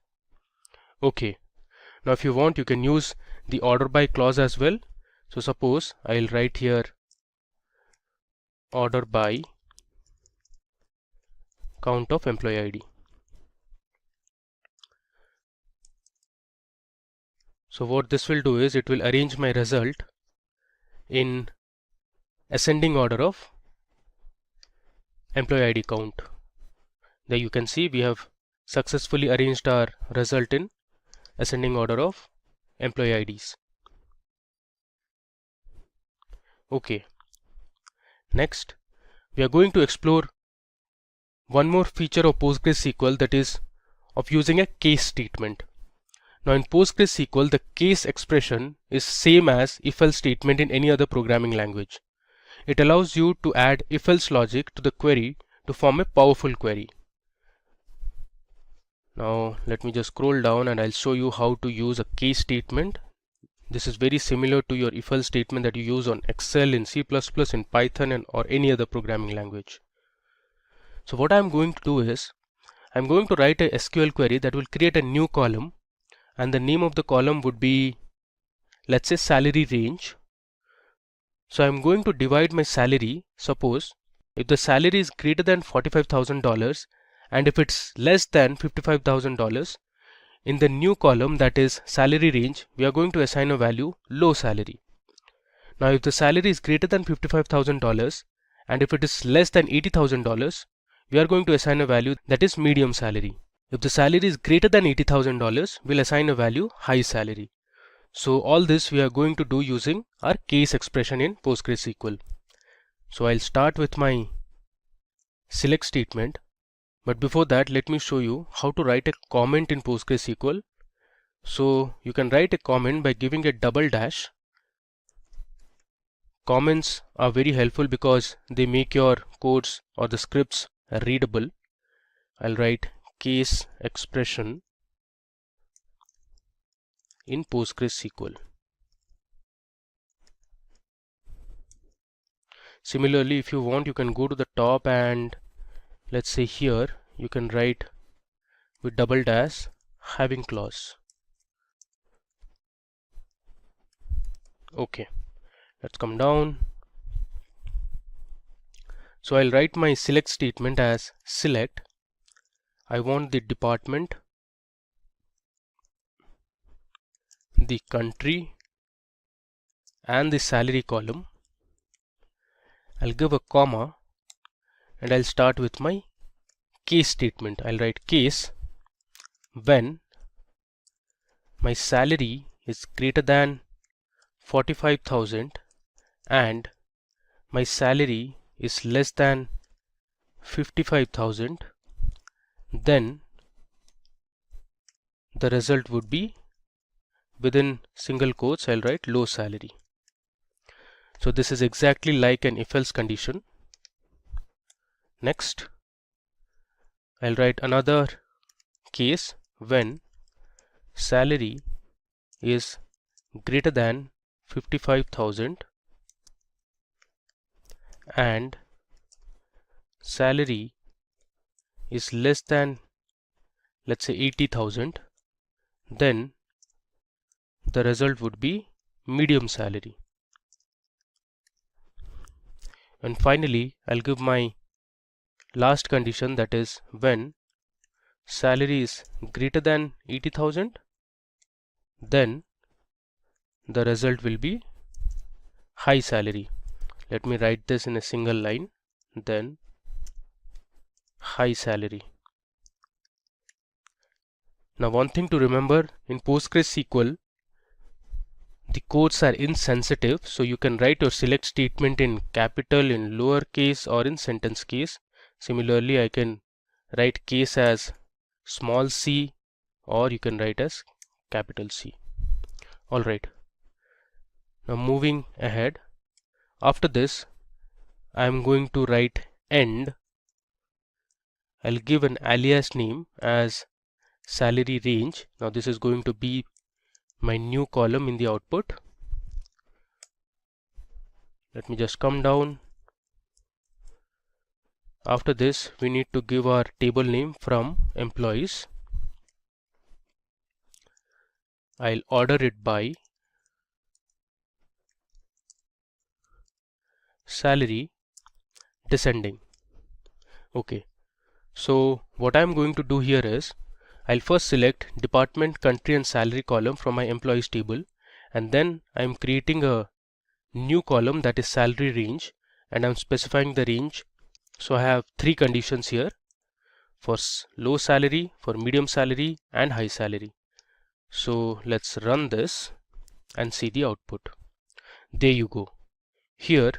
Okay, now if you want you can use the order by clause as well. So suppose I'll write here order by count of employee ID. So what this will do is it will arrange my result in ascending order of employee ID count. There you can see we have successfully arranged our result in ascending order of employee IDs. Okay, next we are going to explore one more feature of PostgreSQL, that is of using a case statement. Now in PostgreSQL the case expression is same as if-else statement in any other programming language. It allows you to add if-else logic to the query to form a powerful query. Now let me just scroll down and I'll show you how to use a case statement. This is very similar to your if-else statement that you use on Excel, in C++, in Python or any other programming language. So what I'm going to do is I'm going to write a SQL query that will create a new column, and the name of the column would be, let's say, salary range. So I'm going to divide my salary. Suppose if the salary is greater than $45,000 and if it's less than $55,000, in the new column, that is salary range, we are going to assign a value low salary. Now if the salary is greater than $55,000 and if it is less than $80,000, we are going to assign a value that is medium salary. If the salary is greater than $80,000, we'll assign a value high salary. So all this we are going to do using our case expression in PostgreSQL. So I'll start with my select statement, but before that let me show you how to write a comment in PostgreSQL. So you can write a comment by giving a double dash. Comments are very helpful because they make your codes or the scripts readable. I'll write case expression in PostgreSQL. Similarly, if you want, you can go to the top and let's say here you can write with double dash having clause. Okay, let's come down. So I'll write my select statement as select. I want the department, the country and the salary column. I'll give a comma and I'll start with my case statement. I'll write case when my salary is greater than 45,000 and my salary is less than 55,000, then the result would be, within single quotes, I'll write low salary. So this is exactly like an if-else condition. Next, I'll write another case when salary is greater than 55,000 and salary is less than let's say 80,000, then the result would be medium salary. And finally, I'll give my last condition, that is when salary is greater than 80,000, then the result will be high salary. Let me write this in a single line, then high salary. Now one thing to remember, in PostgreSQL the codes are insensitive, so you can write your select statement in capital, in lowercase, or in sentence case. Similarly, I can write case as small c, or you can write as capital C. Alright, now moving ahead, after this I am going to write end. I'll give an alias name as salary range. Now this is going to be my new column in the output. Let me just come down. After this we need to give our table name from employees. I'll order it by salary descending. Okay, so what I'm going to do here is I'll first select department, country and salary column from my employees table, and then I'm creating a new column, that is salary range, and I'm specifying the range. So I have three conditions here, for low salary, for medium salary and high salary. So let's run this and see the output. There you go. Here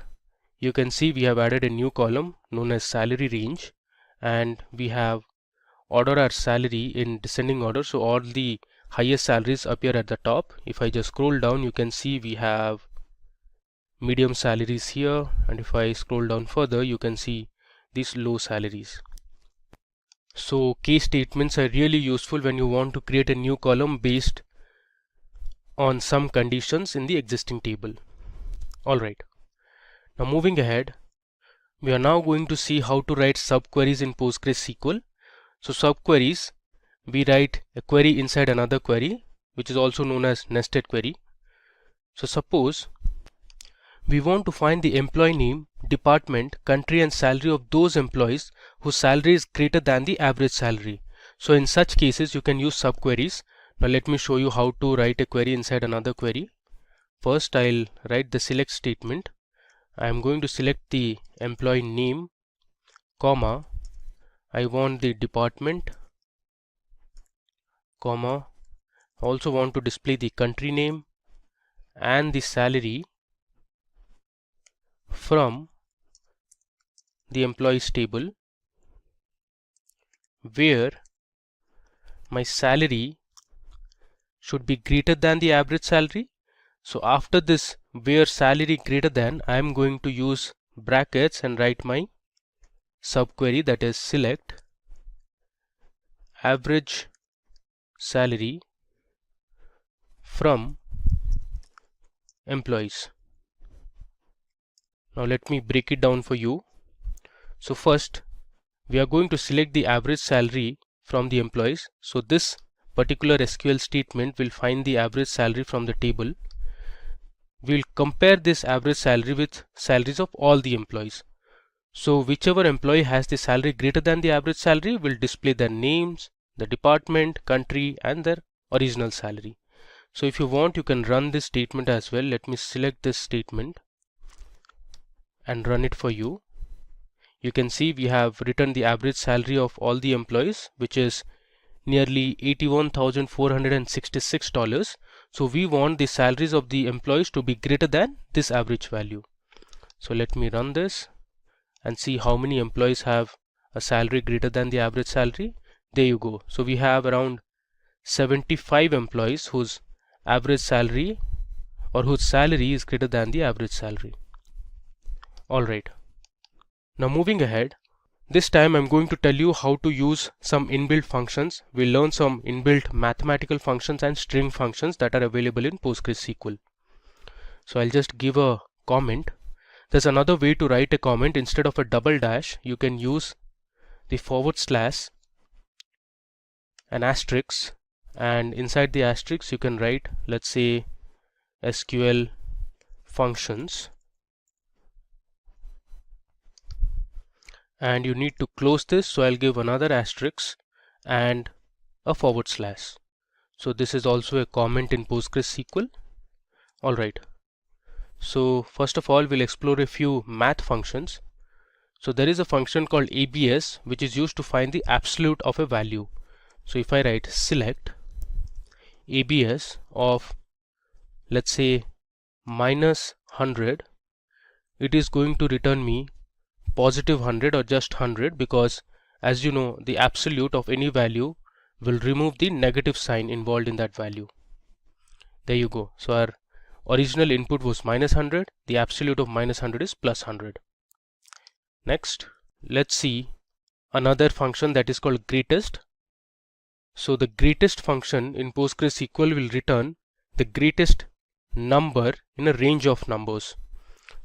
you can see we have added a new column known as salary range, and we have order our salary in descending order, so all the highest salaries appear at the top. If I just scroll down, you can see we have medium salaries here, and if I scroll down further, you can see these low salaries. So case statements are really useful when you want to create a new column based on some conditions in the existing table. Alright, now moving ahead, we are now going to see how to write subqueries in PostgreSQL. So subqueries, we write a query inside another query, which is also known as nested query. So suppose we want to find the employee name, department, country and salary of those employees whose salary is greater than the average salary. So in such cases you can use subqueries. Now let me show you how to write a query inside another query. First I'll write the select statement. I am going to select the employee name, comma, I want the department, comma, I also want to display the country name and the salary from the employees table, where my salary should be greater than the average salary. So after this where salary greater than, I am going to use brackets and write my subquery, that is select average salary from employees. Now let me break it down for you. So first we are going to select the average salary from the employees. So this particular SQL statement will find the average salary from the table. We will compare this average salary with salaries of all the employees. So whichever employee has the salary greater than the average salary will display their names, the department, country and their original salary. So if you want, you can run this statement as well. Let me select this statement and run it for you. You can see we have written the average salary of all the employees, which is nearly $81,466. So we want the salaries of the employees to be greater than this average value. So let me run this and see how many employees have a salary greater than the average salary. There you go. So we have around 75 employees whose average salary or whose salary is greater than the average salary. Alright, now moving ahead, this time I'm going to tell you how to use some inbuilt functions. We'll learn some inbuilt mathematical functions and string functions that are available in PostgreSQL. So I'll just give a comment. There's another way to write a comment. Instead of a double dash, you can use the forward slash an asterisk, and inside the asterisk you can write, let's say, SQL functions, and you need to close this, so I'll give another asterisk and a forward slash. So this is also a comment in PostgreSQL. Alright, so first of all we'll explore a few math functions. So there is a function called ABS which is used to find the absolute of a value. So if I write select ABS of, let's say, -100, it is going to return me positive 100 or just 100, because as you know, the absolute of any value will remove the negative sign involved in that value. There you go. So our original input was -100, the absolute of -100 is +100. Next, let's see another function that is called greatest. So the greatest function in PostgreSQL will return the greatest number in a range of numbers.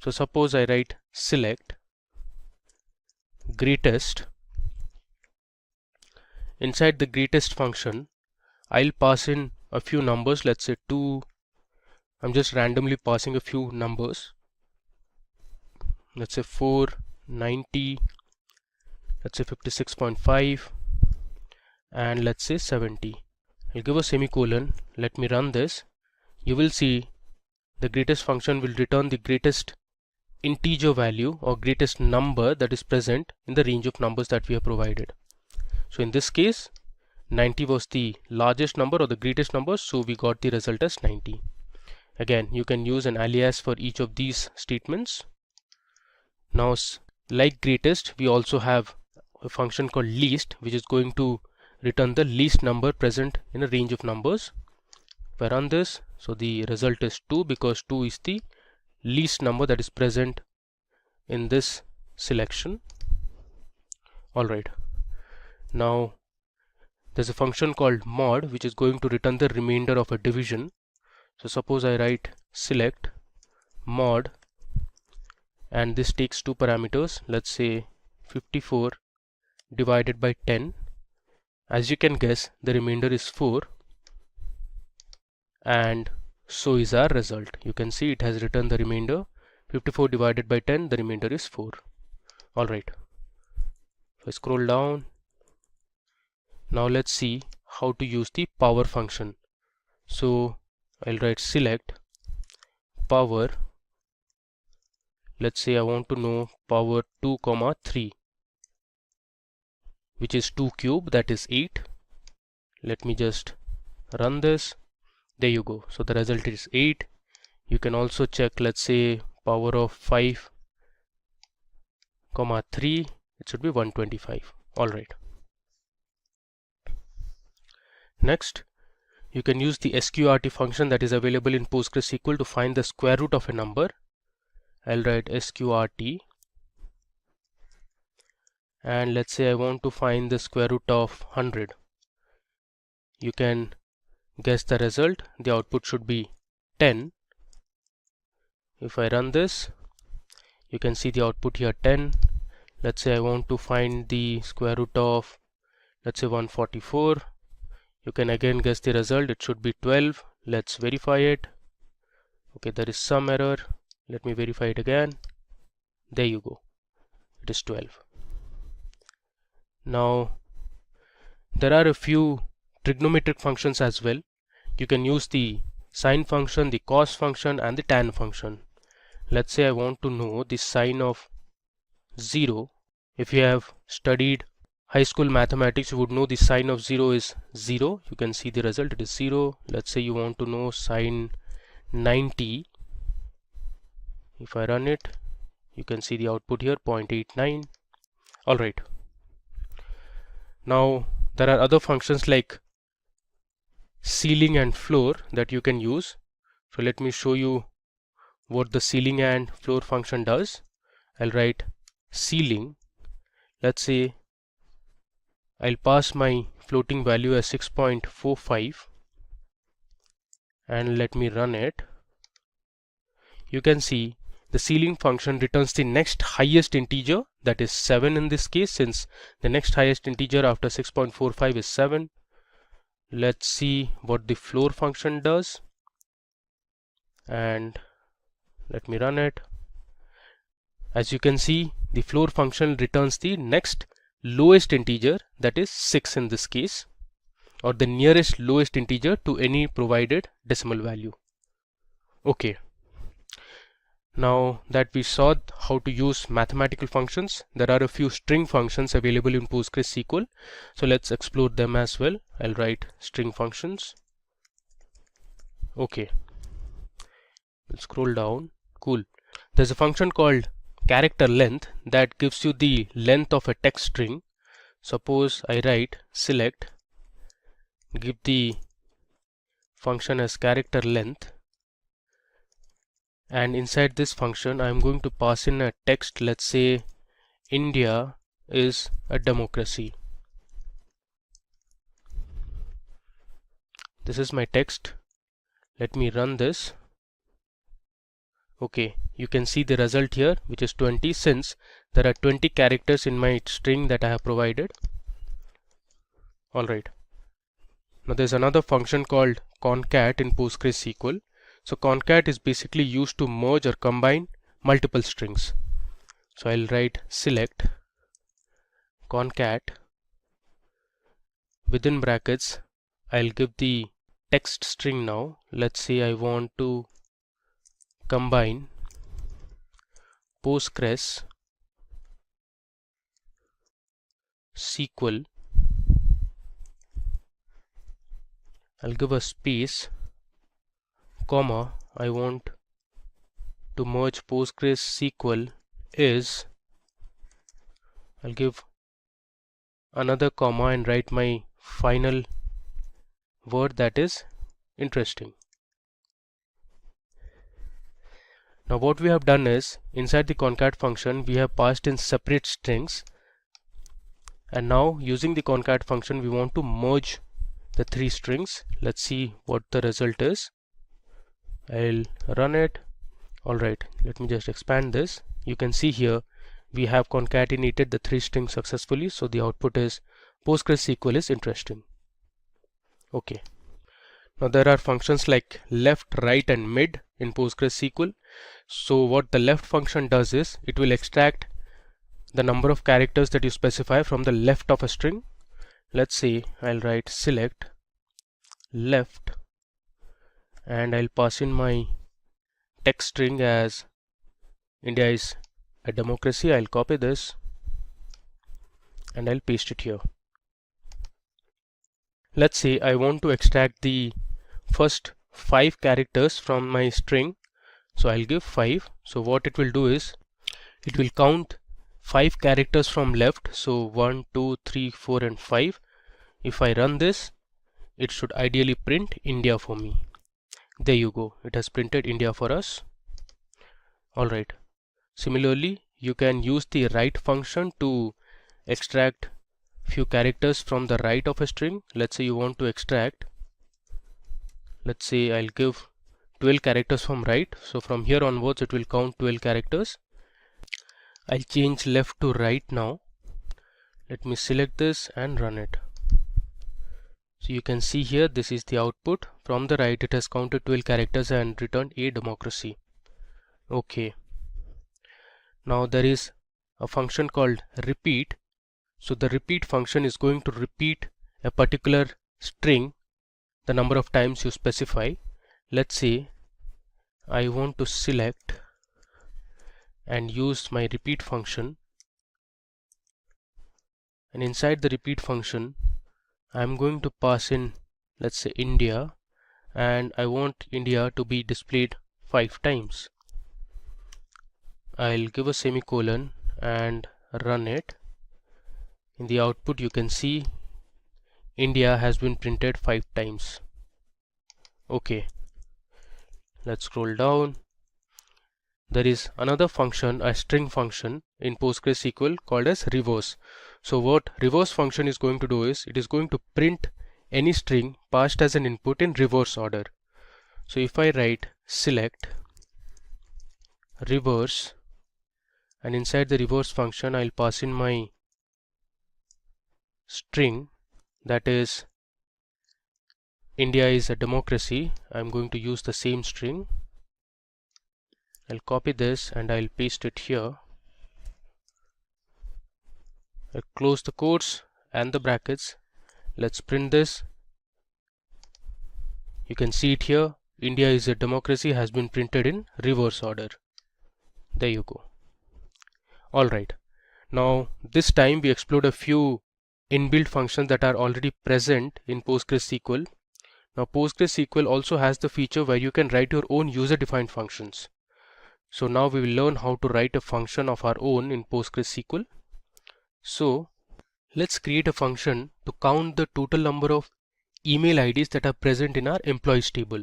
So suppose I write select greatest. Inside the greatest function, I'll pass in a few numbers, let's say 2. I'm just randomly passing a few numbers, let's say 4, 90, let's say 56.5, and let's say 70. I'll give a semicolon. Let me run this. You will see the greatest function will return the greatest integer value or greatest number that is present in the range of numbers that we have provided. So in this case, 90 was the largest number or the greatest number, so we got the result as 90. Again, you can use an alias for each of these statements. Now, like greatest, we also have a function called least, which is going to return the least number present in a range of numbers. If I run this, so the result is 2, because 2 is the least number that is present in this selection. Alright, now there's a function called mod which is going to return the remainder of a division. So suppose I write select mod, and this takes two parameters, let's say 54 divided by 10. As you can guess, the remainder is 4, and so is our result. You can see it has returned the remainder. 54 divided by 10, the remainder is 4. Alright, if I scroll down, now let's see how to use the power function. So I'll write select power. Let's say I want to know power 2, 3, which is 2 cube, that is 8. Let me just run this. There you go. So the result is 8. You can also check, let's say, power of 5, 3. It should be 125. Alright. Next, you can use the sqrt function that is available in PostgreSQL to find the square root of a number. I'll write sqrt, and let's say I want to find the square root of 100. You can guess the result. The output should be 10. If I run this, you can see the output here 10. Let's say I want to find the square root of, let's say, 144. You can again guess the result. It should be 12. Let's verify it. Okay, there is some error. Let me verify it again. There you go. It is 12. Now, there are a few trigonometric functions as well. You can use the sine function, the cos function, and the tan function. Let's say I want to know the sine of 0. If you have studied high school mathematics, you would know the sine of 0 is 0. You can see the result, it is 0. Let's say you want to know sine 90. If I run it, you can see the output here, 0.89. Alright. Now there are other functions like ceiling and floor that you can use. So let me show you what the ceiling and floor function does. I'll write ceiling. Let's say I'll pass my floating value as 6.45, and let me run it. You can see the ceiling function returns the next highest integer, that is 7 in this case, since the next highest integer after 6.45 is 7. Let's see what the floor function does, and let me run it. As you can see, the floor function returns the next lowest integer, that is 6 in this case, or the nearest lowest integer to any provided decimal value. Okay, now that we saw how to use mathematical functions, there are a few string functions available in PostgreSQL, so let's explore them as well. I'll write string functions. Okay, we'll scroll down. Cool. There's a function called character length that gives you the length of a text string. Suppose I write select, give the function as character length, and inside this function I'm going to pass in a text. Let's say India is a democracy. This is my text. Let me run this. Okay, you can see the result here, which is 20, since there are 20 characters in my string that I have provided. Alright, now there's another function called concat in PostgreSQL. So concat is basically used to merge or combine multiple strings. So I'll write select concat, within brackets I'll give the text string. Now let's say I want to combine Postgres SQL. I'll give a space, comma, I want to merge Postgres SQL is, I'll give another comma and write my final word, that is interesting. Now what we have done is, inside the concat function we have passed in separate strings, and now using the concat function we want to merge the three strings. Let's see what the result is. I'll run it. Alright, let me just expand this. You can see here we have concatenated the three strings successfully, so the output is PostgreSQL is interesting. Okay, now there are functions like left, right and mid in PostgreSQL. So what the left function does is, it will extract the number of characters that you specify from the left of a string. Let's say I'll write select left, and I'll pass in my text string as India is a democracy. I'll copy this and I'll paste it here. Let's say I want to extract the first 5 characters from my string, so I'll give 5. So what it will do is, it will count 5 characters from left, so 1 2 3 4 and 5. If I run this, it should ideally print India for me. There you go, it has printed India for us. Alright, similarly you can use the right function to extract few characters from the right of a string. Let's say you want to extract, let's say I'll give 12 characters from right, so from here onwards it will count 12 characters. I'll change left to right now. Let me select this and run it. So you can see here, this is the output. From the right it has counted 12 characters and returned a democracy. Okay, now there is a function called repeat. So the repeat function is going to repeat a particular string the number of times you specify. Let's say I want to select and use my repeat function, and inside the repeat function I'm going to pass in, let's say India, and I want India to be displayed 5 times. I'll give a semicolon and run it. In the output you can see India has been printed 5 times. Okay, let's scroll down. There is another function, a string function in PostgreSQL called as reverse. So what reverse function is going to do is, it is going to print any string passed as an input in reverse order. So if I write select reverse, and inside the reverse function I'll pass in my string, that is India is a democracy, I'm going to use the same string. I'll copy this and I'll paste it here. I'll close the quotes and the brackets. Let's print this. You can see it here. India is a democracy has been printed in reverse order. There you go. Alright. Now this time we explored a few inbuilt functions that are already present in PostgreSQL. Now PostgreSQL also has the feature where you can write your own user-defined functions. So now we will learn how to write a function of our own in PostgreSQL. So let's create a function to count the total number of email IDs that are present in our employees table.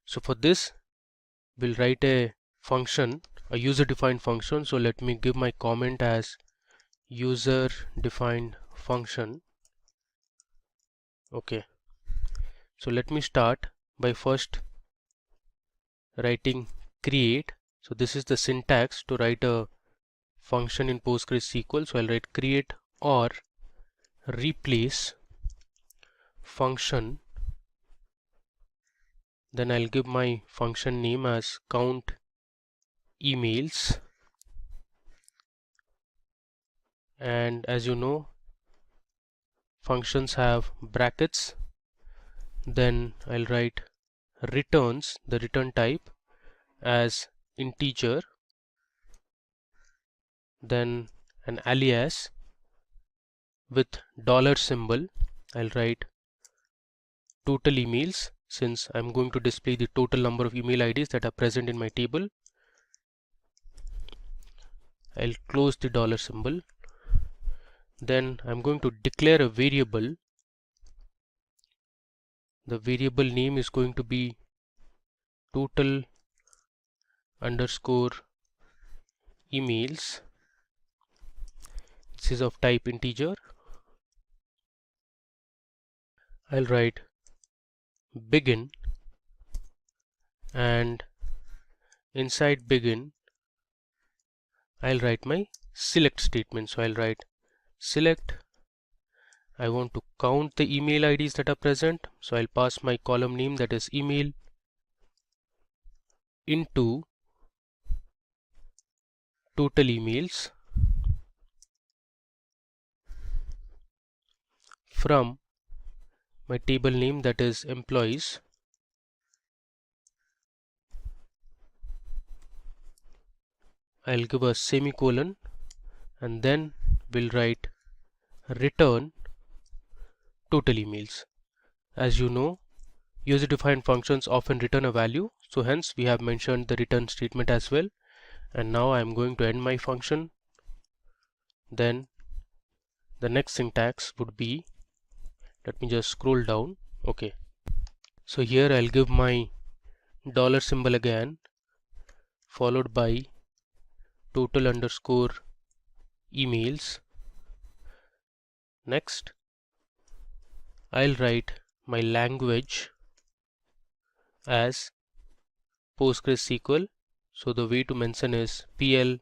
So for this we'll write a function, a user-defined function. So let me give my comment as user-defined function. Okay. So let me start by first writing create. So this is the syntax to write a function in PostgreSQL. So I'll write create or replace function. Then I'll give my function name as count emails. And as you know, functions have brackets. Then I'll write returns, the return type, as integer. Then an alias with dollar symbol. I'll write total emails, since I'm going to display the total number of email IDs that are present in my table. I'll close the dollar symbol. Then I'm going to declare a variable. The variable name is going to be total underscore emails. This is of type integer. I'll write begin, and inside begin I'll write my select statement. So I'll write select. I want to count the email IDs that are present, so I'll pass my column name, that is email, into total emails from my table name, that is employees. I'll give a semicolon and then we'll write return total emails. As you know, user-defined functions often return a value, so hence we have mentioned the return statement as well. And now I'm going to end my function. Then the next syntax would be, let me just scroll down. Okay, so here I'll give my dollar symbol again, followed by total underscore emails. Next I'll write my language as PostgreSQL. So the way to mention is PL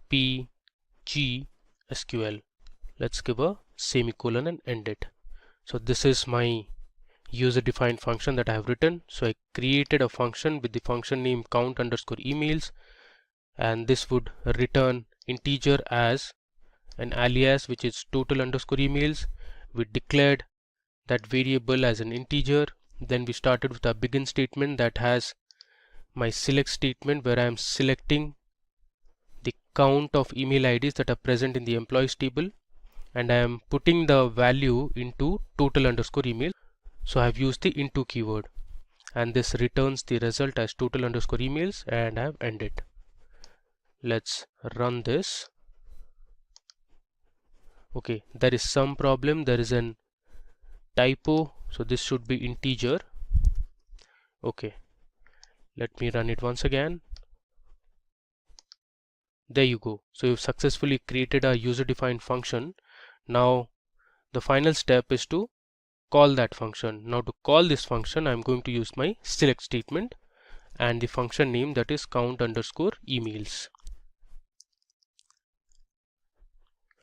P G SQL. Let's give a semicolon and end it. So this is my user-defined function that I have written. So I created a function with the function name count underscore emails, and this would return integer as an alias, which is total underscore emails. We declared that variable as an integer. Then we started with our begin statement that has my select statement, where I am selecting the count of email IDs that are present in the employees table, and I am putting the value into total underscore email. So I have used the into keyword, and this returns the result as total underscore emails, and I have ended. Let's run this. Okay, there is some problem. There is an typo, so this should be integer. Okay, let me run it once again. There you go. So you've successfully created a user-defined function. Now the final step is to call that function. Now to call this function, I'm going to use my select statement and the function name, that is count underscore emails.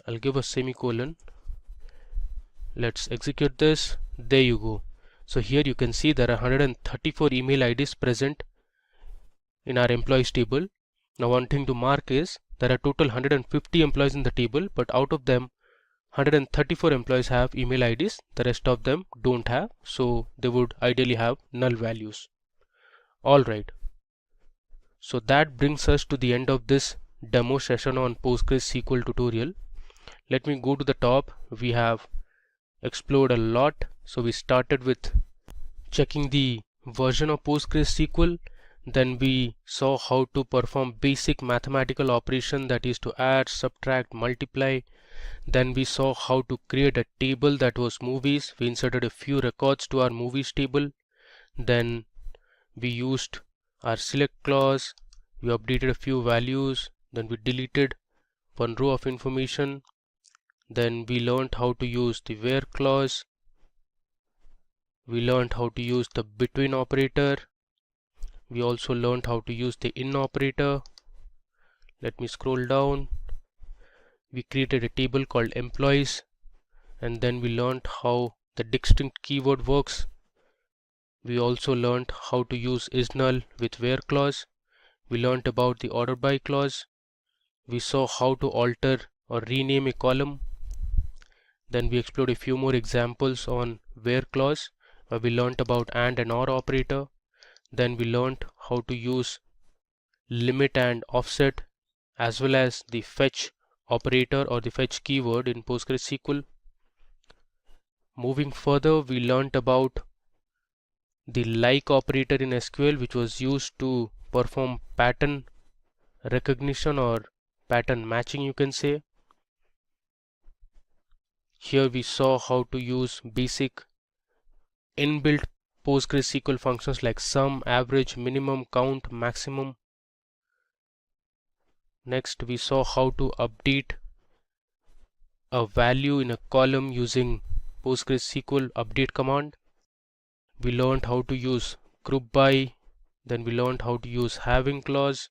I'll give a semicolon. Let's execute this. There you go. So here you can see there are 134 email IDs present in our employees table. Now one thing to mark is there are total 150 employees in the table, but out of them 134 employees have email IDs, the rest of them don't have, so they would ideally have null values. Alright, so that brings us to the end of this demo session on PostgreSQL tutorial. Let me go to the top. We have explored a lot. So we started with checking the version of PostgreSQL. Then we saw how to perform basic mathematical operation, that is to add, subtract, multiply. Then we saw how to create a table that was movies. We inserted a few records to our movies table. Then we used our select clause. We updated a few values. Then we deleted one row of information. Then we learned how to use the where clause. We learned how to use the between operator. We also learned how to use the in operator. Let me scroll down. We created a table called employees, and then we learned how the distinct keyword works. We also learned how to use isNull with where clause. We learned about the order by clause. We saw how to alter or rename a column. Then we explored a few more examples on where clause, where we learned about and OR operator. Then we learned how to use limit and offset, as well as the fetch operator or the fetch keyword in PostgreSQL. Moving further, we learned about the like operator in SQL, which was used to perform pattern recognition or pattern matching, you can say. Here we saw how to use basic inbuilt PostgreSQL functions like sum, average, minimum, count, maximum. Next, we saw how to update a value in a column using PostgreSQL update command. We learned how to use group by. Then we learned how to use having clause.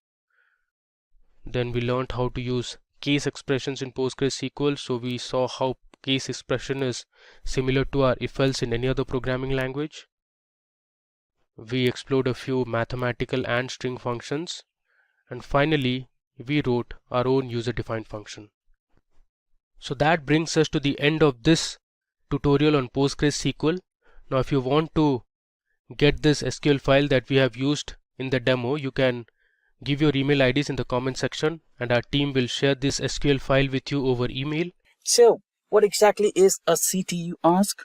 Then we learned how to use case expressions in PostgreSQL. So we saw how case expression is similar to our if-else in any other programming language. We explored a few mathematical and string functions. And finally, we wrote our own user-defined function. So that brings us to the end of this tutorial on PostgreSQL. Now if you want to get this SQL file that we have used in the demo, you can give your email IDs in the comment section and our team will share this SQL file with you over email. So, what exactly is a CT, you ask?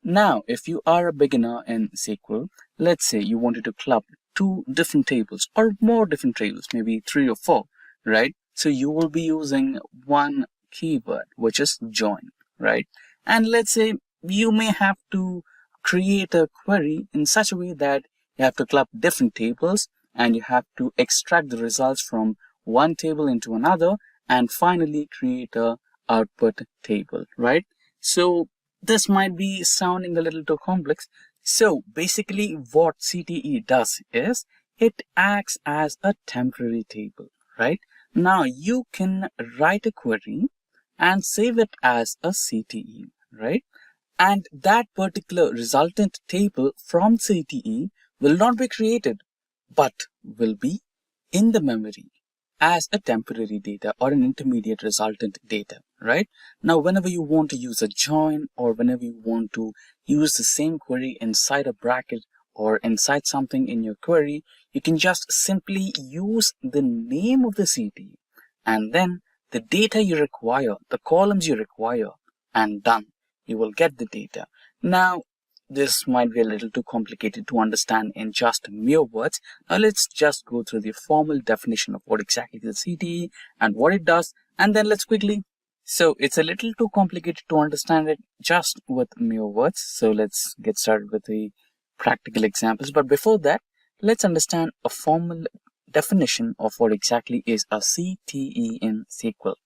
Now, if you are a beginner in SQL, let's say you wanted to club two different tables or more different tables, maybe 3 or 4, right? So you will be using one keyword, which is join, right? And let's say you may have to create a query in such a way that you have to club different tables and you have to extract the results from one table into another and finally create a output table, right? So this might be sounding a little too complex. So basically what CTE does is it acts as a temporary table, right? Now you can write a query and save it as a CTE, right? And that particular resultant table from CTE will not be created, but will be in the memory as a temporary data or an intermediate resultant data, right? Now, whenever you want to use a join or whenever you want to use the same query inside a bracket or inside something in your query, you can just simply use the name of the CTE and then the data you require, the columns you require, and done. You will get the data. Now, this might be a little too complicated to understand in just mere words. Now, let's just go through the formal definition of what exactly is the CTE and what it does, and then let's quickly. So, it's a little too complicated to understand it just with mere words. So, let's get started with the practical examples. But before that, let's understand a formal definition of what exactly is a CTE in SQL.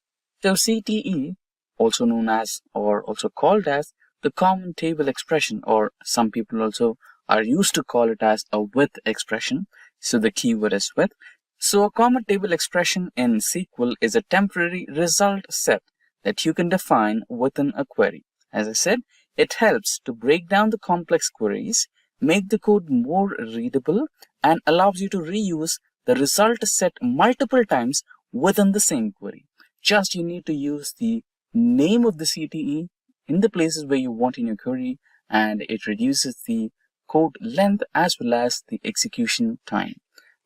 So, CTE, also known as or also called as the common table expression, or some people also are used to call it as a with expression. So the keyword is with. So a common table expression in SQL is a temporary result set that you can define within a query. As I said, It helps to break down the complex queries, make the code more readable, and allows you to reuse the result set multiple times within the same query. Just you need to use the name of the CTE in the places where you want in your query, and it reduces the code length as well as the execution time.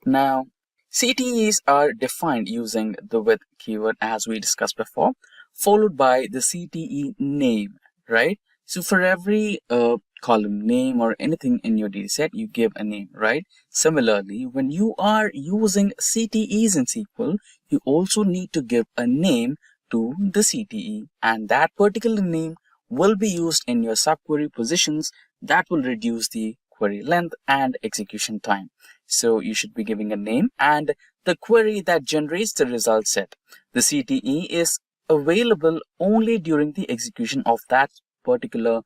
Now, CTEs are defined using the with keyword as we discussed before, followed by the CTE name, right? So for every column name or anything in your dataset, you give a name, right? Similarly, when you are using CTEs in SQL, you also need to give a name to the CTE, and that particular name will be used in your subquery positions that will reduce the query length and execution time. So you should be giving a name and the query that generates the result set. The CTE is available only during the execution of that particular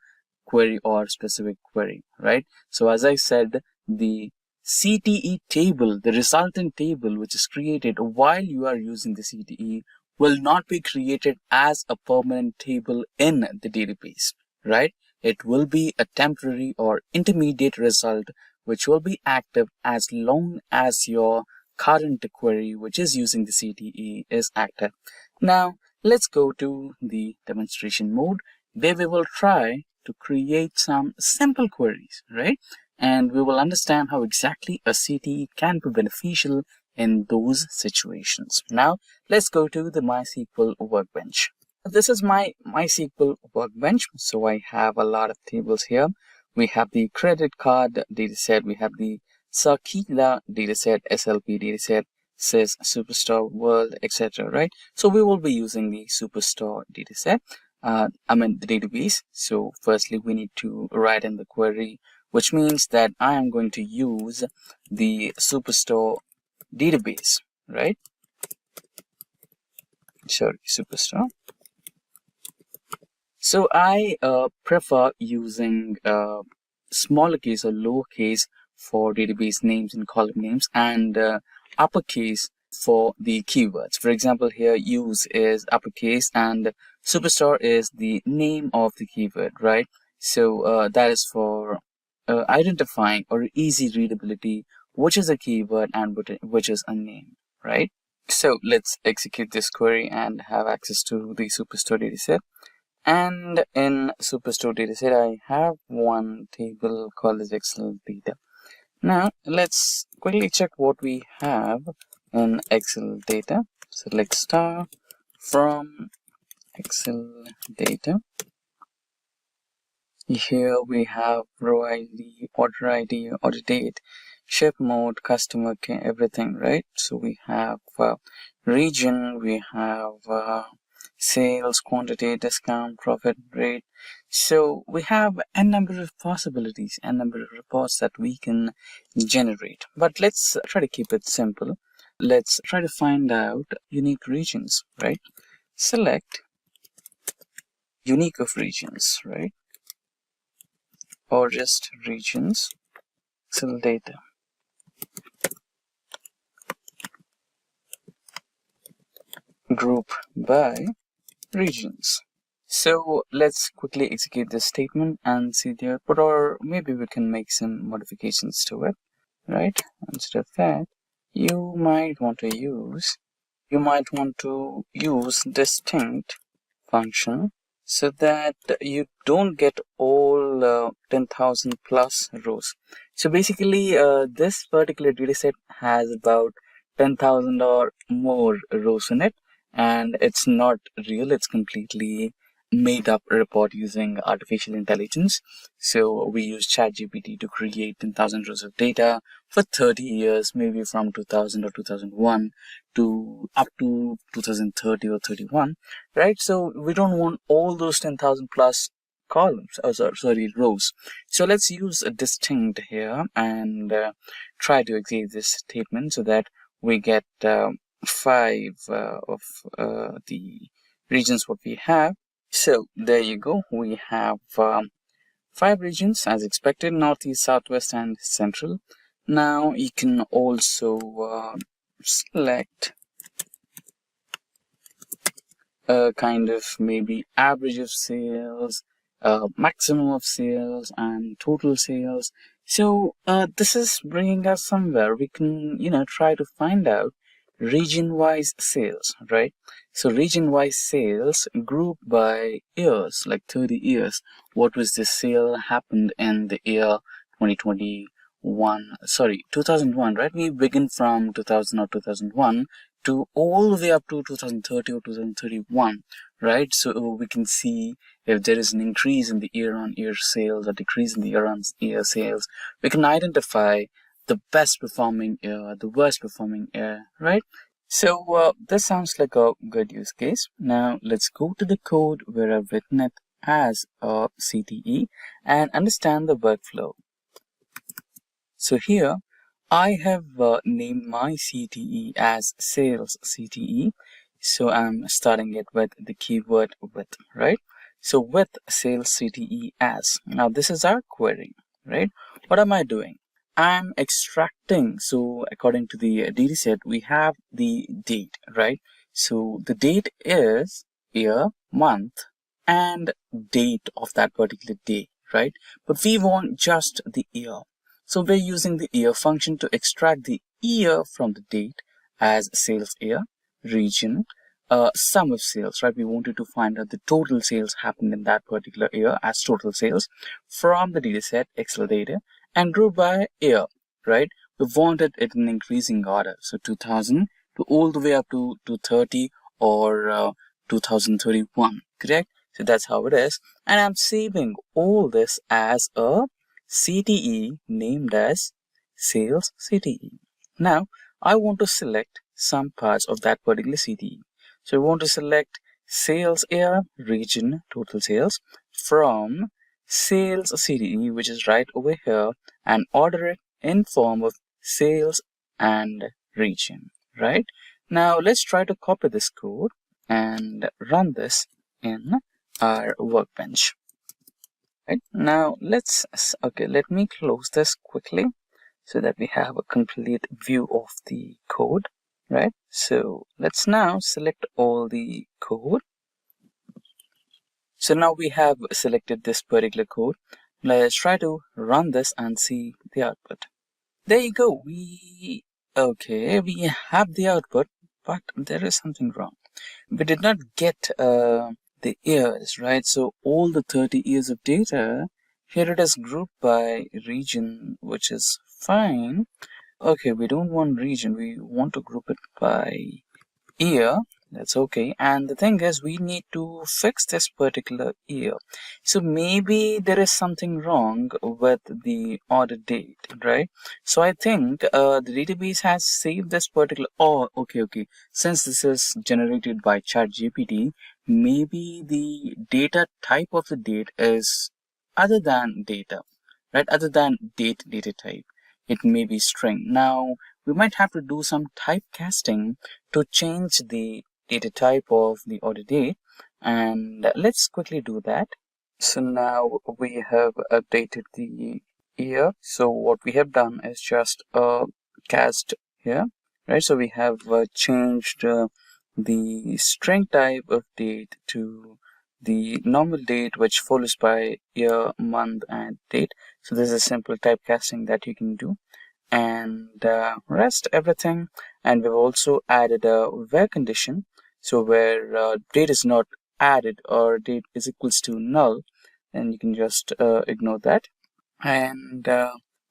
query or specific query, right? So as I said, the CTE table, the resultant table which is created while you are using the CTE, will not be created as a permanent table in the database, right? It will be a temporary or intermediate result which will be active as long as your current query, which is using the CTE, is active. Now, let's go to the demonstration mode where we will try to create some simple queries, right? And we will understand how exactly a CTE can be beneficial in those situations. Now, let's go to the MySQL workbench. This is my MySQL workbench. So I have a lot of tables here. We have the credit card dataset, we have the Sakila dataset, SLP dataset, SYS, Superstore, World, etc. Right? So we will be using the Superstore dataset. The database. So firstly, we need to write in the query, which means that I am going to use the Superstore database, right? Sorry, Superstore. So I prefer using smaller case or lowercase for database names and column names, and uppercase for the keywords. For example, here use is uppercase and Superstore is the name of the keyword, right? So that is for identifying or easy readability, which is a keyword and which is a name, right? So let's execute this query and have access to the Superstore dataset. And in Superstore dataset, I have one table called as Excel data. Now let's quickly check what we have in Excel data. Select star from Excel data. Here we have row ID, order date, ship mode, customer care, everything, right? So we have region, we have sales, quantity, discount, profit rate. So we have a number of possibilities, a number of reports that we can generate. But let's try to keep it simple. Let's try to find out unique regions, right? Select unique of regions, right? Or just regions, Excel data. Group by regions. So let's quickly execute this statement and see the output, or maybe we can make some modifications to it, right? Instead of that, you might want to use distinct function so that you don't get all 10,000 plus rows. So basically, this particular dataset has about 10,000 or more rows in it, and it's not real, it's completely made up report using artificial intelligence. So we use ChatGPT to create 10,000 rows of data for 30 years, maybe from 2000 or 2001 to up to 2030 or 31, right? So we don't want all those 10,000 plus columns, rows. So let's use a distinct here and try to execute this statement so that we get 5 of the regions what we have. So there you go. We have 5 regions as expected: Northeast, Southwest, and Central. Now you can also select a kind of maybe average of sales, maximum of sales and total sales. So this is bringing us somewhere we can, try to find out region-wise sales, right? So region-wise sales grouped by years, like 30 years. What was the sale happened in the year 2021? Sorry, 2001, right? We begin from 2000 or 2001 to all the way up to 2030 or 2031, right? So we can see if there is an increase in the year-on-year sales or decrease in the year-on-year sales. We can identify the best performing year, the worst performing year, right? So this sounds like a good use case. Now let's go to the code where I've written it as a CTE and understand the workflow. So here I have named my CTE as sales CTE. So I'm starting it with the keyword with, right? So with sales CTE as. Now this is our query, right? What am I doing? I'm extracting. So according to the data set, we have the date, right? So the date is year, month, and date of that particular day, right? But we want just the year. So we're using the year function to extract the year from the date as sales year, region, sum of sales, right? We wanted to find out the total sales happened in that particular year as total sales from the dataset, Excel data, and group by year, right? We wanted it in increasing order. So 2000 to all the way up to 230 or 2031, correct? So that's how it is. And I'm saving all this as a CTE named as sales CTE. Now, I want to select some parts of that particular CTE. So I want to select sales year, region, total sales from sales CTE, which is right over here, and order it in form of sales and region, right? Now, let's try to copy this code and run this in our workbench. Right now, let me close this quickly so that we have a complete view of the code, right? So let's now select all the code. So now we have selected this particular code. Let's try to run this and see the output. There you go. We have the output, but there is something wrong. We did not get the years, right? So all the 30 years of data, here it is grouped by region, which is fine. Okay, we don't want region, we want to group it by year. That's okay. And the thing is, we need to fix this particular year. So maybe there is something wrong with the order date, right? So I think the database has saved this particular. Oh, okay. Since this is generated by ChatGPT, maybe the data type of the date is other than data, right? Other than data type. It may be string. Now, we might have to do some typecasting to change the data type of the order date, and let's quickly do that. So now we have updated the year. So what we have done is just cast here, right? So we have changed the string type of date to the normal date, which follows by year, month, and date. So this is simple typecasting that you can do, and rest everything. And we've also added a where condition, so where date is not added or date is equals to null, and you can just ignore that. And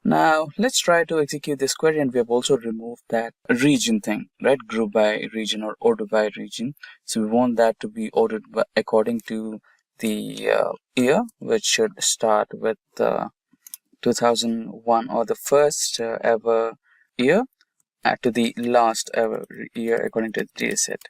now let's try to execute this query, and we have also removed that region thing, right? Group by region or order by region. So we want that to be ordered according to the year, which should start with 2001 or the first ever year to the last ever year according to the dataset.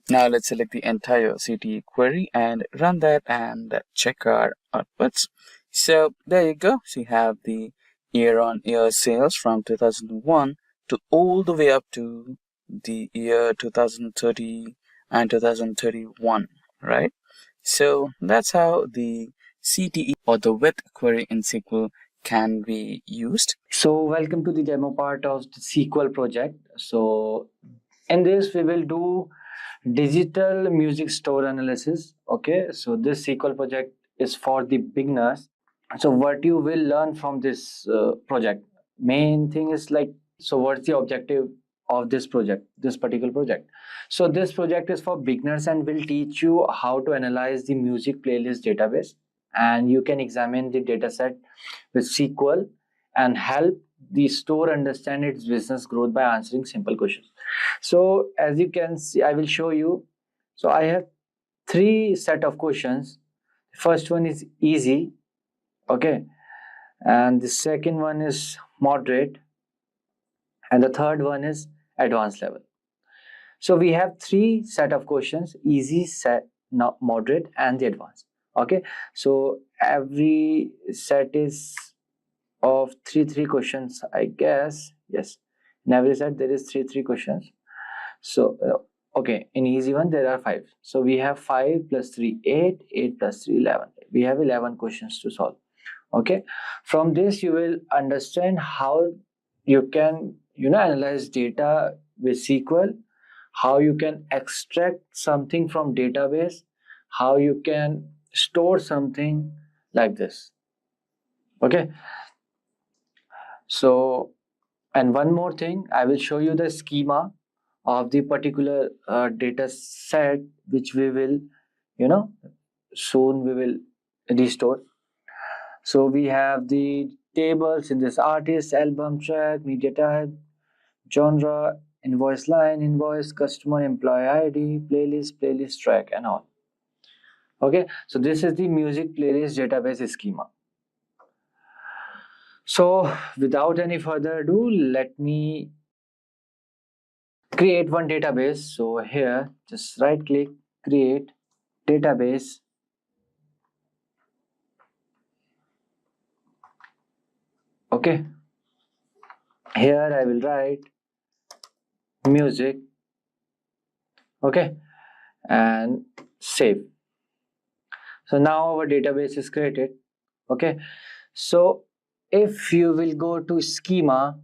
Now let's select the entire CTE query and run that and check our outputs. So there you go. So you have the year-on-year sales from 2001 to all the way up to the year 2030 and 2031, right? So that's how the CTE or the with query in SQL can be used. So welcome to the demo part of the SQL project. So in this we will do digital music store analysis. Okay, so this SQL project is for the beginners. So what you will learn from this project, main thing is like, so what's the objective of this project, this particular project? So this project is for beginners and will teach you how to analyze the music playlist database, and you can examine the dataset with SQL and help the store understand its business growth by answering simple questions. So as you can see, I will show you. So I have three set of questions. First one is easy, okay, and the second one is moderate, and the third one is advanced level. So we have three set of questions: easy, set, moderate, and the advanced. Okay, so every set is of three questions, I guess. Yes, in every set there is three questions. So okay, in easy one there are five. So we have 5 plus 3 8, 8 plus 3 11. We have 11 questions to solve. Okay, from this you will understand how you can analyze data with SQL, how you can extract something from database, how you can store something like this. Okay, so, and one more thing, I will show you the schema of the particular data set which we will soon we will restore. So we have the tables in this: artist, album, track, media type, genre, invoice line, invoice, customer, employee ID, playlist, playlist track, and all. Okay, so this is the music playlist database schema. So without any further ado, let me create one database. So here, just right click, create database. Okay, here I will write music. Okay, and save. So now our database is created. Okay, so if you will go to schema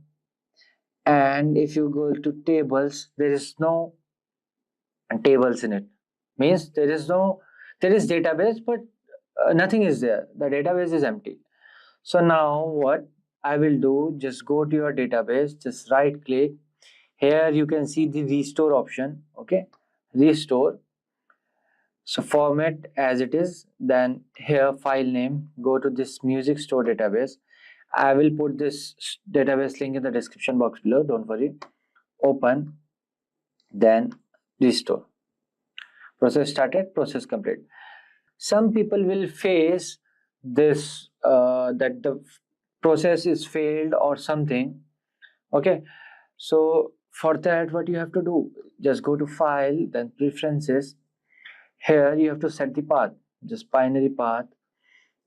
and if you go to tables, there is no tables in it. Means there is database, but nothing is there. The database is empty. So now what I will do, just go to your database, just right click. Here you can see the restore option. Okay, restore. So format as it is, then here file name, go to this music store database. I will put this database link in the description box below, don't worry. Open, then restore. Process started, process complete. Some people will face this that the process is failed or something. Okay, so for that what you have to do, just go to file, then preferences. Here you have to set the path, just binary path.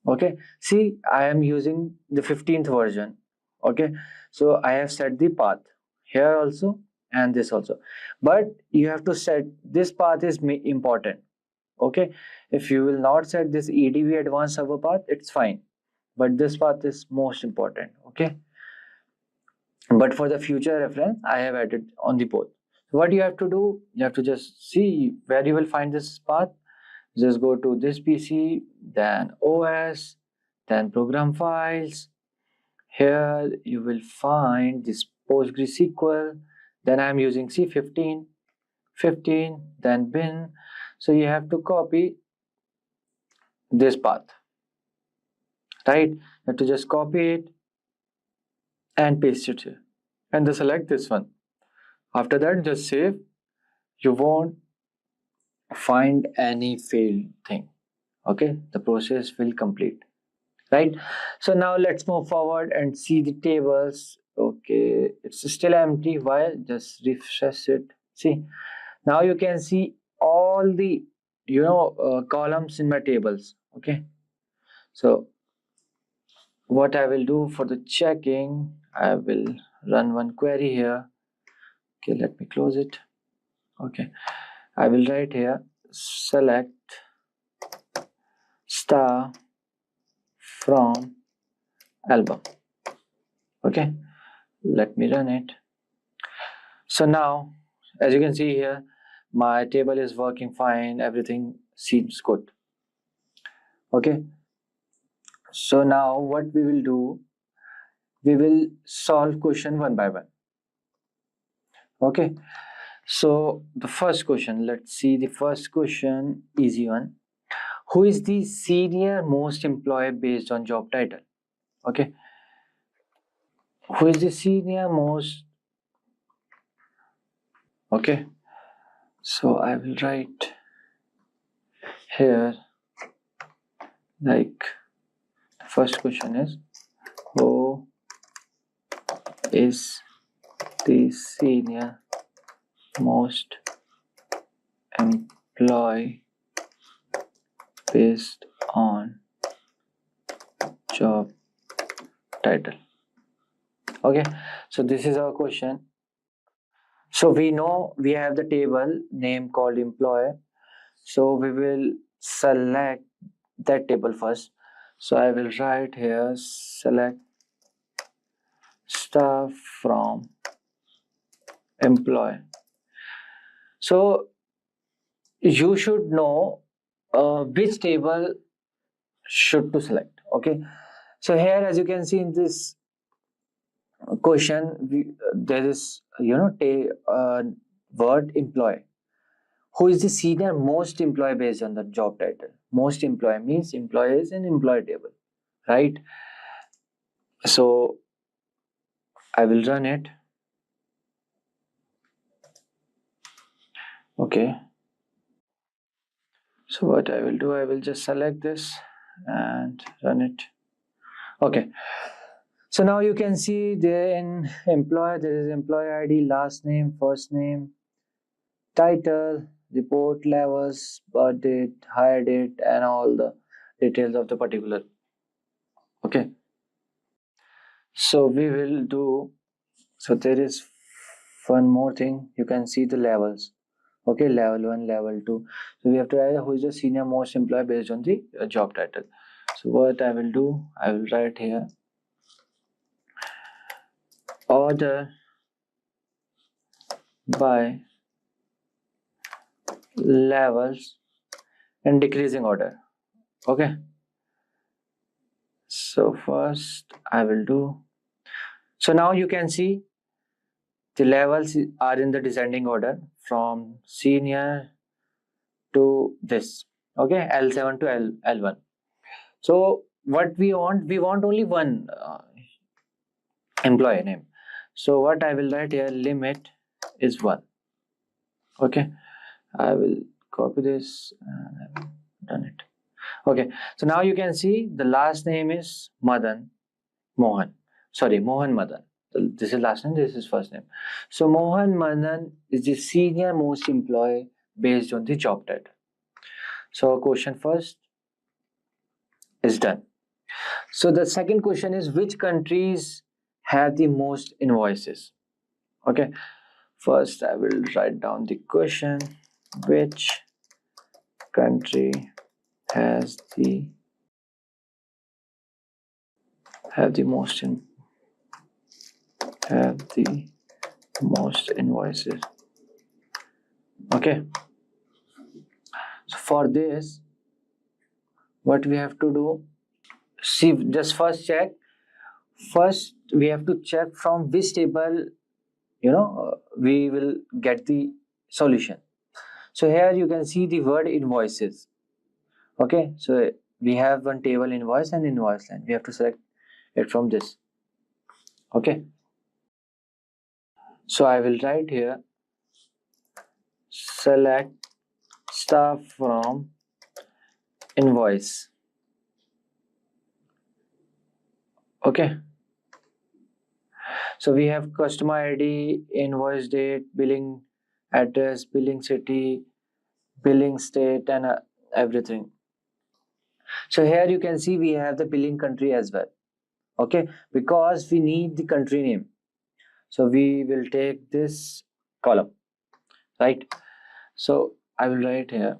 Okay, see, I am using the 15th version. Okay, so I have set the path here also and this also, but you have to set this path is important. Okay, if you will not set this EDV advanced server path, it's fine, but this path is most important. Okay, but for the future reference I have added on the both. So what you have to do, you have to just see where you will find this path. Just go to this PC, then OS, then program files. Here you will find this PostgreSQL. Then I'm using C15, 15, then bin. So you have to copy this path, right? You have to just copy it and paste it here, and then select this one. After that, just save. You won't find any failed thing. Okay, the process will complete. Right, so now let's move forward and see the tables. Okay, it's still empty. Why? Just refresh it. See, now you can see all the columns in my tables. Okay, so what I will do for the checking, I will run one query here. Okay, let me close it. Okay, I will write here select star from album. Okay, let me run it. So now, as you can see here, my table is working fine. Everything seems good. Okay, so now what we will do, we will solve question one by one. Okay, so the first question, let's see the first question, easy one. Who is the senior most employee based on job title? Okay, who is the senior most? Okay, so I will write here like the first question is, who is the senior most employee based on job title? Okay, so this is our question. So we know we have the table name called employee, so we will select that table first. So I will write here select stuff from employee. So you should know which table should to select. Okay, so here as you can see in this question, there is word employee. Who is the senior most employee based on the job title? Most employee means employee is an employee table, right? So I will run it. Okay, so what I will do, I will just select this and run it. Okay, so now you can see there in employer there is employee ID, last name, first name, title, report levels, birth date, hire date, and all the details of the particular. Okay, so we will do, so there is one more thing, you can see the levels. Okay, level 1, level 2. So we have to write who is the senior most employee based on the job title. So what I will do, I will write here order by levels in decreasing order. Okay, so first I will do, so now you can see the levels are in the descending order from senior to this. Okay, L7 to L1. So what we want only one employee name. So what I will write here, limit is 1. Okay, I will copy this and I will done it. Okay, so now you can see the last name is Mohan. Sorry, Mohan Madan. This is last name, this is first name. So Mohan Madan is the senior most employee based on the job title. So question first is done. So the second question is, which countries have the most invoices? Okay, first I will write down the question, which country has the have the most in have the most invoices. Okay, so for this what we have to do, see, just first check, first we have to check from which table we will get the solution. So here you can see the word invoices. Okay, so we have one table invoice and invoice line, we have to select it from this. Okay, so I will write here select stuff from invoice. Okay, so we have customer ID, invoice date, billing address, billing city, billing state, and everything. So here you can see we have the billing country as well. Okay, because we need the country name, so we will take this column, right? So I will write here,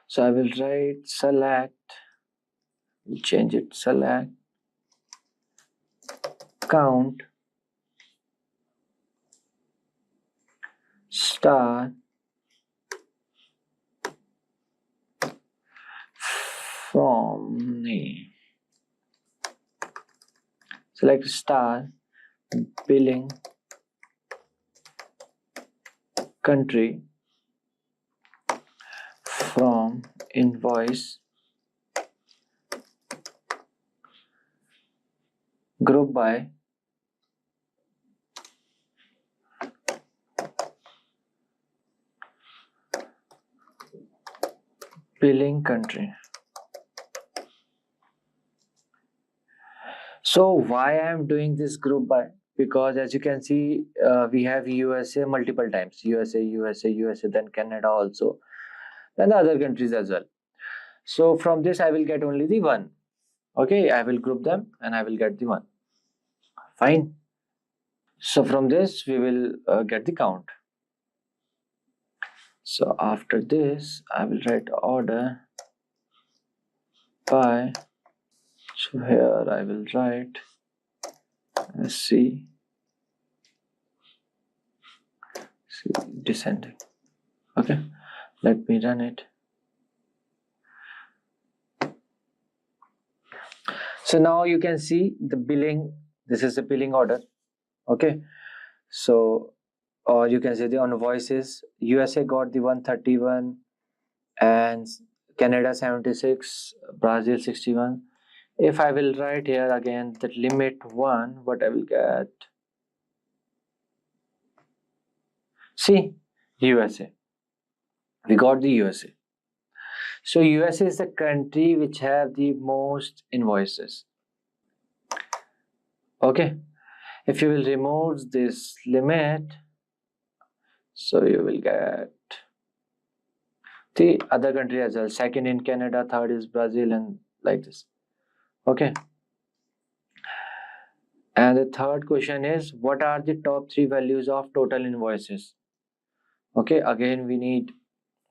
so I will write select, change it, select count star from name. Select star, billing, country, from invoice, group by, billing country. So why I am doing this group by? Because as you can see, we have USA multiple times. USA, then Canada also. Then other countries as well. So from this I will get only the one. Okay, I will group them and I will get the one. Fine. So from this we will get the count. So after this I will write order by. So here I will write C descending. Okay, let me run it. So now you can see the billing. This is the billing order. Okay, so or you can say the invoices. USA got the 131 and Canada 76, Brazil 61. If I will write here again that limit 1, what I will get? See, USA. We got the USA. So USA is the country which have the most invoices. Okay. If you will remove this limit, so you will get the other country as well. Second in Canada, third is Brazil, and like this. Okay. And the third question is, what are the top 3 values of total invoices? Okay, again we need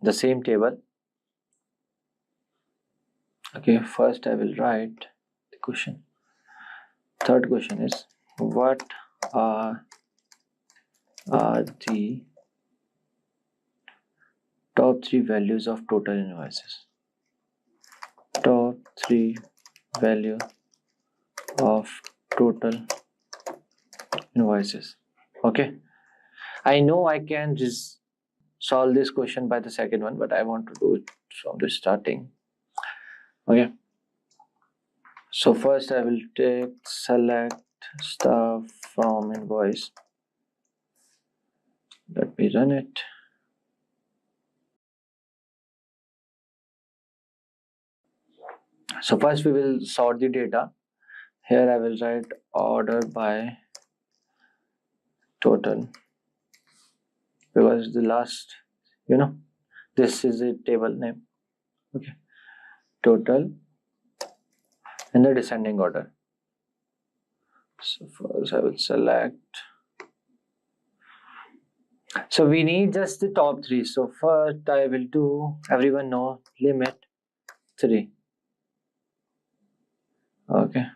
the same table. Okay, first I will write the question. Third question is, what are the top 3 values of total invoices? Top 3 value of total invoices. Okay, I know I can just solve this question by the second one, but I want to do it from the starting. Okay, so first I will take select stuff from invoice. Let me run it. So first we will sort the data. Here I will write order by total, because the last, this is a table name. Okay, total in the descending order. So first I will select. So we need just the top 3. So first I will do, everyone know, limit 3. Okay.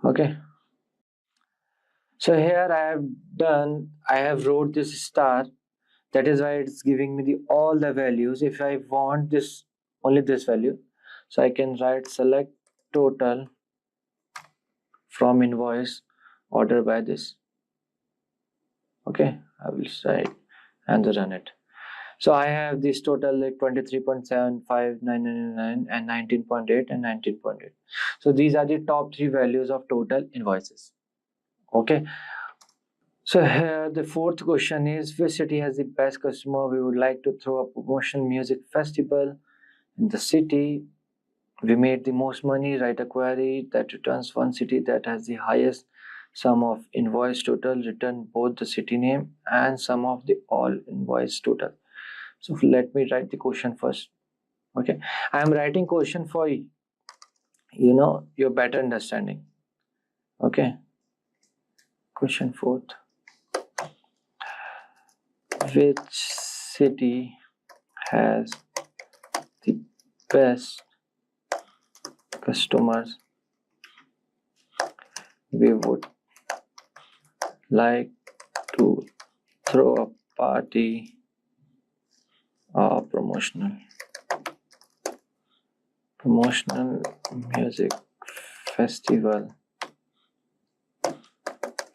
Okay. So here I have wrote this star. That is why it's giving me all the values. If I want this, only this value, so I can write select total from invoice order by this. Okay, I will write and run it. So I have this total like 23.75999 and 19.8 and 19.8. So these are the top 3 values of total invoices. Okay. So here the fourth question is, which city has the best customer? We would like to throw a promotion music festival in the city. We made the most money. Write a query that returns one city that has the highest sum of invoice total. Return both the city name and sum of the all invoice total. So let me write the question first. Okay, I am writing question for your better understanding. Okay, question fourth. Which city has the best customers? We would like to throw a party promotional music festival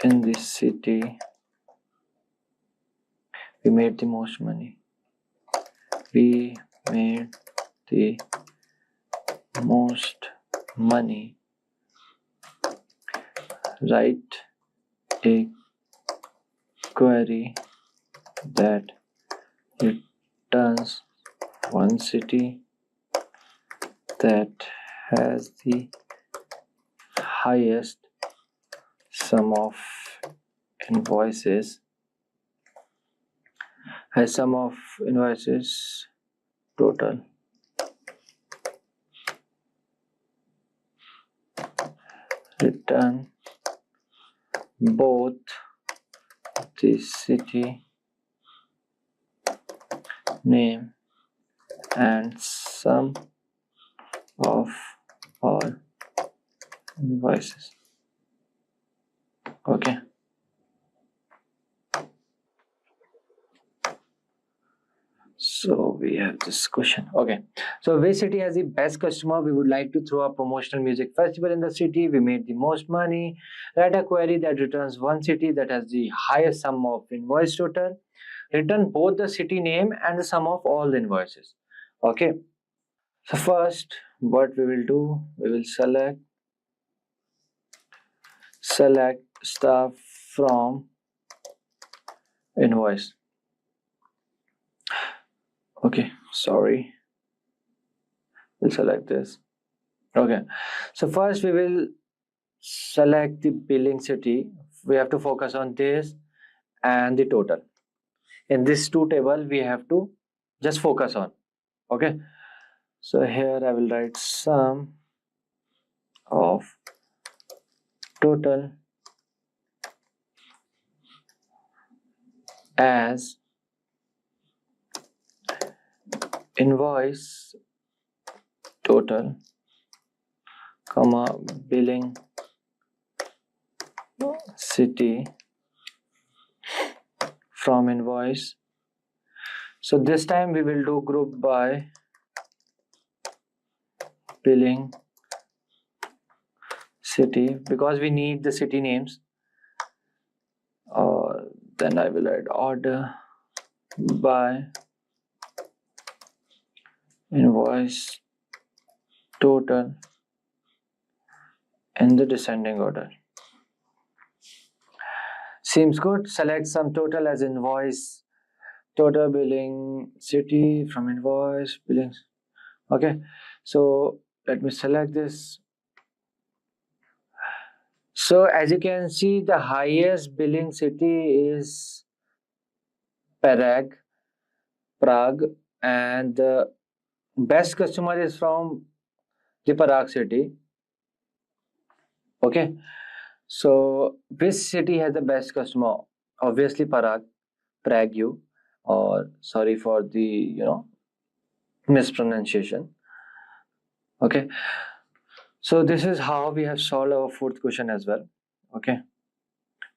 in this city. We made the most money. We made the most money. Write a query that returns one city that has the highest sum of invoices total. Return both the city name and sum of all invoices. Okay. So we have this question. Okay. So which city has the best customer? We would like to throw a promotional music festival in the city. We made the most money. Write a query that returns one city that has the highest sum of invoice total. Return both the city name and the sum of all the invoices. Okay. So first, what we will do, we will select stuff from invoice. Okay, sorry. We'll select this. Okay, so first we will select the billing city. We have to focus on this and the total. In this two table, we have to just focus on. Okay, so here I will write sum of total as invoice total, comma billing city from invoice. So this time we will do group by billing city because we need the city names. Then I will add order by invoice total in the descending order. Seems good. Select sum total as invoice total billing city from invoice billings. Okay, so let me select this. So as you can see, the highest billing city is Prague, and the best customer is from the Prague city. Okay, so which city has the best customer? Obviously Prague, or sorry for the mispronunciation. Okay, so this is how we have solved our fourth question as well. Okay,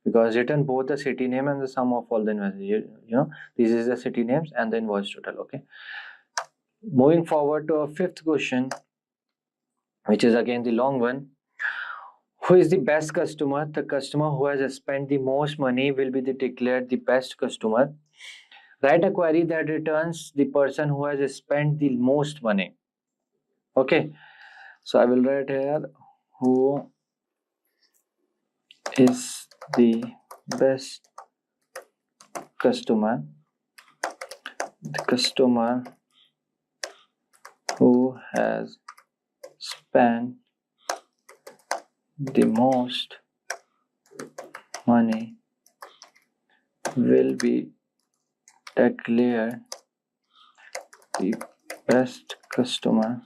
because written both the city name and the sum of all the invoices. This is the city names and the invoice total. Okay, moving forward to our fifth question, which is again the long one. Who is the best customer? The customer who has spent the most money will be declared the best customer. Write a query that returns the person who has spent the most money. Okay, so I will write here who is the best customer. The customer who has spent the most money will be declared the best customer.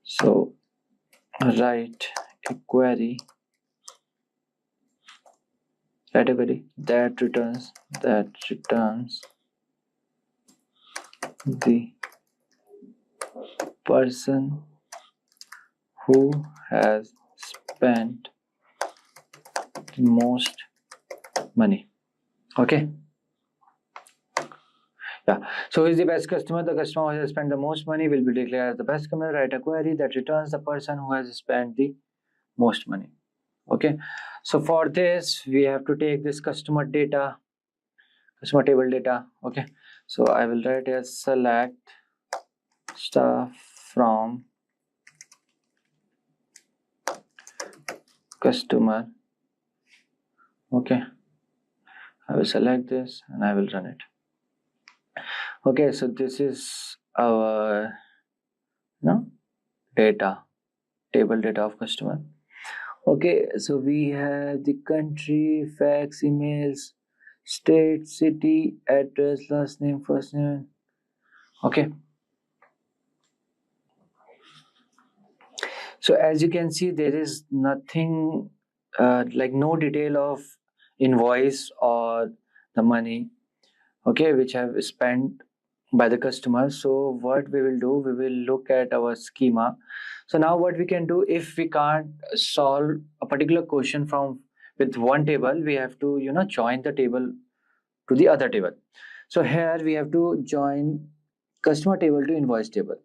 So write a query that returns the person who has spent the most money. Okay, Yeah. So who is the best customer? The customer who has spent the most money will be declared as the best customer. Write a query that returns the person who has spent the most money. Okay. So for this, we have to take this customer data, customer table data. Okay. So I will write here select stuff from customer. Okay. I will select this and I will run it. Okay. So this is our data, table data of customer. Okay, so we have the country, fax, emails, state, city, address, last name, first name. Okay. So as you can see, there is nothing like no detail of invoice or the money, okay, which have spent by the customer. So what we will do, we will look at our schema. So now what we can do, if we can't solve a particular question from with one table, we have to join the table to the other table. So here we have to join customer table to invoice table.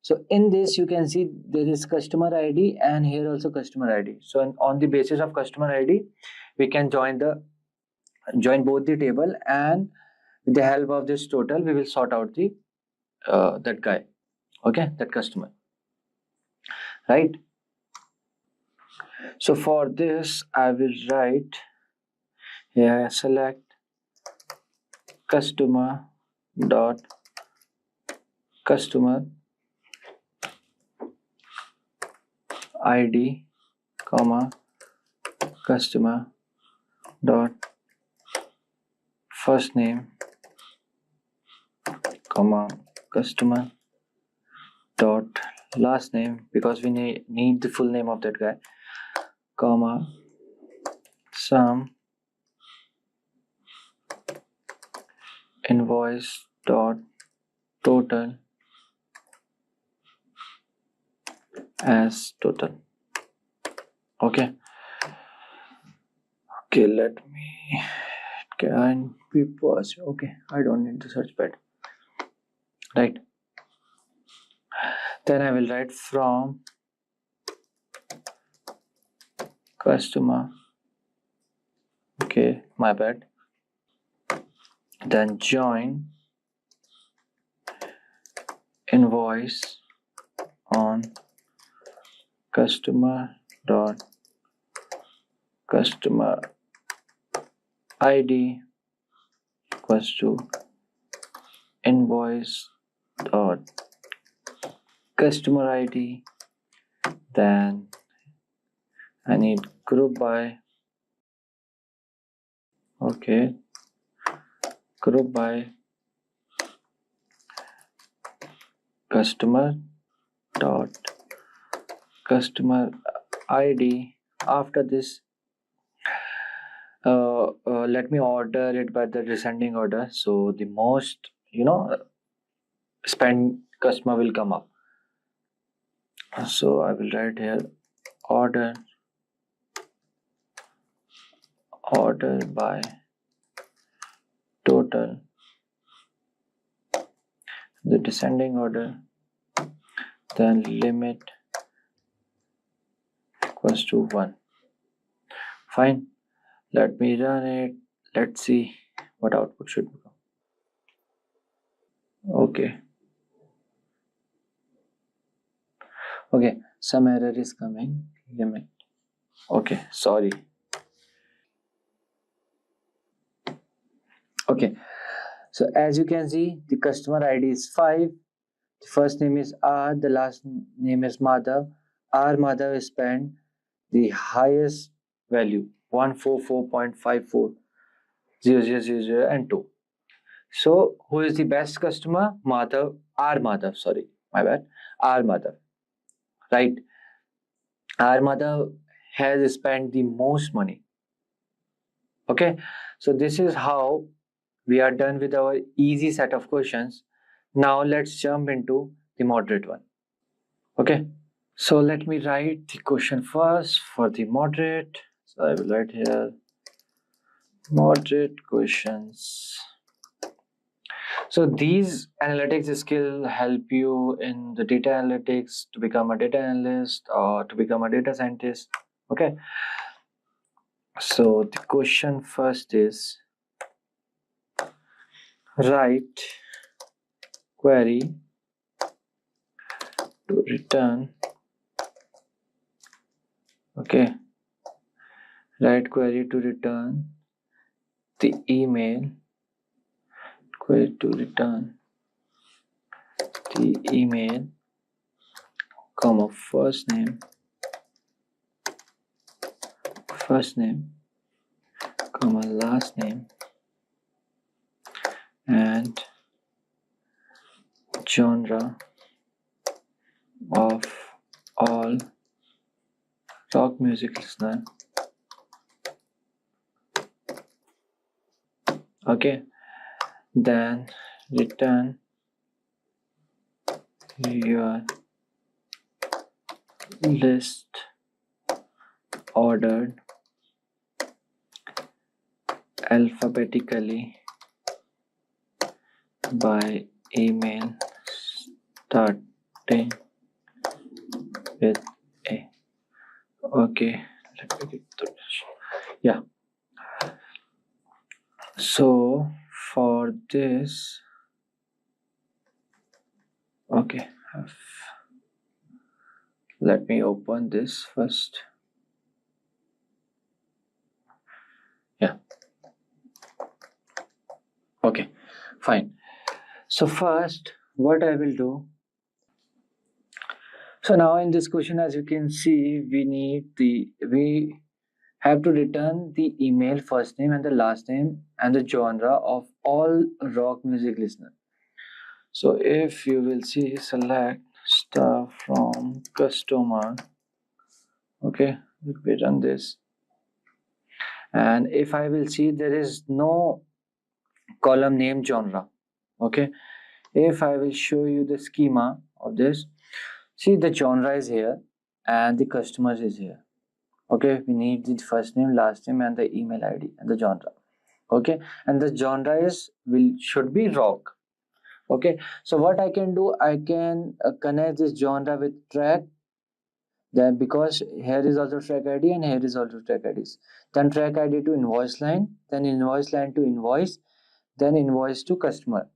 So in this you can see there is customer ID and here also customer ID. So on the basis of customer ID, we can join both the table, and with the help of this total we will sort out the that guy, okay, that customer, right? So for this I will write here select customer dot customer ID comma customer dot first name comma customer dot last name, because we need the full name of that guy, comma sum invoice dot total as total. Okay, let me, can we pause? Okay, I don't need the search pad, right? Then I will write from customer, okay, my bad, then join invoice on customer dot customer ID equals to invoice dot customer ID, then I need group by, okay, group by customer dot customer ID. After this let me order it by the descending order, so the most spend customer will come up. So I will write here order by total, the descending order, then limit equals to 1. Fine, let me run it. Let's see what output should become. Okay, some error is coming. Limit, okay, sorry. Okay, so as you can see, the customer ID is 5. The first name is R, the last name is Madhav. R Madhav spent the highest value 144.540000 and 2. So who is the best customer? Madhav, R Madhav, sorry, my bad, R Madhav, right? R Madhav has spent the most money. Okay, so this is how we are done with our easy set of questions. Now let's jump into the moderate one. Okay, so let me write the question first for the moderate. So I will write here moderate questions. So these analytics skill help you in the data analytics to become a data analyst or to become a data scientist. Okay. So the question first is write query to return. Okay. Write query to return the email. Query to return the email, comma first name, comma last name, and genre of all rock music listener. Okay, then return your list ordered alphabetically by email starting with A. Okay, let me get to this. Yeah. So for this, okay, let me open this first. Yeah. Okay, fine. So first, what I will do. So now in this question, as you can see, we have to return the email, first name and the last name and the genre of all rock music listener. So if you will see, select star from customer. Okay, let me run this. And if I will see, there is no column name genre. Okay, if I will show you the schema of this, see the genre is here and the customers is here. Okay, we need the first name, last name, and the email ID and the genre. Okay, and the genre should be rock. Okay, so what I can do, I can connect this genre with track. Then because here is also track ID and here is also track IDs. Then track ID to invoice line, then invoice line to invoice, then invoice to customer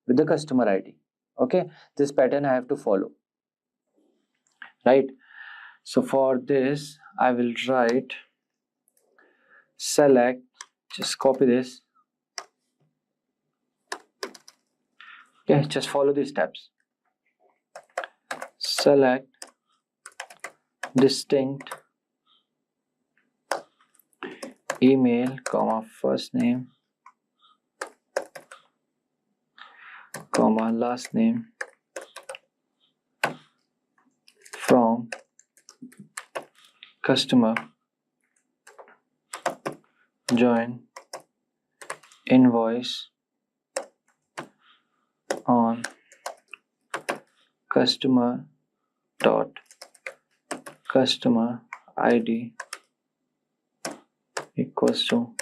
with the customer ID. Okay, this pattern I have to follow. Right. So for this, I will write select, just copy this. Okay, just follow these steps. Select distinct email, comma first name, comma last name from customer, join invoice on customer dot customer ID equals to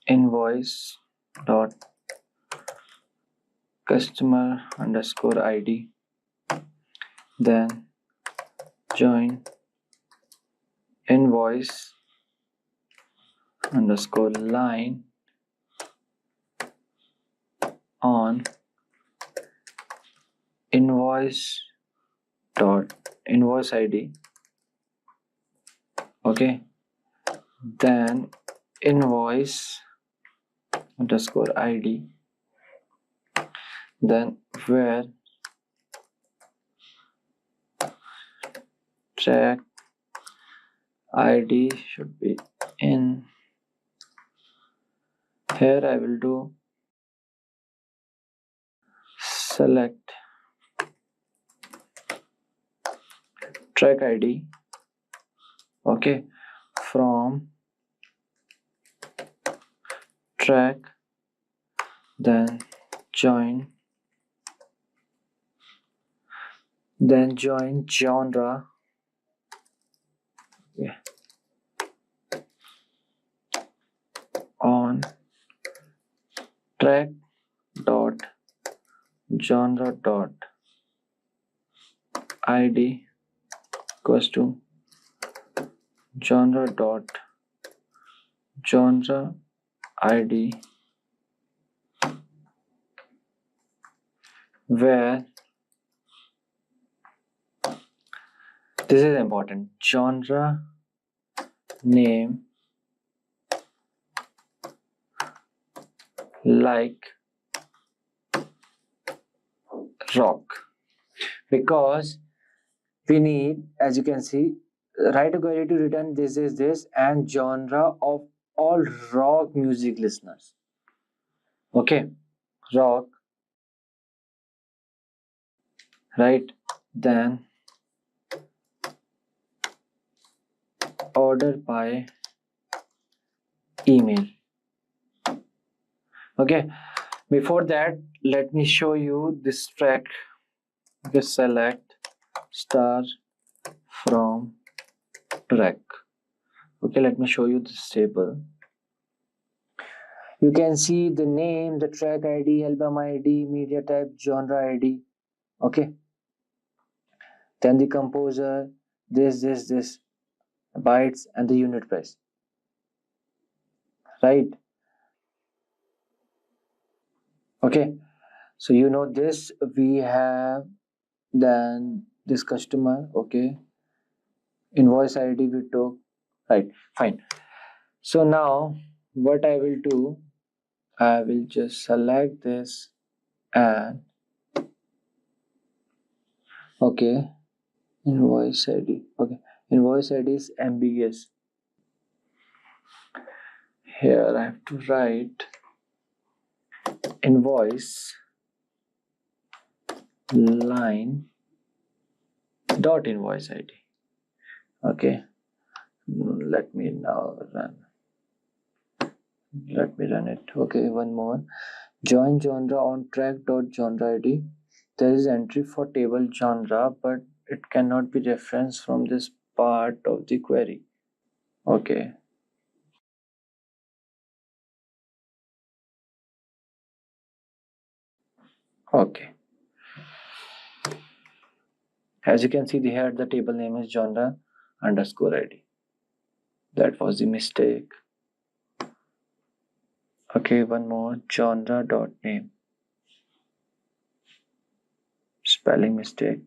invoice dot customer underscore ID, then join invoice underscore line on invoice dot invoice ID. Okay, then invoice underscore ID, then where track ID should be in. Here I will do select track ID, okay, from track, then join genre, yeah, on track dot genre dot id equals to genre dot genre id, where this is important, genre name like rock, because we need, as you can see, write a query to return this is this and genre of all rock music listeners. Okay, rock, right? Then order by email. Okay, before that, let me show you this track. Okay, select star from track. Okay, let me show you this table. You can see the name, the track ID, album ID, media type, genre ID. Okay, then the composer, this, bytes, and the unit price. Right? Okay, so you know this, we have then this customer. Okay, invoice ID we took. Right, fine. So now what I will do, I will just select this and okay, invoice ID. Okay, invoice ID is ambiguous. Here I have to write invoice line dot invoice ID. Okay, let me now run. Let me run it. Okay, one more. Join genre on track dot genre ID. There is entry for table genre, but it cannot be referenced from this part of the query. Okay. Okay. As you can see here, the table name is genre underscore ID. That was the mistake. Okay, one more. Genre dot name. Spelling mistake.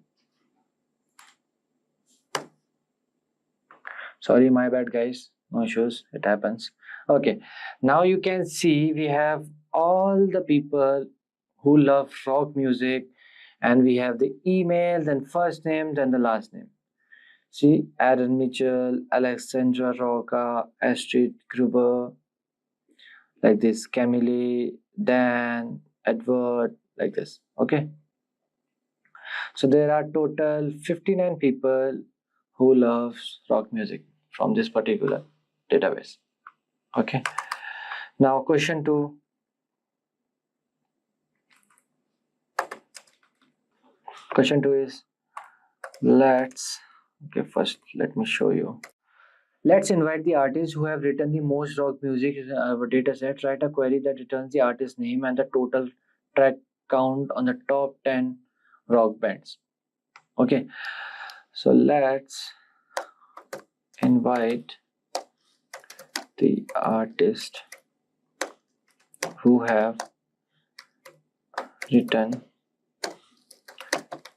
Sorry, my bad, guys. No issues. It happens. Okay. Now you can see we have all the people who love rock music, and we have the email, then first name, then the last name. See, Aaron Mitchell, Alexandra Roca, Astrid Gruber, like this, Camille, Dan, Edward, like this. Okay. So there are total 59 people who loves rock music from this particular database. Okay. Now question 2. Question 2 is, first let me show you. Let's invite the artists who have written the most rock music in our dataset. Write a query that returns the artist name and the total track count on the top 10 rock bands. Okay, so let's invite the artist who have written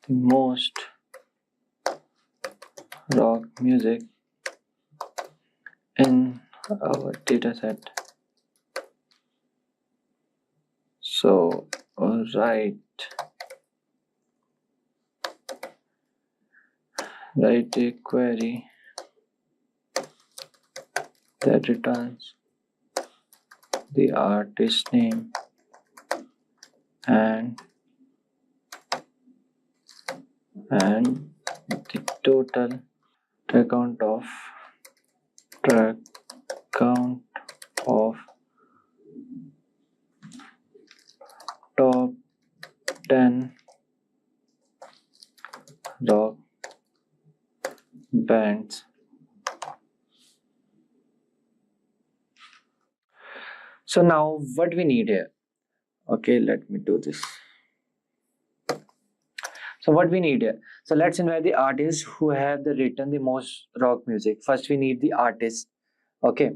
the most rock music in our dataset. So write a query that returns the artist name and the total track count of top 10 rock bands. So now what we need here, okay, let me do this. So what we need here? So let's invite the artists who have written the most rock music. First we need the artist, okay,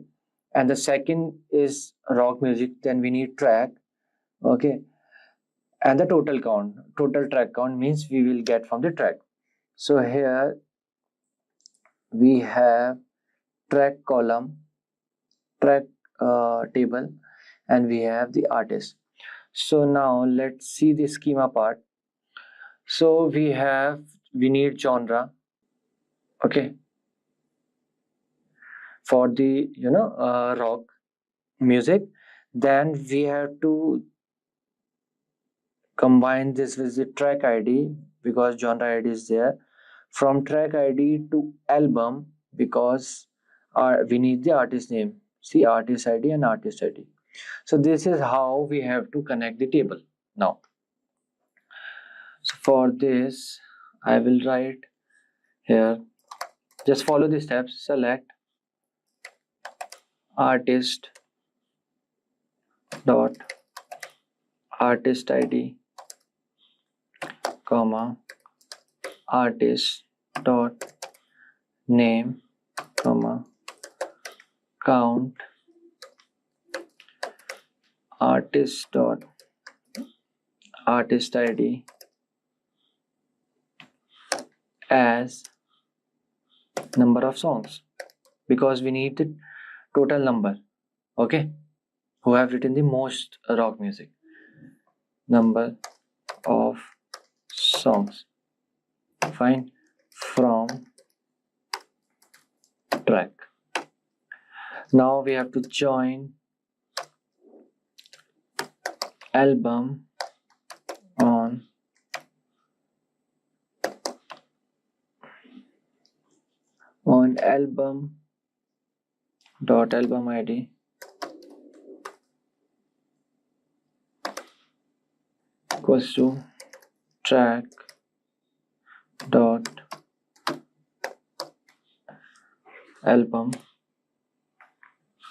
and the second is rock music. Then we need track, okay, and the total count. Total track count means we will get from the track. So here we have track column, track table, and we have the artist. So now let's see the schema part. So we need genre, okay, for the rock music. Then we have to combine this with the track id because genre id is there. From track id to album because we need the artist name. See, artist id and artist id. So this is how we have to connect the table. Now, so for this I will write here, just follow the steps. Select artist dot artist id comma artist dot name comma count artist dot artist id as number of songs because we need the total number, okay, who have written the most rock music. Number of songs, fine, from track. Now we have to join album on album dot album id equals to track dot album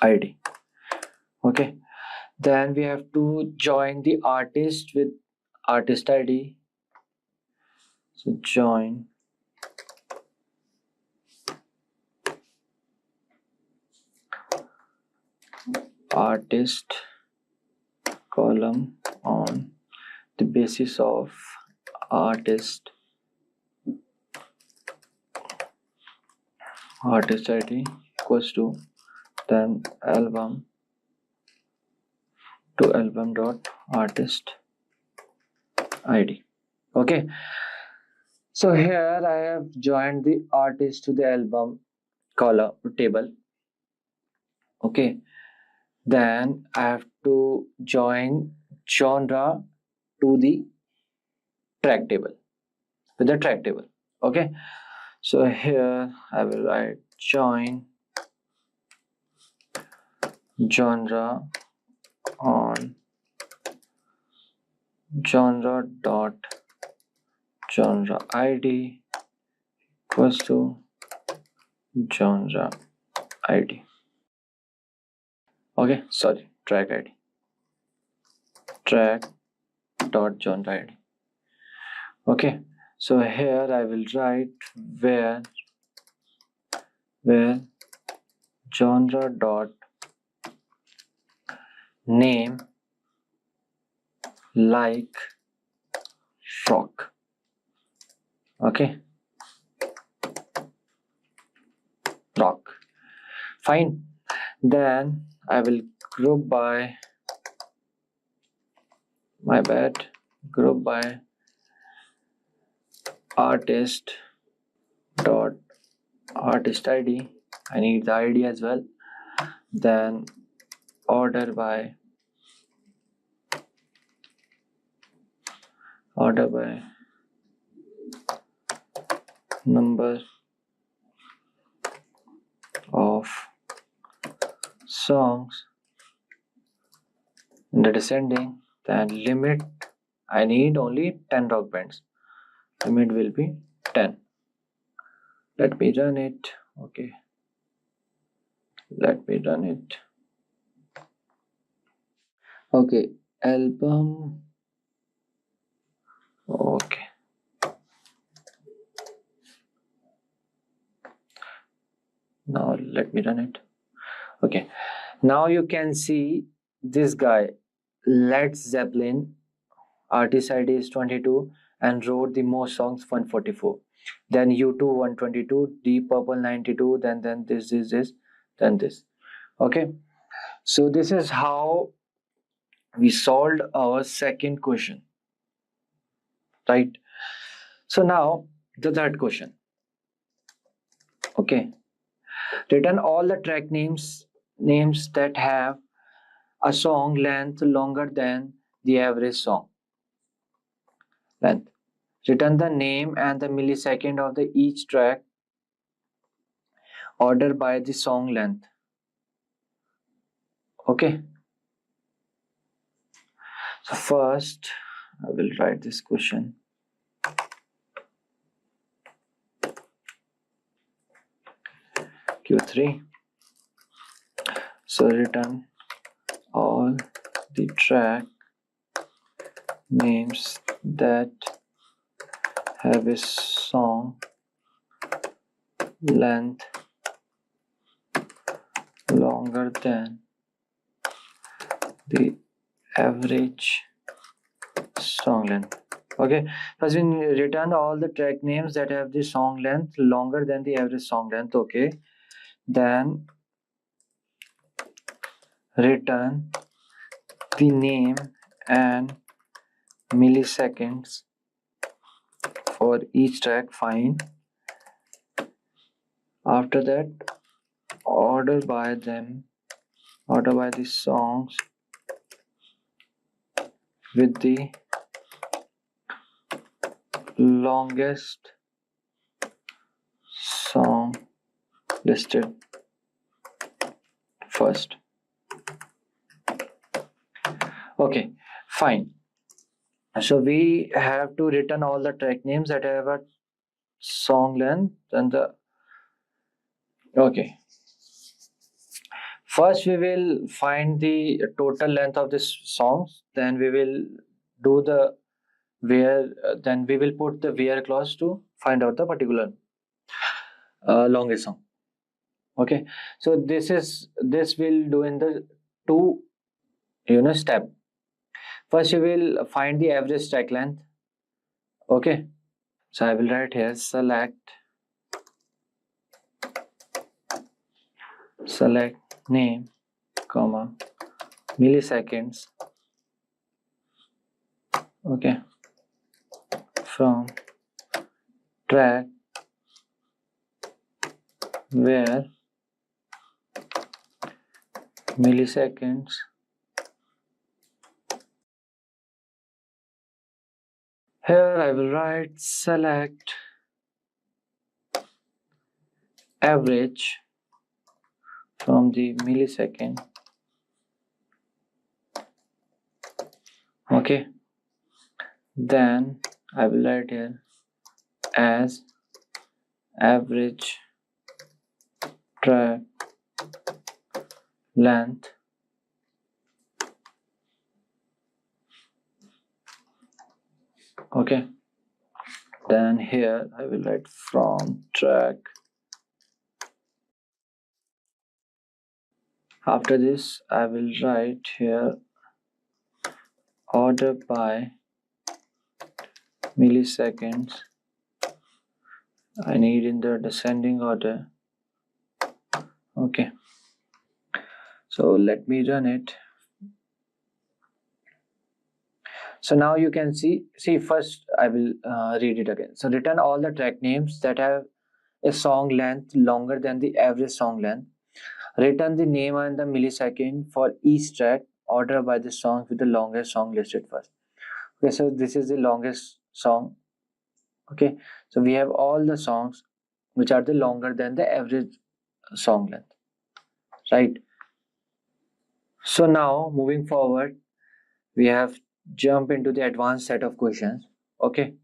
id, okay. Then we have to join the artist with artist id. So join artist column on the basis of artist id equals to then album to album dot artist id, okay. So here I have joined the artist to the album column table, okay. Then I have to join genre to the track table with the track table, okay. So here I will write join genre on genre dot genre id equals to genre id, okay, sorry, track id, track dot genre id, okay. So here I will write where genre dot name like rock, okay, rock, fine. Then I will group by group by artist dot artist id. I need the id as well. Then order by number of songs in the descending. Then limit, I need only 10 rock bands. Limit will be 10. Let me run it, okay. Let me run it. Okay, album, okay. Now let me run it. Okay, now you can see this guy, Led Zeppelin, artist ID is 22 and wrote the most songs 144. Then U2 122, Deep Purple 92, then this, then this. Okay, so this is how we solved our second question, right? So now the third question. Okay, return all the track names that have a song length longer than the average song length. Return the name and the millisecond of the each track order by the song length. Okay, so first I will write this question. Q3. So return all the track names that have a song length longer than the average song length. Okay, first we return all the track names that have the song length longer than the average song length. Okay, then return the name and milliseconds for each track. Fine. After that, order by the songs with the longest song listed first. Okay, fine. So we have to return all the track names that have a song length and the okay. First we will find the total length of this songs, then we will do the where then we will put the where clause to find out the particular longest song. Okay, so this will do in the two step. First you will find the average track length. Okay, so I will write here select name comma milliseconds. Okay, from track where milliseconds here I will write select average from the millisecond. Okay, then I will write here as average track length okay, then here I will write from track. After this I will write here order by milliseconds. I need in the descending order. Okay, so let me run it. So now you can see first I will read it again. So return all the track names that have a song length longer than the average song length. Return the name and the millisecond for each track. Order by the songs with the longest song listed first. Okay, so this is the longest song. Okay, so we have all the songs which are the longer than the average song length, right? So now moving forward, we have jump into the advanced set of questions. Okay,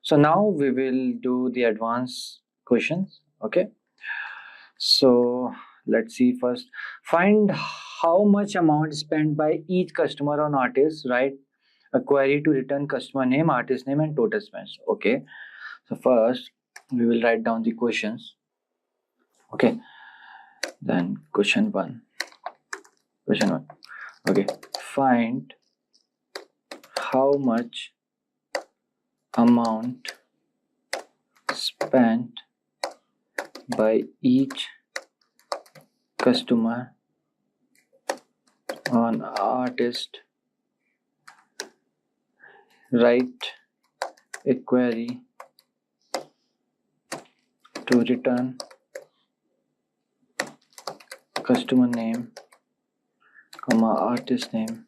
so now we will do the advanced questions. Okay, so let's see first. Find how much amount spent by each customer on artist. Write a query to return customer name, artist name, and total spends. Okay, so first we will write down the questions. Okay, Then question one. Okay, find how much amount spent by each customer on artist. Write a query to return customer name, comma artist name,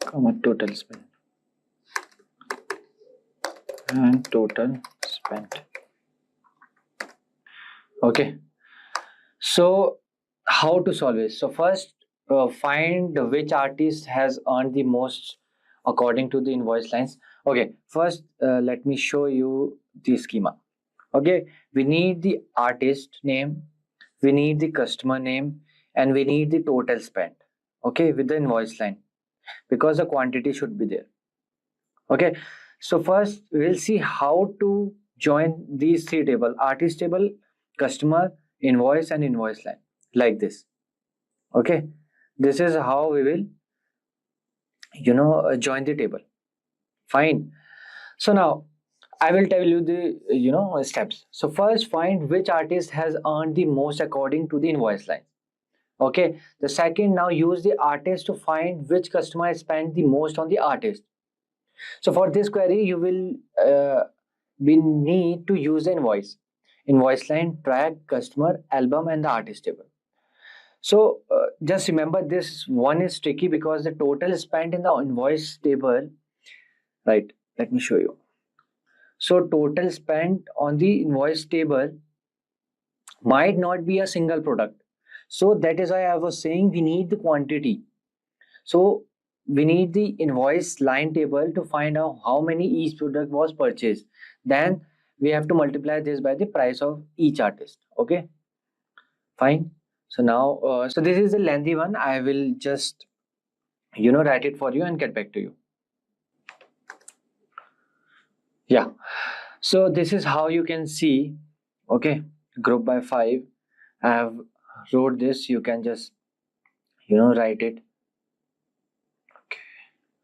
comma total spent and total spent. Okay, so how to solve it? So first, find which artist has earned the most according to the invoice lines. Okay, first let me show you the schema. Okay, we need the artist name, we need the customer name, and we need the total spent. Okay, with the invoice line, because the quantity should be there. Okay, so first we'll see how to join these three table: artist table, customer, invoice, and invoice line, like this. Okay, this is how we will join the table. Fine. So now I will tell you the steps. So first, find which artist has earned the most according to the invoice line. Okay, the second, now use the artist to find which customer has spent the most on the artist. So for this query, you will we need to use the invoice line, track, customer, album, and the artist table. So just remember, this one is tricky because the total spent in the invoice table, right? Let me show you. So total spent on the invoice table might not be a single product. So that is why I was saying we need the quantity. So we need the invoice line table to find out how many each product was purchased. Then we have to multiply this by the price of each artist. Okay, fine. So now, so this is a lengthy one. I will just write it for you and get back to you. Yeah. So this is how you can see. Okay, group by 5. I have wrote this. You can just write it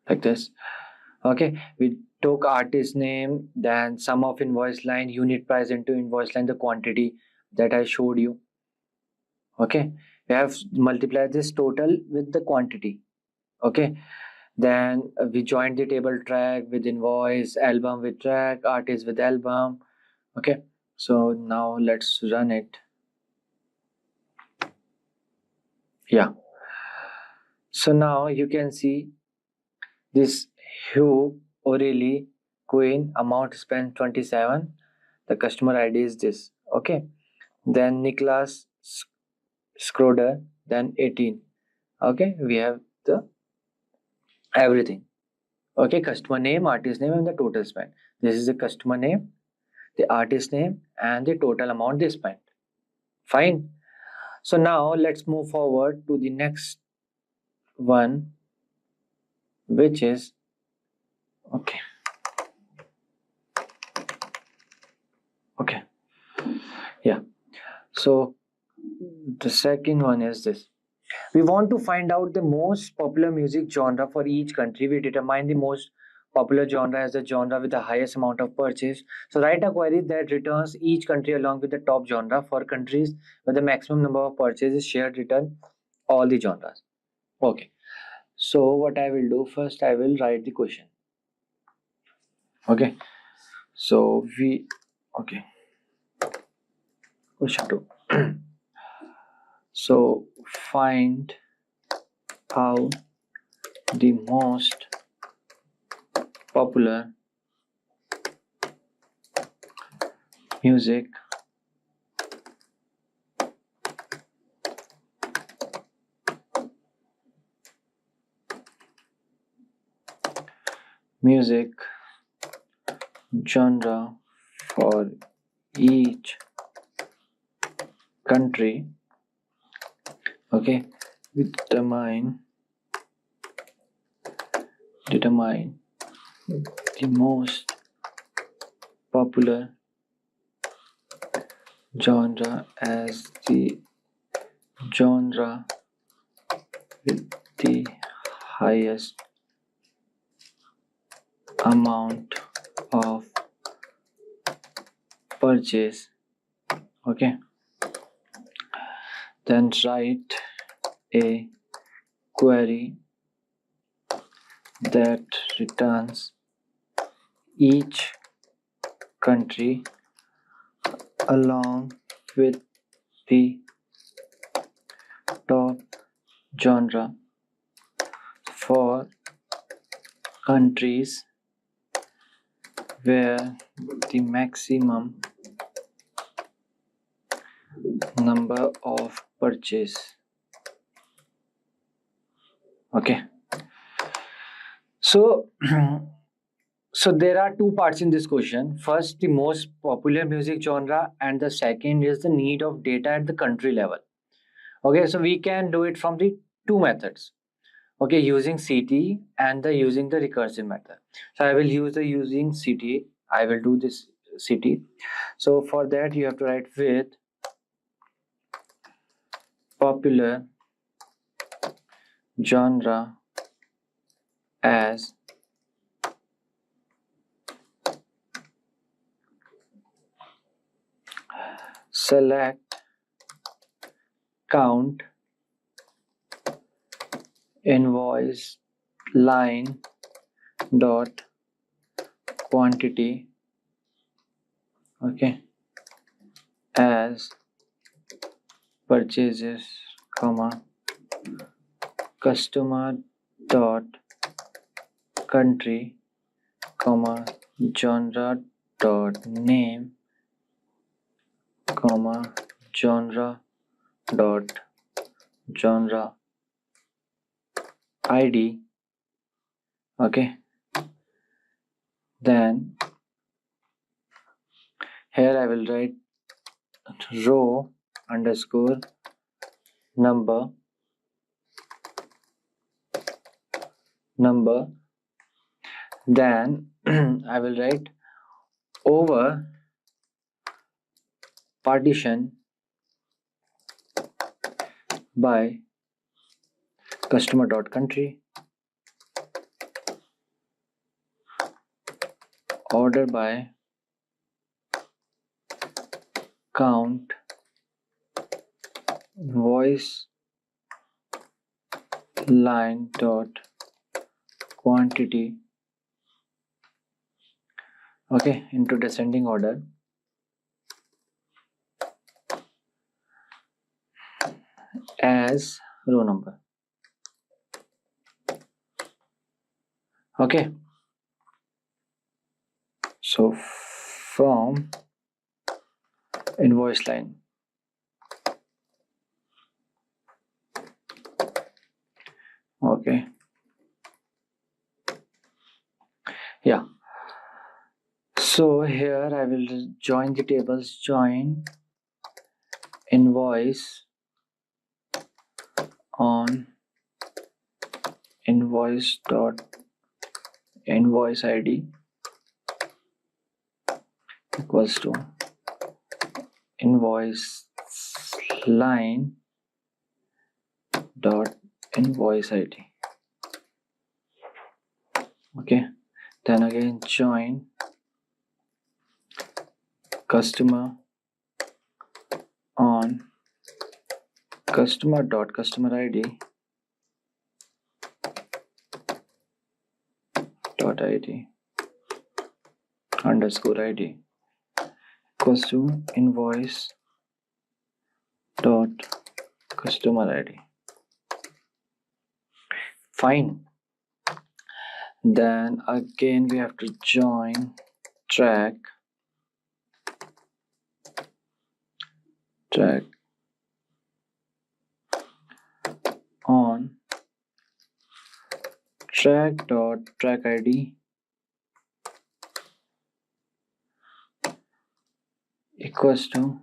like this. Okay, we took artist name, then sum of invoice line, unit price into invoice line, the quantity that I showed you. Okay, we have multiplied this total with the quantity. Okay, then we joined the table track with invoice, album with track, artist with album. Okay, so now let's run it. Yeah, so now you can see this Hugh O'Reilly Queen, amount spent 27, the customer ID is this. Okay, then Nicholas Schroeder, then 18. Okay, we have the everything. Okay, customer name, artist name, and the total spent. This is the customer name, the artist name, and the total amount they spent. Fine. So now let's move forward to the next one, which is okay. Yeah. So the second one is this. We want to find out the most popular music genre for each country. We determine the most popular genre as the genre with the highest amount of purchase. So write a query that returns each country along with the top genre. For countries with the maximum number of purchases, shared return all the genres. Okay. So what I will do first, I will write the question. Okay. So okay. Question 2. So find how the most popular music genre for each country. Okay, determine the most popular genre as the genre with the highest amount of purchase. Okay, then write a query that returns each country along with the top genre for countries where the maximum number of purchase. Okay, so so there are two parts in this question. First, the most popular music genre, and the second is the need of data at the country level. Okay, so we can do it from the two methods. Okay, using CT and the using the recursive method. So I will use the using CT. I will do this CT. So for that you have to write with popular genre as select count invoice line dot quantity. Okay, as purchases comma customer dot country comma genre dot name comma genre dot genre id. Okay, then here I will write row underscore number then I will write over partition by customer dot country order by count voice line dot quantity. Okay, into descending order. As row number. Okay, so from invoice line, okay, yeah, so here I will join the tables. Join invoice on invoice dot invoice id equals to invoice line dot invoice id. Okay, then again join customer on customer dot customer id dot id underscore id equals to invoice dot customer id. Fine. Then again we have to join track on track dot track id equals to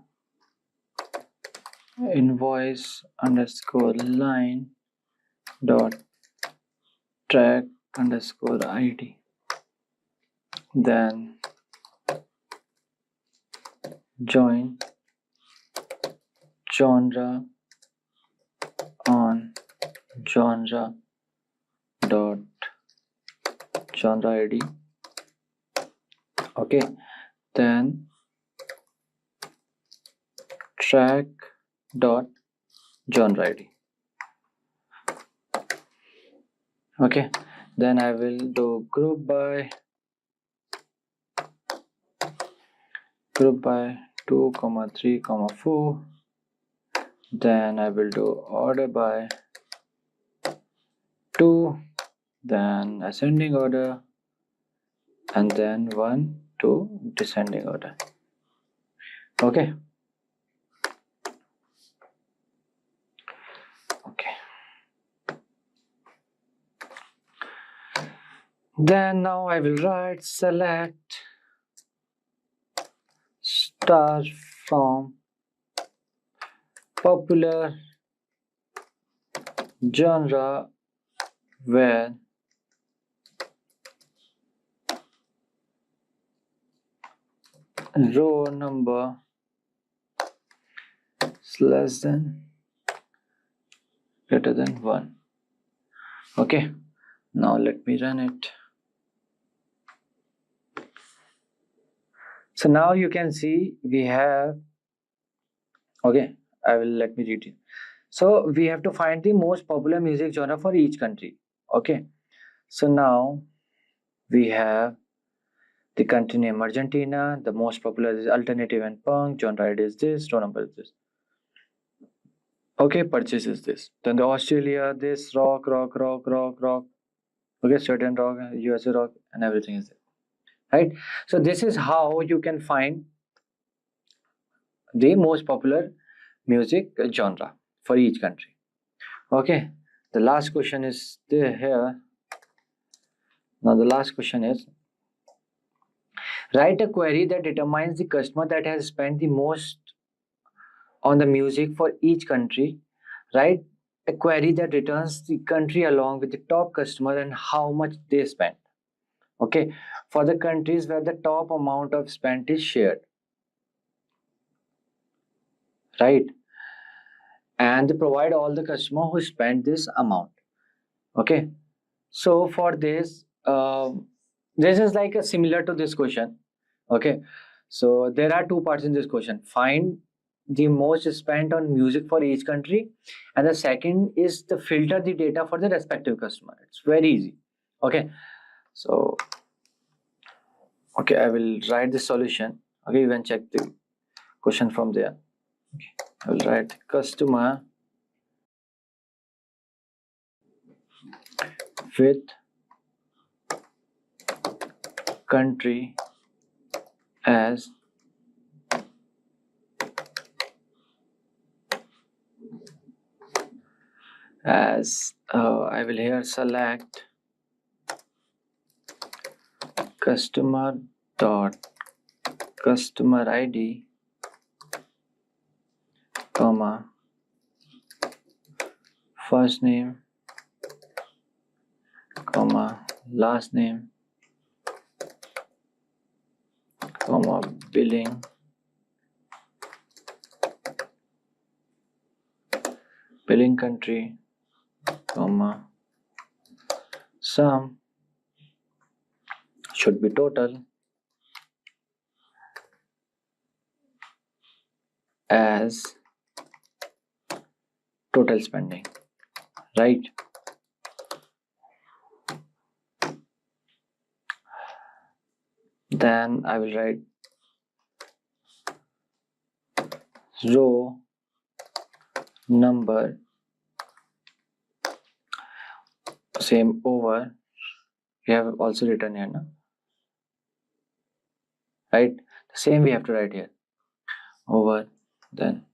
invoice underscore line dot track underscore id. Then join genre genre dot genre id. Okay, then track dot genre id. Okay, then I will do group by 2, 3, 4. Then I will do order by 2, then ascending order, and then 1 to descending order. Okay. Then now I will write select star from popular genre where row number is less than greater than 1. Okay, now let me run it. So now you can see we have, okay, let me read it. So we have to find the most popular music genre for each country. Okay, so now we have the country name Argentina, the most popular is alternative and punk, genre ID is this, row number is this. Okay, purchase is this. Then the Australia, this rock. Okay, certain rock, USA rock, and everything is there. Right? So this is how you can find the most popular music genre for each country. Okay, the last question is there here. Now the last question is write a query that determines the customer that has spent the most on the music for each country. Write a query that returns the country along with the top customer and how much they spent. Okay, for the countries where the top amount of spent is shared, right? And they provide all the customer who spent this amount. Okay, so for this, this is like a similar to this question. Okay, so there are two parts in this question. Find the most spent on music for each country, and the second is to filter the data for the respective customer. It's very easy. Okay, so okay, I will write the solution. Okay, you can check the question from there. Okay, I will write customer with country as I will here select customer dot customer ID comma first name comma last name comma billing country comma sum should be total as total spending, right? Then I will write row number same over. We have also written here, no? Right? The same we have to write here over. Then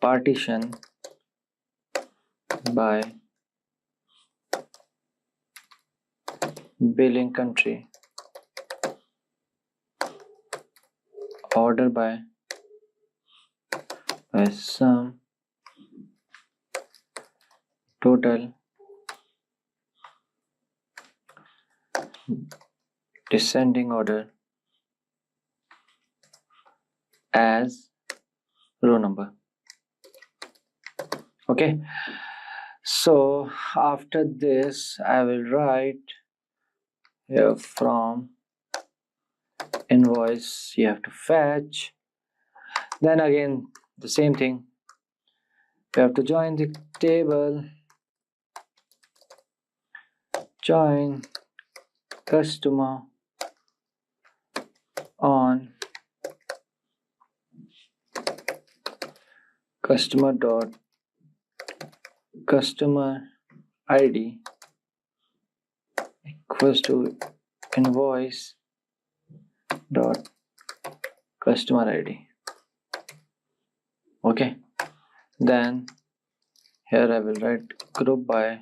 partition by billing country, order by sum, total, descending order as row number. Okay, so after this I will write here from invoice you have to fetch. Then again the same thing, you have to join the table, join customer on customer dot customer id equals to invoice dot customer id. Okay, then here I will write group by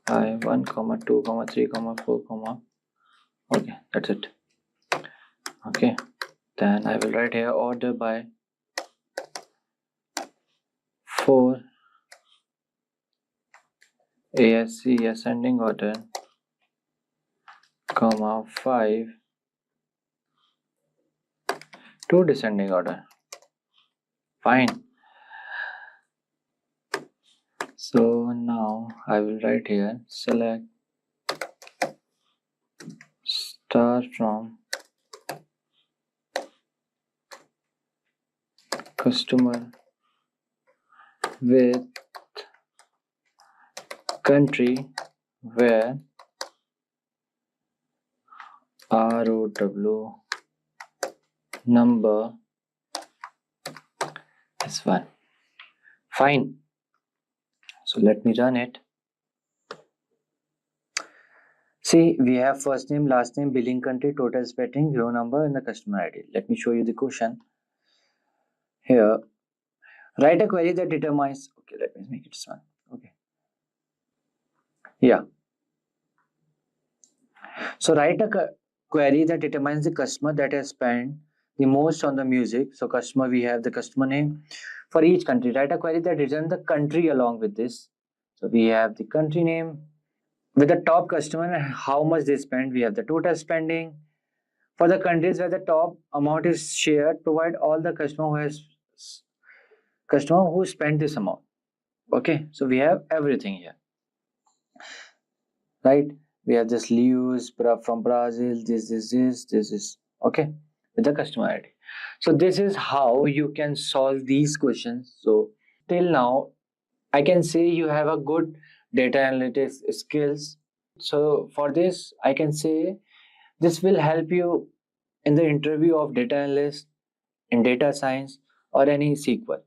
I 1 comma 2 comma 3 comma 4 comma. Okay, that's it. Okay, then I will write here order by 4 ASC ascending order comma 5 to descending order. Fine. So now I will write here select star from customer with country where ROW number is 1. Fine. So let me run it. See, we have first name, last name, billing country, total spending, row number, and the customer ID. Let me show you the question. Here, write a query that determines. Okay, let me make it this one. Okay. Yeah. So write a query that determines the customer that has spent the most on the music. So customer, we have the customer name for each country. Write a query that returns the country along with this. So we have the country name with the top customer and how much they spend. We have the total spending. For the countries where the top amount is shared, provide all the customer who spent this amount. Okay, so we have everything here, right? We have this Lewis from Brazil, this is okay with the customer ID. So this is how you can solve these questions. So till now, I can say you have a good data analytics skills. So for this, I can say this will help you in the interview of data analyst in data science or any SQL.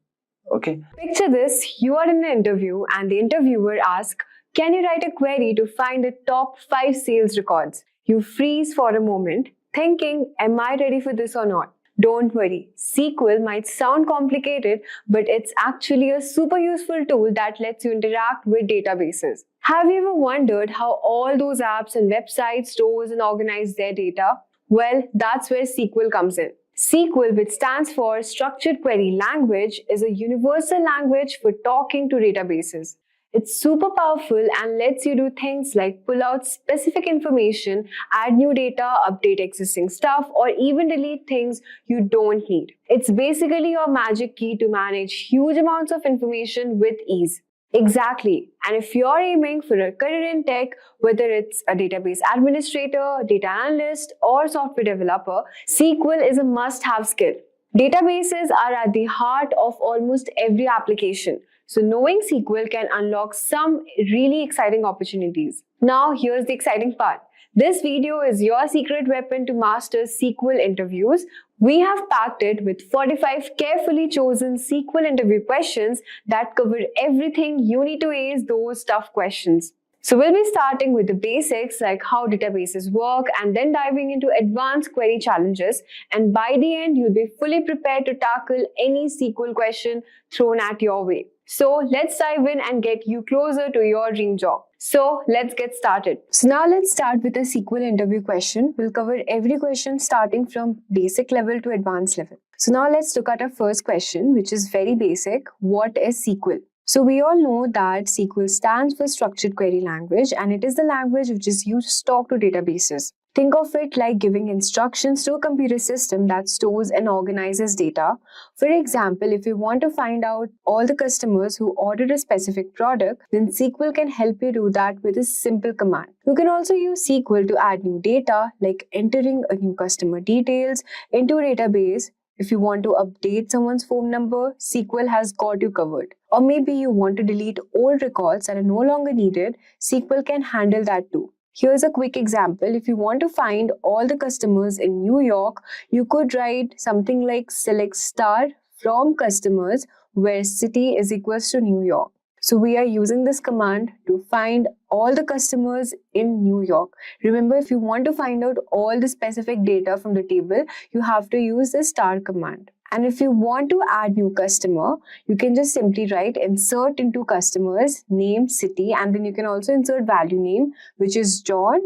Okay. Picture this, you are in an interview and the interviewer asks, can you write a query to find the top 5 sales records? You freeze for a moment, thinking, am I ready for this or not? Don't worry, SQL might sound complicated, but it's actually a super useful tool that lets you interact with databases. Have you ever wondered how all those apps and websites stores and organize their data? Well, that's where SQL comes in. SQL, which stands for Structured Query Language, is a universal language for talking to databases. It's super powerful and lets you do things like pull out specific information, add new data, update existing stuff, or even delete things you don't need. It's basically your magic key to manage huge amounts of information with ease. Exactly. And if you're aiming for a career in tech, whether it's a database administrator, data analyst, or software developer, SQL is a must-have skill. Databases are at the heart of almost every application. So knowing SQL can unlock some really exciting opportunities. Now, here's the exciting part. This video is your secret weapon to master SQL interviews. We have packed it with 45 carefully chosen SQL interview questions that cover everything you need to ace those tough questions. So we'll be starting with the basics like how databases work and then diving into advanced query challenges. And by the end, you'll be fully prepared to tackle any SQL question thrown at your way. So let's dive in and get you closer to your dream job. So let's get started. So now let's start with a SQL interview question. We'll cover every question starting from basic level to advanced level. So now let's look at our first question, which is very basic. What is SQL? So we all know that SQL stands for Structured Query Language, and it is the language which is used to talk to databases. Think of it like giving instructions to a computer system that stores and organizes data. For example, if you want to find out all the customers who ordered a specific product, then SQL can help you do that with a simple command. You can also use SQL to add new data, like entering a new customer details into a database. If you want to update someone's phone number, SQL has got you covered. Or maybe you want to delete old records that are no longer needed, SQL can handle that too. Here's a quick example. If you want to find all the customers in New York, you could write something like select star from customers where city is equals to New York. So we are using this command to find all the customers in New York. Remember, if you want to find out all the specific data from the table, you have to use the star command. And if you want to add new customer, you can just simply write insert into customers, name, city, and then you can also insert value name, which is John,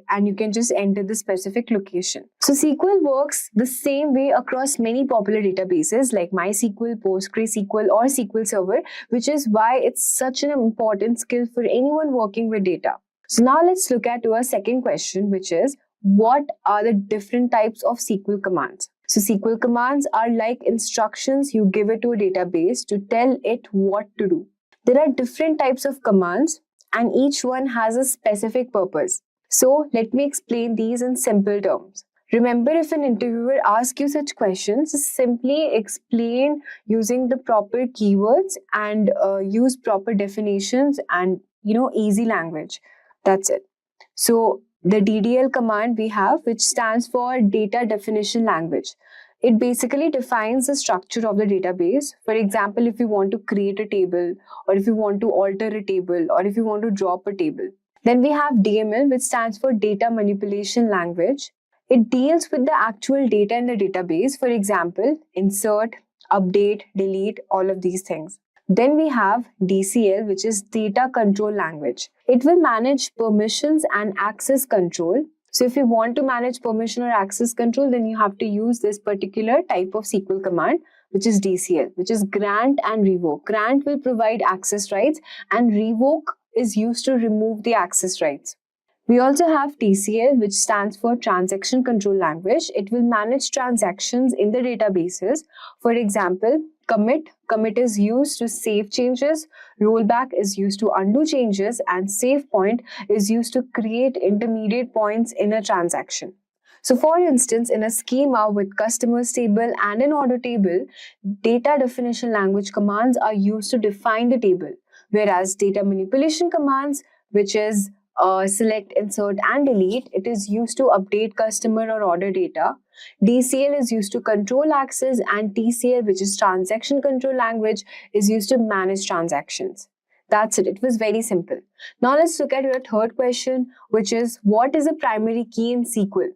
and you can just enter the specific location. So SQL works the same way across many popular databases like MySQL, PostgreSQL, or SQL Server, which is why it's such an important skill for anyone working with data. So now let's look at our second question, which is what are the different types of SQL commands? So SQL commands are like instructions you give it to a database to tell it what to do. There are different types of commands and each one has a specific purpose. So let me explain these in simple terms. Remember, if an interviewer asks you such questions, simply explain using the proper keywords and use proper definitions and easy language. That's it. So the DDL command we have, which stands for Data Definition Language. It basically defines the structure of the database. For example, if you want to create a table, or if you want to alter a table, or if you want to drop a table. Then we have DML, which stands for Data Manipulation Language. It deals with the actual data in the database. For example, insert, update, delete, all of these things. Then we have DCL, which is Data Control Language. It will manage permissions and access control. So if you want to manage permission or access control, then you have to use this particular type of SQL command, which is DCL, which is grant and revoke. Grant will provide access rights and revoke is used to remove the access rights. We also have TCL, which stands for Transaction Control Language. It will manage transactions in the databases. For example, commit is used to save changes, rollback is used to undo changes, and save point is used to create intermediate points in a transaction. So for instance, in a schema with customers table and an order table, data definition language commands are used to define the table, whereas data manipulation commands, which is select, insert, and delete, it is used to update customer or order data. DCL is used to control access, and TCL, which is transaction control language, is used to manage transactions. That's it. It was very simple. Now let's look at your third question, which is what is a primary key in SQL?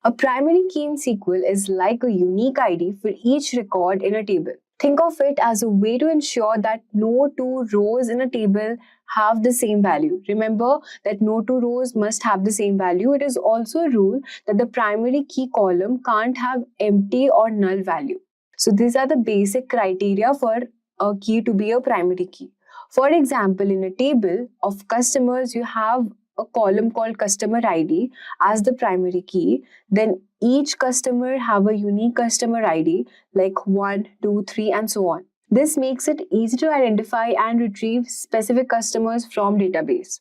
A primary key in SQL is like a unique ID for each record in a table. Think of it as a way to ensure that no two rows in a table have the same value. Remember that no two rows must have the same value. It is also a rule that the primary key column can't have empty or null value. So these are the basic criteria for a key to be a primary key. For example, in a table of customers, you have a column called customer ID as the primary key. Then each customer have a unique customer ID like 1, 2, 3 and so on. This makes it easy to identify and retrieve specific customers from database.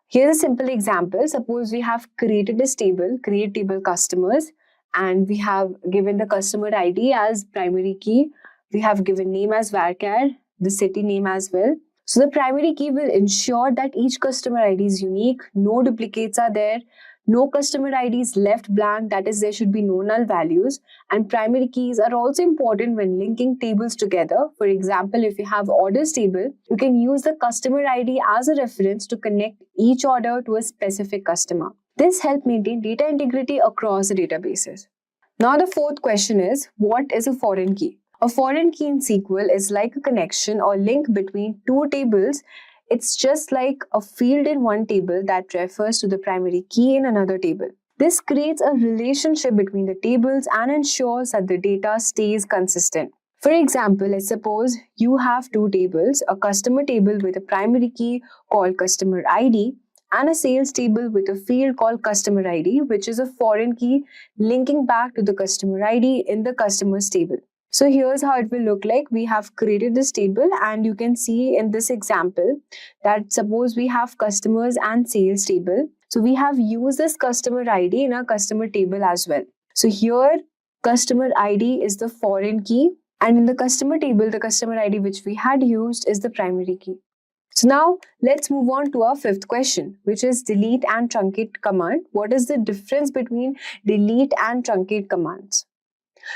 Here's a simple example. Suppose we have created this table, create table customers, and we have given the customer ID as primary key. We have given name as varchar, the city name as well. So the primary key will ensure that each customer ID is unique, no duplicates are there, no customer ID is left blank, that is there should be no null values, and primary keys are also important when linking tables together. For example, if you have orders table, you can use the customer ID as a reference to connect each order to a specific customer. This helps maintain data integrity across the databases. Now the fourth question is, what is a foreign key? A foreign key in SQL is like a connection or link between two tables. It's just like a field in one table that refers to the primary key in another table. This creates a relationship between the tables and ensures that the data stays consistent. For example, let's suppose you have two tables, a customer table with a primary key called customer ID and a sales table with a field called customer ID, which is a foreign key linking back to the customer ID in the customers table. So here's how it will look like. We have created this table, and you can see in this example that suppose we have customers and sales table. So we have used this customer ID in our customer table as well. So here customer ID is the foreign key, and in the customer table, the customer ID which we had used is the primary key. So now let's move on to our fifth question, which is delete and truncate command. What is the difference between delete and truncate commands?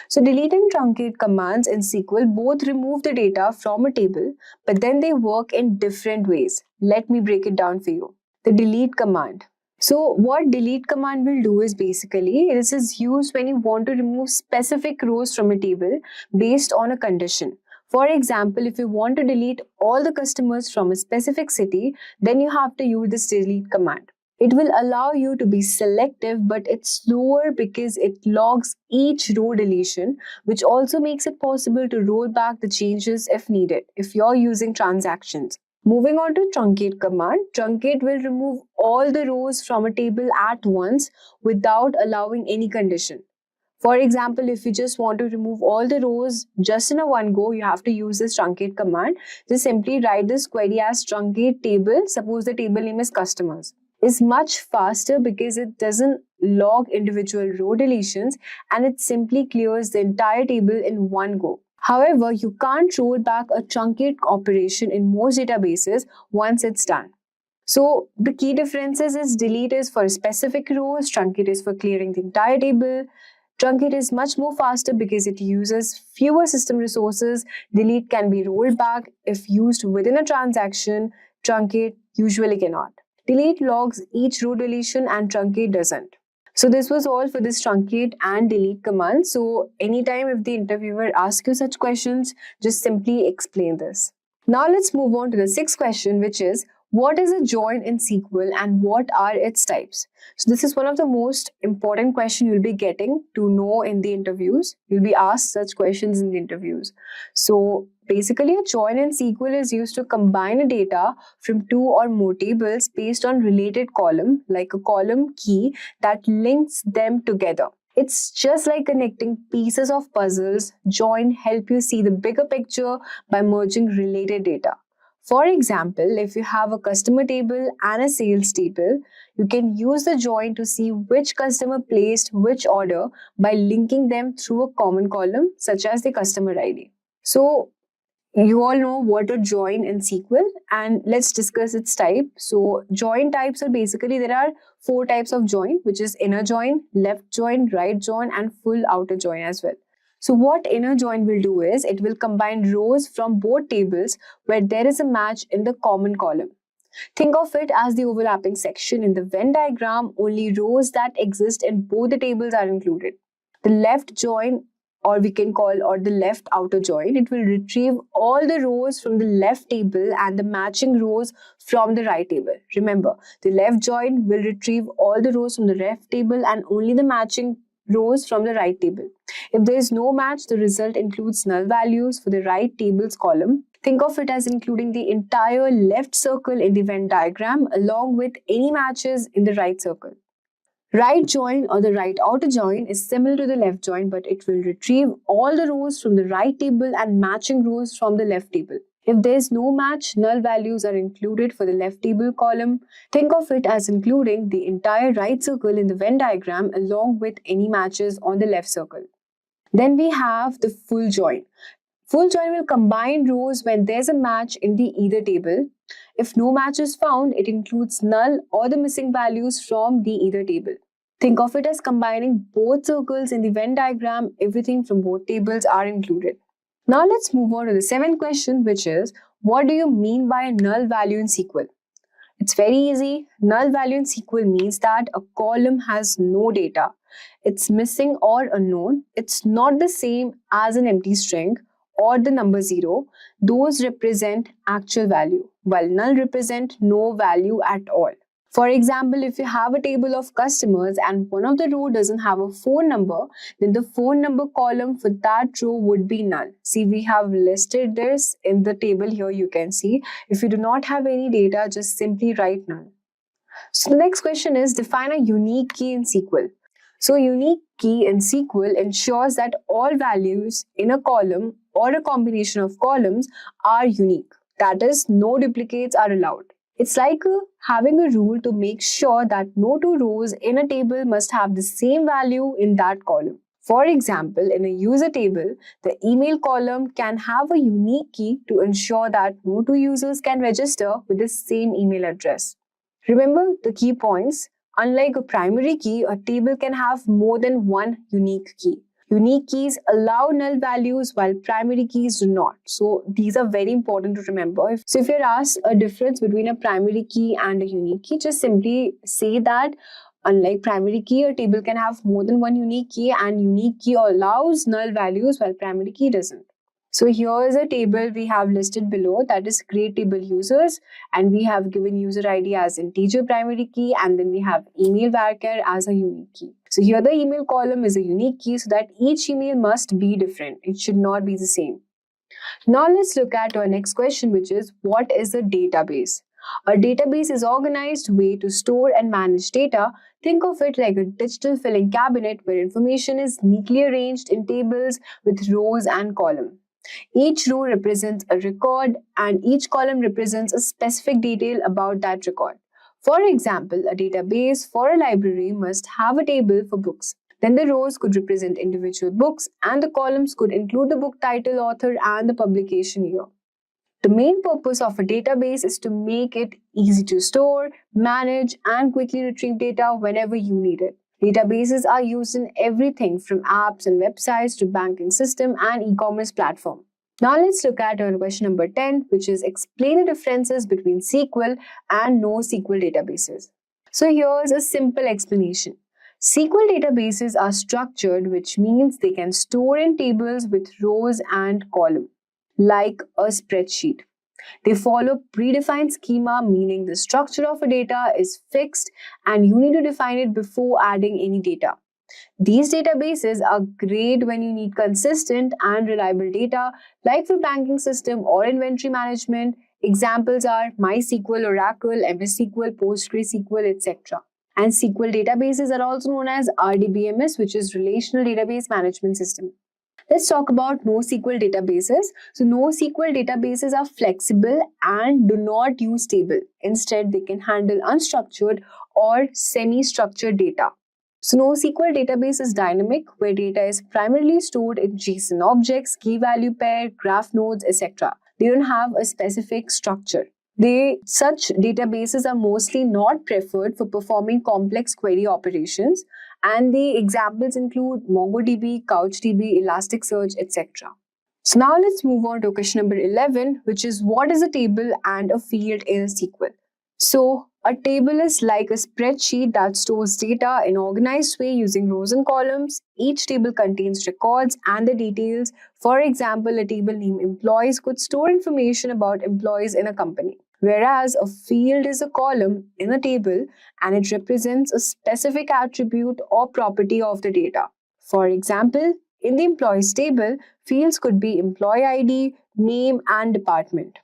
So delete and truncate commands in SQL both remove the data from a table, but then they work in different ways. Let me break it down for you. The delete command. So what delete command will do is basically this is used when you want to remove specific rows from a table based on a condition. For example, if you want to delete all the customers from a specific city, then you have to use this delete command. It will allow you to be selective, but it's slower because it logs each row deletion, which also makes it possible to roll back the changes if needed, if you're using transactions. Moving on to truncate command, truncate will remove all the rows from a table at once without allowing any condition. For example, if you just want to remove all the rows just in a one go, you have to use this truncate command. Just simply write this query as truncate table. Suppose the table name is customers. Is much faster because it doesn't log individual row deletions and it simply clears the entire table in one go. However, you can't roll back a truncate operation in most databases once it's done. So the key differences is delete is for specific rows, truncate is for clearing the entire table. Truncate is much more faster because it uses fewer system resources. Delete can be rolled back if used within a transaction. Truncate usually cannot. Delete logs each row deletion and truncate doesn't. So this was all for this truncate and delete command. So anytime if the interviewer asks you such questions, just simply explain this. Now let's move on to the sixth question, which is what is a join in SQL and what are its types? So this is one of the most important questions you'll be getting to know in the interviews. You'll be asked such questions in the interviews. So basically, a join in SQL is used to combine a data from two or more tables based on related column, like a column key that links them together. It's just like connecting pieces of puzzles. Join help you see the bigger picture by merging related data. For example, if you have a customer table and a sales table, you can use the join to see which customer placed which order by linking them through a common column such as the customer ID. So you all know what a join in SQL, and let's discuss its type. So join types are basically there are 4 types of join, which is inner join, left join, right join, and full outer join as well. So what inner join will do is it will combine rows from both tables where there is a match in the common column. Think of it as the overlapping section in the Venn diagram. Only rows that exist in both the tables are included. The left join, or we can call or the left outer join, it will retrieve all the rows from the left table and the matching rows from the right table. Remember, the left join will retrieve all the rows from the left table and only the matching rows from the right table. If there is no match, the result includes null values for the right table's column. Think of it as including the entire left circle in the Venn diagram along with any matches in the right circle. Right join or the right outer join is similar to the left join, but it will retrieve all the rows from the right table and matching rows from the left table. If there is no match, null values are included for the left table column. Think of it as including the entire right circle in the Venn diagram along with any matches on the left circle. Then we have the full join. Full join will combine rows when there's a match in the either table. If no match is found, it includes null or the missing values from the either table. Think of it as combining both circles in the Venn diagram. Everything from both tables are included. Now let's move on to the seventh question, which is, what do you mean by a null value in SQL? It's very easy. Null value in SQL means that a column has no data. It's missing or unknown. It's not the same as an empty string or the number 0. Those represent actual value, while null represent no value at all. For example, if you have a table of customers and one of the row doesn't have a phone number, then the phone number column for that row would be null. See, we have listed this in the table here, you can see. If you do not have any data, just simply write null. So the next question is define a unique key in SQL. So a unique key in SQL ensures that all values in a column or a combination of columns are unique. That is, no duplicates are allowed. It's like having a rule to make sure that no two rows in a table must have the same value in that column. For example, in a user table, the email column can have a unique key to ensure that no two users can register with the same email address. Remember the key points. Unlike a primary key, a table can have more than one unique key. Unique keys allow null values while primary keys do not. So these are very important to remember. If you're asked a difference between a primary key and a unique key, just simply say that unlike primary key, a table can have more than one unique key, and unique key allows null values while primary key doesn't. So here is a table we have listed below, that is create table users, and we have given user ID as integer primary key, and then we have email varchar as a unique key. So here the email column is a unique key so that each email must be different. It should not be the same. Now let's look at our next question, which is what is a database? A database is organized way to store and manage data. Think of it like a digital filing cabinet where information is neatly arranged in tables with rows and columns. Each row represents a record and each column represents a specific detail about that record. For example, a database for a library must have a table for books. Then the rows could represent individual books and the columns could include the book title, author, and the publication year. The main purpose of a database is to make it easy to store, manage, and quickly retrieve data whenever you need it. Databases are used in everything from apps and websites to banking system and e-commerce platform. Now let's look at our question number 10, which is explain the differences between SQL and NoSQL databases. So here's a simple explanation. SQL databases are structured, which means they can store in tables with rows and columns, like a spreadsheet. They follow predefined schema, meaning the structure of a data is fixed and you need to define it before adding any data. These databases are great when you need consistent and reliable data, like for banking system or inventory management. Examples are MySQL, Oracle, MS SQL, PostgreSQL, etc. And SQL databases are also known as RDBMS, which is Relational Database Management System. Let's talk about NoSQL databases. So NoSQL databases are flexible and do not use table. Instead, they can handle unstructured or semi-structured data. So NoSQL database is dynamic, where data is primarily stored in JSON objects, key value pair, graph nodes, etc. They don't have a specific structure. Such databases are mostly not preferred for performing complex query operations, and the examples include MongoDB, CouchDB, Elasticsearch, etc. So now let's move on to question number 11, which is what is a table and a field in a SQL? So a table is like a spreadsheet that stores data in an organized way using rows and columns. Each table contains records and the details. For example, a table named employees could store information about employees in a company, whereas a field is a column in a table and it represents a specific attribute or property of the data. For example, in the employees table, fields could be employee ID, name, and department.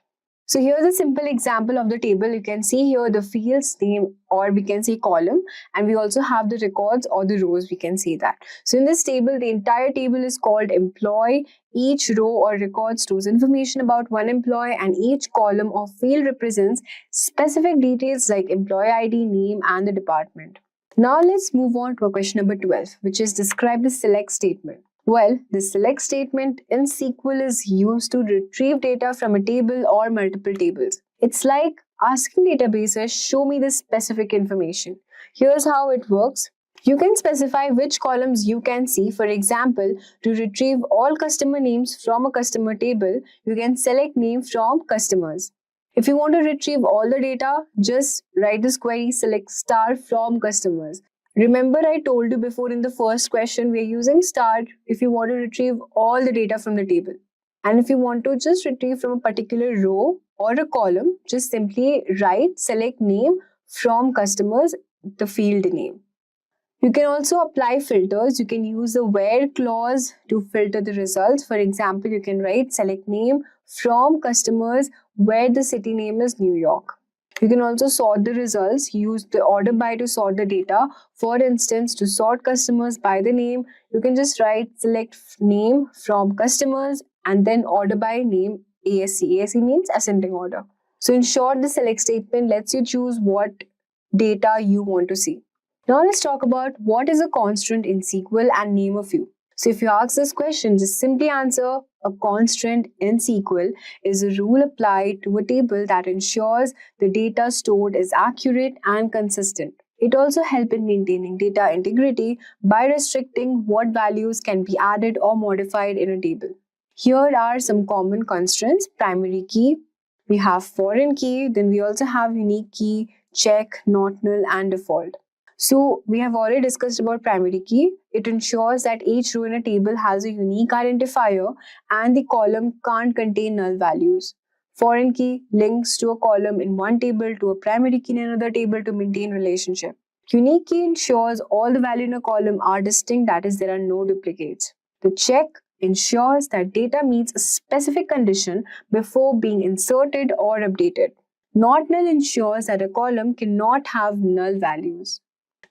So here's a simple example of the table. You can see here the fields name, or we can say column, and we also have the records or the rows, we can say that. So in this table, the entire table is called employee. Each row or record stores information about one employee, and each column or field represents specific details like employee ID, name, and the department. Now let's move on to question number 12, which is describe the select statement. Well, the select statement in SQL is used to retrieve data from a table or multiple tables. It's like asking databases, show me the specific information. Here's how it works. You can specify which columns you can see. For example, to retrieve all customer names from a customer table, you can select name from customers. If you want to retrieve all the data, just write this query, select star from customers. Remember, I told you before in the first question, we are using star if you want to retrieve all the data from the table. And if you want to just retrieve from a particular row or a column, just simply write select name from customers, the field name. You can also apply filters. You can use the where clause to filter the results. For example, you can write select name from customers where the city name is New York. You can also sort the results. Use the order by to sort the data. For instance, to sort customers by the name, you can just select name from customers and then order by name ASC. ASC means ascending order. So in short, the select statement lets you choose what data you want to see. Now let's talk about what is a constraint in SQL and name a few. So if you ask this question, just simply answer a constraint in SQL is a rule applied to a table that ensures the data stored is accurate and consistent. It also helps in maintaining data integrity by restricting what values can be added or modified in a table. Here are some common constraints: primary key, we have foreign key, then we also have unique key, check, not null, and default. So we have already discussed about primary key. It ensures that each row in a table has a unique identifier and the column can't contain null values. Foreign key links to a column in one table to a primary key in another table to maintain relationship. Unique key ensures all the values in a column are distinct, that is, there are no duplicates. The check ensures that data meets a specific condition before being inserted or updated. Not null ensures that a column cannot have null values.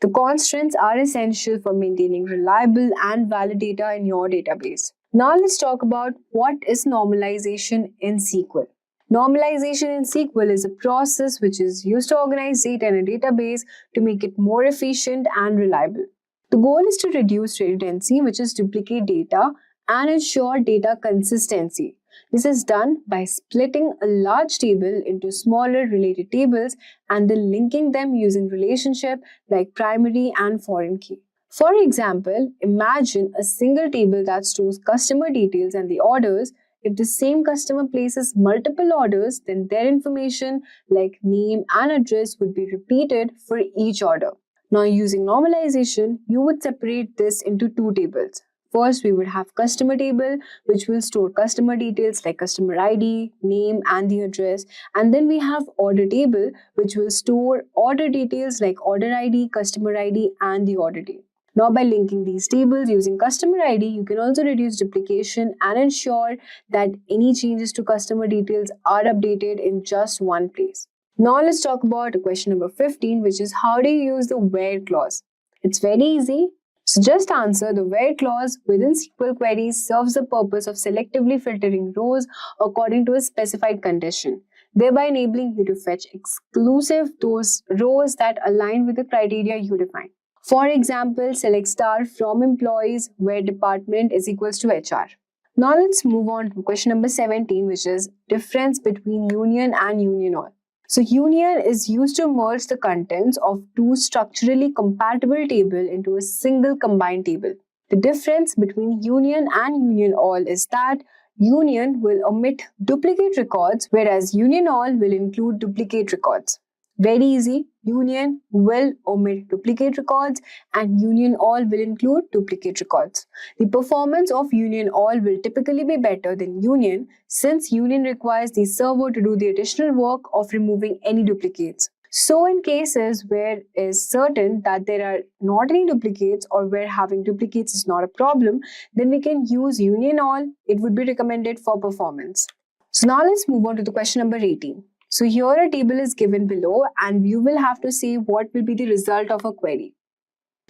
The constraints are essential for maintaining reliable and valid data in your database. Now let's talk about what is normalization in SQL. Normalization in SQL is a process which is used to organize data in a database to make it more efficient and reliable. The goal is to reduce redundancy, which is duplicate data, and ensure data consistency. This is done by splitting a large table into smaller related tables and then linking them using relationship like primary and foreign key. For example, imagine a single table that stores customer details and the orders. If the same customer places multiple orders, then their information like name and address would be repeated for each order. Now, using normalization, you would separate this into two tables. First, we would have customer table, which will store customer details like customer ID, name, and the address. And then we have order table, which will store order details like order ID, customer ID, and the order date. Now, by linking these tables using customer ID, you can also reduce duplication and ensure that any changes to customer details are updated in just one place. Now, let's talk about question number 15, which is how do you use the where clause? It's very easy. So just answer the where clause within SQL queries serves the purpose of selectively filtering rows according to a specified condition, thereby enabling you to fetch exclusive those rows that align with the criteria you define. For example, select star from employees where department is equals to HR. Now let's move on to question number 17, which is difference between union and union all. So union is used to merge the contents of two structurally compatible tables into a single combined table. The difference between union and union all is that union will omit duplicate records, whereas union all will include duplicate records. Very easy. Union will omit duplicate records and union all will include duplicate records. The performance of union all will typically be better than union since union requires the server to do the additional work of removing any duplicates. So in cases where it is certain that there are not any duplicates or where having duplicates is not a problem, then we can use union all. It would be recommended for performance. So now let's move on to the question number 18. So here a table is given below and you will have to say what will be the result of a query.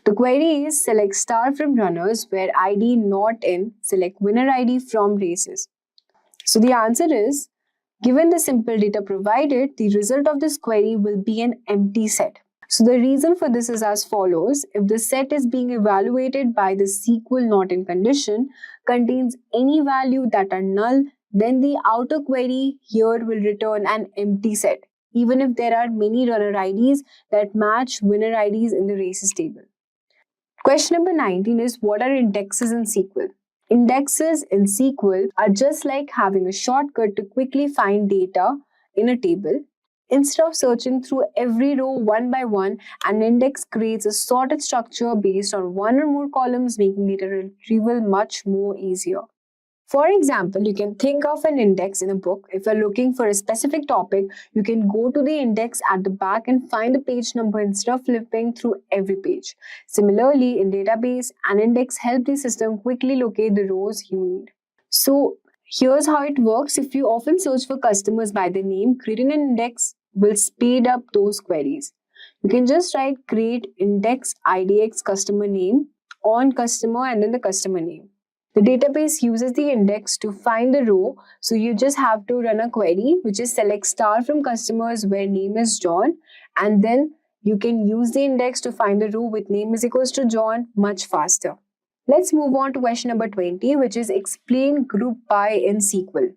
The query is select star from runners where ID not in, select winner ID from races. So the answer is, given the simple data provided, the result of this query will be an empty set. So the reason for this is as follows. If the set is being evaluated by the SQL not in condition contains any value that are null, then the outer query here will return an empty set, even if there are many runner IDs that match winner IDs in the races table. Question number 19 is what are indexes in SQL? Indexes in SQL are just like having a shortcut to quickly find data in a table. Instead of searching through every row one by one, an index creates a sorted structure based on one or more columns, making data retrieval much more easier. For example, you can think of an index in a book. If you're looking for a specific topic, you can go to the index at the back and find the page number instead of flipping through every page. Similarly, in database, an index helps the system quickly locate the rows you need. So here's how it works. If you often search for customers by their name, create an index will speed up those queries. You can just write create index IDX customer name on customer and then the customer name. The database uses the index to find the row, so you just have to run a query which is select star from customers where name is John, and then you can use the index to find the row with name is equals to John much faster. Let's move on to question number 20, which is explain group by in SQL.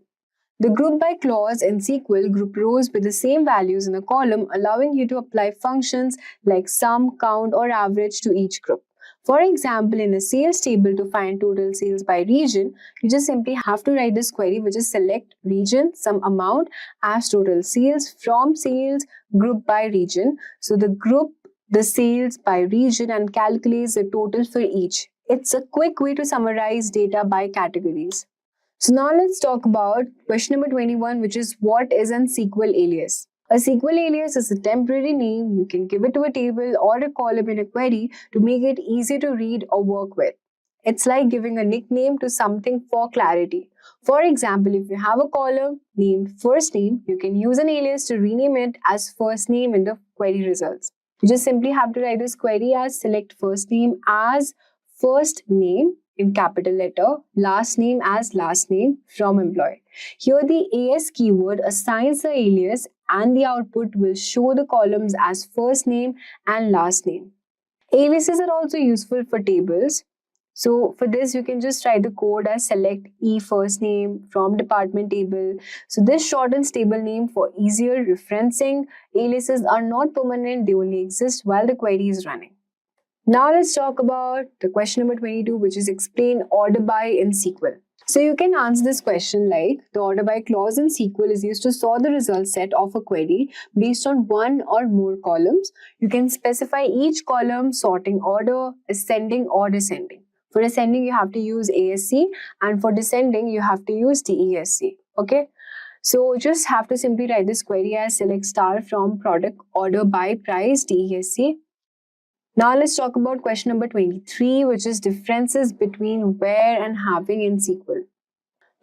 The group by clause in SQL group rows with the same values in a column, allowing you to apply functions like sum, count, or average to each group. For example, in a sales table to find total sales by region, you just simply have to write this query, which is select region, sum amount as total sales from sales group by region. So the group the sales by region and calculates the total for each. It's a quick way to summarize data by categories. So now let's talk about question number 21, which is what is an SQL alias? A SQL alias is a temporary name you can give it to a table or a column in a query to make it easy to read or work with. It's like giving a nickname to something for clarity. For example, if you have a column named first name, you can use an alias to rename it as first name in the query results. You just simply have to write this query as select first name as first name in capital letter, last name as last name from employee. Here the AS keyword assigns the alias and the output will show the columns as first name and last name. Aliases are also useful for tables. So for this, you can just write the code as select E first name from department table. So this shortens table name for easier referencing. Aliases are not permanent, they only exist while the query is running. Now let's talk about the question number 22, which is explain order by in SQL. So you can answer this question like the order by clause in SQL is used to sort the result set of a query based on one or more columns. You can specify each column sorting order, ascending or descending. For ascending, you have to use ASC, and for descending, you have to use DESC. Okay. So just have to simply write this query as select star from product order by price DESC. Now let's talk about question number 23, which is differences between where and having in SQL.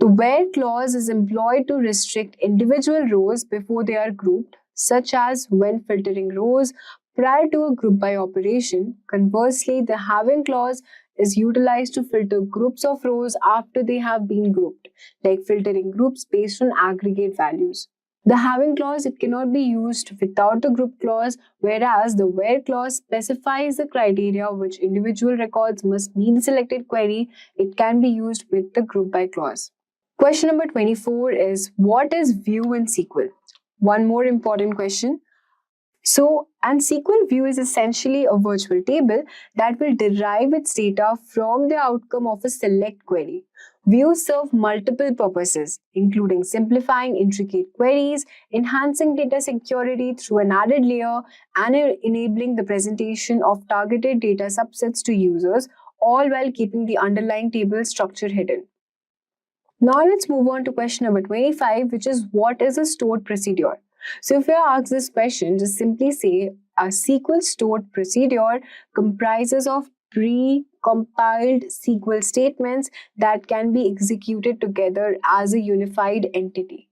The where clause is employed to restrict individual rows before they are grouped, such as when filtering rows prior to a group by operation. Conversely, the having clause is utilized to filter groups of rows after they have been grouped, like filtering groups based on aggregate values. The having clause, it cannot be used without the group clause, whereas the where clause specifies the criteria which individual records must meet the selected query. It can be used with the group by clause. Question number 24 is what is view in SQL? One more important question. So, an SQL view is essentially a virtual table that will derive its data from the outcome of a select query. Views serve multiple purposes, including simplifying intricate queries, enhancing data security through an added layer, and enabling the presentation of targeted data subsets to users, all while keeping the underlying table structure hidden. Now let's move on to question number 25, which is what is a stored procedure? So if you are asked this question, just simply say a SQL stored procedure comprises of pre-compiled SQL statements that can be executed together as a unified entity.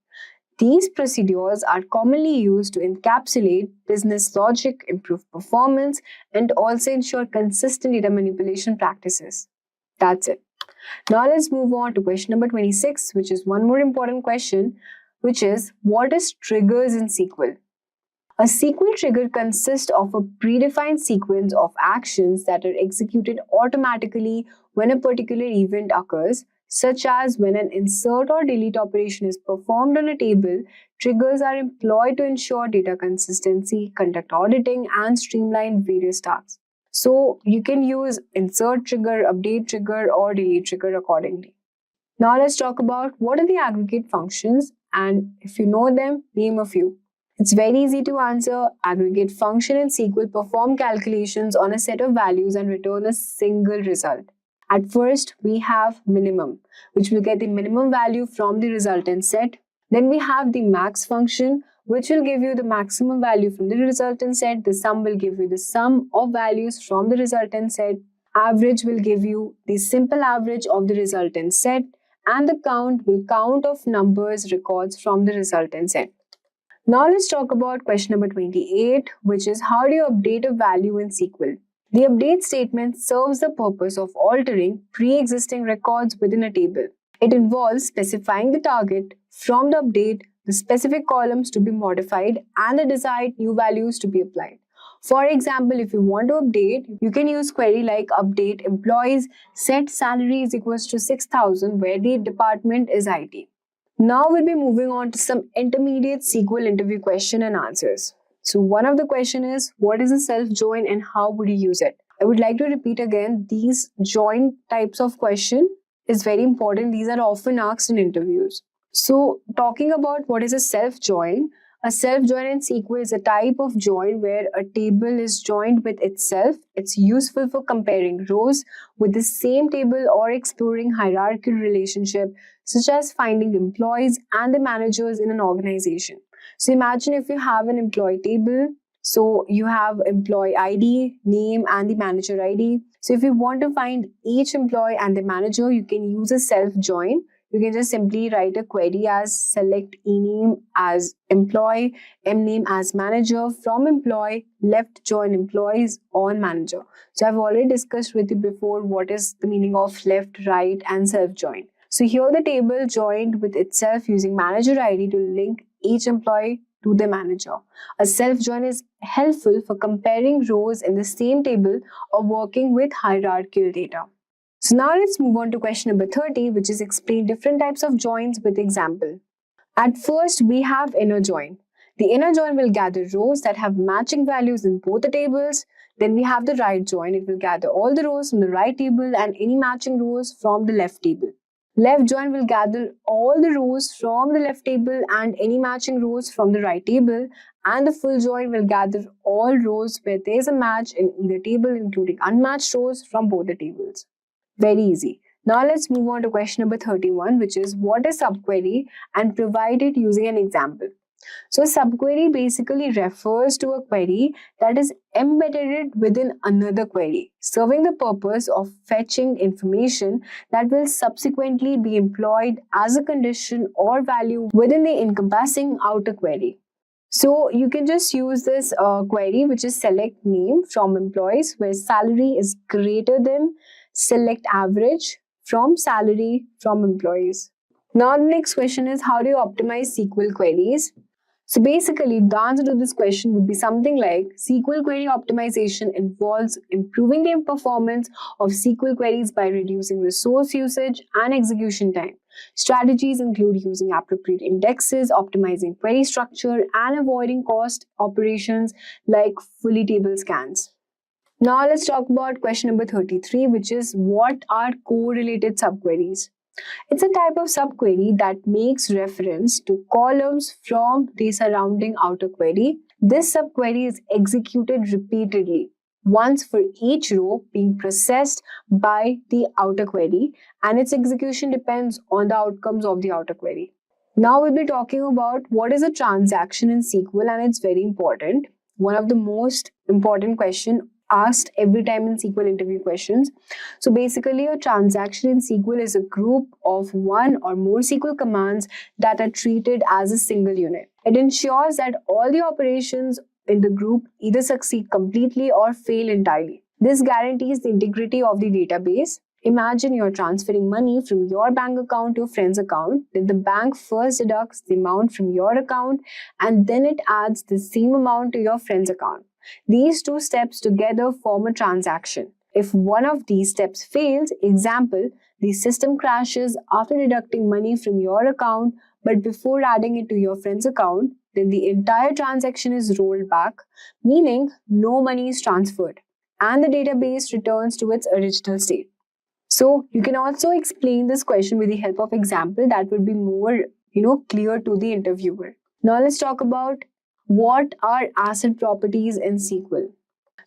These procedures are commonly used to encapsulate business logic, improve performance, and also ensure consistent data manipulation practices. That's it. Now let's move on to question number 26, which is one more important question, which is what is triggers in SQL? A SQL trigger consists of a predefined sequence of actions that are executed automatically when a particular event occurs, such as when an insert or delete operation is performed on a table. Triggers are employed to ensure data consistency, conduct auditing, and streamline various tasks. So you can use insert trigger, update trigger, or delete trigger accordingly. Now let's talk about what are the aggregate functions, and if you know them, name a few. It's very easy to answer. Aggregate function in SQL perform calculations on a set of values and return a single result. At first, we have minimum, which will get the minimum value from the resultant set. Then we have the max function, which will give you the maximum value from the resultant set. The sum will give you the sum of values from the resultant set. Average will give you the simple average of the resultant set. And the count will count of numbers records from the resultant set. Now let's talk about question number 28, which is how do you update a value in SQL? The update statement serves the purpose of altering pre-existing records within a table. It involves specifying the target from the update, the specific columns to be modified, and the desired new values to be applied. For example, if you want to update, you can use query like update employees, set salary is equals to 6,000 where the department is IT. Now we'll be moving on to some intermediate SQL interview question and answers. So one of the question is, what is a self-join and how would you use it? I would like to repeat again, these join types of question is very important. These are often asked in interviews. So talking about what is a self-join in SQL is a type of join where a table is joined with itself. It's useful for comparing rows with the same table or exploring hierarchical relationship such as finding employees and the managers in an organization. So imagine if you have an employee table, so you have employee ID, name and the manager ID. So if you want to find each employee and the manager, you can use a self join. You can just simply write a query as select ename as employee, mname as manager, from employee, left join employees on manager. So I've already discussed with you before what is the meaning of left, right and self join. So here the table joined with itself using manager ID to link each employee to the manager. A self join is helpful for comparing rows in the same table or working with hierarchical data. So now let's move on to question number 30, which is explain different types of joins with example. At first, we have inner join. The inner join will gather rows that have matching values in both the tables. Then we have the right join. It will gather all the rows from the right table and any matching rows from the left table. Left join will gather all the rows from the left table and any matching rows from the right table. And the full join will gather all rows where there is a match in either table, including unmatched rows from both the tables. Very easy. Now let's move on to question number 31, which is what is subquery and provide it using an example. So subquery basically refers to a query that is embedded within another query, serving the purpose of fetching information that will subsequently be employed as a condition or value within the encompassing outer query. So you can just use this query, which is select name from employees where salary is greater than select average from salary from employees. Now the next question is how do you optimize SQL queries? So basically the answer to this question would be something like SQL query optimization involves improving the performance of SQL queries by reducing resource usage and execution time. Strategies include using appropriate indexes, optimizing query structure, and avoiding cost operations like fully table scans. Now let's talk about question number 33, which is what are correlated subqueries? It's a type of subquery that makes reference to columns from the surrounding outer query. This subquery is executed repeatedly, once for each row being processed by the outer query, and its execution depends on the outcomes of the outer query. Now we'll be talking about what is a transaction in SQL, and it's very important. One of the most important questions asked every time in SQL interview questions. So basically a transaction in SQL is a group of one or more SQL commands that are treated as a single unit. It ensures that all the operations in the group either succeed completely or fail entirely. This guarantees the integrity of the database. Imagine you're transferring money from your bank account to a friend's account. Then the bank first deducts the amount from your account and then it adds the same amount to your friend's account. These two steps together form a transaction. If one of these steps fails, example, the system crashes after deducting money from your account but before adding it to your friend's account, then the entire transaction is rolled back, meaning no money is transferred and the database returns to its original state. So you can also explain this question with the help of example that would be more, clear to the interviewer. Now let's talk about what are ACID properties in SQL.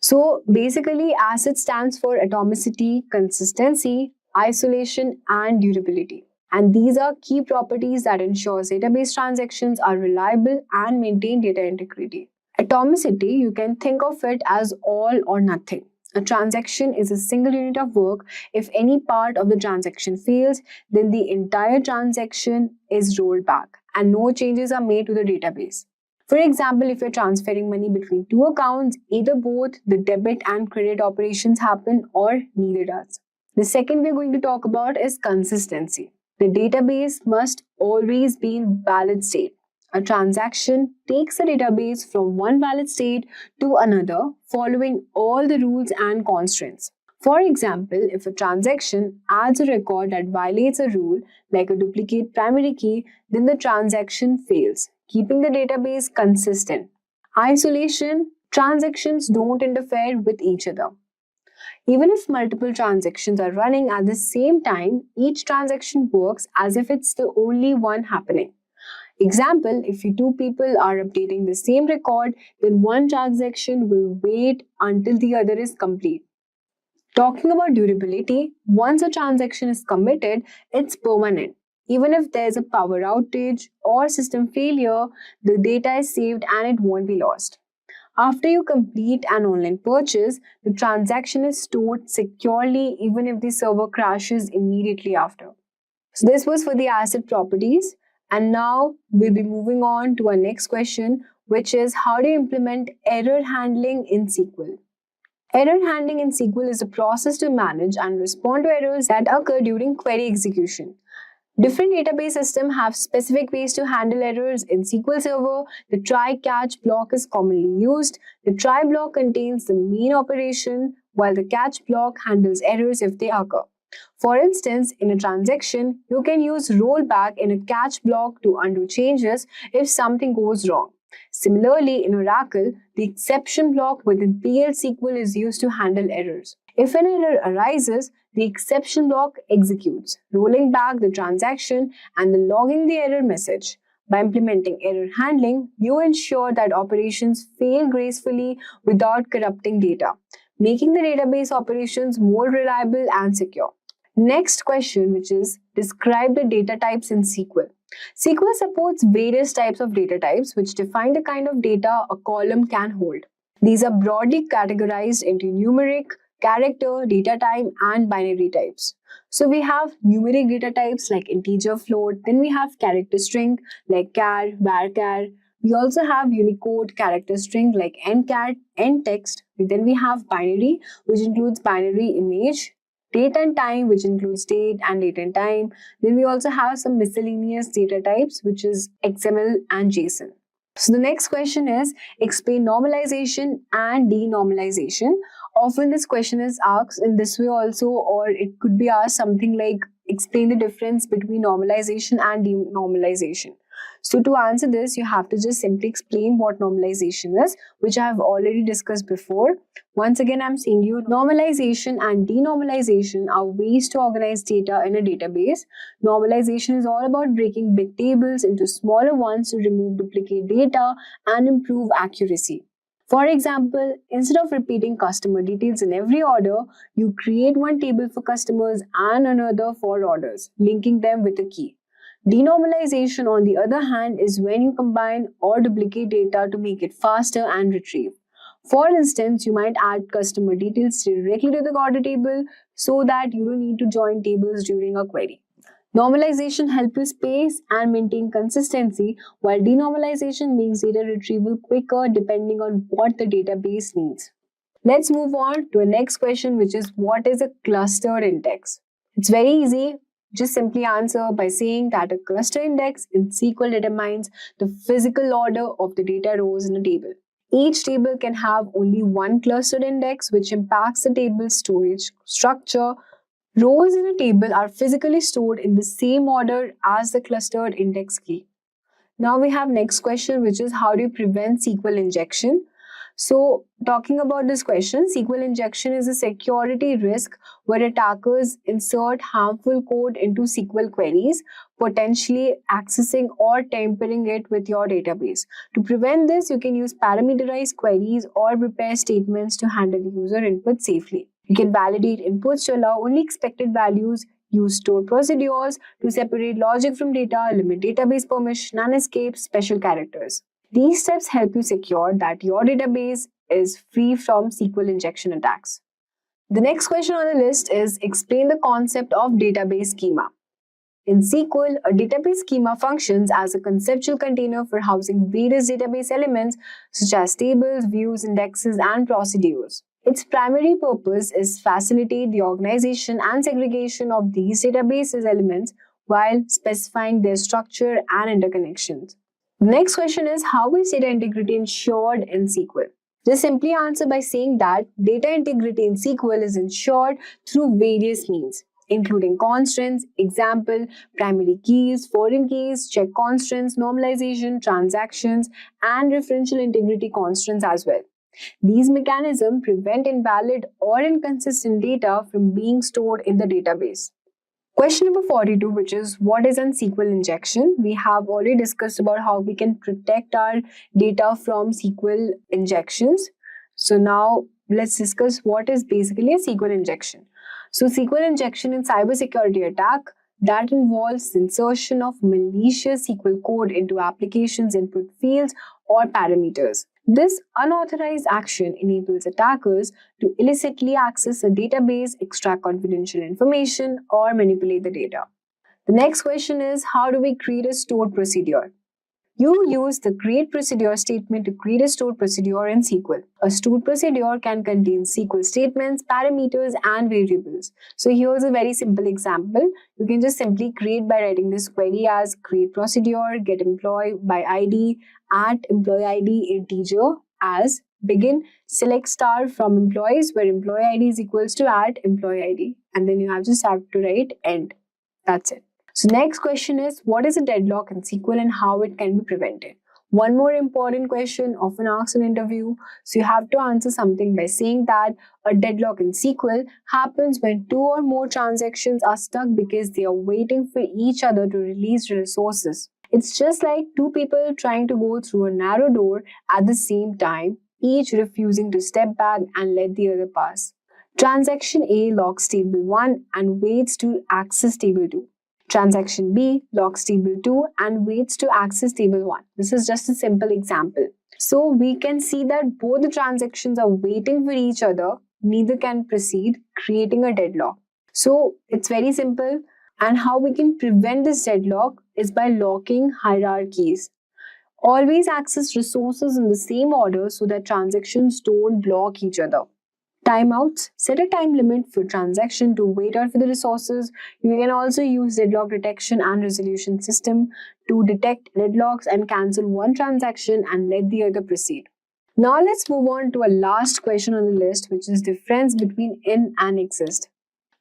So basically ACID stands for atomicity, consistency, isolation and durability. And these are key properties that ensure database transactions are reliable and maintain data integrity. Atomicity, you can think of it as all or nothing. A transaction is a single unit of work. If any part of the transaction fails, then the entire transaction is rolled back and no changes are made to the database. For example, if you're transferring money between two accounts, either both the debit and credit operations happen or neither does. The second we're going to talk about is consistency. The database must always be in valid state. A transaction takes a database from one valid state to another, following all the rules and constraints. For example, if a transaction adds a record that violates a rule, like a duplicate primary key, then the transaction fails, keeping the database consistent. Isolation: transactions don't interfere with each other. Even if multiple transactions are running at the same time, each transaction works as if it's the only one happening. Example, if you two people are updating the same record, then one transaction will wait until the other is complete. Talking about durability, once a transaction is committed, it's permanent. Even if there's a power outage or system failure, the data is saved and it won't be lost. After you complete an online purchase, the transaction is stored securely even if the server crashes immediately after. So this was for the asset properties. And now we'll be moving on to our next question, which is how do you implement error handling in SQL? Error handling in SQL is a process to manage and respond to errors that occur during query execution. Different database systems have specific ways to handle errors. In SQL Server, the try-catch block is commonly used. The try block contains the main operation, while the catch block handles errors if they occur. For instance, in a transaction, you can use rollback in a catch block to undo changes if something goes wrong. Similarly, in Oracle, the exception block within PL SQL is used to handle errors. If an error arises, the exception block executes, rolling back the transaction and then logging the error message. By implementing error handling, you ensure that operations fail gracefully without corrupting data, making the database operations more reliable and secure. Next question, which is describe the data types in SQL. SQL supports various types of data types which define the kind of data a column can hold. These are broadly categorized into numeric, character, data type, and binary types. So we have numeric data types like integer, float, then we have character string like char, varchar. We also have Unicode character string like encat, enttext. Then we have binary, which includes binary image, date and time, which includes date and date and time. Then we also have some miscellaneous data types, which is XML and JSON. So the next question is explain normalization and denormalization. Often this question is asked in this way also, or it could be asked something like explain the difference between normalization and denormalization. So to answer this, you have to just simply explain what normalization is, which I have already discussed before. Once again, I'm saying you normalization and denormalization are ways to organize data in a database. Normalization is all about breaking big tables into smaller ones to remove duplicate data and improve accuracy. For example, instead of repeating customer details in every order, you create one table for customers and another for orders, linking them with a key. Denormalization, on the other hand, is when you combine or duplicate data to make it faster and retrieve. For instance, you might add customer details directly to the order table so that you don't need to join tables during a query. Normalization helps you space and maintain consistency, while denormalization makes data retrieval quicker depending on what the database needs. Let's move on to the next question, which is what is a clustered index? It's very easy. Just simply answer by saying that a cluster index in SQL determines the physical order of the data rows in a table. Each table can have only one clustered index, which impacts the table's storage structure. Rows in a table are physically stored in the same order as the clustered index key. Now we have next question, which is how do you prevent SQL injection? So talking about this question, SQL injection is a security risk where attackers insert harmful code into SQL queries, potentially accessing or tampering it with your database. To prevent this, you can use parameterized queries or prepare statements to handle user input safely. You can validate inputs to allow only expected values, use stored procedures to separate logic from data, limit database permission, and escape special characters. These steps help you secure that your database is free from SQL injection attacks. The next question on the list is explain the concept of database schema. In SQL, a database schema functions as a conceptual container for housing various database elements such as tables, views, indexes, and procedures. Its primary purpose is facilitate the organization and segregation of these databases elements while specifying their structure and interconnections. The next question is, how is data integrity ensured in SQL? Just simply answer by saying that data integrity in SQL is ensured through various means, including constants, example, primary keys, foreign keys, check constants, normalization, transactions, and referential integrity constants as well. These mechanisms prevent invalid or inconsistent data from being stored in the database. Question number 42, which is what is an SQL injection? We have already discussed about how we can protect our data from SQL injections. So now let's discuss what is basically a SQL injection. So SQL injection in cybersecurity attack that involves insertion of malicious SQL code into applications input fields or parameters. This unauthorized action enables attackers to illicitly access a database, extract confidential information, or manipulate the data. The next question is, how do we create a stored procedure? You use the create procedure statement to create a stored procedure in SQL. A stored procedure can contain SQL statements, parameters, and variables. So here's a very simple example. You can just simply create by writing this query as create procedure, get employee by ID, at employee ID integer as begin, select star from employees where employee ID is equals to at employee ID. And then you just have to write end. That's it. So next question is, what is a deadlock in SQL and how it can be prevented? One more important question often asked in interview. So you have to answer something by saying that a deadlock in SQL happens when two or more transactions are stuck because they are waiting for each other to release resources. It's just like two people trying to go through a narrow door at the same time, each refusing to step back and let the other pass. Transaction A locks table 1 and waits to access table 2. Transaction B locks table 2 and waits to access table 1. This is just a simple example. So we can see that both the transactions are waiting for each other, neither can proceed, creating a deadlock. So it's very simple, and how we can prevent this deadlock is by locking hierarchies. Always access resources in the same order so that transactions don't block each other. Timeouts. Set a time limit for transaction to wait out for the resources. You can also use deadlock detection and resolution system to detect deadlocks and cancel one transaction and let the other proceed. Now let's move on to a last question on the list, which is difference between in and exist.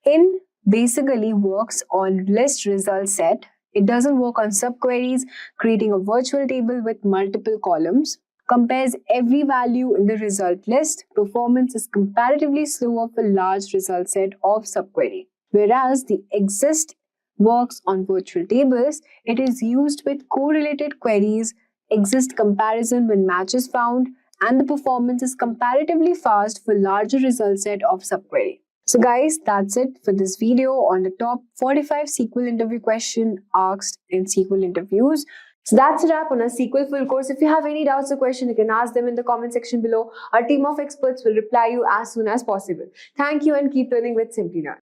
In basically works on list result set. It doesn't work on subqueries, creating a virtual table with multiple columns. Compares every value in the result list. Performance is comparatively slower for large result set of subquery. Whereas the exist works on virtual tables, it is used with correlated queries, exist comparison when match is found, and the performance is comparatively fast for larger result set of subquery. So guys, that's it for this video on the top 45 SQL interview question asked in SQL interviews. So that's a wrap on our SQL full course. If you have any doubts or questions, you can ask them in the comment section below. Our team of experts will reply you as soon as possible. Thank you and keep learning with Simply Learn.